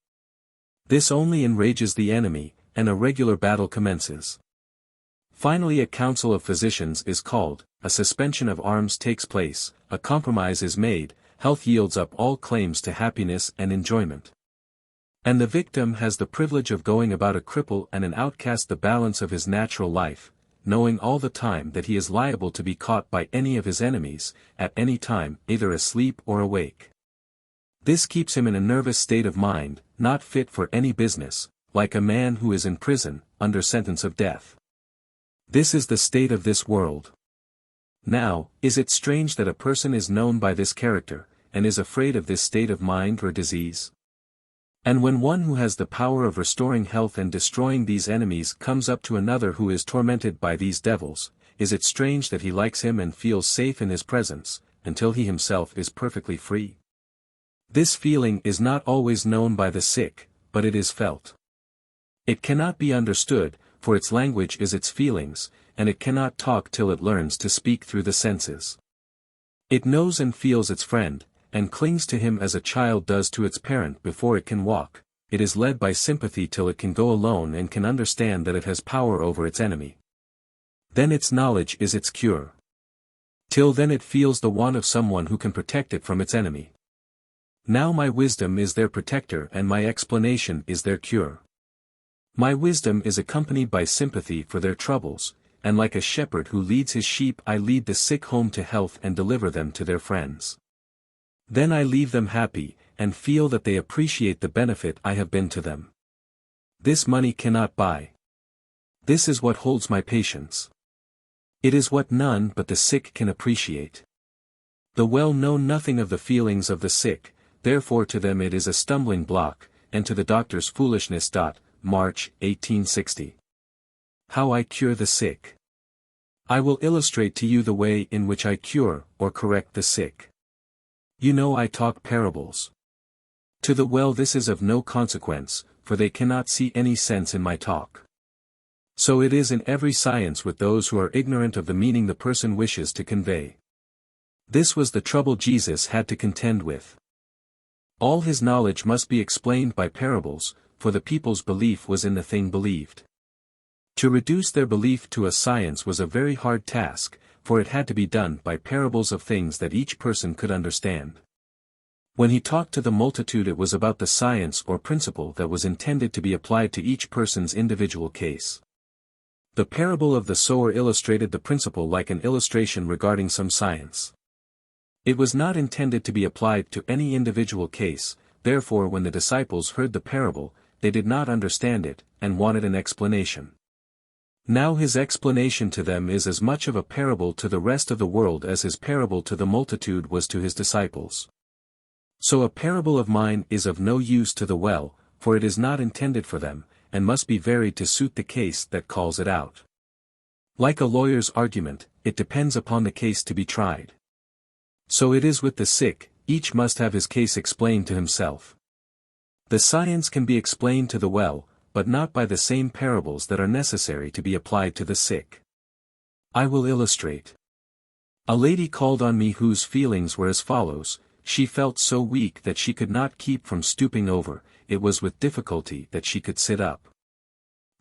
This only enrages the enemy, and a regular battle commences. Finally a council of physicians is called, a suspension of arms takes place, a compromise is made, health yields up all claims to happiness and enjoyment. And the victim has the privilege of going about a cripple and an outcast the balance of his natural life, knowing all the time that he is liable to be caught by any of his enemies, at any time, either asleep or awake. This keeps him in a nervous state of mind, not fit for any business, like a man who is in prison, under sentence of death. This is the state of this world. Now, is it strange that a person is known by this character, and is afraid of this state of mind or disease? And when one who has the power of restoring health and destroying these enemies comes up to another who is tormented by these devils, is it strange that he likes him and feels safe in his presence, until he himself is perfectly free? This feeling is not always known by the sick, but it is felt. It cannot be understood, for its language is its feelings, and it cannot talk till it learns to speak through the senses. It knows and feels its friend, and clings to him as a child does to its parent before it can walk. It is led by sympathy till it can go alone and can understand that it has power over its enemy. Then its knowledge is its cure. Till then it feels the want of someone who can protect it from its enemy. Now my wisdom is their protector and my explanation is their cure. My wisdom is accompanied by sympathy for their troubles, and like a shepherd who leads his sheep I lead the sick home to health and deliver them to their friends. Then I leave them happy, and feel that they appreciate the benefit I have been to them. This money cannot buy. This is what holds my patience. It is what none but the sick can appreciate. The well know nothing of the feelings of the sick, therefore to them it is a stumbling block, and to the doctor's foolishness. March, 1860. How I cure the sick. I will illustrate to you the way in which I cure, or correct the sick. You know I talk parables. To the well this is of no consequence, for they cannot see any sense in my talk. So it is in every science with those who are ignorant of the meaning the person wishes to convey. This was the trouble Jesus had to contend with. All his knowledge must be explained by parables, for the people's belief was in the thing believed. To reduce their belief to a science was a very hard task, for it had to be done by parables of things that each person could understand. When he talked to the multitude it was about the science or principle that was intended to be applied to each person's individual case. The parable of the sower illustrated the principle like an illustration regarding some science. It was not intended to be applied to any individual case, therefore when the disciples heard the parable, they did not understand it, and wanted an explanation. Now his explanation to them is as much of a parable to the rest of the world as his parable to the multitude was to his disciples. So a parable of mine is of no use to the well, for it is not intended for them, and must be varied to suit the case that calls it out. Like a lawyer's argument, it depends upon the case to be tried. So it is with the sick, each must have his case explained to himself. The science can be explained to the well, but not by the same parables that are necessary to be applied to the sick. I will illustrate. A lady called on me whose feelings were as follows: she felt so weak that she could not keep from stooping over, it was with difficulty that she could sit up.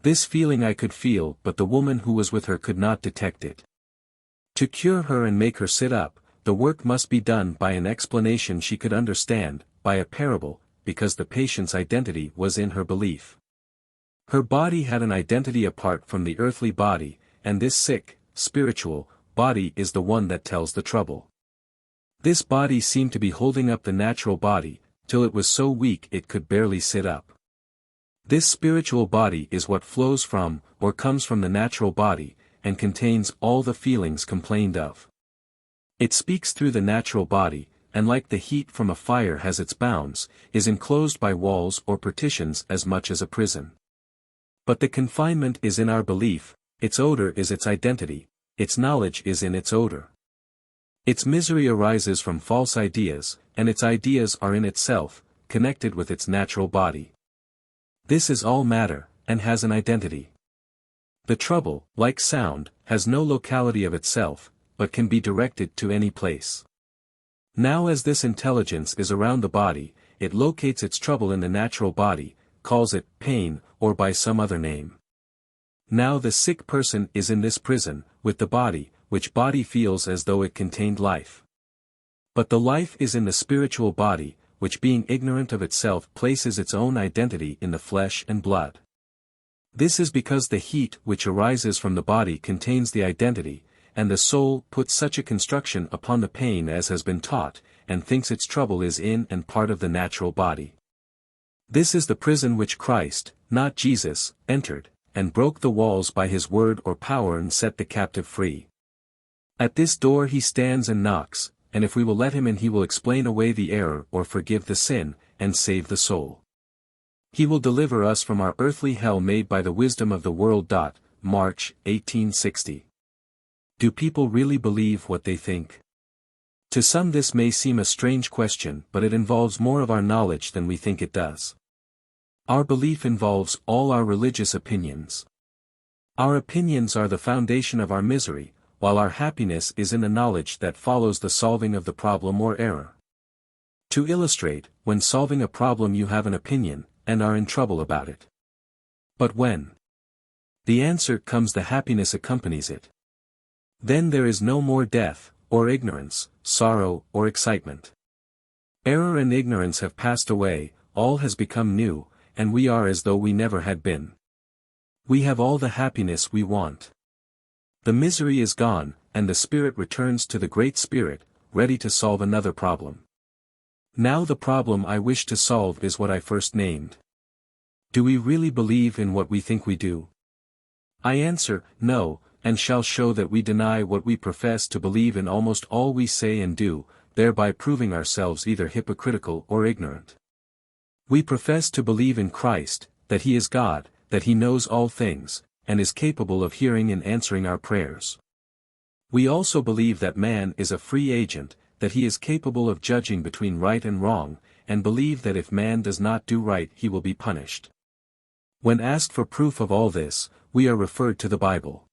This feeling I could feel, but the woman who was with her could not detect it. To cure her and make her sit up, the work must be done by an explanation she could understand, by a parable, because the patient's identity was in her belief. Her body had an identity apart from the earthly body, and this sick, spiritual, body is the one that tells the trouble. This body seemed to be holding up the natural body, till it was so weak it could barely sit up. This spiritual body is what flows from, or comes from the natural body, and contains all the feelings complained of. It speaks through the natural body, and like the heat from a fire has its bounds, is enclosed by walls or partitions as much as a prison. But the confinement is in our belief, its odor is its identity, its knowledge is in its odor. Its misery arises from false ideas, and its ideas are in itself, connected with its natural body. This is all matter, and has an identity. The trouble, like sound, has no locality of itself, but can be directed to any place. Now as this intelligence is around the body, it locates its trouble in the natural body, calls it pain, or by some other name. Now the sick person is in this prison, with the body, which body feels as though it contained life. But the life is in the spiritual body, which being ignorant of itself places its own identity in the flesh and blood. This is because the heat which arises from the body contains the identity, and the soul puts such a construction upon the pain as has been taught, and thinks its trouble is in and part of the natural body. This is the prison which Christ, not Jesus, entered, and broke the walls by his word or power and set the captive free. At this door he stands and knocks, and if we will let him in he will explain away the error or forgive the sin, and save the soul. He will deliver us from our earthly hell made by the wisdom of the world. March, 1860. Do people really believe what they think? To some this may seem a strange question, but it involves more of our knowledge than we think it does. Our belief involves all our religious opinions. Our opinions are the foundation of our misery, while our happiness is in the knowledge that follows the solving of the problem or error. To illustrate, when solving a problem you have an opinion, and are in trouble about it. But when the answer comes, the happiness accompanies it. Then there is no more death, or ignorance, sorrow, or excitement. Error and ignorance have passed away, all has become new, and we are as though we never had been. We have all the happiness we want. The misery is gone, and the spirit returns to the Great Spirit, ready to solve another problem. Now the problem I wish to solve is what I first named. Do we really believe in what we think we do? I answer, no, and shall show that we deny what we profess to believe in almost all we say and do, thereby proving ourselves either hypocritical or ignorant. We profess to believe in Christ, that he is God, that he knows all things, and is capable of hearing and answering our prayers. We also believe that man is a free agent, that he is capable of judging between right and wrong, and believe that if man does not do right he will be punished. When asked for proof of all this, we are referred to the Bible.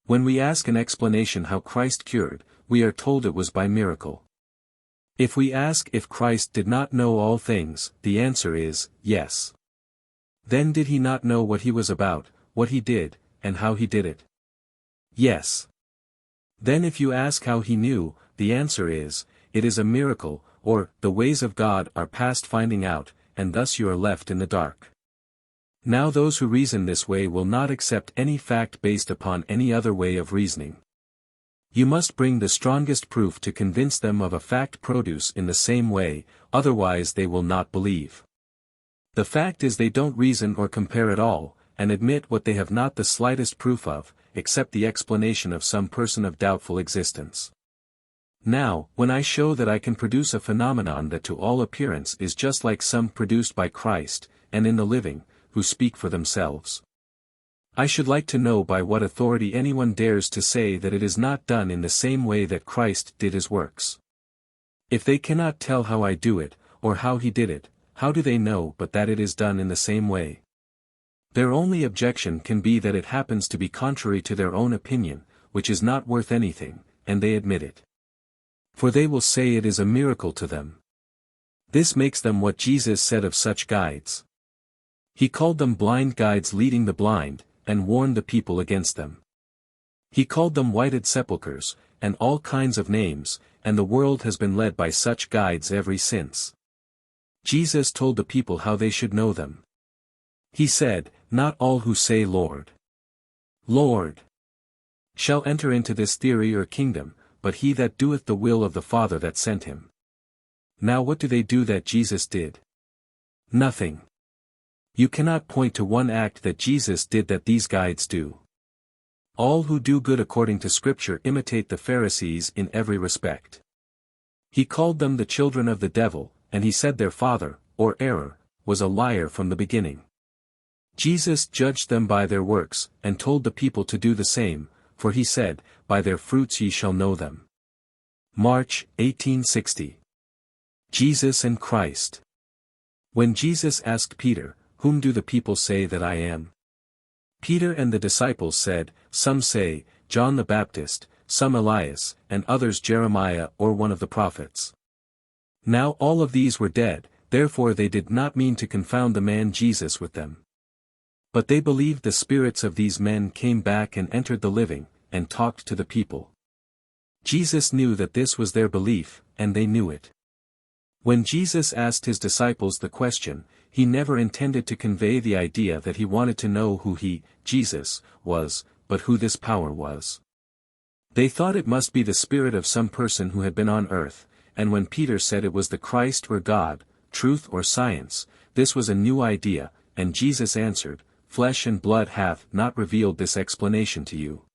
When we ask an explanation how Christ cured, we are told it was by miracle. If we ask if Christ did not know all things, the answer is, yes. Then did he not know what he was about, what he did, and how he did it? Yes. Then if you ask how he knew, the answer is, it is a miracle, or, the ways of God are past finding out, and thus you are left in the dark. Now those who reason this way will not accept any fact based upon any other way of reasoning. You must bring the strongest proof to convince them of a fact produce in the same way, otherwise they will not believe. The fact is they don't reason or compare at all, and admit what they have not the slightest proof of, except the explanation of some person of doubtful existence. Now, when I show that I can produce a phenomenon that to all appearance is just like some produced by Christ, and in the living, who speak for themselves, I should like to know by what authority anyone dares to say that it is not done in the same way that Christ did his works. If they cannot tell how I do it, or how he did it, how do they know but that it is done in the same way? Their only objection can be that it happens to be contrary to their own opinion, which is not worth anything, and they admit it. For they will say it is a miracle to them. This makes them what Jesus said of such guides. He called them blind guides leading the blind, and warned the people against them. He called them whited sepulchres, and all kinds of names, and the world has been led by such guides ever since. Jesus told the people how they should know them. He said, "Not all who say Lord, Lord, shall enter into this theory or kingdom, but he that doeth the will of the Father that sent him. Now what do they do that Jesus did? Nothing. You cannot point to one act that Jesus did that these guides do. All who do good according to Scripture imitate the Pharisees in every respect. He called them the children of the devil, and he said their father, or error, was a liar from the beginning. Jesus judged them by their works, and told the people to do the same, for he said, "By their fruits ye shall know them." March, 1860. Jesus and Christ. When Jesus asked Peter, "Whom do the people say that I am?" Peter and the disciples said, "Some say, John the Baptist, some Elias, and others Jeremiah or one of the prophets." Now all of these were dead, therefore they did not mean to confound the man Jesus with them. But they believed the spirits of these men came back and entered the living, and talked to the people. Jesus knew that this was their belief, and they knew it. When Jesus asked his disciples the question, he never intended to convey the idea that he wanted to know who he, Jesus, was, but who this power was. They thought it must be the spirit of some person who had been on earth, and when Peter said it was the Christ or God, truth or science, this was a new idea, and Jesus answered, "Flesh and blood hath not revealed this explanation to you."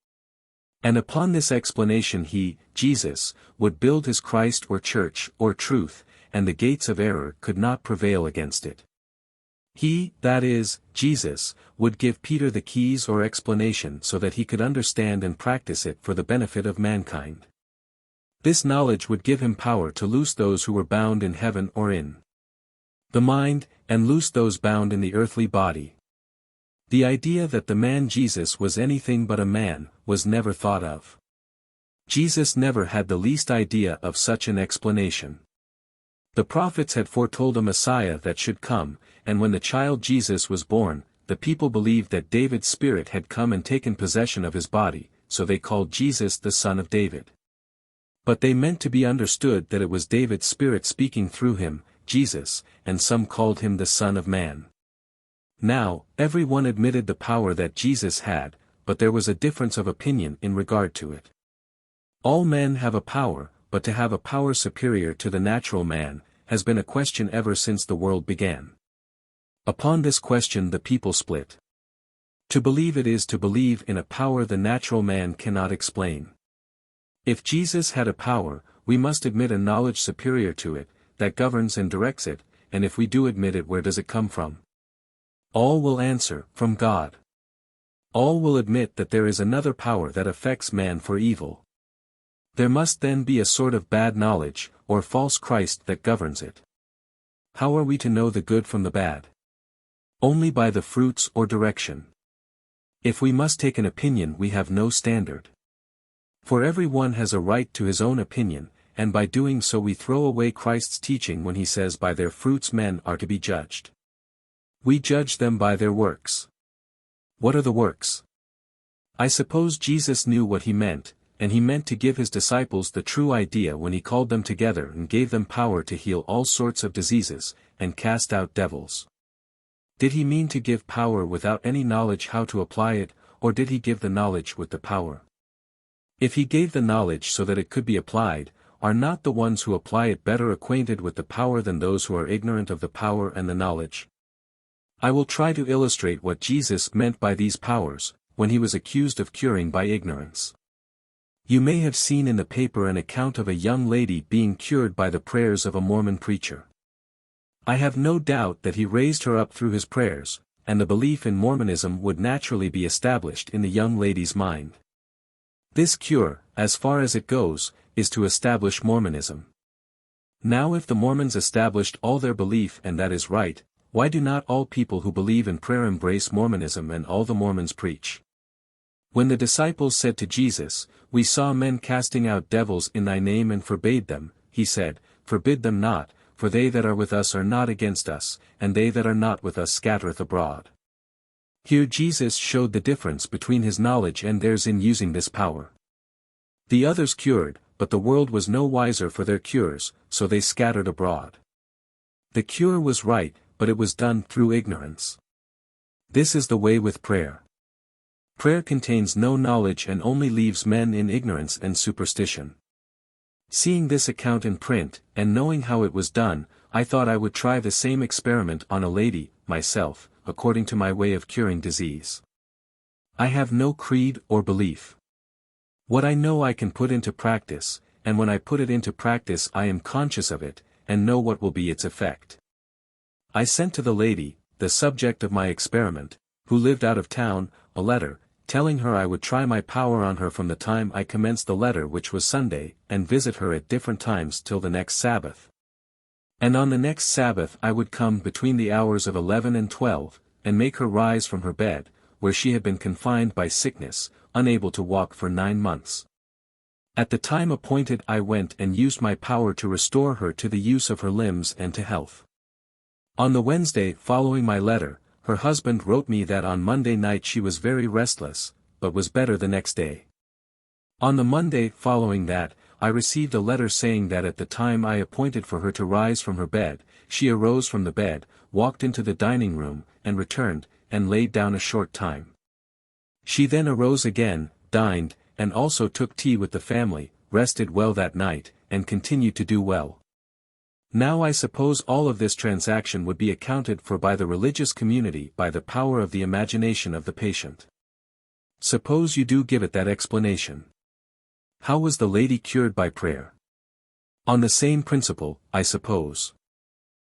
And upon this explanation he, Jesus, would build his Christ or church or truth, and the gates of error could not prevail against it. He, that is, Jesus, would give Peter the keys or explanation so that he could understand and practice it for the benefit of mankind. This knowledge would give him power to loose those who were bound in heaven or in the mind, and loose those bound in the earthly body. The idea that the man Jesus was anything but a man, was never thought of. Jesus never had the least idea of such an explanation. The prophets had foretold a Messiah that should come, and when the child Jesus was born, the people believed that David's spirit had come and taken possession of his body, so they called Jesus the Son of David. But they meant to be understood that it was David's spirit speaking through him, Jesus, and some called him the Son of Man. Now, everyone admitted the power that Jesus had, but there was a difference of opinion in regard to it. All men have a power, but to have a power superior to the natural man, has been a question ever since the world began. Upon this question the people split. To believe it is to believe in a power the natural man cannot explain. If Jesus had a power, we must admit a knowledge superior to it, that governs and directs it, and if we do admit it, where does it come from? All will answer, from God. All will admit that there is another power that affects man for evil. There must then be a sort of bad knowledge, or false Christ that governs it. How are we to know the good from the bad? Only by the fruits or direction. If we must take an opinion, we have no standard. For every one has a right to his own opinion, and by doing so we throw away Christ's teaching when he says by their fruits men are to be judged. We judge them by their works. What are the works? I suppose Jesus knew what he meant, and he meant to give his disciples the true idea when he called them together and gave them power to heal all sorts of diseases, and cast out devils. Did he mean to give power without any knowledge how to apply it, or did he give the knowledge with the power? If he gave the knowledge so that it could be applied, are not the ones who apply it better acquainted with the power than those who are ignorant of the power and the knowledge? I will try to illustrate what Jesus meant by these powers, when he was accused of curing by ignorance. You may have seen in the paper an account of a young lady being cured by the prayers of a Mormon preacher. I have no doubt that he raised her up through his prayers, and the belief in Mormonism would naturally be established in the young lady's mind. This cure, as far as it goes, is to establish Mormonism. Now if the Mormons established all their belief and that is right, why do not all people who believe in prayer embrace Mormonism and all the Mormons preach? When the disciples said to Jesus, "We saw men casting out devils in thy name and forbade them," he said, "Forbid them not, for they that are with us are not against us, and they that are not with us scattereth abroad." Here Jesus showed the difference between his knowledge and theirs in using this power. The others cured, but the world was no wiser for their cures, so they scattered abroad. The cure was right, but it was done through ignorance. This is the way with prayer. Prayer contains no knowledge and only leaves men in ignorance and superstition. Seeing this account in print, and knowing how it was done, I thought I would try the same experiment on a lady, myself, according to my way of curing disease. I have no creed or belief. What I know I can put into practice, and when I put it into practice I am conscious of it, and know what will be its effect. I sent to the lady, the subject of my experiment, who lived out of town, a letter, telling her I would try my power on her from the time I commenced the letter, which was Sunday, and visit her at different times till the next Sabbath. And on the next Sabbath I would come between the hours of 11 and 12, and make her rise from her bed, where she had been confined by sickness, unable to walk for 9 months. At the time appointed I went and used my power to restore her to the use of her limbs and to health. On the Wednesday following my letter, her husband wrote me that on Monday night she was very restless, but was better the next day. On the Monday following that, I received a letter saying that at the time I appointed for her to rise from her bed, she arose from the bed, walked into the dining room, and returned, and laid down a short time. She then arose again, dined, and also took tea with the family, rested well that night, and continued to do well. Now I suppose all of this transaction would be accounted for by the religious community by the power of the imagination of the patient. Suppose you do give it that explanation. How was the lady cured by prayer? On the same principle, I suppose.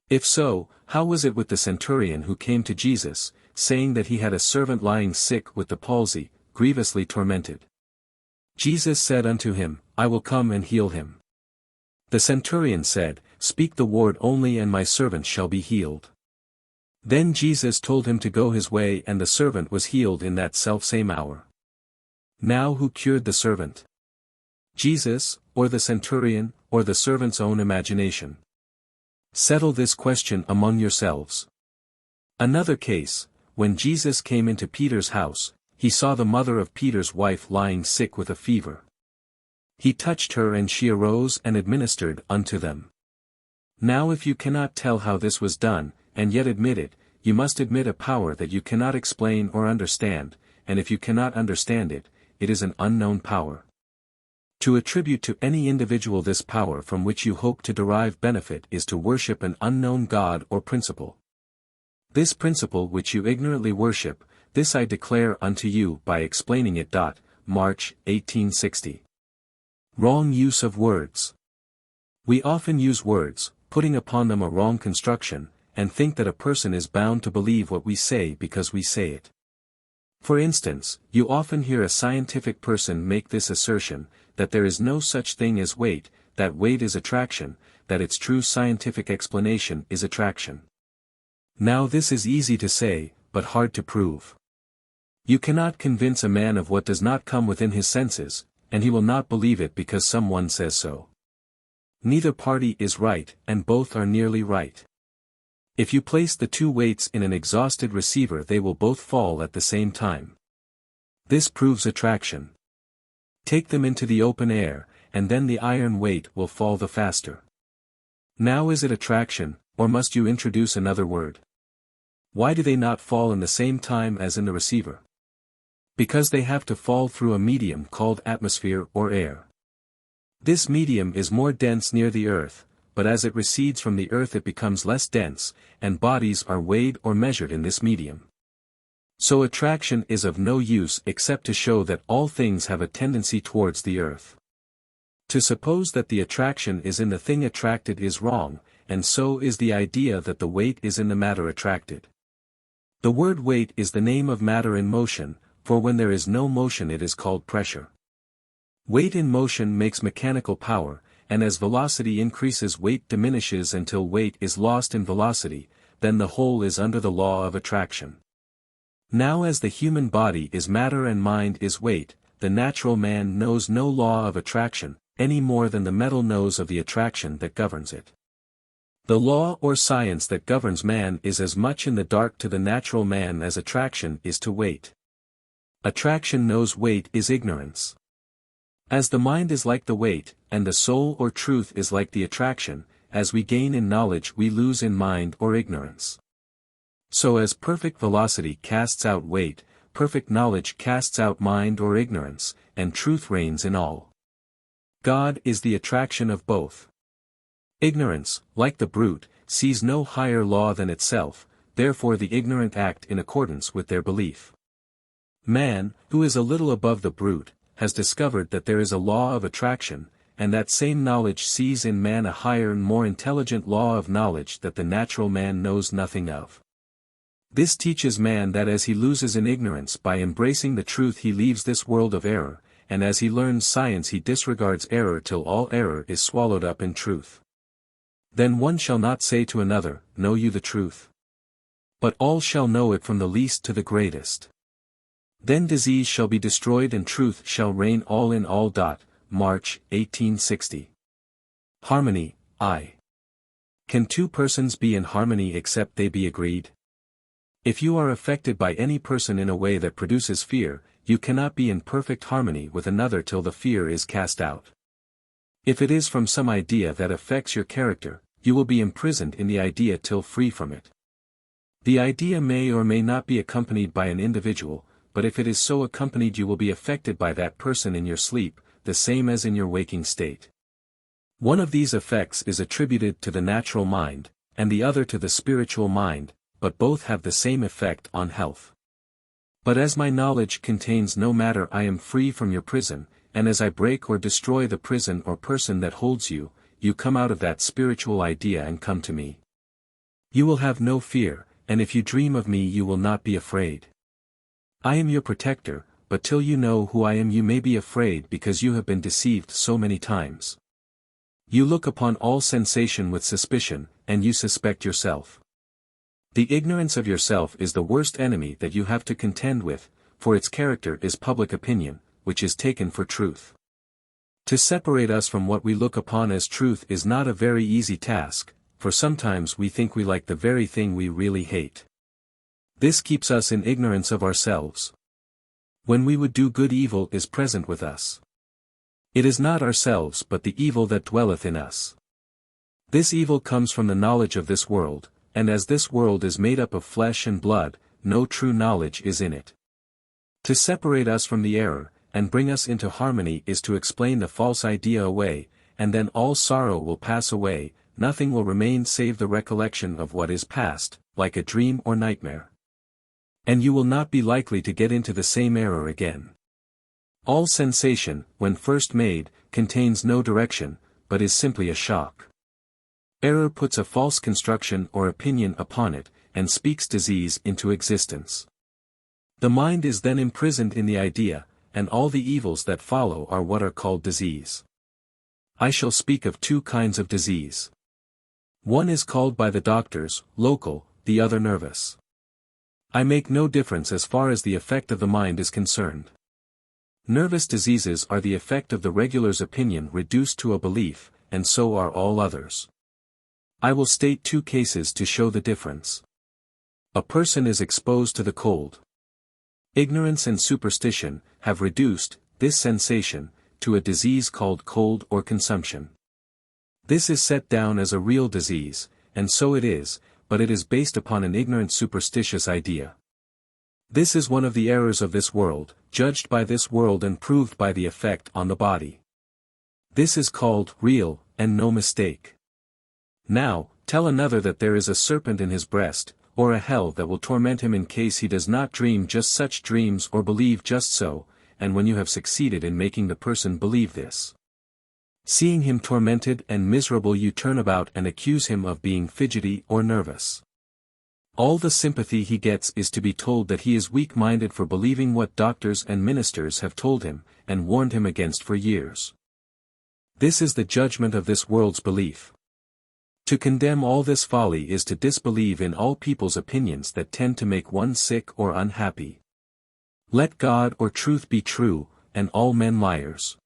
If so, how was it with the centurion who came to Jesus, saying that he had a servant lying sick with the palsy, grievously tormented? Jesus said unto him, I will come and heal him. The centurion said, Speak the word only and my servant shall be healed. Then Jesus told him to go his way, and the servant was healed in that selfsame hour. Now who cured the servant? Jesus, or the centurion, or the servant's own imagination? Settle this question among yourselves. Another case, when Jesus came into Peter's house, he saw the mother of Peter's wife lying sick with a fever. He touched her and she arose and administered unto them. Now if you cannot tell how this was done, and yet admit it, you must admit a power that you cannot explain or understand, and if you cannot understand it, it is an unknown power. To attribute to any individual this power from which you hope to derive benefit is to worship an unknown God or principle. This principle which you ignorantly worship, this I declare unto you by explaining it. March, 1860. Wrong use of words. We often use words, putting upon them a wrong construction, and think that a person is bound to believe what we say because we say it. For instance, you often hear a scientific person make this assertion, that there is no such thing as weight, that weight is attraction, that its true scientific explanation is attraction. Now this is easy to say, but hard to prove. You cannot convince a man of what does not come within his senses, and he will not believe it because someone says so. Neither party is right, and both are nearly right. If you place the two weights in an exhausted receiver they will both fall at the same time. This proves attraction. Take them into the open air, and then the iron weight will fall the faster. Now is it attraction, or must you introduce another word? Why do they not fall in the same time as in the receiver? Because they have to fall through a medium called atmosphere or air. This medium is more dense near the earth, but as it recedes from the earth it becomes less dense, and bodies are weighed or measured in this medium. So attraction is of no use except to show that all things have a tendency towards the earth. To suppose that the attraction is in the thing attracted is wrong, and so is the idea that the weight is in the matter attracted. The word weight is the name of matter in motion, for when there is no motion it is called pressure. Weight in motion makes mechanical power, and as velocity increases weight diminishes until weight is lost in velocity, then the whole is under the law of attraction. Now as the human body is matter and mind is weight, the natural man knows no law of attraction, any more than the metal knows of the attraction that governs it. The law or science that governs man is as much in the dark to the natural man as attraction is to weight. Attraction knows weight is ignorance. As the mind is like the weight, and the soul or truth is like the attraction, as we gain in knowledge we lose in mind or ignorance. So as perfect velocity casts out weight, perfect knowledge casts out mind or ignorance, and truth reigns in all. God is the attraction of both. Ignorance, like the brute, sees no higher law than itself, therefore the ignorant act in accordance with their belief. Man, who is a little above the brute, has discovered that there is a law of attraction, and that same knowledge sees in man a higher and more intelligent law of knowledge that the natural man knows nothing of. This teaches man that as he loses in ignorance by embracing the truth he leaves this world of error, and as he learns science he disregards error till all error is swallowed up in truth. Then one shall not say to another, "Know you the truth?" But all shall know it from the least to the greatest. Then disease shall be destroyed and truth shall reign all in all. March, 1860. Harmony, I. Can two persons be in harmony except they be agreed? If you are affected by any person in a way that produces fear, you cannot be in perfect harmony with another till the fear is cast out. If it is from some idea that affects your character, you will be imprisoned in the idea till free from it. The idea may or may not be accompanied by an individual, but if it is so accompanied you will be affected by that person in your sleep, the same as in your waking state. One of these effects is attributed to the natural mind, and the other to the spiritual mind, but both have the same effect on health. But as my knowledge contains no matter I am free from your prison, and as I break or destroy the prison or person that holds you, you come out of that spiritual idea and come to me. You will have no fear, and if you dream of me you will not be afraid. I am your protector, but till you know who I am you may be afraid because you have been deceived so many times. You look upon all sensation with suspicion, and you suspect yourself. The ignorance of yourself is the worst enemy that you have to contend with, for its character is public opinion, which is taken for truth. To separate us from what we look upon as truth is not a very easy task, for sometimes we think we like the very thing we really hate. This keeps us in ignorance of ourselves. When we would do good, evil is present with us. It is not ourselves but the evil that dwelleth in us. This evil comes from the knowledge of this world, and as this world is made up of flesh and blood, no true knowledge is in it. To separate us from the error, and bring us into harmony is to explain the false idea away, and then all sorrow will pass away, nothing will remain save the recollection of what is past, like a dream or nightmare. And you will not be likely to get into the same error again. All sensation, when first made, contains no direction, but is simply a shock. Error puts a false construction or opinion upon it, and speaks disease into existence. The mind is then imprisoned in the idea, and all the evils that follow are what are called disease. I shall speak of two kinds of disease. One is called by the doctors, local, the other nervous. I make no difference as far as the effect of the mind is concerned. Nervous diseases are the effect of the regular's opinion reduced to a belief, and so are all others. I will state two cases to show the difference. A person is exposed to the cold. Ignorance and superstition have reduced this sensation to a disease called cold or consumption. This is set down as a real disease, and so it is, but it is based upon an ignorant superstitious idea. This is one of the errors of this world, judged by this world and proved by the effect on the body. This is called real, and no mistake. Now, tell another that there is a serpent in his breast, or a hell that will torment him in case he does not dream just such dreams or believe just so, and when you have succeeded in making the person believe this, seeing him tormented and miserable, you turn about and accuse him of being fidgety or nervous. All the sympathy he gets is to be told that he is weak-minded for believing what doctors and ministers have told him, and warned him against for years. This is the judgment of this world's belief. To condemn all this folly is to disbelieve in all people's opinions that tend to make one sick or unhappy. Let God or truth be true, and all men liars.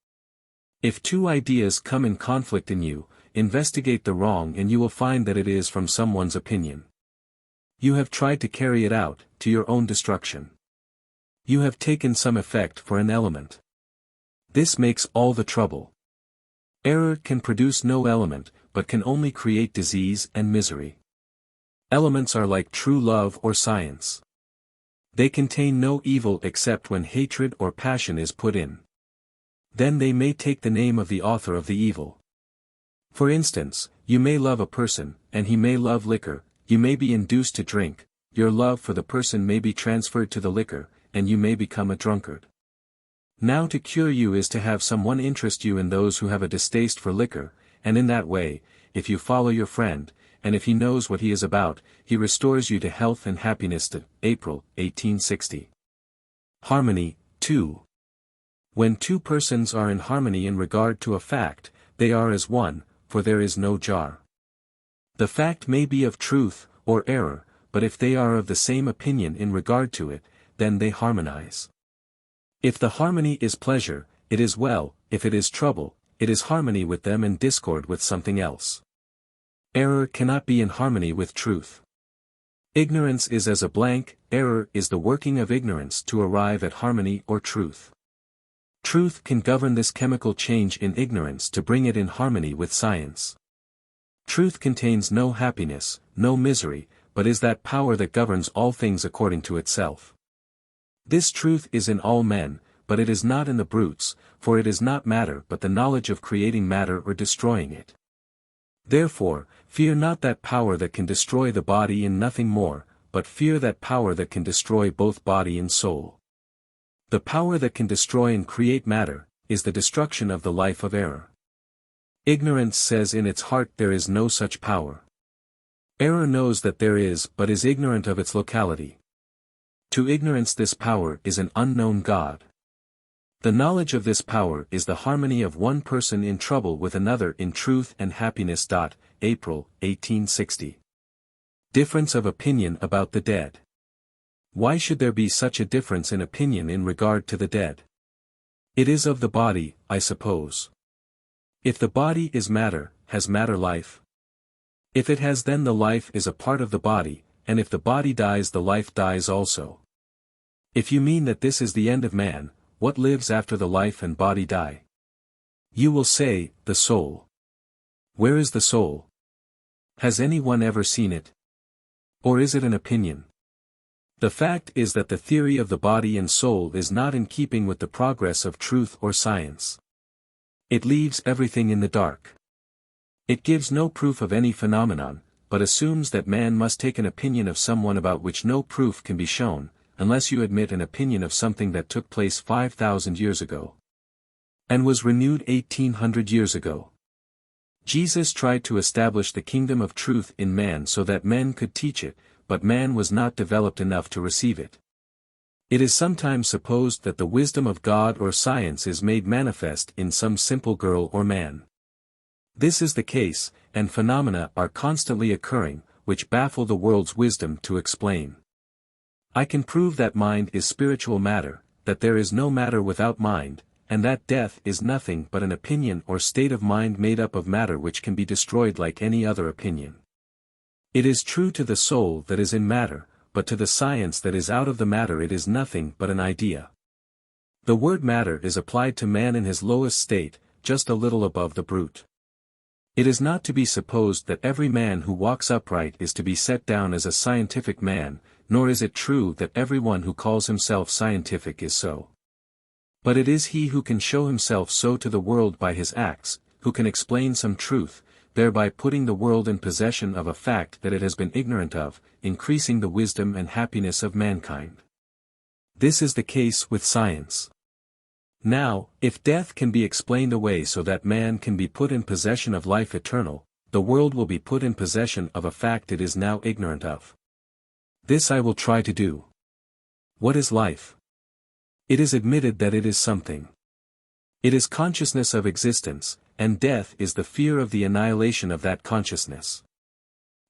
If two ideas come in conflict in you, investigate the wrong and you will find that it is from someone's opinion. You have tried to carry it out, to your own destruction. You have taken some effect for an element. This makes all the trouble. Error can produce no element, but can only create disease and misery. Elements are like true love or science. They contain no evil except when hatred or passion is put in. Then they may take the name of the author of the evil. For instance, you may love a person, and he may love liquor, you may be induced to drink, your love for the person may be transferred to the liquor, and you may become a drunkard. Now to cure you is to have someone interest you in those who have a distaste for liquor, and in that way, if you follow your friend, and if he knows what he is about, he restores you to health and happiness. April, 1860. Harmony, 2. When two persons are in harmony in regard to a fact, they are as one, for there is no jar. The fact may be of truth, or error, but if they are of the same opinion in regard to it, then they harmonize. If the harmony is pleasure, it is well, if it is trouble, it is harmony with them and discord with something else. Error cannot be in harmony with truth. Ignorance is as a blank, error is the working of ignorance to arrive at harmony or truth. Truth can govern this chemical change in ignorance to bring it in harmony with science. Truth contains no happiness, no misery, but is that power that governs all things according to itself. This truth is in all men, but it is not in the brutes, for it is not matter but the knowledge of creating matter or destroying it. Therefore, fear not that power that can destroy the body in nothing more, but fear that power that can destroy both body and soul. The power that can destroy and create matter, is the destruction of the life of error. Ignorance says in its heart there is no such power. Error knows that there is but is ignorant of its locality. To ignorance this power is an unknown God. The knowledge of this power is the harmony of one person in trouble with another in truth and happiness. April, 1860. Difference of opinion about the dead. Why should there be such a difference in opinion in regard to the dead? It is of the body, I suppose. If the body is matter, has matter life? If it has, then the life is a part of the body, and if the body dies the life dies also. If you mean that this is the end of man, what lives after the life and body die? You will say, the soul. Where is the soul? Has anyone ever seen it? Or is it an opinion? The fact is that the theory of the body and soul is not in keeping with the progress of truth or science. It leaves everything in the dark. It gives no proof of any phenomenon, but assumes that man must take an opinion of someone about which no proof can be shown, unless you admit an opinion of something that took place 5,000 years ago. And was renewed 1,800 years ago. Jesus tried to establish the kingdom of truth in man so that men could teach it, but man was not developed enough to receive it. It is sometimes supposed that the wisdom of God or science is made manifest in some simple girl or man. This is the case, and phenomena are constantly occurring, which baffle the world's wisdom to explain. I can prove that mind is spiritual matter, that there is no matter without mind, and that death is nothing but an opinion or state of mind made up of matter which can be destroyed like any other opinion. It is true to the soul that is in matter, but to the science that is out of the matter it is nothing but an idea. The word matter is applied to man in his lowest state, just a little above the brute. It is not to be supposed that every man who walks upright is to be set down as a scientific man, nor is it true that everyone who calls himself scientific is so. But it is he who can show himself so to the world by his acts, who can explain some truth, thereby putting the world in possession of a fact that it has been ignorant of, increasing the wisdom and happiness of mankind. This is the case with science. Now, if death can be explained away so that man can be put in possession of life eternal, the world will be put in possession of a fact it is now ignorant of. This I will try to do. What is life? It is admitted that it is something. It is consciousness of existence, and death is the fear of the annihilation of that consciousness.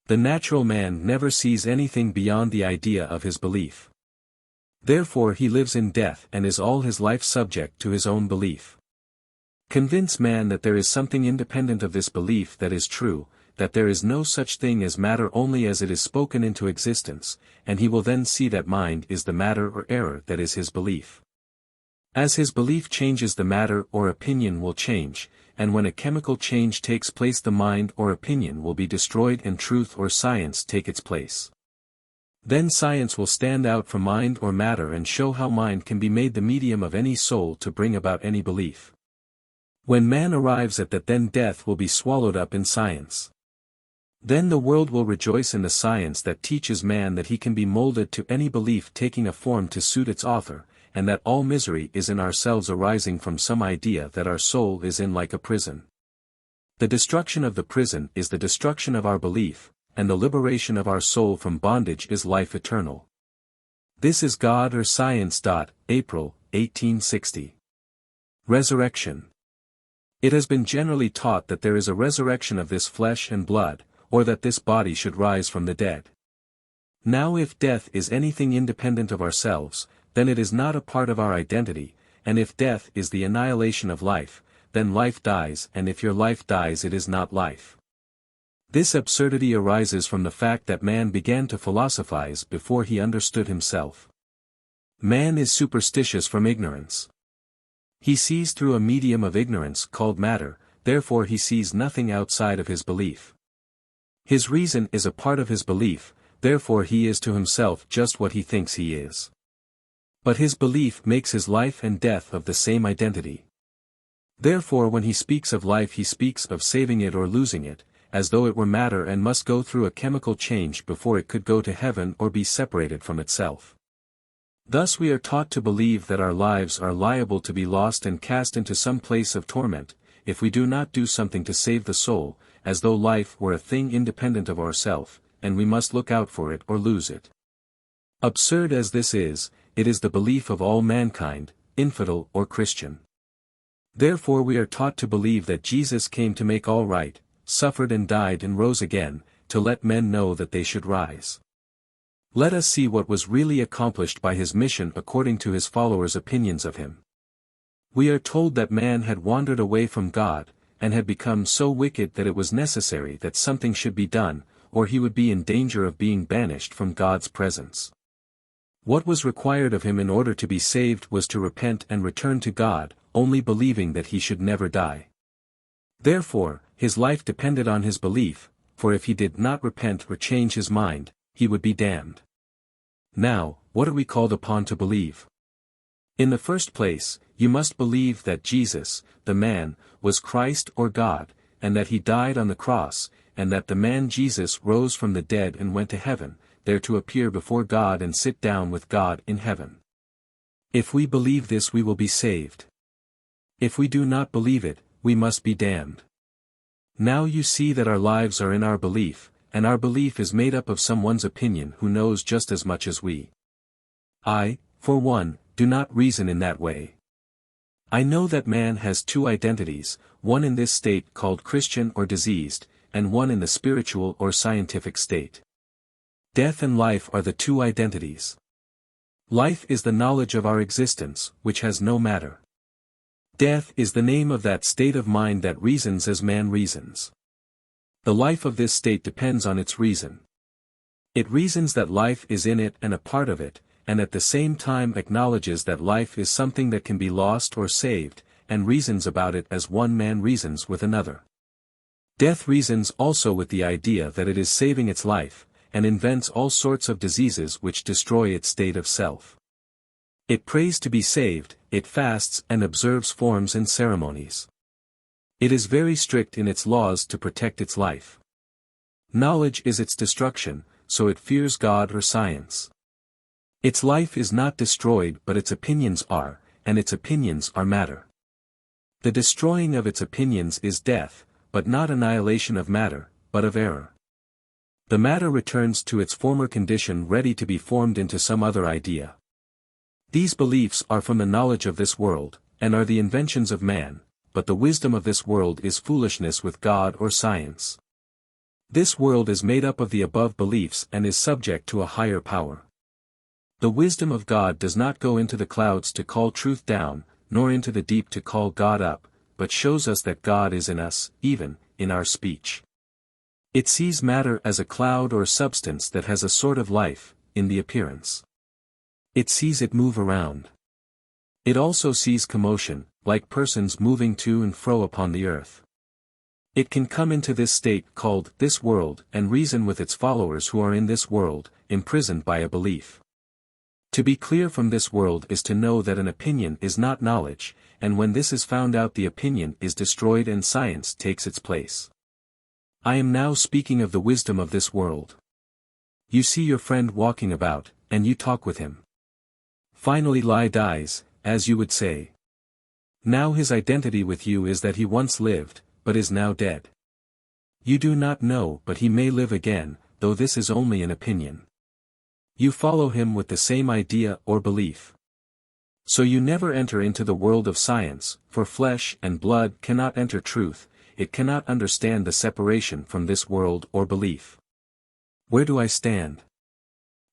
The natural man never sees anything beyond the idea of his belief. Therefore he lives in death and is all his life subject to his own belief. Convince man that there is something independent of this belief that is true, that there is no such thing as matter only as it is spoken into existence, and he will then see that mind is the matter or error that is his belief. As his belief changes, the matter or opinion will change, and when a chemical change takes place the mind or opinion will be destroyed and truth or science take its place. Then science will stand out from mind or matter and show how mind can be made the medium of any soul to bring about any belief. When man arrives at that, then death will be swallowed up in science. Then the world will rejoice in the science that teaches man that he can be molded to any belief taking a form to suit its author, and that all misery is in ourselves arising from some idea that our soul is in like a prison. The destruction of the prison is the destruction of our belief, and the liberation of our soul from bondage is life eternal. This is God or Science. April, 1860. Resurrection. It has been generally taught that there is a resurrection of this flesh and blood, or that this body should rise from the dead. Now if death is anything independent of ourselves, then it is not a part of our identity, and if death is the annihilation of life, then life dies, and if your life dies it is not life. This absurdity arises from the fact that man began to philosophize before he understood himself. Man is superstitious from ignorance. He sees through a medium of ignorance called matter, therefore he sees nothing outside of his belief. His reason is a part of his belief, therefore he is to himself just what he thinks he is. But his belief makes his life and death of the same identity. Therefore when he speaks of life he speaks of saving it or losing it, as though it were matter and must go through a chemical change before it could go to heaven or be separated from itself. Thus we are taught to believe that our lives are liable to be lost and cast into some place of torment, if we do not do something to save the soul, as though life were a thing independent of ourself, and we must look out for it or lose it. Absurd as this is, it is the belief of all mankind, infidel or Christian. Therefore we are taught to believe that Jesus came to make all right, suffered and died and rose again, to let men know that they should rise. Let us see what was really accomplished by his mission according to his followers' opinions of him. We are told that man had wandered away from God, and had become so wicked that it was necessary that something should be done, or he would be in danger of being banished from God's presence. What was required of him in order to be saved was to repent and return to God, only believing that he should never die. Therefore, his life depended on his belief, for if he did not repent or change his mind, he would be damned. Now, what are we called upon to believe? In the first place, you must believe that Jesus, the man, was Christ or God, and that he died on the cross, and that the man Jesus rose from the dead and went to heaven, there to appear before God and sit down with God in heaven. If we believe this we will be saved. If we do not believe it, we must be damned. Now you see that our lives are in our belief, and our belief is made up of someone's opinion who knows just as much as we. I, for one, do not reason in that way. I know that man has two identities, one in this state called Christian or diseased, and one in the spiritual or scientific state. Death and life are the two identities. Life is the knowledge of our existence, which has no matter. Death is the name of that state of mind that reasons as man reasons. The life of this state depends on its reason. It reasons that life is in it and a part of it, and at the same time acknowledges that life is something that can be lost or saved, and reasons about it as one man reasons with another. Death reasons also with the idea that it is saving its life, and invents all sorts of diseases which destroy its state of self. It prays to be saved, it fasts and observes forms and ceremonies. It is very strict in its laws to protect its life. Knowledge is its destruction, so it fears God or science. Its life is not destroyed but its opinions are, and its opinions are matter. The destroying of its opinions is death, but not annihilation of matter, but of error. The matter returns to its former condition ready to be formed into some other idea. These beliefs are from the knowledge of this world, and are the inventions of man, but the wisdom of this world is foolishness with God or science. This world is made up of the above beliefs and is subject to a higher power. The wisdom of God does not go into the clouds to call truth down, nor into the deep to call God up, but shows us that God is in us, even, in our speech. It sees matter as a cloud or substance that has a sort of life, in the appearance. It sees it move around. It also sees commotion, like persons moving to and fro upon the earth. It can come into this state called this world and reason with its followers who are in this world, imprisoned by a belief. To be clear from this world is to know that an opinion is not knowledge, and when this is found out the opinion is destroyed and science takes its place. I am now speaking of the wisdom of this world. You see your friend walking about, and you talk with him. Finally lie dies, as you would say. Now his identity with you is that he once lived, but is now dead. You do not know, but he may live again, though this is only an opinion. You follow him with the same idea or belief. So you never enter into the world of science, for flesh and blood cannot enter truth, it cannot understand the separation from this world or belief. Where do I stand?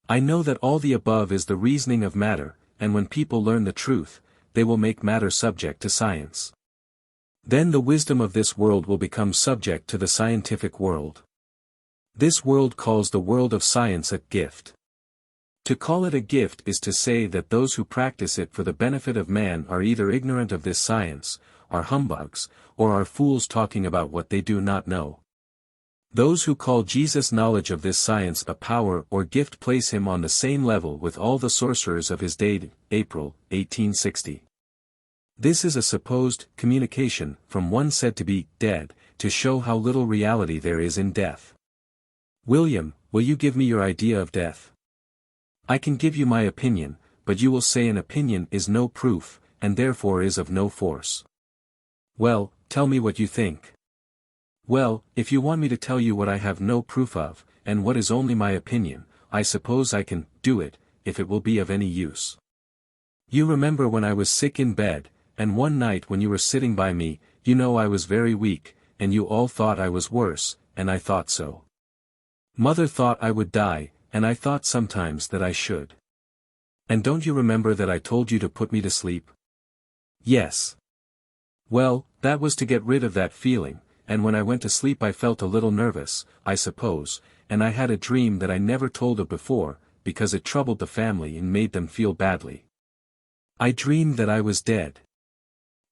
I know that all the above is the reasoning of matter, and when people learn the truth, they will make matter subject to science. Then the wisdom of this world will become subject to the scientific world. This world calls the world of science a gift. To call it a gift is to say that those who practice it for the benefit of man are either ignorant of this science, are humbugs, or are fools talking about what they do not know. Those who call Jesus' knowledge of this science a power or gift place him on the same level with all the sorcerers of his day. April, 1860. This is a supposed communication from one said to be dead, to show how little reality there is in death. William, will you give me your idea of death? I can give you my opinion, but you will say an opinion is no proof, and therefore is of no force. Well, tell me what you think. Well, if you want me to tell you what I have no proof of, and what is only my opinion, I suppose I can do it, if it will be of any use. You remember when I was sick in bed, and one night when you were sitting by me, you know I was very weak, and you all thought I was worse, and I thought so. Mother thought I would die, and I thought sometimes that I should. And don't you remember that I told you to put me to sleep? Yes. Well, that was to get rid of that feeling, and when I went to sleep I felt a little nervous, I suppose, and I had a dream that I never told of before, because it troubled the family and made them feel badly. I dreamed that I was dead.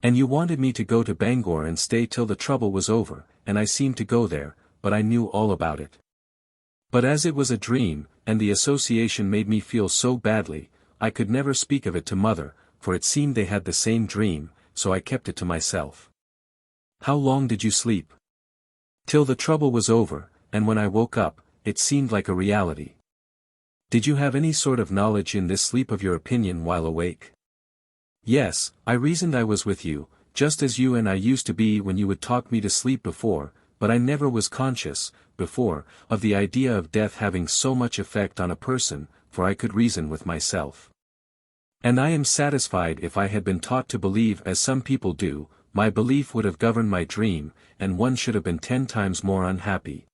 And you wanted me to go to Bangor and stay till the trouble was over, and I seemed to go there, but I knew all about it. But as it was a dream, and the association made me feel so badly, I could never speak of it to Mother, for it seemed they had the same dream, so I kept it to myself. How long did you sleep? Till the trouble was over, and when I woke up, it seemed like a reality. Did you have any sort of knowledge in this sleep of your opinion while awake? Yes, I reasoned I was with you, just as you and I used to be when you would talk me to sleep before, but I never was conscious, before, of the idea of death having so much effect on a person, for I could reason with myself. And I am satisfied if I had been taught to believe as some people do, my belief would have governed my dream, and one should have been 10 times more unhappy.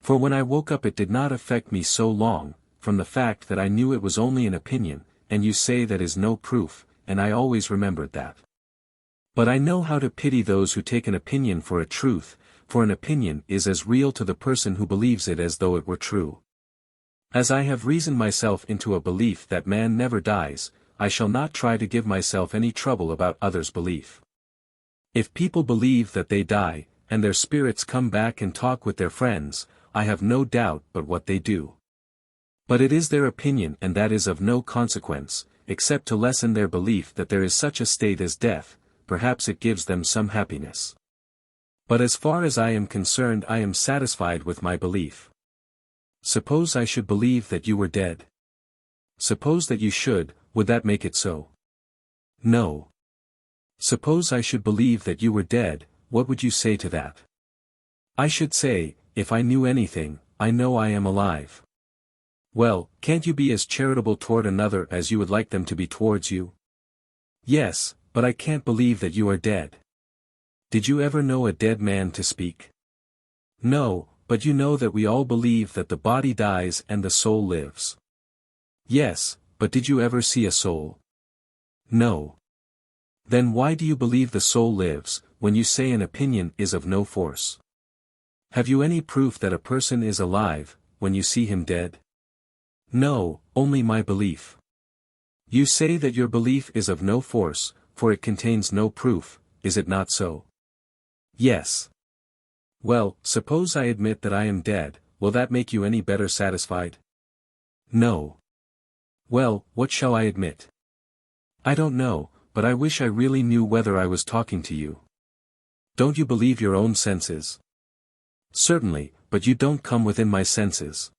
For when I woke up it did not affect me so long, from the fact that I knew it was only an opinion, and you say that is no proof, and I always remembered that. But I know how to pity those who take an opinion for a truth, for an opinion is as real to the person who believes it as though it were true. As I have reasoned myself into a belief that man never dies, I shall not try to give myself any trouble about others' belief. If people believe that they die, and their spirits come back and talk with their friends, I have no doubt but what they do. But it is their opinion and that is of no consequence, except to lessen their belief that there is such a state as death, perhaps it gives them some happiness. But as far as I am concerned I am satisfied with my belief. Suppose I should believe that you were dead. Suppose that you should, would that make it so? No. Suppose I should believe that you were dead, what would you say to that? I should say, if I knew anything, I know I am alive. Well, can't you be as charitable toward another as you would like them to be towards you? Yes, but I can't believe that you are dead. Did you ever know a dead man to speak? No, but you know that we all believe that the body dies and the soul lives. Yes, but did you ever see a soul? No. Then why do you believe the soul lives, when you say an opinion is of no force? Have you any proof that a person is alive, when you see him dead? No, only my belief. You say that your belief is of no force, for it contains no proof, is it not so? Yes. Well, suppose I admit that I am dead, will that make you any better satisfied? No. Well, what shall I admit? I don't know, but I wish I really knew whether I was talking to you. Don't you believe your own senses? Certainly, but you don't come within my senses.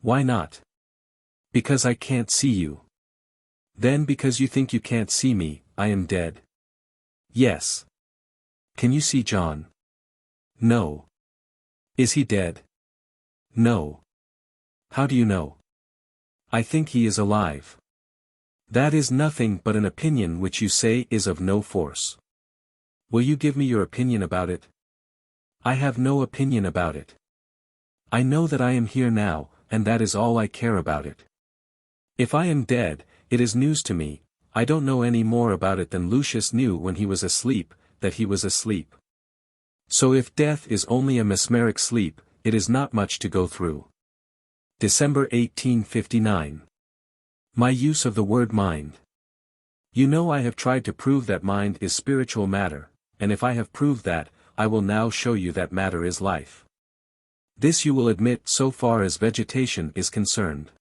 Why not? Because I can't see you. Then because you think you can't see me, I am dead. Yes. Can you see John? No. Is he dead? No. How do you know? I think he is alive. That is nothing but an opinion which you say is of no force. Will you give me your opinion about it? I have no opinion about it. I know that I am here now, and that is all I care about it. If I am dead, it is news to me. I don't know any more about it than Lucius knew when he was asleep, that he was asleep. So if death is only a mesmeric sleep, it is not much to go through. December 1859. My use of the word mind. You know I have tried to prove that mind is spiritual matter, and if I have proved that, I will now show you that matter is life. This you will admit so far as vegetation is concerned.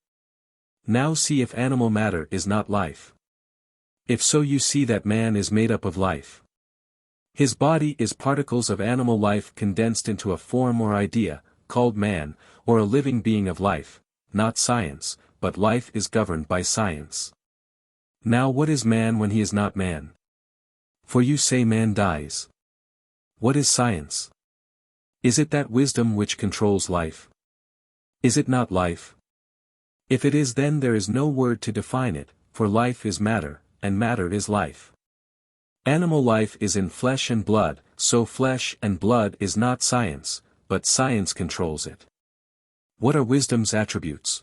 Now see if animal matter is not life. If so, you see that man is made up of life. His body is particles of animal life condensed into a form or idea, called man, or a living being of life, not science, but life is governed by science. Now what is man when he is not man? For you say man dies. What is science? Is it that wisdom which controls life? Is it not life? If it is, then there is no word to define it, for life is matter, and matter is life. Animal life is in flesh and blood, so flesh and blood is not science, but science controls it. What are wisdom's attributes?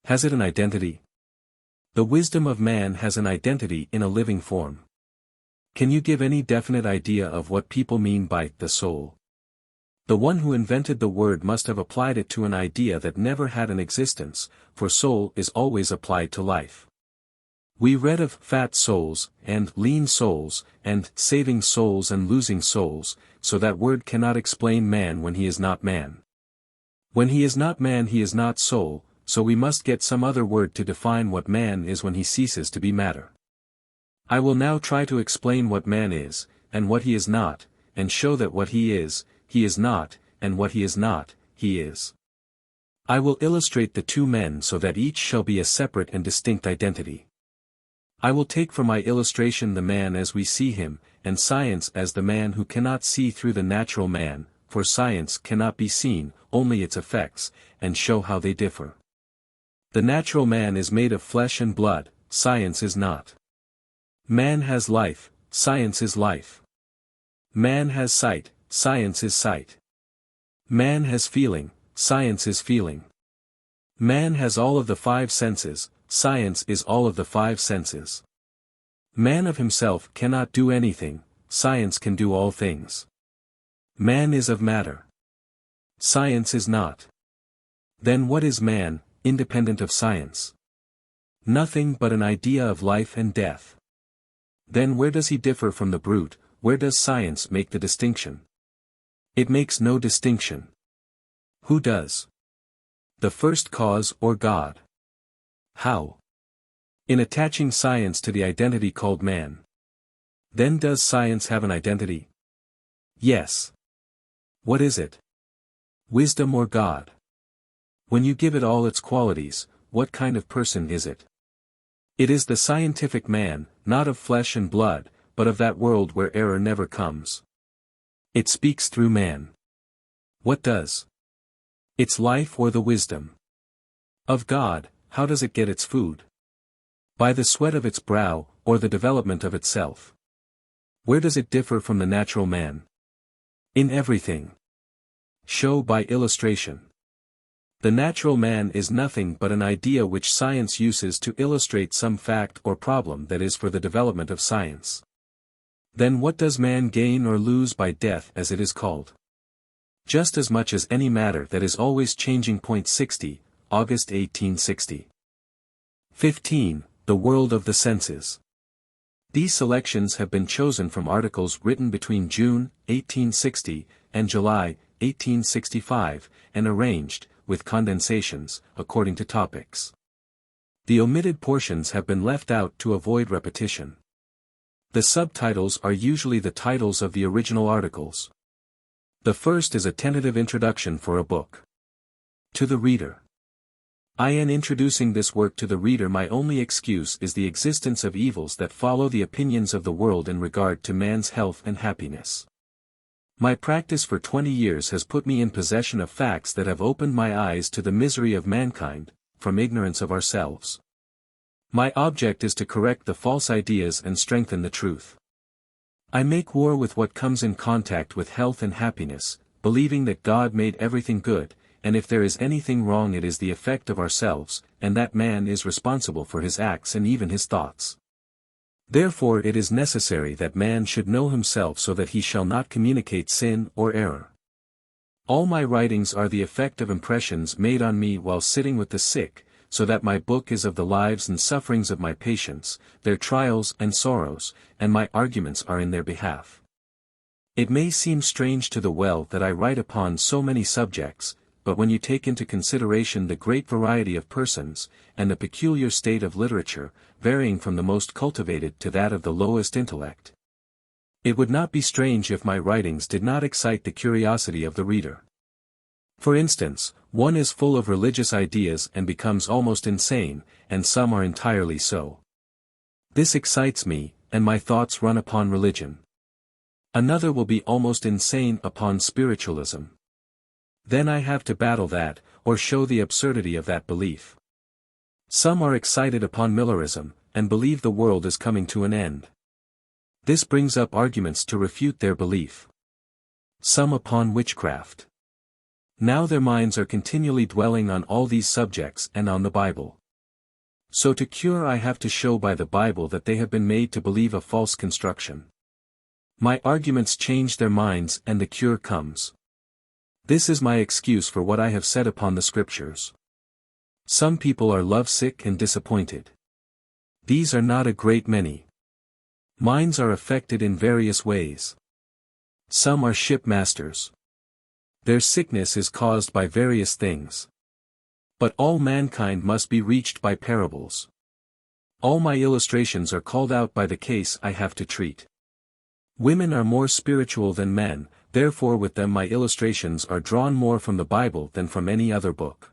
Has it an identity? The wisdom of man has an identity in a living form. Can you give any definite idea of what people mean by the soul? The one who invented the word must have applied it to an idea that never had an existence, for soul is always applied to life. We read of fat souls, and lean souls, and saving souls and losing souls, so that word cannot explain man when he is not man. When he is not man he is not soul, so we must get some other word to define what man is when he ceases to be matter. I will now try to explain what man is, and what he is not, and show that what he is not, and what he is not, he is. I will illustrate the two men so that each shall be a separate and distinct identity. I will take for my illustration the man as we see him, and science as the man who cannot see through the natural man, for science cannot be seen, only its effects, and show how they differ. The natural man is made of flesh and blood, science is not. Man has life, science is life. Man has sight, science is sight. Man has feeling, science is feeling. Man has all of the five senses, science is all of the five senses. Man of himself cannot do anything, science can do all things. Man is of matter. Science is not. Then what is man, independent of science? Nothing but an idea of life and death. Then where does he differ from the brute, where does science make the distinction? It makes no distinction. Who does? The first cause or God. How? In attaching science to the identity called man. Then does science have an identity? Yes. What is it? Wisdom or God? When you give it all its qualities, what kind of person is it? It is the scientific man, not of flesh and blood, but of that world where error never comes. It speaks through man. What does? Its life or the wisdom of God, how does it get its food? By the sweat of its brow, or the development of itself. Where does it differ from the natural man? In everything. Show by illustration. The natural man is nothing but an idea which science uses to illustrate some fact or problem that is for the development of science. Then what does man gain or lose by death as it is called? Just as much as any matter that is always changing. 60, August 1860. 15. The world of the senses. These selections have been chosen from articles written between June, 1860, and July, 1865, and arranged, with condensations, according to topics. The omitted portions have been left out to avoid repetition. The subtitles are usually the titles of the original articles. The first is a tentative introduction for a book. To the reader. In introducing this work to the reader, my only excuse is the existence of evils that follow the opinions of the world in regard to man's health and happiness. My practice for 20 years has put me in possession of facts that have opened my eyes to the misery of mankind, from ignorance of ourselves. My object is to correct the false ideas and strengthen the truth. I make war with what comes in contact with health and happiness, believing that God made everything good, and if there is anything wrong it is the effect of ourselves, and that man is responsible for his acts and even his thoughts. Therefore it is necessary that man should know himself so that he shall not communicate sin or error. All my writings are the effect of impressions made on me while sitting with the sick, so that my book is of the lives and sufferings of my patients, their trials and sorrows, and my arguments are in their behalf. It may seem strange to the well that I write upon so many subjects, but when you take into consideration the great variety of persons, and the peculiar state of literature, varying from the most cultivated to that of the lowest intellect, it would not be strange if my writings did not excite the curiosity of the reader. For instance, one is full of religious ideas and becomes almost insane, and some are entirely so. This excites me, and my thoughts run upon religion. Another will be almost insane upon spiritualism. Then I have to battle that, or show the absurdity of that belief. Some are excited upon Millerism, and believe the world is coming to an end. This brings up arguments to refute their belief. Some upon witchcraft. Now their minds are continually dwelling on all these subjects and on the Bible. So to cure I have to show by the Bible that they have been made to believe a false construction. My arguments change their minds and the cure comes. This is my excuse for what I have said upon the Scriptures. Some people are lovesick and disappointed. These are not a great many. Minds are affected in various ways. Some are shipmasters. Their sickness is caused by various things. But all mankind must be reached by parables. All my illustrations are called out by the case I have to treat. Women are more spiritual than men, therefore with them my illustrations are drawn more from the Bible than from any other book.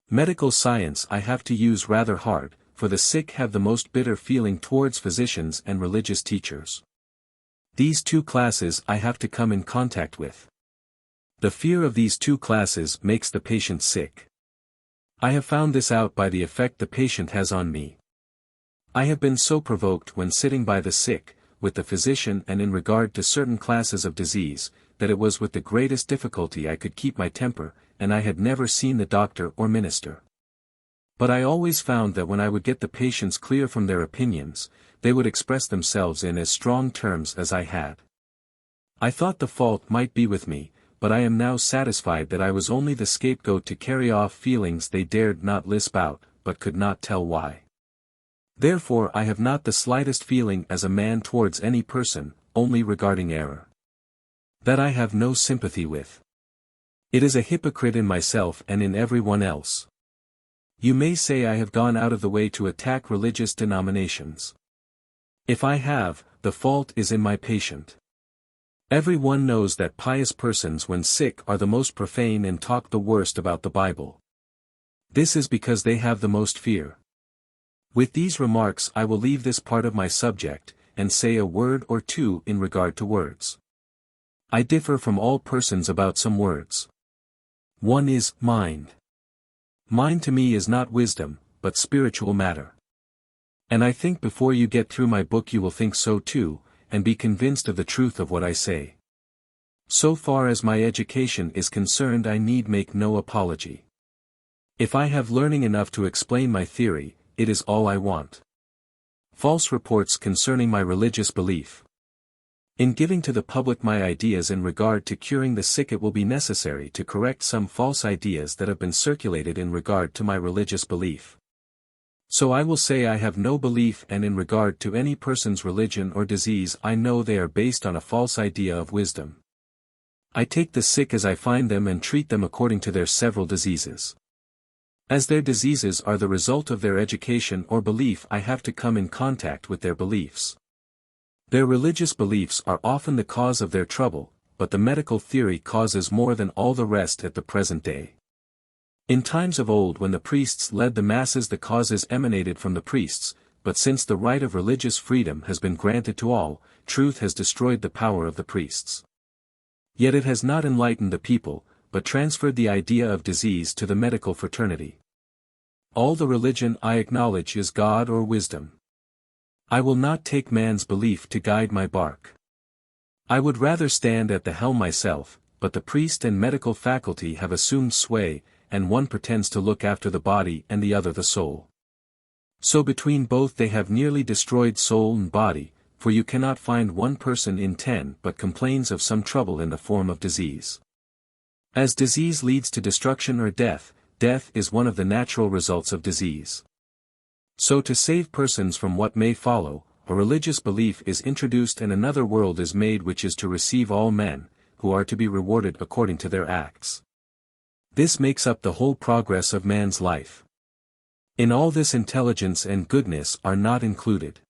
Medical science I have to use rather hard, for the sick have the most bitter feeling towards physicians and religious teachers. These two classes I have to come in contact with. The fear of these two classes makes the patient sick. I have found this out by the effect the patient has on me. I have been so provoked when sitting by the sick, with the physician and in regard to certain classes of disease, that it was with the greatest difficulty I could keep my temper, and I had never seen the doctor or minister. But I always found that when I would get the patients clear from their opinions, they would express themselves in as strong terms as I had. I thought the fault might be with me, but I am now satisfied that I was only the scapegoat to carry off feelings they dared not lisp out, but could not tell why. Therefore I have not the slightest feeling as a man towards any person, only regarding error. That I have no sympathy with. It is a hypocrite in myself and in every one else. You may say I have gone out of the way to attack religious denominations. If I have, the fault is in my patient. Every one knows that pious persons when sick are the most profane and talk the worst about the Bible. This is because they have the most fear. With these remarks I will leave this part of my subject, and say a word or two in regard to words. I differ from all persons about some words. One is mind. Mind to me is not wisdom, but spiritual matter. And I think before you get through my book you will think so too, and be convinced of the truth of what I say. So far as my education is concerned I need make no apology. If I have learning enough to explain my theory, it is all I want. False reports concerning my religious belief. In giving to the public my ideas in regard to curing the sick it will be necessary to correct some false ideas that have been circulated in regard to my religious belief. So I will say I have no belief, and in regard to any person's religion or disease I know they are based on a false idea of wisdom. I take the sick as I find them and treat them according to their several diseases. As their diseases are the result of their education or belief, I have to come in contact with their beliefs. Their religious beliefs are often the cause of their trouble, but the medical theory causes more than all the rest at the present day. In times of old, when the priests led the masses, the causes emanated from the priests, but since the right of religious freedom has been granted to all, truth has destroyed the power of the priests. Yet it has not enlightened the people, but transferred the idea of disease to the medical fraternity. All the religion I acknowledge is God or wisdom. I will not take man's belief to guide my bark. I would rather stand at the helm myself, but the priest and medical faculty have assumed sway, and one pretends to look after the body and the other the soul. So between both they have nearly destroyed soul and body, for you cannot find one person in 10 but complains of some trouble in the form of disease. As disease leads to destruction or death, death is one of the natural results of disease. So to save persons from what may follow, a religious belief is introduced and another world is made which is to receive all men, who are to be rewarded according to their acts. This makes up the whole progress of man's life. In all this intelligence and goodness are not included.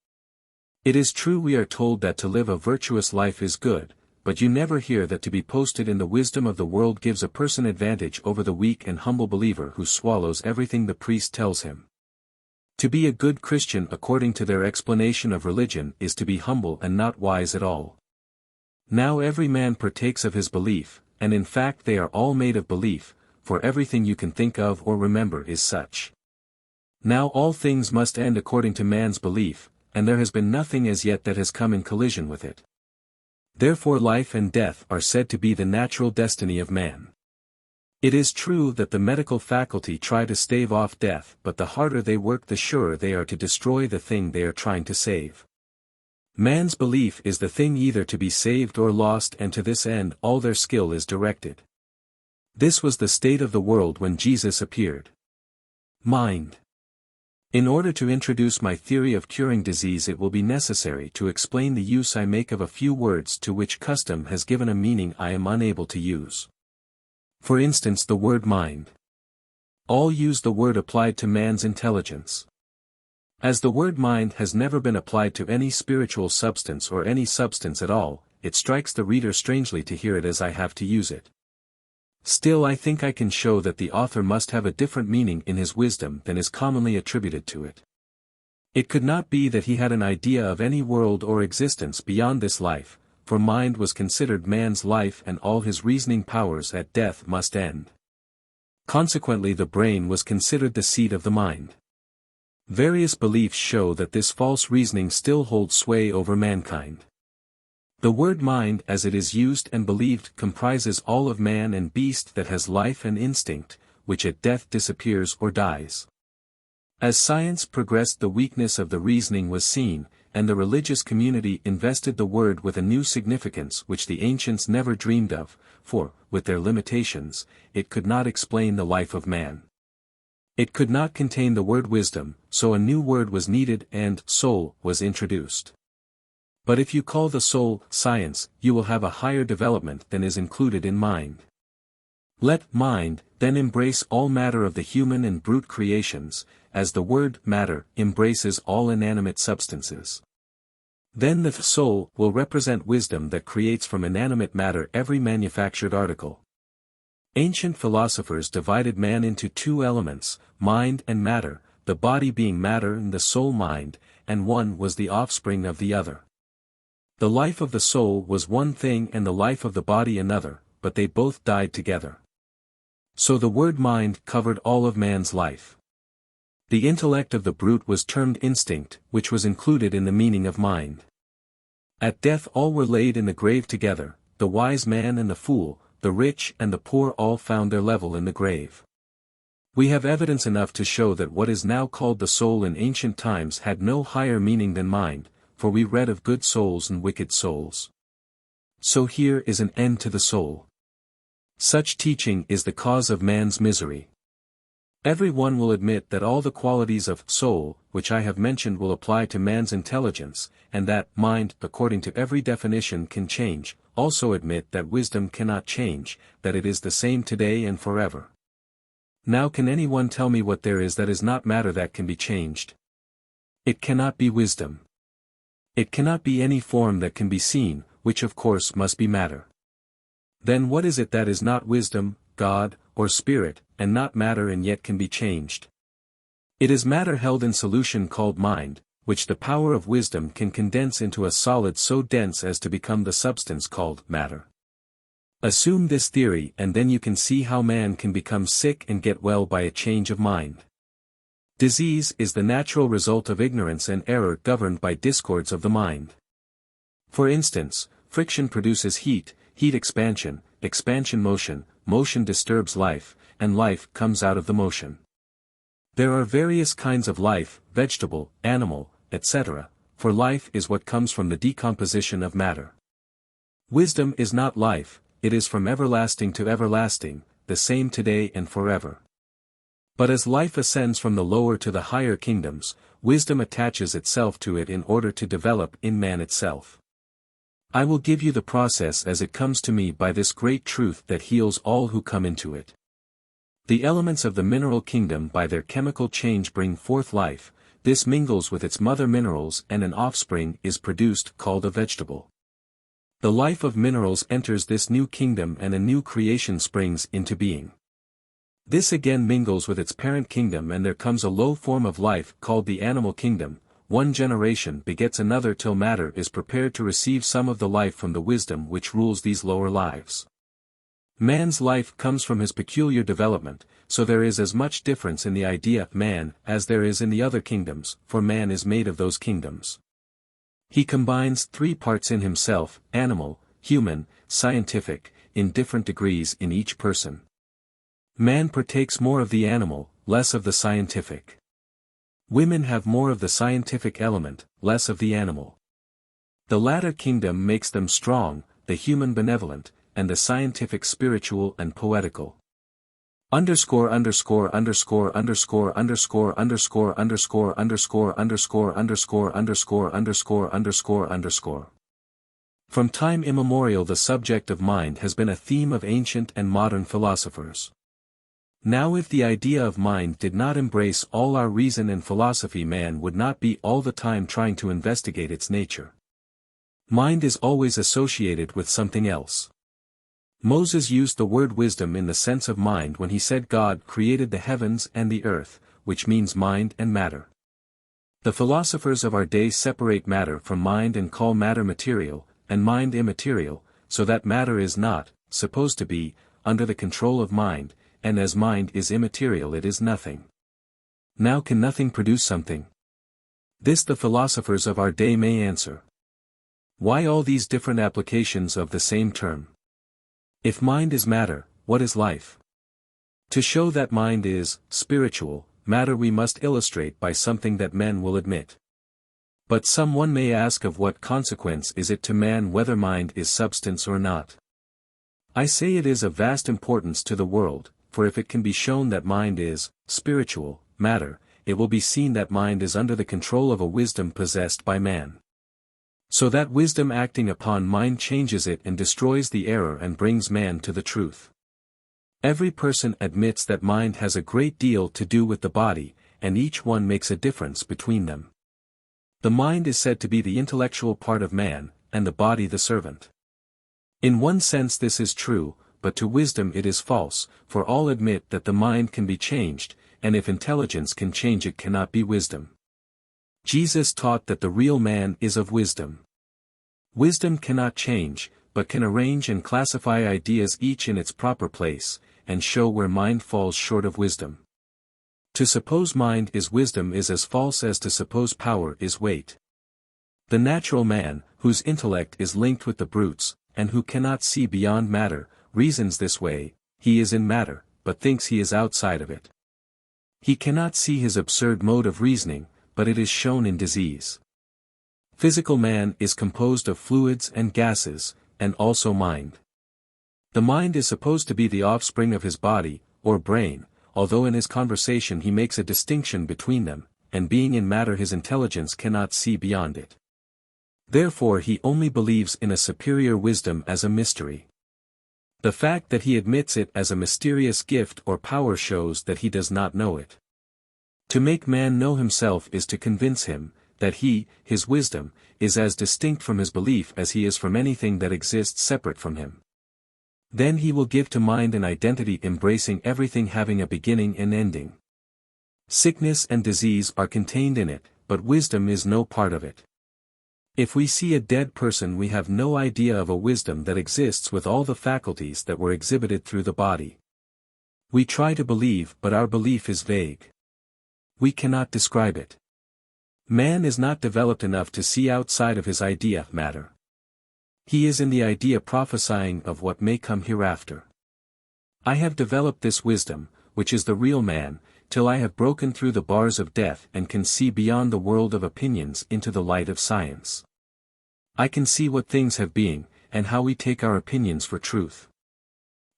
It is true we are told that to live a virtuous life is good, but you never hear that to be posted in the wisdom of the world gives a person advantage over the weak and humble believer who swallows everything the priest tells him. To be a good Christian according to their explanation of religion is to be humble and not wise at all. Now every man partakes of his belief, and in fact they are all made of belief, for everything you can think of or remember is such. Now all things must end according to man's belief, and there has been nothing as yet that has come in collision with it. Therefore life and death are said to be the natural destiny of man. It is true that the medical faculty try to stave off death, but the harder they work the surer they are to destroy the thing they are trying to save. Man's belief is the thing either to be saved or lost, and to this end all their skill is directed. This was the state of the world when Jesus appeared. Mind. In order to introduce my theory of curing disease, it will be necessary to explain the use I make of a few words to which custom has given a meaning I am unable to use. For instance, the word mind. All use the word applied to man's intelligence. As the word mind has never been applied to any spiritual substance or any substance at all, it strikes the reader strangely to hear it as I have to use it. Still, I think I can show that the author must have a different meaning in his wisdom than is commonly attributed to it. It could not be that he had an idea of any world or existence beyond this life, for mind was considered man's life and all his reasoning powers at death must end. Consequently the brain was considered the seat of the mind. Various beliefs show that this false reasoning still holds sway over mankind. The word mind as it is used and believed comprises all of man and beast that has life and instinct, which at death disappears or dies. As science progressed, the weakness of the reasoning was seen, and the religious community invested the word with a new significance which the ancients never dreamed of, for, with their limitations, it could not explain the life of man. It could not contain the word wisdom, so a new word was needed and soul was introduced. But if you call the soul science, you will have a higher development than is included in mind. Let mind, then, embrace all matter of the human and brute creations, as the word matter embraces all inanimate substances. Then the soul will represent wisdom that creates from inanimate matter every manufactured article. Ancient philosophers divided man into two elements, mind and matter, the body being matter and the soul mind, and one was the offspring of the other. The life of the soul was one thing and the life of the body another, but they both died together. So the word mind covered all of man's life. The intellect of the brute was termed instinct, which was included in the meaning of mind. At death all were laid in the grave together, the wise man and the fool, the rich and the poor all found their level in the grave. We have evidence enough to show that what is now called the soul in ancient times had no higher meaning than mind, for we read of good souls and wicked souls. So here is an end to the soul. Such teaching is the cause of man's misery. Every one will admit that all the qualities of soul, which I have mentioned, will apply to man's intelligence, and that mind, according to every definition, can change, also admit that wisdom cannot change, that it is the same today and forever. Now can anyone tell me what there is that is not matter that can be changed? It cannot be wisdom. It cannot be any form that can be seen, which of course must be matter. Then what is it that is not wisdom, God, or spirit, and not matter and yet can be changed? It is matter held in solution called mind, which the power of wisdom can condense into a solid so dense as to become the substance called matter. Assume this theory and then you can see how man can become sick and get well by a change of mind. Disease is the natural result of ignorance and error governed by discords of the mind. For instance, friction produces heat, heat expansion, expansion motion, motion disturbs life, and life comes out of the motion. There are various kinds of life, vegetable, animal, etc., for life is what comes from the decomposition of matter. Wisdom is not life, it is from everlasting to everlasting, the same today and forever. But as life ascends from the lower to the higher kingdoms, wisdom attaches itself to it in order to develop in man itself. I will give you the process as it comes to me by this great truth that heals all who come into it. The elements of the mineral kingdom by their chemical change bring forth life, this mingles with its mother minerals and an offspring is produced called a vegetable. The life of minerals enters this new kingdom and a new creation springs into being. This again mingles with its parent kingdom and there comes a low form of life called the animal kingdom. One generation begets another till matter is prepared to receive some of the life from the wisdom which rules these lower lives. Man's life comes from his peculiar development, so there is as much difference in the idea man as there is in the other kingdoms, for man is made of those kingdoms. He combines three parts in himself, animal, human, scientific, in different degrees in each person. Man partakes more of the animal, less of the scientific. Women have more of the scientific element, less of the animal. The latter kingdom makes them strong, the human benevolent, and the scientific spiritual and poetical. Underscore underscore underscore underscore underscore underscore underscore underscore underscore underscore underscore underscore underscore underscore. From time immemorial the subject of mind has been a theme of ancient and modern philosophers. Now if the idea of mind did not embrace all our reason and philosophy man would not be all the time trying to investigate its nature. Mind is always associated with something else. Moses used the word wisdom in the sense of mind when he said God created the heavens and the earth, which means mind and matter. The philosophers of our day separate matter from mind and call matter material, and mind immaterial, so that matter is not, supposed to be, under the control of mind, and as mind is immaterial it is nothing. Now can nothing produce something? This the philosophers of our day may answer. Why all these different applications of the same term? If mind is matter, what is life? To show that mind is spiritual matter we must illustrate by something that men will admit. But someone may ask of what consequence is it to man whether mind is substance or not? I say it is of vast importance to the world, for if it can be shown that mind is spiritual matter, it will be seen that mind is under the control of a wisdom possessed by man. So that wisdom acting upon mind changes it and destroys the error and brings man to the truth. Every person admits that mind has a great deal to do with the body, and each one makes a difference between them. The mind is said to be the intellectual part of man, and the body the servant. In one sense this is true, but to wisdom it is false, for all admit that the mind can be changed, and if intelligence can change it cannot be wisdom. Jesus taught that the real man is of wisdom. Wisdom cannot change, but can arrange and classify ideas each in its proper place, and show where mind falls short of wisdom. To suppose mind is wisdom is as false as to suppose power is weight. The natural man, whose intellect is linked with the brutes, and who cannot see beyond matter, reasons this way: he is in matter, but thinks he is outside of it. He cannot see his absurd mode of reasoning, but it is shown in disease. Physical man is composed of fluids and gases, and also mind. The mind is supposed to be the offspring of his body, or brain, although in his conversation he makes a distinction between them, and being in matter his intelligence cannot see beyond it. Therefore he only believes in a superior wisdom as a mystery. The fact that he admits it as a mysterious gift or power shows that he does not know it. To make man know himself is to convince him that he, his wisdom, is as distinct from his belief as he is from anything that exists separate from him. Then he will give to mind an identity embracing everything having a beginning and ending. Sickness and disease are contained in it, but wisdom is no part of it. If we see a dead person, we have no idea of a wisdom that exists with all the faculties that were exhibited through the body. We try to believe, but our belief is vague. We cannot describe it. Man is not developed enough to see outside of his idea matter. He is in the idea prophesying of what may come hereafter. I have developed this wisdom, which is the real man, till I have broken through the bars of death and can see beyond the world of opinions into the light of science. I can see what things have being, and how we take our opinions for truth.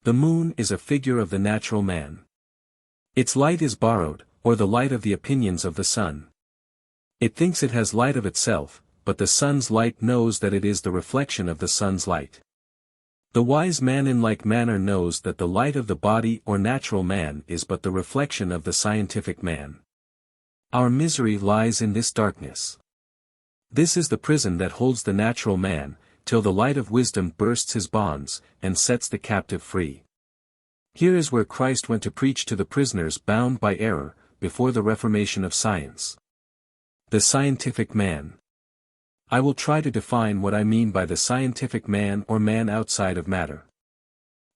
The moon is a figure of the natural man. Its light is borrowed, or the light of the opinions of the sun. It thinks it has light of itself, but the sun's light knows that it is the reflection of the sun's light. The wise man in like manner knows that the light of the body or natural man is but the reflection of the scientific man. Our misery lies in this darkness. This is the prison that holds the natural man, till the light of wisdom bursts his bonds, and sets the captive free. Here is where Christ went to preach to the prisoners bound by error, before the reformation of science. The scientific man. I will try to define what I mean by the scientific man or man outside of matter.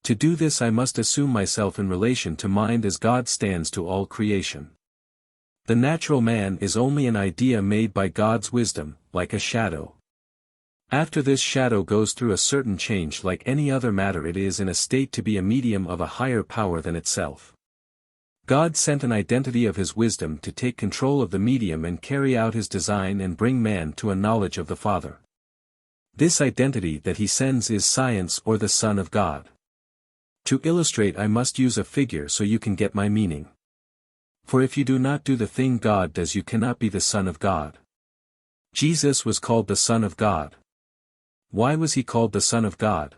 To do this I must assume myself in relation to mind as God stands to all creation. The natural man is only an idea made by God's wisdom, like a shadow. After this shadow goes through a certain change, like any other matter, it is in a state to be a medium of a higher power than itself. God sent an identity of his wisdom to take control of the medium and carry out his design and bring man to a knowledge of the Father. This identity that he sends is science or the Son of God. To illustrate, I must use a figure so you can get my meaning. For if you do not do the thing God does, you cannot be the Son of God. Jesus was called the Son of God. Why was he called the Son of God?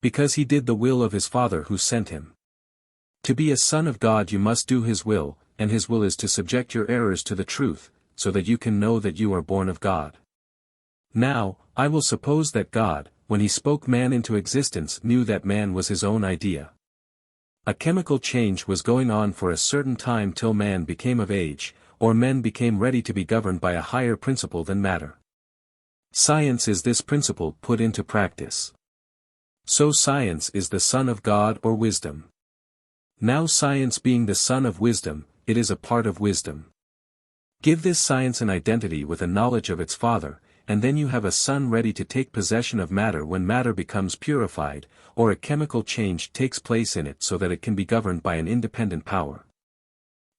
Because he did the will of his Father who sent him. To be a son of God you must do his will, and his will is to subject your errors to the truth, so that you can know that you are born of God. Now, I will suppose that God, when he spoke man into existence, knew that man was his own idea. A chemical change was going on for a certain time till man became of age, or men became ready to be governed by a higher principle than matter. Science is this principle put into practice. So science is the son of God or wisdom. Now science being the son of wisdom, it is a part of wisdom. Give this science an identity with a knowledge of its father, and then you have a son ready to take possession of matter when matter becomes purified, or a chemical change takes place in it so that it can be governed by an independent power.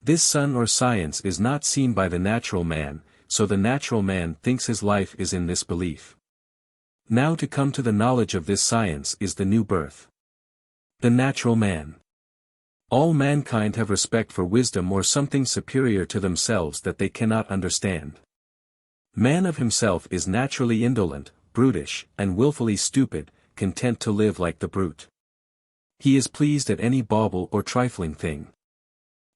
This son or science is not seen by the natural man, so the natural man thinks his life is in this belief. Now to come to the knowledge of this science is the new birth. The natural man. All mankind have respect for wisdom or something superior to themselves that they cannot understand. Man of himself is naturally indolent, brutish, and willfully stupid, content to live like the brute. He is pleased at any bauble or trifling thing.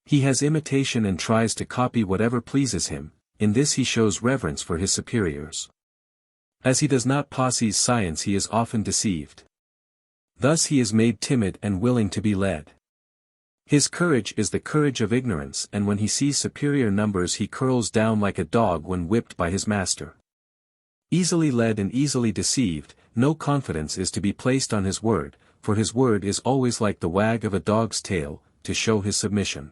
He has imitation and tries to copy whatever pleases him. In this he shows reverence for his superiors. As he does not possess science, he is often deceived. Thus he is made timid and willing to be led. His courage is the courage of ignorance, and when he sees superior numbers he curls down like a dog when whipped by his master. Easily led and easily deceived, no confidence is to be placed on his word, for his word is always like the wag of a dog's tail, to show his submission.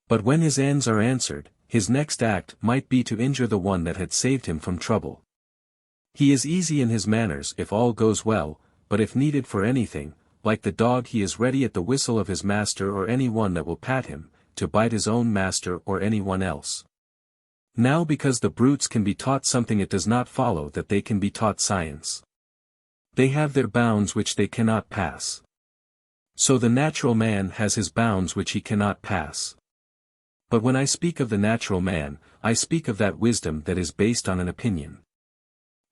But when his ends are answered, his next act might be to injure the one that had saved him from trouble. He is easy in his manners if all goes well, but if needed for anything, like the dog he is ready at the whistle of his master or any one that will pat him, to bite his own master or any one else. Now because the brutes can be taught something, it does not follow that they can be taught science. They have their bounds which they cannot pass. So the natural man has his bounds which he cannot pass. But when I speak of the natural man, I speak of that wisdom that is based on an opinion.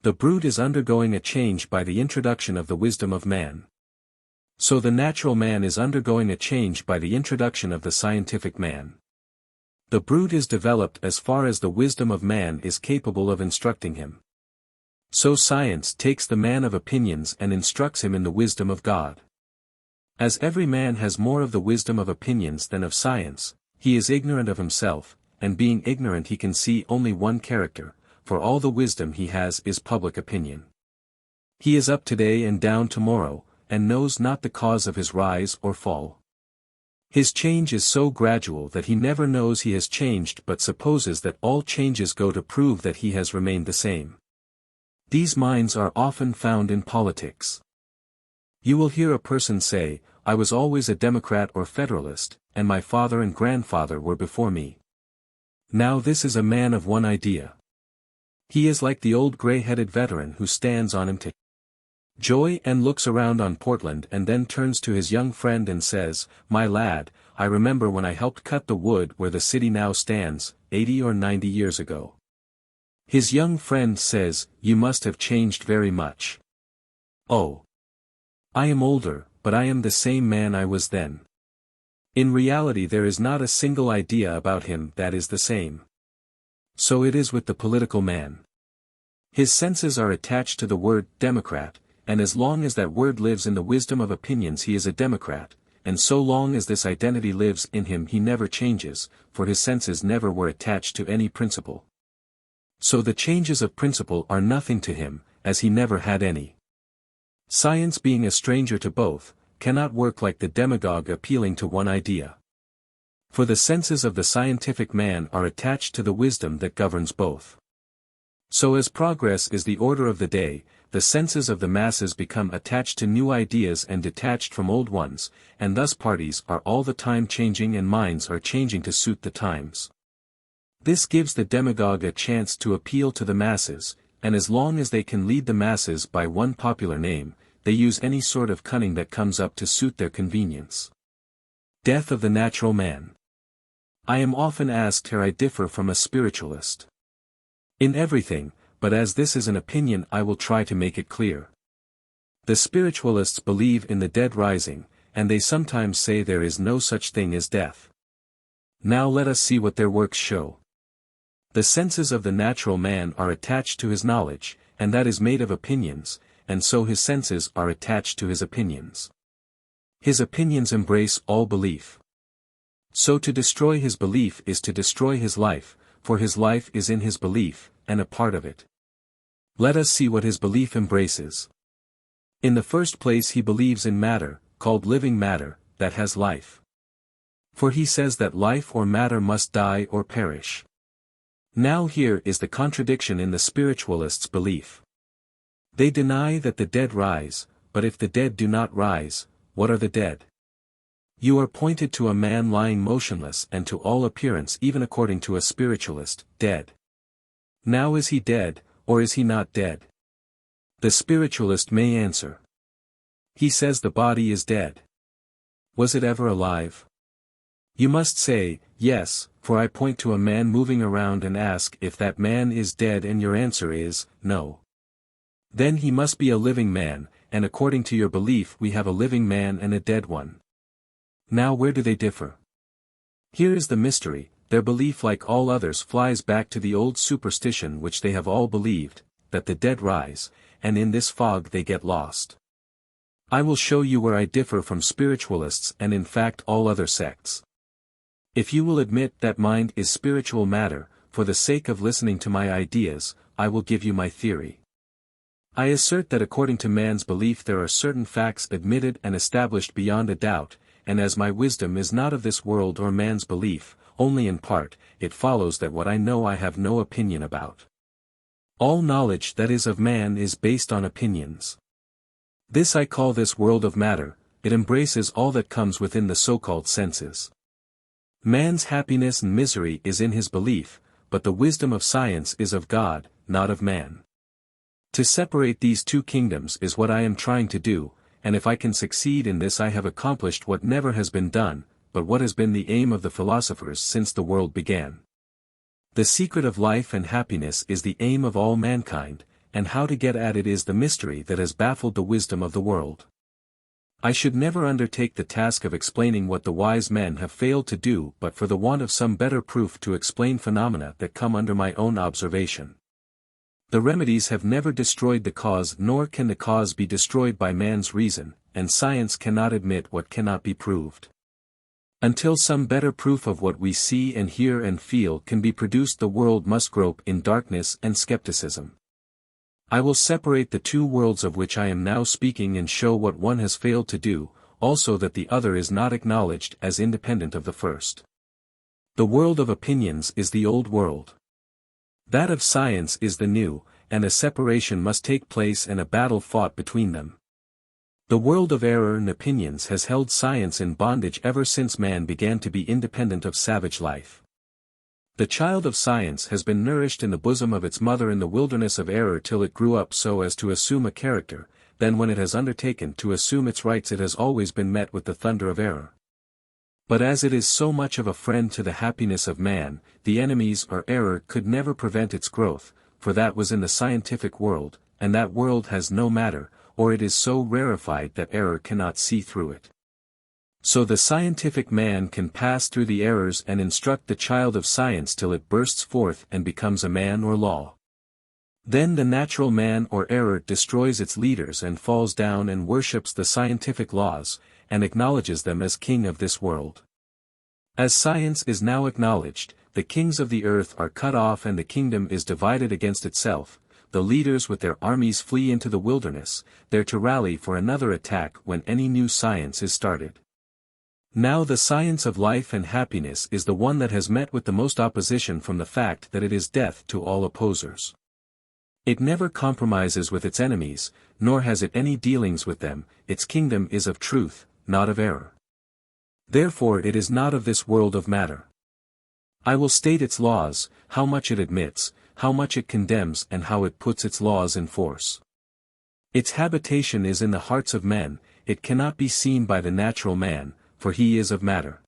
The brute is undergoing a change by the introduction of the wisdom of man. So the natural man is undergoing a change by the introduction of the scientific man. The brute is developed as far as the wisdom of man is capable of instructing him. So science takes the man of opinions and instructs him in the wisdom of God. As every man has more of the wisdom of opinions than of science, he is ignorant of himself, and being ignorant he can see only one character, for all the wisdom he has is public opinion. He is up today and down tomorrow, and knows not the cause of his rise or fall. His change is so gradual that he never knows he has changed but supposes that all changes go to prove that he has remained the same. These minds are often found in politics. You will hear a person say, "I was always a Democrat or Federalist, and my father and grandfather were before me." Now this is a man of one idea. He is like the old gray-headed veteran who stands on him to joy and looks around on Portland and then turns to his young friend and says, "My lad, I remember when I helped cut the wood where the city now stands, 80 or 90 years ago." His young friend says, "You must have changed very much." "Oh, I am older, but I am the same man I was then." In reality there is not a single idea about him that is the same. So it is with the political man. His senses are attached to the word Democrat, and as long as that word lives in the wisdom of opinions he is a Democrat, and so long as this identity lives in him he never changes, for his senses never were attached to any principle. So the changes of principle are nothing to him, as he never had any. Science being a stranger to both, cannot work like the demagogue appealing to one idea. For the senses of the scientific man are attached to the wisdom that governs both. So as progress is the order of the day, the senses of the masses become attached to new ideas and detached from old ones, and thus parties are all the time changing and minds are changing to suit the times. This gives the demagogue a chance to appeal to the masses, and as long as they can lead the masses by one popular name, they use any sort of cunning that comes up to suit their convenience. Death of the natural man. I am often asked how I differ from a spiritualist. In everything, but as this is an opinion I will try to make it clear. The spiritualists believe in the dead rising, and they sometimes say there is no such thing as death. Now let us see what their works show. The senses of the natural man are attached to his knowledge, and that is made of opinions, and so his senses are attached to his opinions. His opinions embrace all belief. So to destroy his belief is to destroy his life, for his life is in his belief, and a part of it. Let us see what his belief embraces. In the first place he believes in matter, called living matter, that has life. For he says that life or matter must die or perish. Now here is the contradiction in the spiritualists' belief. They deny that the dead rise, but if the dead do not rise, what are the dead? You are pointed to a man lying motionless and to all appearance even according to a spiritualist, dead. Now is he dead, or is he not dead? The spiritualist may answer. He says the body is dead. Was it ever alive? You must say, yes, for I point to a man moving around and ask if that man is dead and your answer is, no. Then he must be a living man, and according to your belief we have a living man and a dead one. Now where do they differ? Here is the mystery, their belief like all others flies back to the old superstition which they have all believed, that the dead rise, and in this fog they get lost. I will show you where I differ from spiritualists and in fact all other sects. If you will admit that mind is spiritual matter, for the sake of listening to my ideas, I will give you my theory. I assert that according to man's belief there are certain facts admitted and established beyond a doubt, and as my wisdom is not of this world or man's belief, only in part, it follows that what I know I have no opinion about. All knowledge that is of man is based on opinions. This I call this world of matter, it embraces all that comes within the so-called senses. Man's happiness and misery is in his belief, but the wisdom of science is of God, not of man. To separate these two kingdoms is what I am trying to do, and if I can succeed in this I have accomplished what never has been done, but what has been the aim of the philosophers since the world began. The secret of life and happiness is the aim of all mankind, and how to get at it is the mystery that has baffled the wisdom of the world. I should never undertake the task of explaining what the wise men have failed to do but for the want of some better proof to explain phenomena that come under my own observation. The remedies have never destroyed the cause, nor can the cause be destroyed by man's reason, and science cannot admit what cannot be proved. Until some better proof of what we see and hear and feel can be produced, the world must grope in darkness and skepticism. I will separate the two worlds of which I am now speaking and show what one has failed to do, also that the other is not acknowledged as independent of the first. The world of opinions is the old world. That of science is the new, and a separation must take place and a battle fought between them. The world of error and opinions has held science in bondage ever since man began to be independent of savage life. The child of science has been nourished in the bosom of its mother in the wilderness of error till it grew up so as to assume a character, then when it has undertaken to assume its rights it has always been met with the thunder of error. But as it is so much of a friend to the happiness of man, the enemies or error could never prevent its growth, for that was in the scientific world, and that world has no matter, or it is so rarefied that error cannot see through it. So the scientific man can pass through the errors and instruct the child of science till it bursts forth and becomes a man or law. Then the natural man or error destroys its leaders and falls down and worships the scientific laws, and acknowledges them as king of this world. As science is now acknowledged, the kings of the earth are cut off and the kingdom is divided against itself. The leaders with their armies flee into the wilderness, there to rally for another attack when any new science is started. Now the science of life and happiness is the one that has met with the most opposition from the fact that it is death to all opposers. It never compromises with its enemies, nor has it any dealings with them. Its kingdom is of truth, not of error. Therefore it is not of this world of matter. I will state its laws, how much it admits, how much it condemns and how it puts its laws in force. Its habitation is in the hearts of men, it cannot be seen by the natural man, for he is of matter.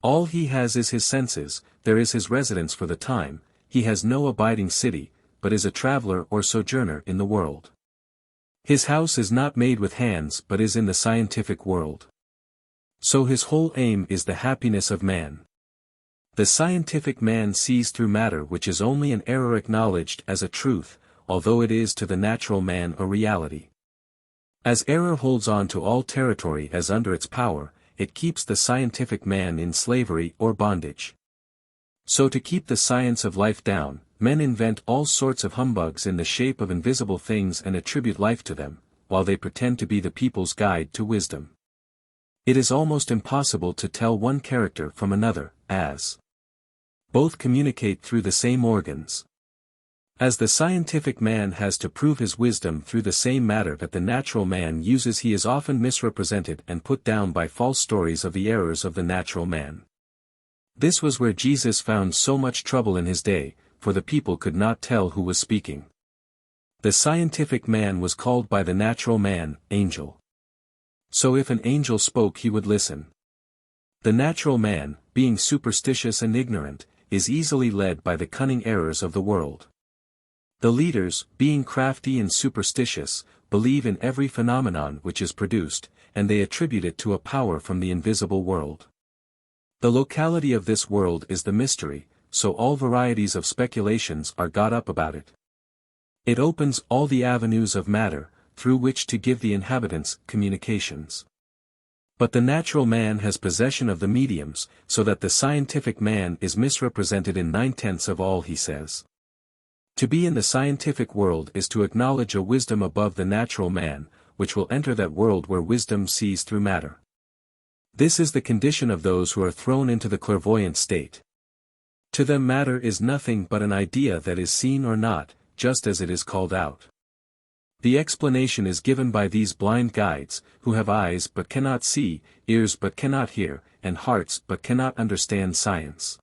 All he has is his senses, there is his residence for the time, he has no abiding city, but is a traveler or sojourner in the world. His house is not made with hands but is in the scientific world. So his whole aim is the happiness of man. The scientific man sees through matter which is only an error acknowledged as a truth, although it is to the natural man a reality. As error holds on to all territory as under its power, it keeps the scientific man in slavery or bondage. So to keep the science of life down, men invent all sorts of humbugs in the shape of invisible things and attribute life to them, while they pretend to be the people's guide to wisdom. It is almost impossible to tell one character from another, as both communicate through the same organs. As the scientific man has to prove his wisdom through the same matter that the natural man uses, he is often misrepresented and put down by false stories of the errors of the natural man. This was where Jesus found so much trouble in his day, for the people could not tell who was speaking. The scientific man was called by the natural man, angel. So if an angel spoke he would listen. The natural man, being superstitious and ignorant, is easily led by the cunning errors of the world. The leaders, being crafty and superstitious, believe in every phenomenon which is produced, and they attribute it to a power from the invisible world. The locality of this world is the mystery, so all varieties of speculations are got up about it. It opens all the avenues of matter, through which to give the inhabitants communications. But the natural man has possession of the mediums, so that the scientific man is misrepresented in 9/10 of all he says. To be in the scientific world is to acknowledge a wisdom above the natural man, which will enter that world where wisdom sees through matter. This is the condition of those who are thrown into the clairvoyant state. To them matter is nothing but an idea that is seen or not, just as it is called out. The explanation is given by these blind guides, who have eyes but cannot see, ears but cannot hear, and hearts but cannot understand science.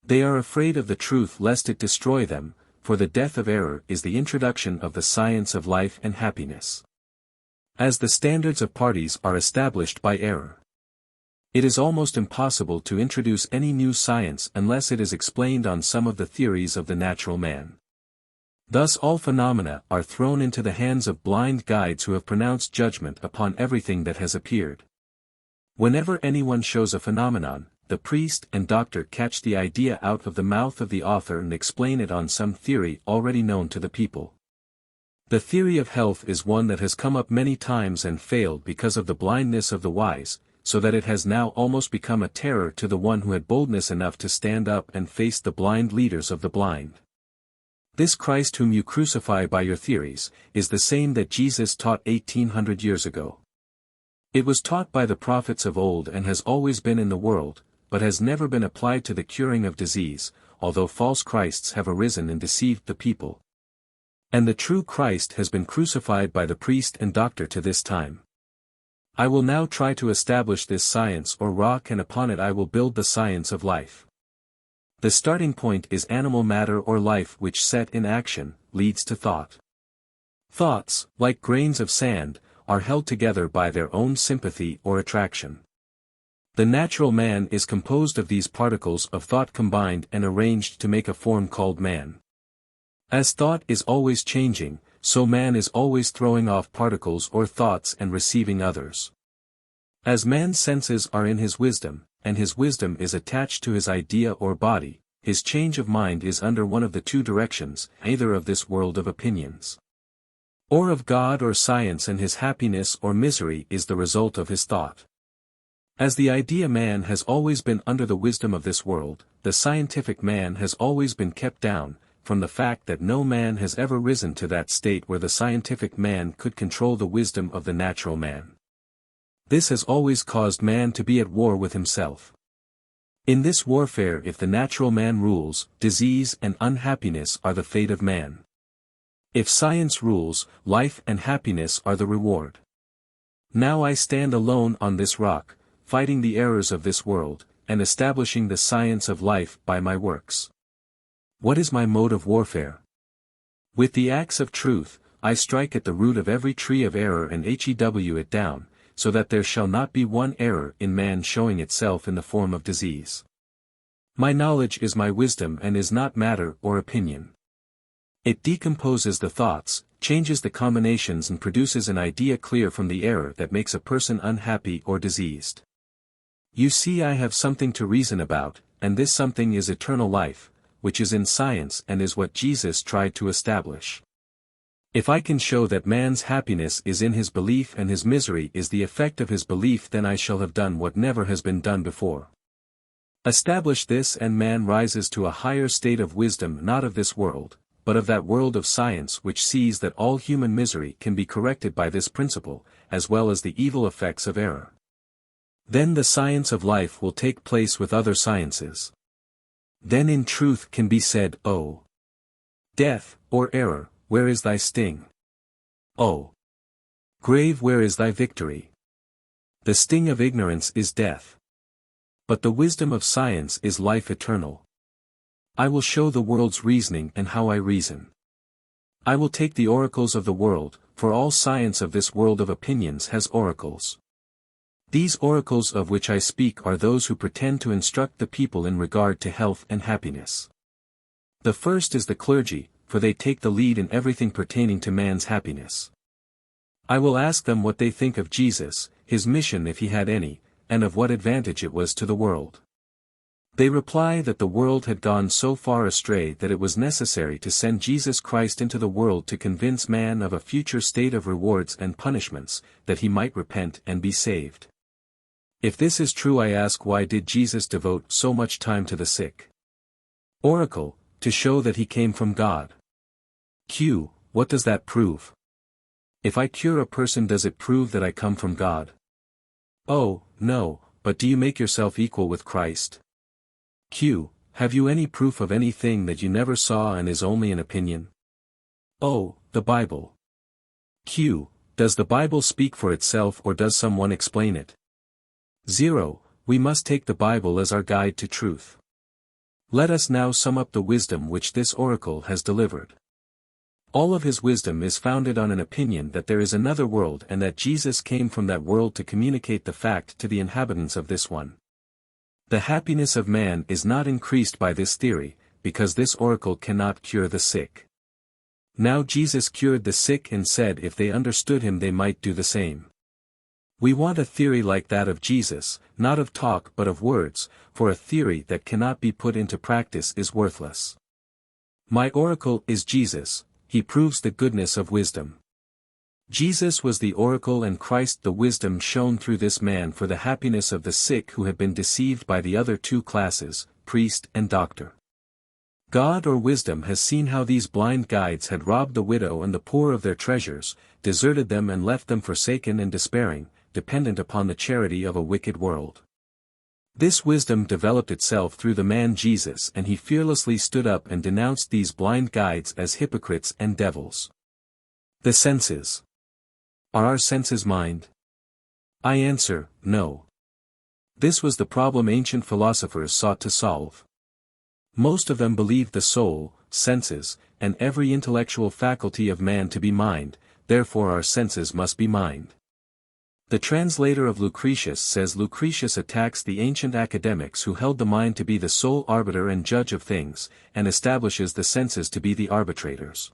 They are afraid of the truth lest it destroy them, for the death of error is the introduction of the science of life and happiness. As the standards of parties are established by error, it is almost impossible to introduce any new science unless it is explained on some of the theories of the natural man. Thus all phenomena are thrown into the hands of blind guides who have pronounced judgment upon everything that has appeared. Whenever anyone shows a phenomenon, the priest and doctor catch the idea out of the mouth of the author and explain it on some theory already known to the people. The theory of health is one that has come up many times and failed because of the blindness of the wise, so that it has now almost become a terror to the one who had boldness enough to stand up and face the blind leaders of the blind. This Christ whom you crucify by your theories, is the same that Jesus taught 1800 years ago. It was taught by the prophets of old and has always been in the world, but has never been applied to the curing of disease, although false Christs have arisen and deceived the people. And the true Christ has been crucified by the priest and doctor to this time. I will now try to establish this science or rock, and upon it I will build the science of life. The starting point is animal matter or life, which set in action, leads to thought. Thoughts, like grains of sand, are held together by their own sympathy or attraction. The natural man is composed of these particles of thought combined and arranged to make a form called man. As thought is always changing, so man is always throwing off particles or thoughts and receiving others. As man's senses are in his wisdom, and his wisdom is attached to his idea or body, his change of mind is under one of the two directions, either of this world of opinions, or of God or science, and his happiness or misery is the result of his thought. As the idea man has always been under the wisdom of this world, the scientific man has always been kept down, from the fact that no man has ever risen to that state where the scientific man could control the wisdom of the natural man. This has always caused man to be at war with himself. In this warfare, if the natural man rules, disease and unhappiness are the fate of man. If science rules, life and happiness are the reward. Now I stand alone on this rock, fighting the errors of this world, and establishing the science of life by my works. What is my mode of warfare? With the axe of truth, I strike at the root of every tree of error and hew it down, so that there shall not be one error in man showing itself in the form of disease. My knowledge is my wisdom and is not matter or opinion. It decomposes the thoughts, changes the combinations, and produces an idea clear from the error that makes a person unhappy or diseased. You see, I have something to reason about, and this something is eternal life, which is in science and is what Jesus tried to establish. If I can show that man's happiness is in his belief and his misery is the effect of his belief, then I shall have done what never has been done before. Establish this, and man rises to a higher state of wisdom, not of this world, but of that world of science which sees that all human misery can be corrected by this principle, as well as the evil effects of error. Then the science of life will take place with other sciences. Then in truth can be said, O death, or error, where is thy sting? O grave, where is thy victory? The sting of ignorance is death. But the wisdom of science is life eternal. I will show the world's reasoning and how I reason. I will take the oracles of the world, for all science of this world of opinions has oracles. These oracles of which I speak are those who pretend to instruct the people in regard to health and happiness. The first is the clergy, for they take the lead in everything pertaining to man's happiness. I will ask them what they think of Jesus, his mission if he had any, and of what advantage it was to the world. They reply that the world had gone so far astray that it was necessary to send Jesus Christ into the world to convince man of a future state of rewards and punishments, that he might repent and be saved. If this is true, I ask, why did Jesus devote so much time to the sick? Oracle, to show that he came from God. Q. What does that prove? If I cure a person, does it prove that I come from God? Oh, no, but do you make yourself equal with Christ? Q. Have you any proof of anything that you never saw and is only an opinion? O. The Bible. Q. Does the Bible speak for itself, or does someone explain it? 0. We must take the Bible as our guide to truth. Let us now sum up the wisdom which this oracle has delivered. All of his wisdom is founded on an opinion that there is another world and that Jesus came from that world to communicate the fact to the inhabitants of this one. The happiness of man is not increased by this theory, because this oracle cannot cure the sick. Now Jesus cured the sick and said if they understood him they might do the same. We want a theory like that of Jesus, not of talk but of words, for a theory that cannot be put into practice is worthless. My oracle is Jesus, he proves the goodness of wisdom. Jesus was the oracle and Christ the wisdom shown through this man for the happiness of the sick who have been deceived by the other two classes, priest and doctor. God or wisdom has seen how these blind guides had robbed the widow and the poor of their treasures, deserted them and left them forsaken and despairing, dependent upon the charity of a wicked world. This wisdom developed itself through the man Jesus and he fearlessly stood up and denounced these blind guides as hypocrites and devils. The senses. Are our senses mind? I answer, no. This was the problem ancient philosophers sought to solve. Most of them believed the soul, senses, and every intellectual faculty of man to be mind, therefore our senses must be mind. The translator of Lucretius says Lucretius attacks the ancient academics who held the mind to be the sole arbiter and judge of things, and establishes the senses to be the arbitrators.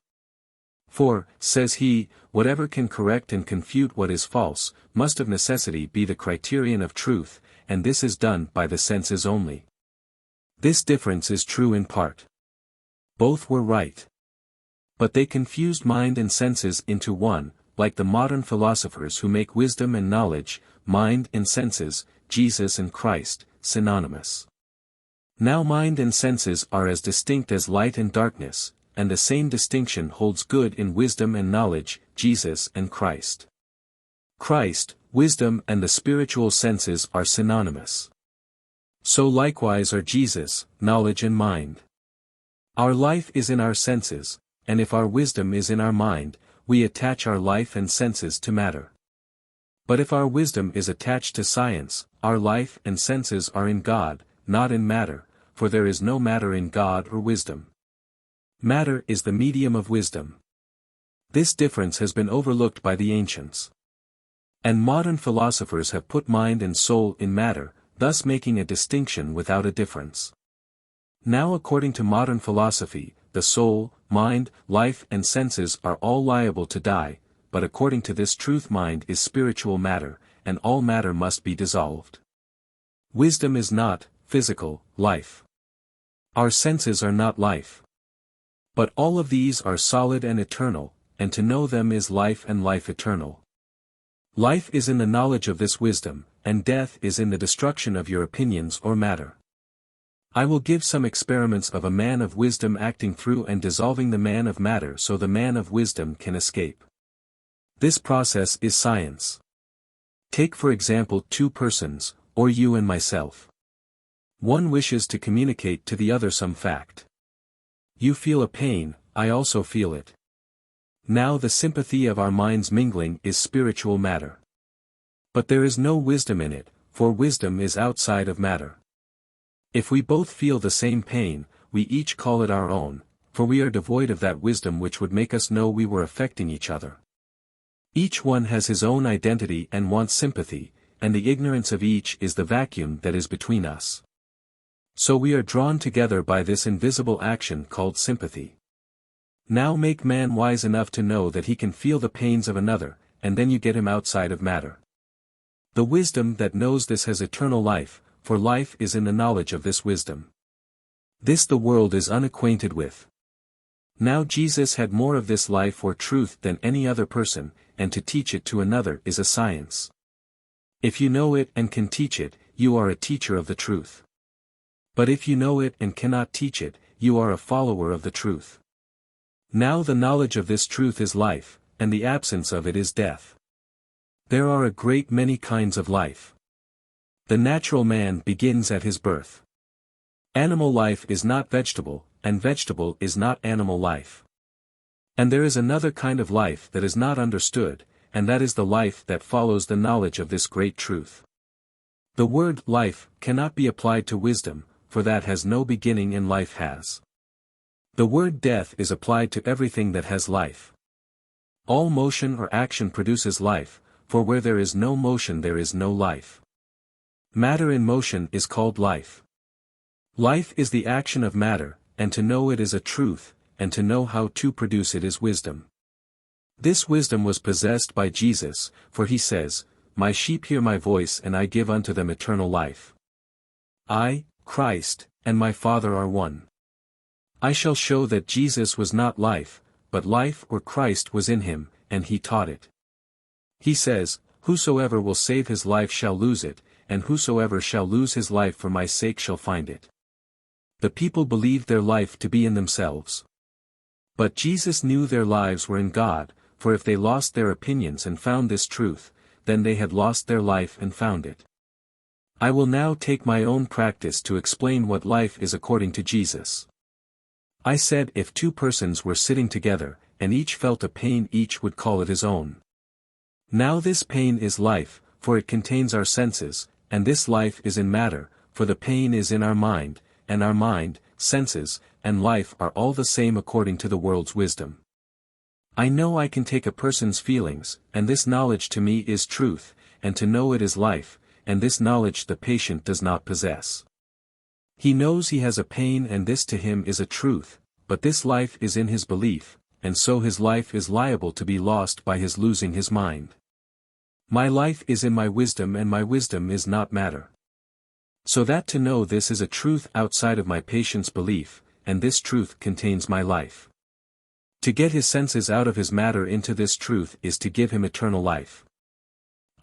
For, says he, whatever can correct and confute what is false, must of necessity be the criterion of truth, and this is done by the senses only. This difference is true in part. Both were right. But they confused mind and senses into one, like the modern philosophers who make wisdom and knowledge, mind and senses, Jesus and Christ, synonymous. Now mind and senses are as distinct as light and darkness, and the same distinction holds good in wisdom and knowledge, Jesus and Christ. Christ, wisdom and the spiritual senses are synonymous. So likewise are Jesus, knowledge and mind. Our life is in our senses, and if our wisdom is in our mind, we attach our life and senses to matter. But if our wisdom is attached to science, our life and senses are in God, not in matter, for there is no matter in God or wisdom. Matter is the medium of wisdom. This difference has been overlooked by the ancients. And modern philosophers have put mind and soul in matter, thus making a distinction without a difference. Now according to modern philosophy, the soul, mind, life and senses are all liable to die, but according to this truth mind is spiritual matter, and all matter must be dissolved. Wisdom is not, physical, life. Our senses are not life. But all of these are solid and eternal, and to know them is life and life eternal. Life is in the knowledge of this wisdom, and death is in the destruction of your opinions or matter. I will give some experiments of a man of wisdom acting through and dissolving the man of matter so the man of wisdom can escape. This process is science. Take for example two persons, or you and myself. One wishes to communicate to the other some fact. You feel a pain, I also feel it. Now the sympathy of our minds mingling is spiritual matter. But there is no wisdom in it, for wisdom is outside of matter. If we both feel the same pain, we each call it our own, for we are devoid of that wisdom which would make us know we were affecting each other. Each one has his own identity and wants sympathy, and the ignorance of each is the vacuum that is between us. So we are drawn together by this invisible action called sympathy. Now make man wise enough to know that he can feel the pains of another, and then you get him outside of matter. The wisdom that knows this has eternal life, for life is in the knowledge of this wisdom. This the world is unacquainted with. Now Jesus had more of this life or truth than any other person, and to teach it to another is a science. If you know it and can teach it, you are a teacher of the truth. But if you know it and cannot teach it, you are a follower of the truth. Now the knowledge of this truth is life, and the absence of it is death. There are a great many kinds of life. The natural man begins at his birth. Animal life is not vegetable, and vegetable is not animal life. And there is another kind of life that is not understood, and that is the life that follows the knowledge of this great truth. The word life cannot be applied to wisdom, for that has no beginning and life has. The word death is applied to everything that has life. All motion or action produces life, for where there is no motion there is no life. Matter in motion is called life. Life is the action of matter, and to know it is a truth, and to know how to produce it is wisdom. This wisdom was possessed by Jesus, for he says, "My sheep hear my voice and I give unto them eternal life. I, Christ, and my Father are one." I shall show that Jesus was not life, but life or Christ was in him, and he taught it. He says, "Whosoever will save his life shall lose it, and whosoever shall lose his life for my sake shall find it." The people believed their life to be in themselves. But Jesus knew their lives were in God, for if they lost their opinions and found this truth, then they had lost their life and found it. I will now take my own practice to explain what life is according to Jesus. I said if two persons were sitting together, and each felt a pain, each would call it his own. Now this pain is life, for it contains our senses, and this life is in matter, for the pain is in our mind, and our mind, senses, and life are all the same according to the world's wisdom. I know I can take a person's feelings, and this knowledge to me is truth, and to know it is life, and this knowledge the patient does not possess. He knows he has a pain and this to him is a truth, but this life is in his belief, and so his life is liable to be lost by his losing his mind. My life is in my wisdom and my wisdom is not matter. So that to know this is a truth outside of my patient's belief, and this truth contains my life. To get his senses out of his matter into this truth is to give him eternal life.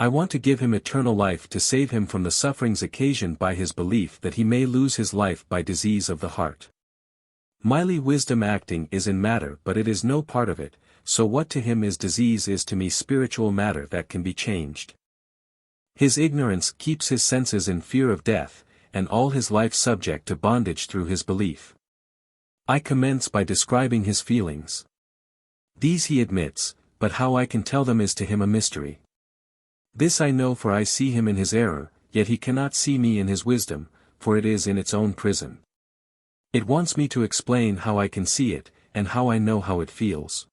I want to give him eternal life to save him from the sufferings occasioned by his belief that he may lose his life by disease of the heart. My wisdom acting is in matter but it is no part of it, so what to him is disease is to me spiritual matter that can be changed. His ignorance keeps his senses in fear of death, and all his life subject to bondage through his belief. I commence by describing his feelings. These he admits, but how I can tell them is to him a mystery. This I know for I see him in his error, yet he cannot see me in his wisdom, for it is in its own prison. It wants me to explain how I can see it, and how I know how it feels.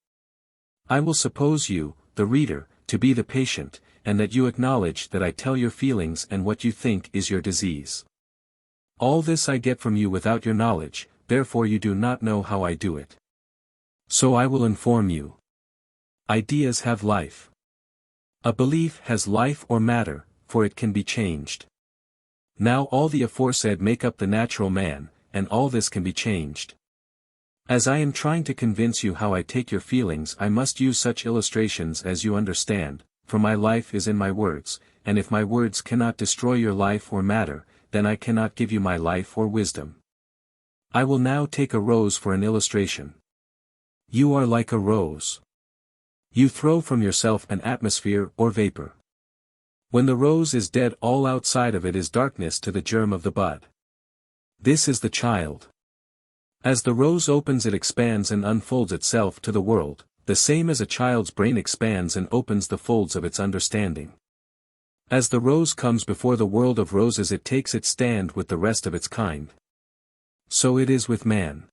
I will suppose you, the reader, to be the patient, and that you acknowledge that I tell your feelings and what you think is your disease. All this I get from you without your knowledge, therefore you do not know how I do it. So I will inform you. Ideas have life. A belief has life or matter, for it can be changed. Now all the aforesaid make up the natural man, and all this can be changed. As I am trying to convince you how I take your feelings, I must use such illustrations as you understand, for my life is in my words, and if my words cannot destroy your life or matter, then I cannot give you my life or wisdom. I will now take a rose for an illustration. You are like a rose. You throw from yourself an atmosphere or vapor. When the rose is dead, all outside of it is darkness to the germ of the bud. This is the child. As the rose opens, it expands and unfolds itself to the world, the same as a child's brain expands and opens the folds of its understanding. As the rose comes before the world of roses, it takes its stand with the rest of its kind. So it is with man.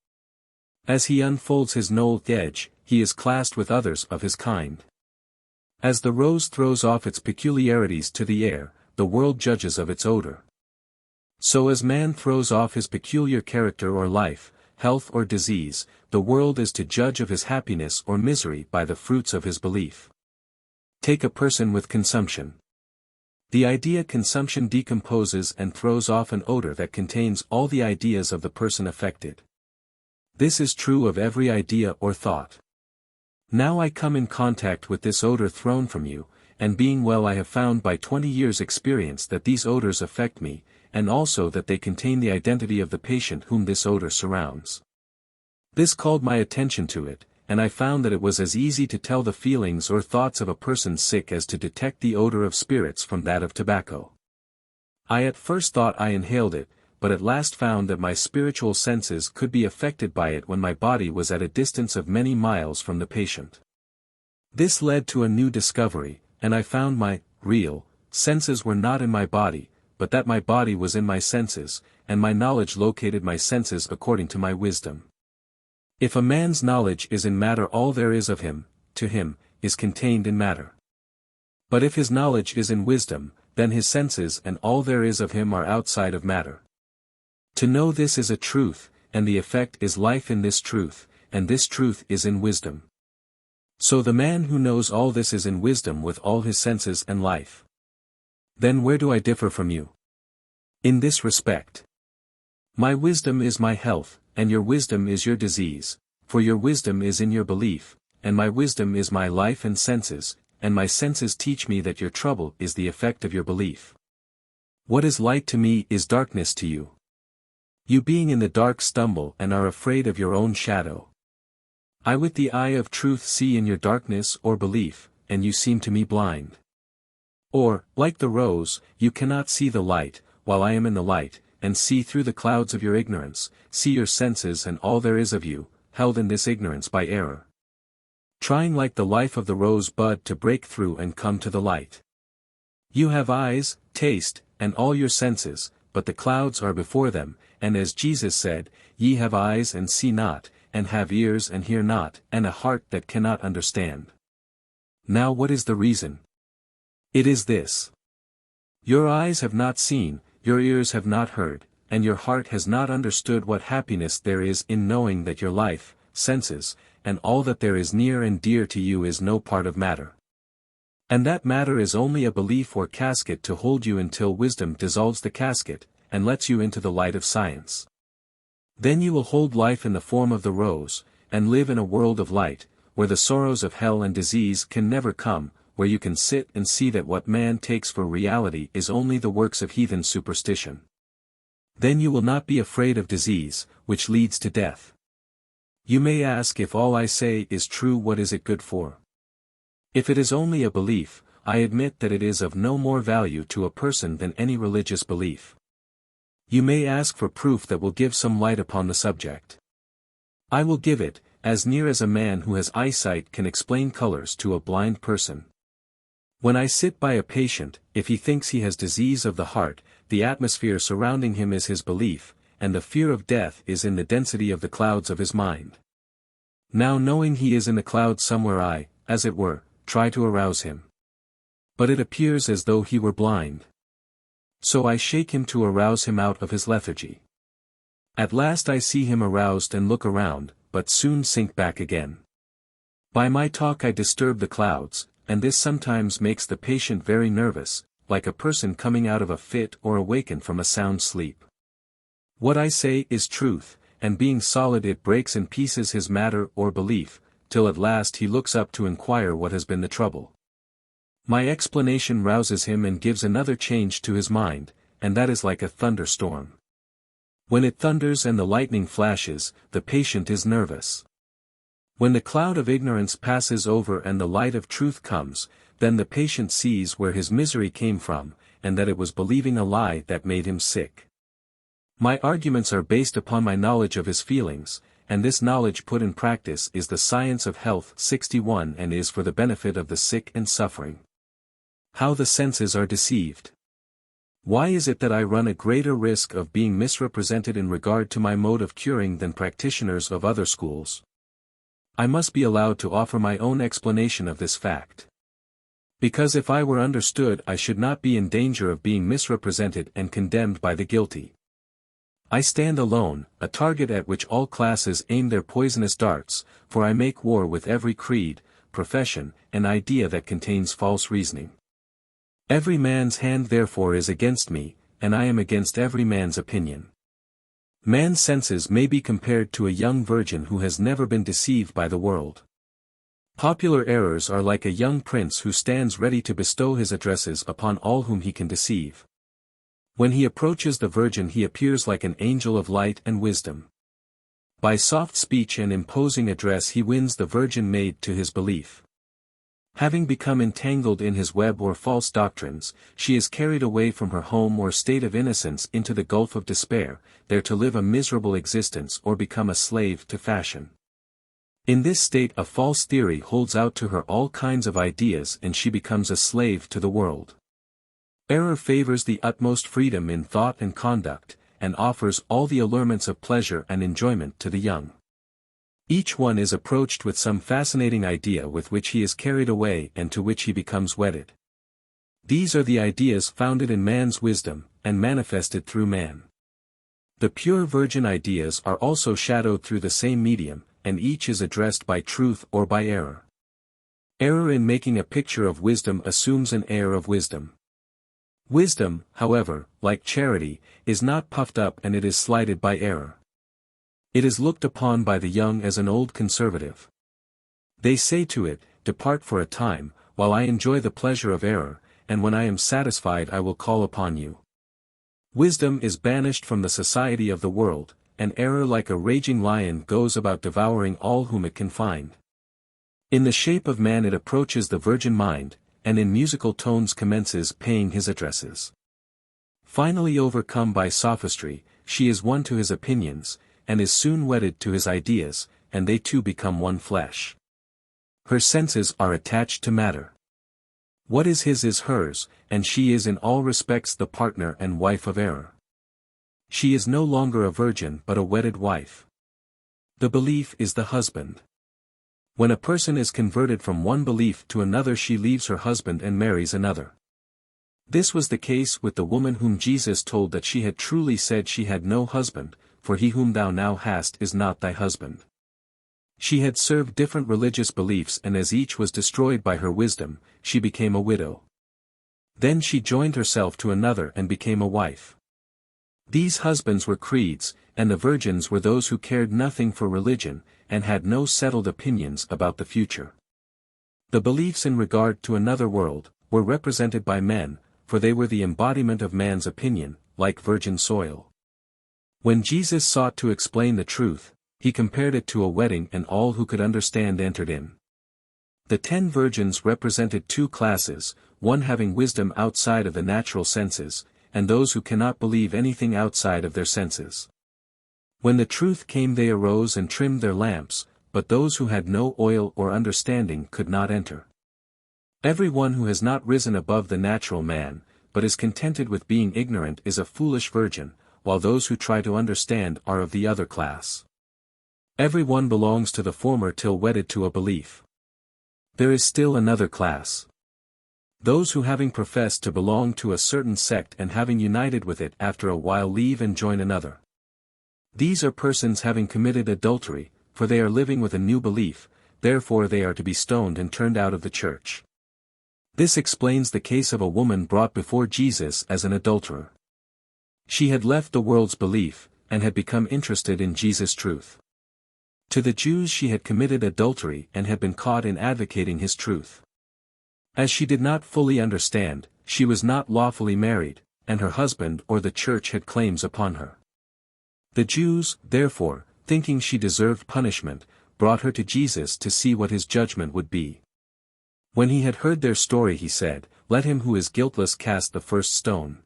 As he unfolds his knolled edge, he is classed with others of his kind. As the rose throws off its peculiarities to the air, the world judges of its odor. So as man throws off his peculiar character or life, health or disease, the world is to judge of his happiness or misery by the fruits of his belief. Take a person with consumption. The idea consumption decomposes and throws off an odor that contains all the ideas of the person affected. This is true of every idea or thought. Now I come in contact with this odor thrown from you, and being well I have found by 20 years' experience that these odors affect me, and also that they contain the identity of the patient whom this odor surrounds. This called my attention to it, and I found that it was as easy to tell the feelings or thoughts of a person sick as to detect the odor of spirits from that of tobacco. I at first thought I inhaled it, but at last found that my spiritual senses could be affected by it when my body was at a distance of many miles from the patient. This led to a new discovery, and I found my real senses were not in my body, but that my body was in my senses, and my knowledge located my senses according to my wisdom. If a man's knowledge is in matter, all there is of him, to him, is contained in matter. But if his knowledge is in wisdom, then his senses and all there is of him are outside of matter. To know this is a truth, and the effect is life in this truth, and this truth is in wisdom. So the man who knows all this is in wisdom with all his senses and life. Then where do I differ from you? In this respect. My wisdom is my health, and your wisdom is your disease, for your wisdom is in your belief, and my wisdom is my life and senses, and my senses teach me that your trouble is the effect of your belief. What is light to me is darkness to you. You being in the dark stumble and are afraid of your own shadow. I with the eye of truth see in your darkness or belief, and you seem to me blind. Or, like the rose, you cannot see the light, while I am in the light, and see through the clouds of your ignorance, see your senses and all there is of you, held in this ignorance by error. Trying like the life of the rose bud to break through and come to the light. You have eyes, taste, and all your senses, but the clouds are before them, and as Jesus said, ye have eyes and see not, and have ears and hear not, and a heart that cannot understand. Now what is the reason? It is this. Your eyes have not seen, your ears have not heard, and your heart has not understood what happiness there is in knowing that your life, senses, and all that there is near and dear to you is no part of matter. And that matter is only a belief or casket to hold you until wisdom dissolves the casket, and lets you into the light of science. Then you will hold life in the form of the rose, and live in a world of light, where the sorrows of hell and disease can never come, where you can sit and see that what man takes for reality is only the works of heathen superstition. Then you will not be afraid of disease, which leads to death. You may ask, if all I say is true, what is it good for? If it is only a belief, I admit that it is of no more value to a person than any religious belief. You may ask for proof that will give some light upon the subject. I will give it, as near as a man who has eyesight can explain colors to a blind person. When I sit by a patient, if he thinks he has disease of the heart, the atmosphere surrounding him is his belief, and the fear of death is in the density of the clouds of his mind. Now knowing he is in the clouds somewhere, I, as it were, try to arouse him. But it appears as though he were blind. So I shake him to arouse him out of his lethargy. At last I see him aroused and look around, but soon sink back again. By my talk I disturb the clouds, and this sometimes makes the patient very nervous, like a person coming out of a fit or awakened from a sound sleep. What I say is truth, and being solid it breaks in pieces his matter or belief, till at last he looks up to inquire what has been the trouble. My explanation rouses him and gives another change to his mind, and that is like a thunderstorm. When it thunders and the lightning flashes, the patient is nervous. When the cloud of ignorance passes over and the light of truth comes, then the patient sees where his misery came from, and that it was believing a lie that made him sick. My arguments are based upon my knowledge of his feelings, and this knowledge put in practice is the science of health 61 and is for the benefit of the sick and suffering. How the senses are deceived. Why is it that I run a greater risk of being misrepresented in regard to my mode of curing than practitioners of other schools? I must be allowed to offer my own explanation of this fact. Because if I were understood I should not be in danger of being misrepresented and condemned by the guilty. I stand alone, a target at which all classes aim their poisonous darts, for I make war with every creed, profession, and idea that contains false reasoning. Every man's hand therefore is against me, and I am against every man's opinion. Man's senses may be compared to a young virgin who has never been deceived by the world. Popular errors are like a young prince who stands ready to bestow his addresses upon all whom he can deceive. When he approaches the virgin he appears like an angel of light and wisdom. By soft speech and imposing address he wins the virgin maid to his belief. Having become entangled in his web or false doctrines, she is carried away from her home or state of innocence into the gulf of despair, there to live a miserable existence or become a slave to fashion. In this state a false theory holds out to her all kinds of ideas and she becomes a slave to the world. Error favors the utmost freedom in thought and conduct, and offers all the allurements of pleasure and enjoyment to the young. Each one is approached with some fascinating idea with which he is carried away and to which he becomes wedded. These are the ideas founded in man's wisdom, and manifested through man. The pure virgin ideas are also shadowed through the same medium, and each is addressed by truth or by error. Error in making a picture of wisdom assumes an air of wisdom. Wisdom, however, like charity, is not puffed up and it is slighted by error. It is looked upon by the young as an old conservative. They say to it, "Depart for a time, while I enjoy the pleasure of error, and when I am satisfied I will call upon you." Wisdom is banished from the society of the world, and error like a raging lion goes about devouring all whom it can find. In the shape of man it approaches the virgin mind, and in musical tones commences paying his addresses. Finally overcome by sophistry, she is won to his opinions, and is soon wedded to his ideas, and they two become one flesh. Her senses are attached to matter. What is his is hers, and she is in all respects the partner and wife of error. She is no longer a virgin but a wedded wife. The belief is the husband. When a person is converted from one belief to another she leaves her husband and marries another. This was the case with the woman whom Jesus told that she had truly said she had no husband, for he whom thou now hast is not thy husband. She had served different religious beliefs and as each was destroyed by her wisdom, she became a widow. Then she joined herself to another and became a wife. These husbands were creeds, and the virgins were those who cared nothing for religion, and had no settled opinions about the future. The beliefs in regard to another world, were represented by men, for they were the embodiment of man's opinion, like virgin soil. When Jesus sought to explain the truth, he compared it to a wedding and all who could understand entered in. The 10 virgins represented 2 classes, one having wisdom outside of the natural senses, and those who cannot believe anything outside of their senses. When the truth came they arose and trimmed their lamps, but those who had no oil or understanding could not enter. Every one who has not risen above the natural man, but is contented with being ignorant is a foolish virgin, while those who try to understand are of the other class. Every one belongs to the former till wedded to a belief. There is still another class. Those who having professed to belong to a certain sect and having united with it after a while leave and join another. These are persons having committed adultery, for they are living with a new belief, therefore they are to be stoned and turned out of the church. This explains the case of a woman brought before Jesus as an adulterer. She had left the world's belief, and had become interested in Jesus' truth. To the Jews she had committed adultery and had been caught in advocating his truth. As she did not fully understand, she was not lawfully married, and her husband or the church had claims upon her. The Jews, therefore, thinking she deserved punishment, brought her to Jesus to see what his judgment would be. When he had heard their story he said, "Let him who is guiltless cast the first stone."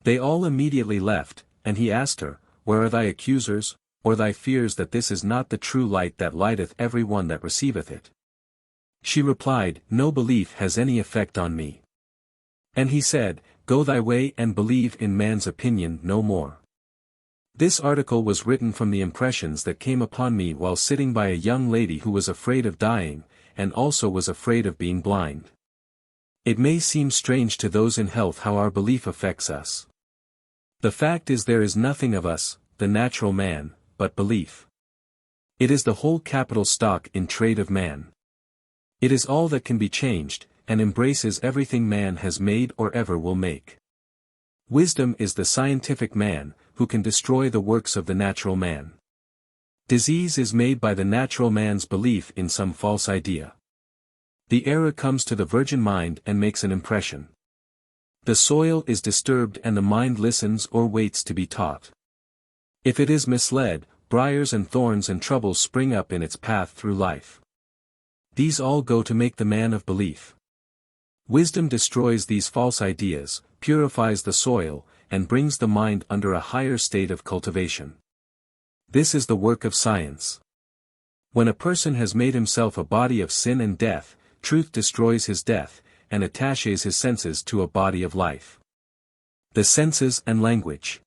They all immediately left, and he asked her, "Where are thy accusers, or thy fears that this is not the true light that lighteth every one that receiveth it?" She replied, "No belief has any effect on me." And he said, "Go thy way and believe in man's opinion no more." This article was written from the impressions that came upon me while sitting by a young lady who was afraid of dying, and also was afraid of being blind. It may seem strange to those in health how our belief affects us. The fact is there is nothing of us, the natural man, but belief. It is the whole capital stock in trade of man. It is all that can be changed, and embraces everything man has made or ever will make. Wisdom is the scientific man, who can destroy the works of the natural man. Disease is made by the natural man's belief in some false idea. The error comes to the virgin mind and makes an impression. The soil is disturbed and the mind listens or waits to be taught. If it is misled, briars and thorns and troubles spring up in its path through life. These all go to make the man of belief. Wisdom destroys these false ideas, purifies the soil, and brings the mind under a higher state of cultivation. This is the work of science. When a person has made himself a body of sin and death, truth destroys his death, and attaches his senses to a body of life. The senses and language.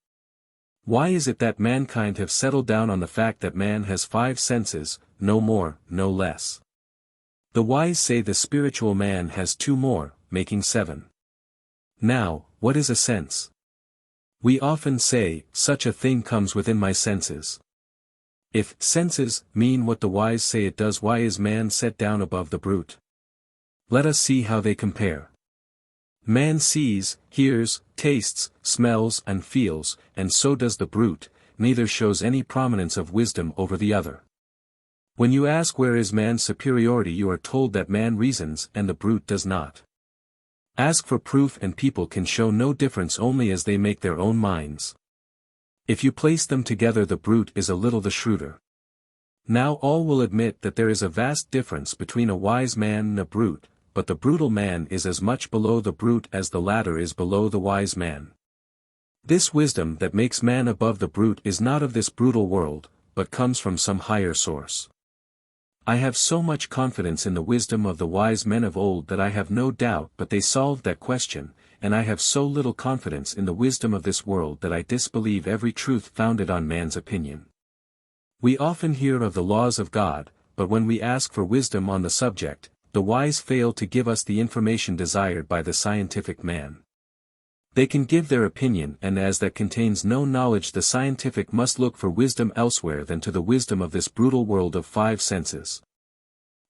Why is it that mankind have settled down on the fact that man has 5 senses, no more, no less? The wise say the spiritual man has 2 more, making 7. Now, what is a sense? We often say, such a thing comes within my senses. If senses mean what the wise say it does, why is man set down above the brute? Let us see how they compare. Man sees, hears, tastes, smells and feels, and so does the brute, neither shows any prominence of wisdom over the other. When you ask where is man's superiority, you are told that man reasons and the brute does not. Ask for proof and people can show no difference only as they make their own minds. If you place them together, the brute is a little the shrewder. Now all will admit that there is a vast difference between a wise man and a brute, but the brutal man is as much below the brute as the latter is below the wise man. This wisdom that makes man above the brute is not of this brutal world, but comes from some higher source. I have so much confidence in the wisdom of the wise men of old that I have no doubt but they solved that question, and I have so little confidence in the wisdom of this world that I disbelieve every truth founded on man's opinion. We often hear of the laws of God, but when we ask for wisdom on the subject, the wise fail to give us the information desired by the scientific man. They can give their opinion, and as that contains no knowledge, the scientific must look for wisdom elsewhere than to the wisdom of this brutal world of five senses.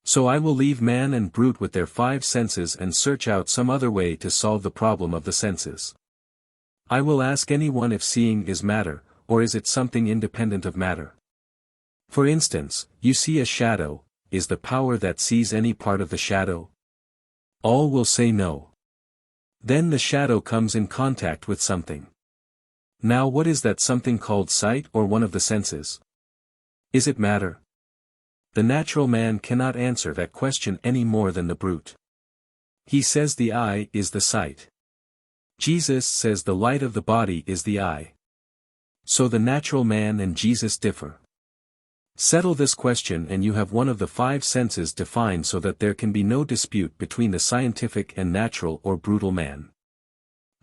So I will leave man and brute with their five senses and search out some other way to solve the problem of the senses. I will ask anyone if seeing is matter, or is it something independent of matter? For instance, you see a shadow, is the power that sees any part of the shadow? All will say no. Then the shadow comes in contact with something. Now what is that something called sight or one of the senses? Is it matter? The natural man cannot answer that question any more than the brute. He says the eye is the sight. Jesus says the light of the body is the eye. So the natural man and Jesus differ. Settle this question and you have one of the five senses defined so that there can be no dispute between the scientific and natural or brutal man.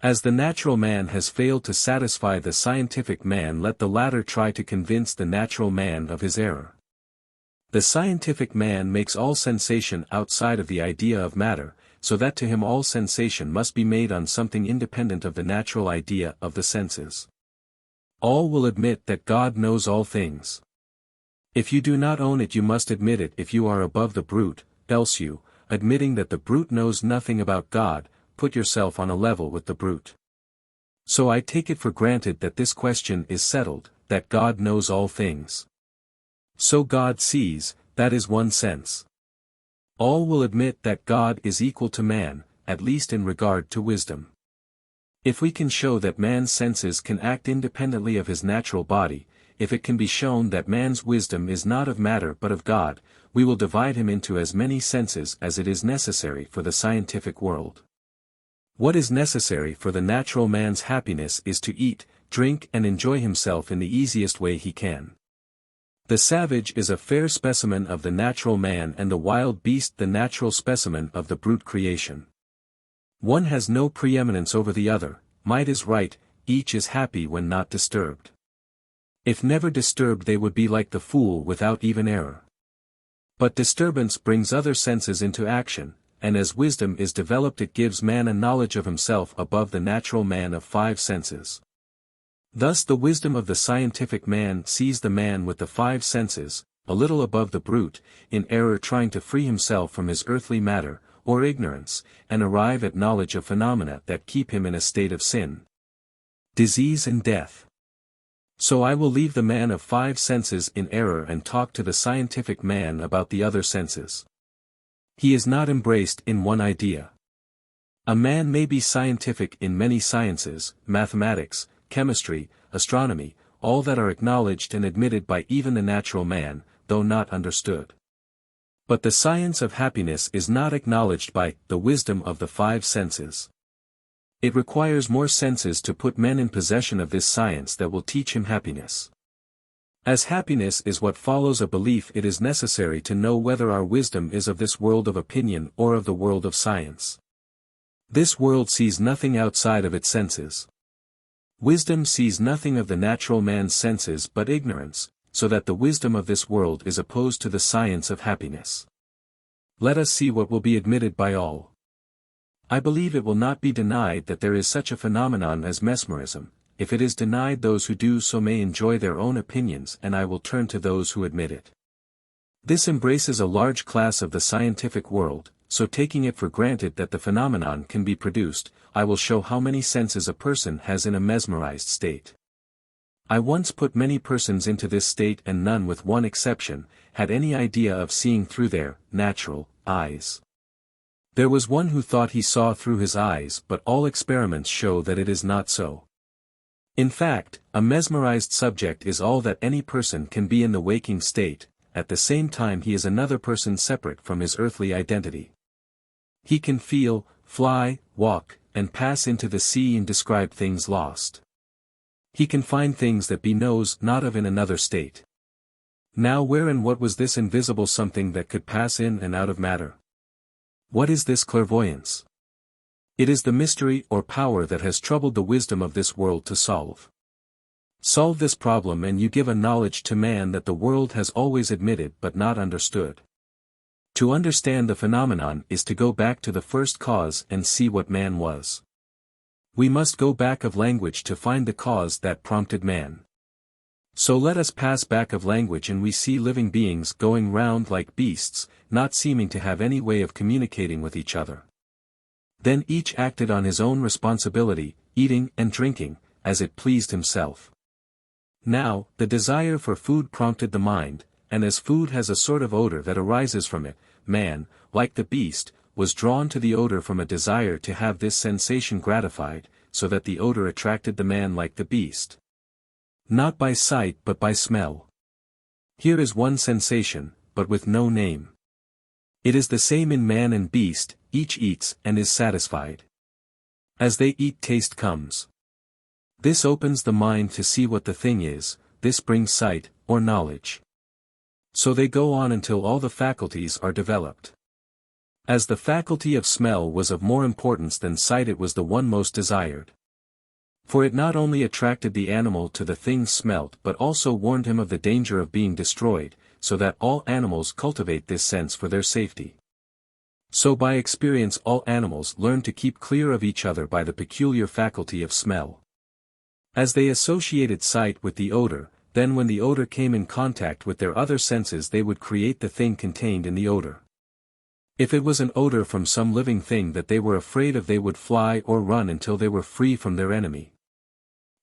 As the natural man has failed to satisfy the scientific man, let the latter try to convince the natural man of his error. The scientific man makes all sensation outside of the idea of matter, so that to him all sensation must be made on something independent of the natural idea of the senses. All will admit that God knows all things. If you do not own it, you must admit it if you are above the brute, else you, admitting that the brute knows nothing about God, put yourself on a level with the brute. So I take it for granted that this question is settled, that God knows all things. So God sees, that is one sense. All will admit that God is equal to man, at least in regard to wisdom. If we can show that man's senses can act independently of his natural body, if it can be shown that man's wisdom is not of matter but of God, we will divide him into as many senses as it is necessary for the scientific world. What is necessary for the natural man's happiness is to eat, drink and enjoy himself in the easiest way he can. The savage is a fair specimen of the natural man and the wild beast the natural specimen of the brute creation. One has no preeminence over the other, might is right, each is happy when not disturbed. If never disturbed they would be like the fool without even error. But disturbance brings other senses into action, and as wisdom is developed it gives man a knowledge of himself above the natural man of five senses. Thus the wisdom of the scientific man sees the man with the five senses, a little above the brute, in error trying to free himself from his earthly matter, or ignorance, and arrive at knowledge of phenomena that keep him in a state of sin, disease and death. So I will leave the man of five senses in error and talk to the scientific man about the other senses. He is not embraced in one idea. A man may be scientific in many sciences, mathematics, chemistry, astronomy, all that are acknowledged and admitted by even the natural man, though not understood. But the science of happiness is not acknowledged by the wisdom of the five senses. It requires more senses to put men in possession of this science that will teach him happiness. As happiness is what follows a belief, it is necessary to know whether our wisdom is of this world of opinion or of the world of science. This world sees nothing outside of its senses. Wisdom sees nothing of the natural man's senses but ignorance, so that the wisdom of this world is opposed to the science of happiness. Let us see what will be admitted by all. I believe it will not be denied that there is such a phenomenon as mesmerism, if it is denied those who do so may enjoy their own opinions and I will turn to those who admit it. This embraces a large class of the scientific world, so taking it for granted that the phenomenon can be produced, I will show how many senses a person has in a mesmerized state. I once put many persons into this state and none with one exception, had any idea of seeing through their natural eyes. There was one who thought he saw through his eyes, but all experiments show that it is not so. In fact, a mesmerized subject is all that any person can be in the waking state, at the same time he is another person separate from his earthly identity. He can feel, fly, walk, and pass into the sea and describe things lost. He can find things that he knows not of in another state. Now where and what was this invisible something that could pass in and out of matter? What is this clairvoyance? It is the mystery or power that has troubled the wisdom of this world to solve. Solve this problem and you give a knowledge to man that the world has always admitted but not understood. To understand the phenomenon is to go back to the first cause and see what man was. We must go back of language to find the cause that prompted man. So let us pass back of language and we see living beings going round like beasts, not seeming to have any way of communicating with each other. Then each acted on his own responsibility, eating and drinking, as it pleased himself. Now, the desire for food prompted the mind, and as food has a sort of odor that arises from it, man, like the beast, was drawn to the odor from a desire to have this sensation gratified, so that the odor attracted the man like the beast. Not by sight but by smell. Here is one sensation, but with no name. It is the same in man and beast, each eats and is satisfied. As they eat taste comes. This opens the mind to see what the thing is, this brings sight, or knowledge. So they go on until all the faculties are developed. As the faculty of smell was of more importance than sight, it was the one most desired. For it not only attracted the animal to the things smelt but also warned him of the danger of being destroyed, so that all animals cultivate this sense for their safety. So by experience all animals learn to keep clear of each other by the peculiar faculty of smell. As they associated sight with the odor, then when the odor came in contact with their other senses they would create the thing contained in the odor. If it was an odor from some living thing that they were afraid of, they would fly or run until they were free from their enemy.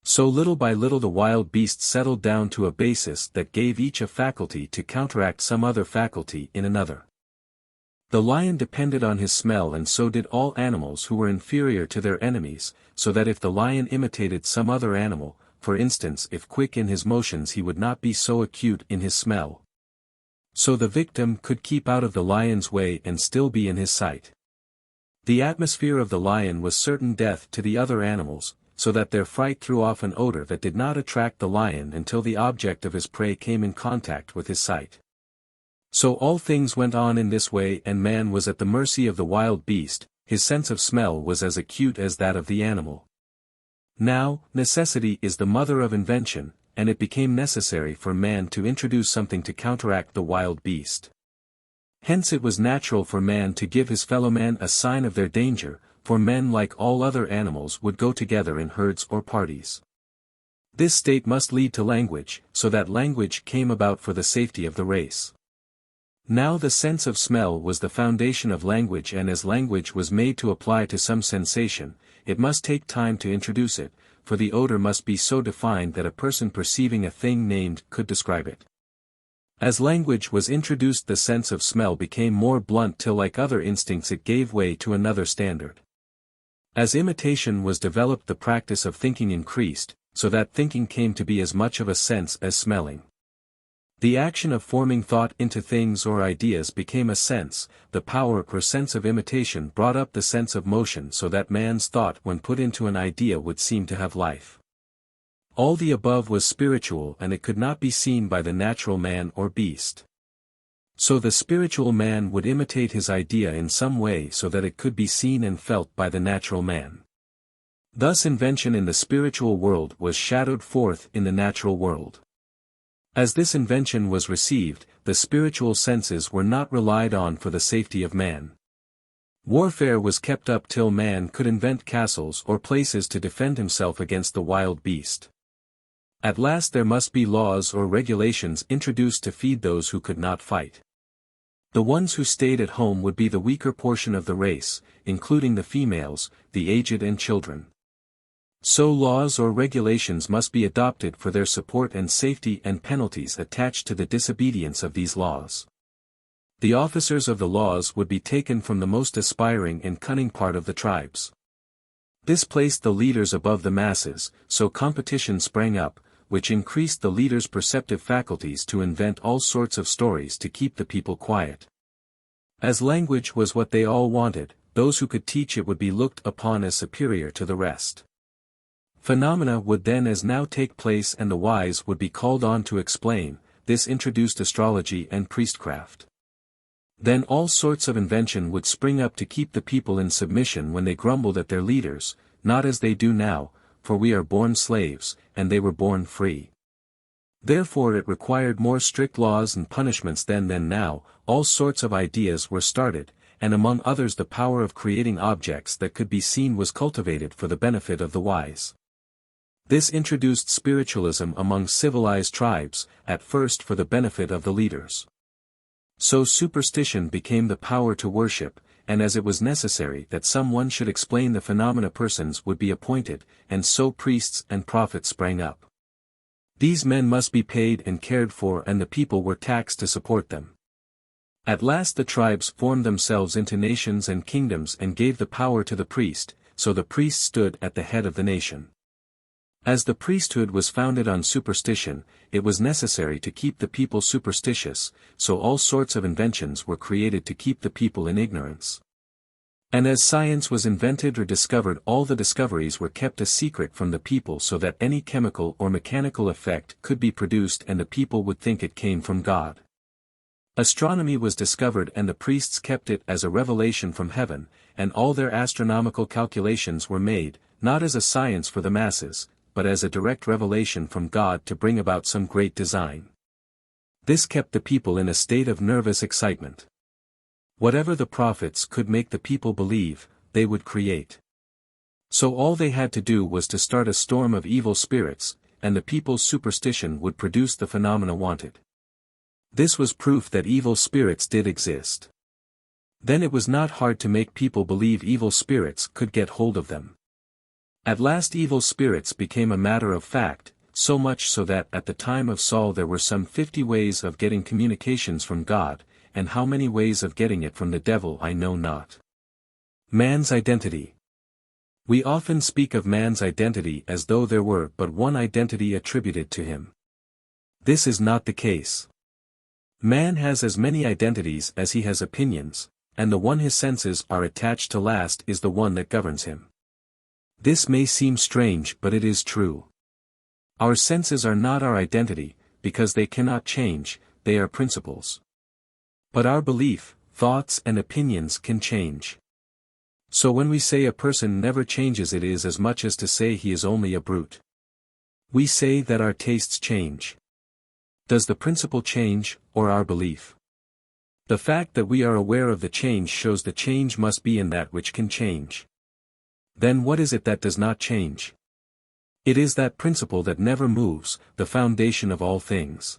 So little by little the wild beasts settled down to a basis that gave each a faculty to counteract some other faculty in another. The lion depended on his smell, and so did all animals who were inferior to their enemies, so that if the lion imitated some other animal, for instance if quick in his motions, he would not be so acute in his smell. So the victim could keep out of the lion's way and still be in his sight. The atmosphere of the lion was certain death to the other animals, so that their fright threw off an odor that did not attract the lion until the object of his prey came in contact with his sight. So all things went on in this way, and man was at the mercy of the wild beast, his sense of smell was as acute as that of the animal. Now, necessity is the mother of invention, and it became necessary for man to introduce something to counteract the wild beast. Hence it was natural for man to give his fellow man a sign of their danger, for men like all other animals would go together in herds or parties. This state must lead to language, so that language came about for the safety of the race. Now the sense of smell was the foundation of language, and as language was made to apply to some sensation, it must take time to introduce it, for the odor must be so defined that a person perceiving a thing named could describe it. As language was introduced, the sense of smell became more blunt till like other instincts it gave way to another standard. As imitation was developed, the practice of thinking increased, so that thinking came to be as much of a sense as smelling. The action of forming thought into things or ideas became a sense, the power or sense of imitation brought up the sense of motion, so that man's thought when put into an idea would seem to have life. All the above was spiritual, and it could not be seen by the natural man or beast. So the spiritual man would imitate his idea in some way so that it could be seen and felt by the natural man. Thus invention in the spiritual world was shadowed forth in the natural world. As this invention was received, the spiritual senses were not relied on for the safety of man. Warfare was kept up till man could invent castles or places to defend himself against the wild beast. At last there must be laws or regulations introduced to feed those who could not fight. The ones who stayed at home would be the weaker portion of the race, including the females, the aged and children. So laws or regulations must be adopted for their support and safety, and penalties attached to the disobedience of these laws. The officers of the laws would be taken from the most aspiring and cunning part of the tribes. This placed the leaders above the masses, so competition sprang up, which increased the leaders' perceptive faculties to invent all sorts of stories to keep the people quiet. As language was what they all wanted, those who could teach it would be looked upon as superior to the rest. Phenomena would then as now take place, and the wise would be called on to explain. This introduced astrology and priestcraft. Then all sorts of invention would spring up to keep the people in submission when they grumbled at their leaders, not as they do now, for we are born slaves, and they were born free. Therefore it required more strict laws and punishments then than now. All sorts of ideas were started, and among others the power of creating objects that could be seen was cultivated for the benefit of the wise. This introduced spiritualism among civilized tribes, at first for the benefit of the leaders. So superstition became the power to worship, and as it was necessary that someone should explain the phenomena, persons would be appointed, and so priests and prophets sprang up. These men must be paid and cared for, and the people were taxed to support them. At last the tribes formed themselves into nations and kingdoms and gave the power to the priest, so the priest stood at the head of the nation. As the priesthood was founded on superstition, it was necessary to keep the people superstitious, so all sorts of inventions were created to keep the people in ignorance. And as science was invented or discovered, all the discoveries were kept a secret from the people, so that any chemical or mechanical effect could be produced and the people would think it came from God. Astronomy was discovered, and the priests kept it as a revelation from heaven, and all their astronomical calculations were made, not as a science for the masses, but as a direct revelation from God to bring about some great design. This kept the people in a state of nervous excitement. Whatever the prophets could make the people believe, they would create. So all they had to do was to start a storm of evil spirits, and the people's superstition would produce the phenomena wanted. This was proof that evil spirits did exist. Then it was not hard to make people believe evil spirits could get hold of them. At last evil spirits became a matter of fact, so much so that at the time of Saul there were some 50 ways of getting communications from God, and how many ways of getting it from the devil I know not. Man's identity. We often speak of man's identity as though there were but one identity attributed to him. This is not the case. Man has as many identities as he has opinions, and the one his senses are attached to last is the one that governs him. This may seem strange, but it is true. Our senses are not our identity, because they cannot change, they are principles. But our belief, thoughts and opinions can change. So when we say a person never changes, it is as much as to say he is only a brute. We say that our tastes change. Does the principle change, or our belief? The fact that we are aware of the change shows the change must be in that which can change. Then what is it that does not change? It is that principle that never moves, the foundation of all things.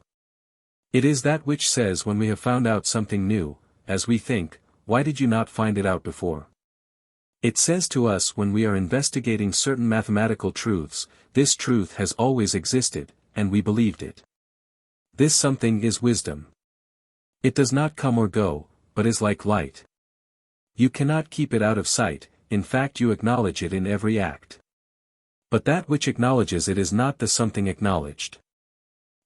It is that which says when we have found out something new, as we think, why did you not find it out before? It says to us when we are investigating certain mathematical truths, this truth has always existed, and we believed it. This something is wisdom. It does not come or go, but is like light. You cannot keep it out of sight, in fact you acknowledge it in every act. But that which acknowledges it is not the something acknowledged.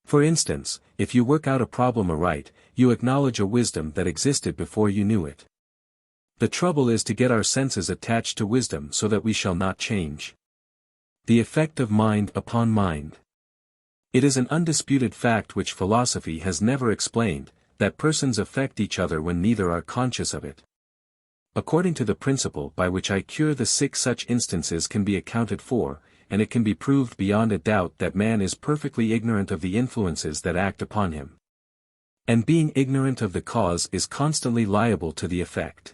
For instance, if you work out a problem aright, you acknowledge a wisdom that existed before you knew it. The trouble is to get our senses attached to wisdom so that we shall not change. The effect of mind upon mind. It is an undisputed fact which philosophy has never explained, that persons affect each other when neither are conscious of it. According to the principle by which I cure the sick, such instances can be accounted for, and it can be proved beyond a doubt that man is perfectly ignorant of the influences that act upon him. And being ignorant of the cause is constantly liable to the effect.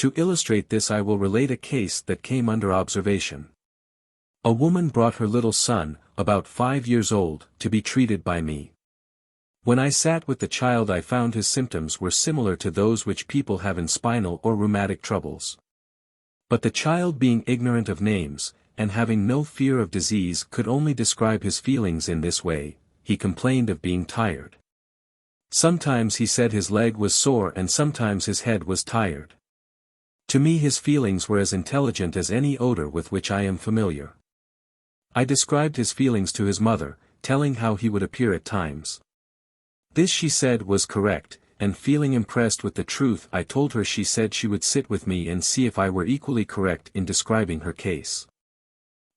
To illustrate this I will relate a case that came under observation. A woman brought her little son, about 5 years old, to be treated by me. When I sat with the child I found his symptoms were similar to those which people have in spinal or rheumatic troubles. But the child being ignorant of names, and having no fear of disease could only describe his feelings in this way. He complained of being tired. Sometimes he said his leg was sore and sometimes his head was tired. To me his feelings were as intelligent as any odor with which I am familiar. I described his feelings to his mother, telling how he would appear at times. This she said was correct, and feeling impressed with the truth I told her she said she would sit with me and see if I were equally correct in describing her case.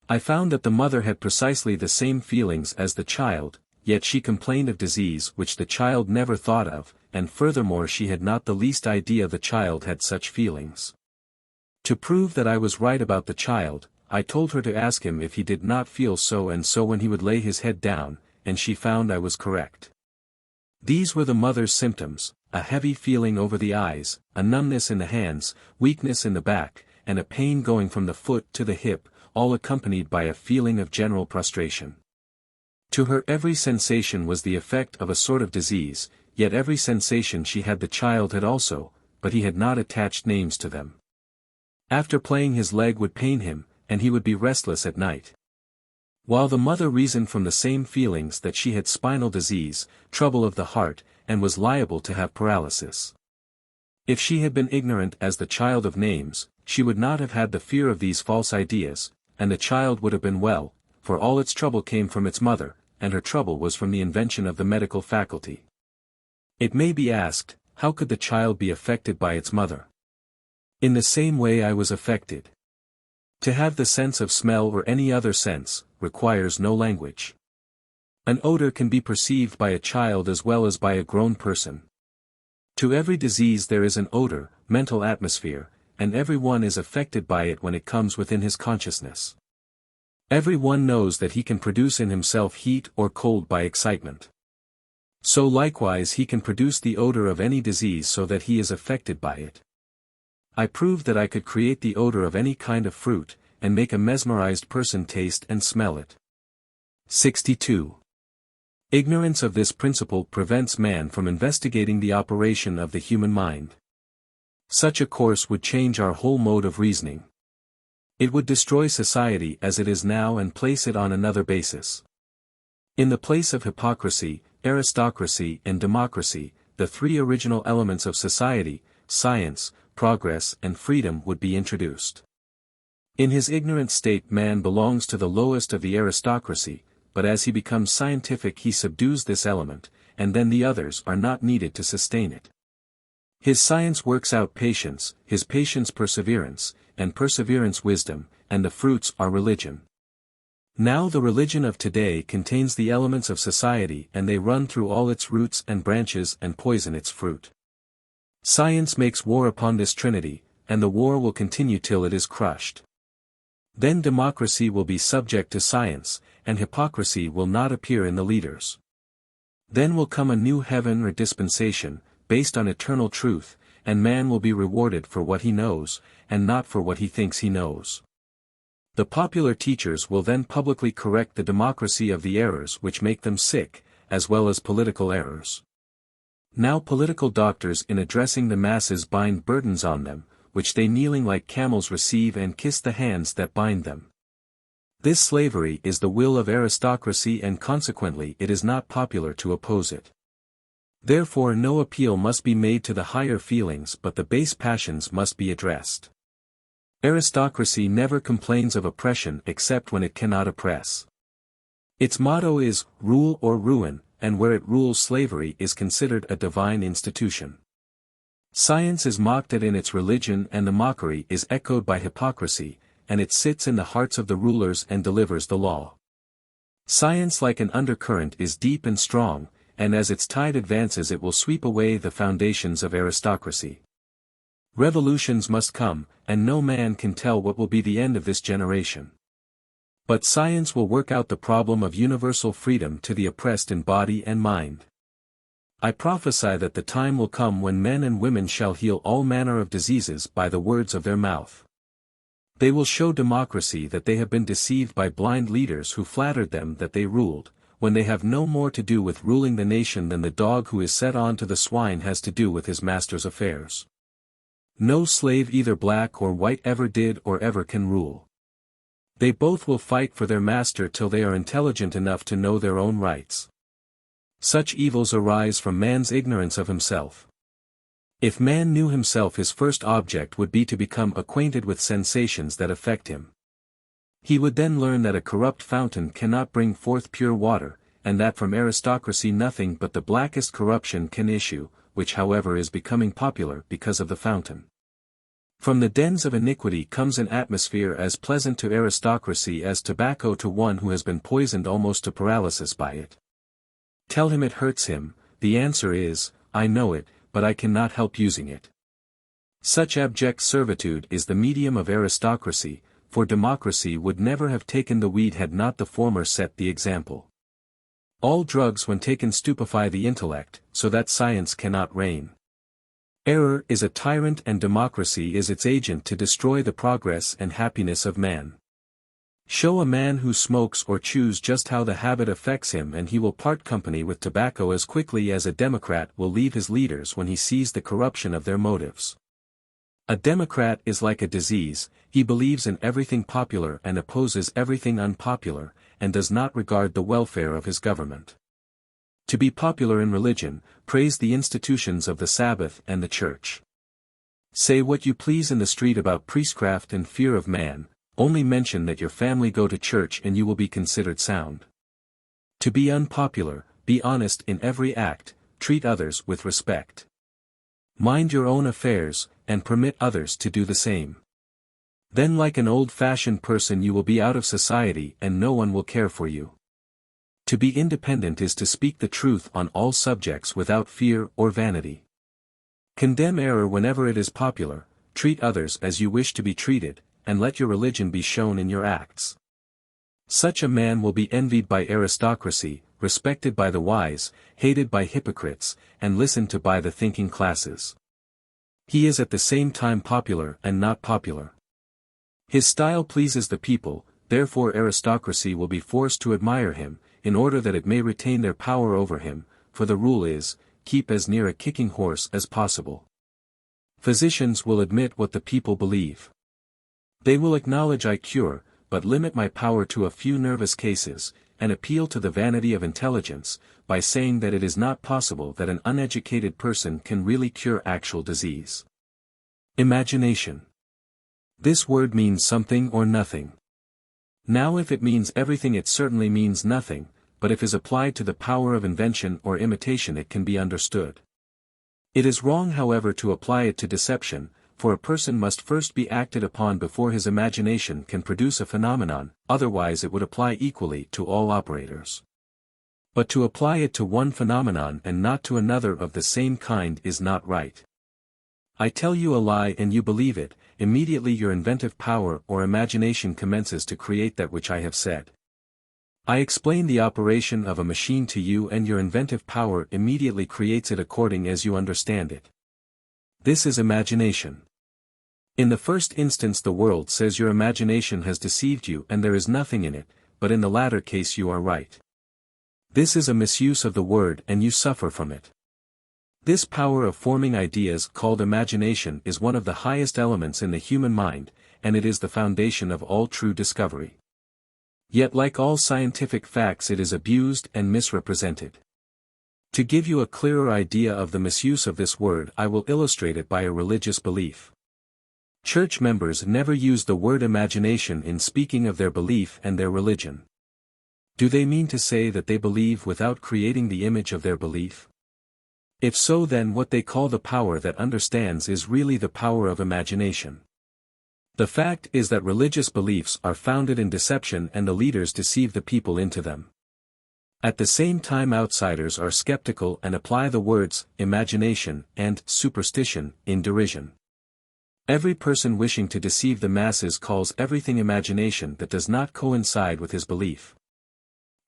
I found that the mother had precisely the same feelings as the child, yet she complained of disease which the child never thought of, and furthermore she had not the least idea the child had such feelings. To prove that I was right about the child, I told her to ask him if he did not feel so and so when he would lay his head down, and she found I was correct. These were the mother's symptoms: a heavy feeling over the eyes, a numbness in the hands, weakness in the back, and a pain going from the foot to the hip, all accompanied by a feeling of general prostration. To her every sensation was the effect of a sort of disease, yet every sensation she had the child had also, but he had not attached names to them. After playing his leg would pain him, and he would be restless at night. While the mother reasoned from the same feelings that she had spinal disease, trouble of the heart, and was liable to have paralysis. If she had been ignorant as the child of names, she would not have had the fear of these false ideas, and the child would have been well, for all its trouble came from its mother, and her trouble was from the invention of the medical faculty. It may be asked, how could the child be affected by its mother? In the same way I was affected. To have the sense of smell or any other sense, requires no language. An odor can be perceived by a child as well as by a grown person. To every disease there is an odor, mental atmosphere, and every one is affected by it when it comes within his consciousness. Every one knows that he can produce in himself heat or cold by excitement. So likewise he can produce the odor of any disease so that he is affected by it. I proved that I could create the odor of any kind of fruit, and make a mesmerized person taste and smell it. 62. Ignorance of this principle prevents man from investigating the operation of the human mind. Such a course would change our whole mode of reasoning. It would destroy society as it is now and place it on another basis. In the place of hypocrisy, aristocracy and democracy, the three original elements of society, science, progress and freedom would be introduced. In his ignorant state man belongs to the lowest of the aristocracy, but as he becomes scientific he subdues this element, and then the others are not needed to sustain it. His science works out patience, his patience perseverance, and perseverance wisdom, and the fruits are religion. Now the religion of today contains the elements of society and they run through all its roots and branches and poison its fruit. Science makes war upon this trinity, and the war will continue till it is crushed. Then democracy will be subject to science, and hypocrisy will not appear in the leaders. Then will come a new heaven or dispensation, based on eternal truth, and man will be rewarded for what he knows, and not for what he thinks he knows. The popular teachers will then publicly correct the democracy of the errors which make them sick, as well as political errors. Now political doctors in addressing the masses bind burdens on them, which they kneeling like camels receive and kiss the hands that bind them. This slavery is the will of aristocracy and consequently it is not popular to oppose it. Therefore no appeal must be made to the higher feelings but the base passions must be addressed. Aristocracy never complains of oppression except when it cannot oppress. Its motto is, rule or ruin, and where it rules slavery is considered a divine institution. Science is mocked at in its religion and the mockery is echoed by hypocrisy, and it sits in the hearts of the rulers and delivers the law. Science like an undercurrent is deep and strong, and as its tide advances it will sweep away the foundations of aristocracy. Revolutions must come, and no man can tell what will be the end of this generation. But science will work out the problem of universal freedom to the oppressed in body and mind. I prophesy that the time will come when men and women shall heal all manner of diseases by the words of their mouth. They will show democracy that they have been deceived by blind leaders who flattered them that they ruled, when they have no more to do with ruling the nation than the dog who is set on to the swine has to do with his master's affairs. No slave either black or white ever did or ever can rule. They both will fight for their master till they are intelligent enough to know their own rights. Such evils arise from man's ignorance of himself. If man knew himself, his first object would be to become acquainted with sensations that affect him. He would then learn that a corrupt fountain cannot bring forth pure water, and that from aristocracy nothing but the blackest corruption can issue, which however is becoming popular because of the fountain. From the dens of iniquity comes an atmosphere as pleasant to aristocracy as tobacco to one who has been poisoned almost to paralysis by it. Tell him it hurts him, the answer is, I know it, but I cannot help using it. Such abject servitude is the medium of aristocracy, for democracy would never have taken the weed had not the former set the example. All drugs when taken stupefy the intellect, so that science cannot reign. Error is a tyrant and democracy is its agent to destroy the progress and happiness of man. Show a man who smokes or chews just how the habit affects him and he will part company with tobacco as quickly as a Democrat will leave his leaders when he sees the corruption of their motives. A Democrat is like a disease, he believes in everything popular and opposes everything unpopular, and does not regard the welfare of his government. To be popular in religion, praise the institutions of the Sabbath and the Church. Say what you please in the street about priestcraft and fear of man, only mention that your family go to church and you will be considered sound. To be unpopular, be honest in every act, treat others with respect. Mind your own affairs, and permit others to do the same. Then like an old-fashioned person you will be out of society and no one will care for you. To be independent is to speak the truth on all subjects without fear or vanity. Condemn error whenever it is popular, treat others as you wish to be treated, and let your religion be shown in your acts. Such a man will be envied by aristocracy, respected by the wise, hated by hypocrites, and listened to by the thinking classes. He is at the same time popular and not popular. His style pleases the people, therefore aristocracy will be forced to admire him, in order that it may retain their power over him, for the rule is, keep as near a kicking horse as possible. Physicians will admit what the people believe. They will acknowledge I cure, but limit my power to a few nervous cases, and appeal to the vanity of intelligence, by saying that it is not possible that an uneducated person can really cure actual disease. Imagination. This word means something or nothing. Now if it means everything it certainly means nothing, but if is applied to the power of invention or imitation it can be understood. It is wrong however to apply it to deception, for a person must first be acted upon before his imagination can produce a phenomenon, otherwise it would apply equally to all operators. But to apply it to one phenomenon and not to another of the same kind is not right. I tell you a lie and you believe it, immediately your inventive power or imagination commences to create that which I have said. I explain the operation of a machine to you and your inventive power immediately creates it according as you understand it. This is imagination. In the first instance the world says your imagination has deceived you and there is nothing in it, but in the latter case you are right. This is a misuse of the word and you suffer from it. This power of forming ideas called imagination is one of the highest elements in the human mind, and it is the foundation of all true discovery. Yet like all scientific facts it is abused and misrepresented. To give you a clearer idea of the misuse of this word I will illustrate it by a religious belief. Church members never use the word imagination in speaking of their belief and their religion. Do they mean to say that they believe without creating the image of their belief? If so then what they call the power that understands is really the power of imagination. The fact is that religious beliefs are founded in deception and the leaders deceive the people into them. At the same time outsiders are skeptical and apply the words imagination and superstition in derision. Every person wishing to deceive the masses calls everything imagination that does not coincide with his belief.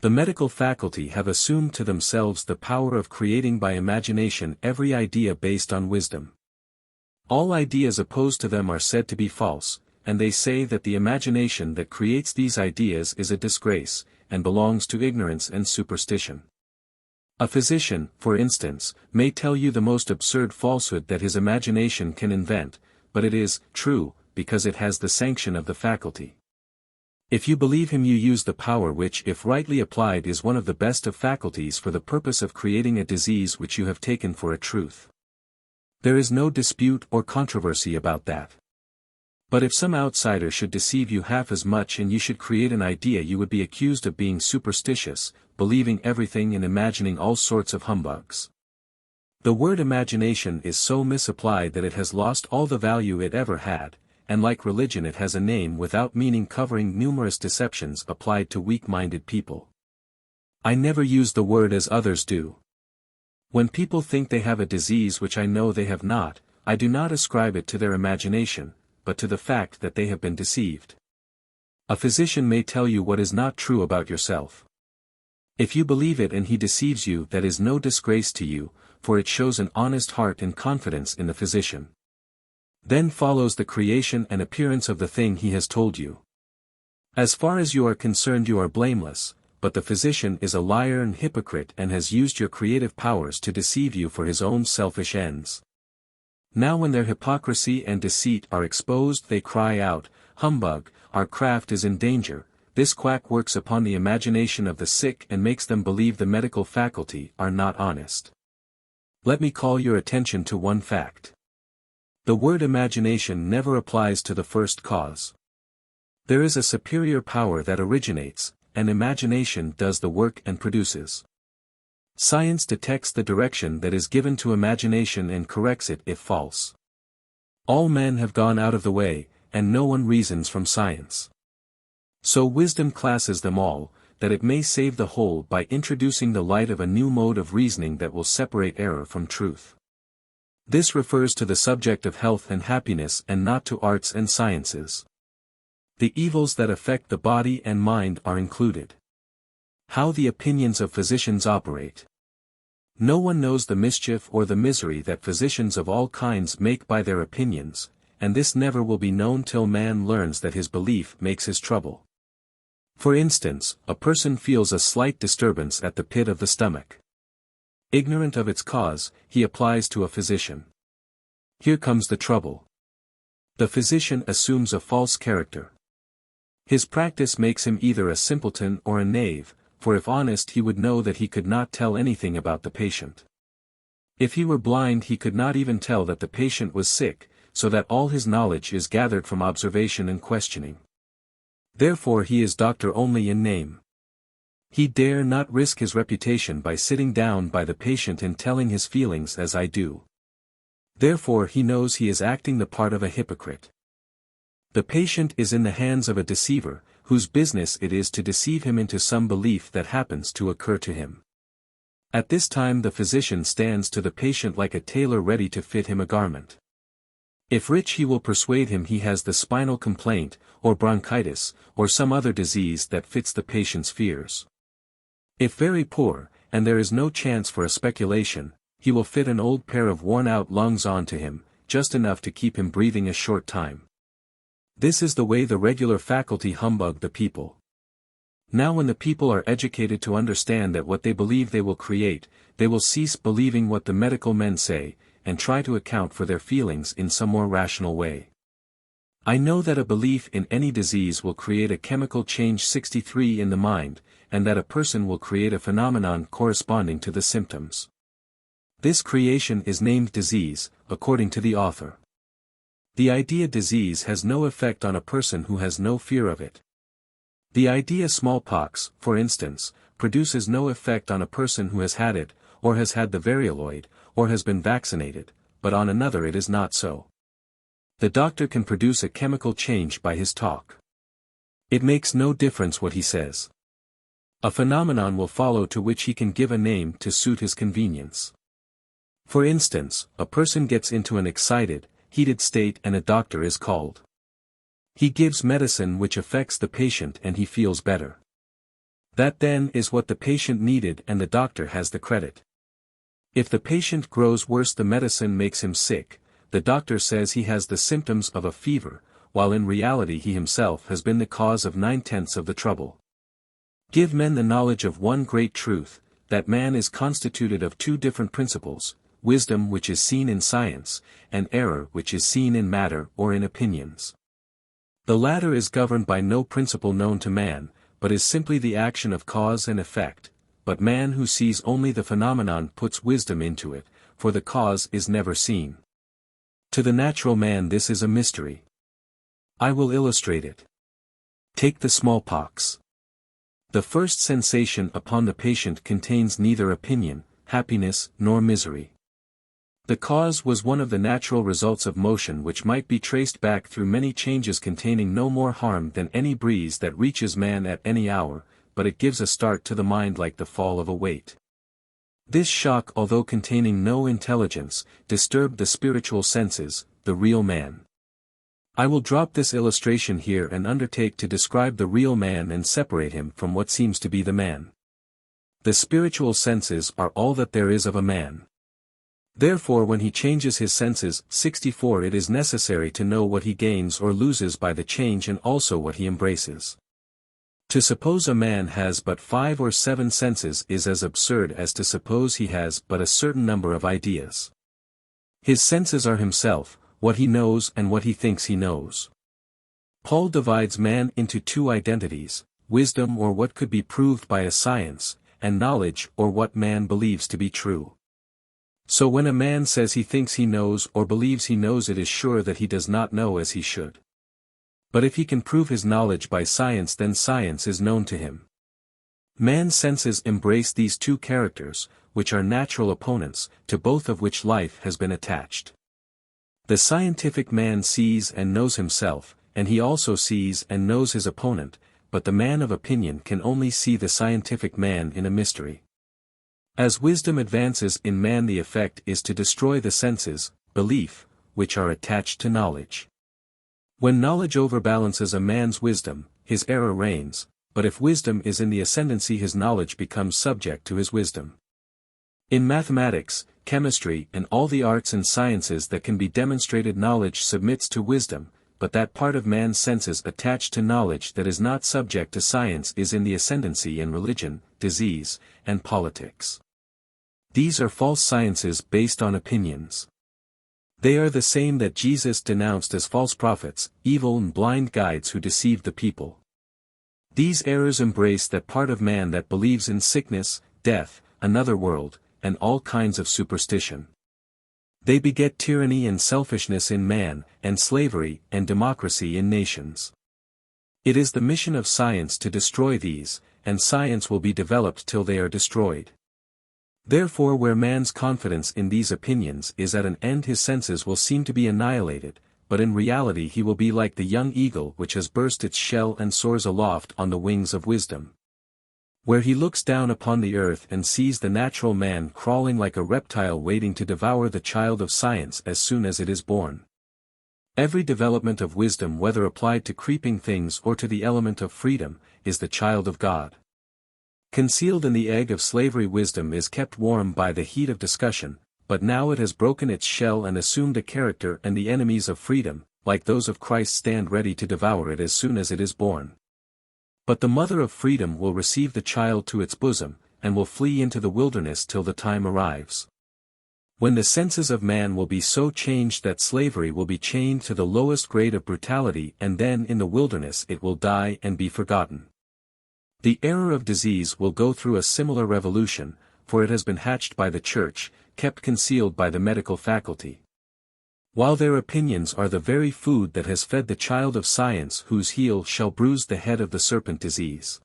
The medical faculty have assumed to themselves the power of creating by imagination every idea based on wisdom. All ideas opposed to them are said to be false, and they say that the imagination that creates these ideas is a disgrace, and belongs to ignorance and superstition. A physician, for instance, may tell you the most absurd falsehood that his imagination can invent, but it is true, because it has the sanction of the faculty. If you believe him, you use the power which, if rightly applied, is one of the best of faculties for the purpose of creating a disease which you have taken for a truth. There is no dispute or controversy about that. But if some outsider should deceive you half as much and you should create an idea, you would be accused of being superstitious, believing everything and imagining all sorts of humbugs. The word imagination is so misapplied that it has lost all the value it ever had, and like religion it has a name without meaning, covering numerous deceptions applied to weak-minded people. I never use the word as others do. When people think they have a disease which I know they have not, I do not ascribe it to their imagination, but to the fact that they have been deceived. A physician may tell you what is not true about yourself. If you believe it and he deceives you, that is no disgrace to you, for it shows an honest heart and confidence in the physician. Then follows the creation and appearance of the thing he has told you. As far as you are concerned, you are blameless, but the physician is a liar and hypocrite and has used your creative powers to deceive you for his own selfish ends. Now when their hypocrisy and deceit are exposed, they cry out, "Humbug, our craft is in danger." This quack works upon the imagination of the sick and makes them believe the medical faculty are not honest. Let me call your attention to one fact. The word imagination never applies to the first cause. There is a superior power that originates, and imagination does the work and produces. Science detects the direction that is given to imagination and corrects it if false. All men have gone out of the way, and no one reasons from science. So wisdom classes them all, that it may save the whole by introducing the light of a new mode of reasoning that will separate error from truth. This refers to the subject of health and happiness and not to arts and sciences. The evils that affect the body and mind are included. How the opinions of physicians operate. No one knows the mischief or the misery that physicians of all kinds make by their opinions, and this never will be known till man learns that his belief makes his trouble. For instance, a person feels a slight disturbance at the pit of the stomach. Ignorant of its cause, he applies to a physician. Here comes the trouble. The physician assumes a false character. His practice makes him either a simpleton or a knave, for if honest he would know that he could not tell anything about the patient. If he were blind he could not even tell that the patient was sick, so that all his knowledge is gathered from observation and questioning. Therefore he is doctor only in name. He dare not risk his reputation by sitting down by the patient and telling his feelings as I do. Therefore he knows he is acting the part of a hypocrite. The patient is in the hands of a deceiver, whose business it is to deceive him into some belief that happens to occur to him. At this time the physician stands to the patient like a tailor ready to fit him a garment. If rich he will persuade him he has the spinal complaint, or bronchitis, or some other disease that fits the patient's fears. If very poor, and there is no chance for a speculation, he will fit an old pair of worn-out lungs onto him, just enough to keep him breathing a short time. This is the way the regular faculty humbug the people. Now when the people are educated to understand that what they believe they will create, they will cease believing what the medical men say, and try to account for their feelings in some more rational way. I know that a belief in any disease will create a chemical change 63 in the mind, and that a person will create a phenomenon corresponding to the symptoms. This creation is named disease, according to the author. The idea disease has no effect on a person who has no fear of it. The idea smallpox, for instance, produces no effect on a person who has had it, or has had the varioloid, or has been vaccinated, but on another it is not so. The doctor can produce a chemical change by his talk. It makes no difference what he says. A phenomenon will follow to which he can give a name to suit his convenience. For instance, a person gets into an excited, heated state and a doctor is called. He gives medicine which affects the patient and he feels better. That then is what the patient needed, and the doctor has the credit. If the patient grows worse, the medicine makes him sick. The doctor says he has the symptoms of a fever, while in reality he himself has been the cause of 9/10 of the trouble. Give men the knowledge of one great truth, that man is constituted of two different principles, wisdom which is seen in science, and error which is seen in matter or in opinions. The latter is governed by no principle known to man, but is simply the action of cause and effect, but man who sees only the phenomenon puts wisdom into it, for the cause is never seen. To the natural man this is a mystery. I will illustrate it. Take the smallpox. The first sensation upon the patient contains neither opinion, happiness, nor misery. The cause was one of the natural results of motion which might be traced back through many changes, containing no more harm than any breeze that reaches man at any hour, but it gives a start to the mind like the fall of a weight. This shock, although containing no intelligence, disturbed the spiritual senses, the real man. I will drop this illustration here and undertake to describe the real man and separate him from what seems to be the man. The spiritual senses are all that there is of a man. Therefore when he changes his senses, 64, it is necessary to know what he gains or loses by the change, and also what he embraces. To suppose a man has but 5 or 7 senses is as absurd as to suppose he has but a certain number of ideas. His senses are himself, what he knows and what he thinks he knows. Paul divides man into two identities, wisdom or what could be proved by a science, and knowledge or what man believes to be true. So when a man says he thinks he knows or believes he knows, it is sure that he does not know as he should. But if he can prove his knowledge by science, then science is known to him. Man's senses embrace these two characters, which are natural opponents, to both of which life has been attached. The scientific man sees and knows himself, and he also sees and knows his opponent, but the man of opinion can only see the scientific man in a mystery. As wisdom advances in man, the effect is to destroy the senses, belief, which are attached to knowledge. When knowledge overbalances a man's wisdom, his error reigns, but if wisdom is in the ascendancy, his knowledge becomes subject to his wisdom. In mathematics, chemistry, and all the arts and sciences that can be demonstrated, knowledge submits to wisdom, but that part of man's senses attached to knowledge that is not subject to science is in the ascendancy in religion, disease, and politics. These are false sciences based on opinions. They are the same that Jesus denounced as false prophets, evil and blind guides who deceived the people. These errors embrace that part of man that believes in sickness, death, another world, and all kinds of superstition. They beget tyranny and selfishness in man, and slavery and democracy in nations. It is the mission of science to destroy these, and science will be developed till they are destroyed. Therefore where man's confidence in these opinions is at an end, his senses will seem to be annihilated, but in reality he will be like the young eagle which has burst its shell and soars aloft on the wings of wisdom. Where he looks down upon the earth and sees the natural man crawling like a reptile waiting to devour the child of science as soon as it is born. Every development of wisdom, whether applied to creeping things or to the element of freedom, is the child of God. Concealed in the egg of slavery, wisdom is kept warm by the heat of discussion, but now it has broken its shell and assumed a character, and the enemies of freedom, like those of Christ, stand ready to devour it as soon as it is born. But the mother of freedom will receive the child to its bosom, and will flee into the wilderness till the time arrives when the senses of man will be so changed that slavery will be chained to the lowest grade of brutality, and then in the wilderness it will die and be forgotten. The error of disease will go through a similar revolution, for it has been hatched by the Church, kept concealed by the medical faculty. While their opinions are the very food that has fed the child of science, whose heel shall bruise the head of the serpent disease.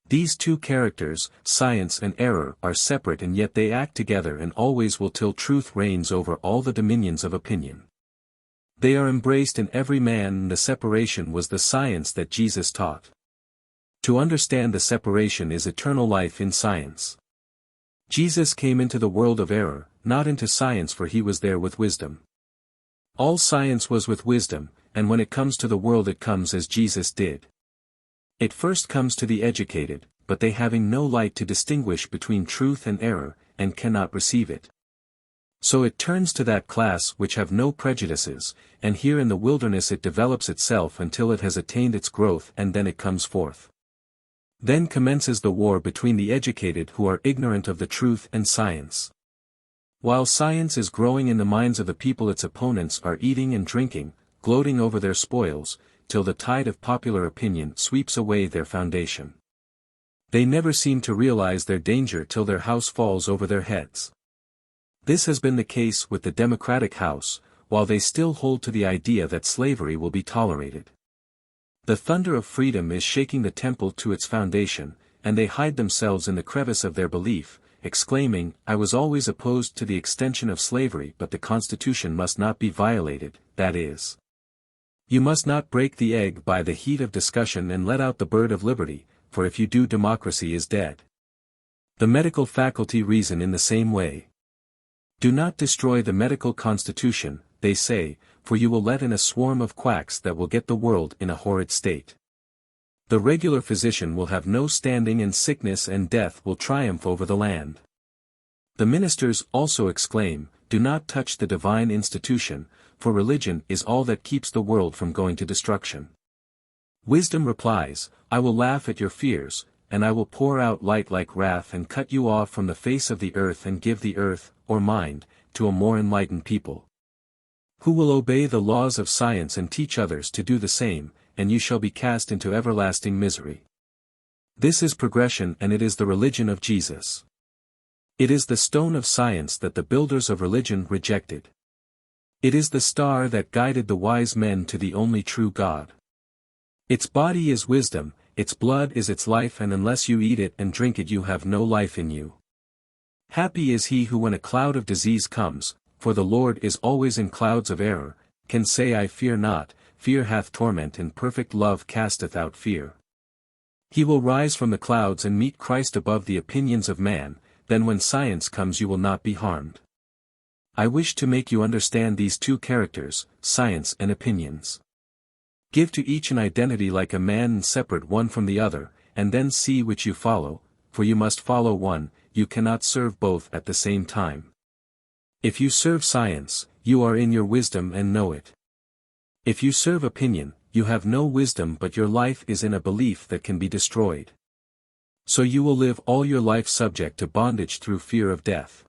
These two characters, science and error, are separate, and yet they act together and always will till truth reigns over all the dominions of opinion. They are embraced in every man, and the separation was the science that Jesus taught. To understand the separation is eternal life in science. Jesus came into the world of error, not into science, for he was there with wisdom. All science was with wisdom, and when it comes to the world it comes as Jesus did. It first comes to the educated, but they having no light to distinguish between truth and error, and cannot receive it. So it turns to that class which have no prejudices, and here in the wilderness it develops itself until it has attained its growth, and then it comes forth. Then commences the war between the educated who are ignorant of the truth and science. While science is growing in the minds of the people, its opponents are eating and drinking, gloating over their spoils, till the tide of popular opinion sweeps away their foundation. They never seem to realize their danger till their house falls over their heads. This has been the case with the Democratic House, while they still hold to the idea that slavery will be tolerated. The thunder of freedom is shaking the temple to its foundation, and they hide themselves in the crevice of their belief, exclaiming, "I was always opposed to the extension of slavery, but the Constitution must not be violated, that is. You must not break the egg by the heat of discussion and let out the bird of liberty, for if you do democracy is dead." The medical faculty reason in the same way. Do not destroy the medical constitution, they say, for you will let in a swarm of quacks that will get the world in a horrid state. The regular physician will have no standing and sickness and death will triumph over the land. The ministers also exclaim, "Do not touch the divine institution, for religion is all that keeps the world from going to destruction." Wisdom replies, "I will laugh at your fears, and I will pour out light like wrath and cut you off from the face of the earth and give the earth, or mind, to a more enlightened people, who will obey the laws of science and teach others to do the same, and you shall be cast into everlasting misery." This is progression, and it is the religion of Jesus. It is the stone of science that the builders of religion rejected. It is the star that guided the wise men to the only true God. Its body is wisdom, its blood is its life, and unless you eat it and drink it you have no life in you. Happy is he who when a cloud of disease comes, for the Lord is always in clouds of error, can say, "I fear not, fear hath torment and perfect love casteth out fear." He will rise from the clouds and meet Christ above the opinions of man, then when science comes you will not be harmed. I wish to make you understand these two characters, science and opinions. Give to each an identity like a man and separate one from the other, and then see which you follow, for you must follow one, you cannot serve both at the same time. If you serve science, you are in your wisdom and know it. If you serve opinion, you have no wisdom but your life is in a belief that can be destroyed. So you will live all your life subject to bondage through fear of death.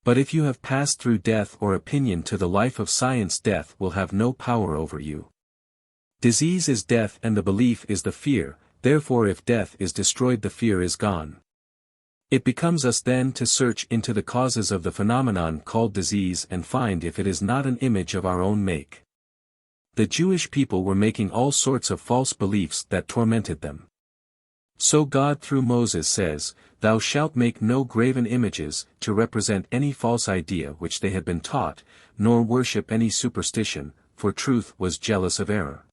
But if you have passed through death or opinion to the life of science, death will have no power over you. Disease is death and the belief is the fear, therefore if death is destroyed the fear is gone. It becomes us then to search into the causes of the phenomenon called disease and find if it is not an image of our own make. The Jewish people were making all sorts of false beliefs that tormented them. So God through Moses says, "Thou shalt make no graven images, to represent any false idea which they had been taught, nor worship any superstition, for truth was jealous of error."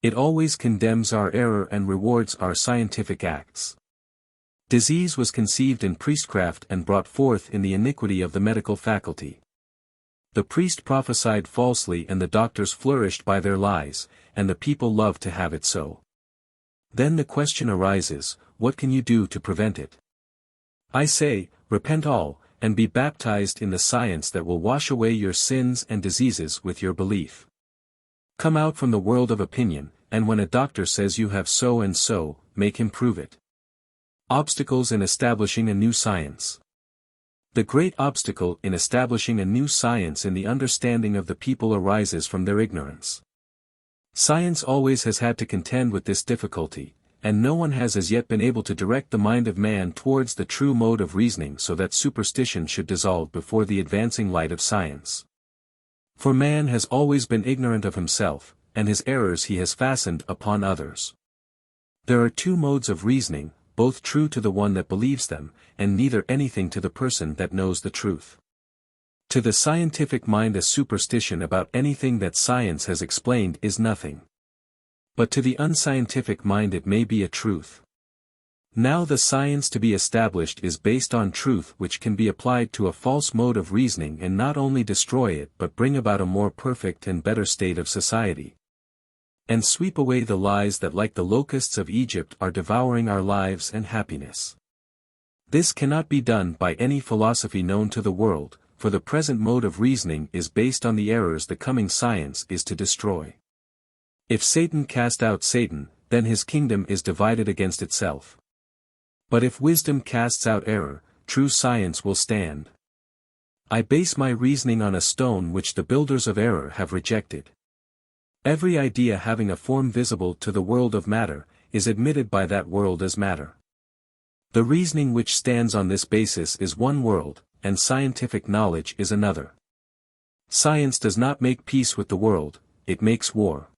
It always condemns our error and rewards our scientific acts. Disease was conceived in priestcraft and brought forth in the iniquity of the medical faculty. The priest prophesied falsely and the doctors flourished by their lies, and the people loved to have it so. Then the question arises, what can you do to prevent it? I say, repent all, and be baptized in the science that will wash away your sins and diseases with your belief. Come out from the world of opinion, and when a doctor says you have so and so, make him prove it. Obstacles in establishing a new science. The great obstacle in establishing a new science in the understanding of the people arises from their ignorance. Science always has had to contend with this difficulty, and no one has as yet been able to direct the mind of man towards the true mode of reasoning so that superstition should dissolve before the advancing light of science. For man has always been ignorant of himself, and his errors he has fastened upon others. There are two modes of reasoning, both true to the one that believes them, and neither anything to the person that knows the truth. To the scientific mind a superstition about anything that science has explained is nothing. But to the unscientific mind it may be a truth. Now the science to be established is based on truth which can be applied to a false mode of reasoning and not only destroy it but bring about a more perfect and better state of society. and sweep away the lies that like the locusts of Egypt are devouring our lives and happiness. This cannot be done by any philosophy known to the world, for the present mode of reasoning is based on the errors the coming science is to destroy. If Satan cast out Satan, then his kingdom is divided against itself. But if wisdom casts out error, true science will stand. I base my reasoning on a stone which the builders of error have rejected. Every idea having a form visible to the world of matter, is admitted by that world as matter. The reasoning which stands on this basis is one world, and scientific knowledge is another. Science does not make peace with the world, it makes war.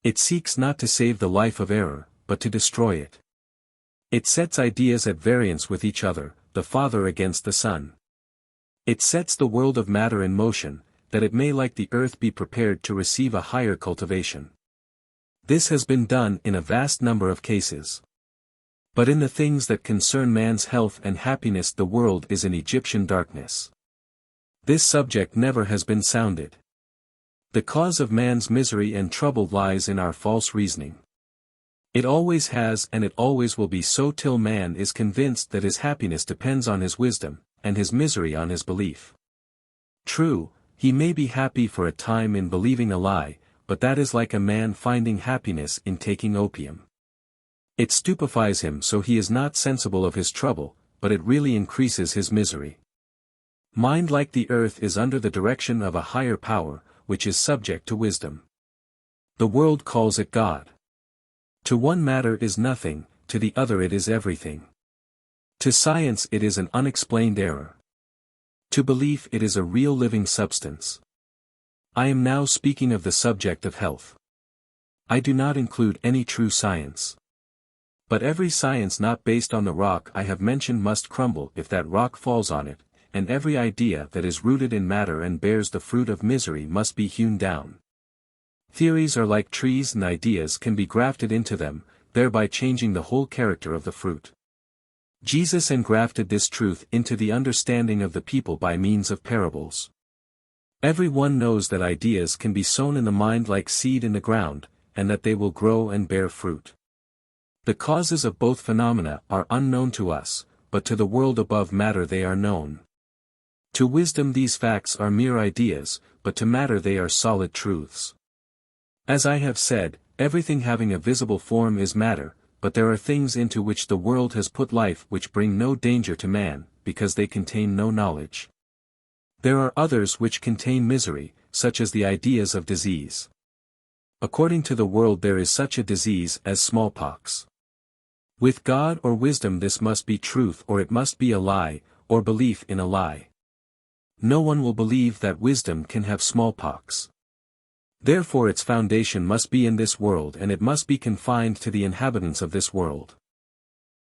It seeks not to save the life of error, but to destroy it. It sets ideas at variance with each other, the Father against the Son. It sets the world of matter in motion, that it may like the earth be prepared to receive a higher cultivation. This has been done in a vast number of cases. But in the things that concern man's health and happiness the world is in Egyptian darkness. This subject never has been sounded. The cause of man's misery and trouble lies in our false reasoning. It always has and it always will be so till man is convinced that his happiness depends on his wisdom, and his misery on his belief. True, he may be happy for a time in believing a lie, but that is like a man finding happiness in taking opium. It stupefies him so he is not sensible of his trouble, but it really increases his misery. Mind like the earth is under the direction of a higher power, which is subject to wisdom. The world calls it God. To one matter is nothing, to the other it is everything. To science it is an unexplained error. To belief it is a real living substance. I am now speaking of the subject of health. I do not include any true science. But every science not based on the rock I have mentioned must crumble if that rock falls on it, and every idea that is rooted in matter and bears the fruit of misery must be hewn down. Theories are like trees and ideas can be grafted into them, thereby changing the whole character of the fruit. Jesus engrafted this truth into the understanding of the people by means of parables. Every one knows that ideas can be sown in the mind like seed in the ground, and that they will grow and bear fruit. The causes of both phenomena are unknown to us, but to the world above matter they are known. To wisdom these facts are mere ideas, but to matter they are solid truths. As I have said, everything having a visible form is matter, but there are things into which the world has put life which bring no danger to man, because they contain no knowledge. There are others which contain misery, such as the ideas of disease. According to the world there is such a disease as smallpox. With God or wisdom this must be truth or it must be a lie, or belief in a lie. No one will believe that wisdom can have smallpox. Therefore its foundation must be in this world and it must be confined to the inhabitants of this world.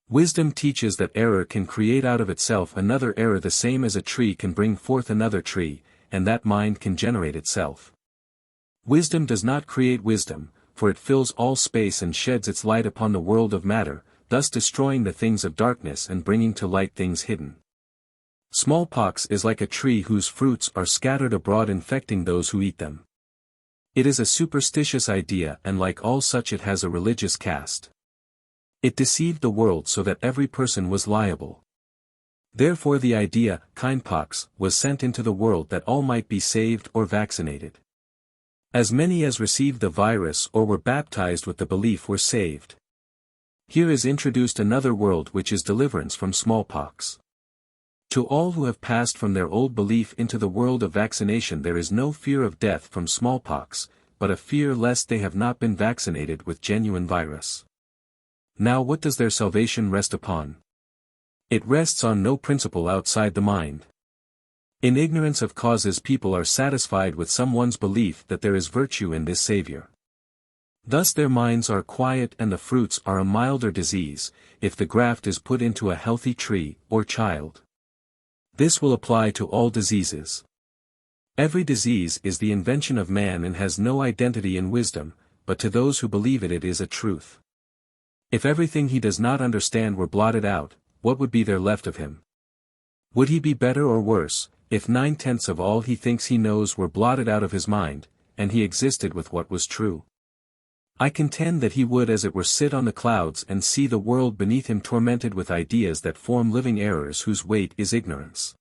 Wisdom teaches that error can create out of itself another error the same as a tree can bring forth another tree, and that mind can generate itself. Wisdom does not create wisdom, for it fills all space and sheds its light upon the world of matter, thus destroying the things of darkness and bringing to light things hidden. Smallpox is like a tree whose fruits are scattered abroad infecting those who eat them. It is a superstitious idea and like all such it has a religious cast. It deceived the world so that every person was liable. Therefore the idea, kindpox, was sent into the world that all might be saved or vaccinated. As many as received the virus or were baptized with the belief were saved. Here is introduced another world which is deliverance from smallpox. To all who have passed from their old belief into the world of vaccination there is no fear of death from smallpox, but a fear lest they have not been vaccinated with genuine virus. Now what does their salvation rest upon? It rests on no principle outside the mind. In ignorance of causes people are satisfied with someone's belief that there is virtue in this Savior. Thus their minds are quiet and the fruits are a milder disease, if the graft is put into a healthy tree, or child. This will apply to all diseases. Every disease is the invention of man and has no identity in wisdom, but to those who believe it is a truth. If everything he does not understand were blotted out, what would be there left of him? Would he be better or worse, if 9/10 of all he thinks he knows were blotted out of his mind, and he existed with what was true? I contend that he would as it were sit on the clouds and see the world beneath him tormented with ideas that form living errors whose weight is ignorance.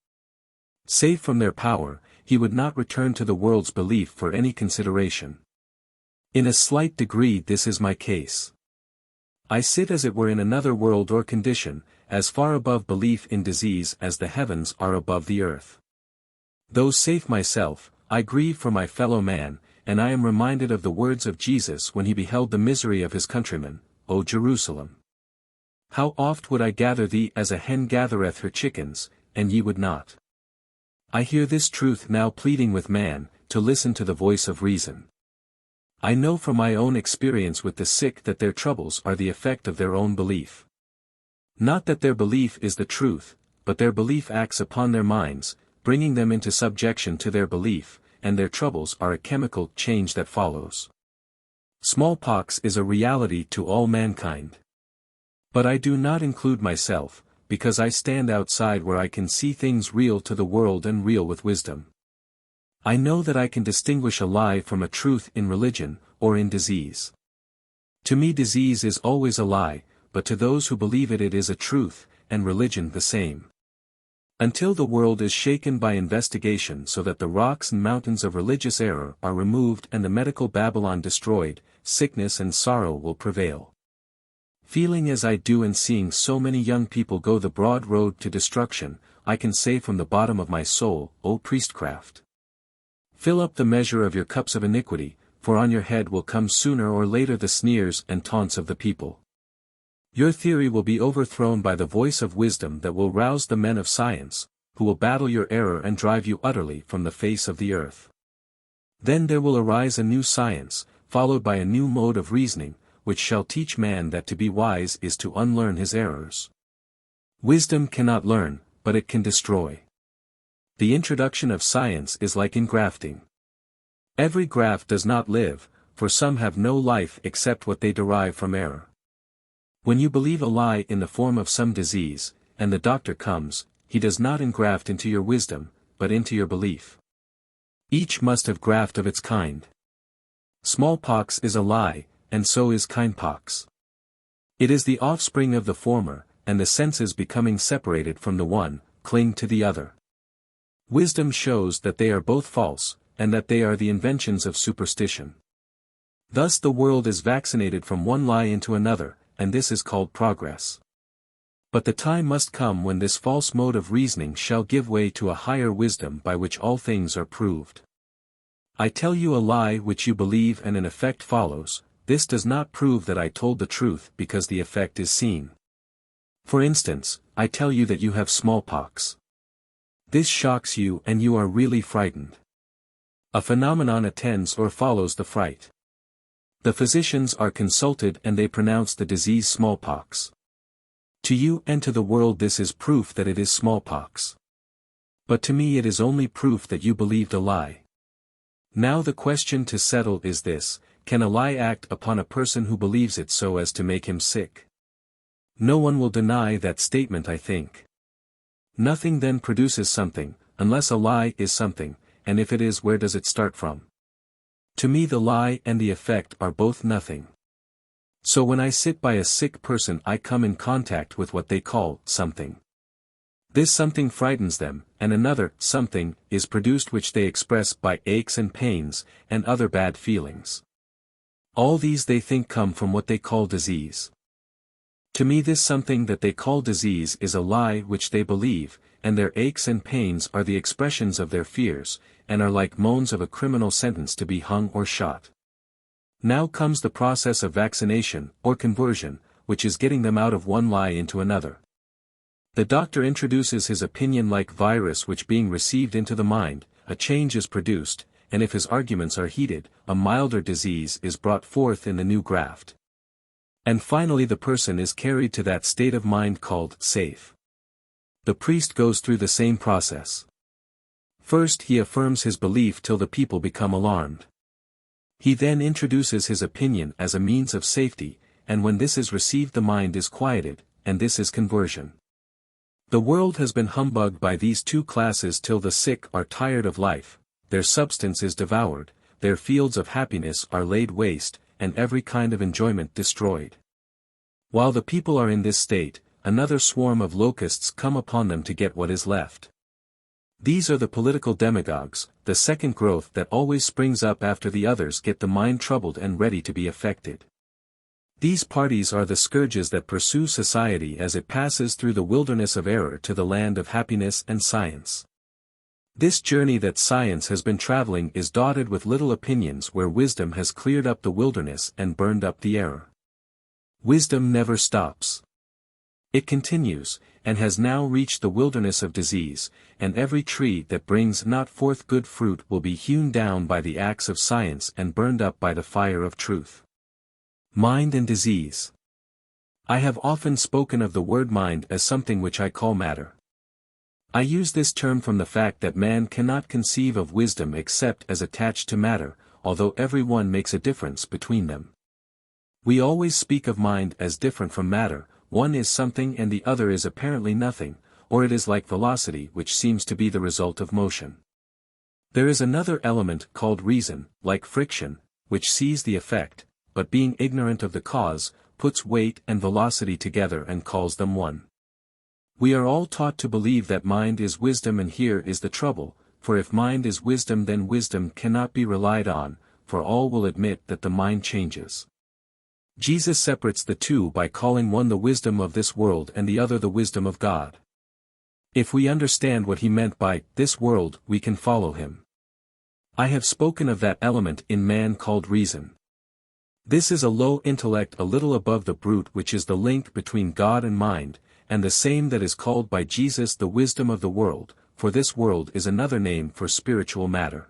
Safe from their power, he would not return to the world's belief for any consideration. In a slight degree this is my case. I sit as it were in another world or condition, as far above belief in disease as the heavens are above the earth. Though safe myself, I grieve for my fellow man, and I am reminded of the words of Jesus when he beheld the misery of his countrymen, O Jerusalem! How oft would I gather thee as a hen gathereth her chickens, and ye would not. I hear this truth now pleading with man, to listen to the voice of reason. I know from my own experience with the sick that their troubles are the effect of their own belief. Not that their belief is the truth, but their belief acts upon their minds, bringing them into subjection to their belief, and their troubles are a chemical change that follows. Smallpox is a reality to all mankind. But I do not include myself, because I stand outside where I can see things real to the world and real with wisdom. I know that I can distinguish a lie from a truth in religion, or in disease. To me disease is always a lie, but to those who believe it is a truth, and religion the same. Until the world is shaken by investigation so that the rocks and mountains of religious error are removed and the medical Babylon destroyed, sickness and sorrow will prevail. Feeling as I do and seeing so many young people go the broad road to destruction, I can say from the bottom of my soul, O priestcraft, fill up the measure of your cups of iniquity, for on your head will come sooner or later the sneers and taunts of the people. Your theory will be overthrown by the voice of wisdom that will rouse the men of science, who will battle your error and drive you utterly from the face of the earth. Then there will arise a new science, followed by a new mode of reasoning, which shall teach man that to be wise is to unlearn his errors. Wisdom cannot learn, but it can destroy. The introduction of science is like engrafting. Every graft does not live, for some have no life except what they derive from error. When you believe a lie in the form of some disease, and the doctor comes, he does not engraft into your wisdom, but into your belief. Each must have graft of its kind. Smallpox is a lie, and so is kindpox. It is the offspring of the former, and the senses becoming separated from the one, cling to the other. Wisdom shows that they are both false, and that they are the inventions of superstition. Thus the world is vaccinated from one lie into another, and this is called progress. But the time must come when this false mode of reasoning shall give way to a higher wisdom by which all things are proved. I tell you a lie which you believe and an effect follows. This does not prove that I told the truth because the effect is seen. For instance, I tell you that you have smallpox. This shocks you and you are really frightened. A phenomenon attends or follows the fright. The physicians are consulted and they pronounce the disease smallpox. To you and to the world this is proof that it is smallpox. But to me it is only proof that you believed a lie. Now the question to settle is this: can a lie act upon a person who believes it so as to make him sick? No one will deny that statement, I think. Nothing then produces something, unless a lie is something, and if it is, where does it start from? To me the lie and the effect are both nothing. So when I sit by a sick person I come in contact with what they call something. This something frightens them, and another something is produced which they express by aches and pains, and other bad feelings. All these they think come from what they call disease. To me this something that they call disease is a lie which they believe, and their aches and pains are the expressions of their fears, and are like moans of a criminal sentenced to be hung or shot. Now comes the process of vaccination, or conversion, which is getting them out of one lie into another. The doctor introduces his opinion like virus which being received into the mind, a change is produced, and if his arguments are heeded, a milder disease is brought forth in the new graft. And finally the person is carried to that state of mind called safe. The priest goes through the same process. First he affirms his belief till the people become alarmed. He then introduces his opinion as a means of safety, and when this is received the mind is quieted, and this is conversion. The world has been humbugged by these two classes till the sick are tired of life, their substance is devoured, their fields of happiness are laid waste, and every kind of enjoyment destroyed. While the people are in this state, another swarm of locusts come upon them to get what is left. These are the political demagogues, the second growth that always springs up after the others get the mind troubled and ready to be affected. These parties are the scourges that pursue society as it passes through the wilderness of error to the land of happiness and science. This journey that science has been traveling is dotted with little opinions where wisdom has cleared up the wilderness and burned up the error. Wisdom never stops. It continues, and has now reached the wilderness of disease, and every tree that brings not forth good fruit will be hewn down by the axe of science and burned up by the fire of truth. Mind and disease. I have often spoken of the word mind as something which I call matter. I use this term from the fact that man cannot conceive of wisdom except as attached to matter, although every one makes a difference between them. We always speak of mind as different from matter. One is something and the other is apparently nothing, or it is like velocity which seems to be the result of motion. There is another element called reason, like friction, which sees the effect, but being ignorant of the cause, puts weight and velocity together and calls them one. We are all taught to believe that mind is wisdom, and here is the trouble, for if mind is wisdom then wisdom cannot be relied on, for all will admit that the mind changes. Jesus separates the two by calling one the wisdom of this world and the other the wisdom of God. If we understand what he meant by this world, we can follow him. I have spoken of that element in man called reason. This is a low intellect a little above the brute, which is the link between God and mind, and the same that is called by Jesus the wisdom of the world, for this world is another name for spiritual matter.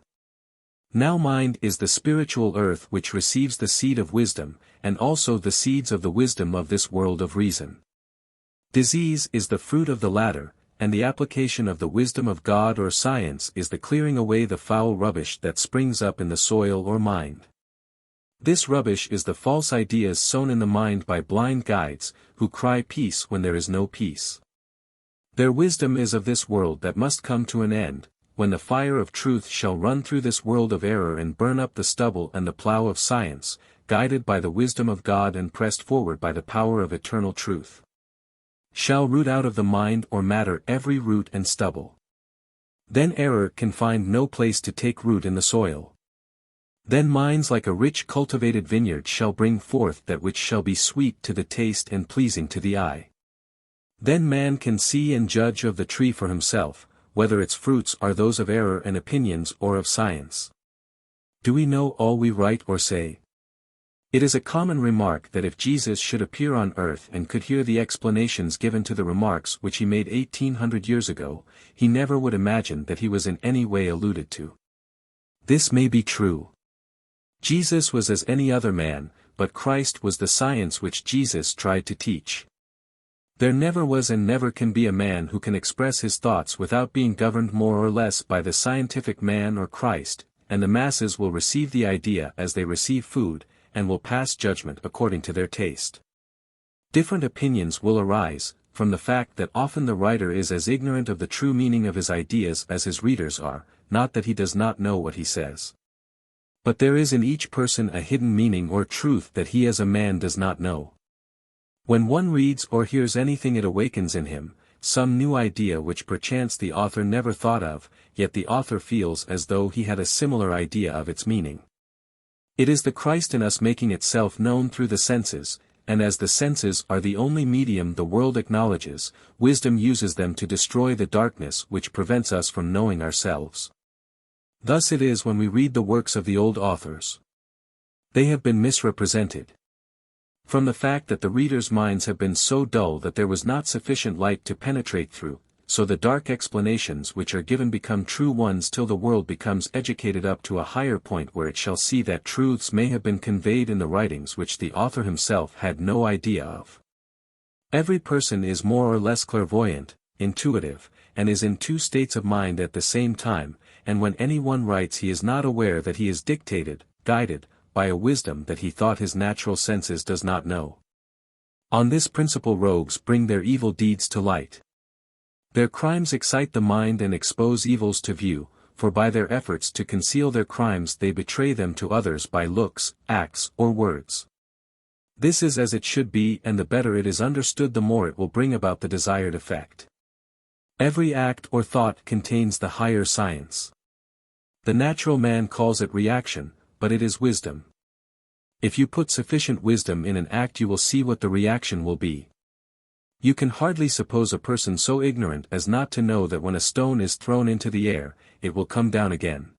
Now mind is the spiritual earth which receives the seed of wisdom, and also the seeds of the wisdom of this world of reason. Disease is the fruit of the latter, and the application of the wisdom of God or science is the clearing away the foul rubbish that springs up in the soil or mind. This rubbish is the false ideas sown in the mind by blind guides, who cry peace when there is no peace. Their wisdom is of this world that must come to an end, when the fire of truth shall run through this world of error and burn up the stubble, and the plough of science, guided by the wisdom of God and pressed forward by the power of eternal truth, shall root out of the mind or matter every root and stubble. Then error can find no place to take root in the soil. Then minds like a rich cultivated vineyard shall bring forth that which shall be sweet to the taste and pleasing to the eye. Then man can see and judge of the tree for himself, whether its fruits are those of error and opinions or of science. Do we know all we write or say? It is a common remark that if Jesus should appear on earth and could hear the explanations given to the remarks which he made 1800 years ago, he never would imagine that he was in any way alluded to. This may be true. Jesus was as any other man, but Christ was the science which Jesus tried to teach. There never was and never can be a man who can express his thoughts without being governed more or less by the scientific man or Christ, and the masses will receive the idea as they receive food, and will pass judgment according to their taste. Different opinions will arise, from the fact that often the writer is as ignorant of the true meaning of his ideas as his readers are, not that he does not know what he says. But there is in each person a hidden meaning or truth that he as a man does not know. When one reads or hears anything, it awakens in him some new idea which perchance the author never thought of, yet the author feels as though he had a similar idea of its meaning. It is the Christ in us making itself known through the senses, and as the senses are the only medium the world acknowledges, wisdom uses them to destroy the darkness which prevents us from knowing ourselves. Thus it is when we read the works of the old authors. They have been misrepresented. From the fact that the readers' minds have been so dull that there was not sufficient light to penetrate through, so the dark explanations which are given become true ones till the world becomes educated up to a higher point where it shall see that truths may have been conveyed in the writings which the author himself had no idea of. Every person is more or less clairvoyant, intuitive, and is in two states of mind at the same time, and when any one writes he is not aware that he is dictated, guided, by a wisdom that he thought his natural senses does not know. On this principle rogues bring their evil deeds to light. Their crimes excite the mind and expose evils to view, for by their efforts to conceal their crimes they betray them to others by looks, acts, or words. This is as it should be, and the better it is understood the more it will bring about the desired effect. Every act or thought contains the higher science. The natural man calls it reaction, but it is wisdom. If you put sufficient wisdom in an act you will see what the reaction will be. You can hardly suppose a person so ignorant as not to know that when a stone is thrown into the air, it will come down again.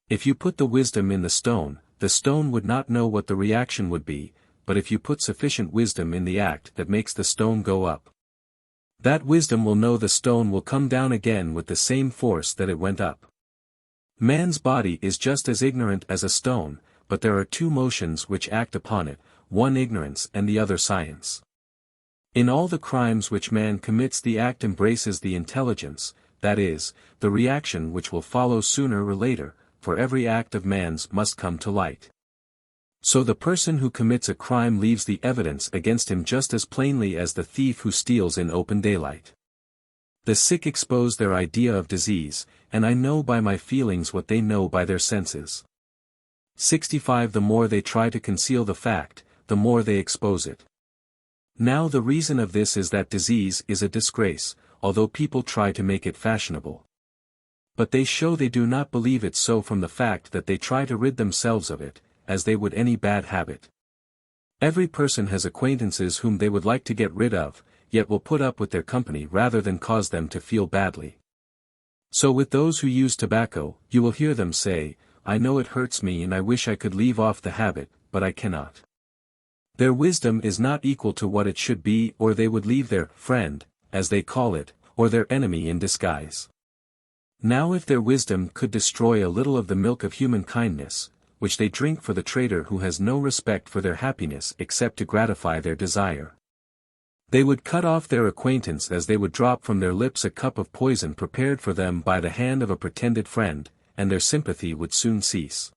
If you put the wisdom in the stone would not know what the reaction would be, but if you put sufficient wisdom in the act that makes the stone go up, that wisdom will know the stone will come down again with the same force that it went up. Man's body is just as ignorant as a stone, but there are two motions which act upon it, one ignorance and the other science. In all the crimes which man commits the act embraces the intelligence, that is, the reaction which will follow sooner or later, for every act of man's must come to light. So the person who commits a crime leaves the evidence against him just as plainly as the thief who steals in open daylight. The sick expose their idea of disease, and I know by my feelings what they know by their senses. 65 The more they try to conceal the fact, the more they expose it. Now the reason of this is that disease is a disgrace, although people try to make it fashionable. But they show they do not believe it so from the fact that they try to rid themselves of it, as they would any bad habit. Every person has acquaintances whom they would like to get rid of, yet will put up with their company rather than cause them to feel badly. So with those who use tobacco, you will hear them say, I know it hurts me and I wish I could leave off the habit, but I cannot. Their wisdom is not equal to what it should be, or they would leave their friend, as they call it, or their enemy in disguise. Now if their wisdom could destroy a little of the milk of human kindness, which they drink for the traitor who has no respect for their happiness except to gratify their desire, they would cut off their acquaintance as they would drop from their lips a cup of poison prepared for them by the hand of a pretended friend, and their sympathy would soon cease.